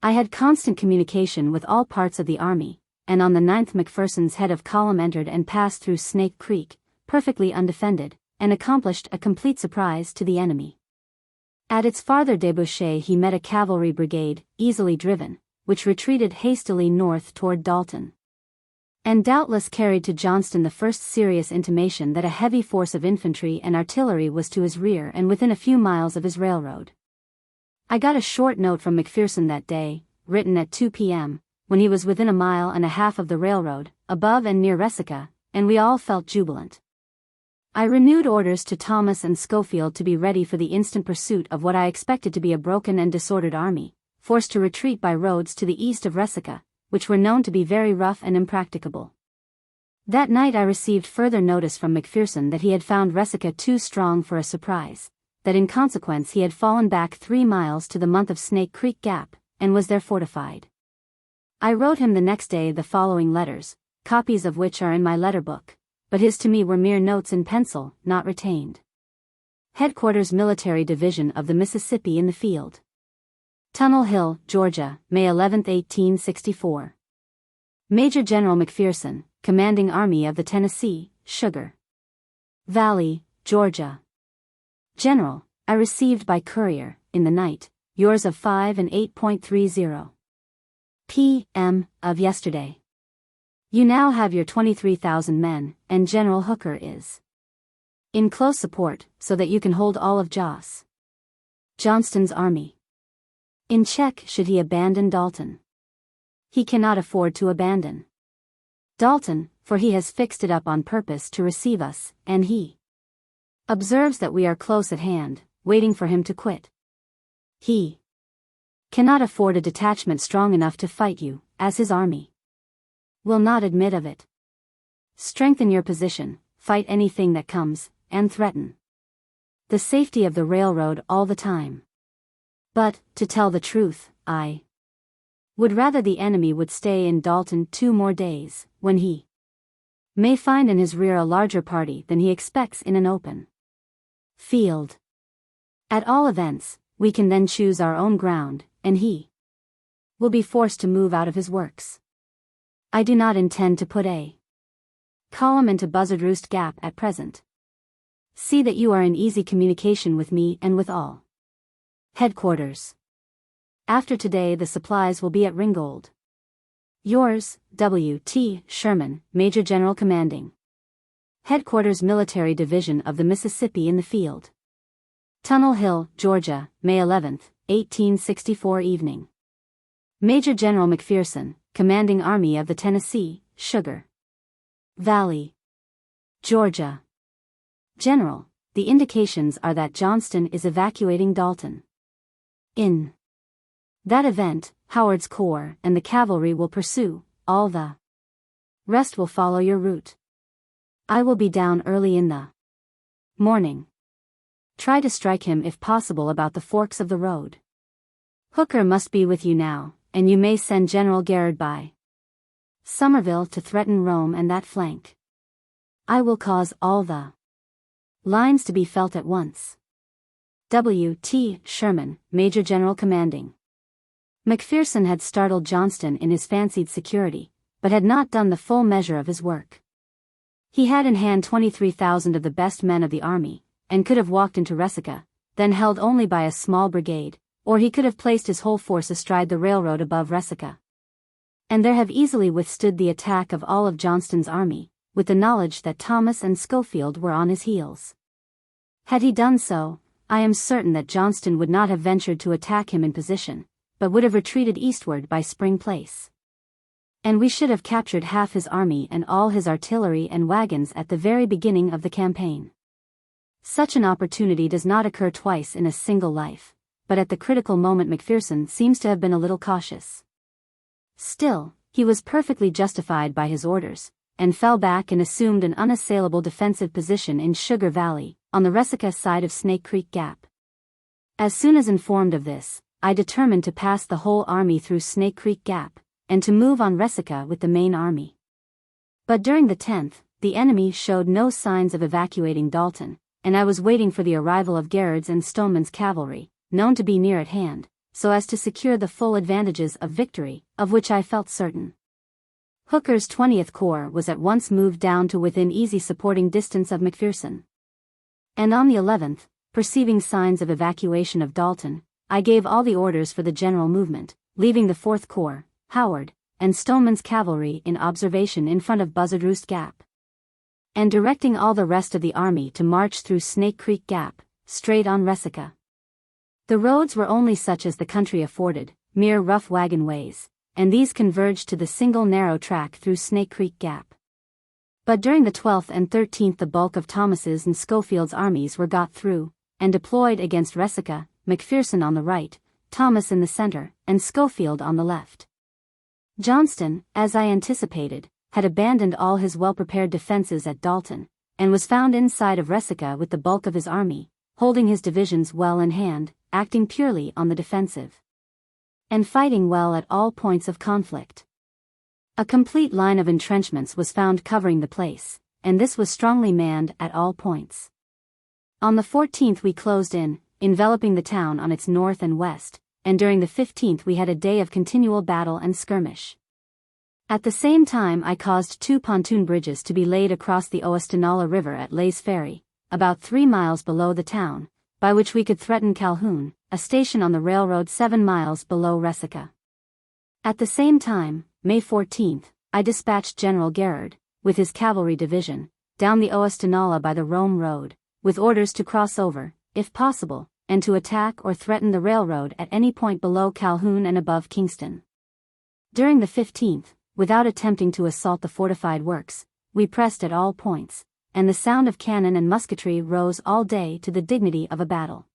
I had constant communication with all parts of the army, and on the 9th McPherson's head of column entered and passed through Snake Creek, perfectly undefended, and accomplished a complete surprise to the enemy. At its farther debouché he met a cavalry brigade, easily driven, which retreated hastily north toward Dalton, and doubtless carried to Johnston the first serious intimation that a heavy force of infantry and artillery was to his rear and within a few miles of his railroad. I got a short note from McPherson that day, written at 2 p.m., when he was within 1.5 miles of the railroad, above and near Resaca, and we all felt jubilant. I renewed orders to Thomas and Schofield to be ready for the instant pursuit of what I expected to be a broken and disordered army, forced to retreat by roads to the east of Resaca, which were known to be very rough and impracticable. That night I received further notice from McPherson that he had found Resica too strong for a surprise, that in consequence he had fallen back 3 miles to the mouth of Snake Creek Gap, and was there fortified. I wrote him the next day the following letters, copies of which are in my letter book, but his to me were mere notes in pencil, not retained. Headquarters Military Division of the Mississippi in the Field. Tunnel Hill, Georgia, May 11, 1864. Major General McPherson, Commanding Army of the Tennessee, Sugar Valley, Georgia. General, I received by courier, in the night, yours of 5 and 8.30 p.m. of yesterday. You now have your 23,000 men, and General Hooker is in close support, so that you can hold all of Johnston's army in check should he abandon Dalton. He cannot afford to abandon Dalton, for he has fixed it up on purpose to receive us, and he observes that we are close at hand, waiting for him to quit. He cannot afford a detachment strong enough to fight you, as his army will not admit of it. Strengthen your position, fight anything that comes, and threaten the safety of the railroad all the time. But, to tell the truth, I would rather the enemy would stay in Dalton 2 more days, when he may find in his rear a larger party than he expects in an open field. At all events, we can then choose our own ground, and he will be forced to move out of his works. I do not intend to put a column into Buzzard Roost Gap at present. See that you are in easy communication with me and with all headquarters. After today the supplies will be at Ringgold. Yours, W. T. Sherman, Major General Commanding Headquarters Military Division of the Mississippi in the Field. Tunnel Hill, Georgia, May 11, 1864 evening. Major General McPherson, Commanding Army of the Tennessee, Sugar Valley, Georgia. General, the indications are that Johnston is evacuating Dalton. In that event, Howard's corps and the cavalry will pursue, all the rest will follow your route. I will be down early in the morning. Try to strike him if possible about the forks of the road. Hooker must be with you now, and you may send General Garrard by Somerville to threaten Rome and that flank. I will cause all the lines to be felt at once. W. T. Sherman, Major General Commanding. McPherson had startled Johnston in his fancied security, but had not done the full measure of his work. He had in hand 23,000 of the best men of the army, and could have walked into Resica, then held only by a small brigade, or he could have placed his whole force astride the railroad above Resica, and there have easily withstood the attack of all of Johnston's army, with the knowledge that Thomas and Schofield were on his heels. Had he done so, I am certain that Johnston would not have ventured to attack him in position, but would have retreated eastward by Spring Place. And we should have captured half his army and all his artillery and wagons at the very beginning of the campaign. Such an opportunity does not occur twice in a single life, but at the critical moment McPherson seems to have been a little cautious. Still, he was perfectly justified by his orders, and fell back and assumed an unassailable defensive position in Sugar Valley, on the Resica side of Snake Creek Gap. As soon as informed of this, I determined to pass the whole army through Snake Creek Gap, and to move on Resica with the main army. But during the 10th, the enemy showed no signs of evacuating Dalton, and I was waiting for the arrival of Garrard's and Stoneman's cavalry, known to be near at hand, so as to secure the full advantages of victory, of which I felt certain. Hooker's 20th Corps was at once moved down to within easy supporting distance of McPherson. And on the 11th, perceiving signs of evacuation of Dalton, I gave all the orders for the general movement, leaving the 4th Corps, Howard, and Stoneman's cavalry in observation in front of Buzzard Roost Gap, and directing all the rest of the army to march through Snake Creek Gap, straight on Resica. The roads were only such as the country afforded, mere rough wagon ways, and these converged to the single narrow track through Snake Creek Gap. But during the 12th and 13th the bulk of Thomas's and Schofield's armies were got through, and deployed against Resica, McPherson on the right, Thomas in the center, and Schofield on the left. Johnston, as I anticipated, had abandoned all his well-prepared defenses at Dalton, and was found inside of Resica with the bulk of his army, holding his divisions well in hand, acting purely on the defensive, and fighting well at all points of conflict. A complete line of entrenchments was found covering the place, and this was strongly manned at all points. On the 14th we closed in, enveloping the town on its north and west, and during the 15th we had a day of continual battle and skirmish. At the same time I caused 2 pontoon bridges to be laid across the Oostanaula River at Lay's Ferry, about 3 miles below the town, by which we could threaten Calhoun, a station on the railroad 7 miles below Resica. At the same time, May 14th, I dispatched General Garrard, with his cavalry division, down the Oostanaula by the Rome Road, with orders to cross over, if possible, and to attack or threaten the railroad at any point below Calhoun and above Kingston. During the 15th, without attempting to assault the fortified works, we pressed at all points, and the sound of cannon and musketry rose all day to the dignity of a battle.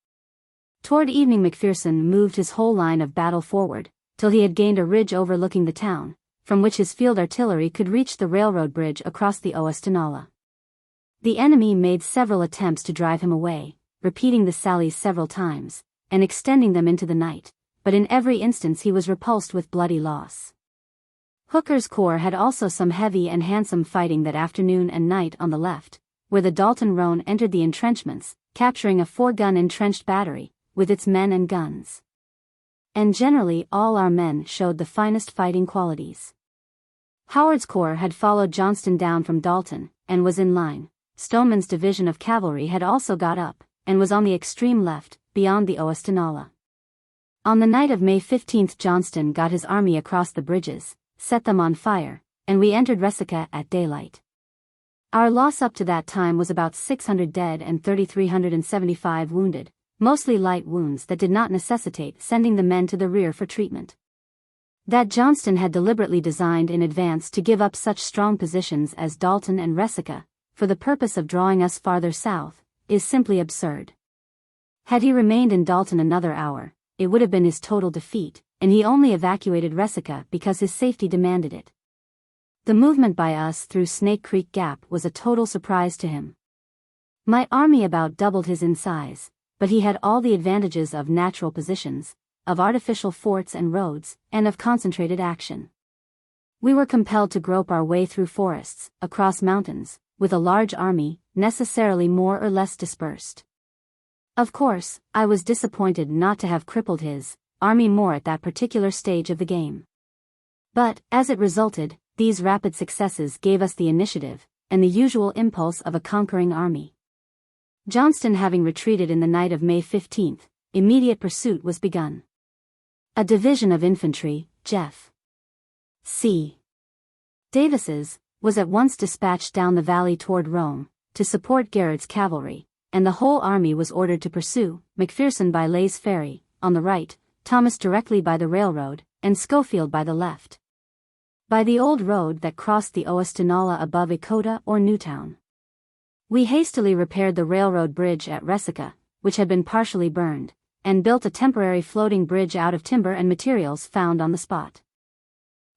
Toward evening McPherson moved his whole line of battle forward, till he had gained a ridge overlooking the town, from which his field artillery could reach the railroad bridge across the Oostanaula. The enemy made several attempts to drive him away, repeating the sallies several times, and extending them into the night, but in every instance he was repulsed with bloody loss. Hooker's corps had also some heavy and handsome fighting that afternoon and night on the left, where the Dalton Roan entered the entrenchments, capturing a 4-gun entrenched battery, with its men and guns. And generally all our men showed the finest fighting qualities. Howard's corps had followed Johnston down from Dalton, and was in line. Stoneman's division of cavalry had also got up, and was on the extreme left, beyond the Oostanaula. On the night of May 15th Johnston got his army across the bridges, set them on fire, and we entered Resica at daylight. Our loss up to that time was about 600 dead and 3,375 wounded, mostly light wounds that did not necessitate sending the men to the rear for treatment. That Johnston had deliberately designed in advance to give up such strong positions as Dalton and Resica, for the purpose of drawing us farther south, is simply absurd. Had he remained in Dalton another hour, it would have been his total defeat, and he only evacuated Resica because his safety demanded it. The movement by us through Snake Creek Gap was a total surprise to him. My army about doubled his in size, but he had all the advantages of natural positions, of artificial forts and roads, and of concentrated action. We were compelled to grope our way through forests, across mountains, with a large army, necessarily more or less dispersed. Of course, I was disappointed not to have crippled his army more at that particular stage of the game. But, as it resulted, these rapid successes gave us the initiative, and the usual impulse of a conquering army. Johnston having retreated in the night of May 15th, immediate pursuit was begun. A division of infantry, Jeff C. Davis's, was at once dispatched down the valley toward Rome, to support Garrett's cavalry, and the whole army was ordered to pursue, McPherson by Lay's Ferry, on the right, Thomas directly by the railroad, and Schofield by the left. By the old road that crossed the Oostanaula above Ecota or Newtown. We hastily repaired the railroad bridge at Resica, which had been partially burned, and built a temporary floating bridge out of timber and materials found on the spot.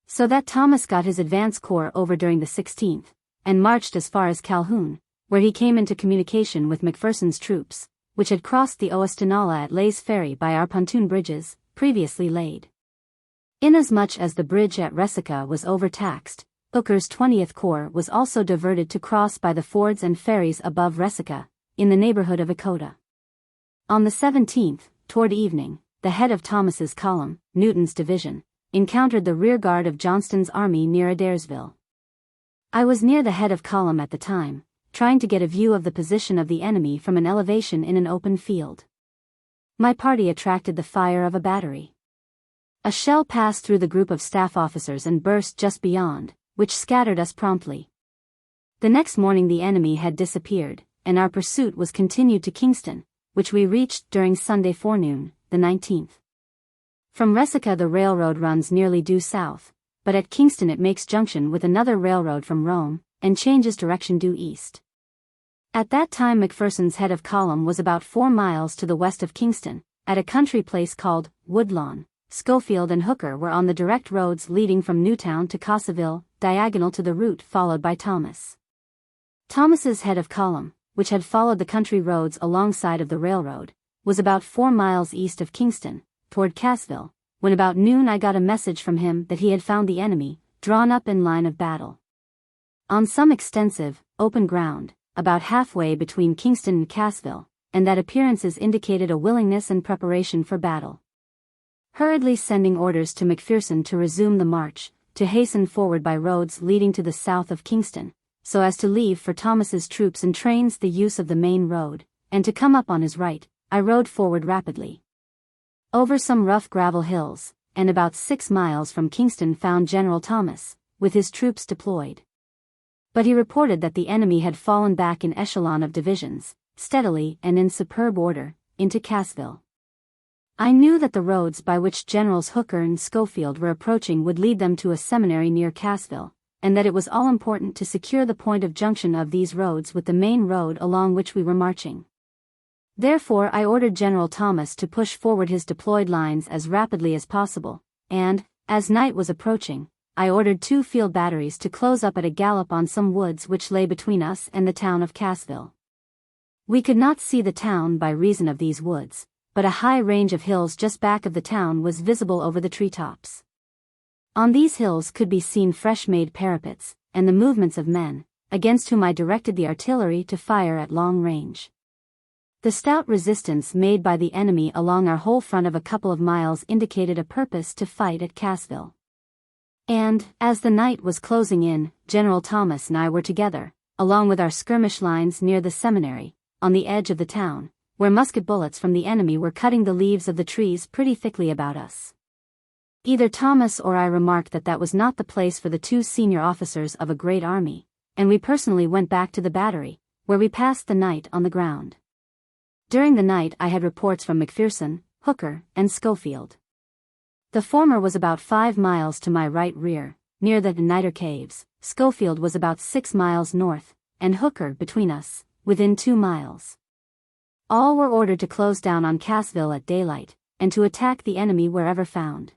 So that Thomas got his advance corps over during the 16th, and marched as far as Calhoun, where he came into communication with McPherson's troops, which had crossed the Oostanaula at Lay's Ferry by our pontoon bridges, previously laid. Inasmuch as the bridge at Resica was overtaxed, Hooker's 20th Corps was also diverted to cross by the fords and ferries above Resica, in the neighborhood of Ecota. On the 17th, toward evening, the head of Thomas's column, Newton's division, encountered the rear guard of Johnston's army near Adairsville. I was near the head of column at the time, trying to get a view of the position of the enemy from an elevation in an open field. My party attracted the fire of a battery. A shell passed through the group of staff officers and burst just beyond, which scattered us promptly. The next morning the enemy had disappeared, and our pursuit was continued to Kingston, which we reached during Sunday forenoon, the 19th. From Resica the railroad runs nearly due south, but at Kingston it makes junction with another railroad from Rome, and changes direction due east. At that time McPherson's head of column was about 4 miles to the west of Kingston, at a country place called Woodlawn, Schofield and Hooker were on the direct roads leading from Newtown to Cossaville, diagonal to the route followed by Thomas. Thomas's head of column, which had followed the country roads alongside of the railroad, was about 4 miles east of Kingston, toward Cassville, when about noon I got a message from him that he had found the enemy, drawn up in line of battle on some extensive, open ground, about halfway between Kingston and Cassville, and that appearances indicated a willingness and preparation for battle. Hurriedly sending orders to McPherson to resume the march, to hasten forward by roads leading to the south of Kingston, so as to leave for Thomas's troops and trains the use of the main road, and to come up on his right, I rode forward rapidly. Over some rough gravel hills, and about 6 miles from Kingston found General Thomas, with his troops deployed. But he reported that the enemy had fallen back in echelon of divisions, steadily and in superb order, into Cassville. I knew that the roads by which Generals Hooker and Schofield were approaching would lead them to a seminary near Cassville, and that it was all important to secure the point of junction of these roads with the main road along which we were marching. Therefore I ordered General Thomas to push forward his deployed lines as rapidly as possible, and, as night was approaching, I ordered 2 field batteries to close up at a gallop on some woods which lay between us and the town of Cassville. We could not see the town by reason of these woods, but a high range of hills just back of the town was visible over the treetops. On these hills could be seen fresh-made parapets, and the movements of men, against whom I directed the artillery to fire at long range. The stout resistance made by the enemy along our whole front of a couple of miles indicated a purpose to fight at Cassville. And, as the night was closing in, General Thomas and I were together, along with our skirmish lines near the seminary, on the edge of the town, where musket bullets from the enemy were cutting the leaves of the trees pretty thickly about us. Either Thomas or I remarked that that was not the place for the 2 senior officers of a great army, and we personally went back to the battery, where we passed the night on the ground. During the night I had reports from McPherson, Hooker, and Schofield. The former was about 5 miles to my right rear, near the Niter Caves. Schofield was about 6 miles north, and Hooker between us, within 2 miles. All were ordered to close down on Cassville at daylight, and to attack the enemy wherever found.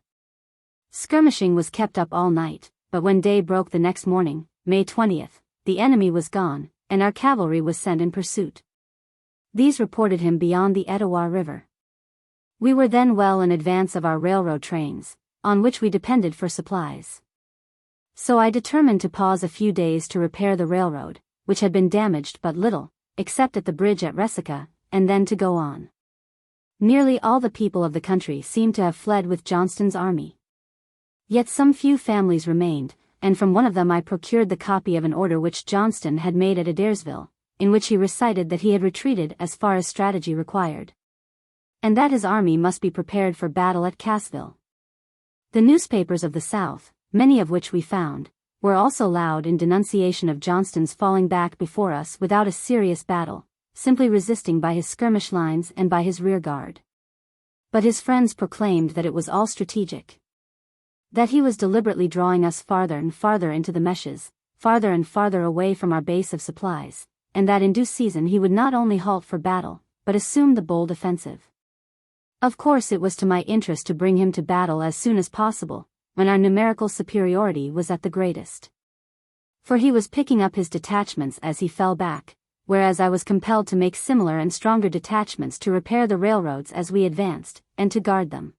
Skirmishing was kept up all night, but when day broke the next morning, May 20th, the enemy was gone, and our cavalry was sent in pursuit. These reported him beyond the Etowah River. We were then well in advance of our railroad trains, on which we depended for supplies. So I determined to pause a few days to repair the railroad, which had been damaged but little, except at the bridge at Resica, and then to go on. Nearly all the people of the country seemed to have fled with Johnston's army. Yet some few families remained, and from one of them I procured the copy of an order which Johnston had made at Adairsville, in which he recited that he had retreated as far as strategy required, and that his army must be prepared for battle at Cassville. The newspapers of the South, many of which we found, were also loud in denunciation of Johnston's falling back before us without a serious battle, simply resisting by his skirmish lines and by his rear guard. But his friends proclaimed that it was all strategic, that he was deliberately drawing us farther and farther into the meshes, farther and farther away from our base of supplies, and that in due season he would not only halt for battle, but assume the bold offensive. Of course it was to my interest to bring him to battle as soon as possible, when our numerical superiority was at the greatest. For he was picking up his detachments as he fell back, whereas I was compelled to make similar and stronger detachments to repair the railroads as we advanced, and to guard them.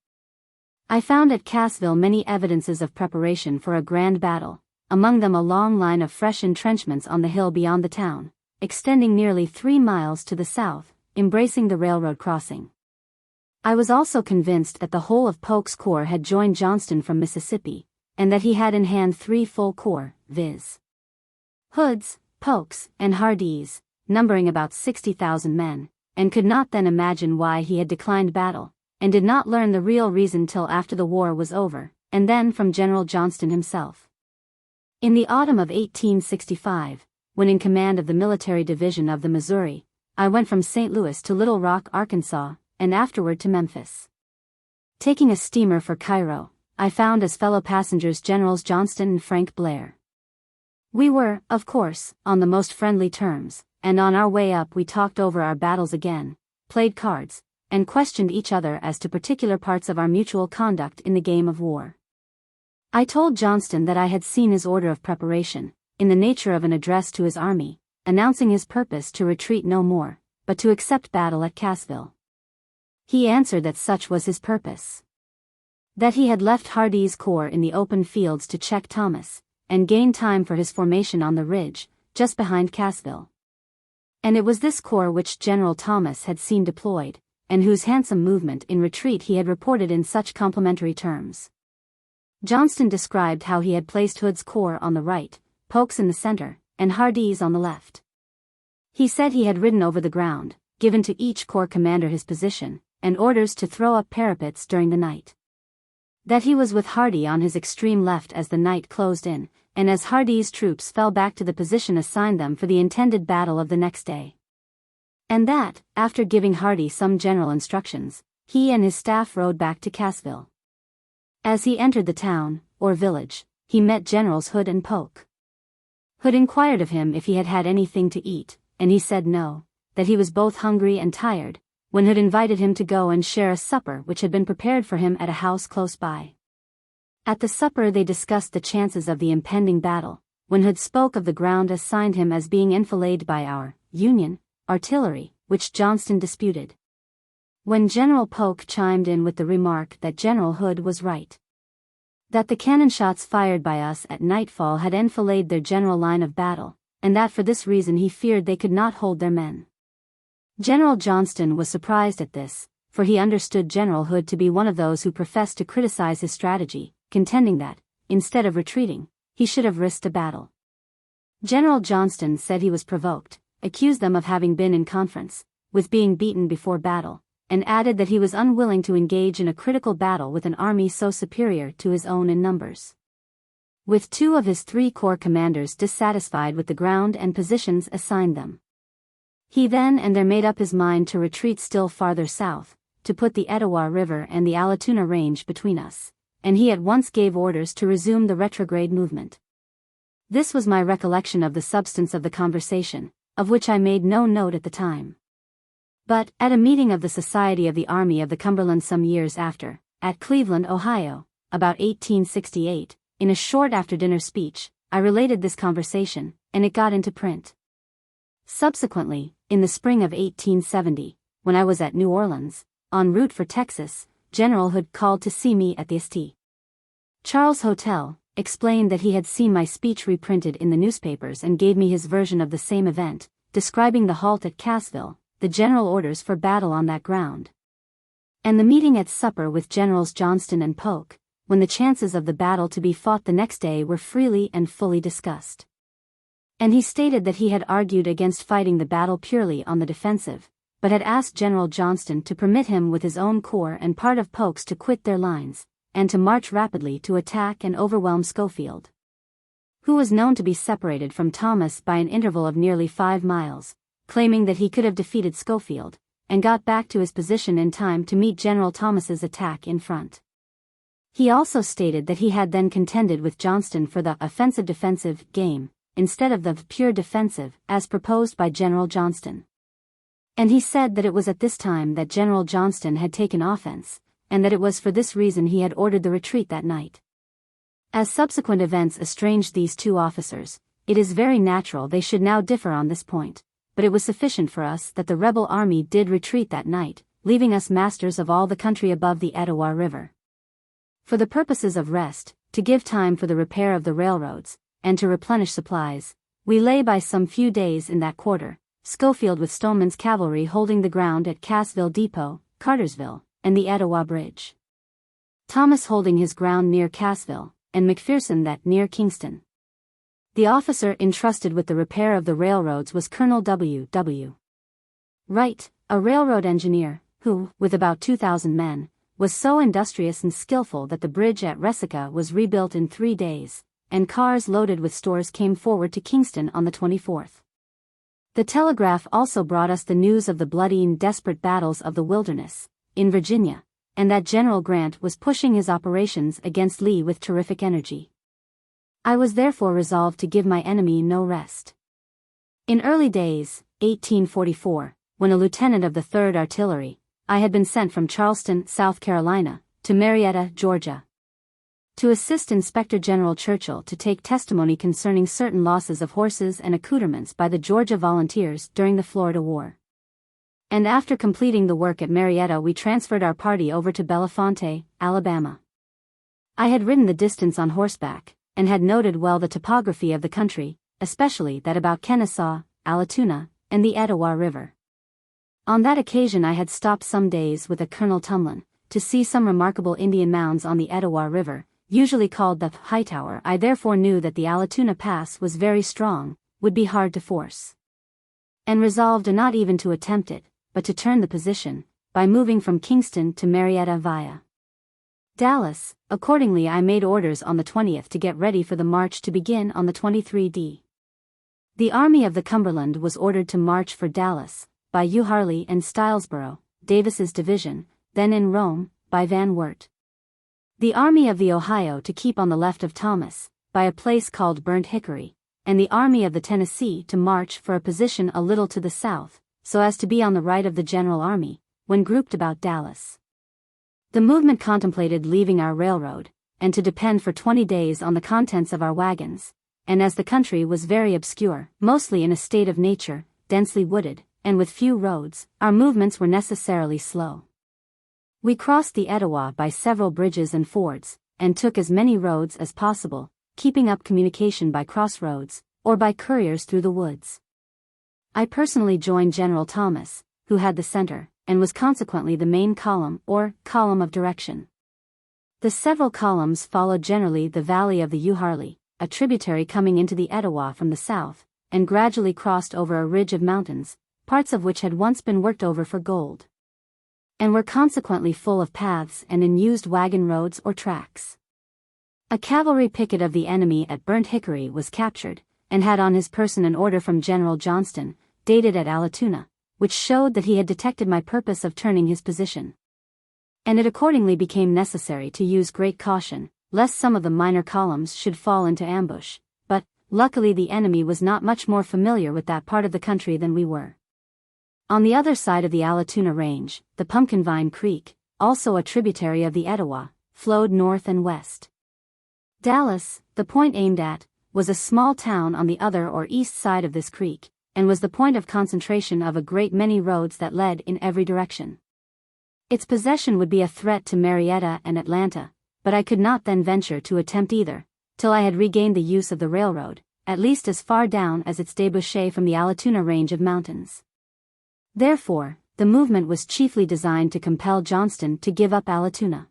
I found at Cassville many evidences of preparation for a grand battle, among them a long line of fresh entrenchments on the hill beyond the town, extending nearly 3 miles to the south, embracing the railroad crossing. I was also convinced that the whole of Polk's corps had joined Johnston from Mississippi, and that he had in hand 3 full corps, viz. Hood's, Polk's, and Hardee's, numbering about 60,000 men, and could not then imagine why he had declined battle, and did not learn the real reason till after the war was over, and then from General Johnston himself. In the autumn of 1865, when in command of the military division of the Missouri, I went from St. Louis to Little Rock, Arkansas, and afterward to Memphis. Taking a steamer for Cairo, I found as fellow passengers Generals Johnston and Frank Blair. We were, of course, on the most friendly terms, and on our way up we talked over our battles again, played cards, and questioned each other as to particular parts of our mutual conduct in the game of war. I told Johnston that I had seen his order of preparation, in the nature of an address to his army, announcing his purpose to retreat no more, but to accept battle at Cassville. He answered that such was his purpose. That he had left Hardee's corps in the open fields to check Thomas, and gain time for his formation on the ridge, just behind Cassville. And it was this corps which General Thomas had seen deployed, and whose handsome movement in retreat he had reported in such complimentary terms. Johnston described how he had placed Hood's corps on the right, Polk's in the center, and Hardee's on the left. He said he had ridden over the ground, given to each corps commander his position, and orders to throw up parapets during the night. That he was with Hardee on his extreme left as the night closed in, and as Hardee's troops fell back to the position assigned them for the intended battle of the next day. And that, after giving Hardee some general instructions, he and his staff rode back to Cassville. As he entered the town, or village, he met Generals Hood and Polk. Hood inquired of him if he had had anything to eat, and he said no, that he was both hungry and tired, when Hood invited him to go and share a supper which had been prepared for him at a house close by. At the supper they discussed the chances of the impending battle, when Hood spoke of the ground assigned him as being enfiladed by our Union artillery, which Johnston disputed. When General Polk chimed in with the remark that General Hood was right. That the cannon shots fired by us at nightfall had enfiladed their general line of battle, and that for this reason he feared they could not hold their men. General Johnston was surprised at this, for he understood General Hood to be one of those who professed to criticize his strategy, contending that, instead of retreating, he should have risked a battle. General Johnston said he was provoked, accused them of having been in conference, with being beaten before battle, and added that he was unwilling to engage in a critical battle with an army so superior to his own in numbers. With 2 of his 3 corps commanders dissatisfied with the ground and positions assigned them, he then and there made up his mind to retreat still farther south, to put the Etowah River and the Allatoona Range between us, and he at once gave orders to resume the retrograde movement. This was my recollection of the substance of the conversation, of which I made no note at the time. But, at a meeting of the Society of the Army of the Cumberland some years after, at Cleveland, Ohio, about 1868, in a short after-dinner speech, I related this conversation, and it got into print. Subsequently, in the spring of 1870, when I was at New Orleans, en route for Texas, General Hood called to see me at the St. Charles Hotel, explained that he had seen my speech reprinted in the newspapers and gave me his version of the same event, describing the halt at Cassville, the general orders for battle on that ground, and the meeting at supper with Generals Johnston and Polk, when the chances of the battle to be fought the next day were freely and fully discussed. And he stated that he had argued against fighting the battle purely on the defensive, but had asked General Johnston to permit him with his own corps and part of Polk's to quit their lines, and to march rapidly to attack and overwhelm Schofield, who was known to be separated from Thomas by an interval of nearly 5 miles, claiming that he could have defeated Schofield, and got back to his position in time to meet General Thomas's attack in front. He also stated that he had then contended with Johnston for the offensive-defensive game, instead of the pure defensive, as proposed by General Johnston. And he said that it was at this time that General Johnston had taken offense, and that it was for this reason he had ordered the retreat that night. As subsequent events estranged these 2 officers, it is very natural they should now differ on this point, but it was sufficient for us that the rebel army did retreat that night, leaving us masters of all the country above the Etowah River. For the purposes of rest, to give time for the repair of the railroads, and to replenish supplies, we lay by some few days in that quarter, Schofield with Stoneman's cavalry holding the ground at Cassville Depot, Cartersville, and the Etowah Bridge. Thomas holding his ground near Cassville, and McPherson that near Kingston. The officer entrusted with the repair of the railroads was Colonel W. Wright, a railroad engineer, who, with about 2,000 men, was so industrious and skillful that the bridge at Resica was rebuilt in 3 days, and cars loaded with stores came forward to Kingston on the 24th. The telegraph also brought us the news of the bloody and desperate battles of the Wilderness, in Virginia, and that General Grant was pushing his operations against Lee with terrific energy. I was therefore resolved to give my enemy no rest. In early days, 1844, when a lieutenant of the 3rd Artillery, I had been sent from Charleston, South Carolina, to Marietta, Georgia, to assist Inspector General Churchill to take testimony concerning certain losses of horses and accoutrements by the Georgia Volunteers during the Florida War. And after completing the work at Marietta, we transferred our party over to Bellefonte, Alabama. I had ridden the distance on horseback, and had noted well the topography of the country, especially that about Kennesaw, Allatoona, and the Etowah River. On that occasion I had stopped some days with a Colonel Tumlin, to see some remarkable Indian mounds on the Etowah River, usually called the Hightower. I therefore knew that the Allatoona Pass was very strong, would be hard to force, and resolved not even to attempt it, but to turn the position, by moving from Kingston to Marietta via Dallas. Accordingly I made orders on the 20th to get ready for the march to begin on the 23d. The Army of the Cumberland was ordered to march for Dallas, by Hugh Harley and Stilesborough, Davis's division, then in Rome, by Van Wert. The Army of the Ohio to keep on the left of Thomas, by a place called Burnt Hickory, and the Army of the Tennessee to march for a position a little to the south, so as to be on the right of the general army, when grouped about Dallas. The movement contemplated leaving our railroad, and to depend for 20 days on the contents of our wagons, and as the country was very obscure, mostly in a state of nature, densely wooded, and with few roads, our movements were necessarily slow. We crossed the Etowah by several bridges and fords, and took as many roads as possible, keeping up communication by crossroads, or by couriers through the woods. I personally joined General Thomas, who had the center, and was consequently the main column, or column of direction. The several columns followed generally the valley of the Hugh Harley, a tributary coming into the Etowah from the south, and gradually crossed over a ridge of mountains, parts of which had once been worked over for gold, and were consequently full of paths and unused wagon roads or tracks. A cavalry picket of the enemy at Burnt Hickory was captured, and had on his person an order from General Johnston, dated at Allatoona, which showed that he had detected my purpose of turning his position. And it accordingly became necessary to use great caution, lest some of the minor columns should fall into ambush, but, luckily the enemy was not much more familiar with that part of the country than we were. On the other side of the Allatoona Range, the Pumpkin Vine Creek, also a tributary of the Etowah, flowed north and west. Dallas, the point aimed at, was a small town on the other or east side of this creek, and was the point of concentration of a great many roads that led in every direction. Its possession would be a threat to Marietta and Atlanta, but I could not then venture to attempt either, till I had regained the use of the railroad, at least as far down as its debouché from the Allatoona range of mountains. Therefore, the movement was chiefly designed to compel Johnston to give up Allatoona.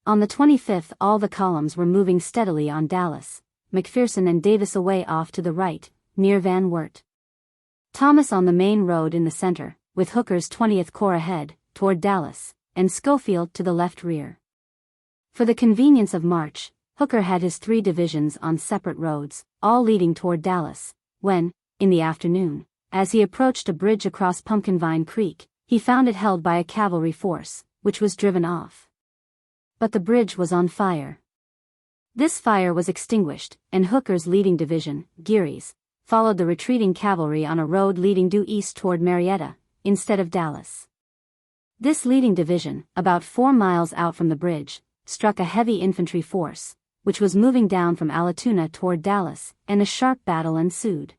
On the 25th all the columns were moving steadily on Dallas, McPherson and Davis away off to the right, near Van Wert. Thomas on the main road in the center, with Hooker's 20th Corps ahead, toward Dallas, and Schofield to the left rear. For the convenience of march, Hooker had his 3 divisions on separate roads, all leading toward Dallas, when, in the afternoon, as he approached a bridge across Pumpkin Vine Creek, he found it held by a cavalry force, which was driven off. But the bridge was on fire. This fire was extinguished, and Hooker's leading division, Geary's, followed the retreating cavalry on a road leading due east toward Marietta, instead of Dallas. This leading division, about 4 miles out from the bridge, struck a heavy infantry force, which was moving down from Allatoona toward Dallas, and a sharp battle ensued.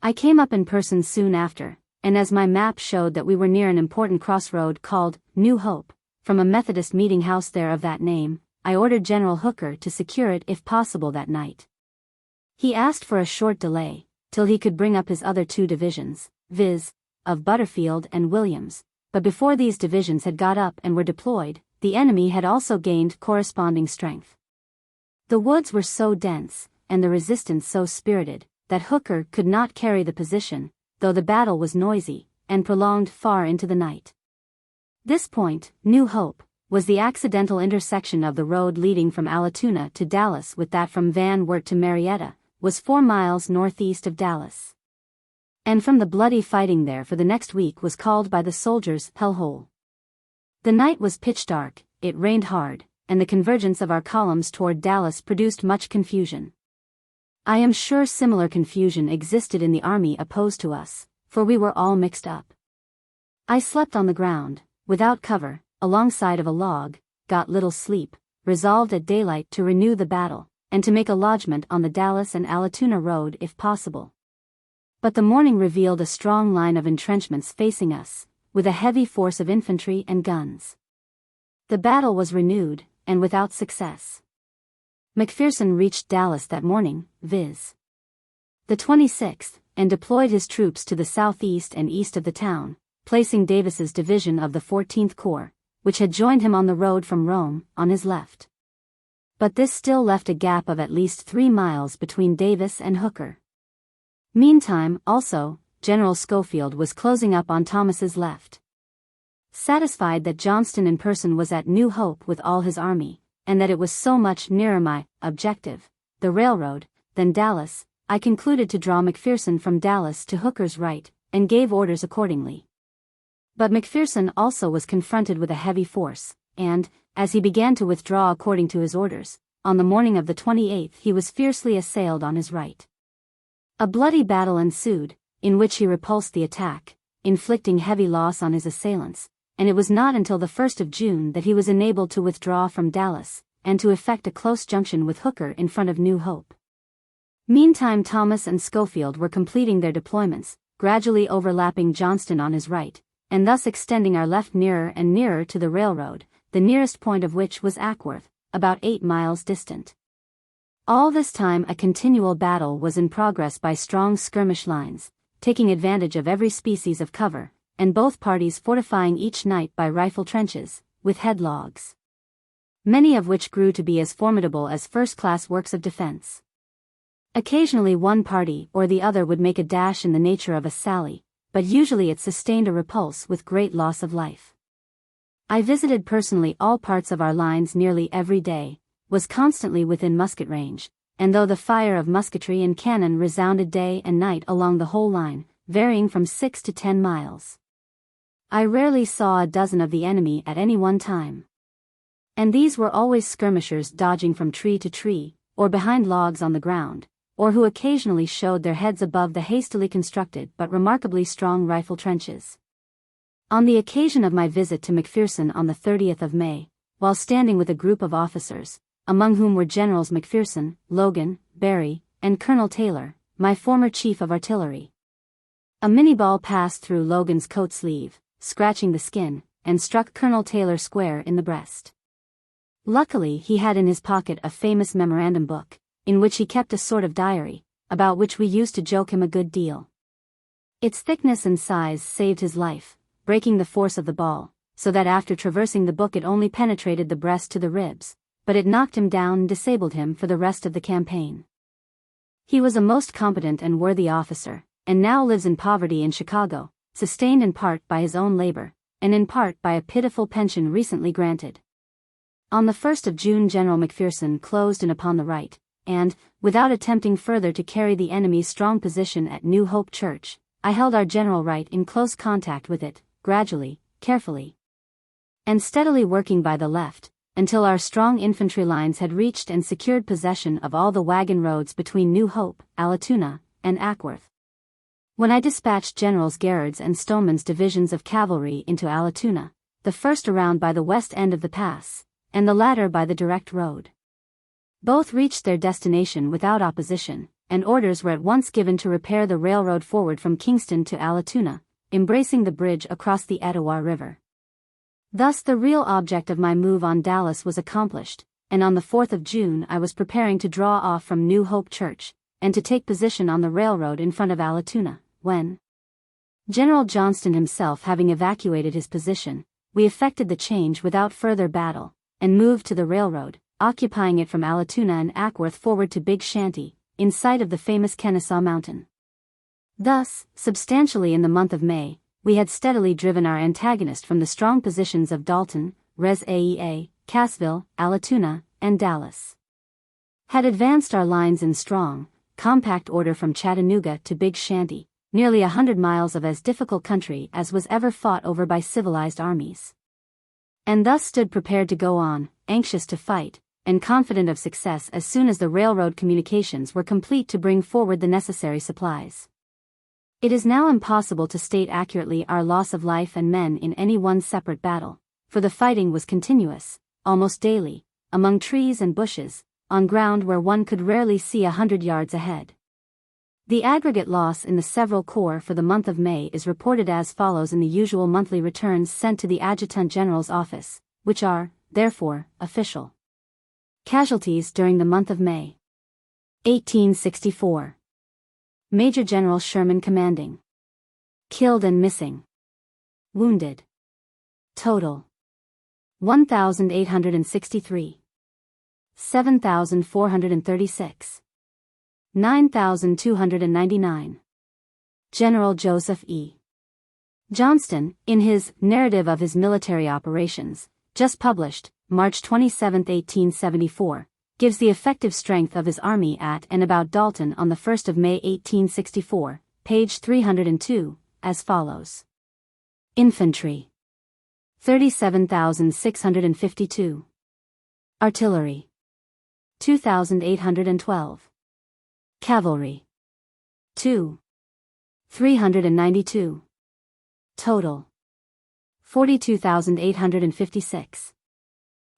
I came up in person soon after, and as my map showed that we were near an important crossroad called New Hope, from a Methodist meeting house there of that name, I ordered General Hooker to secure it if possible that night. He asked for a short delay, till he could bring up his other 2 divisions, viz., of Butterfield and Williams, but before these divisions had got up and were deployed, the enemy had also gained corresponding strength. The woods were so dense, and the resistance so spirited, that Hooker could not carry the position, though the battle was noisy, and prolonged far into the night. This point, New Hope, was the accidental intersection of the road leading from Allatoona to Dallas with that from Van Wert to Marietta, was 4 miles northeast of Dallas. And from the bloody fighting there for the next week was called by the soldiers Hellhole. The night was pitch dark, it rained hard, and the convergence of our columns toward Dallas produced much confusion. I am sure similar confusion existed in the army opposed to us, for we were all mixed up. I slept on the ground, without cover, alongside of a log, got little sleep, resolved at daylight to renew the battle, and to make a lodgment on the Dallas and Allatoona road if possible. But the morning revealed a strong line of entrenchments facing us, with a heavy force of infantry and guns. The battle was renewed, and without success. McPherson reached Dallas that morning, viz. the 26th, and deployed his troops to the southeast and east of the town, placing Davis's division of the 14th Corps, which had joined him on the road from Rome, on his left. But this still left a gap of at least 3 miles between Davis and Hooker. Meantime, also, General Schofield was closing up on Thomas's left. Satisfied that Johnston in person was at New Hope with all his army, and that it was so much nearer my objective, the railroad, than Dallas, I concluded to draw McPherson from Dallas to Hooker's right, and gave orders accordingly. But McPherson also was confronted with a heavy force, and, as he began to withdraw according to his orders, on the morning of the 28th he was fiercely assailed on his right. A bloody battle ensued, in which he repulsed the attack, inflicting heavy loss on his assailants, and it was not until the 1st of June that he was enabled to withdraw from Dallas, and to effect a close junction with Hooker in front of New Hope. Meantime Thomas and Schofield were completing their deployments, gradually overlapping Johnston on his right, and thus extending our left nearer and nearer to the railroad, the nearest point of which was Ackworth, about 8 miles distant. All this time a continual battle was in progress by strong skirmish lines, taking advantage of every species of cover, and both parties fortifying each night by rifle trenches, with headlogs, many of which grew to be as formidable as first-class works of defense. Occasionally one party or the other would make a dash in the nature of a sally, but usually it sustained a repulse with great loss of life. I visited personally all parts of our lines nearly every day, was constantly within musket range, and though the fire of musketry and cannon resounded day and night along the whole line, varying from 6 to 10 miles, I rarely saw a dozen of the enemy at any one time. And these were always skirmishers dodging from tree to tree, or behind logs on the ground, or who occasionally showed their heads above the hastily constructed but remarkably strong rifle trenches. On the occasion of my visit to McPherson on the 30th of May, while standing with a group of officers, among whom were Generals McPherson, Logan, Berry, and Colonel Taylor, my former chief of artillery, a minie-ball passed through Logan's coat sleeve, scratching the skin, and struck Colonel Taylor square in the breast. Luckily he had in his pocket a famous memorandum book, in which he kept a sort of diary, about which we used to joke him a good deal. Its thickness and size saved his life, breaking the force of the ball, so that after traversing the book it only penetrated the breast to the ribs, but it knocked him down and disabled him for the rest of the campaign. He was a most competent and worthy officer, and now lives in poverty in Chicago, sustained in part by his own labor, and in part by a pitiful pension recently granted. On the 1st of June General McPherson closed in upon the right, and, without attempting further to carry the enemy's strong position at New Hope Church, I held our general right in close contact with it, gradually, carefully, and steadily working by the left, until our strong infantry lines had reached and secured possession of all the wagon roads between New Hope, Allatoona, and Ackworth. When I dispatched Generals Garrard's and Stoneman's divisions of cavalry into Allatoona, the first around by the west end of the pass, and the latter by the direct road. Both reached their destination without opposition, and orders were at once given to repair the railroad forward from Kingston to Allatoona, embracing the bridge across the Etowah River. Thus the real object of my move on Dallas was accomplished, and on the 4th of June I was preparing to draw off from New Hope Church, and to take position on the railroad in front of Allatoona, when, General Johnston himself having evacuated his position, we effected the change without further battle, and moved to the railroad, occupying it from Allatoona and Ackworth forward to Big Shanty, in sight of the famous Kennesaw Mountain. Thus, substantially in the month of May, we had steadily driven our antagonist from the strong positions of Dalton, Res Aea, Cassville, Allatoona, and Dallas. Had advanced our lines in strong, compact order from Chattanooga to Big Shanty, nearly 100 miles of as difficult country as was ever fought over by civilized armies. And thus stood prepared to go on, anxious to fight, and confident of success as soon as the railroad communications were complete to bring forward the necessary supplies. It is now impossible to state accurately our loss of life and men in any one separate battle, for the fighting was continuous, almost daily, among trees and bushes, on ground where one could rarely see 100 yards ahead. The aggregate loss in the several corps for the month of May is reported as follows in the usual monthly returns sent to the Adjutant General's office, which are, therefore, official. Casualties during the month of May. 1864. Major General Sherman commanding. Killed and missing. Wounded. Total. 1,863. 7,436. 9,299. General Joseph E. Johnston, in his Narrative of His Military Operations, just published, March 27, 1874, gives the effective strength of his army at and about Dalton on the 1st of May 1864, page 302, as follows. Infantry. 37,652. Artillery. 2,812. Cavalry. 2. 392. Total. 42,856.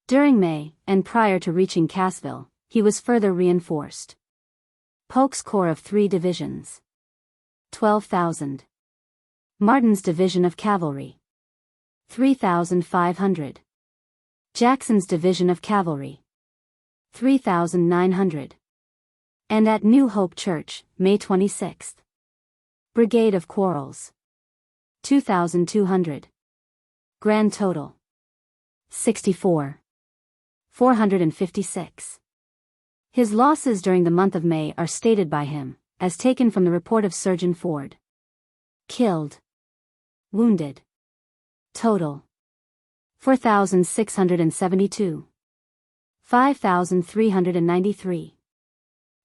During May, and prior to reaching Cassville, he was further reinforced. Polk's Corps of 3 divisions. 12,000. Martin's Division of Cavalry. 3,500. Jackson's Division of Cavalry. 3,900. And at New Hope Church, May 26. Brigade of Quarrels. 2,200. Grand total. 64. 456. His losses during the month of May are stated by him, as taken from the report of Surgeon Ford. Killed. Wounded. Total. 4,672. 5,393.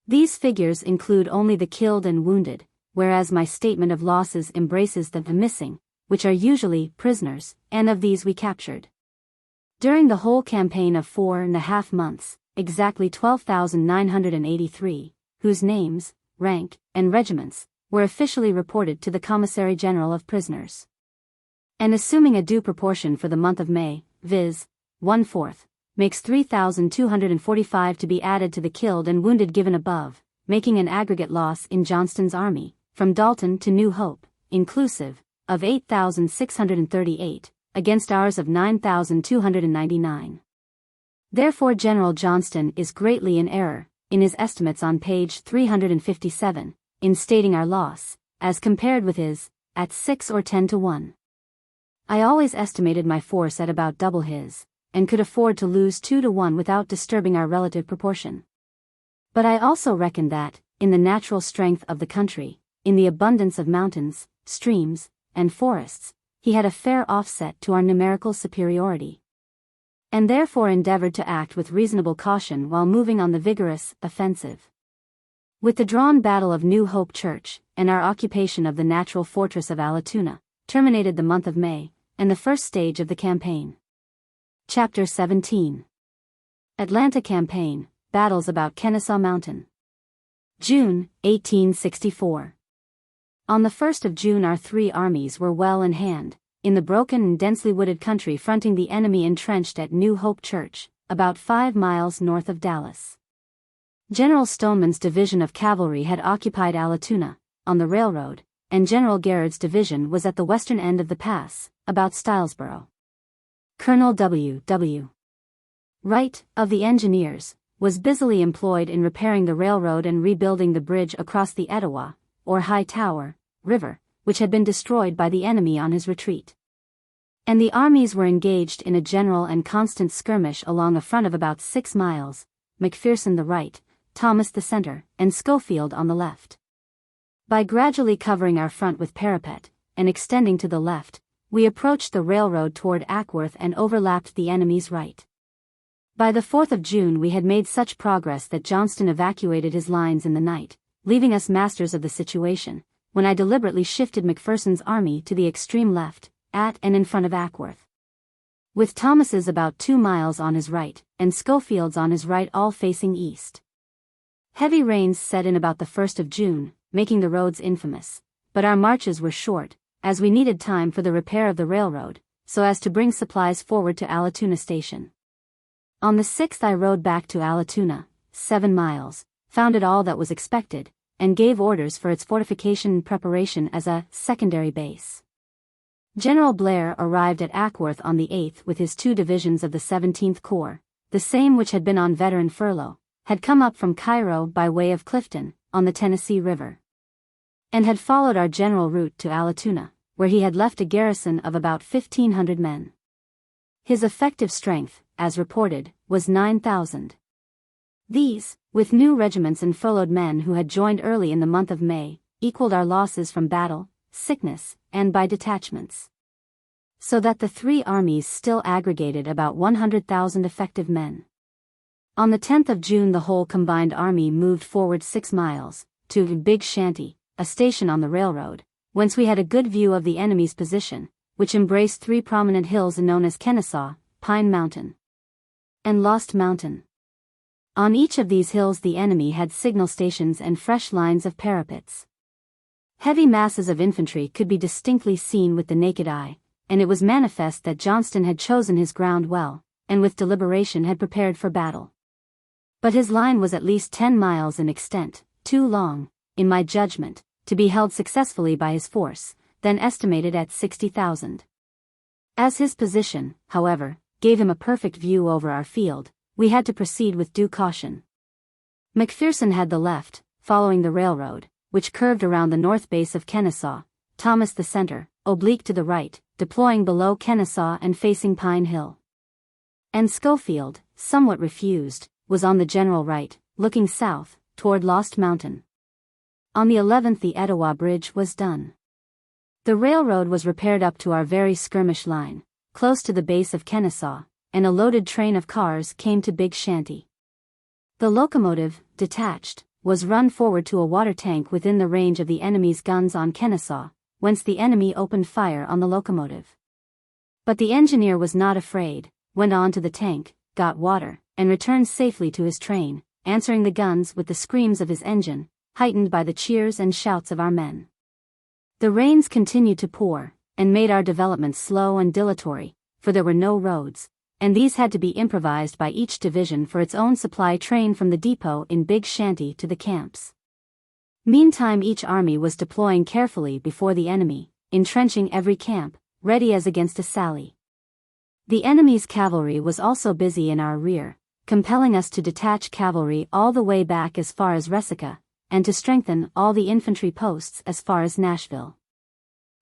These figures include only the killed and wounded, whereas my statement of losses embraces the missing, which are usually prisoners, and of these we captured. During the whole campaign of 4.5 months, exactly 12,983, whose names, rank, and regiments, were officially reported to the Commissary General of Prisoners. And assuming a due proportion for the month of May, viz., 1/4, makes 3,245 to be added to the killed and wounded given above, making an aggregate loss in Johnston's army, from Dalton to New Hope, inclusive, of 8,638, against ours of 9,299. Therefore General Johnston is greatly in error, in his estimates on page 357, in stating our loss, as compared with his, at 6 or 10 to 1. I always estimated my force at about double his, and could afford to lose 2 to 1 without disturbing our relative proportion. But I also reckoned that, in the natural strength of the country, in the abundance of mountains, streams, and forests, he had a fair offset to our numerical superiority, and therefore endeavored to act with reasonable caution while moving on the vigorous offensive. With the drawn battle of New Hope Church, and our occupation of the natural fortress of Allatoona, terminated the month of May, and the first stage of the campaign. Chapter 17. Atlanta Campaign, Battles about Kennesaw Mountain. June, 1864. On the 1st of June our 3 armies were well in hand, in the broken and densely wooded country fronting the enemy entrenched at New Hope Church, about 5 miles north of Dallas. General Stoneman's division of cavalry had occupied Allatoona, on the railroad, and General Garrett's division was at the western end of the pass, about Stylesboro. Colonel W. Wright, of the engineers, was busily employed in repairing the railroad and rebuilding the bridge across the Etowah, or High Tower, River, which had been destroyed by the enemy on his retreat. And the armies were engaged in a general and constant skirmish along a front of about 6 miles, McPherson the right, Thomas the center, and Schofield on the left. By gradually covering our front with parapet, and extending to the left, we approached the railroad toward Ackworth and overlapped the enemy's right. By the 4th of June we had made such progress that Johnston evacuated his lines in the night, leaving us masters of the situation, when I deliberately shifted McPherson's army to the extreme left, at and in front of Ackworth. With Thomas's about 2 miles on his right, and Schofield's on his right all facing east. Heavy rains set in about the 1st of June, making the roads infamous, but our marches were short, as we needed time for the repair of the railroad, so as to bring supplies forward to Allatoona station. On the 6th I rode back to Allatoona, 7 miles, found it all that was expected, and gave orders for its fortification and preparation as a secondary base. General Blair arrived at Ackworth on the 8th with his 2 divisions of the 17th Corps, the same which had been on veteran furlough, had come up from Cairo by way of Clifton, on the Tennessee River, and had followed our general route to Allatoona, where he had left a garrison of about 1,500 men. His effective strength, as reported, was 9,000. These, with new regiments and furloughed men who had joined early in the month of May, equaled our losses from battle, sickness, and by detachments. So that the 3 armies still aggregated about 100,000 effective men. On the 10th of June the whole combined army moved forward 6 miles, to Big Shanty, a station on the railroad, whence we had a good view of the enemy's position, which embraced 3 prominent hills known as Kennesaw, Pine Mountain, and Lost Mountain. On each of these hills the enemy had signal stations and fresh lines of parapets. Heavy masses of infantry could be distinctly seen with the naked eye, and it was manifest that Johnston had chosen his ground well, and with deliberation had prepared for battle. But his line was at least 10 miles in extent, too long, in my judgment, to be held successfully by his force, then estimated at 60,000. As his position, however, gave him a perfect view over our field, we had to proceed with due caution. McPherson had the left, following the railroad, which curved around the north base of Kennesaw, Thomas the center, oblique to the right, deploying below Kennesaw and facing Pine Hill. And Schofield, somewhat refused, was on the general right, looking south, toward Lost Mountain. On the 11th the Etowah Bridge was done. The railroad was repaired up to our very skirmish line, close to the base of Kennesaw, and a loaded train of cars came to Big Shanty. The locomotive, detached, was run forward to a water tank within the range of the enemy's guns on Kennesaw, whence the enemy opened fire on the locomotive. But the engineer was not afraid, went on to the tank, got water, and returned safely to his train, answering the guns with the screams of his engine, heightened by the cheers and shouts of our men. The rains continued to pour, and made our development slow and dilatory, for there were no roads, and these had to be improvised by each division for its own supply train from the depot in Big Shanty to the camps. Meantime each army was deploying carefully before the enemy, entrenching every camp, ready as against a sally. The enemy's cavalry was also busy in our rear, compelling us to detach cavalry all the way back as far as Resica, and to strengthen all the infantry posts as far as Nashville.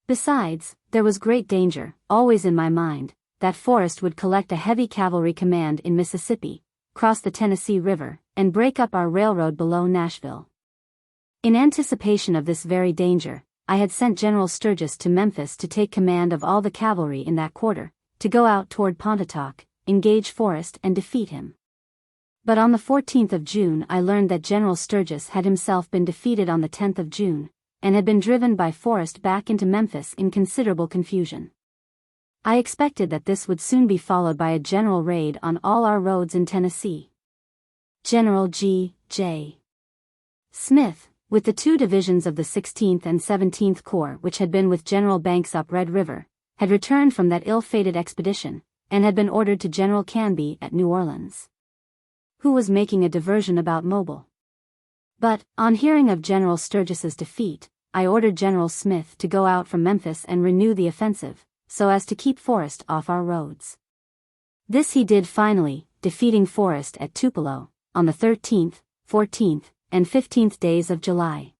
Besides, there was great danger, always in my mind, that Forrest would collect a heavy cavalry command in Mississippi, cross the Tennessee River, and break up our railroad below Nashville. In anticipation of this very danger, I had sent General Sturgis to Memphis to take command of all the cavalry in that quarter, to go out toward Pontotoc, engage Forrest and defeat him. But on the 14th of June I learned that General Sturgis had himself been defeated on the 10th of June, and had been driven by Forrest back into Memphis in considerable confusion. I expected that this would soon be followed by a general raid on all our roads in Tennessee. General G.J. Smith, with the 2 divisions of the 16th and 17th Corps which had been with General Banks up Red River, had returned from that ill-fated expedition, and had been ordered to General Canby at New Orleans, who was making a diversion about Mobile. But, on hearing of General Sturgis's defeat, I ordered General Smith to go out from Memphis and renew the offensive, so as to keep Forrest off our roads. This he did finally, defeating Forrest at Tupelo, on the 13th, 14th, and 15th days of July.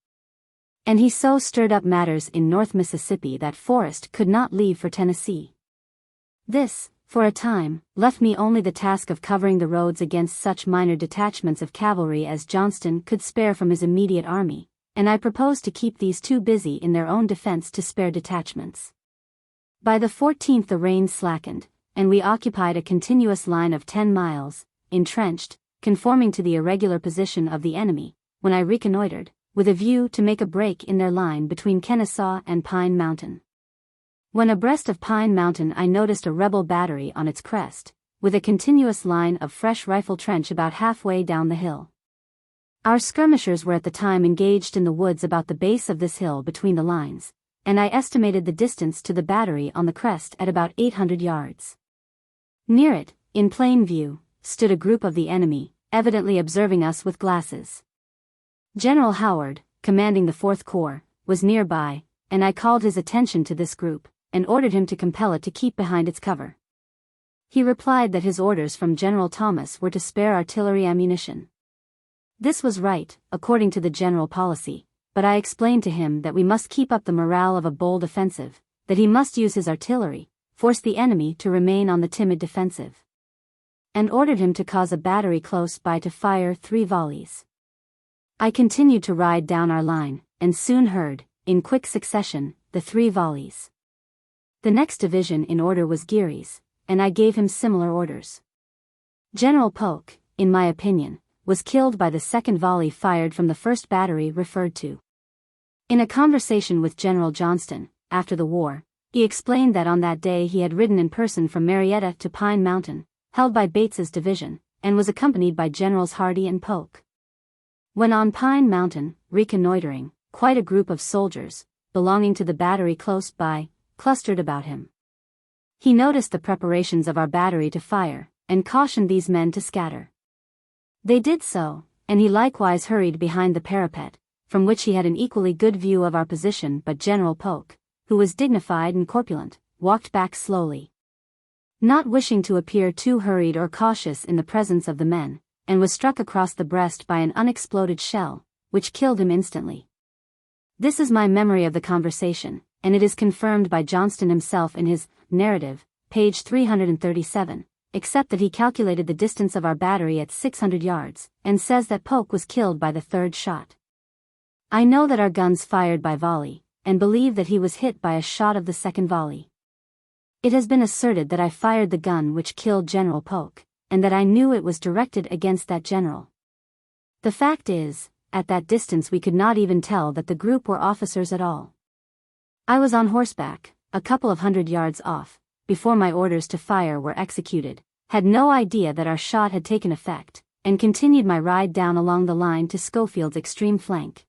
And he so stirred up matters in North Mississippi that Forrest could not leave for Tennessee. This, for a time, left me only the task of covering the roads against such minor detachments of cavalry as Johnston could spare from his immediate army, and I proposed to keep these 2 busy in their own defense to spare detachments. By the 14th the rain slackened, and we occupied a continuous line of 10 miles, entrenched, conforming to the irregular position of the enemy, when I reconnoitered, with a view to make a break in their line between Kennesaw and Pine Mountain. When abreast of Pine Mountain I noticed a rebel battery on its crest, with a continuous line of fresh rifle trench about halfway down the hill. Our skirmishers were at the time engaged in the woods about the base of this hill between the lines, and I estimated the distance to the battery on the crest at about 800 yards. Near it, in plain view, stood a group of the enemy, evidently observing us with glasses. General Howard, commanding the 4th Corps, was nearby, and I called his attention to this group, and ordered him to compel it to keep behind its cover. He replied that his orders from General Thomas were to spare artillery ammunition. This was right, according to the general policy, but I explained to him that we must keep up the morale of a bold offensive, that he must use his artillery, force the enemy to remain on the timid defensive, and ordered him to cause a battery close by to fire 3 volleys. I continued to ride down our line, and soon heard, in quick succession, the 3 volleys. The next division in order was Geary's, and I gave him similar orders. General Polk, in my opinion, was killed by the 2nd volley fired from the 1st battery referred to. In a conversation with General Johnston, after the war, he explained that on that day he had ridden in person from Marietta to Pine Mountain, held by Bates's division, and was accompanied by Generals Hardee and Polk. When on Pine Mountain, reconnoitering, quite a group of soldiers, belonging to the battery close by, clustered about him. He noticed the preparations of our battery to fire, and cautioned these men to scatter. They did so, and he likewise hurried behind the parapet, from which he had an equally good view of our position, but General Polk, who was dignified and corpulent, walked back slowly, not wishing to appear too hurried or cautious in the presence of the men, and was struck across the breast by an unexploded shell, which killed him instantly. This is my memory of the conversation, and it is confirmed by Johnston himself in his narrative, page 337, except that he calculated the distance of our battery at 600 yards, and says that Polk was killed by the 3rd shot. I know that our guns fired by volley, and believe that he was hit by a shot of the 2nd volley. It has been asserted that I fired the gun which killed General Polk, and that I knew it was directed against that general. The fact is, at that distance we could not even tell that the group were officers at all. I was on horseback, a couple of 100 yards off, before my orders to fire were executed, had no idea that our shot had taken effect, and continued my ride down along the line to Schofield's extreme flank.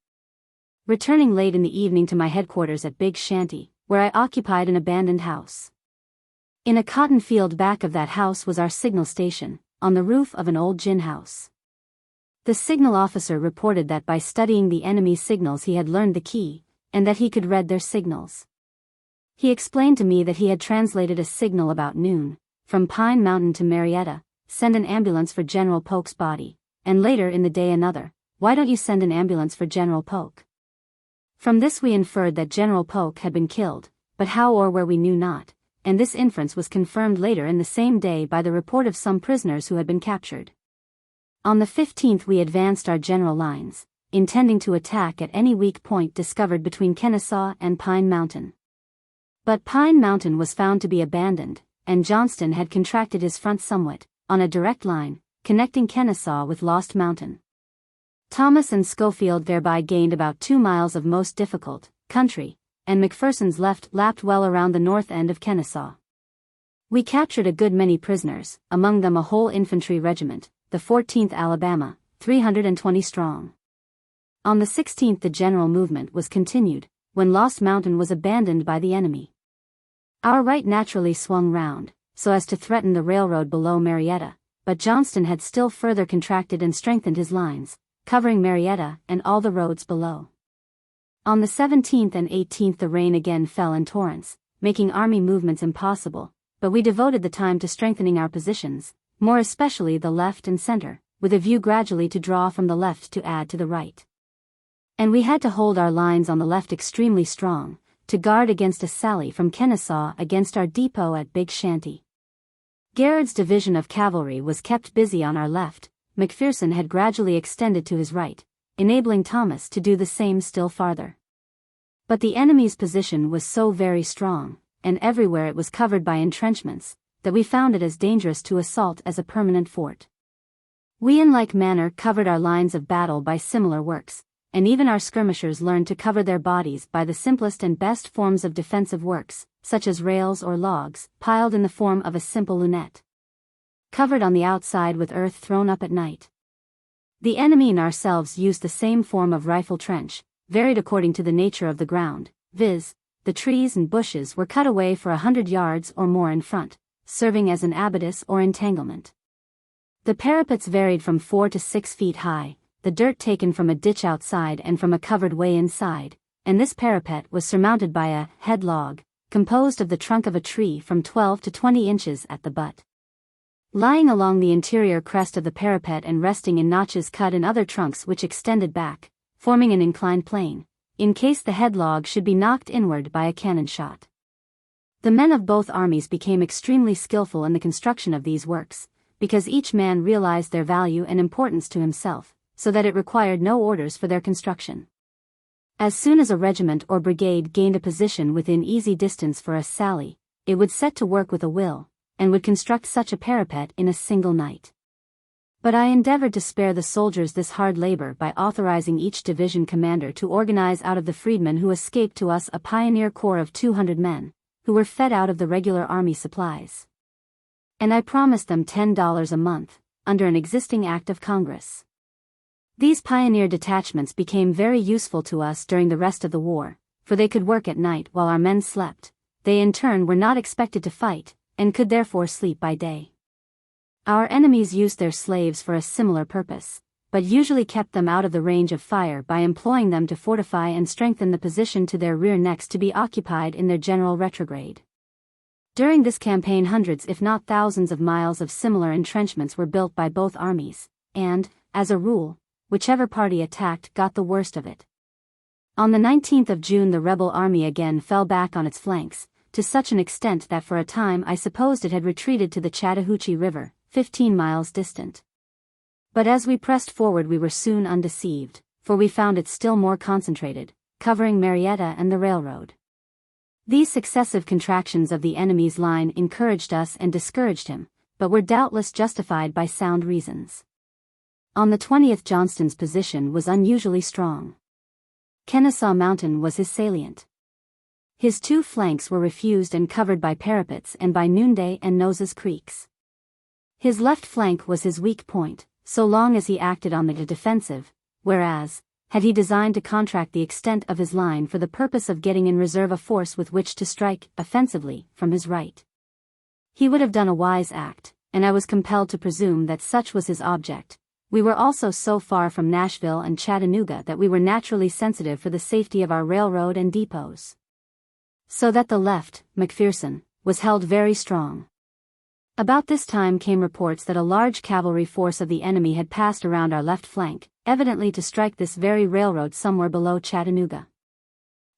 Returning late in the evening to my headquarters at Big Shanty, where I occupied an abandoned house. In a cotton field back of that house was our signal station, on the roof of an old gin house. The signal officer reported that by studying the enemy's signals he had learned the key, and that he could read their signals. He explained to me that he had translated a signal about noon, from Pine Mountain to Marietta, send an ambulance for General Polk's body, and later in the day another, why don't you send an ambulance for General Polk? From this we inferred that General Polk had been killed, but how or where we knew not, and this inference was confirmed later in the same day by the report of some prisoners who had been captured. On the 15th we advanced our general lines, intending to attack at any weak point discovered between Kennesaw and Pine Mountain. But Pine Mountain was found to be abandoned, and Johnston had contracted his front somewhat, on a direct line, connecting Kennesaw with Lost Mountain. Thomas and Schofield thereby gained about 2 miles of most difficult country, and McPherson's left lapped well around the north end of Kennesaw. We captured a good many prisoners, among them a whole infantry regiment, the 14th Alabama, 320 strong. On the 16th the general movement was continued, when Lost Mountain was abandoned by the enemy. Our right naturally swung round, so as to threaten the railroad below Marietta, but Johnston had still further contracted and strengthened his lines, covering Marietta and all the roads below. On the 17th and 18th the rain again fell in torrents, making army movements impossible, but we devoted the time to strengthening our positions, more especially the left and center, with a view gradually to draw from the left to add to the right. And we had to hold our lines on the left extremely strong, to guard against a sally from Kennesaw against our depot at Big Shanty. Garrett's division of cavalry was kept busy on our left. McPherson had gradually extended to his right, enabling Thomas to do the same still farther. But the enemy's position was so very strong, and everywhere it was covered by entrenchments, that we found it as dangerous to assault as a permanent fort. We in like manner covered our lines of battle by similar works, and even our skirmishers learned to cover their bodies by the simplest and best forms of defensive works, such as rails or logs, piled in the form of a simple lunette, covered on the outside with earth thrown up at night. The enemy and ourselves used the same form of rifle trench, varied according to the nature of the ground, viz., the trees and bushes were cut away for 100 yards or more in front, serving as an abatis or entanglement. The parapets varied from 4 to 6 feet high, the dirt taken from a ditch outside and from a covered way inside, and this parapet was surmounted by a head log, composed of the trunk of a tree from 12 to 20 inches at the butt. Lying along the interior crest of the parapet and resting in notches cut in other trunks which extended back, forming an inclined plane, in case the head log should be knocked inward by a cannon shot. The men of both armies became extremely skillful in the construction of these works, because each man realized their value and importance to himself, so that it required no orders for their construction. As soon as a regiment or brigade gained a position within easy distance for a sally, it would set to work with a will, and would construct such a parapet in a single night. But I endeavored to spare the soldiers this hard labor by authorizing each division commander to organize out of the freedmen who escaped to us a pioneer corps of 200 men, who were fed out of the regular army supplies. And I promised them $10 a month, under an existing act of Congress. These pioneer detachments became very useful to us during the rest of the war, for they could work at night while our men slept. They in turn were not expected to fight, and could therefore sleep by day. Our enemies used their slaves for a similar purpose, but usually kept them out of the range of fire by employing them to fortify and strengthen the position to their rear next to be occupied in their general retrograde. During this campaign hundreds if not thousands of miles of similar entrenchments were built by both armies, and, as a rule, whichever party attacked got the worst of it. On the 19th of June the rebel army again fell back on its flanks, to such an extent that for a time I supposed it had retreated to the Chattahoochee River, 15 miles distant. But as we pressed forward we were soon undeceived, for we found it still more concentrated, covering Marietta and the railroad. These successive contractions of the enemy's line encouraged us and discouraged him, but were doubtless justified by sound reasons. On the 20th Johnston's position was unusually strong. Kennesaw Mountain was his salient. His two flanks were refused and covered by parapets and by Noonday and Noses Creeks. His left flank was his weak point, so long as he acted on the defensive, whereas, had he designed to contract the extent of his line for the purpose of getting in reserve a force with which to strike, offensively, from his right, he would have done a wise act, and I was compelled to presume that such was his object. We were also so far from Nashville and Chattanooga that we were naturally sensitive for the safety of our railroad and depots. So that the left, McPherson, was held very strong. About this time came reports that a large cavalry force of the enemy had passed around our left flank, evidently to strike this very railroad somewhere below Chattanooga.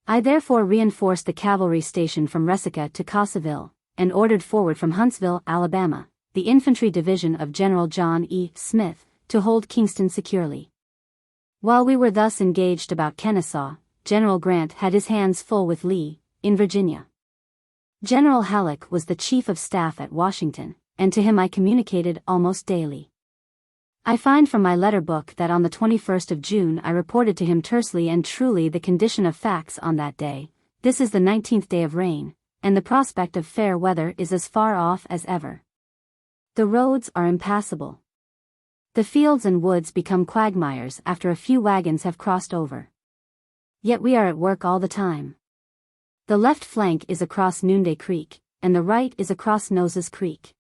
I therefore reinforced the cavalry station from Resica to Cossaville, and ordered forward from Huntsville, Alabama, the infantry division of General John E. Smith, to hold Kingston securely. While we were thus engaged about Kennesaw, General Grant had his hands full with Lee, in Virginia. General Halleck was the chief of staff at Washington, and to him I communicated almost daily. I find from my letter book that on the 21st of June I reported to him tersely and truly the condition of facts on that day. This is the 19th day of rain, and the prospect of fair weather is as far off as ever. The roads are impassable. The fields and woods become quagmires after a few wagons have crossed over. Yet we are at work all the time. The left flank is across Noonday Creek, and the right is across Noses Creek.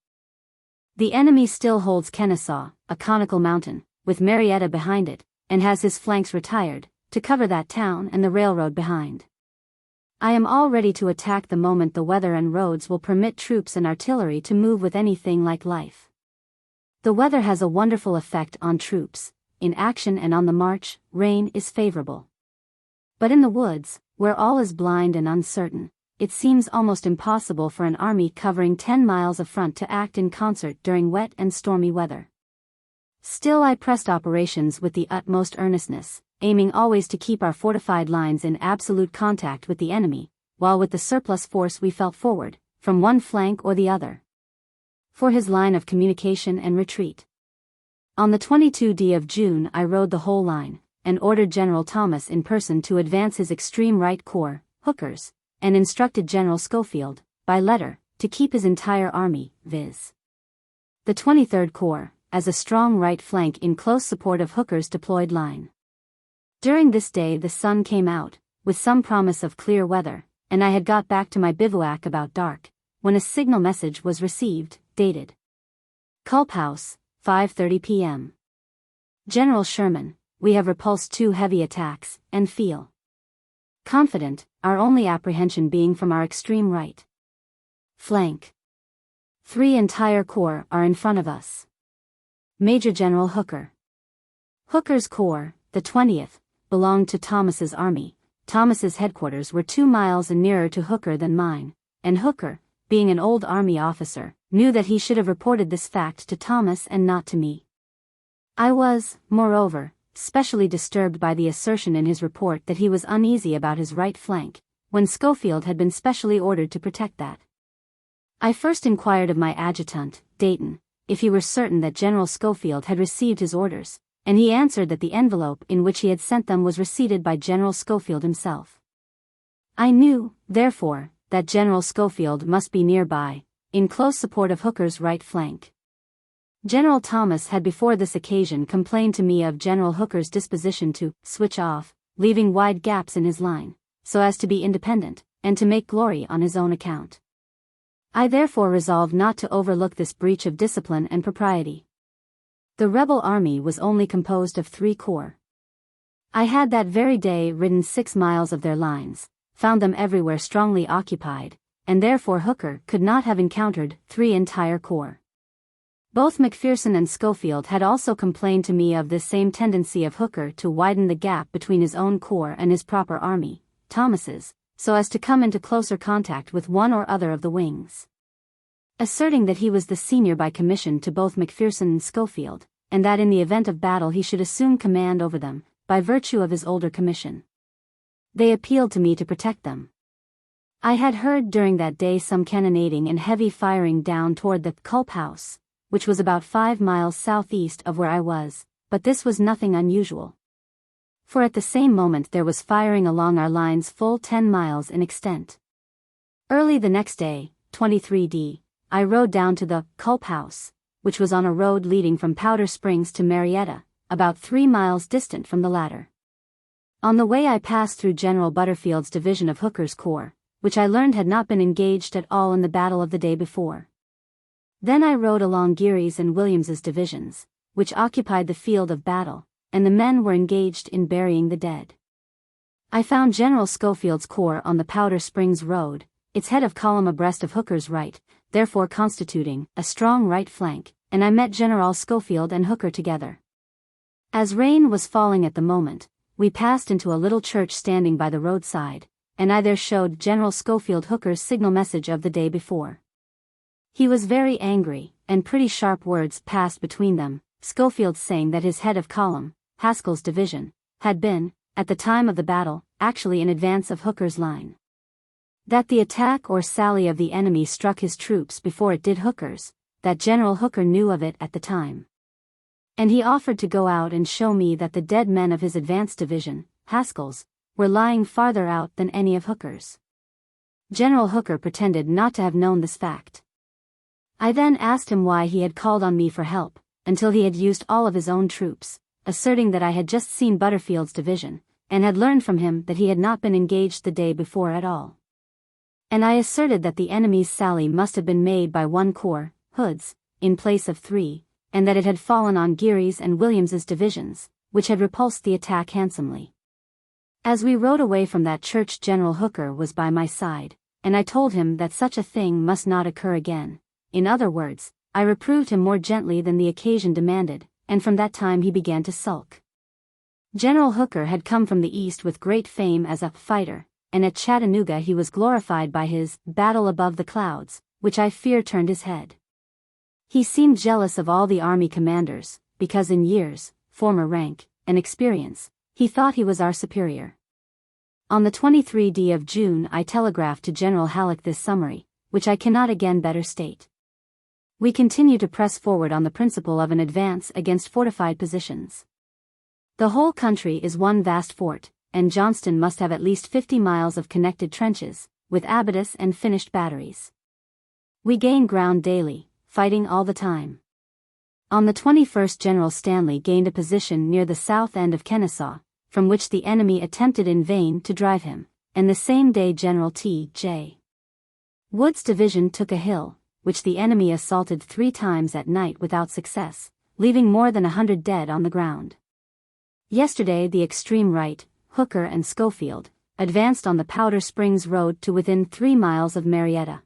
The enemy still holds Kennesaw, a conical mountain, with Marietta behind it, and has his flanks retired, to cover that town and the railroad behind. I am all ready to attack the moment the weather and roads will permit troops and artillery to move with anything like life. The weather has a wonderful effect on troops. In action and on the march, rain is favorable. But in the woods, where all is blind and uncertain, it seems almost impossible for an army covering 10 miles of front to act in concert during wet and stormy weather. Still I pressed operations with the utmost earnestness, aiming always to keep our fortified lines in absolute contact with the enemy, while with the surplus force we felt forward, from one flank or the other, for his line of communication and retreat. On the 22d of June I rode the whole line, and ordered General Thomas in person to advance his extreme right corps, Hooker's, and instructed General Schofield, by letter, to keep his entire army, viz. the 23rd Corps, as a strong right flank in close support of Hooker's deployed line. During this day the sun came out, with some promise of clear weather, and I had got back to my bivouac about dark, when a signal message was received, dated Culp House, 5:30 p.m. General Sherman, we have repulsed 2 heavy attacks, and feel confident, our only apprehension being from our extreme right flank. 3 entire corps are in front of us. Major General Hooker. Hooker's corps, the 20th, belonged to Thomas's army. Thomas's headquarters were 2 miles nearer to Hooker than mine, and Hooker, being an old army officer, knew that he should have reported this fact to Thomas and not to me. I was, moreover, specially disturbed by the assertion in his report that he was uneasy about his right flank, when Schofield had been specially ordered to protect that. I first inquired of my adjutant, Dayton, if he were certain that General Schofield had received his orders, and he answered that the envelope in which he had sent them was receipted by General Schofield himself. I knew, therefore, that General Schofield must be nearby, in close support of Hooker's right flank. General Thomas had before this occasion complained to me of General Hooker's disposition to switch off, leaving wide gaps in his line, so as to be independent, and to make glory on his own account. I therefore resolved not to overlook this breach of discipline and propriety. The rebel army was only composed of 3 corps. I had that very day ridden 6 miles of their lines, found them everywhere strongly occupied, and therefore Hooker could not have encountered 3 entire corps. Both McPherson and Schofield had also complained to me of this same tendency of Hooker to widen the gap between his own corps and his proper army, Thomas's, so as to come into closer contact with one or other of the wings. Asserting that he was the senior by commission to both McPherson and Schofield, and that in the event of battle he should assume command over them, by virtue of his older commission. They appealed to me to protect them. I had heard during that day some cannonading and heavy firing down toward the Culp House, which was about 5 miles southeast of where I was, but this was nothing unusual. For at the same moment there was firing along our lines full 10 miles in extent. Early the next day, 23d, I rode down to the Culp House, which was on a road leading from Powder Springs to Marietta, about 3 miles distant from the latter. On the way I passed through General Butterfield's division of Hooker's corps, which I learned had not been engaged at all in the battle of the day before. Then I rode along Geary's and Williams's divisions, which occupied the field of battle, and the men were engaged in burying the dead. I found General Schofield's corps on the Powder Springs Road, its head of column abreast of Hooker's right, therefore constituting a strong right flank, and I met General Schofield and Hooker together. As rain was falling at the moment, we passed into a little church standing by the roadside, and I there showed General Schofield Hooker's signal message of the day before. He was very angry, and pretty sharp words passed between them, Schofield saying that his head of column, Haskell's division, had been, at the time of the battle, actually in advance of Hooker's line. That the attack or sally of the enemy struck his troops before it did Hooker's, that General Hooker knew of it at the time. And he offered to go out and show me that the dead men of his advanced division, Haskell's, were lying farther out than any of Hooker's. General Hooker pretended not to have known this fact. I then asked him why he had called on me for help, until he had used all of his own troops, asserting that I had just seen Butterfield's division, and had learned from him that he had not been engaged the day before at all. And I asserted that the enemy's sally must have been made by 1 corps, Hood's, in place of 3, and that it had fallen on Geary's and Williams's divisions, which had repulsed the attack handsomely. As we rode away from that church, General Hooker was by my side, and I told him that such a thing must not occur again. In other words, I reproved him more gently than the occasion demanded, and from that time he began to sulk. General Hooker had come from the East with great fame as a fighter, and at Chattanooga he was glorified by his battle above the clouds, which I fear turned his head. He seemed jealous of all the army commanders, because in years, former rank, and experience, he thought he was our superior. On the 23d of June I telegraphed to General Halleck this summary, which I cannot again better state. We continue to press forward on the principle of an advance against fortified positions. The whole country is one vast fort, and Johnston must have at least 50 miles of connected trenches, with abatis and finished batteries. We gain ground daily, fighting all the time. On the 21st, General Stanley gained a position near the south end of Kennesaw, from which the enemy attempted in vain to drive him, and the same day General T.J. Wood's division took a hill, which the enemy assaulted 3 times at night without success, leaving more than 100 dead on the ground. Yesterday the extreme right, Hooker and Schofield, advanced on the Powder Springs Road to within 3 miles of Marietta.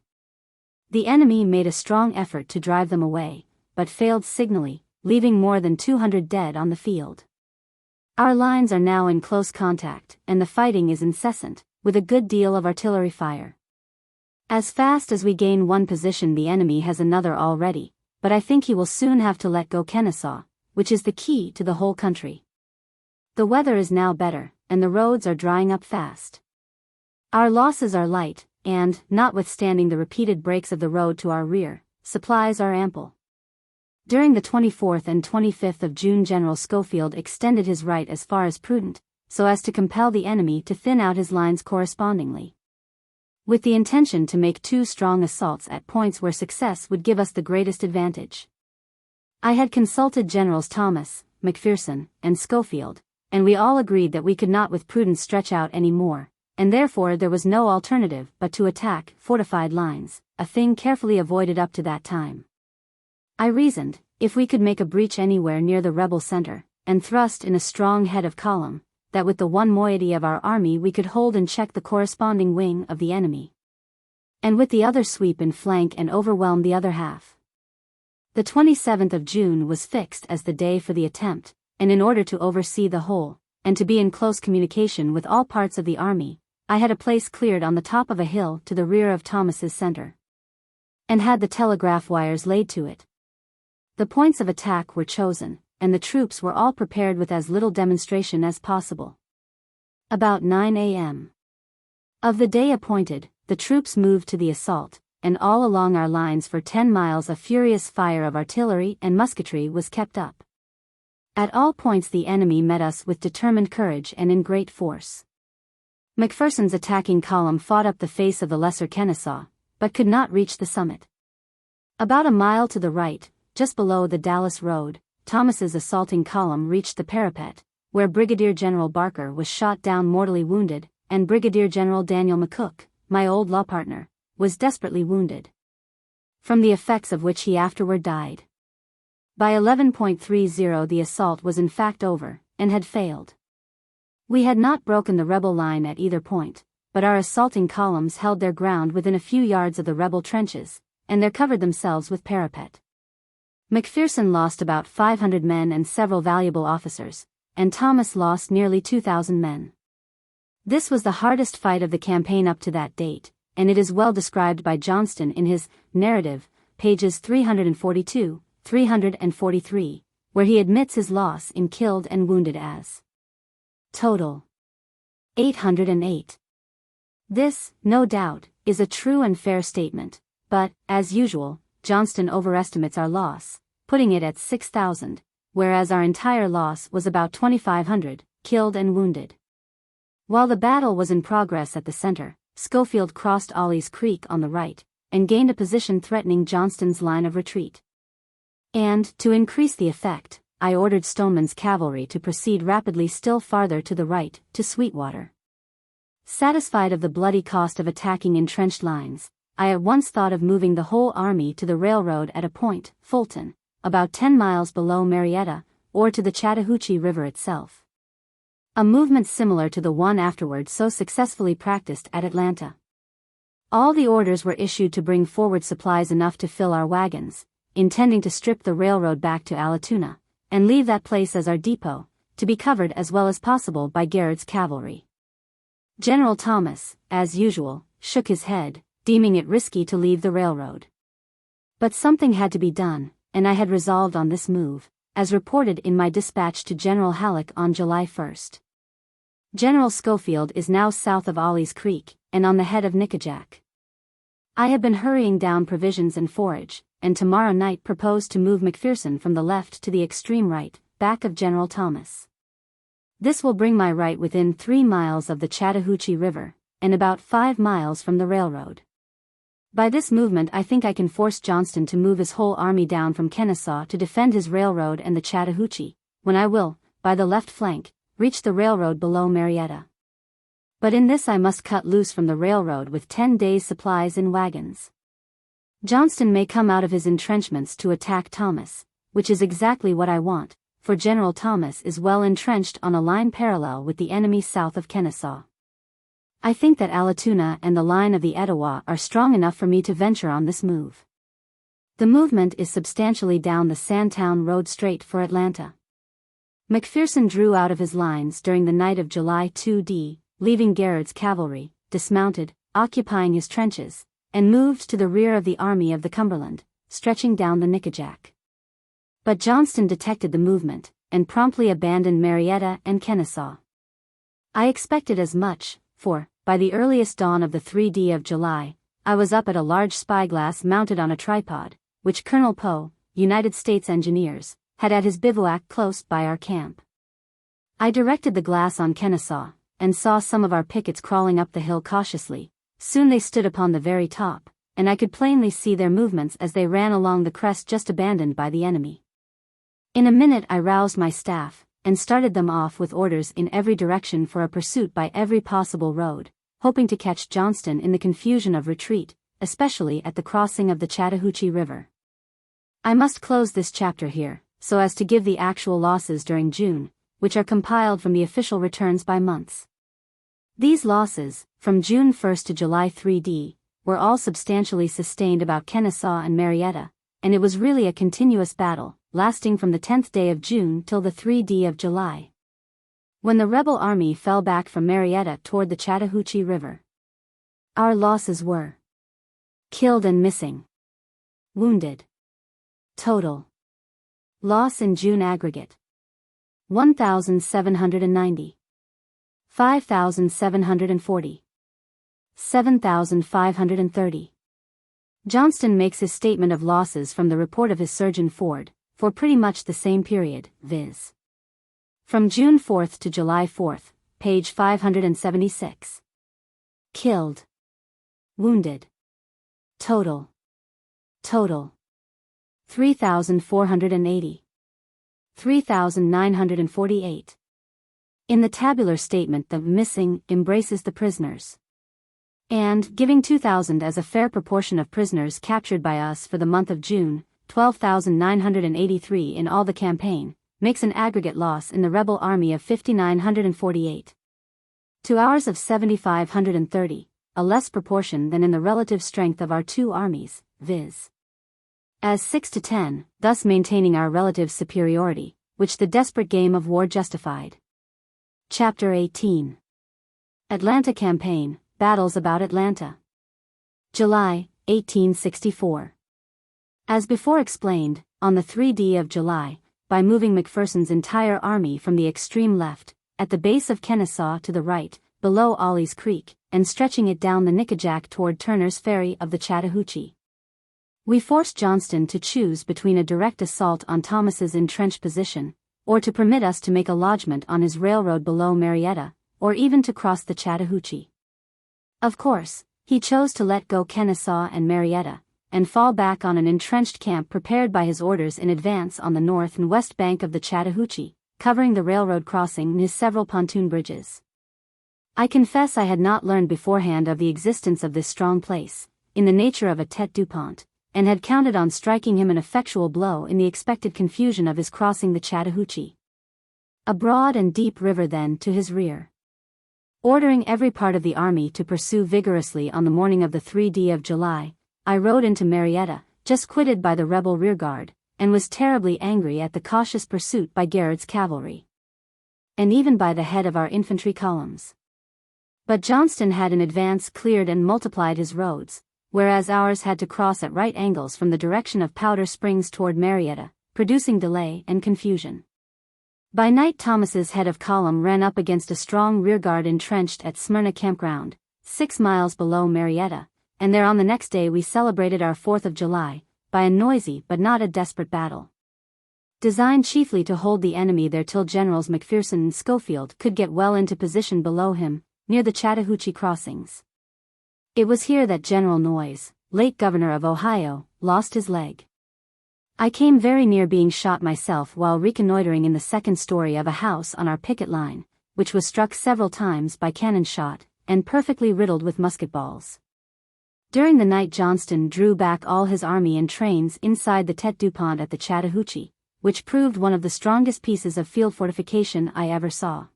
The enemy made a strong effort to drive them away, but failed signally, leaving more than 200 dead on the field. Our lines are now in close contact, and the fighting is incessant, with a good deal of artillery fire. As fast as we gain one position the enemy has another already, but I think he will soon have to let go Kennesaw, which is the key to the whole country. The weather is now better, and the roads are drying up fast. Our losses are light, and, notwithstanding the repeated breaks of the road to our rear, supplies are ample. During the 24th and 25th of June General Schofield extended his right as far as prudent, so as to compel the enemy to thin out his lines correspondingly, with the intention to make 2 strong assaults at points where success would give us the greatest advantage. I had consulted Generals Thomas, McPherson, and Schofield, and we all agreed that we could not with prudence stretch out any more, and therefore there was no alternative but to attack fortified lines, a thing carefully avoided up to that time. I reasoned, if we could make a breach anywhere near the rebel center, and thrust in a strong head of column, that with the one moiety of our army we could hold and check the corresponding wing of the enemy, and with the other sweep in flank and overwhelm the other half. The 27th of June was fixed as the day for the attempt, and in order to oversee the whole, and to be in close communication with all parts of the army, I had a place cleared on the top of a hill to the rear of Thomas's center, and had the telegraph wires laid to it. The points of attack were chosen, and the troops were all prepared with as little demonstration as possible. About 9 a.m. of the day appointed, the troops moved to the assault, and all along our lines for 10 miles a furious fire of artillery and musketry was kept up. At all points the enemy met us with determined courage and in great force. McPherson's attacking column fought up the face of the lesser Kennesaw, but could not reach the summit. About a mile to the right, just below the Dallas Road, Thomas's assaulting column reached the parapet, where Brigadier General Barker was shot down mortally wounded, and Brigadier General Daniel McCook, my old law partner, was desperately wounded, from the effects of which he afterward died. By 11:30 the assault was in fact over, and had failed. We had not broken the rebel line at either point, but our assaulting columns held their ground within a few yards of the rebel trenches, and there covered themselves with parapet. McPherson lost about 500 men and several valuable officers, and Thomas lost nearly 2,000 men. This was the hardest fight of the campaign up to that date, and it is well described by Johnston in his narrative, pages 342, 343, where he admits his loss in killed and wounded as total 808. This, no doubt, is a true and fair statement, but, as usual, Johnston overestimates our loss, putting it at 6,000, whereas our entire loss was about 2,500, killed and wounded. While the battle was in progress at the center, Schofield crossed Ollie's Creek on the right, and gained a position threatening Johnston's line of retreat. And, to increase the effect, I ordered Stoneman's cavalry to proceed rapidly still farther to the right, to Sweetwater. Satisfied of the bloody cost of attacking entrenched lines, I at once thought of moving the whole army to the railroad at a point, Fulton, about 10 miles below Marietta, or to the Chattahoochee River itself. A movement similar to the one afterward so successfully practiced at Atlanta. All the orders were issued to bring forward supplies enough to fill our wagons, intending to strip the railroad back to Allatoona, and leave that place as our depot, to be covered as well as possible by Garrett's cavalry. General Thomas, as usual, shook his head, deeming it risky to leave the railroad. But something had to be done, and I had resolved on this move, as reported in my dispatch to General Halleck on July 1st. General Schofield is now south of Ollie's Creek, and on the head of Nickajack. I have been hurrying down provisions and forage, and tomorrow night propose to move McPherson from the left to the extreme right, back of General Thomas. This will bring my right within 3 miles of the Chattahoochee River, and about 5 miles from the railroad. By this movement I think I can force Johnston to move his whole army down from Kennesaw to defend his railroad and the Chattahoochee, when I will, by the left flank, reach the railroad below Marietta. But in this I must cut loose from the railroad with 10 days' supplies in wagons. Johnston may come out of his entrenchments to attack Thomas, which is exactly what I want, for General Thomas is well entrenched on a line parallel with the enemy south of Kennesaw. I think that Allatoona and the line of the Etowah are strong enough for me to venture on this move. The movement is substantially down the Sandtown Road straight for Atlanta. McPherson drew out of his lines during the night of July 2d, leaving Garrett's cavalry, dismounted, occupying his trenches, and moved to the rear of the Army of the Cumberland, stretching down the Nickajack. But Johnston detected the movement, and promptly abandoned Marietta and Kennesaw. I expected as much, for, by the earliest dawn of the 3d of July, I was up at a large spyglass mounted on a tripod, which Colonel Poe, United States Engineers, had at his bivouac close by our camp. I directed the glass on Kennesaw, and saw some of our pickets crawling up the hill cautiously. Soon they stood upon the very top, and I could plainly see their movements as they ran along the crest just abandoned by the enemy. In a minute I roused my staff, and started them off with orders in every direction for a pursuit by every possible road, hoping to catch Johnston in the confusion of retreat, especially at the crossing of the Chattahoochee River. I must close this chapter here, so as to give the actual losses during June, which are compiled from the official returns by months. These losses, from June 1 to July 3d, were all substantially sustained about Kennesaw and Marietta, and it was really a continuous battle, lasting from the 10th day of June till the 3d of July, when the rebel army fell back from Marietta toward the Chattahoochee River. Our losses were: killed and missing, wounded. Total loss in June aggregate: 1,790, 5,740, 7,530. Johnston makes his statement of losses from the report of his surgeon Ford, for pretty much the same period, viz. from June 4 to July 4, page 576. Killed. Wounded. Total. 3,480. 3,948. In the tabular statement the missing embraces the prisoners. And, giving 2,000 as a fair proportion of prisoners captured by us for the month of June, 12,983 in all the campaign, makes an aggregate loss in the rebel army of 5,948. To ours of 7,530, a less proportion than in the relative strength of our two armies, viz. as 6 to 10, thus maintaining our relative superiority, which the desperate game of war justified. Chapter 18. Atlanta Campaign, Battles about Atlanta. July, 1864. As before explained, on the 3d of July, by moving McPherson's entire army from the extreme left, at the base of Kennesaw to the right, below Ollie's Creek, and stretching it down the Nickajack toward Turner's Ferry of the Chattahoochee, we forced Johnston to choose between a direct assault on Thomas's entrenched position, or to permit us to make a lodgment on his railroad below Marietta, or even to cross the Chattahoochee. Of course, he chose to let go Kennesaw and Marietta, and fall back on an entrenched camp prepared by his orders in advance on the north and west bank of the Chattahoochee, covering the railroad crossing and his several pontoon bridges. I confess I had not learned beforehand of the existence of this strong place, in the nature of a tête du pont, and had counted on striking him an effectual blow in the expected confusion of his crossing the Chattahoochee. A broad and deep river then to his rear. Ordering every part of the army to pursue vigorously on the morning of the 3d of July, I rode into Marietta, just quitted by the rebel rearguard, and was terribly angry at the cautious pursuit by Garrett's cavalry, and even by the head of our infantry columns. But Johnston had in advance cleared and multiplied his roads, whereas ours had to cross at right angles from the direction of Powder Springs toward Marietta, producing delay and confusion. By night Thomas's head of column ran up against a strong rearguard entrenched at Smyrna Campground, 6 miles below Marietta, and there on the next day we celebrated our 4th of July, by a noisy but not a desperate battle, designed chiefly to hold the enemy there till Generals McPherson and Schofield could get well into position below him, near the Chattahoochee crossings. It was here that General Noyes, late governor of Ohio, lost his leg. I came very near being shot myself while reconnoitering in the second story of a house on our picket line, which was struck several times by cannon shot, and perfectly riddled with musket balls. During the night Johnston drew back all his army in trains inside the Tête du Pont at the Chattahoochee, which proved one of the strongest pieces of field fortification I ever saw.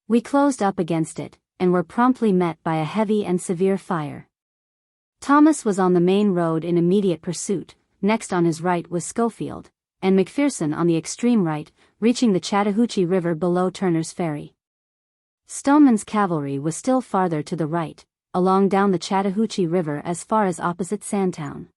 We closed up against it, and were promptly met by a heavy and severe fire. Thomas was on the main road in immediate pursuit, next on his right was Schofield, and McPherson on the extreme right, reaching the Chattahoochee River below Turner's Ferry. Stoneman's cavalry was still farther to the right, along down the Chattahoochee River as far as opposite Sandtown.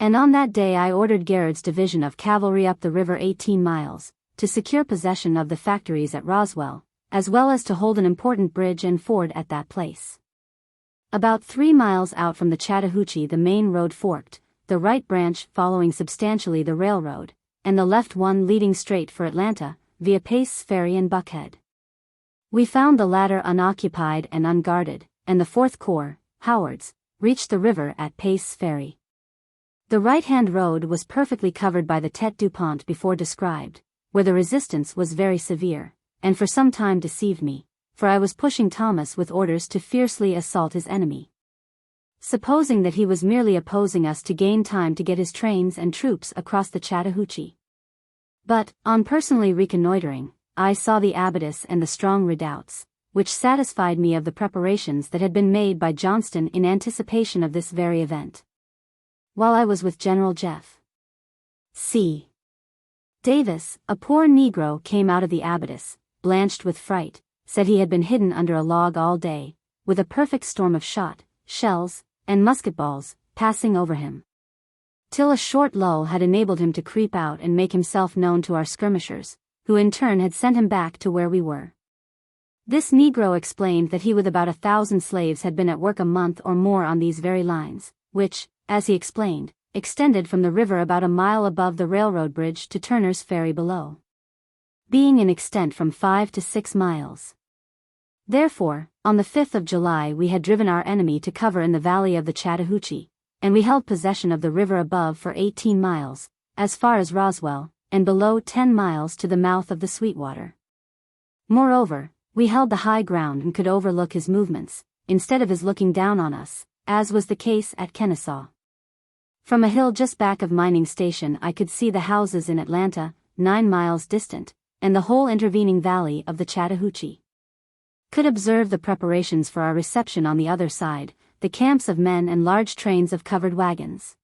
And on that day I ordered Garrett's division of cavalry up the river 18 miles, to secure possession of the factories at Roswell, as well as to hold an important bridge and ford at that place. About 3 miles out from the Chattahoochee the main road forked, the right branch following substantially the railroad, and the left one leading straight for Atlanta, via Pace's Ferry and Buckhead. We found the latter unoccupied and unguarded, and the 4th Corps, Howard's, reached the river at Pace's Ferry. The right-hand road was perfectly covered by the Tête du Pont before described, where the resistance was very severe, and for some time deceived me, for I was pushing Thomas with orders to fiercely assault his enemy. Supposing that he was merely opposing us to gain time to get his trains and troops across the Chattahoochee. But, on personally reconnoitering, I saw the abattis and the strong redoubts, which satisfied me of the preparations that had been made by Johnston in anticipation of this very event. While I was with General Jeff C. Davis, a poor Negro came out of the abattis, blanched with fright, said he had been hidden under a log all day, with a perfect storm of shot, shells, and musket balls, passing over him. Till a short lull had enabled him to creep out and make himself known to our skirmishers, who in turn had sent him back to where we were. This Negro explained that he with about 1,000 slaves had been at work a month or more on these very lines, which, as he explained, extended from the river about a mile above the railroad bridge to Turner's Ferry below, being in extent from 5 to 6 miles. Therefore, on the 5th of July we had driven our enemy to cover in the valley of the Chattahoochee, and we held possession of the river above for 18 miles, as far as Roswell, and below 10 miles to the mouth of the Sweetwater. Moreover, we held the high ground and could overlook his movements, instead of his looking down on us, as was the case at Kennesaw. From a hill just back of Mining Station I could see the houses in Atlanta, 9 miles distant, and the whole intervening valley of the Chattahoochee. Could observe the preparations for our reception on the other side, the camps of men and large trains of covered wagons.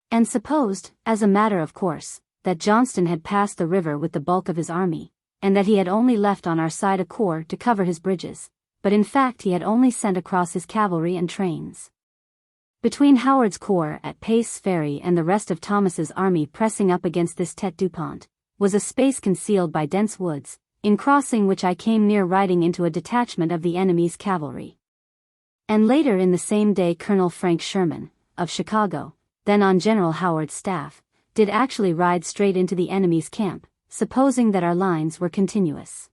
And supposed, as a matter of course, that Johnston had passed the river with the bulk of his army, and that he had only left on our side a corps to cover his bridges, but in fact he had only sent across his cavalry and trains. Between Howard's corps at Pace's Ferry and the rest of Thomas's army pressing up against this Tête du Pont, was a space concealed by dense woods, in crossing which I came near riding into a detachment of the enemy's cavalry. And later in the same day Colonel Frank Sherman, of Chicago, then on General Howard's staff, did actually ride straight into the enemy's camp, supposing that our lines were continuous.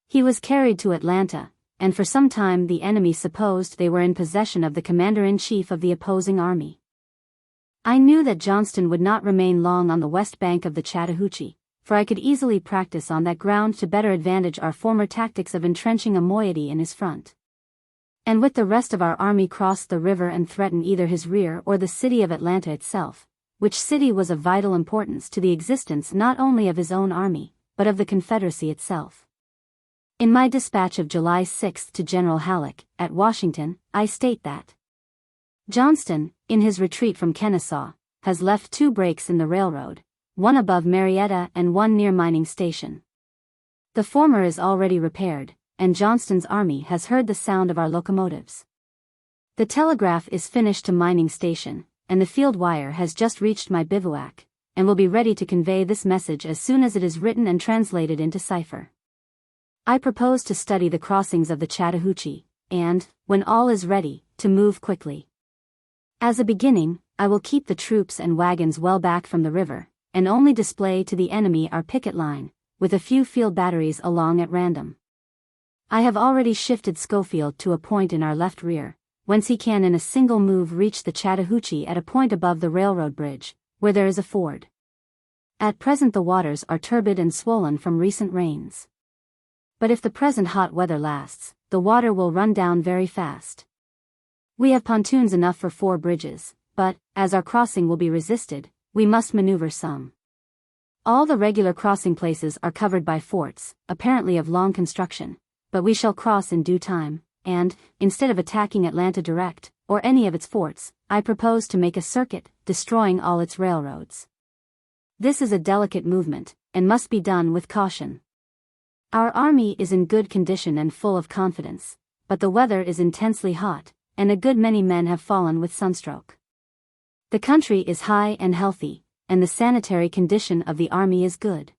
He was carried to Atlanta, and for some time the enemy supposed they were in possession of the commander-in-chief of the opposing army. I knew that Johnston would not remain long on the west bank of the Chattahoochee, for I could easily practice on that ground to better advantage our former tactics of entrenching a moiety in his front, and with the rest of our army cross the river and threaten either his rear or the city of Atlanta itself, which city was of vital importance to the existence not only of his own army, but of the Confederacy itself. In my dispatch of July 6 to General Halleck, at Washington, I state that Johnston, in his retreat from Kennesaw, has left 2 breaks in the railroad, one above Marietta and one near Mining Station. The former is already repaired, and Johnston's army has heard the sound of our locomotives. The telegraph is finished to Mining Station, and the field wire has just reached my bivouac, and will be ready to convey this message as soon as it is written and translated into cipher. I propose to study the crossings of the Chattahoochee, and, when all is ready, to move quickly. As a beginning, I will keep the troops and wagons well back from the river, and only display to the enemy our picket line, with a few field batteries along at random. I have already shifted Schofield to a point in our left rear, whence he can in a single move reach the Chattahoochee at a point above the railroad bridge, where there is a ford. At present the waters are turbid and swollen from recent rains. But if the present hot weather lasts, the water will run down very fast. We have pontoons enough for 4 bridges, but, as our crossing will be resisted, we must maneuver some. All the regular crossing places are covered by forts, apparently of long construction, but we shall cross in due time, and, instead of attacking Atlanta direct, or any of its forts, I propose to make a circuit, destroying all its railroads. This is a delicate movement, and must be done with caution. Our army is in good condition and full of confidence, but the weather is intensely hot, and a good many men have fallen with sunstroke. The country is high and healthy, and the sanitary condition of the army is good.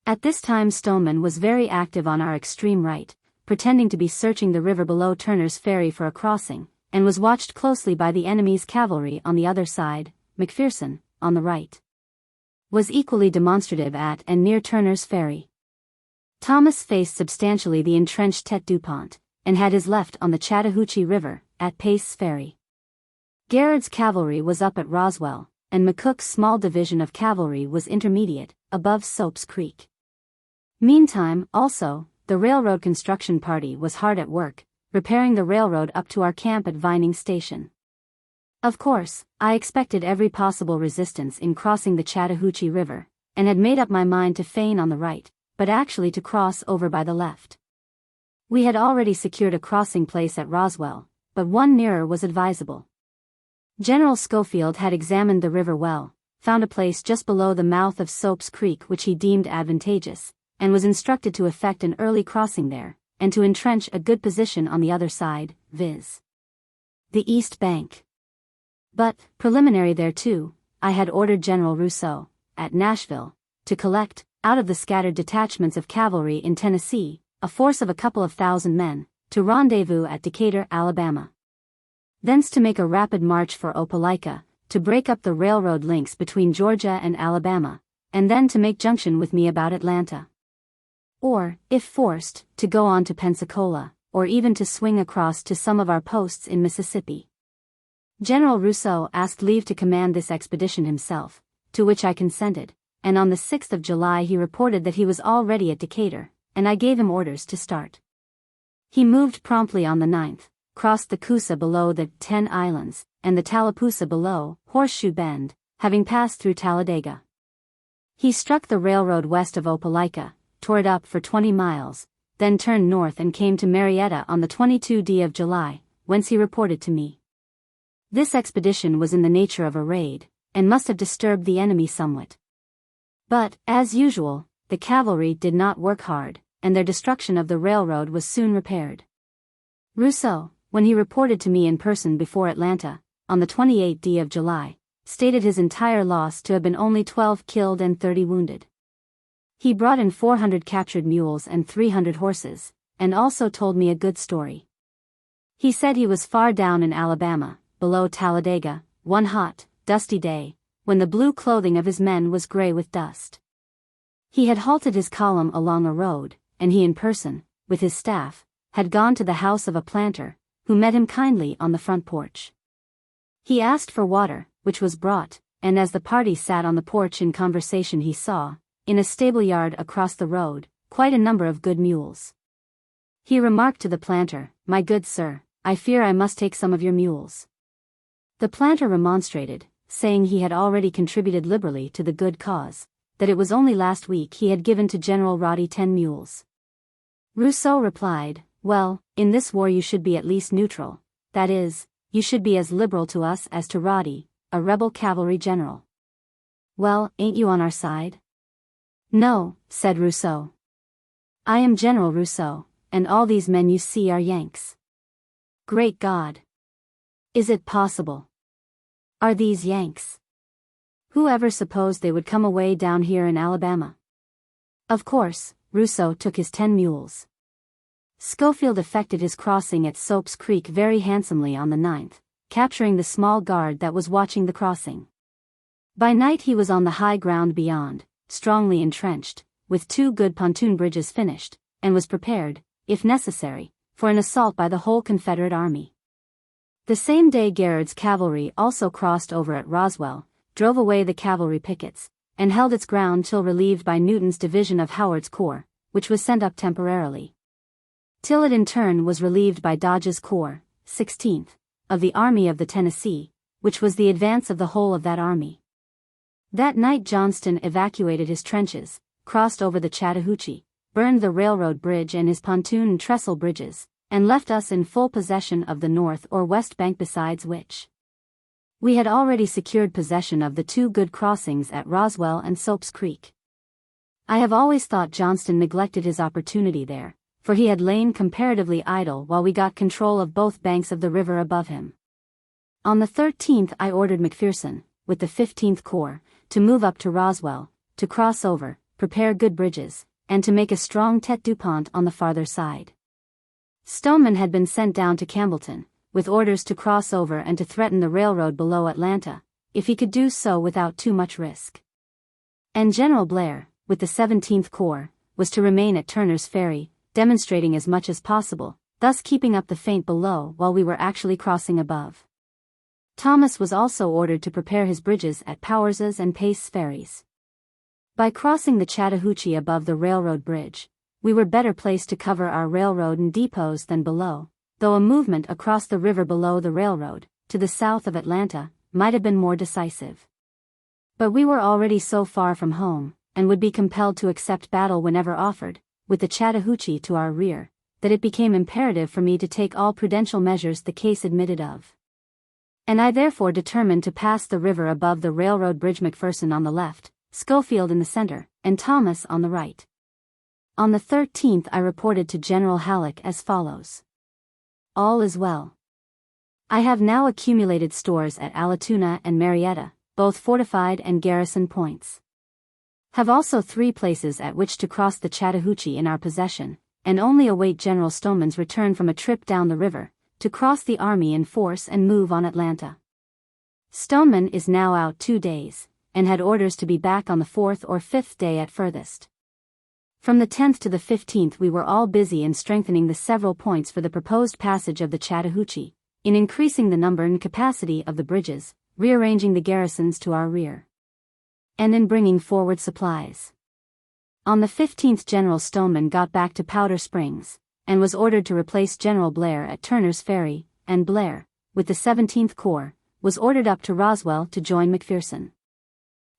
At this time Stoneman was very active on our extreme right, pretending to be searching the river below Turner's Ferry for a crossing, and was watched closely by the enemy's cavalry on the other side. McPherson, on the right, was equally demonstrative at and near Turner's Ferry. Thomas faced substantially the entrenched Tete Dupont, and had his left on the Chattahoochee River, at Pace's Ferry. Garrett's cavalry was up at Roswell, and McCook's small division of cavalry was intermediate, above Soap's Creek. Meantime, also, the railroad construction party was hard at work, repairing the railroad up to our camp at Vining Station. Of course, I expected every possible resistance in crossing the Chattahoochee River, and had made up my mind to feign on the right, but actually to cross over by the left. We had already secured a crossing place at Roswell, but one nearer was advisable. General Schofield had examined the river well, found a place just below the mouth of Soap's Creek which he deemed advantageous, and was instructed to effect an early crossing there, and to entrench a good position on the other side, viz. the east bank. But, preliminary thereto, I had ordered General Rousseau, at Nashville, to collect, out of the scattered detachments of cavalry in Tennessee, a force of a couple of thousand men, to rendezvous at Decatur, Alabama. Thence to make a rapid march for Opelika, to break up the railroad links between Georgia and Alabama, and then to make junction with me about Atlanta. Or, if forced, to go on to Pensacola, or even to swing across to some of our posts in Mississippi. General Rousseau asked leave to command this expedition himself, to which I consented, and on the 6th of July he reported that he was already at Decatur, and I gave him orders to start. He moved promptly on the 9th, crossed the Coosa below the 10 Islands, and the Tallapoosa below Horseshoe Bend, having passed through Talladega. He struck the railroad west of Opelika, tore it up for 20 miles, then turned north and came to Marietta on the 22d of July, whence he reported to me. This expedition was in the nature of a raid, and must have disturbed the enemy somewhat. But, as usual, the cavalry did not work hard, and their destruction of the railroad was soon repaired. Rousseau, when he reported to me in person before Atlanta, on the 28th of July, stated his entire loss to have been only 12 killed and 30 wounded. He brought in 400 captured mules and 300 horses, and also told me a good story. He said he was far down in Alabama, below Talladega, one hot, dusty day, when the blue clothing of his men was gray with dust. He had halted his column along a road, and he in person, with his staff, had gone to the house of a planter, who met him kindly on the front porch. He asked for water, which was brought, and as the party sat on the porch in conversation he saw, in a stable yard across the road, quite a number of good mules. He remarked to the planter, "My good sir, I fear I must take some of your mules." The planter remonstrated, saying he had already contributed liberally to the good cause, that it was only last week he had given to General Roddy 10 mules. Rousseau replied, "Well, in this war you should be at least neutral, that is, you should be as liberal to us as to Roddy, a rebel cavalry general." "Well, ain't you on our side?" "No," said Rousseau. "I am General Rousseau, and all these men you see are Yanks." "Great God! Is it possible? Are these Yanks? Who ever supposed they would come away down here in Alabama?" Of course, Rousseau took his 10 mules. Schofield effected his crossing at Soap's Creek very handsomely on the 9th, capturing the small guard that was watching the crossing. By night he was on the high ground beyond, strongly entrenched, with 2 good pontoon bridges finished, and was prepared, if necessary, for an assault by the whole Confederate army. The same day Garrett's cavalry also crossed over at Roswell, drove away the cavalry pickets, and held its ground till relieved by Newton's division of Howard's corps, which was sent up temporarily. Till it in turn was relieved by Dodge's corps, 16th, of the Army of the Tennessee, which was the advance of the whole of that army. That night Johnston evacuated his trenches, crossed over the Chattahoochee, burned the railroad bridge and his pontoon and trestle bridges, and left us in full possession of the north or west bank, besides which we had already secured possession of the two good crossings at Roswell and Soap's Creek. I have always thought Johnston neglected his opportunity there, for he had lain comparatively idle while we got control of both banks of the river above him. On the 13th I ordered McPherson, with the 15th Corps, to move up to Roswell, to cross over, prepare good bridges, and to make a strong tete du pont on the farther side. Stoneman had been sent down to Campbellton, with orders to cross over and to threaten the railroad below Atlanta, if he could do so without too much risk. And General Blair, with the 17th Corps, was to remain at Turner's Ferry, demonstrating as much as possible, thus keeping up the feint below while we were actually crossing above. Thomas was also ordered to prepare his bridges at Powers's and Pace's ferries. By crossing the Chattahoochee above the railroad bridge, we were better placed to cover our railroad and depots than below, though a movement across the river below the railroad, to the south of Atlanta, might have been more decisive. But we were already so far from home, and would be compelled to accept battle whenever offered, with the Chattahoochee to our rear, that it became imperative for me to take all prudential measures the case admitted of. And I therefore determined to pass the river above the railroad bridge, McPherson on the left, Schofield in the center, and Thomas on the right. On the 13th I reported to General Halleck as follows. All is well. I have now accumulated stores at Allatoona and Marietta, both fortified and garrison points. Have also 3 places at which to cross the Chattahoochee in our possession, and only await General Stoneman's return from a trip down the river, to cross the army in force and move on Atlanta. Stoneman is now out 2 days, and had orders to be back on the 4th or 5th day at furthest. From the 10th to the 15th we were all busy in strengthening the several points for the proposed passage of the Chattahoochee, in increasing the number and capacity of the bridges, rearranging the garrisons to our rear, and in bringing forward supplies. On the 15th General Stoneman got back to Powder Springs, and was ordered to replace General Blair at Turner's Ferry, and Blair, with the 17th Corps, was ordered up to Roswell to join McPherson.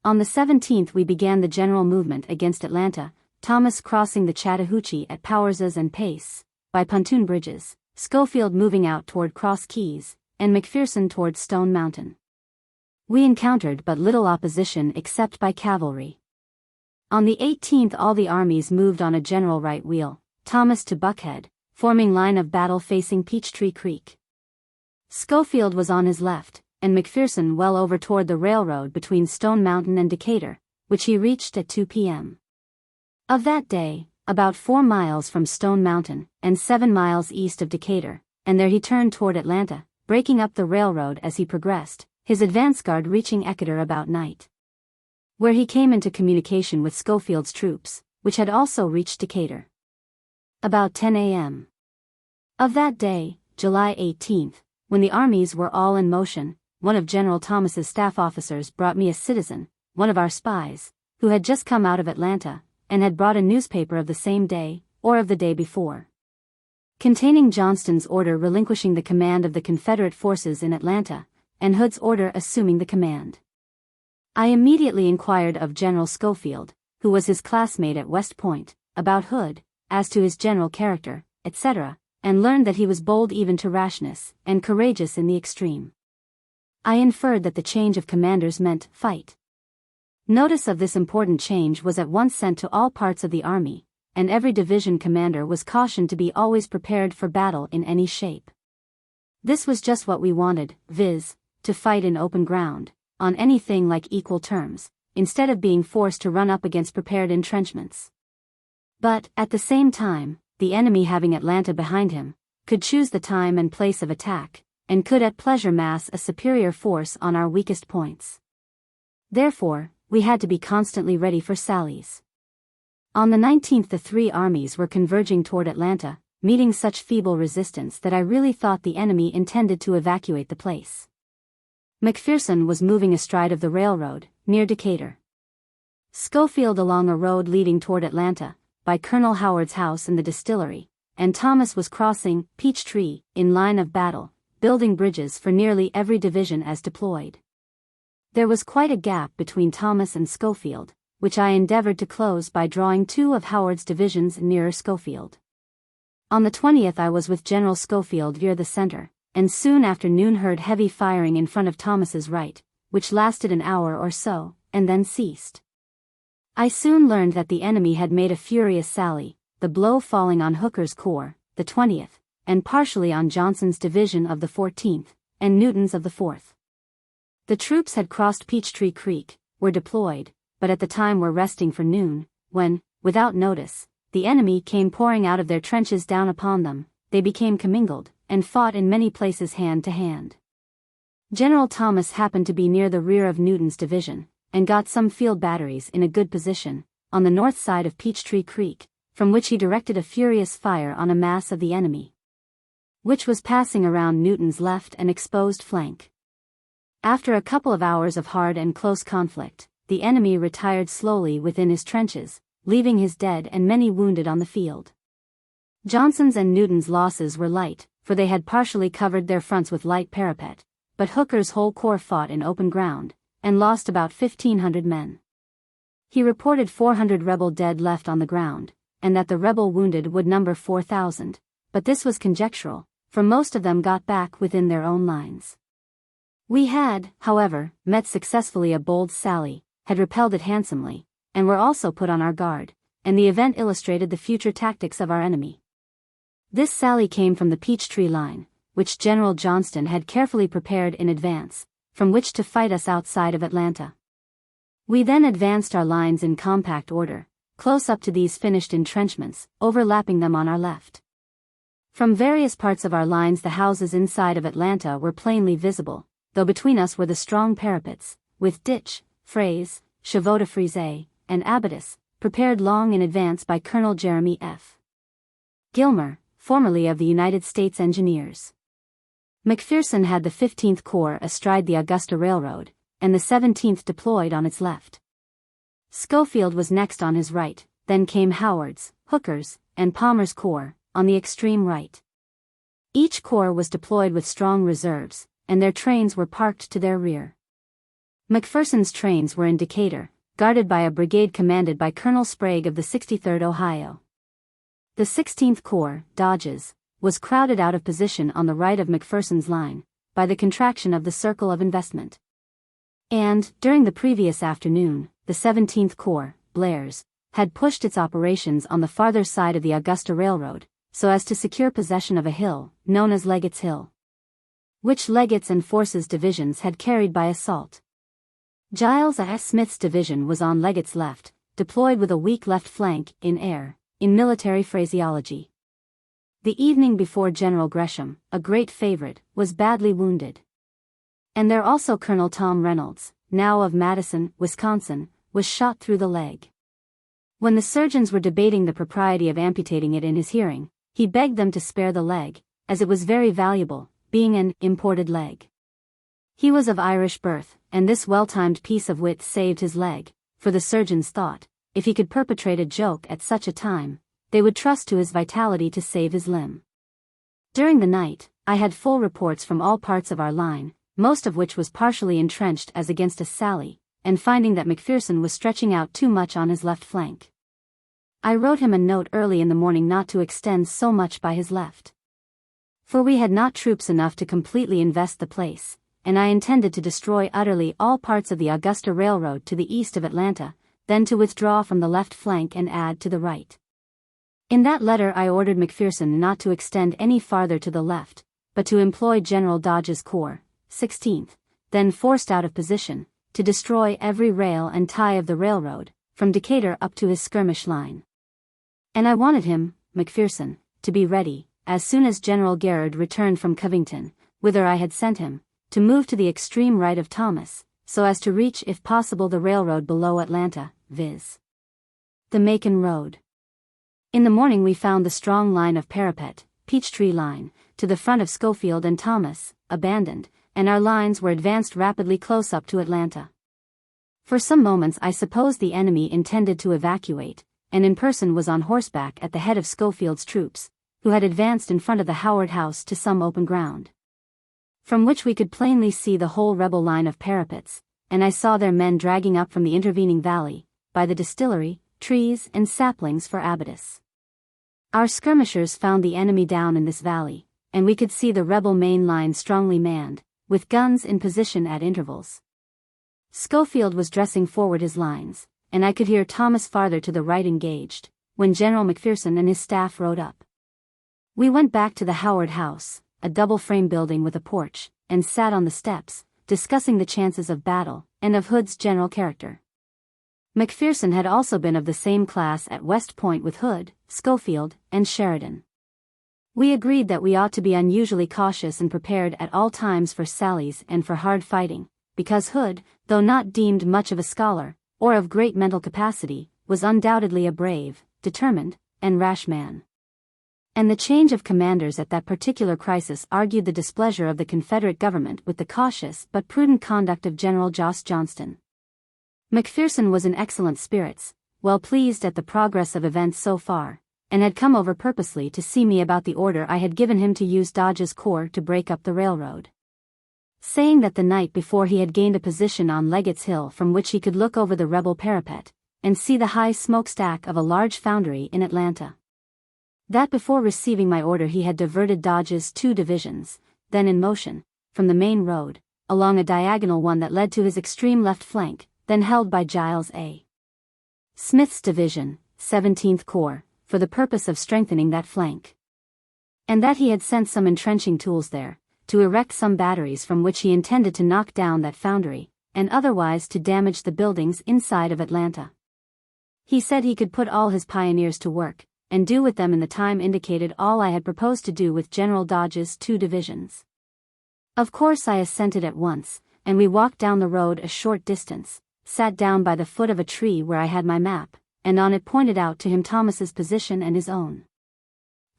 On the 17th we began the general movement against Atlanta, Thomas crossing the Chattahoochee at Powers's and Pace, by pontoon bridges, Schofield moving out toward Cross Keys, and McPherson toward Stone Mountain. We encountered but little opposition except by cavalry. On the 18th all the armies moved on a general right wheel, Thomas to Buckhead, forming line of battle facing Peachtree Creek. Schofield was on his left, and McPherson well over toward the railroad between Stone Mountain and Decatur, which he reached at 2 p.m. of that day, about 4 miles from Stone Mountain, and 7 miles east of Decatur, and there he turned toward Atlanta, breaking up the railroad as he progressed, his advance guard reaching Exeter about night, where he came into communication with Schofield's troops, which had also reached Decatur about 10 a.m. of that day, July 18th, when the armies were all in motion. One of General Thomas's staff officers brought me a citizen, one of our spies, who had just come out of Atlanta, and had brought a newspaper of the same day, or of the day before, containing Johnston's order relinquishing the command of the Confederate forces in Atlanta, and Hood's order assuming the command. I immediately inquired of General Schofield, who was his classmate at West Point, about Hood, as to his general character, etc., and learned that he was bold even to rashness, and courageous in the extreme. I inferred that the change of commanders meant fight. Notice of this important change was at once sent to all parts of the army, and every division commander was cautioned to be always prepared for battle in any shape. This was just what we wanted, viz., to fight in open ground, on anything like equal terms, instead of being forced to run up against prepared entrenchments. But, at the same time, the enemy having Atlanta behind him, could choose the time and place of attack, and could at pleasure mass a superior force on our weakest points. Therefore, we had to be constantly ready for sallies. On the 19th the 3 armies were converging toward Atlanta, meeting such feeble resistance that I really thought the enemy intended to evacuate the place. McPherson was moving astride of the railroad, near Decatur. Schofield along a road leading toward Atlanta, by Colonel Howard's house in the distillery, and Thomas was crossing Peachtree, in line of battle, building bridges for nearly every division as deployed. There was quite a gap between Thomas and Schofield, which I endeavored to close by drawing two of Howard's divisions nearer Schofield. On the 20th I was with General Schofield near the center, and soon after noon heard heavy firing in front of Thomas's right, which lasted an hour or so, and then ceased. I soon learned that the enemy had made a furious sally, the blow falling on Hooker's corps, the 20th, and partially on Johnson's division of the 14th, and Newton's of the 4th. The troops had crossed Peachtree Creek, were deployed, but at the time were resting for noon, when, without notice, the enemy came pouring out of their trenches down upon them. They became commingled, and fought in many places hand to hand. General Thomas happened to be near the rear of Newton's division, and got some field batteries in a good position, on the north side of Peachtree Creek, from which he directed a furious fire on a mass of the enemy, which was passing around Newton's left and exposed flank. After a couple of hours of hard and close conflict, the enemy retired slowly within his trenches, leaving his dead and many wounded on the field. Johnson's and Newton's losses were light, for they had partially covered their fronts with light parapet, but Hooker's whole corps fought in open ground, and lost about 1,500 men. He reported 400 rebel dead left on the ground, and that the rebel wounded would number 4,000, but this was conjectural, for most of them got back within their own lines. We had, however, met successfully a bold sally, had repelled it handsomely, and were also put on our guard, and the event illustrated the future tactics of our enemy. This sally came from the Peachtree line, which General Johnston had carefully prepared in advance, from which to fight us outside of Atlanta. We then advanced our lines in compact order, close up to these finished entrenchments, overlapping them on our left. From various parts of our lines the houses inside of Atlanta were plainly visible, though between us were the strong parapets, with ditch, phrase, chevaux de frise, and abatis, prepared long in advance by Colonel Jeremy F. Gilmer, formerly of the United States Engineers. McPherson had the 15th Corps astride the Augusta Railroad, and the 17th deployed on its left. Schofield was next on his right, then came Howard's, Hooker's, and Palmer's corps, on the extreme right. Each corps was deployed with strong reserves, and their trains were parked to their rear. McPherson's trains were in Decatur, guarded by a brigade commanded by Colonel Sprague of the 63rd Ohio. The 16th Corps, Dodge's, was crowded out of position on the right of McPherson's line, by the contraction of the circle of investment. And, during the previous afternoon, the 17th Corps, Blair's, had pushed its operations on the farther side of the Augusta Railroad, so as to secure possession of a hill, known as Leggett's Hill, which Leggett's and Force's divisions had carried by assault. Giles S. Smith's division was on Leggett's left, deployed with a weak left flank, in air, in military phraseology. The evening before General Gresham, a great favorite, was badly wounded. And there also Colonel Tom Reynolds, now of Madison, Wisconsin, was shot through the leg. When the surgeons were debating the propriety of amputating it in his hearing, he begged them to spare the leg, as it was very valuable, being an imported leg. He was of Irish birth, and this well-timed piece of wit saved his leg, for the surgeons thought, if he could perpetrate a joke at such a time, they would trust to his vitality to save his limb. During the night, I had full reports from all parts of our line, most of which was partially entrenched as against a sally, and finding that McPherson was stretching out too much on his left flank. I wrote him a note early in the morning not to extend so much by his left, for we had not troops enough to completely invest the place, and I intended to destroy utterly all parts of the Augusta Railroad to the east of Atlanta, then to withdraw from the left flank and add to the right. In that letter I ordered McPherson not to extend any farther to the left, but to employ General Dodge's corps, 16th, then forced out of position, to destroy every rail and tie of the railroad, from Decatur up to his skirmish line. And I wanted him, McPherson, to be ready, as soon as General Garrard returned from Covington, whither I had sent him, to move to the extreme right of Thomas, so as to reach if possible the railroad below Atlanta, viz. the Macon Road. In the morning we found the strong line of parapet, Peachtree Line, to the front of Schofield and Thomas, abandoned, and our lines were advanced rapidly close up to Atlanta. For some moments I supposed the enemy intended to evacuate, and in person was on horseback at the head of Schofield's troops, who had advanced in front of the Howard House to some open ground, from which we could plainly see the whole rebel line of parapets, and I saw their men dragging up from the intervening valley, by the distillery, trees and saplings for abatis. Our skirmishers found the enemy down in this valley, and we could see the rebel main line strongly manned, with guns in position at intervals. Schofield was dressing forward his lines, and I could hear Thomas farther to the right engaged, when General McPherson and his staff rode up. We went back to the Howard House, a double-frame building with a porch, and sat on the steps, discussing the chances of battle, and of Hood's general character. McPherson had also been of the same class at West Point with Hood, Schofield, and Sheridan. We agreed that we ought to be unusually cautious and prepared at all times for sallies and for hard fighting, because Hood, though not deemed much of a scholar, or of great mental capacity, was undoubtedly a brave, determined, and rash man. And the change of commanders at that particular crisis argued the displeasure of the Confederate government with the cautious but prudent conduct of General Jos Johnston. McPherson was in excellent spirits, well pleased at the progress of events so far, and had come over purposely to see me about the order I had given him to use Dodge's corps to break up the railroad, saying that the night before he had gained a position on Leggett's Hill from which he could look over the rebel parapet, and see the high smokestack of a large foundry in Atlanta. That before receiving my order he had diverted Dodge's 2 divisions, then in motion, from the main road, along a diagonal one that led to his extreme left flank, then held by Giles A. Smith's division, 17th Corps, for the purpose of strengthening that flank. And that he had sent some entrenching tools there, to erect some batteries from which he intended to knock down that foundry, and otherwise to damage the buildings inside of Atlanta. He said he could put all his pioneers to work, and do with them in the time indicated all I had proposed to do with General Dodge's 2 divisions. Of course I assented at once, and we walked down the road a short distance, sat down by the foot of a tree where I had my map, and on it pointed out to him Thomas's position and his own.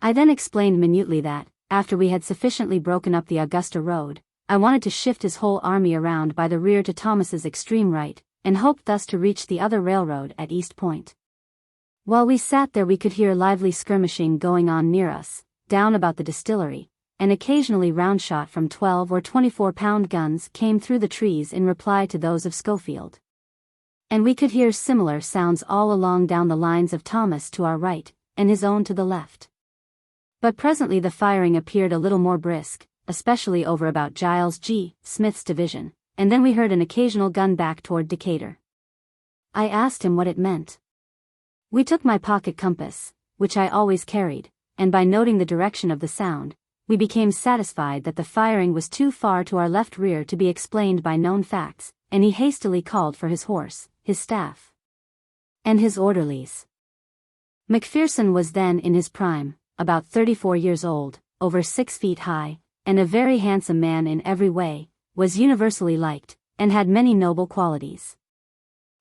I then explained minutely that, after we had sufficiently broken up the Augusta road, I wanted to shift his whole army around by the rear to Thomas's extreme right, and hoped thus to reach the other railroad at East Point. While we sat there we could hear lively skirmishing going on near us, down about the distillery, and occasionally round shot from 12 or 24-pound guns came through the trees in reply to those of Schofield. And we could hear similar sounds all along down the lines of Thomas to our right, and his own to the left. But presently the firing appeared a little more brisk, especially over about Giles G. Smith's division, and then we heard an occasional gun back toward Decatur. I asked him what it meant. We took my pocket compass, which I always carried, and by noting the direction of the sound, we became satisfied that the firing was too far to our left rear to be explained by known facts, and he hastily called for his horse, his staff, and his orderlies. McPherson was then in his prime, about 34 years old, over 6 feet high, and a very handsome man in every way, was universally liked, and had many noble qualities.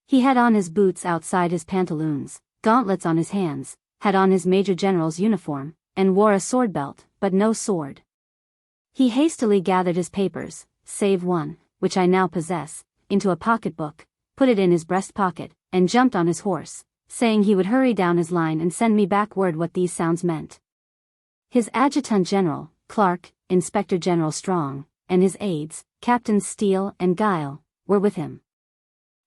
He had on his boots outside his pantaloons, gauntlets on his hands, had on his Major General's uniform, and wore a sword belt, but no sword. He hastily gathered his papers, save one, which I now possess, into a pocketbook, put it in his breast pocket, and jumped on his horse, saying he would hurry down his line and send me back word what these sounds meant. His Adjutant General, Clark, Inspector General Strong, and his aides, Captains Steele and Guile, were with him.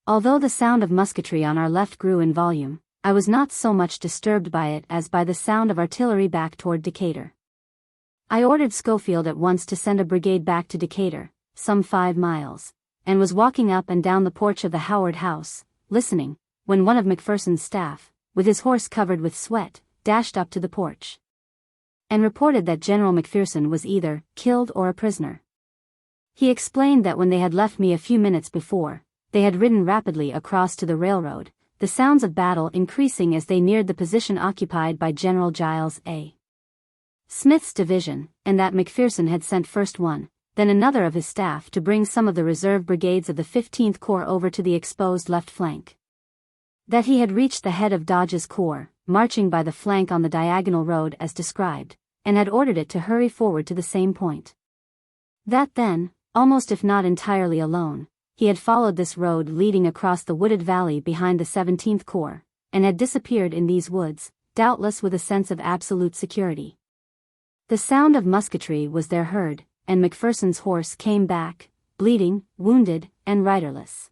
Although the sound of musketry on our left grew in volume, I was not so much disturbed by it as by the sound of artillery back toward Decatur. I ordered Schofield at once to send a brigade back to Decatur, some 5 miles, and was walking up and down the porch of the Howard House, listening, when one of McPherson's staff, with his horse covered with sweat, dashed up to the porch, and reported that General McPherson was either killed or a prisoner. He explained that when they had left me a few minutes before, they had ridden rapidly across to the railroad, the sounds of battle increasing as they neared the position occupied by General Giles A. Smith's division, and that McPherson had sent first one, then another of his staff to bring some of the reserve brigades of the 15th Corps over to the exposed left flank. That he had reached the head of Dodge's corps, marching by the flank on the diagonal road as described, and had ordered it to hurry forward to the same point. That then, almost if not entirely alone, he had followed this road leading across the wooded valley behind the 17th Corps, and had disappeared in these woods, doubtless with a sense of absolute security. The sound of musketry was there heard, and McPherson's horse came back, bleeding, wounded, and riderless.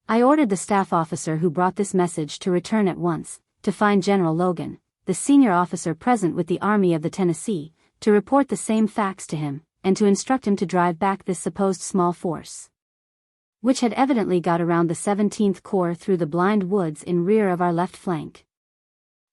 I ordered the staff officer who brought this message to return at once, to find General Logan, the senior officer present with the Army of the Tennessee, to report the same facts to him, and to instruct him to drive back this supposed small force, which had evidently got around the 17th Corps through the blind woods in rear of our left flank.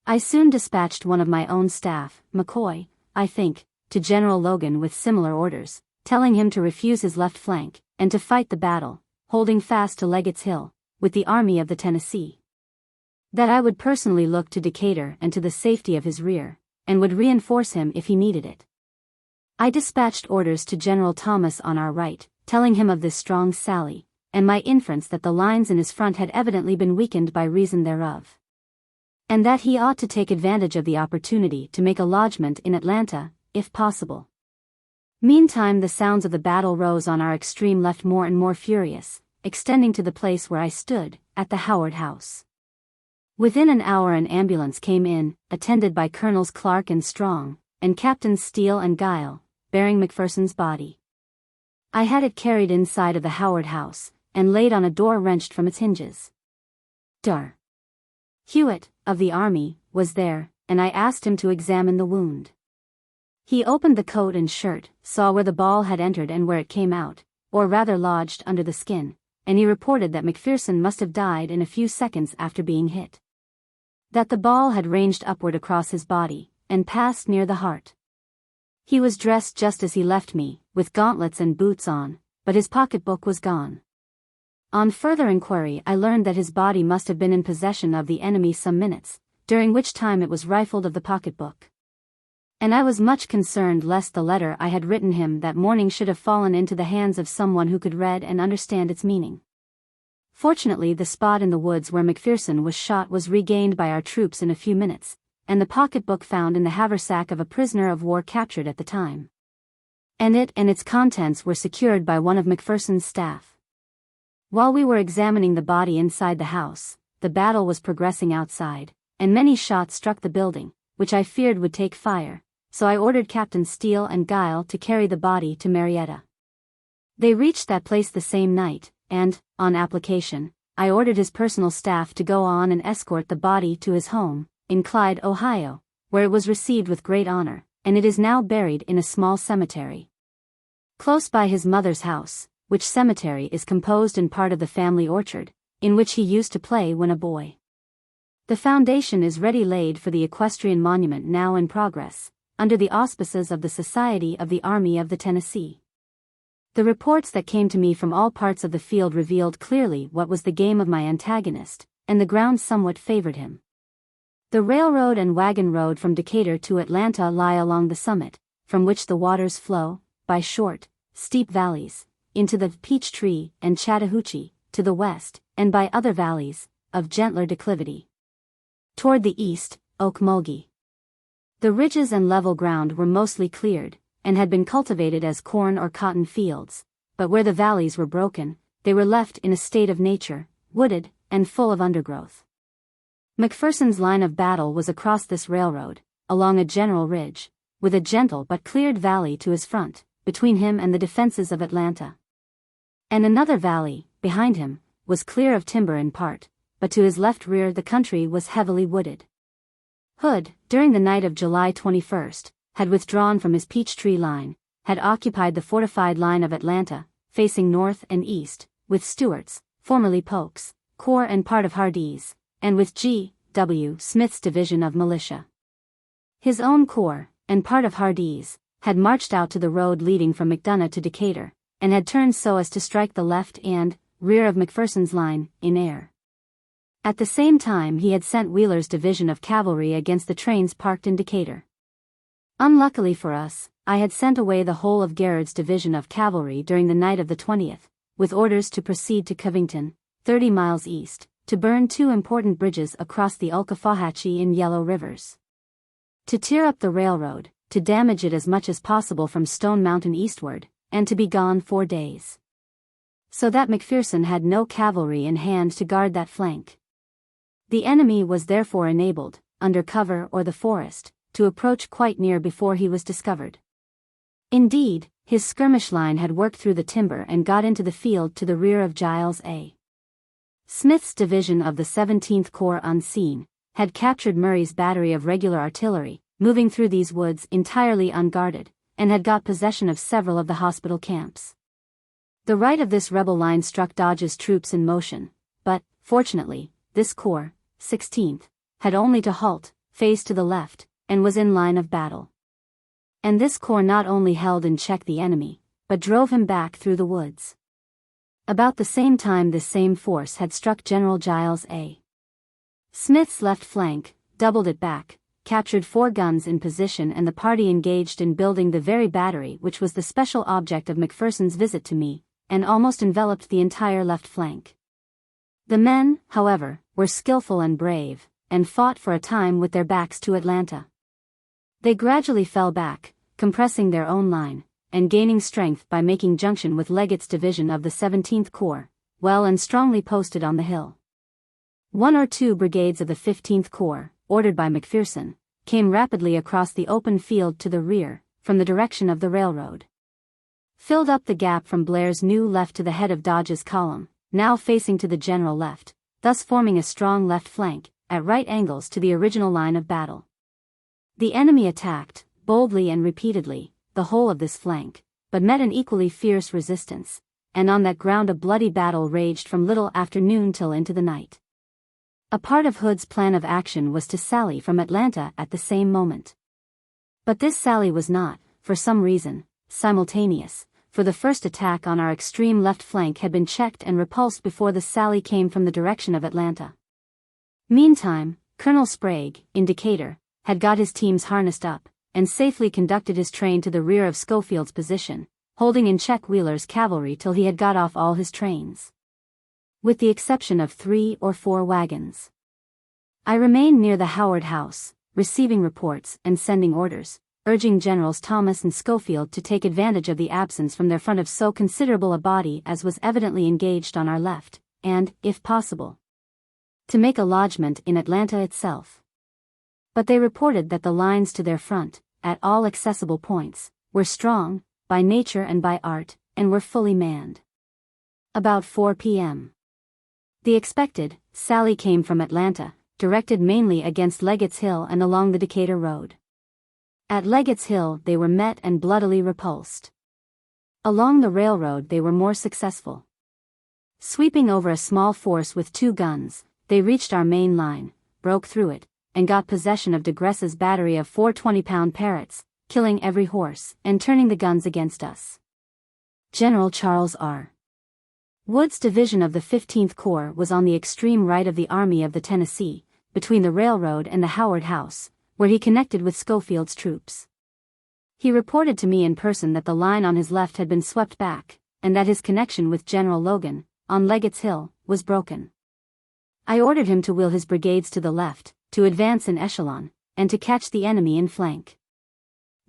I soon dispatched one of my own staff, McCoy, I think, to General Logan with similar orders, telling him to refuse his left flank, and to fight the battle, holding fast to Leggett's Hill, with the Army of the Tennessee. That I would personally look to Decatur and to the safety of his rear, and would reinforce him if he needed it. I dispatched orders to General Thomas on our right, telling him of this strong sally, and my inference that the lines in his front had evidently been weakened by reason thereof, and that he ought to take advantage of the opportunity to make a lodgment in Atlanta, if possible. Meantime the sounds of the battle rose on our extreme left more and more furious, extending to the place where I stood, at the Howard House. Within an hour an ambulance came in, attended by Colonels Clark and Strong, and Captains Steele and Guile, bearing McPherson's body. I had it carried inside of the Howard House, and laid on a door wrenched from its hinges. Dar. Hewitt, of the Army, was there, and I asked him to examine the wound. He opened the coat and shirt, saw where the ball had entered and where it came out, or rather lodged under the skin, and he reported that McPherson must have died in a few seconds after being hit. That the ball had ranged upward across his body, and passed near the heart. He was dressed just as he left me, with gauntlets and boots on, but his pocketbook was gone. On further inquiry I learned that his body must have been in possession of the enemy some minutes, during which time it was rifled of the pocketbook. And I was much concerned lest the letter I had written him that morning should have fallen into the hands of someone who could read and understand its meaning. Fortunately the spot in the woods where McPherson was shot was regained by our troops in a few minutes, and the pocketbook found in the haversack of a prisoner of war captured at the time. And it and its contents were secured by one of McPherson's staff. While we were examining the body inside the house, the battle was progressing outside, and many shots struck the building, which I feared would take fire, so I ordered Captain Steele and Guile to carry the body to Marietta. They reached that place the same night, and, on application, I ordered his personal staff to go on and escort the body to his home, in Clyde, Ohio, where it was received with great honor, and it is now buried in a small cemetery close by his mother's house, which cemetery is composed in part of the family orchard, in which he used to play when a boy. The foundation is ready laid for the equestrian monument now in progress, under the auspices of the Society of the Army of the Tennessee. The reports that came to me from all parts of the field revealed clearly what was the game of my antagonist, and the ground somewhat favored him. The railroad and wagon road from Decatur to Atlanta lie along the summit, from which the waters flow, by short, steep valleys, into the Peachtree and Chattahoochee, to the west, and by other valleys, of gentler declivity. Toward the east, Ocmulgee. The ridges and level ground were mostly cleared, and had been cultivated as corn or cotton fields, but where the valleys were broken, they were left in a state of nature, wooded, and full of undergrowth. McPherson's line of battle was across this railroad, along a general ridge, with a gentle but cleared valley to his front, between him and the defenses of Atlanta. And another valley, behind him, was clear of timber in part, but to his left rear the country was heavily wooded. Hood, during the night of July 21st, had withdrawn from his Peachtree line, had occupied the fortified line of Atlanta, facing north and east, with Stewart's, formerly Polk's, corps and part of Hardee's, and with G. W. Smith's division of militia. His own corps, and part of Hardee's, had marched out to the road leading from McDonough to Decatur, and had turned so as to strike the left and rear of McPherson's line, in air. At the same time he had sent Wheeler's division of cavalry against the trains parked in Decatur. Unluckily for us, I had sent away the whole of Garrett's division of cavalry during the night of the 20th, with orders to proceed to Covington, 30 miles east, to burn two important bridges across the Occoquan and Yellow rivers, to tear up the railroad, to damage it as much as possible from Stone Mountain eastward, and to be gone 4 days. So that McPherson had no cavalry in hand to guard that flank. The enemy was therefore enabled, under cover or the forest, to approach quite near before he was discovered. Indeed, his skirmish line had worked through the timber and got into the field to the rear of Giles A. Smith's division of the 17th Corps unseen, had captured Murray's battery of regular artillery, moving through these woods entirely unguarded, and had got possession of several of the hospital camps. The right of this rebel line struck Dodge's troops in motion, but, fortunately, this corps, 16th, had only to halt, face to the left, and was in line of battle. And this corps not only held in check the enemy, but drove him back through the woods. About the same time this same force had struck General Giles A. Smith's left flank, doubled it back, captured 4 guns in position, and the party engaged in building the very battery which was the special object of McPherson's visit to me, and almost enveloped the entire left flank. The men, however, were skillful and brave, and fought for a time with their backs to Atlanta. They gradually fell back, compressing their own line, and gaining strength by making junction with Leggett's division of the 17th Corps, well and strongly posted on the hill. 1 or 2 brigades of the 15th Corps, ordered by McPherson, came rapidly across the open field to the rear, from the direction of the railroad, filled up the gap from Blair's new left to the head of Dodge's column, now facing to the general left, thus forming a strong left flank, at right angles to the original line of battle. The enemy attacked, boldly and repeatedly, the whole of this flank, but met an equally fierce resistance, and on that ground a bloody battle raged from little after noon till into the night. A part of Hood's plan of action was to sally from Atlanta at the same moment. But this sally was not, for some reason, simultaneous, for the first attack on our extreme left flank had been checked and repulsed before the sally came from the direction of Atlanta. Meantime, Colonel Sprague, in Decatur, had got his teams harnessed up, and safely conducted his train to the rear of Schofield's position, holding in check Wheeler's cavalry till he had got off all his trains, with the exception of 3 or 4 wagons. I remained near the Howard House, receiving reports and sending orders, urging Generals Thomas and Schofield to take advantage of the absence from their front of so considerable a body as was evidently engaged on our left, and, if possible, to make a lodgment in Atlanta itself. But they reported that the lines to their front, at all accessible points, were strong, by nature and by art, and were fully manned. About 4 p.m. the expected sally came from Atlanta, directed mainly against Leggett's Hill and along the Decatur Road. At Leggett's Hill they were met and bloodily repulsed. Along the railroad they were more successful. Sweeping over a small force with 2 guns, they reached our main line, broke through it, and got possession of De Graisse's battery of 4 20-pound Parrotts, killing every horse, and turning the guns against us. General Charles R. Wood's division of the 15th Corps was on the extreme right of the Army of the Tennessee, between the railroad and the Howard House, where he connected with Schofield's troops. He reported to me in person that the line on his left had been swept back, and that his connection with General Logan, on Leggett's Hill, was broken. I ordered him to wheel his brigades to the left, to advance in echelon, and to catch the enemy in flank.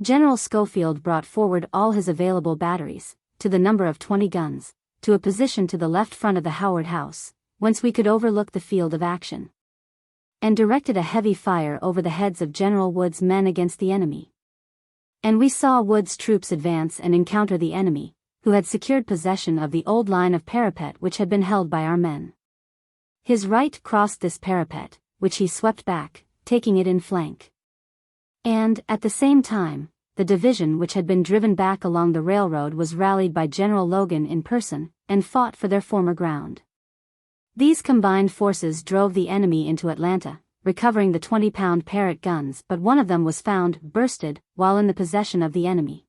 General Schofield brought forward all his available batteries, to the number of 20 guns, to a position to the left front of the Howard House, whence we could overlook the field of action, and directed a heavy fire over the heads of General Wood's men against the enemy. And we saw Wood's troops advance and encounter the enemy, who had secured possession of the old line of parapet which had been held by our men. His right crossed this parapet, which he swept back, taking it in flank. And, at the same time, the division which had been driven back along the railroad was rallied by General Logan in person, and fought for their former ground. These combined forces drove the enemy into Atlanta, recovering the 20-pound Parrott guns, but one of them was found bursted while in the possession of the enemy.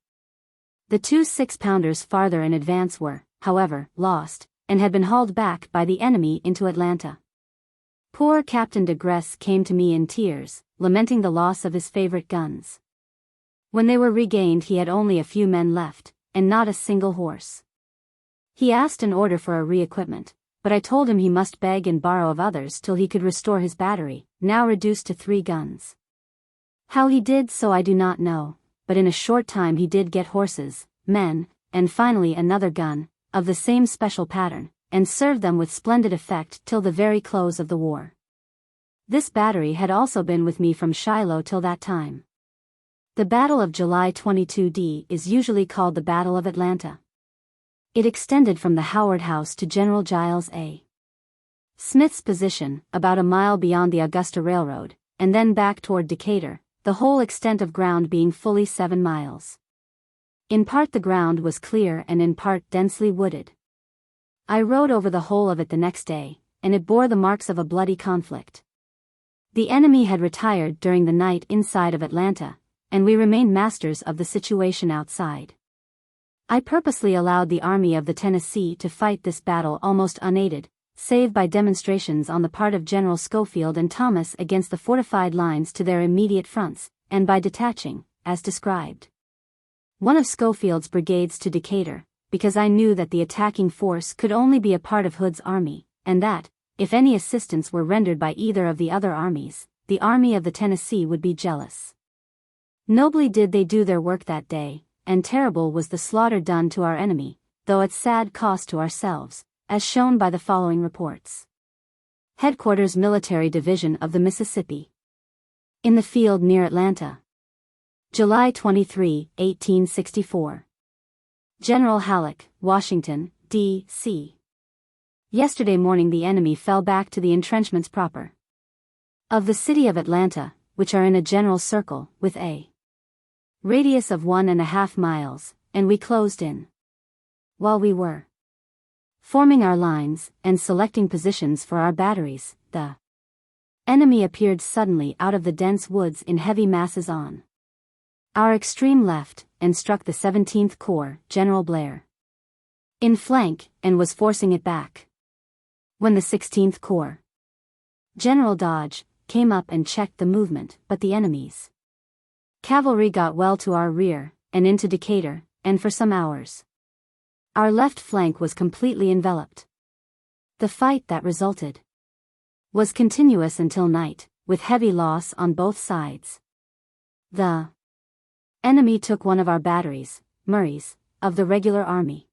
The 2 6-pounders farther in advance were, however, lost, and had been hauled back by the enemy into Atlanta. Poor Captain De Graisse came to me in tears, lamenting the loss of his favorite guns. When they were regained he had only a few men left, and not a single horse. He asked an order for a re-equipment, but I told him he must beg and borrow of others till he could restore his battery, now reduced to 3 guns. How he did so I do not know, but in a short time he did get horses, men, and finally another gun, of the same special pattern, and served them with splendid effect till the very close of the war. This battery had also been with me from Shiloh till that time. The Battle of July 22d is usually called the Battle of Atlanta. It extended from the Howard House to General Giles A. Smith's position, about a mile beyond the Augusta Railroad, and then back toward Decatur, the whole extent of ground being fully 7 miles. In part the ground was clear and in part densely wooded. I rode over the whole of it the next day, and it bore the marks of a bloody conflict. The enemy had retired during the night inside of Atlanta, and we remained masters of the situation outside. I purposely allowed the Army of the Tennessee to fight this battle almost unaided, save by demonstrations on the part of General Schofield and Thomas against the fortified lines to their immediate fronts, and by detaching, as described, one of Schofield's brigades to Decatur, because I knew that the attacking force could only be a part of Hood's army, and that, if any assistance were rendered by either of the other armies, the Army of the Tennessee would be jealous. Nobly did they do their work that day, and terrible was the slaughter done to our enemy, though at sad cost to ourselves, as shown by the following reports. Headquarters Military Division of the Mississippi. In the field near Atlanta. July 23, 1864. General Halleck, Washington, D.C. Yesterday morning the enemy fell back to the entrenchments proper of the city of Atlanta, which are in a general circle, with a radius of 1½ miles, and we closed in. While we were forming our lines, and selecting positions for our batteries, the enemy appeared suddenly out of the dense woods in heavy masses on our extreme left, and struck the 17th Corps, General Blair, in flank, and was forcing it back. When the 16th Corps, General Dodge, came up and checked the movement, but the enemy's cavalry got well to our rear, and into Decatur, and for some hours our left flank was completely enveloped. The fight that resulted was continuous until night, with heavy loss on both sides. The enemy took one of our batteries, Murray's, of the regular army.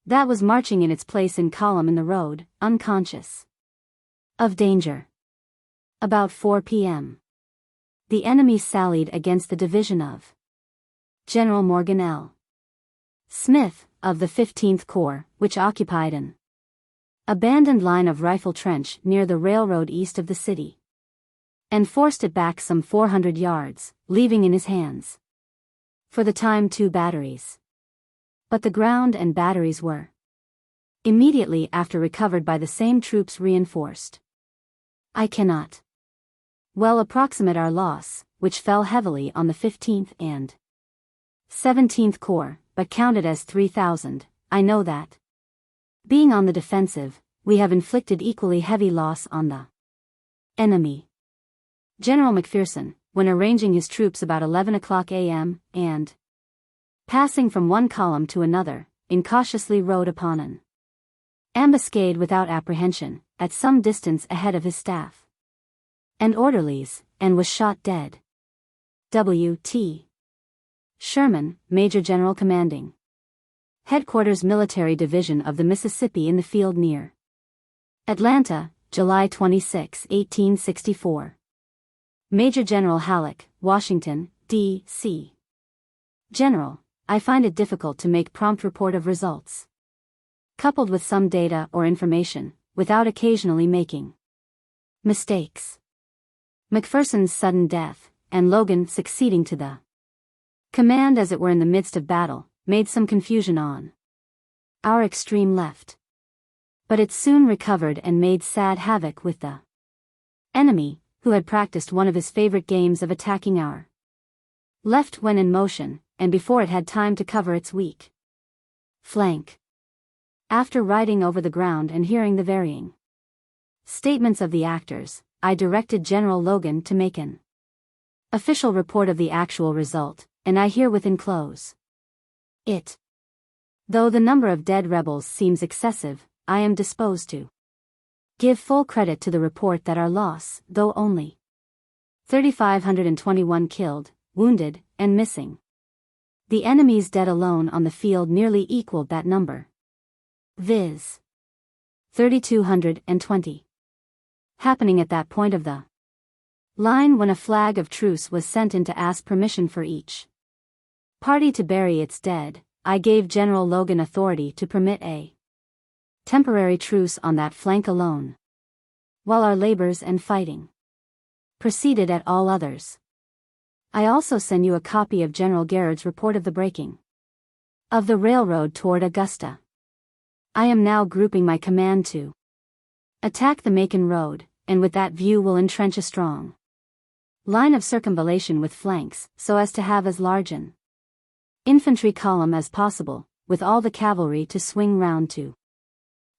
That was marching in its place in column in the road, unconscious of danger. About 4 p.m. the enemy sallied against the division of General Morgan L. Smith, of the 15th Corps, which occupied an abandoned line of rifle trench near the railroad east of the city, and forced it back some 400 yards, leaving in his hands, for the time 2 batteries. But the ground and batteries were immediately after recovered by the same troops reinforced. I cannot well approximate our loss, which fell heavily on the 15th and 17th Corps, but counted as 3,000, I know that, being on the defensive, we have inflicted equally heavy loss on the enemy. General McPherson, when arranging his troops about 11 o'clock a.m., and passing from one column to another, incautiously rode upon an ambuscade without apprehension, at some distance ahead of his staff and orderlies, and was shot dead. W. T. Sherman, Major General Commanding Headquarters Military Division of the Mississippi in the field near Atlanta, July 26, 1864. Major General Halleck, Washington, D.C. General, I find it difficult to make prompt report of results, coupled with some data or information, without occasionally making mistakes. McPherson's sudden death, and Logan succeeding to the command as it were in the midst of battle, made some confusion on our extreme left. But it soon recovered and made sad havoc with the enemy, who had practiced one of his favorite games of attacking our left when in motion, and before it had time to cover its weak flank. After riding over the ground and hearing the varying statements of the actors, I directed General Logan to make an official report of the actual result, and I herewith enclose it. Though the number of dead rebels seems excessive, I am disposed to give full credit to the report that our loss, though only 3,521 killed, wounded, and missing. The enemy's dead alone on the field nearly equaled that number, viz. 3,220. Happening at that point of the line when a flag of truce was sent in to ask permission for each party to bury its dead, I gave General Logan authority to permit a temporary truce on that flank alone, while our labors and fighting proceeded at all others. I also send you a copy of General Garrett's report of the breaking of the railroad toward Augusta. I am now grouping my command to attack the Macon Road, and with that view will entrench a strong line of circumvallation with flanks, so as to have as large an infantry column as possible, with all the cavalry to swing round to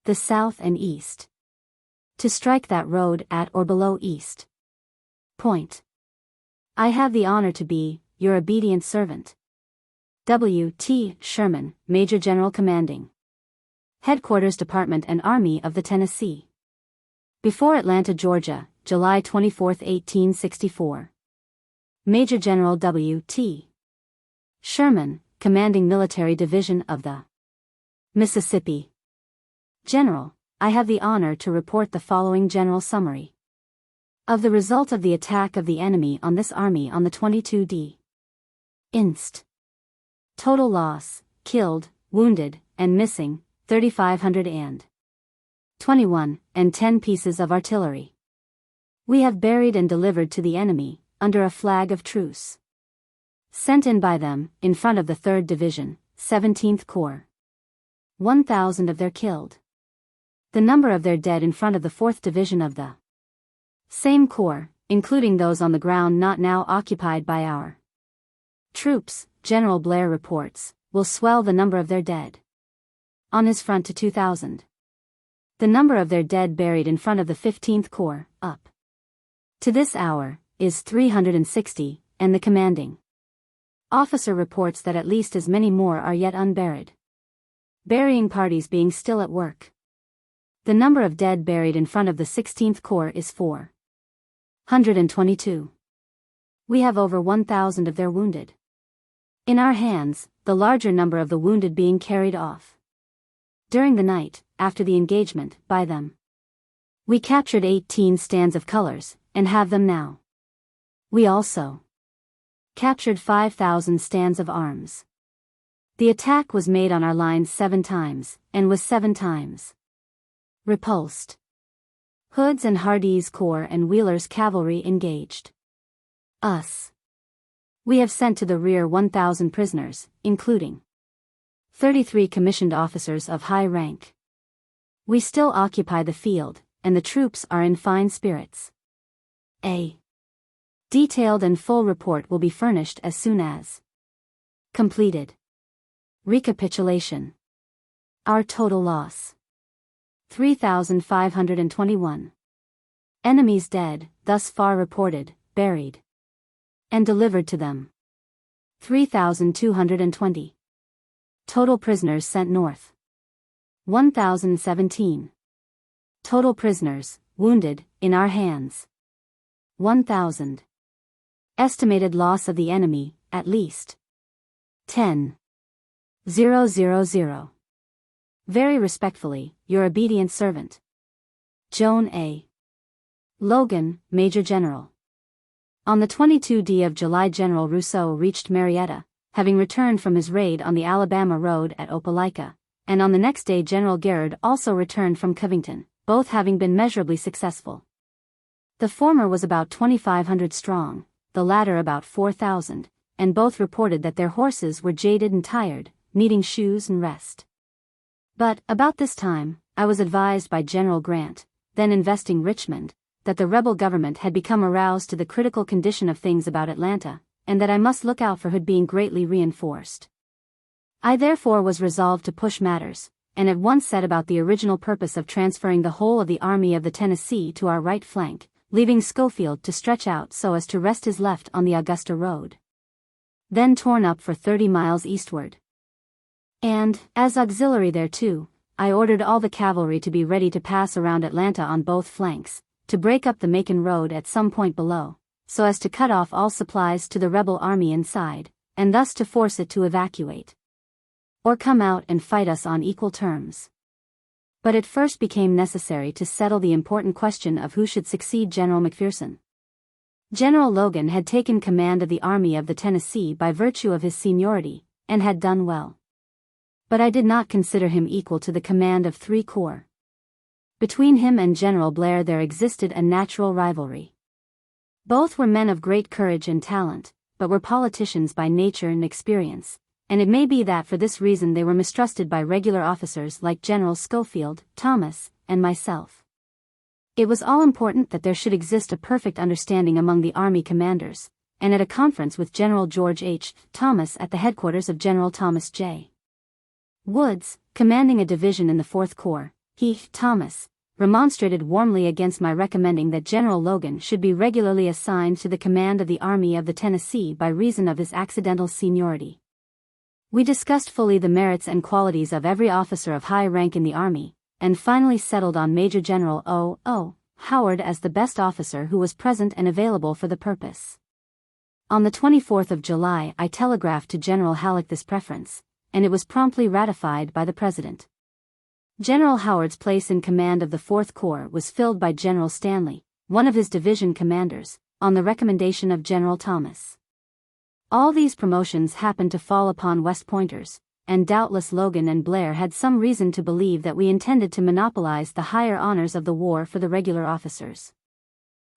the south and east, to strike that road at or below East Point. I have the honor to be, your obedient servant, W. T. Sherman, Major General Commanding Headquarters Department and Army of the Tennessee. Before Atlanta, Georgia, July 24, 1864. Major General W. T. Sherman, Commanding Military Division of the Mississippi. General, I have the honor to report the following general summary of the result of the attack of the enemy on this army on the 22d inst. Total loss, killed, wounded, and missing, 3,521, and 10 pieces of artillery. We have buried and delivered to the enemy, under a flag of truce sent in by them, in front of the 3rd Division, 17th Corps. 1,000 of their killed. The number of their dead in front of the 4th Division of the same corps, including those on the ground not now occupied by our troops, General Blair reports, will swell the number of their dead on his front to 2,000. The number of their dead buried in front of the 15th Corps, up to this hour, is 360, and the commanding officer reports that at least as many more are yet unburied, burying parties being still at work. The number of dead buried in front of the 16th Corps is 422. We have over 1,000 of their wounded in our hands, the larger number of the wounded being carried off during the night, after the engagement, by them. We captured 18 stands of colors, and have them now. We also captured 5,000 stands of arms. The attack was made on our lines 7 times, and was 7 times repulsed. Hood's and Hardee's Corps and Wheeler's cavalry engaged us. We have sent to the rear 1,000 prisoners, including 33 commissioned officers of high rank. We still occupy the field, and the troops are in fine spirits. A detailed and full report will be furnished as soon as completed. Recapitulation. Our total loss: 3,521. Enemies dead, thus far reported, buried, and delivered to them: 3,220. Total prisoners sent north: 1,017. Total prisoners, wounded, in our hands: 1,000. Estimated loss of the enemy, at least 10,000. Very respectfully, your obedient servant, Joan A. Logan, Major General. On the 22d of July, General Rousseau reached Marietta, having returned from his raid on the Alabama Road at Opelika, and on the next day General Garrett also returned from Covington, both having been measurably successful. The former was about 2,500 strong, the latter about 4,000, and both reported that their horses were jaded and tired, needing shoes and rest. But, about this time, I was advised by General Grant, then investing Richmond, that the rebel government had become aroused to the critical condition of things about Atlanta, and that I must look out for Hood being greatly reinforced. I therefore was resolved to push matters, and at once set about the original purpose of transferring the whole of the Army of the Tennessee to our right flank, leaving Schofield to stretch out so as to rest his left on the Augusta Road, then torn up for 30 miles eastward. And, as auxiliary thereto, I ordered all the cavalry to be ready to pass around Atlanta on both flanks, to break up the Macon road at some point below, so as to cut off all supplies to the rebel army inside, and thus to force it to evacuate or come out and fight us on equal terms. But it first became necessary to settle the important question of who should succeed General McPherson. General Logan had taken command of the Army of the Tennessee by virtue of his seniority, and had done well. But I did not consider him equal to the command of 3 corps. Between him and General Blair there existed a natural rivalry. Both were men of great courage and talent, but were politicians by nature and experience, and it may be that for this reason they were mistrusted by regular officers like General Schofield, Thomas, and myself. It was all important that there should exist a perfect understanding among the Army commanders, and at a conference with General George H. Thomas at the headquarters of General Thomas J. Woods, commanding a division in the 4th Corps, he, Thomas, remonstrated warmly against my recommending that General Logan should be regularly assigned to the command of the Army of the Tennessee by reason of his accidental seniority. We discussed fully the merits and qualities of every officer of high rank in the Army, and finally settled on Major General O. Howard as the best officer who was present and available for the purpose. On the 24th of July I telegraphed to General Halleck this preference, and it was promptly ratified by the President. General Howard's place in command of the 4th Corps was filled by General Stanley, one of his division commanders, on the recommendation of General Thomas. All these promotions happened to fall upon West Pointers, and doubtless Logan and Blair had some reason to believe that we intended to monopolize the higher honors of the war for the regular officers.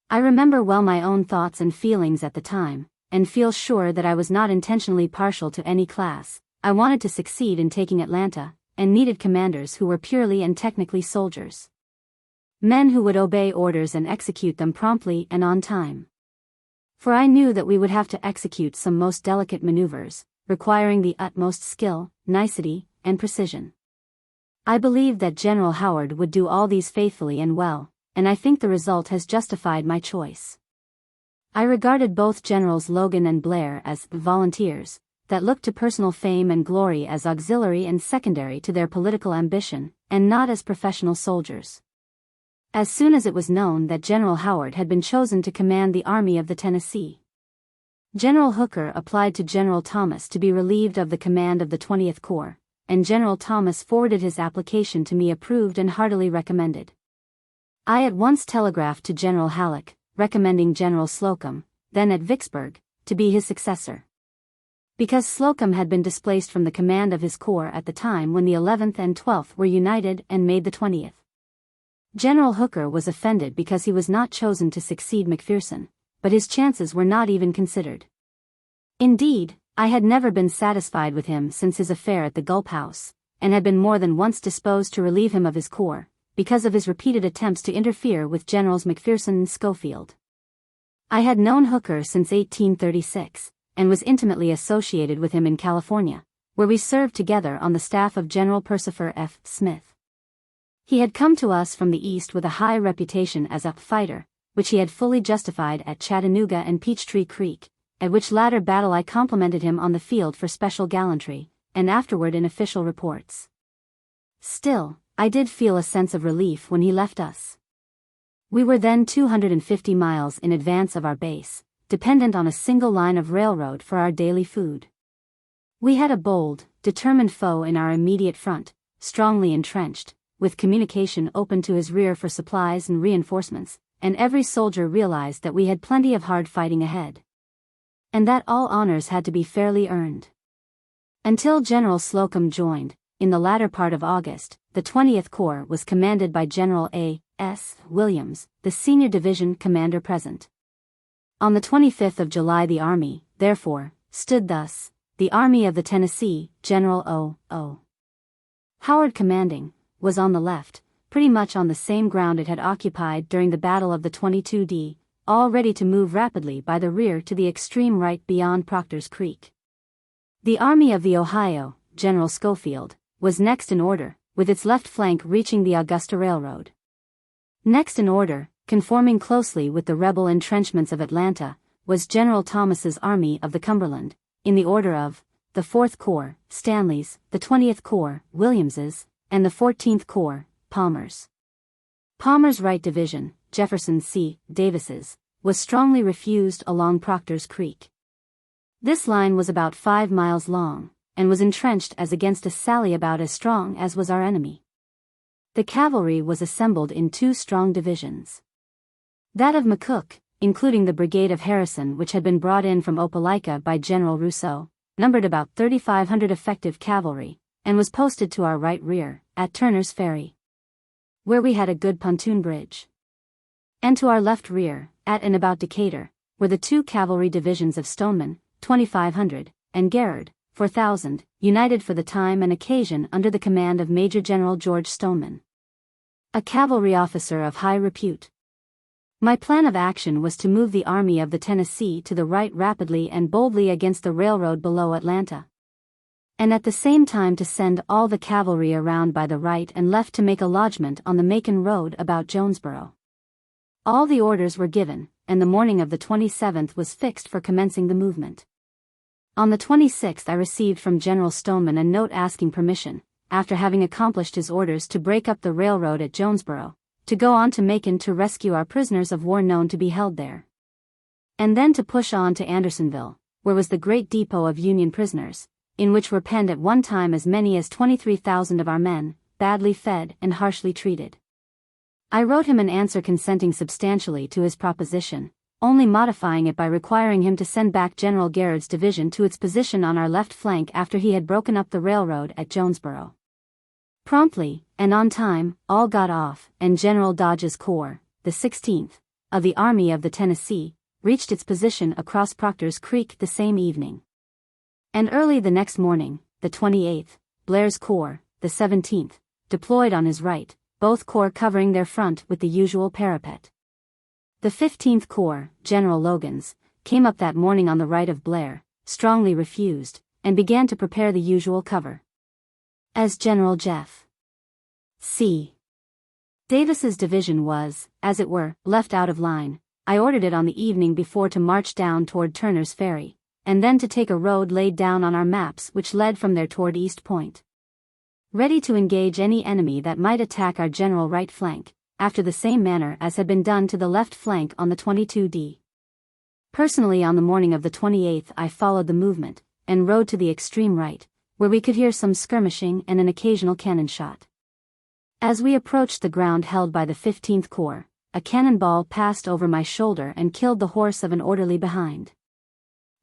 I remember well my own thoughts and feelings at the time, and feel sure that I was not intentionally partial to any class. I wanted to succeed in taking Atlanta, and needed commanders who were purely and technically soldiers. Men who would obey orders and execute them promptly and on time. For I knew that we would have to execute some most delicate maneuvers, requiring the utmost skill, nicety, and precision. I believed that General Howard would do all these faithfully and well, and I think the result has justified my choice. I regarded both Generals Logan and Blair as volunteers, that looked to personal fame and glory as auxiliary and secondary to their political ambition, and not as professional soldiers. As soon as it was known that General Howard had been chosen to command the Army of the Tennessee, General Hooker applied to General Thomas to be relieved of the command of the 20th Corps, and General Thomas forwarded his application to me approved and heartily recommended. I at once telegraphed to General Halleck, recommending General Slocum, then at Vicksburg, to be his successor. Because Slocum had been displaced from the command of his corps at the time when the 11th and 12th were united and made the 20th. General Hooker was offended because he was not chosen to succeed McPherson, but his chances were not even considered. Indeed, I had never been satisfied with him since his affair at the Gulp House, and had been more than once disposed to relieve him of his corps, because of his repeated attempts to interfere with Generals McPherson and Schofield. I had known Hooker since 1836, and was intimately associated with him in California, where we served together on the staff of General Persifer F. Smith. He had come to us from the East with a high reputation as a fighter, which he had fully justified at Chattanooga and Peachtree Creek, at which latter battle I complimented him on the field for special gallantry, and afterward in official reports. Still, I did feel a sense of relief when he left us. We were then 250 miles in advance of our base, dependent on a single line of railroad for our daily food. We had a bold, determined foe in our immediate front, strongly entrenched, with communication open to his rear for supplies and reinforcements, and every soldier realized that we had plenty of hard fighting ahead, and that all honors had to be fairly earned. Until General Slocum joined, in the latter part of August, the 20th Corps was commanded by General A. S. Williams, the senior division commander present. On the 25th of July the Army, therefore, stood thus: the Army of the Tennessee, General O. Howard commanding, was on the left, pretty much on the same ground it had occupied during the Battle of the 22d, all ready to move rapidly by the rear to the extreme right beyond Proctor's Creek. The Army of the Ohio, General Schofield, was next in order, with its left flank reaching the Augusta Railroad. Next in order, conforming closely with the rebel entrenchments of Atlanta, was General Thomas's Army of the Cumberland, in the order of the 4th Corps, Stanley's, the 20th Corps, Williams's, and the 14th Corps, Palmer's. Palmer's right division, Jefferson C. Davis's, was strongly refused along Proctor's Creek. This line was about 5 miles long, and was entrenched as against a sally about as strong as was our enemy. The cavalry was assembled in 2 strong divisions. That of McCook, including the brigade of Harrison which had been brought in from Opelika by General Rousseau, numbered about 3,500 effective cavalry, and was posted to our right rear, at Turner's Ferry, where we had a good pontoon bridge. And to our left rear, at and about Decatur, were the 2 cavalry divisions of Stoneman, 2,500, and Garrard, 4,000, united for the time and occasion under the command of Major General George Stoneman, a cavalry officer of high repute. My plan of action was to move the Army of the Tennessee to the right rapidly and boldly against the railroad below Atlanta, and at the same time to send all the cavalry around by the right and left to make a lodgment on the Macon road about Jonesboro. All the orders were given, and the morning of the 27th was fixed for commencing the movement. On the 26th I received from General Stoneman a note asking permission, after having accomplished his orders to break up the railroad at Jonesboro, to go on to Macon to rescue our prisoners of war known to be held there, and then to push on to Andersonville, where was the great depot of Union prisoners, in which were penned at one time as many as 23,000 of our men, badly fed and harshly treated. I wrote him an answer consenting substantially to his proposition, only modifying it by requiring him to send back General Garrett's division to its position on our left flank after he had broken up the railroad at Jonesboro. Promptly, and on time, all got off, and General Dodge's Corps, the 16th, of the Army of the Tennessee, reached its position across Proctor's Creek the same evening. And early the next morning, the 28th, Blair's Corps, the 17th, deployed on his right, both corps covering their front with the usual parapet. The 15th Corps, General Logan's, came up that morning on the right of Blair, strongly refused, and began to prepare the usual cover. As General Jeff C. Davis's division was, as it were, left out of line, I ordered it on the evening before to march down toward Turner's Ferry, and then to take a road laid down on our maps which led from there toward East Point, ready to engage any enemy that might attack our general right flank, after the same manner as had been done to the left flank on the 22d. Personally on the morning of the 28th I followed the movement, and rode to the extreme right, where we could hear some skirmishing and an occasional cannon shot. As we approached the ground held by the 15th Corps, a cannonball passed over my shoulder and killed the horse of an orderly behind.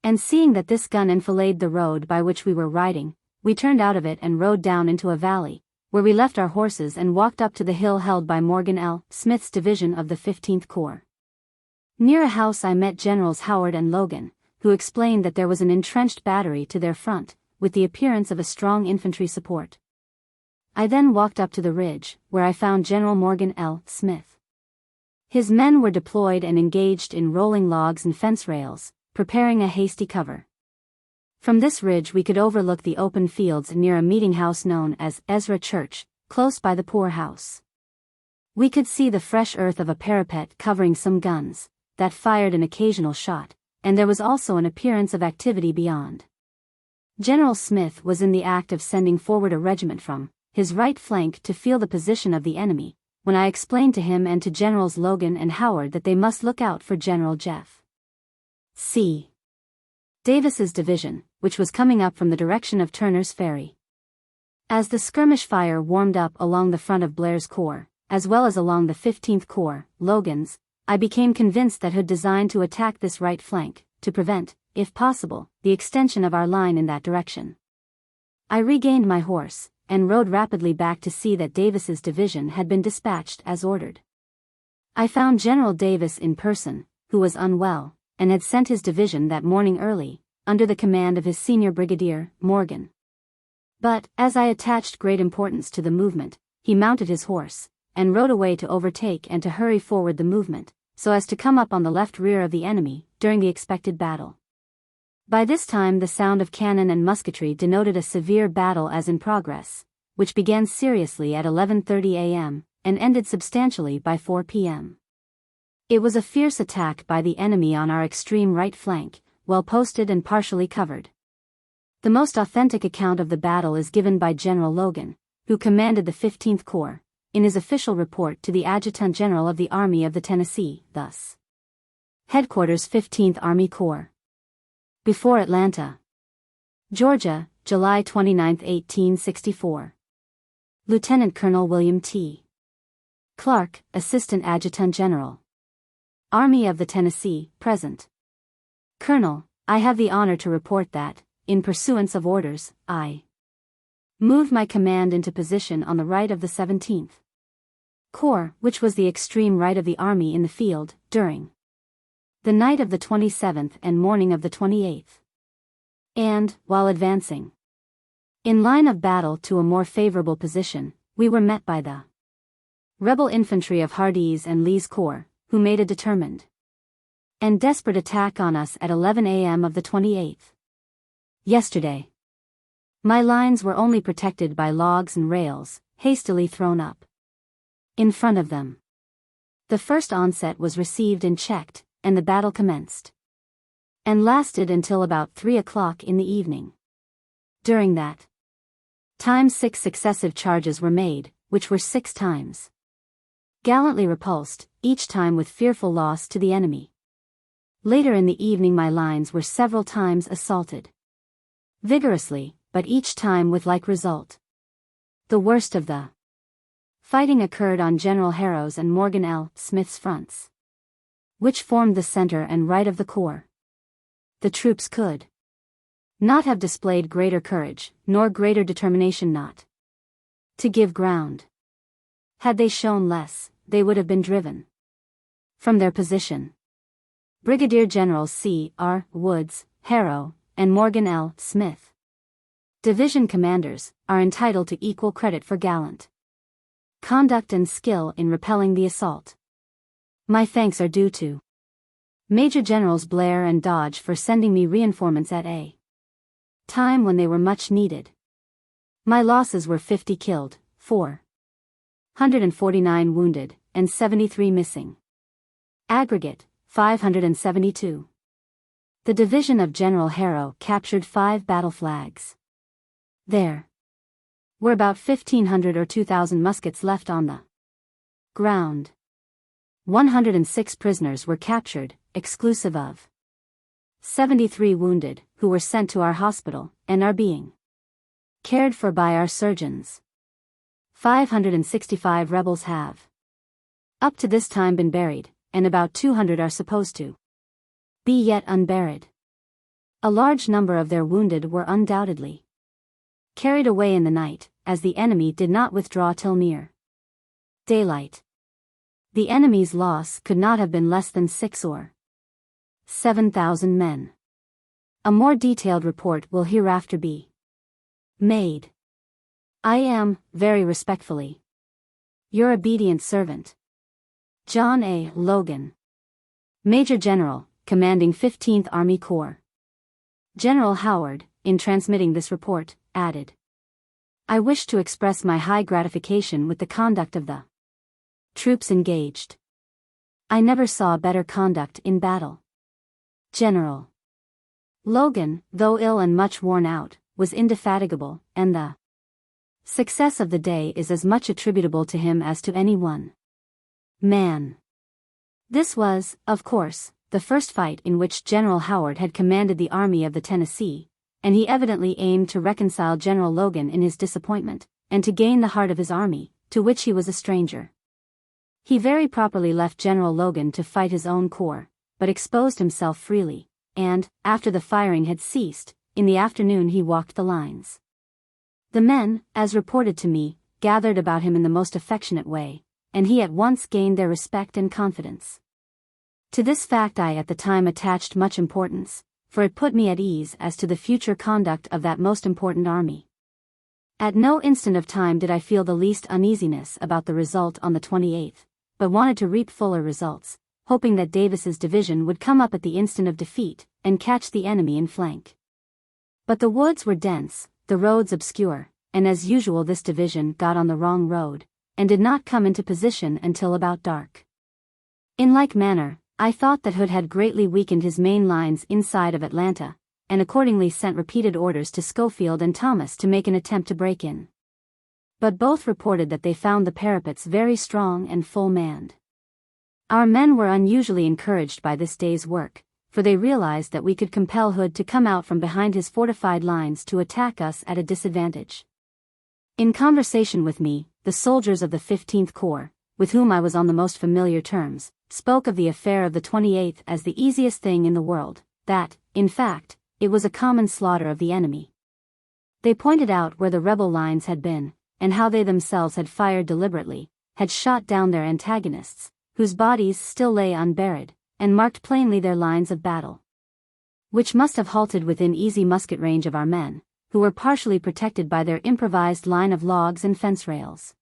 And seeing that this gun enfiladed the road by which we were riding, we turned out of it and rode down into a valley, where we left our horses and walked up to the hill held by Morgan L. Smith's division of the 15th Corps. Near a house I met Generals Howard and Logan, who explained that there was an entrenched battery to their front, with the appearance of a strong infantry support. I then walked up to the ridge, where I found General Morgan L. Smith. His men were deployed and engaged in rolling logs and fence rails, preparing a hasty cover. From this ridge we could overlook the open fields near a meeting house known as Ezra Church, close by the poorhouse. We could see the fresh earth of a parapet covering some guns, that fired an occasional shot, and there was also an appearance of activity beyond. General Smith was in the act of sending forward a regiment from his right flank to feel the position of the enemy, when I explained to him and to Generals Logan and Howard that they must look out for General Jeff C. Davis's division, which was coming up from the direction of Turner's Ferry. As the skirmish fire warmed up along the front of Blair's Corps, as well as along the 15th Corps, Logan's, I became convinced that Hood designed to attack this right flank, to prevent, if possible, the extension of our line in that direction. I regained my horse, and rode rapidly back to see that Davis's division had been dispatched as ordered. I found General Davis in person, who was unwell, and had sent his division that morning early, under the command of his senior brigadier, Morgan. But, as I attached great importance to the movement, he mounted his horse, and rode away to overtake and to hurry forward the movement, so as to come up on the left rear of the enemy, during the expected battle. By this time the sound of cannon and musketry denoted a severe battle as in progress, which began seriously at 11:30 a.m., and ended substantially by 4 p.m. It was a fierce attack by the enemy on our extreme right flank, well posted and partially covered. The most authentic account of the battle is given by General Logan, who commanded the 15th Corps, in his official report to the Adjutant General of the Army of the Tennessee, thus. Headquarters 15th Army Corps. Before Atlanta, Georgia, July 29, 1864. Lieutenant Colonel William T. Clark, Assistant Adjutant General. Army of the Tennessee, present. Colonel, I have the honor to report that, in pursuance of orders, I moved my command into position on the right of the 17th Corps, which was the extreme right of the army in the field, during the night of the 27th and morning of the 28th. And, while advancing in line of battle to a more favorable position, we were met by the rebel infantry of Hardee's and Lee's corps, who made a determined and desperate attack on us at 11 a.m. of the 28th. Yesterday, my lines were only protected by logs and rails, hastily thrown up in front of them. The first onset was received and checked, and the battle commenced, and lasted until about 3 o'clock in the evening. During that time 6 successive charges were made, which were 6 times gallantly repulsed, each time with fearful loss to the enemy. Later in the evening my lines were several times assaulted vigorously, but each time with like result. The worst of the fighting occurred on General Harrow's and Morgan L. Smith's fronts, which formed the center and right of the corps. The troops could not have displayed greater courage, nor greater determination not to give ground. Had they shown less, they would have been driven from their position. Brigadier Generals C. R. Woods, Harrow, and Morgan L. Smith, division commanders, are entitled to equal credit for gallant conduct and skill in repelling the assault. My thanks are due to Major Generals Blair and Dodge for sending me reinforcements at a time when they were much needed. My losses were 50 killed, 449 wounded, and 73 missing. Aggregate, 572. The division of General Harrow captured 5 battle flags. There were about 1,500 or 2,000 muskets left on the ground. 106 prisoners were captured, exclusive of 73 wounded, who were sent to our hospital, and are being cared for by our surgeons. 565 rebels have up to this time been buried, and about 200 are supposed to be yet unburied. A large number of their wounded were undoubtedly carried away in the night, as the enemy did not withdraw till near daylight. The enemy's loss could not have been less than 6,000 or 7,000 men. A more detailed report will hereafter be made. I am, very respectfully, your obedient servant, John A. Logan, Major General, commanding 15th Army Corps. General Howard, in transmitting this report, added, I wish to express my high gratification with the conduct of the troops engaged. I never saw better conduct in battle. General Logan, though ill and much worn out, was indefatigable, and the success of the day is as much attributable to him as to any one man. This was, of course, the first fight in which General Howard had commanded the Army of the Tennessee, and he evidently aimed to reconcile General Logan in his disappointment, and to gain the heart of his army, to which he was a stranger. He very properly left General Logan to fight his own corps, but exposed himself freely, and, after the firing had ceased, in the afternoon he walked the lines. The men, as reported to me, gathered about him in the most affectionate way, and he at once gained their respect and confidence. To this fact I at the time attached much importance, for it put me at ease as to the future conduct of that most important army. At no instant of time did I feel the least uneasiness about the result on the 28th, but wanted to reap fuller results, hoping that Davis's division would come up at the instant of defeat, and catch the enemy in flank. But the woods were dense, the roads obscure, and as usual this division got on the wrong road, and did not come into position until about dark. In like manner, I thought that Hood had greatly weakened his main lines inside of Atlanta, and accordingly sent repeated orders to Schofield and Thomas to make an attempt to break in. but both reported that they found the parapets very strong and full manned. Our men were unusually encouraged by this day's work, for they realized that we could compel Hood to come out from behind his fortified lines to attack us at a disadvantage. In conversation with me, the soldiers of the 15th Corps, with whom I was on the most familiar terms, spoke of the affair of the 28th as the easiest thing in the world, that, in fact, it was a common slaughter of the enemy. They pointed out where the rebel lines had been, and how they themselves had fired deliberately, had shot down their antagonists, whose bodies still lay unburied, and marked plainly their lines of battle, which must have halted within easy musket range of our men, who were partially protected by their improvised line of logs and fence rails.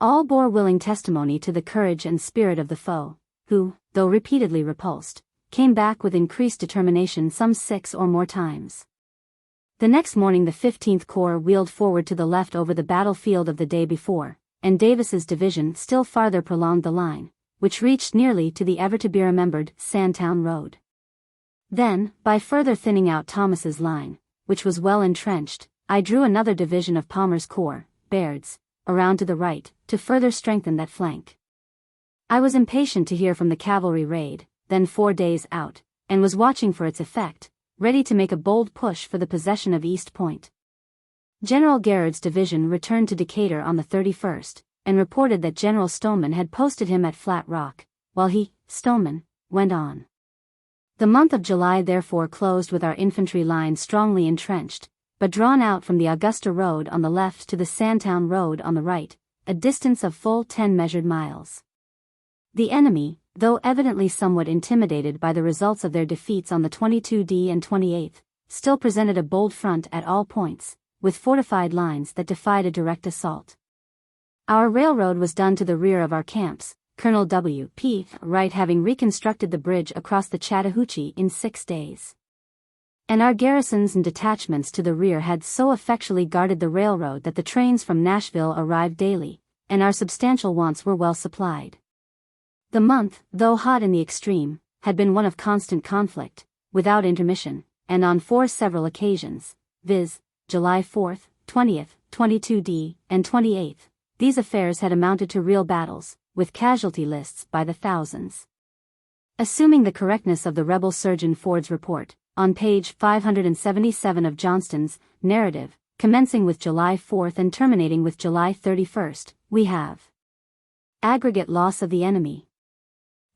All bore willing testimony to the courage and spirit of the foe, who, though repeatedly repulsed, came back with increased determination some 6 or more times. The next morning the 15th Corps wheeled forward to the left over the battlefield of the day before, and Davis's division still farther prolonged the line, which reached nearly to the ever-to-be-remembered Sandtown Road. Then, by further thinning out Thomas's line, which was well entrenched, I drew another division of Palmer's corps, Baird's, around to the right, to further strengthen that flank. I was impatient to hear from the cavalry raid, then 4 days out, and was watching for its effect, ready to make a bold push for the possession of East Point. General Garrett's division returned to Decatur on the 31st, and reported that General Stoneman had posted him at Flat Rock, while he, Stoneman, went on. The month of July therefore closed with our infantry line strongly entrenched, but drawn out from the Augusta Road on the left to the Sandtown Road on the right, a distance of full 10 measured miles. The enemy, though evidently somewhat intimidated by the results of their defeats on the 22d and 28th, still presented a bold front at all points, with fortified lines that defied a direct assault. Our railroad was done to the rear of our camps, Colonel W. P. Wright having reconstructed the bridge across the Chattahoochee in 6 days. And our garrisons and detachments to the rear had so effectually guarded the railroad that the trains from Nashville arrived daily, and our substantial wants were well supplied. The month, though hot in the extreme, had been one of constant conflict, without intermission, and on 4 several occasions, viz., July 4th, 20th, 22d, and 28th, these affairs had amounted to real battles, with casualty lists by the thousands. Assuming the correctness of the rebel Surgeon Ford's report, on page 577 of Johnston's narrative, commencing with July 4th and terminating with July 31st, we have aggregate loss of the enemy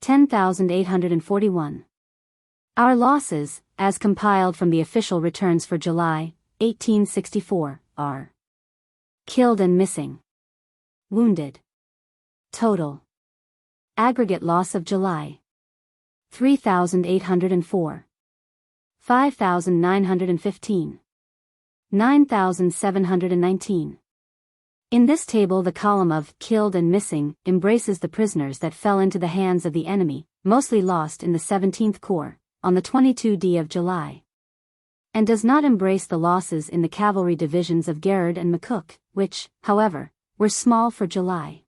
10,841. Our losses, as compiled from the official returns for July 1864, are killed and missing, wounded. Total aggregate loss of July 3,804, 5,915, 9,719. In this table the column of killed and missing embraces the prisoners that fell into the hands of the enemy, mostly lost in the 17th Corps, on the 22d of July, and does not embrace the losses in the cavalry divisions of Garrard and McCook, which, however, were small for July.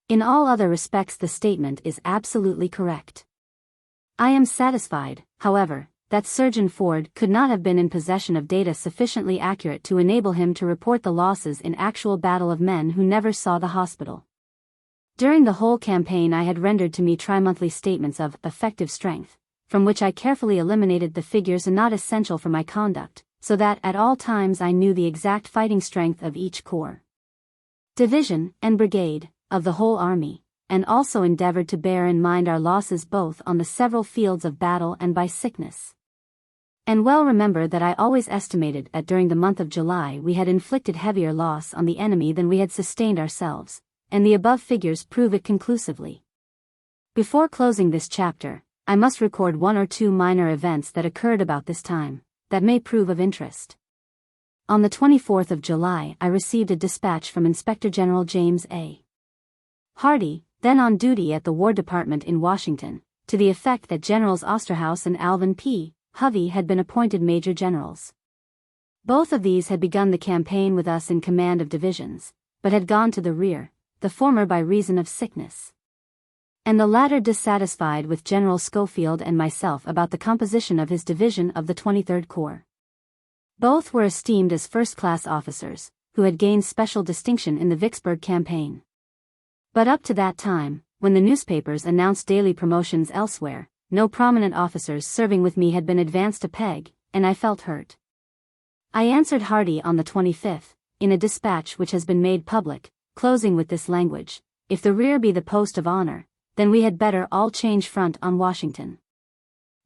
In all other respects the statement is absolutely correct. I am satisfied, however, that Surgeon Ford could not have been in possession of data sufficiently accurate to enable him to report the losses in actual battle of men who never saw the hospital. During the whole campaign I had rendered to me tri-monthly statements of effective strength, from which I carefully eliminated the figures not essential for my conduct, so that at all times I knew the exact fighting strength of each corps, division, and brigade, of the whole army, and also endeavored to bear in mind our losses both on the several fields of battle and by sickness. And well remember that I always estimated that during the month of July we had inflicted heavier loss on the enemy than we had sustained ourselves, and the above figures prove it conclusively. Before closing this chapter, I must record 1 or 2 minor events that occurred about this time, that may prove of interest. On the 24th of July I received a dispatch from Inspector General James A. Hardy, then on duty at the War Department in Washington, to the effect that Generals Osterhaus and Alvin P. Hovey had been appointed major generals. Both of these had begun the campaign with us in command of divisions, but had gone to the rear, the former by reason of sickness, and the latter dissatisfied with General Schofield and myself about the composition of his division of the 23rd Corps. Both were esteemed as first-class officers, who had gained special distinction in the Vicksburg campaign. But up to that time, when the newspapers announced daily promotions elsewhere, no prominent officers serving with me had been advanced a peg, and I felt hurt. I answered Hardee on the 25th, in a dispatch which has been made public, closing with this language: "If the rear be the post of honor, then we had better all change front on Washington."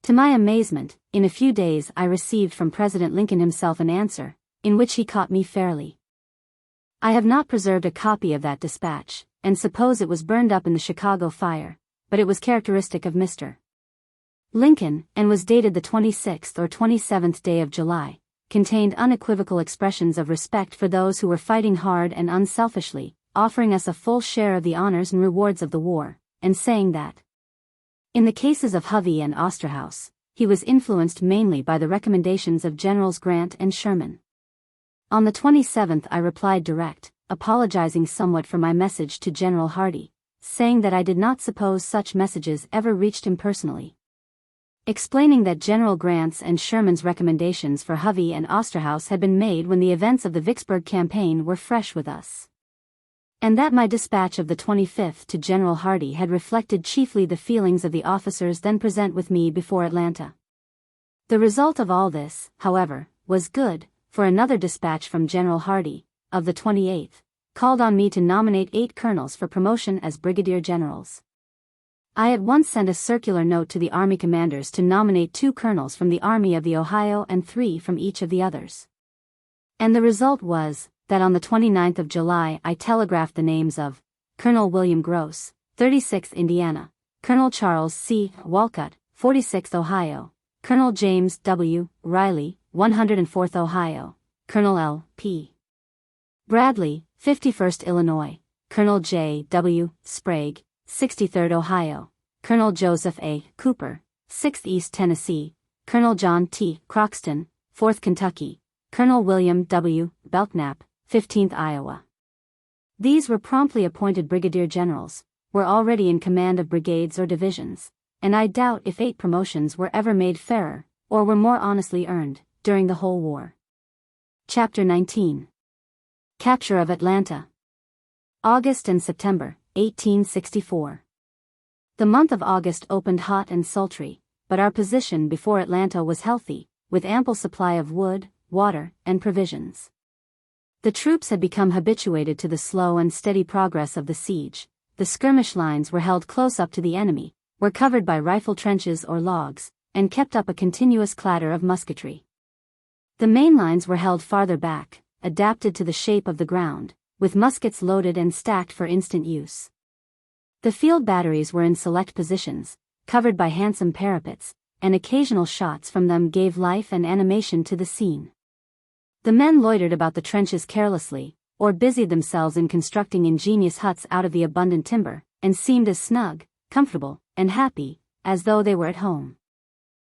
To my amazement, in a few days I received from President Lincoln himself an answer, in which he caught me fairly. I have not preserved a copy of that dispatch, and suppose it was burned up in the Chicago fire, but it was characteristic of Mr. Lincoln, and was dated the 26th or 27th day of July, contained unequivocal expressions of respect for those who were fighting hard and unselfishly, offering us a full share of the honors and rewards of the war, and saying that, in the cases of Hovey and Osterhaus, he was influenced mainly by the recommendations of Generals Grant and Sherman. On the 27th I replied direct, apologizing somewhat for my message to General Hardee, saying that I did not suppose such messages ever reached him personally. Explaining that General Grant's and Sherman's recommendations for Hovey and Osterhaus had been made when the events of the Vicksburg campaign were fresh with us, and that my dispatch of the 25th to General Hardee had reflected chiefly the feelings of the officers then present with me before Atlanta. The result of all this, however, was good, for another dispatch from General Hardee, of the 28th, called on me to nominate 8 colonels for promotion as brigadier generals. I at once sent a circular note to the army commanders to nominate 2 colonels from the Army of the Ohio and 3 from each of the others. And the result was, that on the 29th of July I telegraphed the names of Colonel William Gross, 36th Indiana, Colonel Charles C. Walcott, 46th Ohio, Colonel James W. Riley, 104th Ohio, Colonel L. P. Bradley, 51st Illinois, Colonel J. W. Sprague, 63rd Ohio, Colonel Joseph A. Cooper, 6th East Tennessee, Colonel John T. Croxton, 4th Kentucky, Colonel William W. Belknap, 15th Iowa. These were promptly appointed brigadier generals, were already in command of brigades or divisions, and I doubt if 8 promotions were ever made fairer, or were more honestly earned, during the whole war. Chapter 19. Capture of Atlanta. August and September, 1864. The month of August opened hot and sultry, but our position before Atlanta was healthy, with ample supply of wood, water, and provisions. The troops had become habituated to the slow and steady progress of the siege. The skirmish lines were held close up to the enemy, were covered by rifle trenches or logs, and kept up a continuous clatter of musketry. The main lines were held farther back, adapted to the shape of the ground, with muskets loaded and stacked for instant use. The field batteries were in select positions, covered by handsome parapets, and occasional shots from them gave life and animation to the scene. The men loitered about the trenches carelessly, or busied themselves in constructing ingenious huts out of the abundant timber, and seemed as snug, comfortable, and happy, as though they were at home.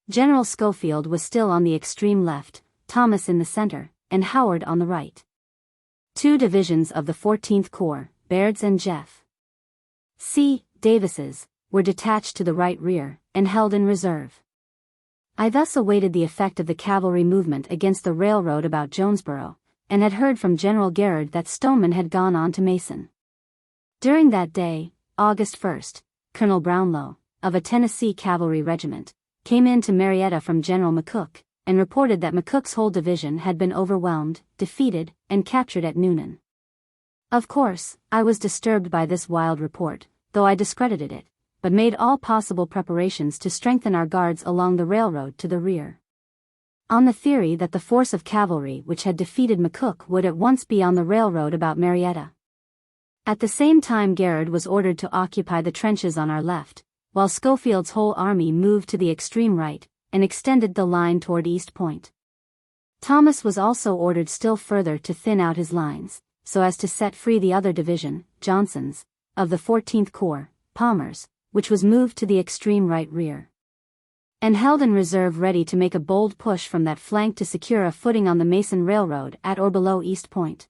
General Schofield was still on the extreme left, Thomas in the center, and Howard on the right. 2 divisions of the 14th Corps, Baird's and Jeff C. Davis's, were detached to the right rear, and held in reserve. I thus awaited the effect of the cavalry movement against the railroad about Jonesboro, and had heard from General Garrard that Stoneman had gone on to Mason. During that day, August 1st, Colonel Brownlow, of a Tennessee cavalry regiment, came in to Marietta from General McCook, and reported that McCook's whole division had been overwhelmed, defeated, and captured at Noonan. Of course, I was disturbed by this wild report, though I discredited it, but made all possible preparations to strengthen our guards along the railroad to the rear, on the theory that the force of cavalry which had defeated McCook would at once be on the railroad about Marietta. At the same time Garrard was ordered to occupy the trenches on our left, while Schofield's whole army moved to the extreme right, and extended the line toward East Point. Thomas was also ordered still further to thin out his lines, so as to set free the other division, Johnson's, of the 14th Corps, Palmer's, which was moved to the extreme right rear, and held in reserve ready to make a bold push from that flank to secure a footing on the Mason Railroad at or below East Point.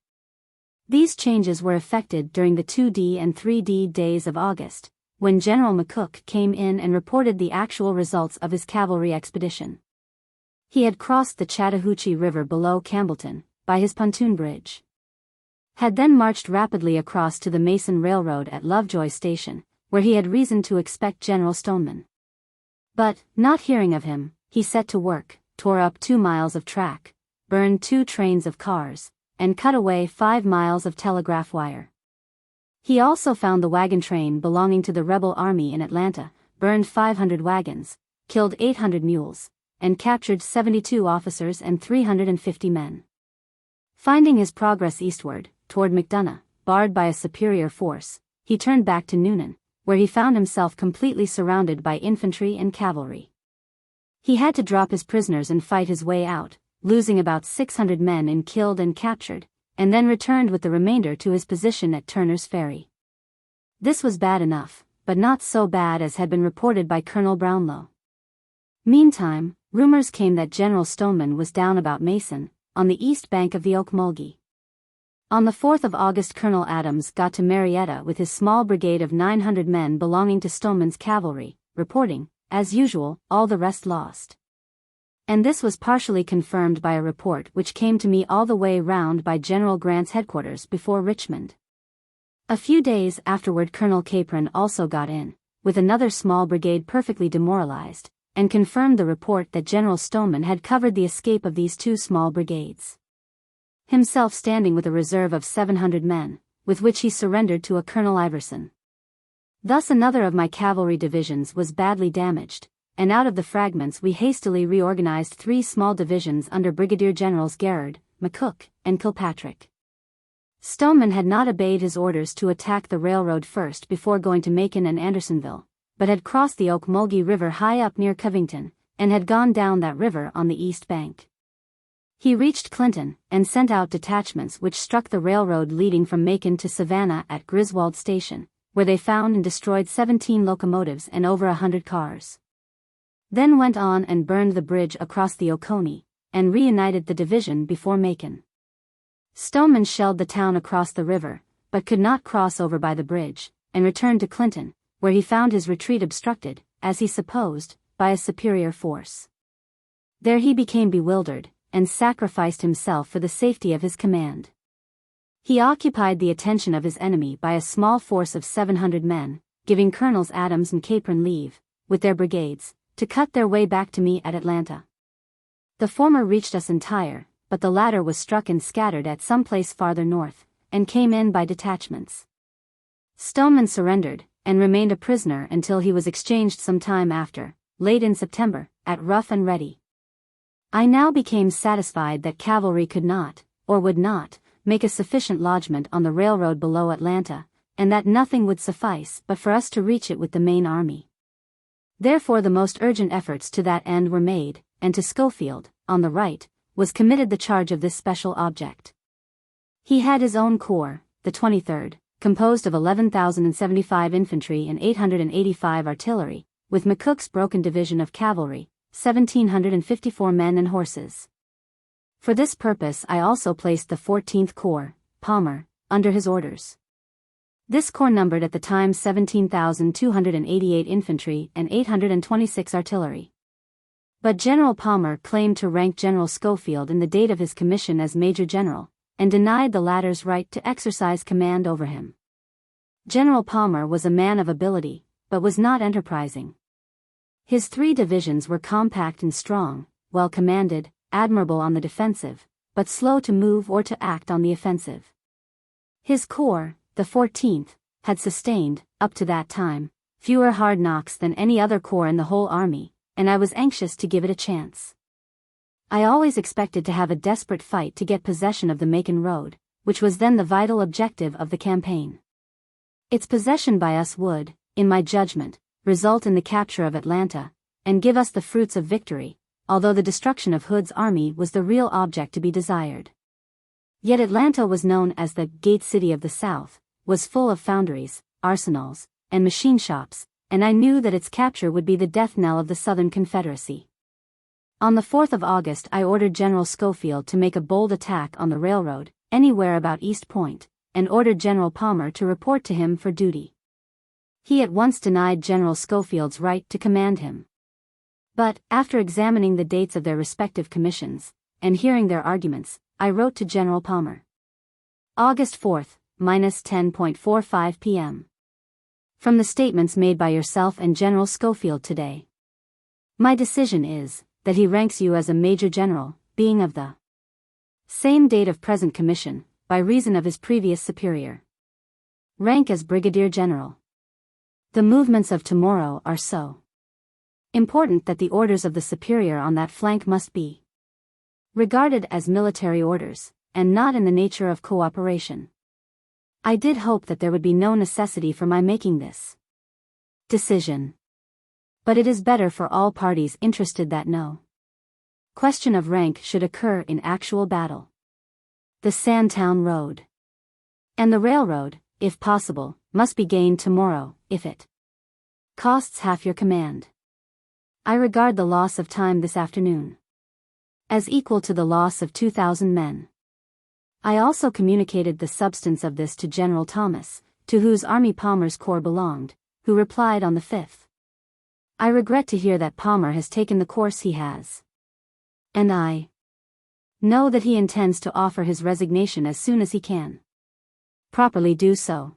These changes were effected during the 2D and 3D days of August, when General McCook came in and reported the actual results of his cavalry expedition. He had crossed the Chattahoochee River below Campbellton, by his pontoon bridge. had then marched rapidly across to the Mason Railroad at Lovejoy Station, where he had reason to expect General Stoneman. But, not hearing of him, he set to work, tore up 2 miles of track, burned 2 trains of cars, and cut away 5 miles of telegraph wire. He also found the wagon train belonging to the rebel army in Atlanta, burned 500 wagons, killed 800 mules, and captured 72 officers and 350 men. Finding his progress eastward, toward McDonough, barred by a superior force, he turned back to Noonan, where he found himself completely surrounded by infantry and cavalry. He had to drop his prisoners and fight his way out, losing about 600 men in killed and captured, and then returned with the remainder to his position at Turner's Ferry. This was bad enough, but not so bad as had been reported by Colonel Brownlow. Meantime, rumors came that General Stoneman was down about Mason, on the east bank of the Ocmulgee. On the 4th of August, Colonel Adams got to Marietta with his small brigade of 900 men belonging to Stoneman's cavalry, reporting, as usual, all the rest lost. And this was partially confirmed by a report which came to me all the way round by General Grant's headquarters before Richmond. A few days afterward, Colonel Capron also got in, with another small brigade perfectly demoralized, and confirmed the report that General Stoneman had covered the escape of these 2 small brigades, himself standing with a reserve of 700 men, with which he surrendered to a Colonel Iverson. Thus another of my cavalry divisions was badly damaged, and out of the fragments we hastily reorganized 3 small divisions under Brigadier Generals Garrard, McCook, and Kilpatrick. Stoneman had not obeyed his orders to attack the railroad first before going to Macon and Andersonville, but had crossed the Ocmulgee River high up near Covington, and had gone down that river on the east bank. He reached Clinton, and sent out detachments which struck the railroad leading from Macon to Savannah at Griswold Station, where they found and destroyed 17 locomotives and over 100 cars. Then went on and burned the bridge across the Oconee, and reunited the division before Macon. Stoneman shelled the town across the river, but could not cross over by the bridge, and returned to Clinton, where he found his retreat obstructed, as he supposed, by a superior force. There he became bewildered, and sacrificed himself for the safety of his command. He occupied the attention of his enemy by a small force of 700 men, giving Colonels Adams and Capron leave, with their brigades, to cut their way back to me at Atlanta. The former reached us entire, but the latter was struck and scattered at some place farther north, and came in by detachments. Stoneman surrendered, and remained a prisoner until he was exchanged some time after, late in September, at Rough and Ready. I now became satisfied that cavalry could not, or would not, make a sufficient lodgment on the railroad below Atlanta, and that nothing would suffice but for us to reach it with the main army. Therefore the most urgent efforts to that end were made, and to Schofield, on the right, was committed the charge of this special object. He had his own corps, the 23rd, composed of 11,075 infantry and 885 artillery, with McCook's broken division of cavalry, 1,754 men and horses. For this purpose I also placed the 14th Corps, Palmer, under his orders. This corps numbered at the time 17,288 infantry and 826 artillery. But General Palmer claimed to rank General Schofield in the date of his commission as Major General, and denied the latter's right to exercise command over him. General Palmer was a man of ability, but was not enterprising. His 3 divisions were compact and strong, well commanded, admirable on the defensive, but slow to move or to act on the offensive. His corps, the 14th, had sustained, up to that time, fewer hard knocks than any other corps in the whole army, and I was anxious to give it a chance. I always expected to have a desperate fight to get possession of the Macon road, which was then the vital objective of the campaign. Its possession by us would, in my judgment, result in the capture of Atlanta, and give us the fruits of victory, although the destruction of Hood's army was the real object to be desired. Yet Atlanta was known as the Gate City of the South, was full of foundries, arsenals, and machine shops, and I knew that its capture would be the death knell of the Southern Confederacy. On the 4th of August I ordered General Schofield to make a bold attack on the railroad, anywhere about East Point, and ordered General Palmer to report to him for duty. He at once denied General Schofield's right to command him. But, after examining the dates of their respective commissions, and hearing their arguments, I wrote to General Palmer. August 4th, -10:45 p.m. From the statements made by yourself and General Schofield today, my decision is that he ranks you as a Major General, being of the same date of present commission, by reason of his previous superior rank as Brigadier General. The movements of tomorrow are so important that the orders of the superior on that flank must be regarded as military orders, and not in the nature of cooperation. I did hope that there would be no necessity for my making this decision. But it is better for all parties interested that no question of rank should occur in actual battle. The Sandtown Road and the railroad, if possible, must be gained tomorrow, if it costs half your command. I regard the loss of time this afternoon as equal to the loss of 2,000 men. I also communicated the substance of this to General Thomas, to whose army Palmer's corps belonged, who replied on the 5th. I regret to hear that Palmer has taken the course he has. And I know that he intends to offer his resignation as soon as he can properly do so.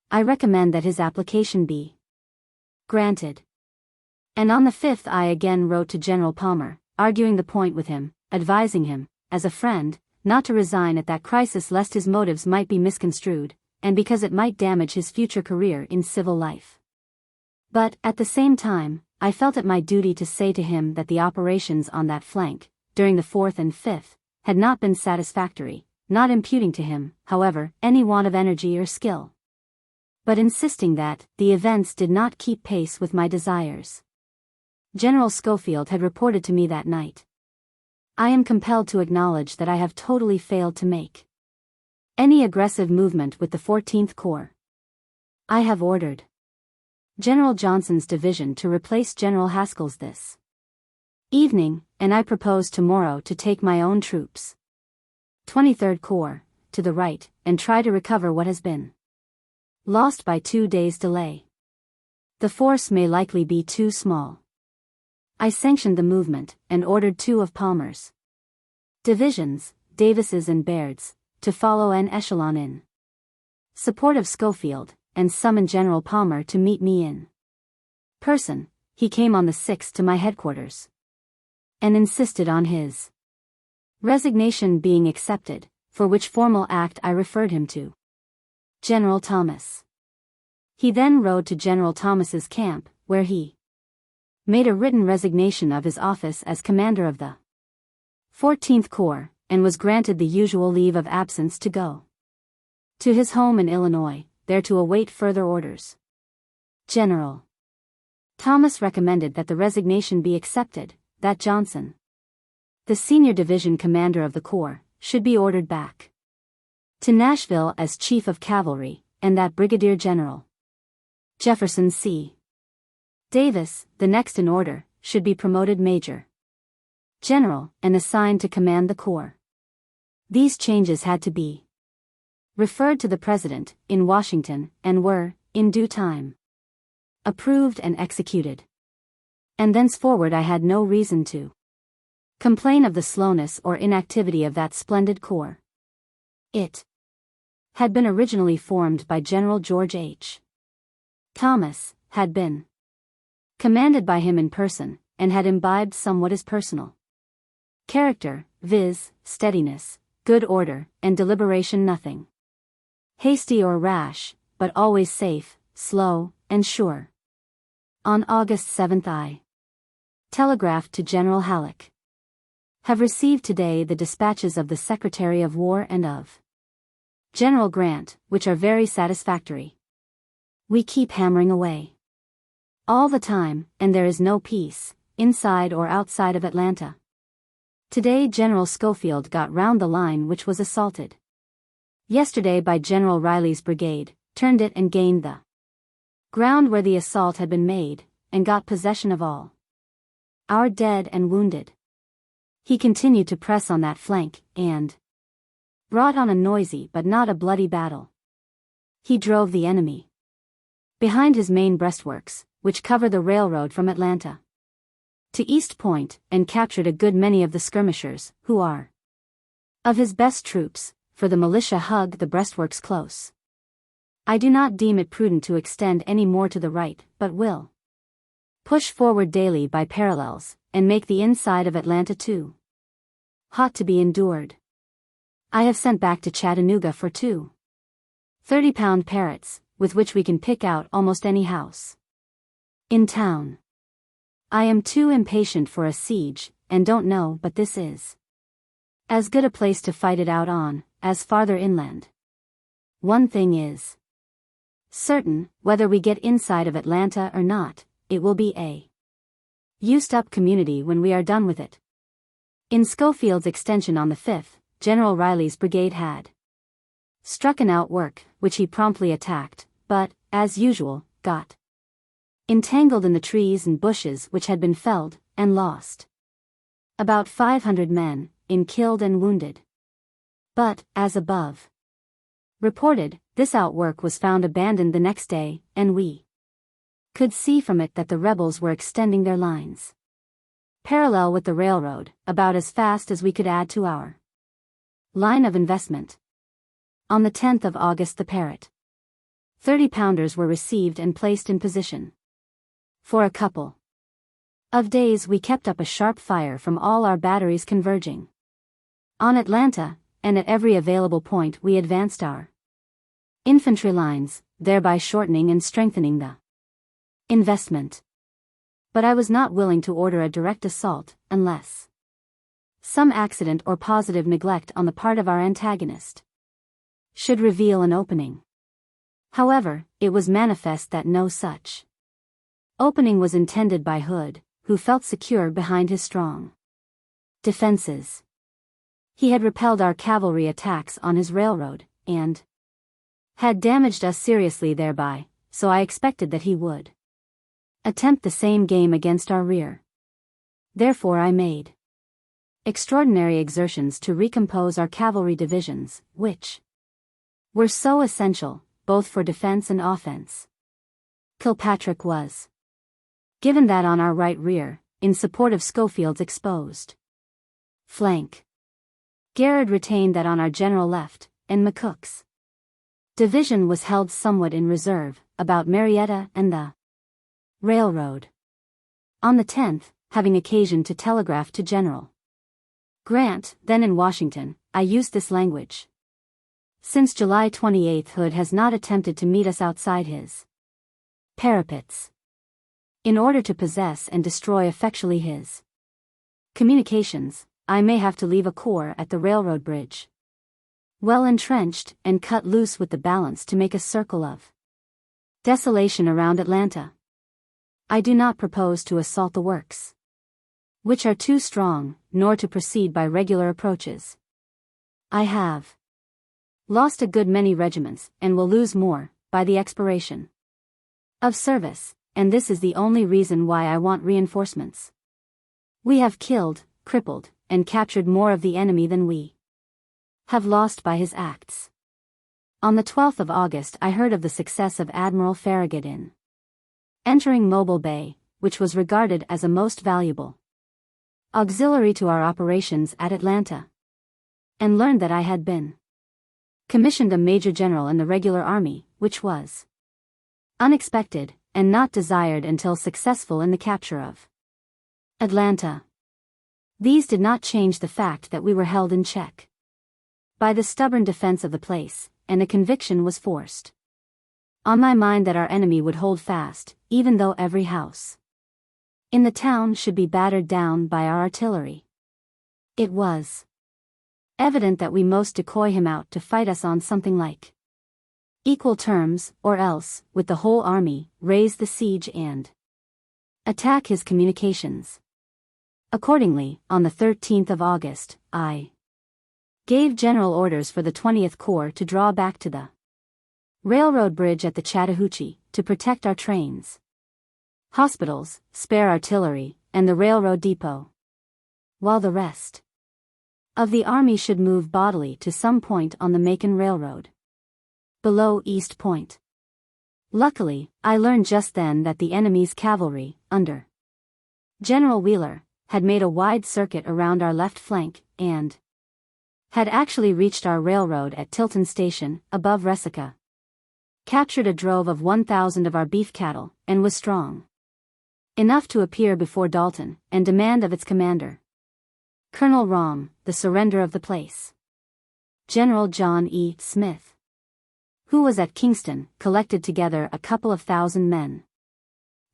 I recommend that his application be granted. And on the 5th I again wrote to General Palmer, arguing the point with him, advising him, as a friend, not to resign at that crisis lest his motives might be misconstrued, and because it might damage his future career in civil life. But, at the same time, I felt it my duty to say to him that the operations on that flank, during the 4th and 5th, had not been satisfactory, not imputing to him, however, any want of energy or skill, but insisting that the events did not keep pace with my desires. General Schofield had reported to me that night. I am compelled to acknowledge that I have totally failed to make any aggressive movement with the 14th Corps. I have ordered General Johnson's division to replace General Haskell's this evening, and I propose tomorrow to take my own troops, 23rd Corps, to the right, and try to recover what has been lost by 2 days' delay. The force may likely be too small. I sanctioned the movement, and ordered 2 of Palmer's divisions, Davis's and Baird's, to follow en echelon in support of Schofield, and summoned General Palmer to meet me in person. He came on the 6th to my headquarters and insisted on his resignation being accepted, for which formal act I referred him to General Thomas. He then rode to General Thomas's camp, where he made a written resignation of his office as commander of the 14th Corps, and was granted the usual leave of absence to go to his home in Illinois, there to await further orders. General Thomas recommended that the resignation be accepted, that Johnson, the senior division commander of the Corps, should be ordered back to Nashville as Chief of Cavalry, and that Brigadier General Jefferson C. Davis, the next in order, should be promoted Major General, and assigned to command the Corps. These changes had to be referred to the President, in Washington, and were, in due time, approved and executed. And thenceforward I had no reason to complain of the slowness or inactivity of that splendid Corps. It had been originally formed by General George H. Thomas, had been commanded by him in person, and had imbibed somewhat his personal character, viz., steadiness, good order, and deliberation, nothing hasty or rash, but always safe, slow, and sure. On August 7th I telegraphed to General Halleck, "Have received today the dispatches of the Secretary of War and of General Grant, which are very satisfactory. We keep hammering away all the time, and there is no peace, inside or outside of Atlanta. Today General Schofield got round the line which was assaulted yesterday by General Riley's brigade, turned it and gained the ground where the assault had been made, and got possession of all our dead and wounded. He continued to press on that flank, and brought on a noisy but not a bloody battle. He drove the enemy behind his main breastworks, which cover the railroad from Atlanta to East Point, and captured a good many of the skirmishers, who are of his best troops, for the militia hug the breastworks close. I do not deem it prudent to extend any more to the right, but will push forward daily by parallels, and make the inside of Atlanta too hot to be endured. I have sent back to Chattanooga for 2 30-pound Parrotts, with which we can pick out almost any house in town. I am too impatient for a siege, and don't know but this is as good a place to fight it out on, as farther inland. One thing is certain, whether we get inside of Atlanta or not, it will be a used-up community when we are done with it. In Schofield's extension on the 5th, General Riley's brigade had struck an outwork, which he promptly attacked, but, as usual, got entangled in the trees and bushes which had been felled, and lost about 500 men, in killed and wounded. But, as above reported, this outwork was found abandoned the next day, and we could see from it that the rebels were extending their lines parallel with the railroad, about as fast as we could add to our line of investment. On the 10th of August the Parrott 30-pounders were received and placed in position. For a couple of days we kept up a sharp fire from all our batteries converging on Atlanta, and at every available point we advanced our infantry lines, thereby shortening and strengthening the investment. But I was not willing to order a direct assault, unless some accident or positive neglect on the part of our antagonist should reveal an opening. However, it was manifest that no such opening was intended by Hood, who felt secure behind his strong defenses. He had repelled our cavalry attacks on his railroad, and had damaged us seriously thereby, so I expected that he would attempt the same game against our rear. Therefore I made extraordinary exertions to recompose our cavalry divisions, which were so essential, both for defense and offense. Kilpatrick was given that on our right rear, in support of Schofield's exposed flank. Garrard retained that on our general left, and McCook's division was held somewhat in reserve, about Marietta and the railroad. On the 10th, having occasion to telegraph to General Grant, then in Washington, I used this language. Since July 28, Hood has not attempted to meet us outside his parapets. In order to possess and destroy effectually his communications, I may have to leave a corps at the railroad bridge, well entrenched, and cut loose with the balance to make a circle of desolation around Atlanta. I do not propose to assault the works, which are too strong, nor to proceed by regular approaches. I have lost a good many regiments, and will lose more, by the expiration of service, and this is the only reason why I want reinforcements. We have killed, crippled, and captured more of the enemy than we have lost by his acts. On the 12th of August I heard of the success of Admiral Farragut in entering Mobile Bay, which was regarded as a most valuable auxiliary to our operations at Atlanta, and learned that I had been commissioned a major general in the regular army, which was unexpected, and not desired until successful in the capture of Atlanta. These did not change the fact that we were held in check by the stubborn defense of the place, and a conviction was forced on my mind that our enemy would hold fast, even though every house in the town should be battered down by our artillery. It was evident that we must decoy him out to fight us on something like equal terms, or else, with the whole army, raise the siege and attack his communications. Accordingly, on the 13th of August, I gave general orders for the 20th Corps to draw back to the railroad bridge at the Chattahoochee, to protect our trains, hospitals, spare artillery, and the railroad depot, while the rest of the army should move bodily to some point on the Macon Railroad, below East Point. Luckily, I learned just then that the enemy's cavalry, under General Wheeler, had made a wide circuit around our left flank, and had actually reached our railroad at Tilton Station, above Resica. Captured a drove of 1,000 of our beef cattle, and was strong enough to appear before Dalton, and demand of its commander, Colonel Rom, the surrender of the place. General John E. Smith, who was at Kingston, collected together a couple of thousand men,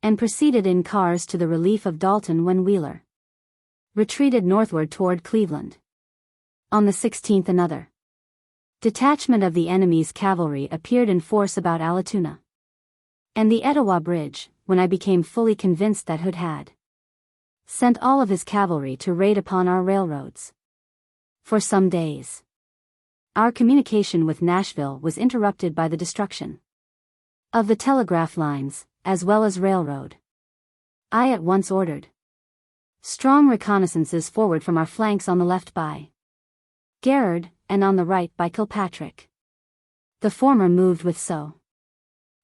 and proceeded in cars to the relief of Dalton when Wheeler retreated northward toward Cleveland. On the 16th another detachment of the enemy's cavalry appeared in force about Allatoona and the Etowah Bridge, when I became fully convinced that Hood had sent all of his cavalry to raid upon our railroads. For some days, our communication with Nashville was interrupted by the destruction of the telegraph lines, as well as railroad. I at once ordered strong reconnaissances forward from our flanks on the left by Garrard, and on the right by Kilpatrick. The former moved with so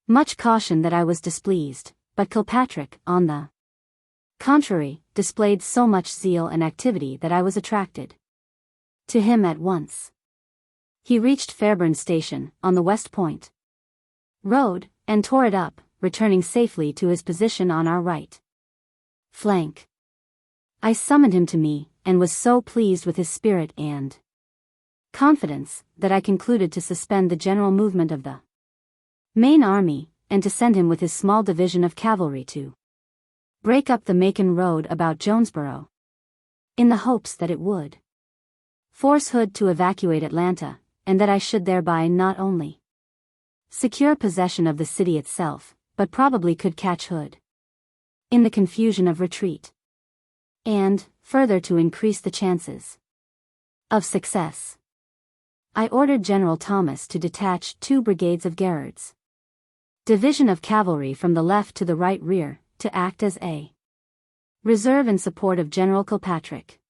much caution that I was displeased, but Kilpatrick, on the contrary, displayed so much zeal and activity that I was attracted to him at once. He reached Fairburn Station, on the West Point road, and tore it up, returning safely to his position on our right flank. I summoned him to me, and was so pleased with his spirit and confidence, that I concluded to suspend the general movement of the main army, and to send him with his small division of cavalry to break up the Macon road about Jonesboro, in the hopes that it would force Hood to evacuate Atlanta, and that I should thereby not only secure possession of the city itself, but probably could catch Hood in the confusion of retreat, and, further to increase the chances of success, I ordered General Thomas to detach 2 brigades of Garrard's division of cavalry from the left to the right rear, to act as a reserve in support of General Kilpatrick.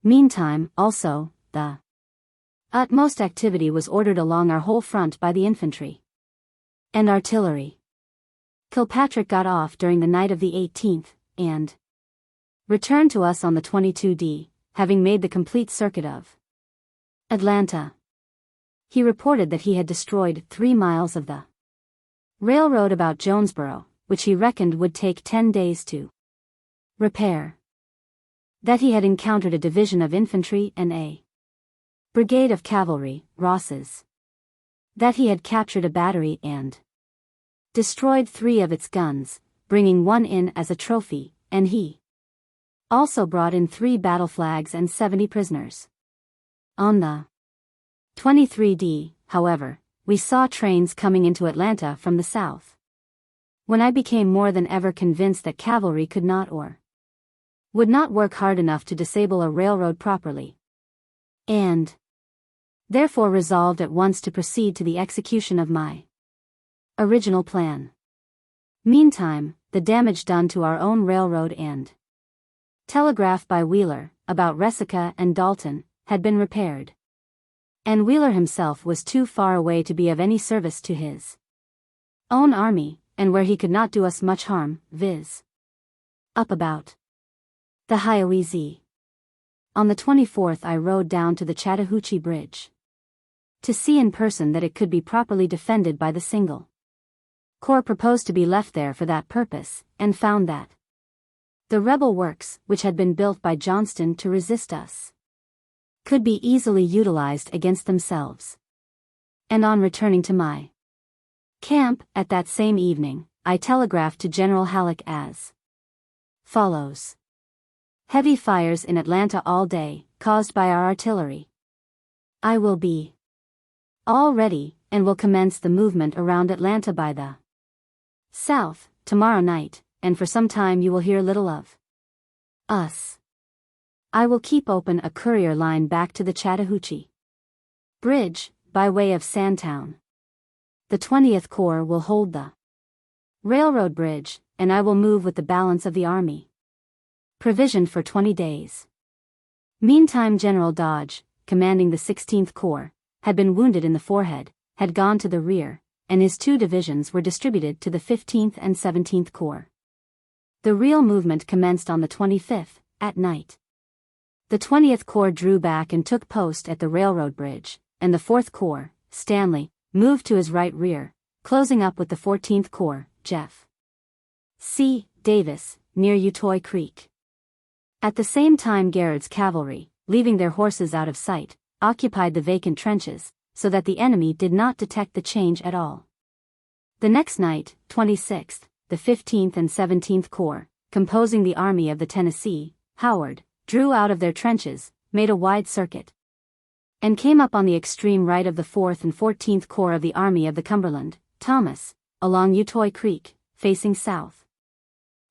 Meantime, also, the utmost activity was ordered along our whole front by the infantry and artillery. Kilpatrick got off during the night of the 18th, and returned to us on the 22d, having made the complete circuit of Atlanta. He reported that he had destroyed 3 miles of the railroad about Jonesboro, which he reckoned would take 10 days to repair. That he had encountered a division of infantry and a brigade of cavalry, Ross's. That he had captured a battery and destroyed 3 of its guns, bringing 1 in as a trophy, and he also brought in 3 battle flags and 70 prisoners. On the 23d, however, we saw trains coming into Atlanta from the south, when I became more than ever convinced that cavalry could not or would not work hard enough to disable a railroad properly, and therefore resolved at once to proceed to the execution of my original plan. Meantime, the damage done to our own railroad and telegraph by Wheeler, about Resica and Dalton, had been repaired, and Wheeler himself was too far away to be of any service to his own army, and where he could not do us much harm, viz. up about the Hiawassee. On the 24th I rode down to the Chattahoochee Bridge, to see in person that it could be properly defended by the single corps proposed to be left there for that purpose, and found that the rebel works, which had been built by Johnston to resist us, could be easily utilized against themselves. And on returning to my camp, at that same evening, I telegraphed to General Halleck as follows: heavy fires in Atlanta all day, caused by our artillery. I will be all ready, and will commence the movement around Atlanta by the south, tomorrow night, and for some time you will hear little of us. I will keep open a courier line back to the Chattahoochee Bridge, by way of Sandtown. The 20th Corps will hold the railroad bridge, and I will move with the balance of the army, provisioned for 20 days. Meantime General Dodge, commanding the 16th Corps, had been wounded in the forehead, had gone to the rear, and his 2 divisions were distributed to the 15th and 17th Corps. The real movement commenced on the 25th, at night. The 20th Corps drew back and took post at the railroad bridge, and the 4th Corps, Stanley, moved to his right rear, closing up with the 14th Corps, Jeff. C. Davis, near Utoy Creek. At the same time Garrett's cavalry, leaving their horses out of sight, occupied the vacant trenches, so that the enemy did not detect the change at all. The next night, 26th, the 15th and 17th Corps, composing the Army of the Tennessee, Howard, drew out of their trenches, made a wide circuit, and came up on the extreme right of the 4th and 14th Corps of the Army of the Cumberland, Thomas, along Utoy Creek, facing south.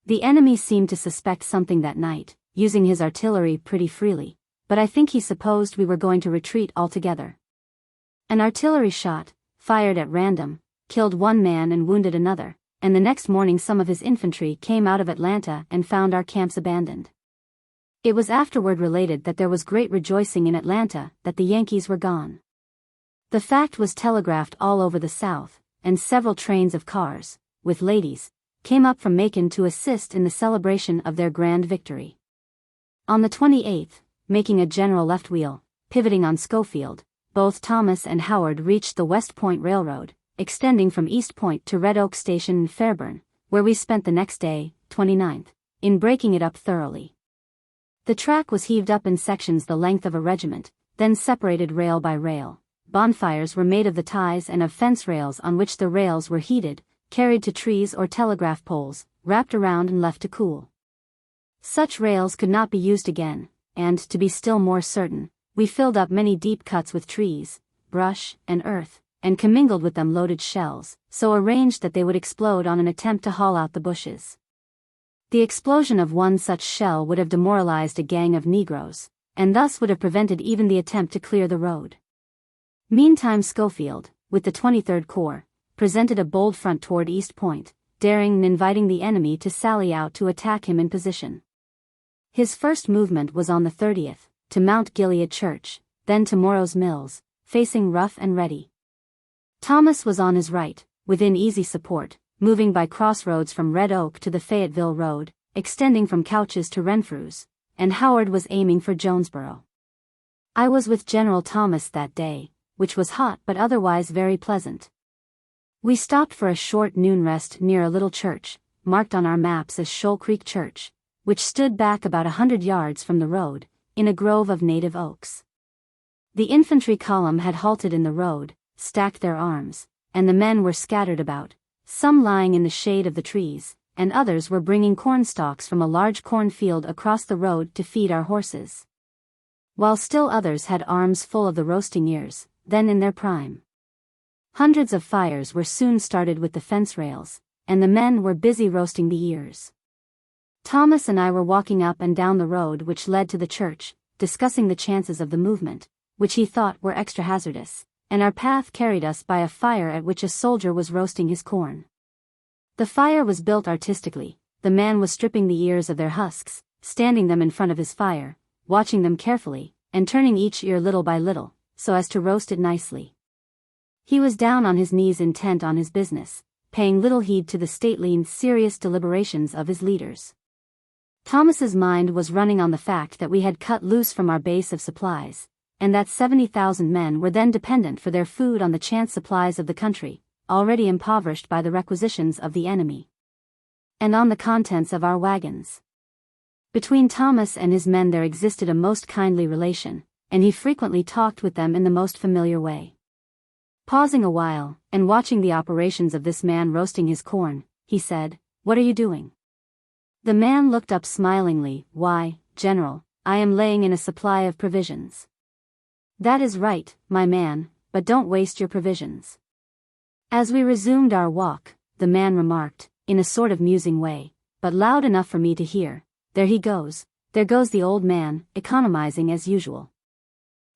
The enemy seemed to suspect something that night, using his artillery pretty freely, but I think he supposed we were going to retreat altogether. An artillery shot, fired at random, killed one man and wounded another, and the next morning some of his infantry came out of Atlanta and found our camps abandoned. It was afterward related that there was great rejoicing in Atlanta that the Yankees were gone. The fact was telegraphed all over the South, and several trains of cars, with ladies, came up from Macon to assist in the celebration of their grand victory. On the 28th, making a general left wheel, pivoting on Schofield, both Thomas and Howard reached the West Point Railroad, extending from East Point to Red Oak Station in Fairburn, where we spent the next day, 29th, in breaking it up thoroughly. The track was heaved up in sections the length of a regiment, then separated rail by rail. Bonfires were made of the ties and of fence rails on which the rails were heated, carried to trees or telegraph poles, wrapped around and left to cool. Such rails could not be used again, and, to be still more certain, we filled up many deep cuts with trees, brush, and earth, and commingled with them loaded shells, so arranged that they would explode on an attempt to haul out the bushes. The explosion of one such shell would have demoralized a gang of Negroes, and thus would have prevented even the attempt to clear the road. Meantime Schofield, with the 23rd Corps, presented a bold front toward East Point, daring and inviting the enemy to sally out to attack him in position. His first movement was on the 30th, to Mount Gilead Church, then to Morrow's Mills, facing Rough and Ready. Thomas was on his right, within easy support, moving by crossroads from Red Oak to the Fayetteville Road, extending from Couch's to Renfrew's, and Howard was aiming for Jonesboro. I was with General Thomas that day, which was hot but otherwise very pleasant. We stopped for a short noon rest near a little church, marked on our maps as Shoal Creek Church, which stood back about 100 yards from the road, in a grove of native oaks. The infantry column had halted in the road, stacked their arms, and the men were scattered about, some lying in the shade of the trees, and others were bringing corn stalks from a large cornfield across the road to feed our horses, while still others had arms full of the roasting ears, then in their prime. Hundreds of fires were soon started with the fence rails, and the men were busy roasting the ears. Thomas and I were walking up and down the road which led to the church, discussing the chances of the movement, which he thought were extra hazardous, and our path carried us by a fire at which a soldier was roasting his corn. The fire was built artistically. The man was stripping the ears of their husks, standing them in front of his fire, watching them carefully, and turning each ear little by little, so as to roast it nicely. He was down on his knees intent on his business, paying little heed to the stately and serious deliberations of his leaders. Thomas's mind was running on the fact that we had cut loose from our base of supplies, and that 70,000 men were then dependent for their food on the chance supplies of the country, already impoverished by the requisitions of the enemy, and on the contents of our wagons. Between Thomas and his men there existed a most kindly relation, and he frequently talked with them in the most familiar way. Pausing a while, and watching the operations of this man roasting his corn, he said, "What are you doing?" The man looked up smilingly. "Why, General, I am laying in a supply of provisions." "That is right, my man, but don't waste your provisions." As we resumed our walk, the man remarked, in a sort of musing way, but loud enough for me to hear, there goes the old man, economizing as usual.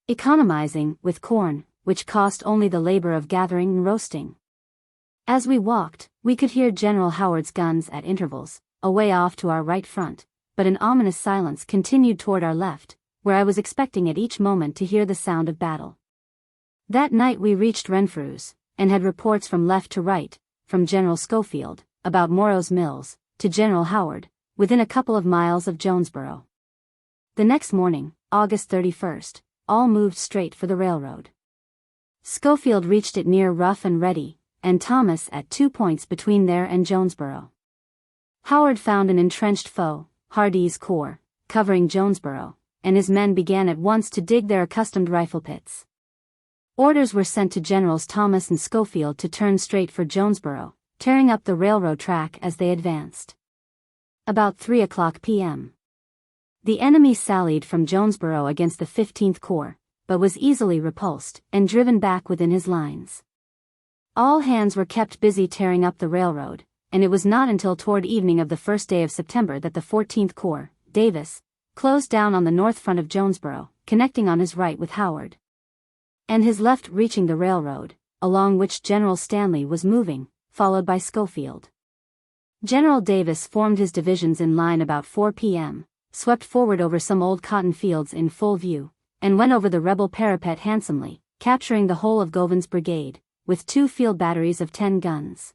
Economizing, with corn, which cost only the labor of gathering and roasting. As we walked, we could hear General Howard's guns at intervals, away off to our right front, but an ominous silence continued toward our left, where I was expecting at each moment to hear the sound of battle. That night we reached Renfrew's, and had reports from left to right, from General Schofield, about Morrow's Mills, to General Howard, within a couple of miles of Jonesboro. The next morning, August 31st, all moved straight for the railroad. Schofield reached it near Rough and Ready, and Thomas at 2 points between there and Jonesboro. Howard found an entrenched foe, Hardee's corps, covering Jonesboro, and his men began at once to dig their accustomed rifle pits. Orders were sent to Generals Thomas and Schofield to turn straight for Jonesboro, tearing up the railroad track as they advanced. About 3:00 p.m. The enemy sallied from Jonesboro against the 15th Corps, but was easily repulsed and driven back within his lines. All hands were kept busy tearing up the railroad, and it was not until toward evening of the first day of September that the 14th Corps, Davis, closed down on the north front of Jonesboro, connecting on his right with Howard, and his left reaching the railroad, along which General Stanley was moving, followed by Schofield. General Davis formed his divisions in line about 4 p.m., swept forward over some old cotton fields in full view, and went over the rebel parapet handsomely, capturing the whole of Govan's brigade, with 2 field batteries of 10 guns.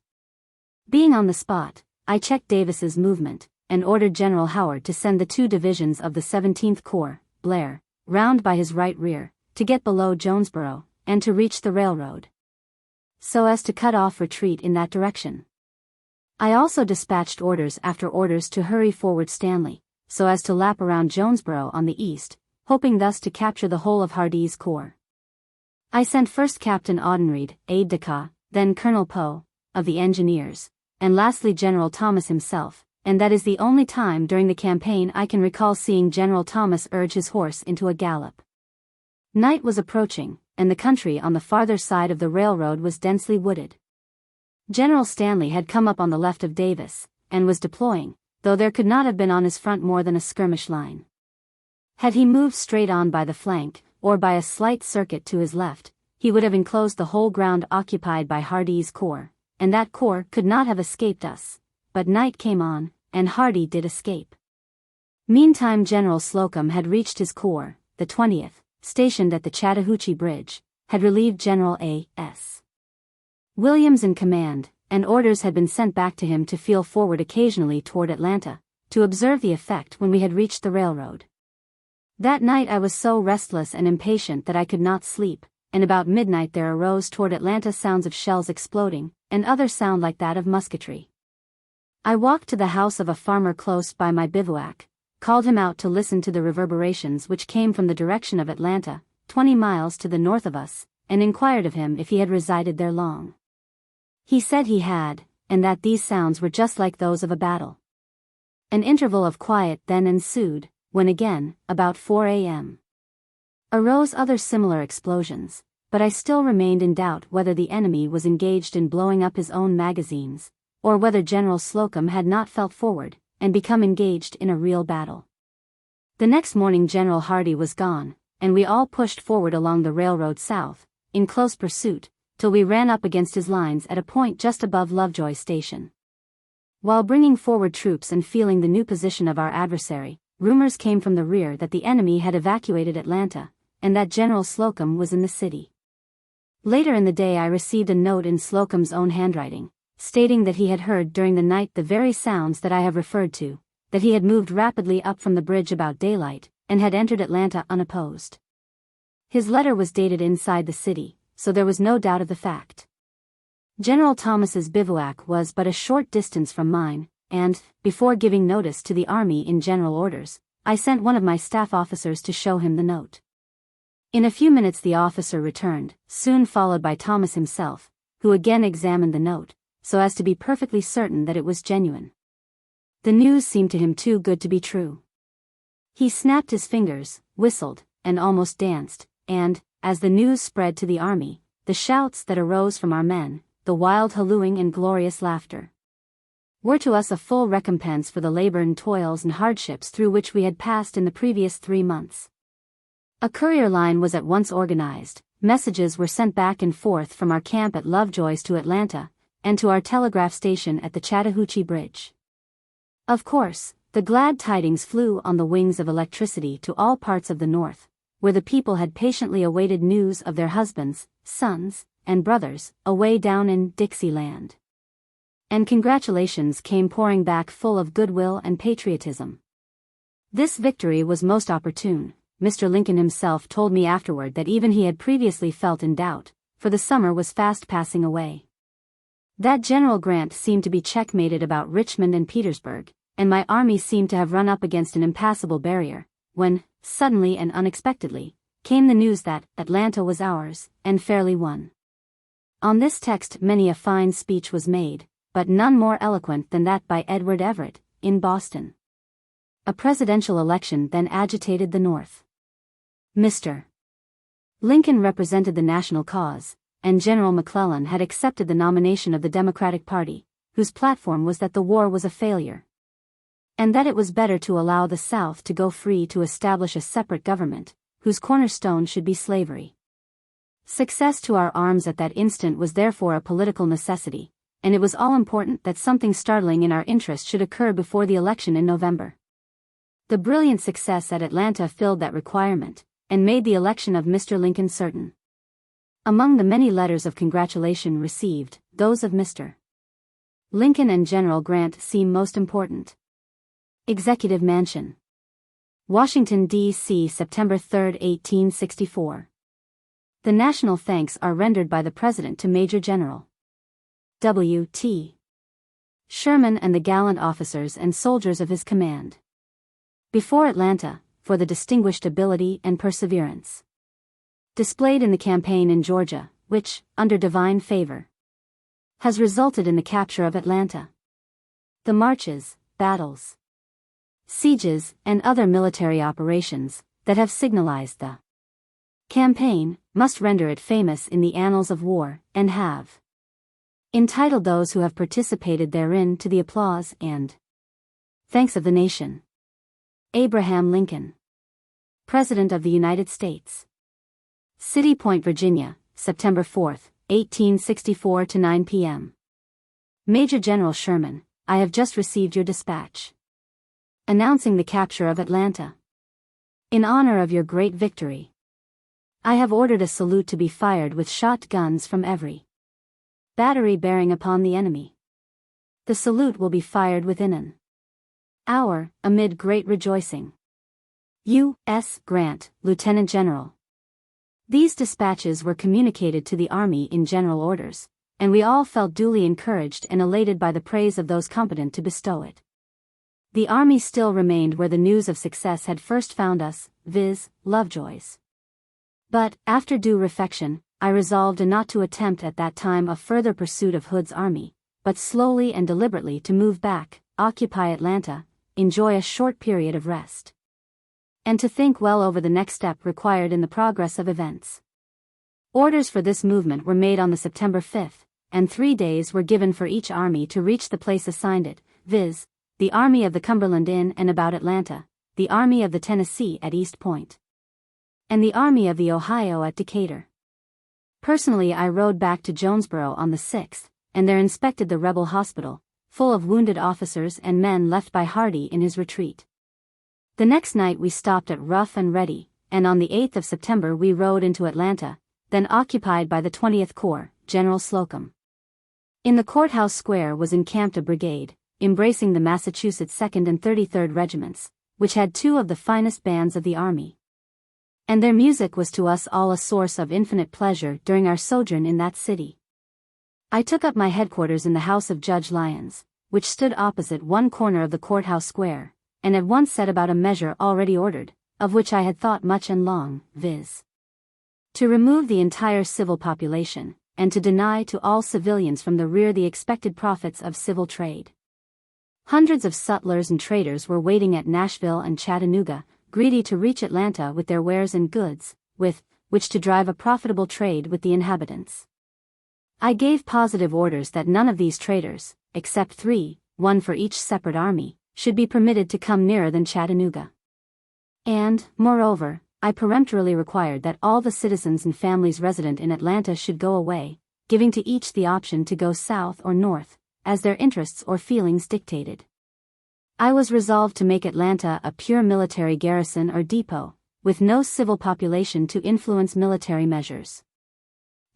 Being on the spot, I checked Davis's movement, and ordered General Howard to send the 2 divisions of the 17th Corps, Blair, round by his right rear, to get below Jonesboro, and to reach the railroad, so as to cut off retreat in that direction. I also dispatched orders after orders to hurry forward Stanley, so as to lap around Jonesboro on the east, hoping thus to capture the whole of Hardee's corps. I sent first Captain Audenried, aide-de-camp, then Colonel Poe, of the Engineers, and lastly General Thomas himself, and that is the only time during the campaign I can recall seeing General Thomas urge his horse into a gallop. Night was approaching, and the country on the farther side of the railroad was densely wooded. General Stanley had come up on the left of Davis, and was deploying, though there could not have been on his front more than a skirmish line. Had he moved straight on by the flank, or by a slight circuit to his left, he would have enclosed the whole ground occupied by Hardee's corps, and that corps could not have escaped us. But night came on, and Hardee did escape. Meantime General Slocum had reached his corps, the 20th, stationed at the Chattahoochee Bridge, had relieved General A.S. Williams in command, and orders had been sent back to him to feel forward occasionally toward Atlanta, to observe the effect when we had reached the railroad. That night I was so restless and impatient that I could not sleep, and about midnight there arose toward Atlanta sounds of shells exploding, and other sound like that of musketry. I walked to the house of a farmer close by my bivouac, called him out to listen to the reverberations which came from the direction of Atlanta, 20 miles to the north of us, and inquired of him if he had resided there long. He said he had, and that these sounds were just like those of a battle. An interval of quiet then ensued, when again, about 4 a.m., arose other similar explosions, but I still remained in doubt whether the enemy was engaged in blowing up his own magazines, or whether General Slocum had not felt forward, and become engaged in a real battle. The next morning General Hardee was gone, and we all pushed forward along the railroad south, in close pursuit, till we ran up against his lines at a point just above Lovejoy Station. While bringing forward troops and feeling the new position of our adversary, rumors came from the rear that the enemy had evacuated Atlanta, and that General Slocum was in the city. Later in the day I received a note in Slocum's own handwriting, stating that he had heard during the night the very sounds that I have referred to, that he had moved rapidly up from the bridge about daylight, and had entered Atlanta unopposed. His letter was dated inside the city, so there was no doubt of the fact. General Thomas's bivouac was but a short distance from mine, and, before giving notice to the army in general orders, I sent one of my staff officers to show him the note. In a few minutes the officer returned, soon followed by Thomas himself, who again examined the note, so as to be perfectly certain that it was genuine. The news seemed to him too good to be true. He snapped his fingers, whistled, and almost danced, and, as the news spread to the army, the shouts that arose from our men, the wild hallooing and glorious laughter, were to us a full recompense for the labor and toils and hardships through which we had passed in the previous 3 months. A courier line was at once organized, messages were sent back and forth from our camp at Lovejoy's to Atlanta, and to our telegraph station at the Chattahoochee Bridge. Of course, the glad tidings flew on the wings of electricity to all parts of the North, where the people had patiently awaited news of their husbands, sons, and brothers, away down in Dixieland. And congratulations came pouring back full of goodwill and patriotism. This victory was most opportune, Mr. Lincoln himself told me afterward that even he had previously felt in doubt, for the summer was fast passing away. That General Grant seemed to be checkmated about Richmond and Petersburg, and my army seemed to have run up against an impassable barrier, when, suddenly and unexpectedly, came the news that Atlanta was ours, and fairly won. On this text many a fine speech was made, but none more eloquent than that by Edward Everett, in Boston. A presidential election then agitated the North. Mr. Lincoln represented the national cause, and General McClellan had accepted the nomination of the Democratic Party, whose platform was that the war was a failure, and that it was better to allow the South to go free to establish a separate government, whose cornerstone should be slavery. Success to our arms at that instant was therefore a political necessity, and it was all important that something startling in our interest should occur before the election in November. The brilliant success at Atlanta filled that requirement, and made the election of Mr. Lincoln certain. Among the many letters of congratulation received, those of Mr. Lincoln and General Grant seem most important. Executive Mansion, Washington, D.C., September 3, 1864. The national thanks are rendered by the President to Major General W. T. Sherman and the gallant officers and soldiers of his command before Atlanta, for the distinguished ability and perseverance displayed in the campaign in Georgia, which, under divine favor, has resulted in the capture of Atlanta. The marches, battles, sieges, and other military operations that have signalized the campaign must render it famous in the annals of war, and have entitled those who have participated therein to the applause and thanks of the nation. Abraham Lincoln, President of the United States. City Point, Virginia, September 4, 1864 to 9 p.m. Major General Sherman, I have just received your dispatch announcing the capture of Atlanta. In honor of your great victory, I have ordered a salute to be fired with shot guns from every battery bearing upon the enemy. The salute will be fired within an hour, amid great rejoicing. U.S. Grant, Lieutenant General. These dispatches were communicated to the Army in general orders, and we all felt duly encouraged and elated by the praise of those competent to bestow it. The Army still remained where the news of success had first found us, viz., Lovejoy's. But, after due reflection, I resolved not to attempt at that time a further pursuit of Hood's army, but slowly and deliberately to move back, occupy Atlanta, enjoy a short period of rest, and to think well over the next step required in the progress of events. Orders for this movement were made on the September 5th, and 3 days were given for each army to reach the place assigned it, viz., the Army of the Cumberland in and about Atlanta, the Army of the Tennessee at East Point, and the Army of the Ohio at Decatur. Personally, I rode back to Jonesboro on the 6th, and there inspected the rebel hospital, full of wounded officers and men left by Hardee in his retreat. The next night we stopped at Rough and Ready, and on the 8th of September we rode into Atlanta, then occupied by the 20th Corps, General Slocum. In the courthouse square was encamped a brigade, embracing the Massachusetts 2nd and 33rd Regiments, which had 2 of the finest bands of the Army. And their music was to us all a source of infinite pleasure during our sojourn in that city. I took up my headquarters in the house of Judge Lyons, which stood opposite one corner of the courthouse square, and at once set about a measure already ordered, of which I had thought much and long, viz., to remove the entire civil population, and to deny to all civilians from the rear the expected profits of civil trade. Hundreds of sutlers and traders were waiting at Nashville and Chattanooga, greedy to reach Atlanta with their wares and goods, with which to drive a profitable trade with the inhabitants. I gave positive orders that none of these traders, except 3, 1 for each separate army, should be permitted to come nearer than Chattanooga. And, moreover, I peremptorily required that all the citizens and families resident in Atlanta should go away, giving to each the option to go south or north, as their interests or feelings dictated. I was resolved to make Atlanta a pure military garrison or depot, with no civil population to influence military measures.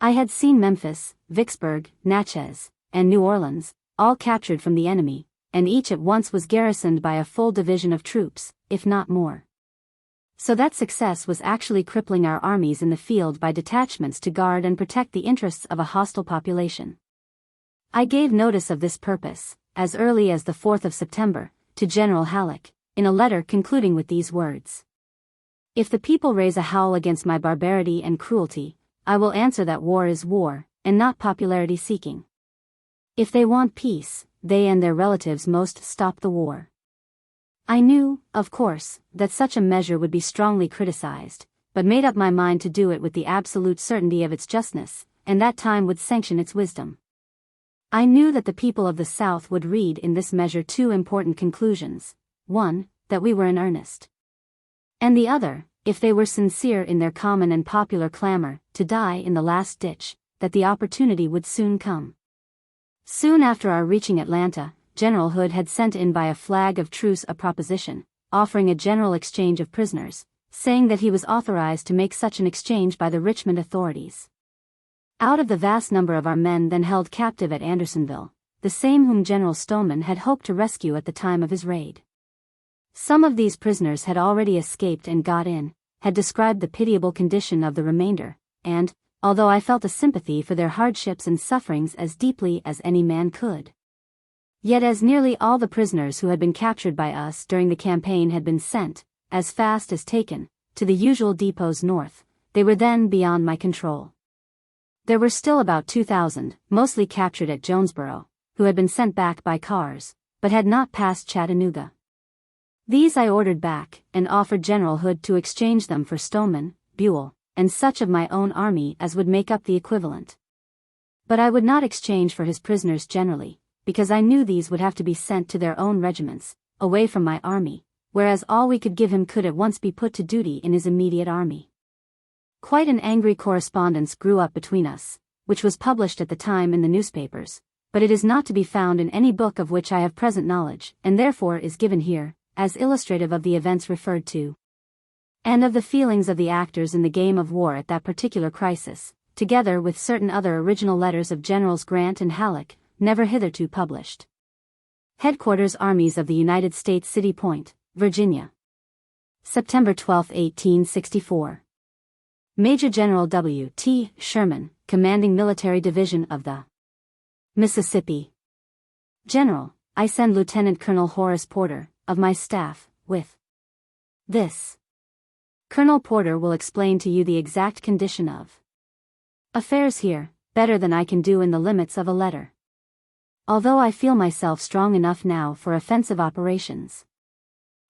I had seen Memphis, Vicksburg, Natchez, and New Orleans, all captured from the enemy, and each at once was garrisoned by a full division of troops, if not more. So that success was actually crippling our armies in the field by detachments to guard and protect the interests of a hostile population. I gave notice of this purpose, as early as the 4th of September, to General Halleck, in a letter concluding with these words. If the people raise a howl against my barbarity and cruelty, I will answer that war is war, and not popularity seeking. If they want peace, they and their relatives most stop the war. I knew, of course, that such a measure would be strongly criticized, but made up my mind to do it with the absolute certainty of its justness, and that time would sanction its wisdom. I knew that the people of the South would read in this measure two important conclusions: one, that we were in earnest, and the other, if they were sincere in their common and popular clamor to die in the last ditch, that the opportunity would soon come. Soon after our reaching Atlanta, General Hood had sent in by a flag of truce a proposition, offering a general exchange of prisoners, saying that he was authorized to make such an exchange by the Richmond authorities. Out of the vast number of our men then held captive at Andersonville, the same whom General Stoneman had hoped to rescue at the time of his raid. Some of these prisoners had already escaped and got in, had described the pitiable condition of the remainder, and, although I felt a sympathy for their hardships and sufferings as deeply as any man could, yet as nearly all the prisoners who had been captured by us during the campaign had been sent, as fast as taken, to the usual depots north, they were then beyond my control. There were still about 2,000, mostly captured at Jonesboro, who had been sent back by cars, but had not passed Chattanooga. These I ordered back, and offered General Hood to exchange them for Stoneman, Buell, and such of my own army as would make up the equivalent. But I would not exchange for his prisoners generally, because I knew these would have to be sent to their own regiments, away from my army, whereas all we could give him could at once be put to duty in his immediate army. Quite an angry correspondence grew up between us, which was published at the time in the newspapers, but it is not to be found in any book of which I have present knowledge, and therefore is given here, as illustrative of the events referred to, and of the feelings of the actors in the game of war at that particular crisis, together with certain other original letters of Generals Grant and Halleck, never hitherto published. Headquarters Armies of the United States, City Point, Virginia. September 12, 1864. Major General W. T. Sherman, Commanding Military Division of the Mississippi. General, I send Lieutenant Colonel Horace Porter, of my staff, with this. Colonel Porter will explain to you the exact condition of affairs here, better than I can do in the limits of a letter. Although I feel myself strong enough now for offensive operations,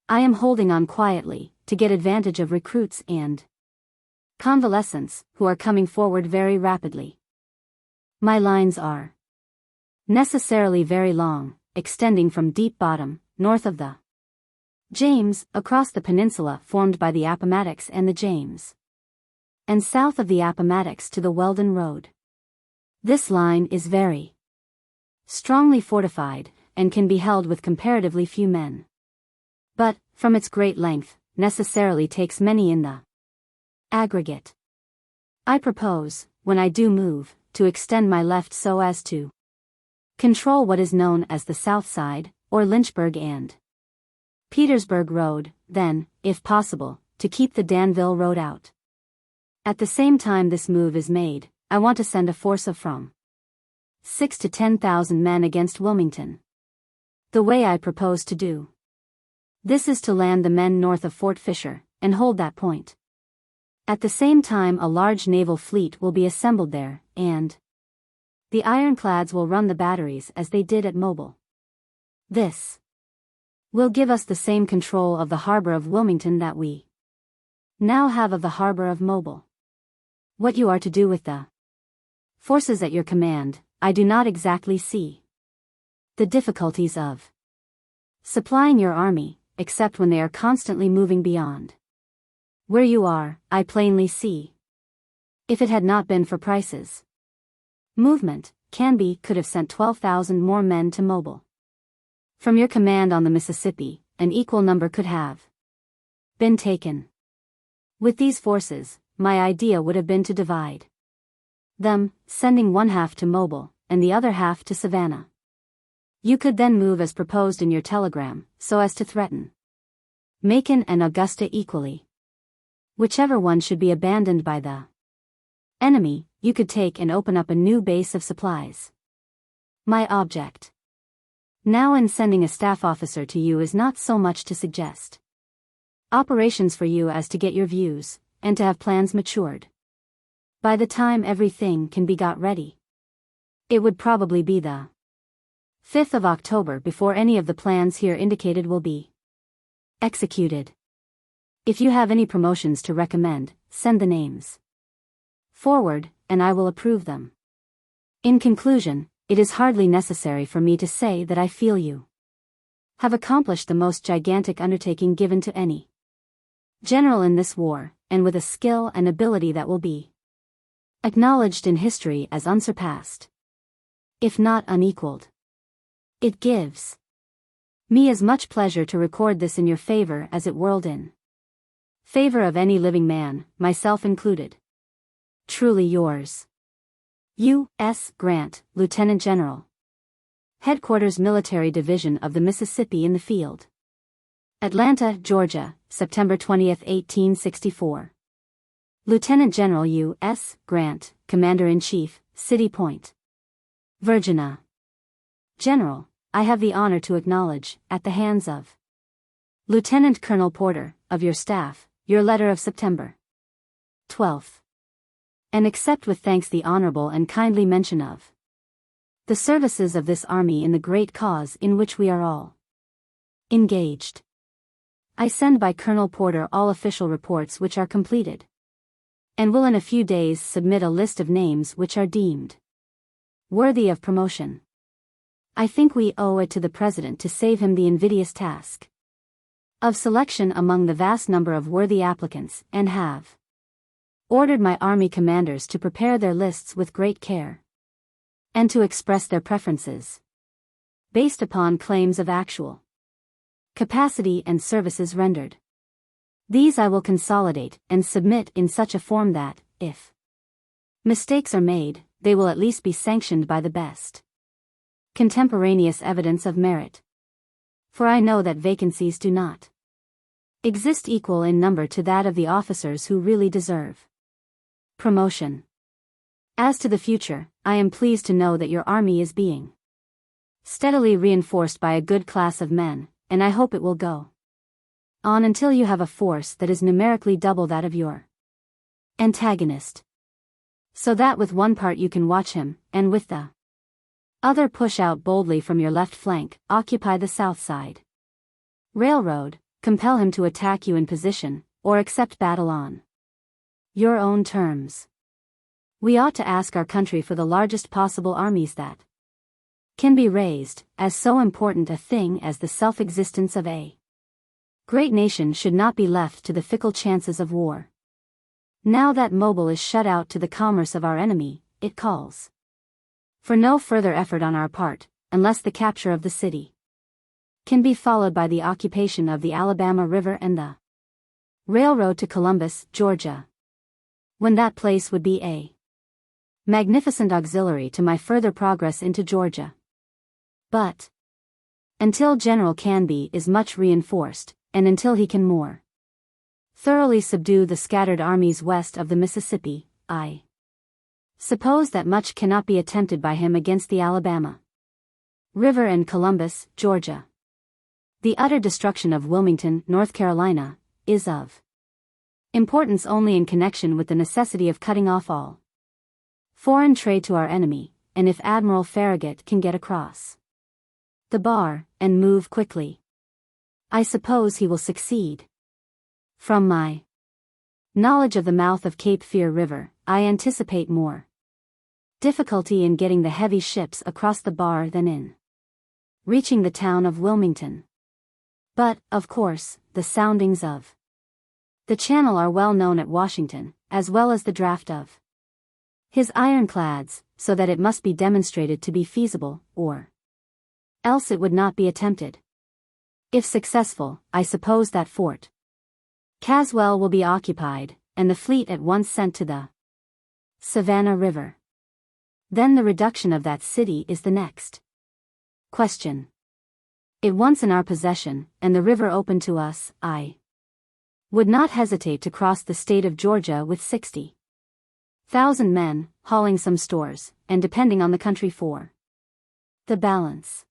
I am holding on quietly, to get advantage of recruits and convalescents, who are coming forward very rapidly. My lines are necessarily very long, extending from Deep Bottom, north of the James, across the peninsula formed by the Appomattox and the James, and south of the Appomattox to the Weldon Road. This line is very strongly fortified, and can be held with comparatively few men, but, from its great length, necessarily takes many in the aggregate. I propose, when I do move, to extend my left so as to control what is known as the South Side, or Lynchburg and Petersburg Road, then, if possible, to keep the Danville Road out. At the same time this move is made, I want to send a force of from 6,000 to 10,000 men against Wilmington. The way I propose to do this is to land the men north of Fort Fisher, and hold that point. At the same time a large naval fleet will be assembled there, and the ironclads will run the batteries as they did at Mobile. This will give us the same control of the harbor of Wilmington that we now have of the harbor of Mobile. What you are to do with the forces at your command, I do not exactly see. The difficulties of supplying your army, except when they are constantly moving beyond where you are, I plainly see. If it had not been for Price's movement, Canby could have sent 12,000 more men to Mobile. From your command on the Mississippi, an equal number could have been taken. With these forces, my idea would have been to divide them, sending one half to Mobile, and the other half to Savannah. You could then move as proposed in your telegram, so as to threaten Macon and Augusta equally. Whichever one should be abandoned by the enemy, you could take and open up a new base of supplies. My object now in sending a staff officer to you is not so much to suggest operations for you as to get your views, and to have plans matured. By the time everything can be got ready, it would probably be the 5th of October before any of the plans here indicated will be executed. If you have any promotions to recommend, send the names forward, and I will approve them. In conclusion, it is hardly necessary for me to say that I feel you have accomplished the most gigantic undertaking given to any general in this war, and with a skill and ability that will be acknowledged in history as unsurpassed, if not unequaled. It gives me as much pleasure to record this in your favor as it whirled in favor of any living man, myself included. Truly yours. U.S. Grant, Lieutenant General. Headquarters Military Division of the Mississippi in the Field. Atlanta, Georgia, September 20, 1864. Lieutenant General U.S. Grant, Commander-in-Chief, City Point, Virginia. General, I have the honor to acknowledge, at the hands of Lieutenant Colonel Porter, of your staff, your letter of September 12th. And accept with thanks the honorable and kindly mention of the services of this army in the great cause in which we are all engaged. I send by Colonel Porter all official reports which are completed, and will in a few days submit a list of names which are deemed worthy of promotion. I think we owe it to the President to save him the invidious task of selection among the vast number of worthy applicants, and have ordered my army commanders to prepare their lists with great care, and to express their preferences based upon claims of actual capacity and services rendered. These I will consolidate and submit in such a form that, if mistakes are made, they will at least be sanctioned by the best contemporaneous evidence of merit. For I know that vacancies do not exist equal in number to that of the officers who really deserve promotion. As to the future, I am pleased to know that your army is being steadily reinforced by a good class of men, and I hope it will go on until you have a force that is numerically double that of your antagonist, so that with one part you can watch him, and with the other push out boldly from your left flank, occupy the south side railroad, compel him to attack you in position, or accept battle on your own terms. We ought to ask our country for the largest possible armies that can be raised, as so important a thing as the self-existence of a great nation should not be left to the fickle chances of war. Now that Mobile is shut out to the commerce of our enemy, it calls for no further effort on our part, unless the capture of the city can be followed by the occupation of the Alabama River and the railroad to Columbus, Georgia, when that place would be a magnificent auxiliary to my further progress into Georgia. But until General Canby is much reinforced, and until he can more thoroughly subdue the scattered armies west of the Mississippi, I suppose that much cannot be attempted by him against the Alabama River and Columbus, Georgia. The utter destruction of Wilmington, North Carolina, is of importance only in connection with the necessity of cutting off all foreign trade to our enemy, and if Admiral Farragut can get across the bar, and move quickly, I suppose he will succeed. From my knowledge of the mouth of Cape Fear River, I anticipate more difficulty in getting the heavy ships across the bar than in reaching the town of Wilmington. But, of course, the soundings of the channel are well known at Washington, as well as the draft of his ironclads, so that it must be demonstrated to be feasible, or else it would not be attempted. If successful, I suppose that Fort Caswell will be occupied, and the fleet at once sent to the Savannah River. Then the reduction of that city is the next question. It once in our possession, and the river open to us, I would not hesitate to cross the state of Georgia with 60,000 men, hauling some stores, and depending on the country for the balance.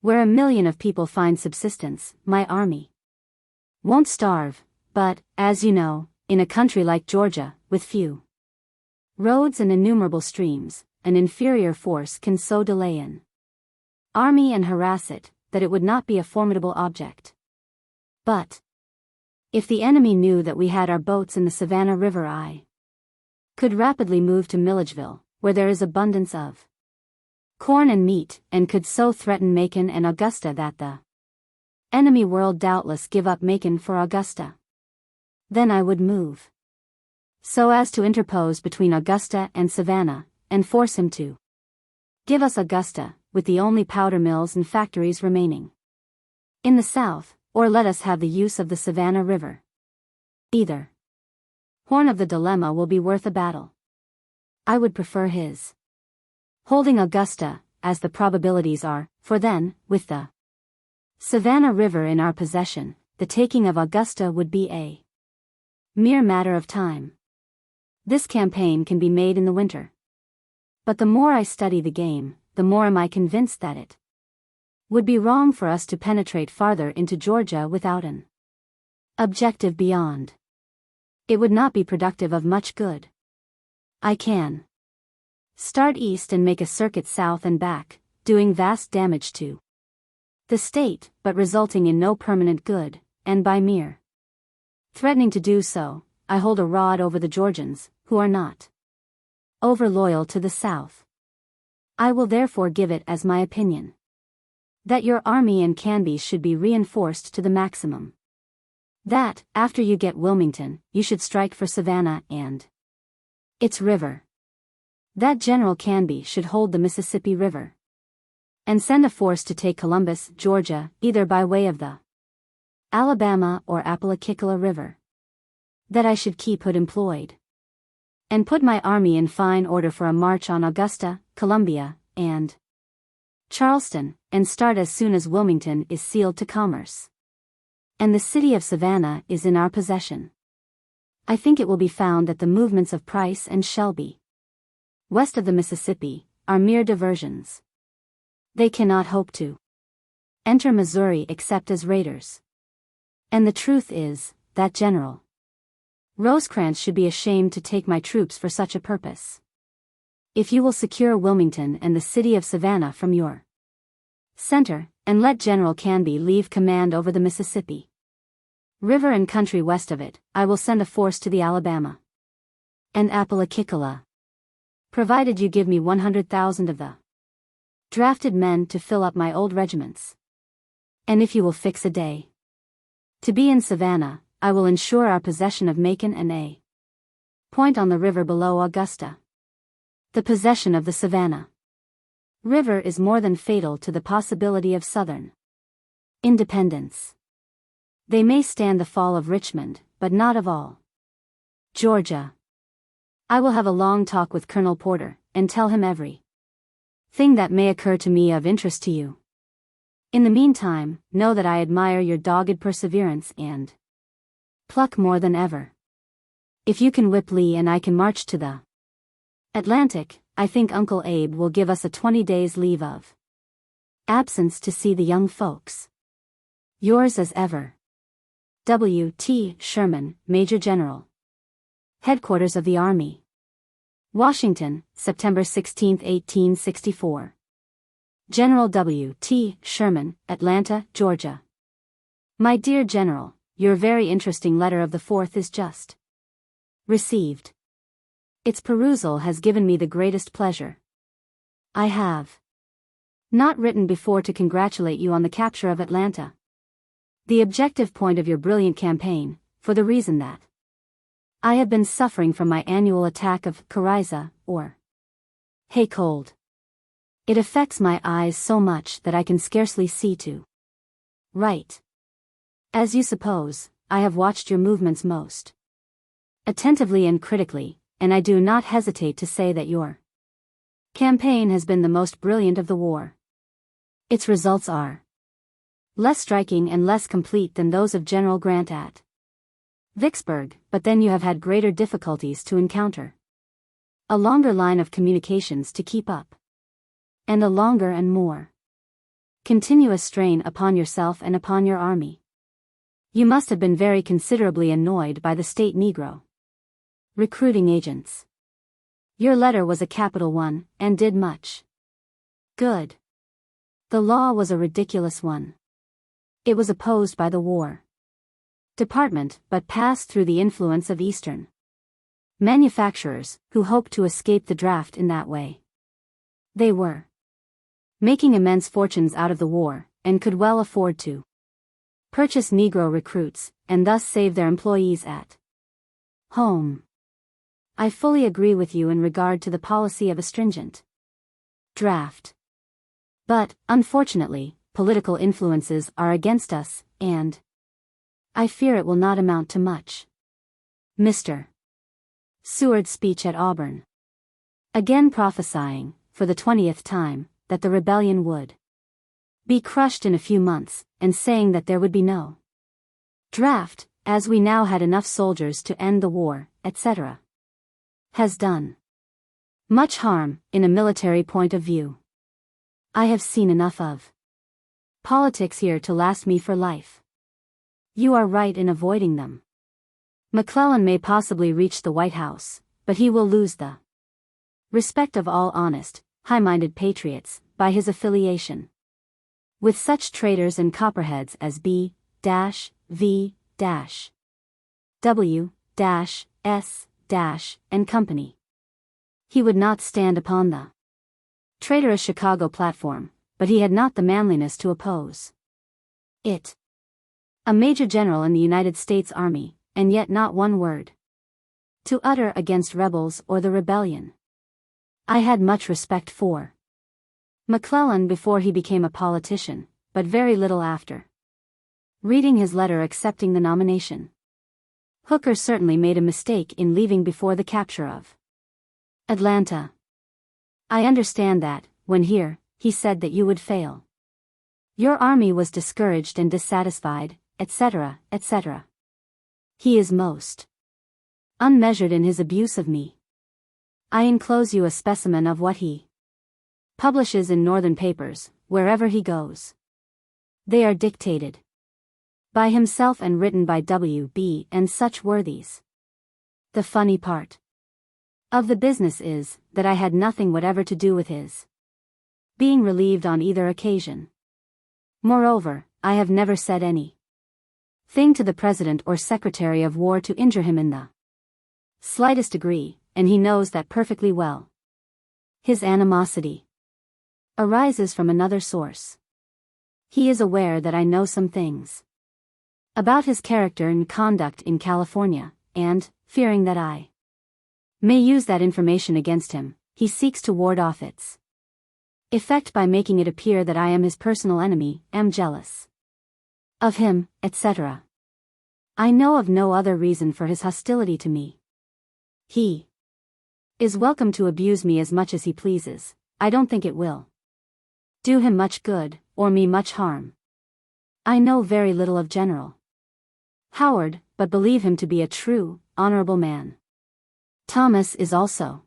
Where 1 million of people find subsistence, my army won't starve, but, as you know, in a country like Georgia, with few roads and innumerable streams, an inferior force can so delay an army and harass it, that it would not be a formidable object. But if the enemy knew that we had our boats in the Savannah River, I could rapidly move to Milledgeville, where there is abundance of corn and meat, and could so threaten Macon and Augusta that the enemy will doubtless give up Macon for Augusta. Then I would move so as to interpose between Augusta and Savannah, and force him to give us Augusta, with the only powder mills and factories remaining in the South, or let us have the use of the Savannah River. Either horn of the dilemma will be worth a battle. I would prefer his holding Augusta, as the probabilities are, for then, with the Savannah River in our possession, the taking of Augusta would be a mere matter of time. This campaign can be made in the winter. But the more I study the game, the more am I convinced that it would be wrong for us to penetrate farther into Georgia without an objective beyond. It would not be productive of much good. I can start east and make a circuit south and back, doing vast damage to the state, but resulting in no permanent good, and by mere threatening to do so, I hold a rod over the Georgians, who are not over loyal to the South. I will therefore give it as my opinion that your army in Canby should be reinforced to the maximum. That, after you get Wilmington, you should strike for Savannah and its river. That General Canby should hold the Mississippi River and send a force to take Columbus, Georgia, either by way of the Alabama or Apalachicola River. That I should keep Hood employed and put my army in fine order for a march on Augusta, Columbia, and Charleston, and start as soon as Wilmington is sealed to commerce and the city of Savannah is in our possession. I think it will be found that the movements of Price and Shelby, west of the Mississippi, are mere diversions. They cannot hope to enter Missouri except as raiders. And the truth is, that General Rosecrans should be ashamed to take my troops for such a purpose. If you will secure Wilmington and the city of Savannah from your center, and let General Canby leave command over the Mississippi River and country west of it, I will send a force to the Alabama and Apalachicola, provided you give me 100,000 of the drafted men to fill up my old regiments. And if you will fix a day to be in Savannah, I will ensure our possession of Macon and a point on the river below Augusta. The possession of the Savannah River is more than fatal to the possibility of Southern independence. They may stand the fall of Richmond, but not of all Georgia. I will have a long talk with Colonel Porter, and tell him every thing that may occur to me of interest to you. In the meantime, know that I admire your dogged perseverance and pluck more than ever. If you can whip Lee and I can march to the Atlantic, I think Uncle Abe will give us a 20 days leave of absence to see the young folks. Yours as ever, W. T. Sherman, Major General. Headquarters of the Army. Washington, September 16, 1864. General W. T. Sherman, Atlanta, Georgia. My dear General, your very interesting letter of the 4th is just received. Its perusal has given me the greatest pleasure. I have not written before to congratulate you on the capture of Atlanta, the objective point of your brilliant campaign, for the reason that I have been suffering from my annual attack of coryza, or hay cold. It affects my eyes so much that I can scarcely see to write. As you suppose, I have watched your movements most attentively and critically, and I do not hesitate to say that your campaign has been the most brilliant of the war. Its results are less striking and less complete than those of General Grant at Vicksburg, but then you have had greater difficulties to encounter. A longer line of communications to keep up. And a longer and more continuous strain upon yourself and upon your army. You must have been very considerably annoyed by the state Negro recruiting agents. Your letter was a capital one, and did much good. The law was a ridiculous one. It was opposed by the War Department, but passed through the influence of Eastern manufacturers, who hoped to escape the draft in that way. They were making immense fortunes out of the war, and could well afford to purchase Negro recruits, and thus save their employees at home. I fully agree with you in regard to the policy of a stringent draft. But, unfortunately, political influences are against us, and I fear it will not amount to much. Mr. Seward's speech at Auburn. Again prophesying, for the 20th time, that the rebellion would be crushed in a few months, and saying that there would be no draft, as we now had enough soldiers to end the war, etc., has done much harm, in a military point of view. I have seen enough of politics here to last me for life. You are right in avoiding them. McClellan may possibly reach the White House, but he will lose the respect of all honest, high-minded patriots, by his affiliation with such traitors and copperheads as B, V, W, S, and company. He would not stand upon the traitorous Chicago platform, but he had not the manliness to oppose it. A major general in the United States Army, and yet not one word to utter against rebels or the rebellion. I had much respect for McClellan before he became a politician, but very little after. Reading his letter accepting the nomination, Hooker certainly made a mistake in leaving before the capture of Atlanta. I understand that, when here, he said that you would fail. Your army was discouraged and dissatisfied, etc., etc. He is most unmeasured in his abuse of me. I enclose you a specimen of what he publishes in Northern papers, wherever he goes. They are dictated by himself and written by W.B. and such worthies. The funny part of the business is, that I had nothing whatever to do with his being relieved on either occasion. Moreover, I have never said any thing to the President or Secretary of War to injure him in the slightest degree, and he knows that perfectly well. His animosity arises from another source. He is aware that I know some things about his character and conduct in California, and, fearing that I may use that information against him, he seeks to ward off its effect by making it appear that I am his personal enemy, am jealous of him, etc. I know of no other reason for his hostility to me. He is welcome to abuse me as much as he pleases. I don't think it will do him much good, or me much harm. I know very little of General Howard, but believe him to be a true, honorable man. Thomas is also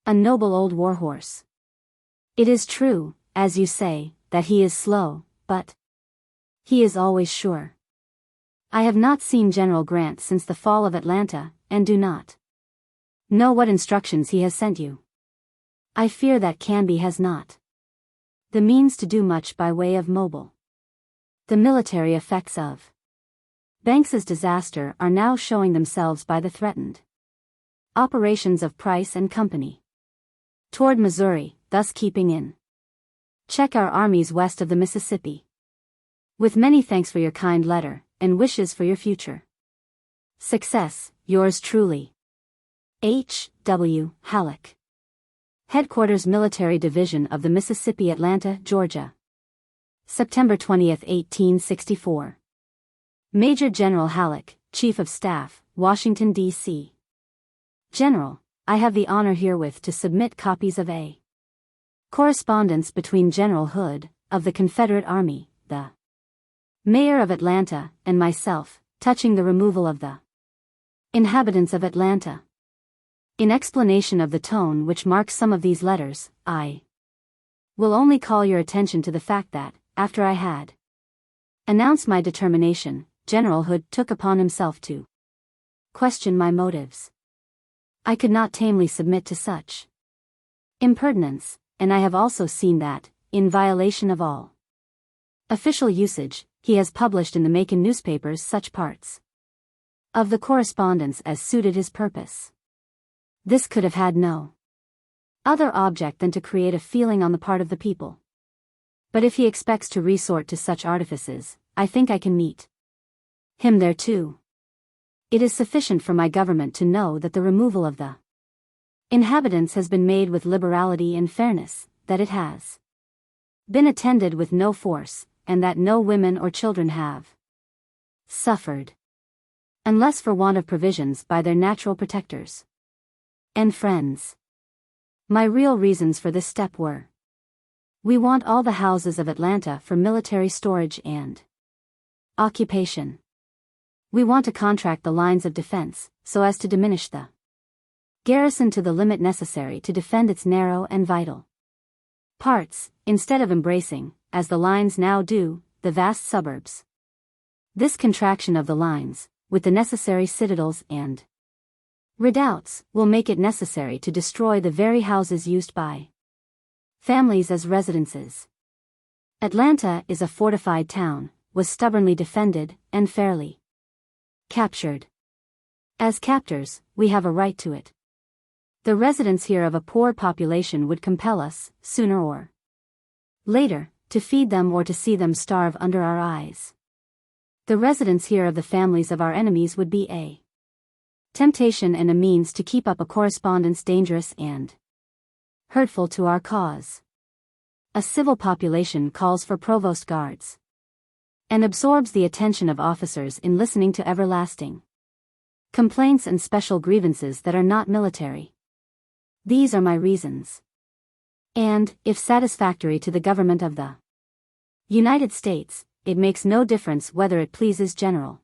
a noble old warhorse. It is true, as you say, that he is slow, but he is always sure. I have not seen General Grant since the fall of Atlanta, and do not know what instructions he has sent you. I fear that Canby has not the means to do much by way of mobile. The military effects of Banks's disaster are now showing themselves by the threatened operations of Price and Company toward Missouri, thus keeping in check our armies west of the Mississippi. With many thanks for your kind letter, and wishes for your future success, yours truly, H. W. Halleck. Headquarters Military Division of the Mississippi, Atlanta, Georgia. September 20, 1864. Major General Halleck, Chief of Staff, Washington, D.C. General, I have the honor herewith to submit copies of a correspondence between General Hood, of the Confederate Army, the Mayor of Atlanta, and myself, touching the removal of the Inhabitants of Atlanta. In explanation of the tone which marks some of these letters, I will only call your attention to the fact that, after I had announced my determination, General Hood took upon himself to question my motives. I could not tamely submit to such impertinence, and I have also seen that, in violation of all official usage, he has published in the Macon newspapers such parts of the correspondence as suited his purpose. This could have had no other object than to create a feeling on the part of the people. But if he expects to resort to such artifices, I think I can meet him there too. It is sufficient for my government to know that the removal of the inhabitants has been made with liberality and fairness, that it has been attended with no force, and that no women or children have suffered, unless for want of provisions by their natural protectors and friends. My real reasons for this step were: we want all the houses of Atlanta for military storage and occupation. We want to contract the lines of defense, so as to diminish the garrison to the limit necessary to defend its narrow and vital parts, instead of embracing, as the lines now do, the vast suburbs. This contraction of the lines, with the necessary citadels and redoubts, will make it necessary to destroy the very houses used by families as residences. Atlanta is a fortified town, was stubbornly defended, and fairly captured. As captors, we have a right to it. The residence here of a poor population would compel us, sooner or later, to feed them or to see them starve under our eyes. The residence here of the families of our enemies would be a temptation and a means to keep up a correspondence dangerous and hurtful to our cause. A civil population calls for provost guards and absorbs the attention of officers in listening to everlasting complaints and special grievances that are not military. These are my reasons. And, if satisfactory to the government of the United States, it makes no difference whether it pleases General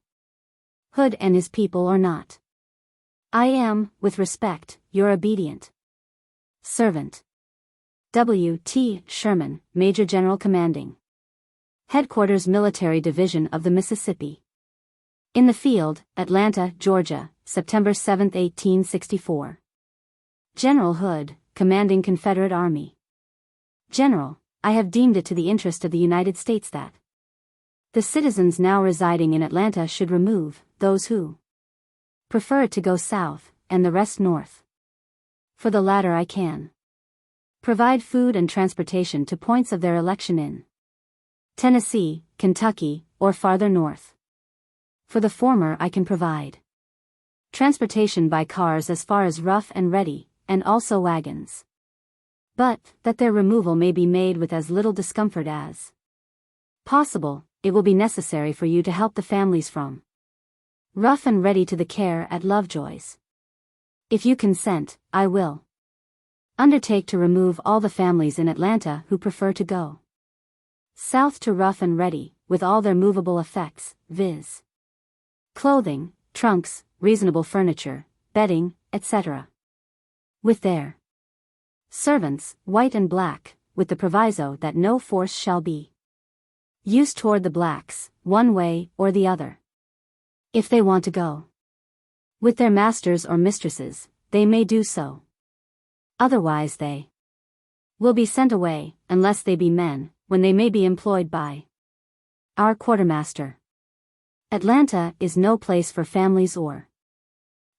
Hood and his people or not. I am, with respect, your obedient servant, W. T. Sherman, Major General Commanding Headquarters Military Division of the Mississippi. In the field, Atlanta, Georgia, September 7, 1864. General Hood, Commanding Confederate Army. General, I have deemed it to the interest of the United States that the citizens now residing in Atlanta should remove, those who prefer it to go south, and the rest north. For the latter I can provide food and transportation to points of their election in Tennessee, Kentucky, or farther north. For the former I can provide transportation by cars as far as Rough and Ready, and also wagons. But, that their removal may be made with as little discomfort as possible, it will be necessary for you to help the families from Rough and Ready to the care at Lovejoy's. If you consent, I will undertake to remove all the families in Atlanta who prefer to go south to Rough and Ready, with all their movable effects, viz. clothing, trunks, reasonable furniture, bedding, etc. With their servants, white and black, with the proviso that no force shall be used toward the blacks, one way or the other. If they want to go with their masters or mistresses, they may do so. Otherwise they will be sent away, unless they be men, when they may be employed by our quartermaster. Atlanta is no place for families or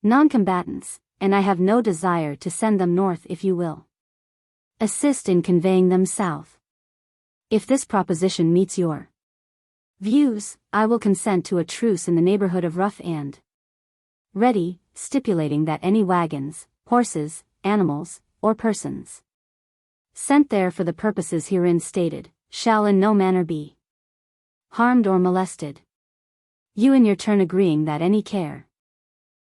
non-combatants, and I have no desire to send them north if you will assist in conveying them south. If this proposition meets your views, I will consent to a truce in the neighborhood of Rough and Ready, stipulating that any wagons, horses, animals, or persons sent there for the purposes herein stated, shall in no manner be harmed or molested. You in your turn agreeing that any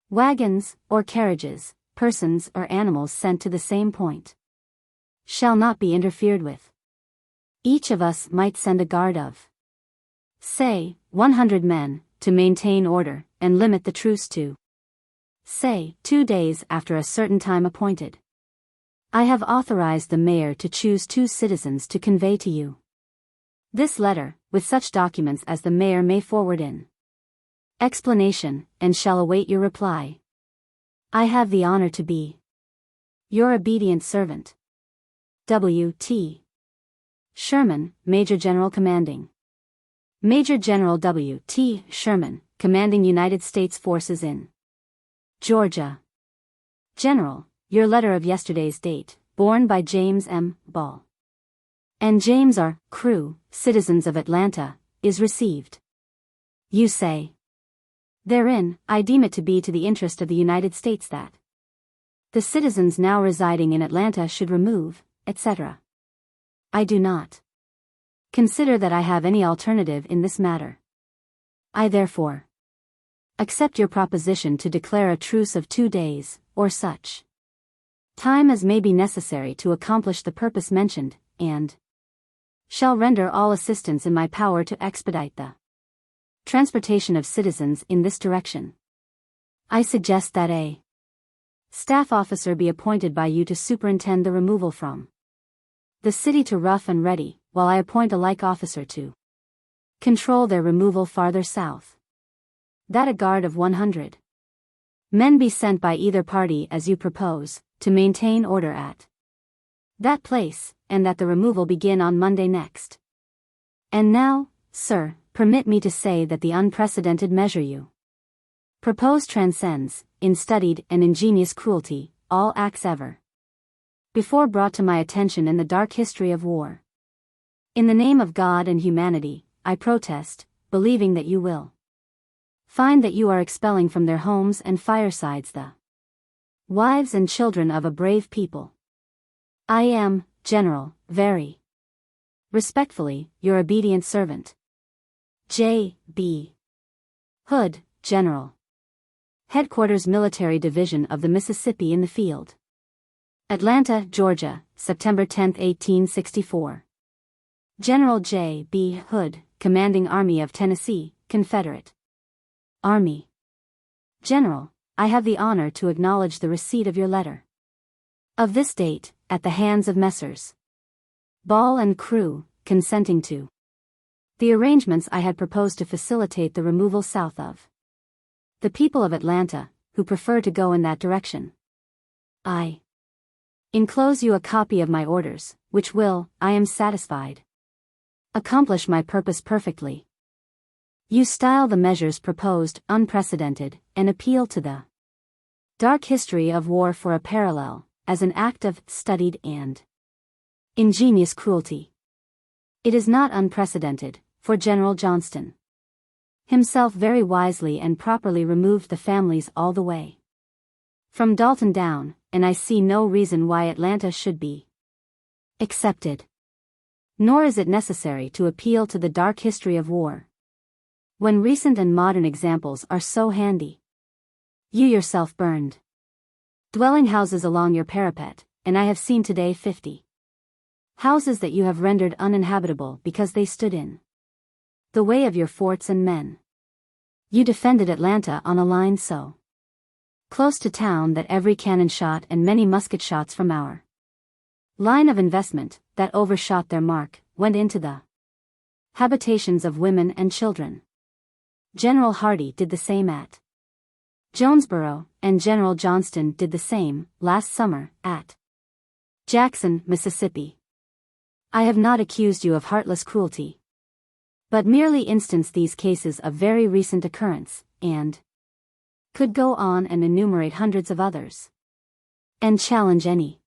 wagons, or carriages, persons or animals sent to the same point shall not be interfered with. Each of us might send a guard of, say, 100 men, to maintain order, and limit the truce to say, 2 days after a certain time appointed. I have authorized the mayor to choose 2 citizens to convey to you this letter, with such documents as the mayor may forward in explanation, and shall await your reply. I have the honor to be your obedient servant, W. T. Sherman, Major General Commanding. Major General W. T. Sherman, commanding United States Forces in Georgia. General, your letter of yesterday's date, borne by James M. Ball and James R. Crew, citizens of Atlanta, is received. You say therein, I deem it to be to the interest of the United States that the citizens now residing in Atlanta should remove, etc. I do not consider that I have any alternative in this matter. I therefore accept your proposition to declare a truce of 2 days, or such time as may be necessary to accomplish the purpose mentioned, and shall render all assistance in my power to expedite the transportation of citizens in this direction. I suggest that a staff officer be appointed by you to superintend the removal from the city to Rough and Ready, while I appoint a like officer to control their removal farther south. That a guard of 100 men be sent by either party as you propose, to maintain order at that place, and that the removal begin on Monday next. And now, sir, permit me to say that the unprecedented measure you propose transcends, in studied and ingenious cruelty, all acts ever before brought to my attention in the dark history of war. In the name of God and humanity, I protest, believing that you will find that you are expelling from their homes and firesides the wives and children of a brave people. I am, General, very respectfully, your obedient servant, J. B. Hood, General. Headquarters Military Division of the Mississippi in the Field. Atlanta, Georgia, September 10, 1864. General J. B. Hood, Commanding Army of Tennessee, Confederate Army. General, I have the honor to acknowledge the receipt of your letter of this date, at the hands of Messrs. Ball and Crew, consenting to the arrangements I had proposed to facilitate the removal south of the people of Atlanta, who prefer to go in that direction. I enclose you a copy of my orders, which will, I am satisfied, accomplish my purpose perfectly. You style the measures proposed unprecedented, and appeal to the dark history of war for a parallel, as an act of studied and ingenious cruelty. It is not unprecedented, for General Johnston himself very wisely and properly removed the families all the way from Dalton down, and I see no reason why Atlanta should be excepted. Nor is it necessary to appeal to the dark history of war, when recent and modern examples are so handy. You yourself burned dwelling houses along your parapet, and I have seen today 50 houses that you have rendered uninhabitable because they stood in the way of your forts and men. You defended Atlanta on a line so close to town that every cannon shot and many musket shots from our line of investment, that overshot their mark, went into the habitations of women and children. General Hardee did the same at Jonesboro, and General Johnston did the same, last summer, at Jackson, Mississippi. I have not accused you of heartless cruelty, but merely instanced these cases of very recent occurrence, and could go on and enumerate hundreds of others, and challenge any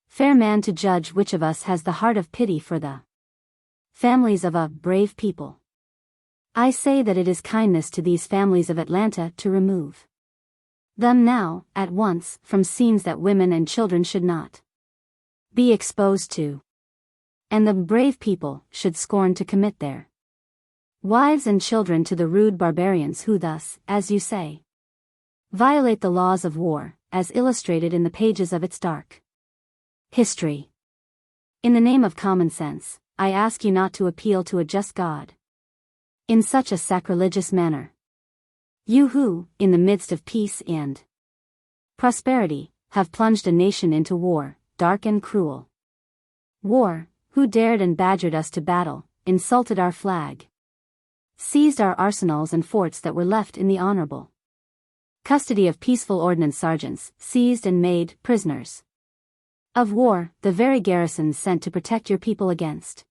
fair man to judge which of us has the heart of pity for the families of a brave people. I say that it is kindness to these families of Atlanta to remove them now, at once, from scenes that women and children should not be exposed to, and the brave people should scorn to commit their wives and children to the rude barbarians who thus, as you say, violate the laws of war, as illustrated in the pages of its dark history. In the name of common sense, I ask you not to appeal to a just God in such a sacrilegious manner. You who, in the midst of peace and prosperity, have plunged a nation into war, dark and cruel. War, who dared and badgered us to battle, insulted our flag, seized our arsenals and forts that were left in the honorable custody of peaceful ordnance sergeants, seized and made prisoners of war, the very garrisons sent to protect your people against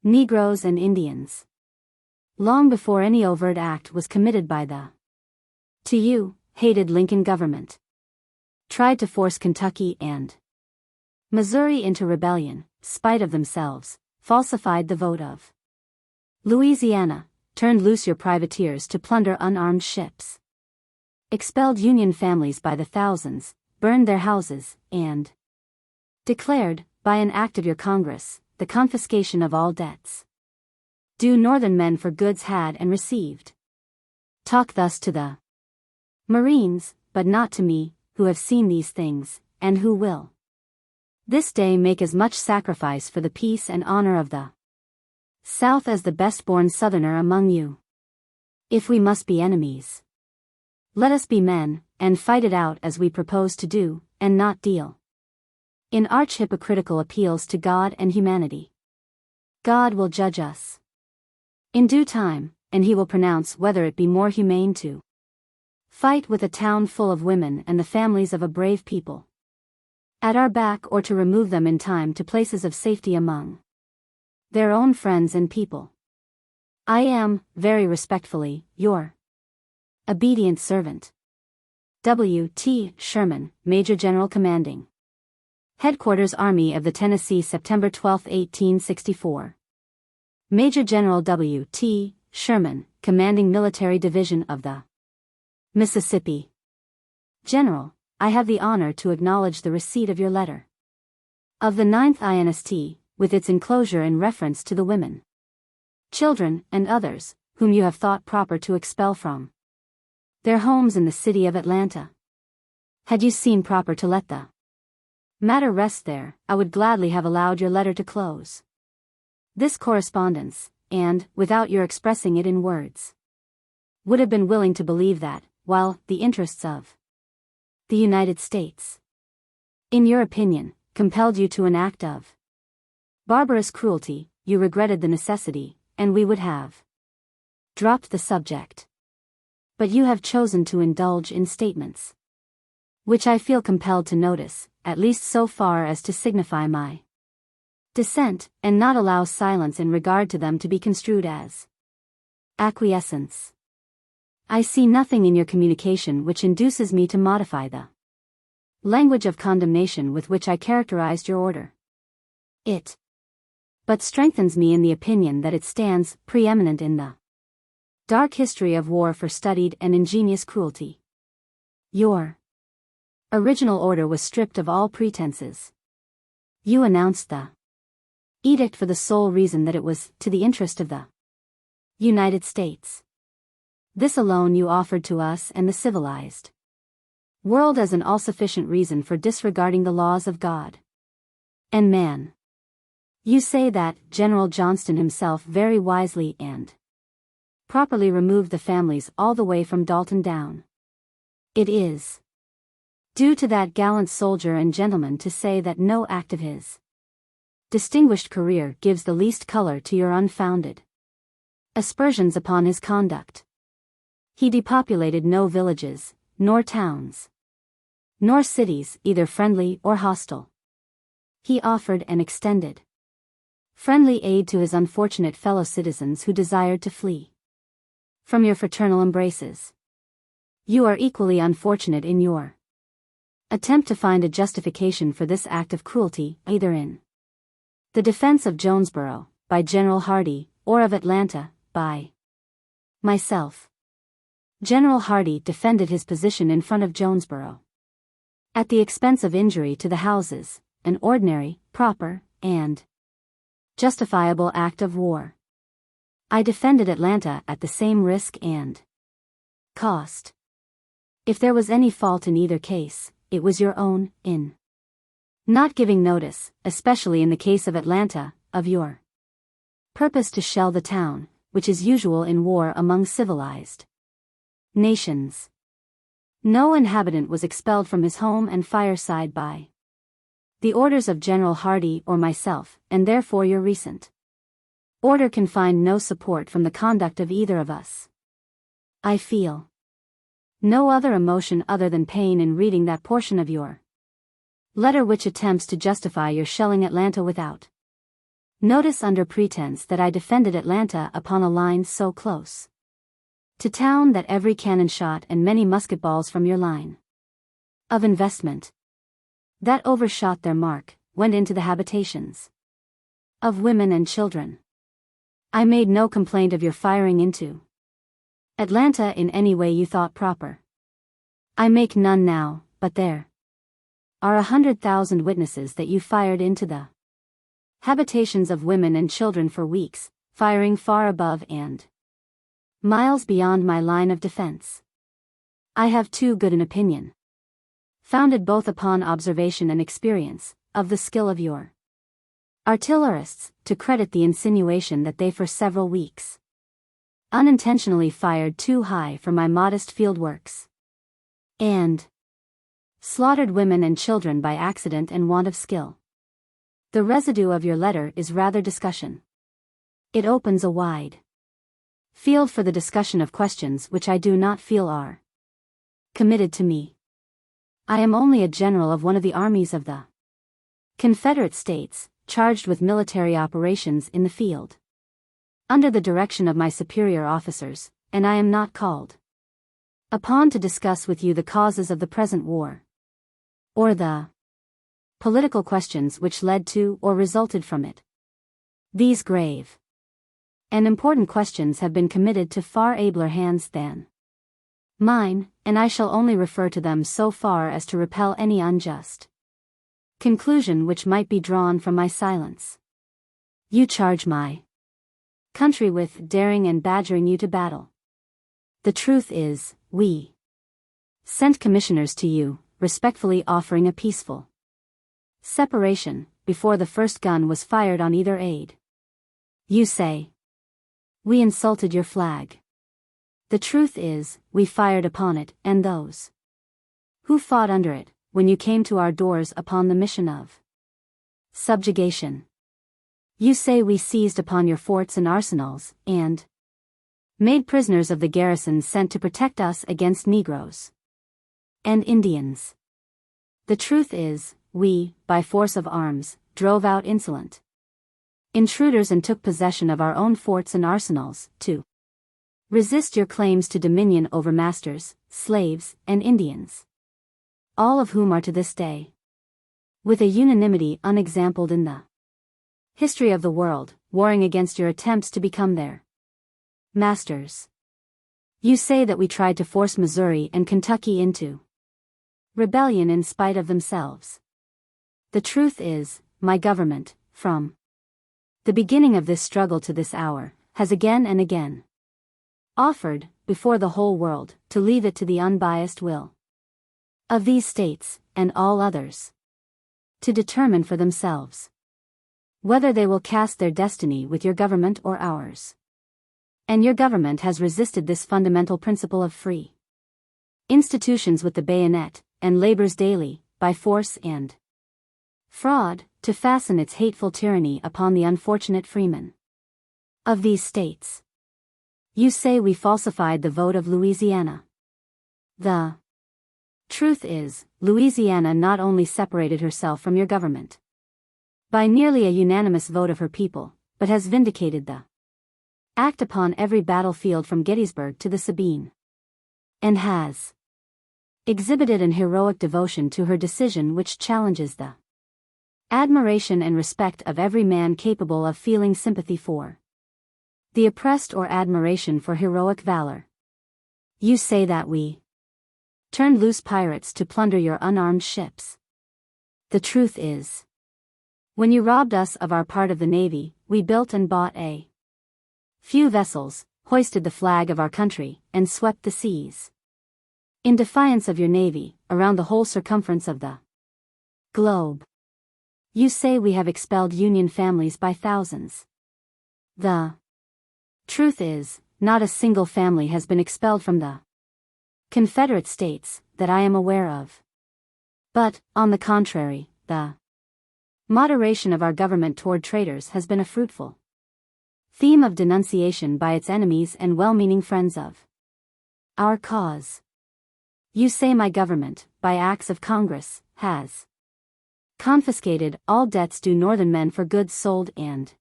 Negroes and Indians. Long before any overt act was committed by the, to you, hated Lincoln government, tried to force Kentucky and Missouri into rebellion, spite of themselves, falsified the vote of Louisiana, turned loose your privateers to plunder unarmed ships, expelled Union families by the thousands, burned their houses, and declared, by an act of your Congress, the confiscation of all debts due Northern men for goods had and received. Talk thus to the Marines, but not to me, who have seen these things, and who will this day make as much sacrifice for the peace and honor of the South as the best-born Southerner among you. If we must be enemies, let us be men, and fight it out as we propose to do, and not deal in arch-hypocritical appeals to God and humanity. God will judge us in due time, and he will pronounce whether it be more humane to fight with a town full of women and the families of a brave people at our back, or to remove them in time to places of safety among their own friends and people. I am, very respectfully, your obedient servant, W. T. Sherman, Major General Commanding Headquarters Army of the Tennessee, September 12, 1864. Major General W. T. Sherman, Commanding Military Division of the Mississippi. General, I have the honor to acknowledge the receipt of your letter of the 9th INST, with its enclosure in reference to the women, children, and others, whom you have thought proper to expel from their homes in the city of Atlanta. Had you seen proper to let the matter rest there, I would gladly have allowed your letter to close this correspondence, and, without your expressing it in words, would have been willing to believe that, while the interests of the United States, in your opinion, compelled you to an act of barbarous cruelty, you regretted the necessity, and we would have dropped the subject. But you have chosen to indulge in statements which I feel compelled to notice, at least so far as to signify my dissent, and not allow silence in regard to them to be construed as acquiescence. I see nothing in your communication which induces me to modify the language of condemnation with which I characterized your order. It but strengthens me in the opinion that it stands preeminent in the dark history of war for studied and ingenious cruelty. Your original order was stripped of all pretenses. You announced the edict for the sole reason that it was to the interest of the United States. This alone you offered to us and the civilized world as an all-sufficient reason for disregarding the laws of God and man. You say that General Johnston himself very wisely and properly removed the families all the way from Dalton down. It is due to that gallant soldier and gentleman to say that no act of his distinguished career gives the least color to your unfounded aspersions upon his conduct. He depopulated no villages, nor towns, nor cities, either friendly or hostile. He offered and extended friendly aid to his unfortunate fellow citizens who desired to flee from your fraternal embraces. You are equally unfortunate in your attempt to find a justification for this act of cruelty, either in the defense of Jonesboro, by General Hardee, or of Atlanta, by myself. General Hardee defended his position in front of Jonesboro at the expense of injury to the houses, an ordinary, proper, and justifiable act of war. I defended Atlanta at the same risk and cost. If there was any fault in either case, it was your own, in not giving notice, especially in the case of Atlanta, of your purpose to shell the town, which is usual in war among civilized nations. No inhabitant was expelled from his home and fireside by the orders of General Hardy or myself, and therefore your recent order can find no support from the conduct of either of us. I feel no other emotion other than pain in reading that portion of your letter which attempts to justify your shelling Atlanta without notice under pretense that I defended Atlanta upon a line so close to town that every cannon shot and many musket balls from your line of investment that overshot their mark went into the habitations of women and children. I made no complaint of your firing into Atlanta in any way you thought proper. I make none now, but there are 100,000 witnesses that you fired into the habitations of women and children for weeks, firing far above and miles beyond my line of defense. I have too good an opinion, founded both upon observation and experience, of the skill of your artillerists, to credit the insinuation that they for several weeks unintentionally fired too high for my modest field works, and slaughtered women and children by accident and want of skill. The residue of your letter is rather discussion. It opens a wide field for the discussion of questions which I do not feel are committed to me. I am only a general of one of the armies of the Confederate States, charged with military operations in the field, under the direction of my superior officers, and I am not called upon to discuss with you the causes of the present war, or the political questions which led to or resulted from it. These grave and important questions have been committed to far abler hands than mine, and I shall only refer to them so far as to repel any unjust conclusion which might be drawn from my silence. You charge my country with daring and badgering you to battle. The truth is, we sent commissioners to you, respectfully offering a peaceful separation, before the first gun was fired on either aid. You say we insulted your flag. The truth is, we fired upon it, and those who fought under it, when you came to our doors upon the mission of subjugation. You say we seized upon your forts and arsenals, and made prisoners of the garrisons sent to protect us against Negroes and Indians. The truth is, we, by force of arms, drove out insolent intruders and took possession of our own forts and arsenals, to resist your claims to dominion over masters, slaves, and Indians, all of whom are to this day, with a unanimity unexampled in the history of the world, warring against your attempts to become their masters. You say that we tried to force Missouri and Kentucky into rebellion in spite of themselves. The truth is, my government, from the beginning of this struggle to this hour, has again and again offered, before the whole world, to leave it to the unbiased will of these states, and all others, to determine for themselves whether they will cast their destiny with your government or ours. And your government has resisted this fundamental principle of free institutions with the bayonet, and labors daily, by force and fraud, to fasten its hateful tyranny upon the unfortunate freemen of these states. You say we falsified the vote of Louisiana. The truth is, Louisiana not only separated herself from your government by nearly a unanimous vote of her people, but has vindicated the act upon every battlefield from Gettysburg to the Sabine, and has exhibited an heroic devotion to her decision which challenges the admiration and respect of every man capable of feeling sympathy for the oppressed or admiration for heroic valor. You say that we turned loose pirates to plunder your unarmed ships. The truth is, when you robbed us of our part of the navy, we built and bought a few vessels, hoisted the flag of our country, and swept the seas in defiance of your navy, around the whole circumference of the globe. You say we have expelled Union families by thousands. The truth is, not a single family has been expelled from the Confederate States, that I am aware of. But, on the contrary, the moderation of our government toward traitors has been a fruitful theme of denunciation by its enemies and well-meaning friends of our cause. You say my government, by acts of Congress, has confiscated all debts due northern men for goods sold and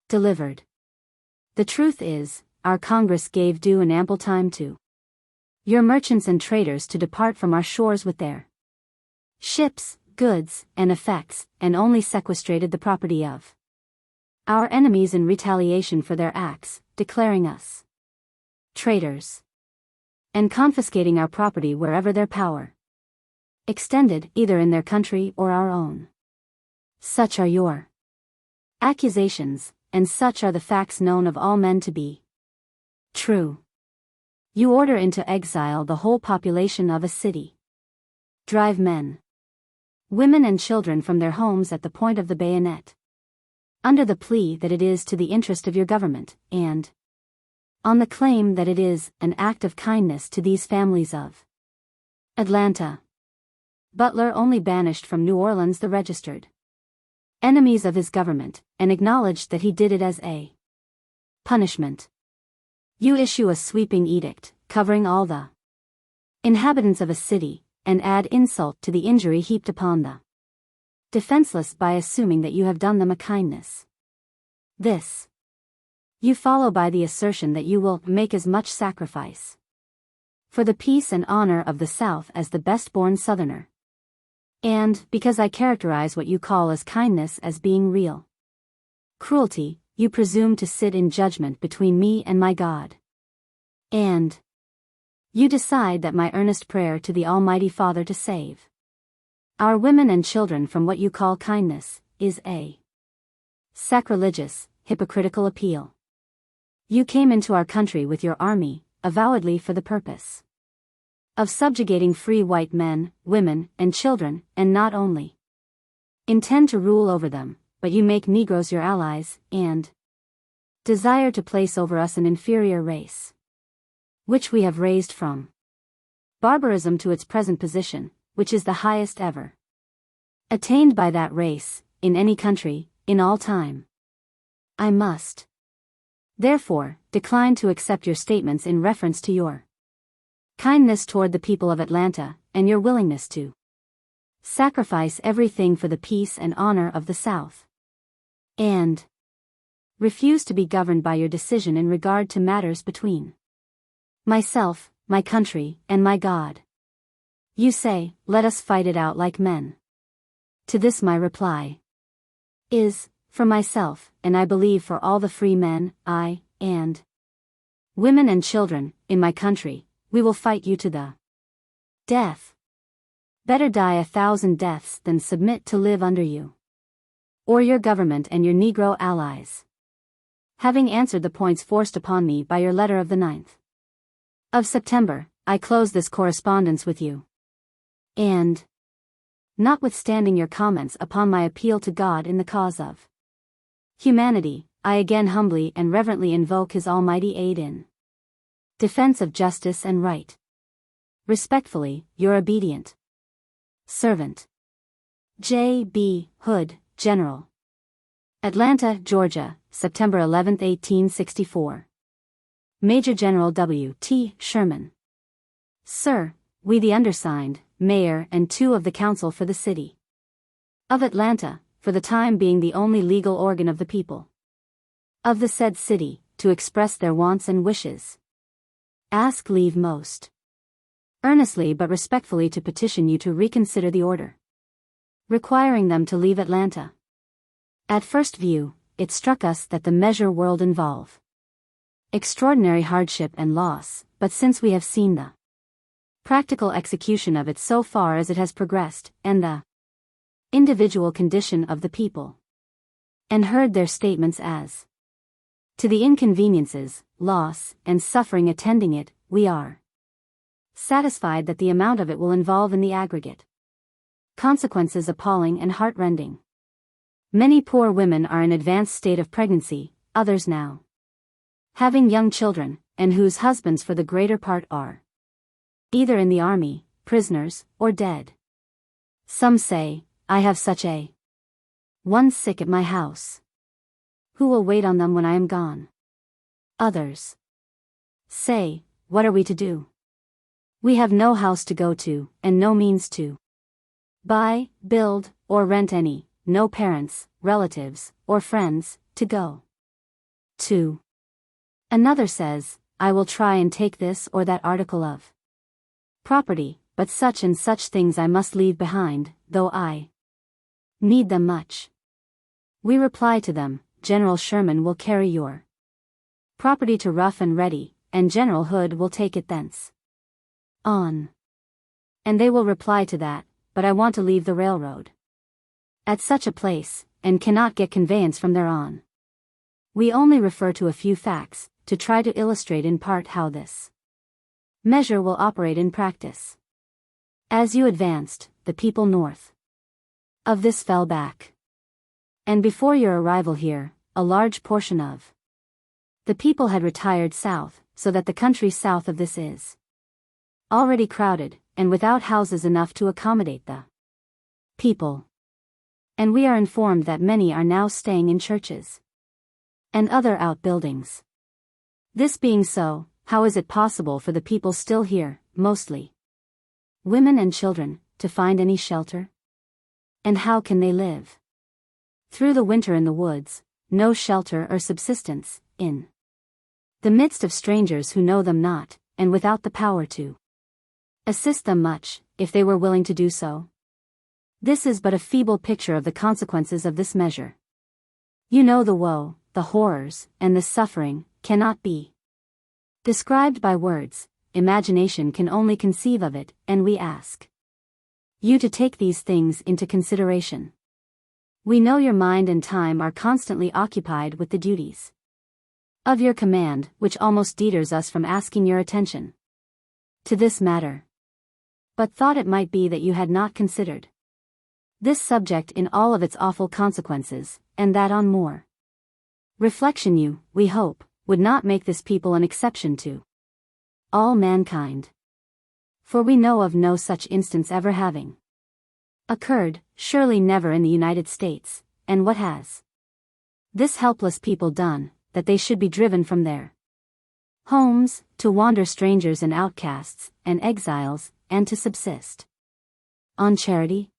delivered. The truth is, our Congress gave due and ample time to your merchants and traders to depart from our shores with their ships, goods, and effects, and only sequestrated the property of our enemies in retaliation for their acts, declaring us traitors, and confiscating our property wherever their power extended, either in their country or our own. Such are your accusations, and such are the facts known of all men to be true. You order into exile the whole population of a city. Drive men, women and children from their homes at the point of the bayonet, under the plea that it is to the interest of your government, and on the claim that it is an act of kindness to these families of Atlanta. Butler only banished from New Orleans the registered enemies of his government, and acknowledged that he did it as a punishment. You issue a sweeping edict, covering all the inhabitants of a city, and add insult to the injury heaped upon the defenseless by assuming that you have done them a kindness. This you follow by the assertion that you will make as much sacrifice for the peace and honor of the South as the best-born Southerner. And, because I characterize what you call as kindness as being real cruelty, you presume to sit in judgment between me and my God. And you decide that my earnest prayer to the Almighty Father to save our women and children from what you call kindness is a sacrilegious, hypocritical appeal. You came into our country with your army, avowedly for the purpose of subjugating free white men, women, and children, and not only intend to rule over them, but you make Negroes your allies, and desire to place over us an inferior race, which we have raised from barbarism to its present position, which is the highest ever attained by that race, in any country, in all time. I must, therefore, decline to accept your statements in reference to your kindness toward the people of Atlanta, and your willingness to sacrifice everything for the peace and honor of the South, and refuse to be governed by your decision in regard to matters between myself, my country, and my God. You say, let us fight it out like men. To this my reply is, for myself, and I believe for all the free men, and women and children, in my country, we will fight you to the death. Better die 1,000 deaths than submit to live under you, or your government and your Negro allies. Having answered the points forced upon me by your letter of the 9th of September, I close this correspondence with you. And, notwithstanding your comments upon my appeal to God in the cause of humanity, I again humbly and reverently invoke His almighty aid in defense of justice and right. Respectfully, your obedient servant, J. B. Hood, General. Atlanta, Georgia, September 11, 1864. Major General W. T. Sherman. Sir, we the undersigned, Mayor and 2 of the Council for the City of Atlanta, for the time being the only legal organ of the people of the said city, to express their wants and wishes, ask leave most earnestly but respectfully to petition you to reconsider the order requiring them to leave Atlanta. At first view, it struck us that the measure would involve extraordinary hardship and loss, but since we have seen the practical execution of it so far as it has progressed, and the individual condition of the people, and heard their statements as to the inconveniences, loss, and suffering attending it, we are satisfied that the amount of it will involve in the aggregate consequences appalling and heart-rending. Many poor women are in advanced state of pregnancy, others now having young children, and whose husbands for the greater part are either in the army, prisoners, or dead. Some say, I have such a one sick at my house. Who will wait on them when I am gone? Others say, what are we to do? We have no house to go to, and no means to buy, build, or rent any, no parents, relatives, or friends, to go to. Another says, I will try and take this or that article of property, but such and such things I must leave behind, though I need them much. We reply to them, General Sherman will carry your property to Rough and Ready, and General Hood will take it thence on. And they will reply to that, but I want to leave the railroad at such a place, and cannot get conveyance from there on. We only refer to a few facts, to try to illustrate in part how this measure will operate in practice. As you advanced, the people north of this fell back. And before your arrival here, a large portion of the people had retired south, so that the country south of this is already crowded, and without houses enough to accommodate the people. And we are informed that many are now staying in churches and other outbuildings. This being so, how is it possible for the people still here, mostly women and children, to find any shelter? And how can they live through the winter in the woods, no shelter or subsistence, in the midst of strangers who know them not, and without the power to assist them much, if they were willing to do so? This is but a feeble picture of the consequences of this measure. You know the woe, the horrors, and the suffering, cannot be described by words, imagination can only conceive of it, and we ask you to take these things into consideration. We know your mind and time are constantly occupied with the duties of your command, which almost deters us from asking your attention to this matter. But thought it might be that you had not considered this subject in all of its awful consequences, and that on more reflection you, we hope, would not make this people an exception to all mankind. For we know of no such instance ever having occurred, surely never in the United States, and what has this helpless people done, that they should be driven from their homes, to wander strangers and outcasts, and exiles, and to subsist on charity?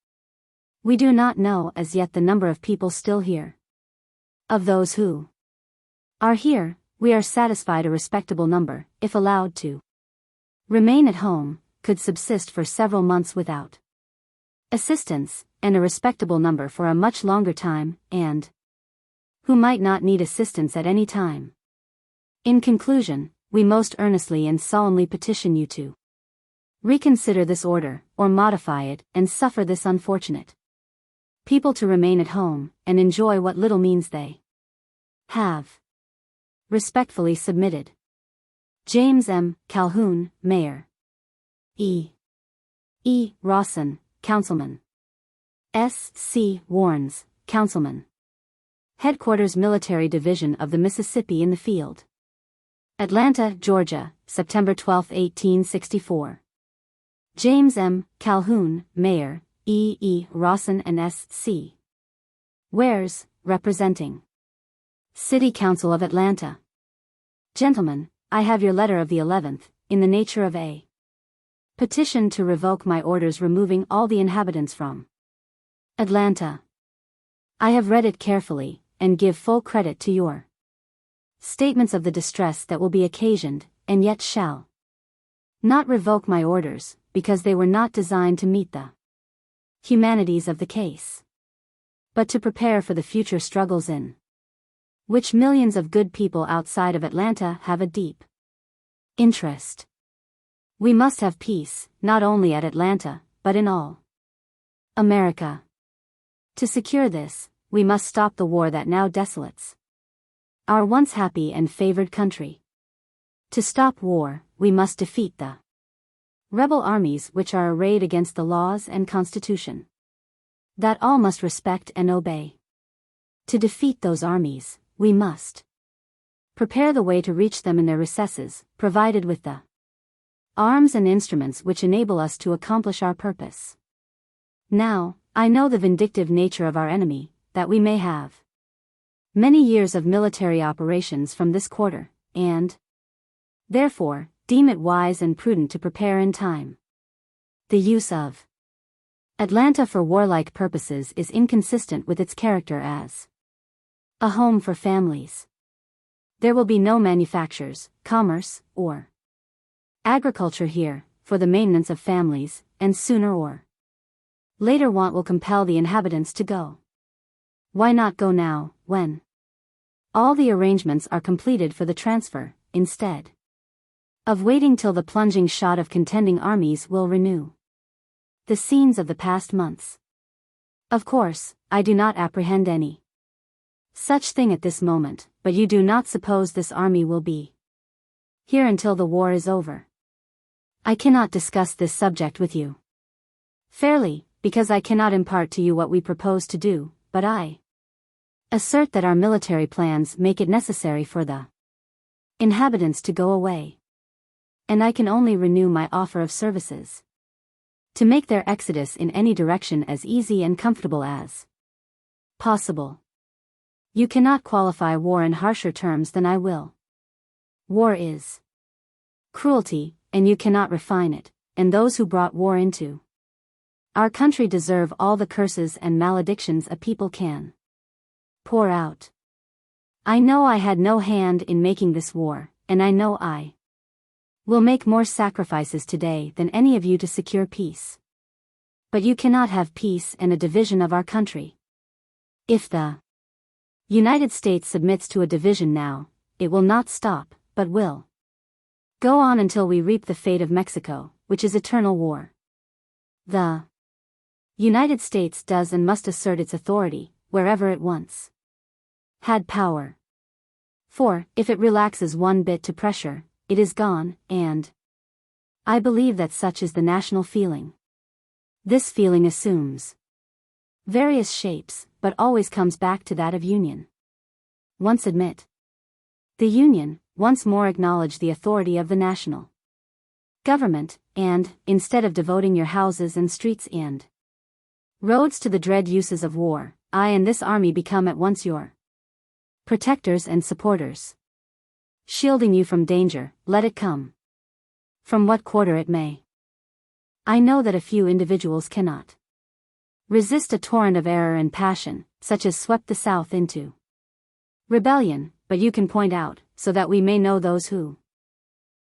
We do not know as yet the number of people still here. Of those who are here, we are satisfied a respectable number, if allowed to remain at home, could subsist for several months without assistance, and a respectable number for a much longer time, and who might not need assistance at any time. In conclusion, we most earnestly and solemnly petition you to reconsider this order, or modify it, and suffer this unfortunate people to remain at home, and enjoy what little means they have. Respectfully submitted. James M. Calhoun, Mayor. E. Rawson, Councilman. S. C. Warnes, Councilman. Headquarters Military Division of the Mississippi in the Field. Atlanta, Georgia, September 12, 1864. James M. Calhoun, Mayor, E. Rawson and S. C. Wares, representing City Council of Atlanta. Gentlemen, I have your letter of the 11th, in the nature of a petition to revoke my orders removing all the inhabitants from Atlanta. I have read it carefully, and give full credit to your statements of the distress that will be occasioned, and yet shall not revoke my orders, because they were not designed to meet the humanities of the case, but to prepare for the future struggles in which millions of good people outside of Atlanta have a deep interest. We must have peace, not only at Atlanta, but in all America. To secure this, we must stop the war that now desolates our once happy and favored country. To stop war, we must defeat the rebel armies which are arrayed against the laws and Constitution that all must respect and obey. To defeat those armies, we must prepare the way to reach them in their recesses, provided with the arms and instruments which enable us to accomplish our purpose. Now, I know the vindictive nature of our enemy, that we may have many years of military operations from this quarter, and therefore, deem it wise and prudent to prepare in time. The use of Atlanta for warlike purposes is inconsistent with its character as a home for families. There will be no manufactures, commerce, or agriculture here, for the maintenance of families, and sooner or later want will compel the inhabitants to go. Why not go now, when all the arrangements are completed for the transfer, instead of waiting till the plunging shot of contending armies will renew the scenes of the past months? Of course, I do not apprehend any such thing at this moment, but you do not suppose this army will be here until the war is over. I cannot discuss this subject with you fairly, because I cannot impart to you what we propose to do, but I assert that our military plans make it necessary for the inhabitants to go away. And I can only renew my offer of services to make their exodus in any direction as easy and comfortable as possible. You cannot qualify war in harsher terms than I will. War is cruelty, and you cannot refine it, and those who brought war into our country deserve all the curses and maledictions a people can pour out. I know I had no hand in making this war, and I know I will make more sacrifices today than any of you to secure peace. But you cannot have peace and a division of our country. If the United States submits to a division now, it will not stop, but will go on until we reap the fate of Mexico, which is eternal war. The United States does and must assert its authority, wherever it once had power. For, if it relaxes one bit to pressure, it is gone, and I believe that such is the national feeling. This feeling assumes various shapes, but always comes back to that of union. Once admit the union, once more acknowledge the authority of the national government, and, instead of devoting your houses and streets and roads to the dread uses of war, I and this army become at once your protectors and supporters. Shielding you from danger, let it come from what quarter it may. I know that a few individuals cannot resist a torrent of error and passion, such as swept the South into rebellion, but you can point out, so that we may know those who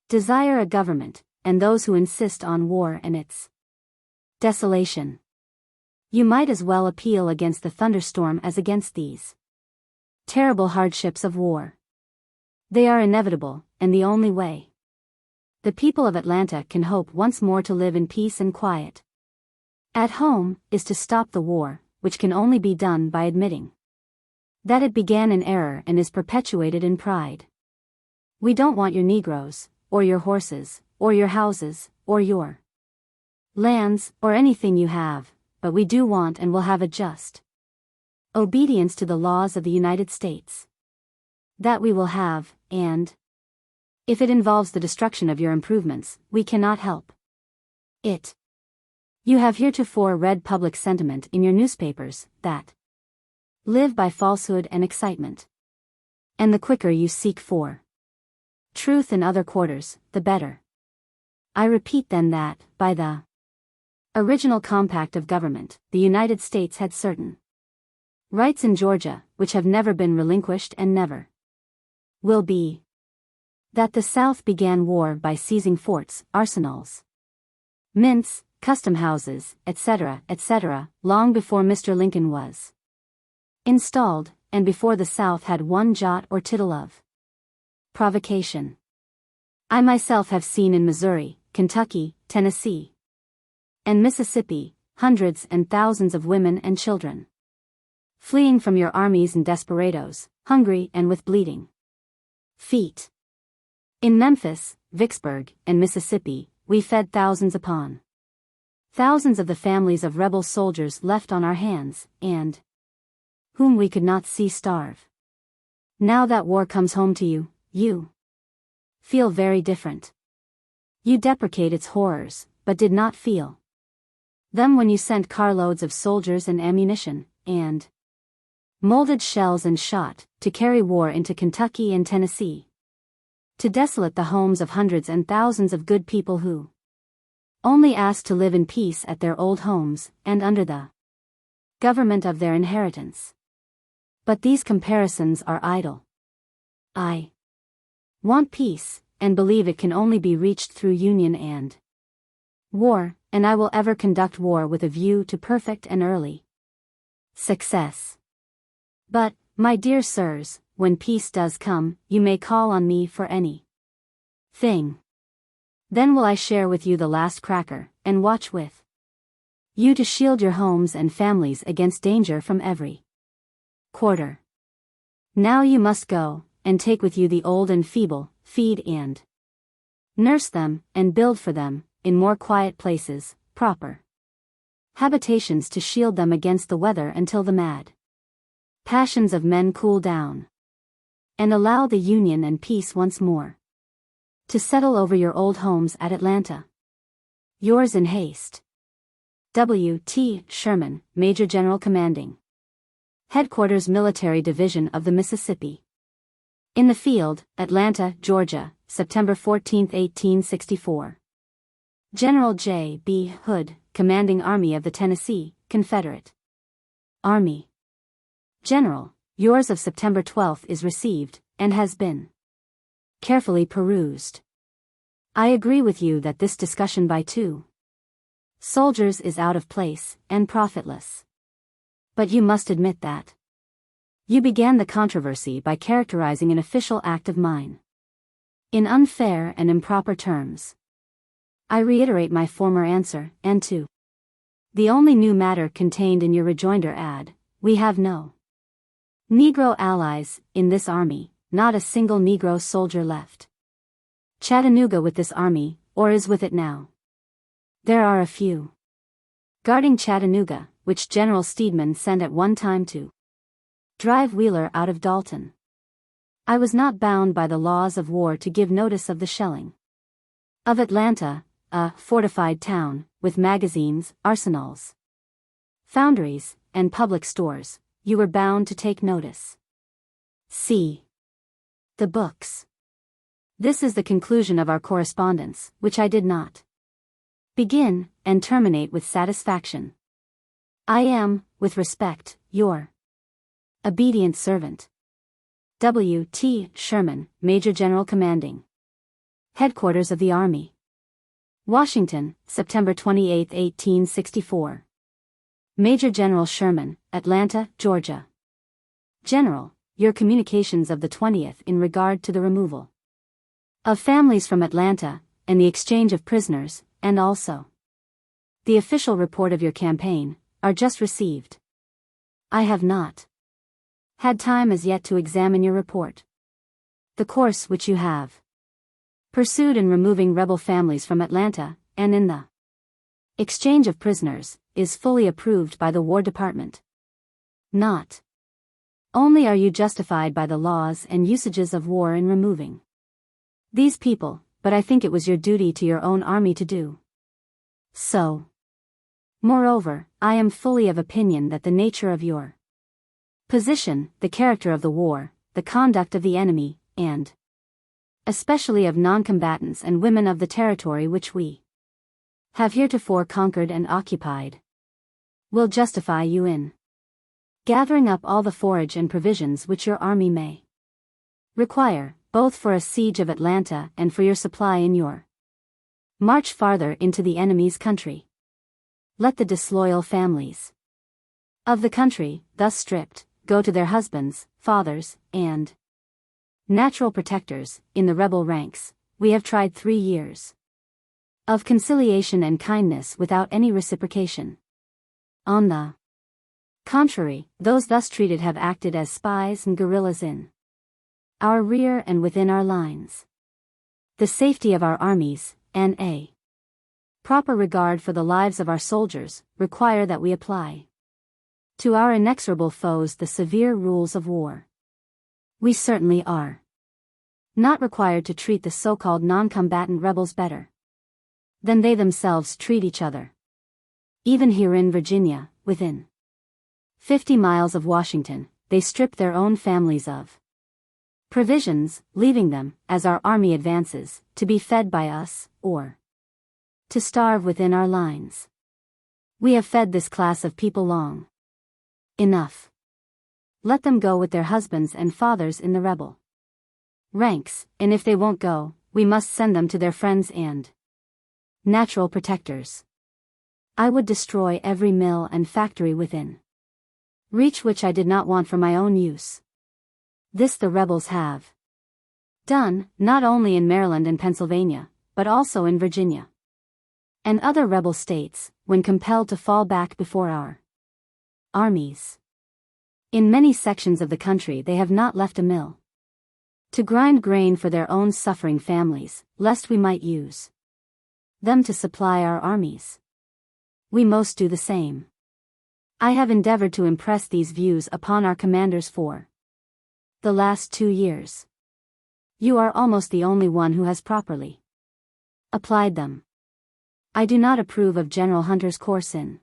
desire a government, and those who insist on war and its desolation. You might as well appeal against the thunderstorm as against these terrible hardships of war. They are inevitable, and the only way the people of Atlanta can hope once more to live in peace and quiet at home is to stop the war, which can only be done by admitting that it began in error and is perpetuated in pride. We don't want your Negroes, or your horses, or your houses, or your lands, or anything you have, but we do want and will have a just obedience to the laws of the United States. That we will have, and if it involves the destruction of your improvements, we cannot help it. You have heretofore read public sentiment in your newspapers, that live by falsehood and excitement. And the quicker you seek for truth in other quarters, the better. I repeat then that, by the original compact of government, the United States had certain rights in Georgia, which have never been relinquished and never will be. That the South began war by seizing forts, arsenals, mints, custom houses, etc., etc., long before Mr. Lincoln was installed, and before the South had one jot or tittle of provocation. I myself have seen in Missouri, Kentucky, Tennessee, and Mississippi, hundreds and thousands of women and children fleeing from your armies and desperadoes, hungry and with bleeding feet. In Memphis, Vicksburg, and Mississippi, we fed thousands upon thousands of the families of rebel soldiers left on our hands, and whom we could not see starve. Now that war comes home to you, you feel very different. You deprecate its horrors, but did not feel them when you sent carloads of soldiers and ammunition, and molded shells and shot, to carry war into Kentucky and Tennessee. To desolate the homes of hundreds and thousands of good people who only asked to live in peace at their old homes, and under the government of their inheritance. But these comparisons are idle. I want peace, and believe it can only be reached through union and war, and I will ever conduct war with a view to perfect and early success. But, my dear sirs, when peace does come, you may call on me for any thing. Then will I share with you the last cracker, and watch with you to shield your homes and families against danger from every quarter. Now you must go, and take with you the old and feeble, feed and nurse them, and build for them, in more quiet places, proper habitations to shield them against the weather until the mad passions of men cool down, and allow the union and peace once more to settle over your old homes at Atlanta. Yours in haste, W. T. Sherman, Major General Commanding Headquarters Military Division of the Mississippi. In the field, Atlanta, Georgia, September 14, 1864. General J. B. Hood, Commanding Army of the Tennessee, Confederate Army. General, yours of September 12 is received, and has been carefully perused. I agree with you that this discussion by two soldiers is out of place, and profitless. But you must admit that you began the controversy by characterizing an official act of mine in unfair and improper terms. I reiterate my former answer, and to the only new matter contained in your rejoinder add, we have no Negro allies, in this army, not a single Negro soldier left Chattanooga with this army, or is with it now. There are a few guarding Chattanooga, which General Steedman sent at one time to drive Wheeler out of Dalton. I was not bound by the laws of war to give notice of the shelling of Atlanta, a fortified town, with magazines, arsenals, foundries, and public stores. You were bound to take notice. See the books. This is the conclusion of our correspondence, which I did not begin, and terminate with satisfaction. I am, with respect, your obedient servant, W. T. Sherman, Major General Commanding Headquarters of the Army. Washington, September 28, 1864. Major General Sherman, Atlanta, Georgia. General, your communications of the 20th in regard to the removal of families from Atlanta, and the exchange of prisoners, and also the official report of your campaign, are just received. I have not had time as yet to examine your report. The course which you have pursued in removing rebel families from Atlanta, and in the exchange of prisoners, is fully approved by the War Department. Not only are you justified by the laws and usages of war in removing these people, but I think it was your duty to your own army to do so. Moreover, I am fully of opinion that the nature of your position, the character of the war, the conduct of the enemy, and especially of non-combatants and women of the territory which we have heretofore conquered and occupied, will justify you in gathering up all the forage and provisions which your army may require, both for a siege of Atlanta and for your supply in your march farther into the enemy's country. Let the disloyal families of the country, thus stripped, go to their husbands, fathers, and natural protectors, in the rebel ranks. We have tried 3 years of conciliation and kindness without any reciprocation. On the contrary, those thus treated have acted as spies and guerrillas in our rear and within our lines. The safety of our armies, and a proper regard for the lives of our soldiers, require that we apply to our inexorable foes the severe rules of war. We certainly are not required to treat the so-called non-combatant rebels better Then they themselves treat each other. Even here in Virginia, within 50 miles of Washington, they strip their own families of provisions, leaving them, as our army advances, to be fed by us, or to starve within our lines. We have fed this class of people long enough. Let them go with their husbands and fathers in the rebel ranks, and if they won't go, we must send them to their friends and natural protectors. I would destroy every mill and factory within reach which I did not want for my own use. This the rebels have done, not only in Maryland and Pennsylvania, but also in Virginia and other rebel states, when compelled to fall back before our armies. In many sections of the country they have not left a mill to grind grain for their own suffering families, lest we might use them to supply our armies. We most do the same. I have endeavored to impress these views upon our commanders for the last 2 years. You are almost the only one who has properly applied them. I do not approve of General Hunter's course in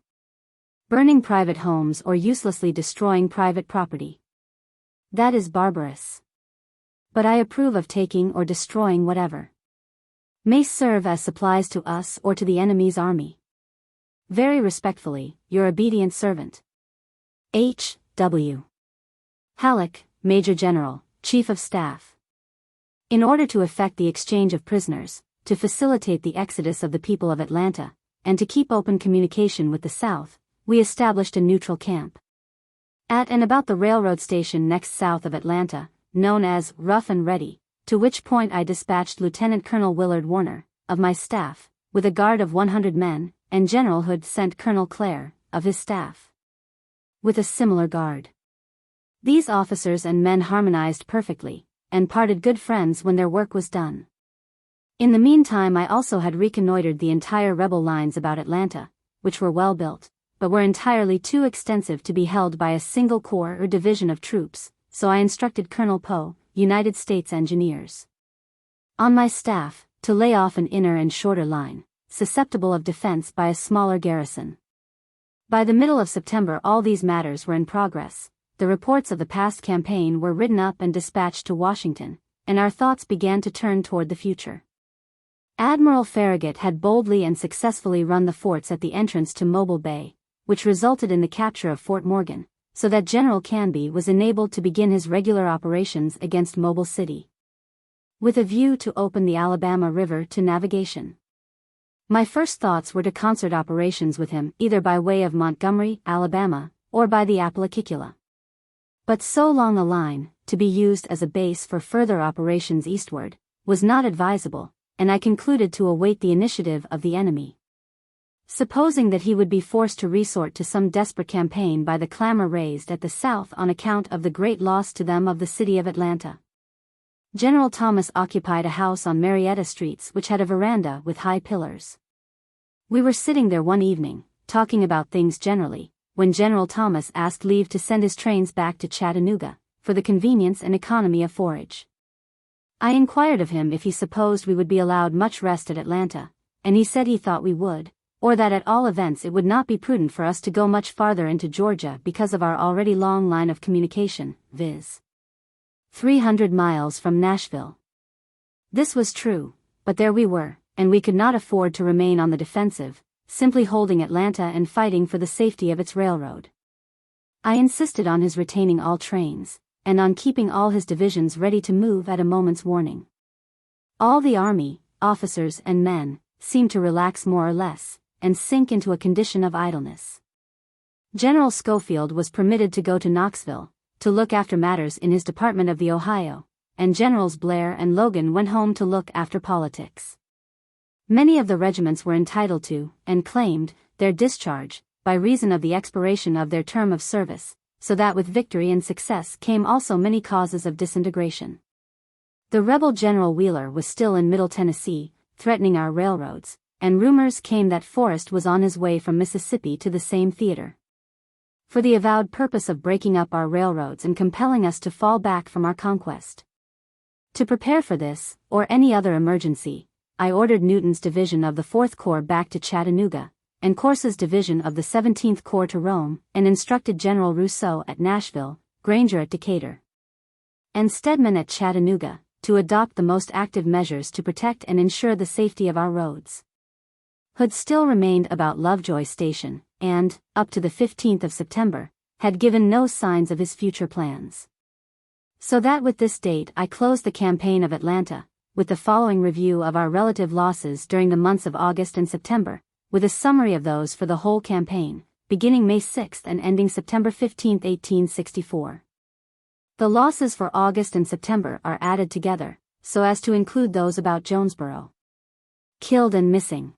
burning private homes or uselessly destroying private property. That is barbarous. But I approve of taking or destroying whatever may serve as supplies to us or to the enemy's army. Very respectfully, your obedient servant, H. W. Halleck, Major General, Chief of Staff. In order to effect the exchange of prisoners, to facilitate the exodus of the people of Atlanta, and to keep open communication with the South, we established a neutral camp at and about the railroad station next south of Atlanta, known as Rough and Ready, to which point I dispatched Lieutenant Colonel Willard Warner, of my staff, with a guard of 100 men, and General Hood sent Colonel Clare, of his staff, with a similar guard. These officers and men harmonized perfectly, and parted good friends when their work was done. In the meantime I also had reconnoitered the entire rebel lines about Atlanta, which were well built, but were entirely too extensive to be held by a single corps or division of troops, so I instructed Colonel Poe, United States Engineers, on my staff, to lay off an inner and shorter line, susceptible of defense by a smaller garrison. By the middle of September all these matters were in progress, the reports of the past campaign were written up and dispatched to Washington, and our thoughts began to turn toward the future. Admiral Farragut had boldly and successfully run the forts at the entrance to Mobile Bay, which resulted in the capture of Fort Morgan, so that General Canby was enabled to begin his regular operations against Mobile City, with a view to open the Alabama River to navigation. My first thoughts were to concert operations with him either by way of Montgomery, Alabama, or by the Apalachicola. But so long a line, to be used as a base for further operations eastward, was not advisable, and I concluded to await the initiative of the enemy, supposing that he would be forced to resort to some desperate campaign by the clamor raised at the South on account of the great loss to them of the city of Atlanta. General Thomas occupied a house on Marietta Streets which had a veranda with high pillars. We were sitting there one evening, talking about things generally, when General Thomas asked leave to send his trains back to Chattanooga, for the convenience and economy of forage. I inquired of him if he supposed we would be allowed much rest at Atlanta, and he said he thought we would, or that at all events it would not be prudent for us to go much farther into Georgia because of our already long line of communication, viz. 300 miles from Nashville. This was true, but there we were, and we could not afford to remain on the defensive, simply holding Atlanta and fighting for the safety of its railroad. I insisted on his retaining all trains, and on keeping all his divisions ready to move at a moment's warning. All the army, officers and men, seemed to relax more or less, and sink into a condition of idleness. General Schofield was permitted to go to Knoxville, to look after matters in his department of the Ohio, and Generals Blair and Logan went home to look after politics. Many of the regiments were entitled to, and claimed, their discharge, by reason of the expiration of their term of service, so that with victory and success came also many causes of disintegration. The rebel General Wheeler was still in Middle Tennessee, threatening our railroads, and rumors came that Forrest was on his way from Mississippi to the same theater, for the avowed purpose of breaking up our railroads and compelling us to fall back from our conquest. To prepare for this, or any other emergency, I ordered Newton's division of the 4th Corps back to Chattanooga, and Corse's division of the 17th Corps to Rome, and instructed General Rousseau at Nashville, Granger at Decatur, and Stedman at Chattanooga, to adopt the most active measures to protect and ensure the safety of our roads. Hood still remained about Lovejoy Station, and, up to the 15th of September, had given no signs of his future plans. So that with this date I closed the campaign of Atlanta, with the following review of our relative losses during the months of August and September, with a summary of those for the whole campaign, beginning May 6 and ending September 15, 1864. The losses for August and September are added together, so as to include those about Jonesboro. Killed and missing.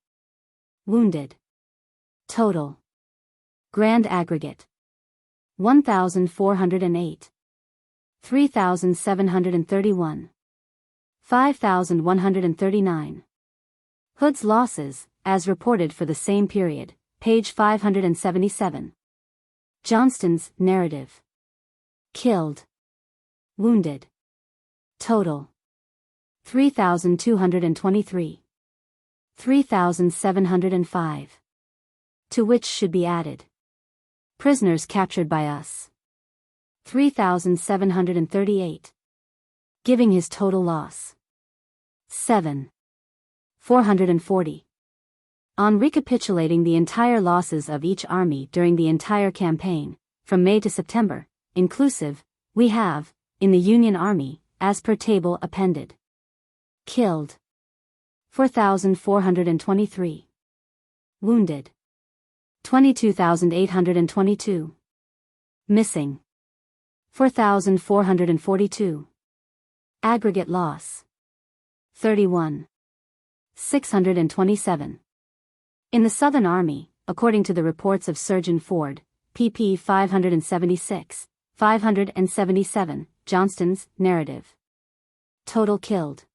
Wounded. Total. Grand aggregate. 1,408. 3,731. 5,139. Hood's losses, as reported for the same period, page 577. Johnston's narrative. Killed. Wounded. Total. 3,223. 3,705. To which should be added prisoners captured by us. 3,738. Giving his total loss. 7,440. On recapitulating the entire losses of each army during the entire campaign, from May to September, inclusive, we have, in the Union Army, as per table appended. Killed. 4,423. Wounded. 22,822. Missing. 4,442. Aggregate loss. 31,627. In the Southern Army, according to the reports of Surgeon Ford, pp. 576, 577, Johnston's narrative. Total killed.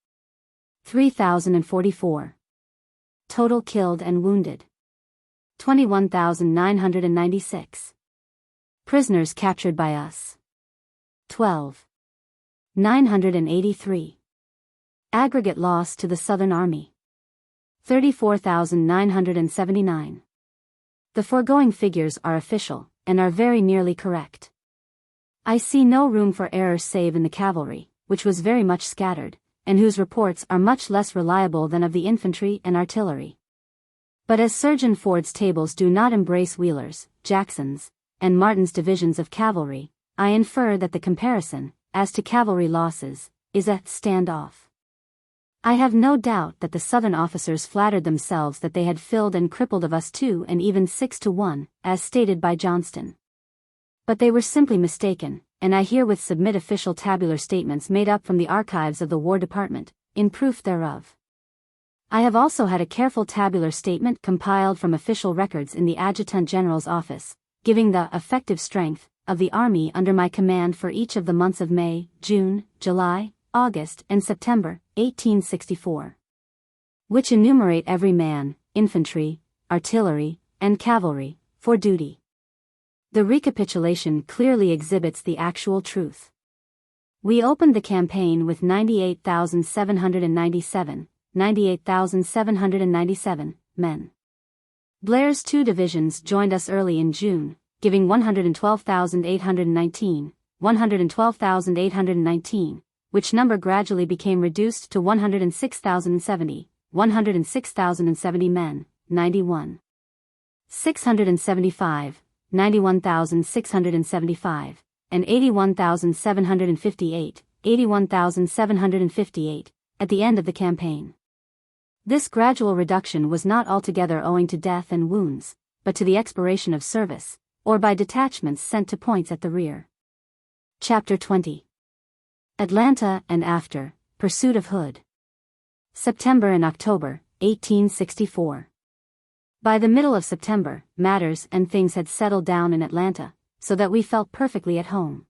3,044. Total killed and wounded. 21,996. Prisoners captured by us. 12,983. Aggregate loss to the Southern Army. 34,979. The foregoing figures are official, and are very nearly correct. I see no room for error save in the cavalry, which was very much scattered, and whose reports are much less reliable than of the infantry and artillery. But as Surgeon Ford's tables do not embrace Wheeler's, Jackson's, and Martin's divisions of cavalry, I infer that the comparison, as to cavalry losses, is a stand-off. I have no doubt that the Southern officers flattered themselves that they had filled and crippled of us 2 and even 6 to 1, as stated by Johnston. But they were simply mistaken, and I herewith submit official tabular statements made up from the archives of the War Department, in proof thereof. I have also had a careful tabular statement compiled from official records in the Adjutant General's office, giving the effective strength of the Army under my command for each of the months of May, June, July, August, and September, 1864. Which enumerate every man, infantry, artillery, and cavalry, for duty. The recapitulation clearly exhibits the actual truth. We opened the campaign with 98,797 men. Blair's 2 divisions joined us early in June, giving 112,819, which number gradually became reduced to 106,070 men, 91,675, 91,675, and 81,758, at the end of the campaign. This gradual reduction was not altogether owing to death and wounds, but to the expiration of service, or by detachments sent to points at the rear. Chapter 20. Atlanta and after, pursuit of Hood. September and October, 1864. By the middle of September, matters and things had settled down in Atlanta, so that we felt perfectly at home.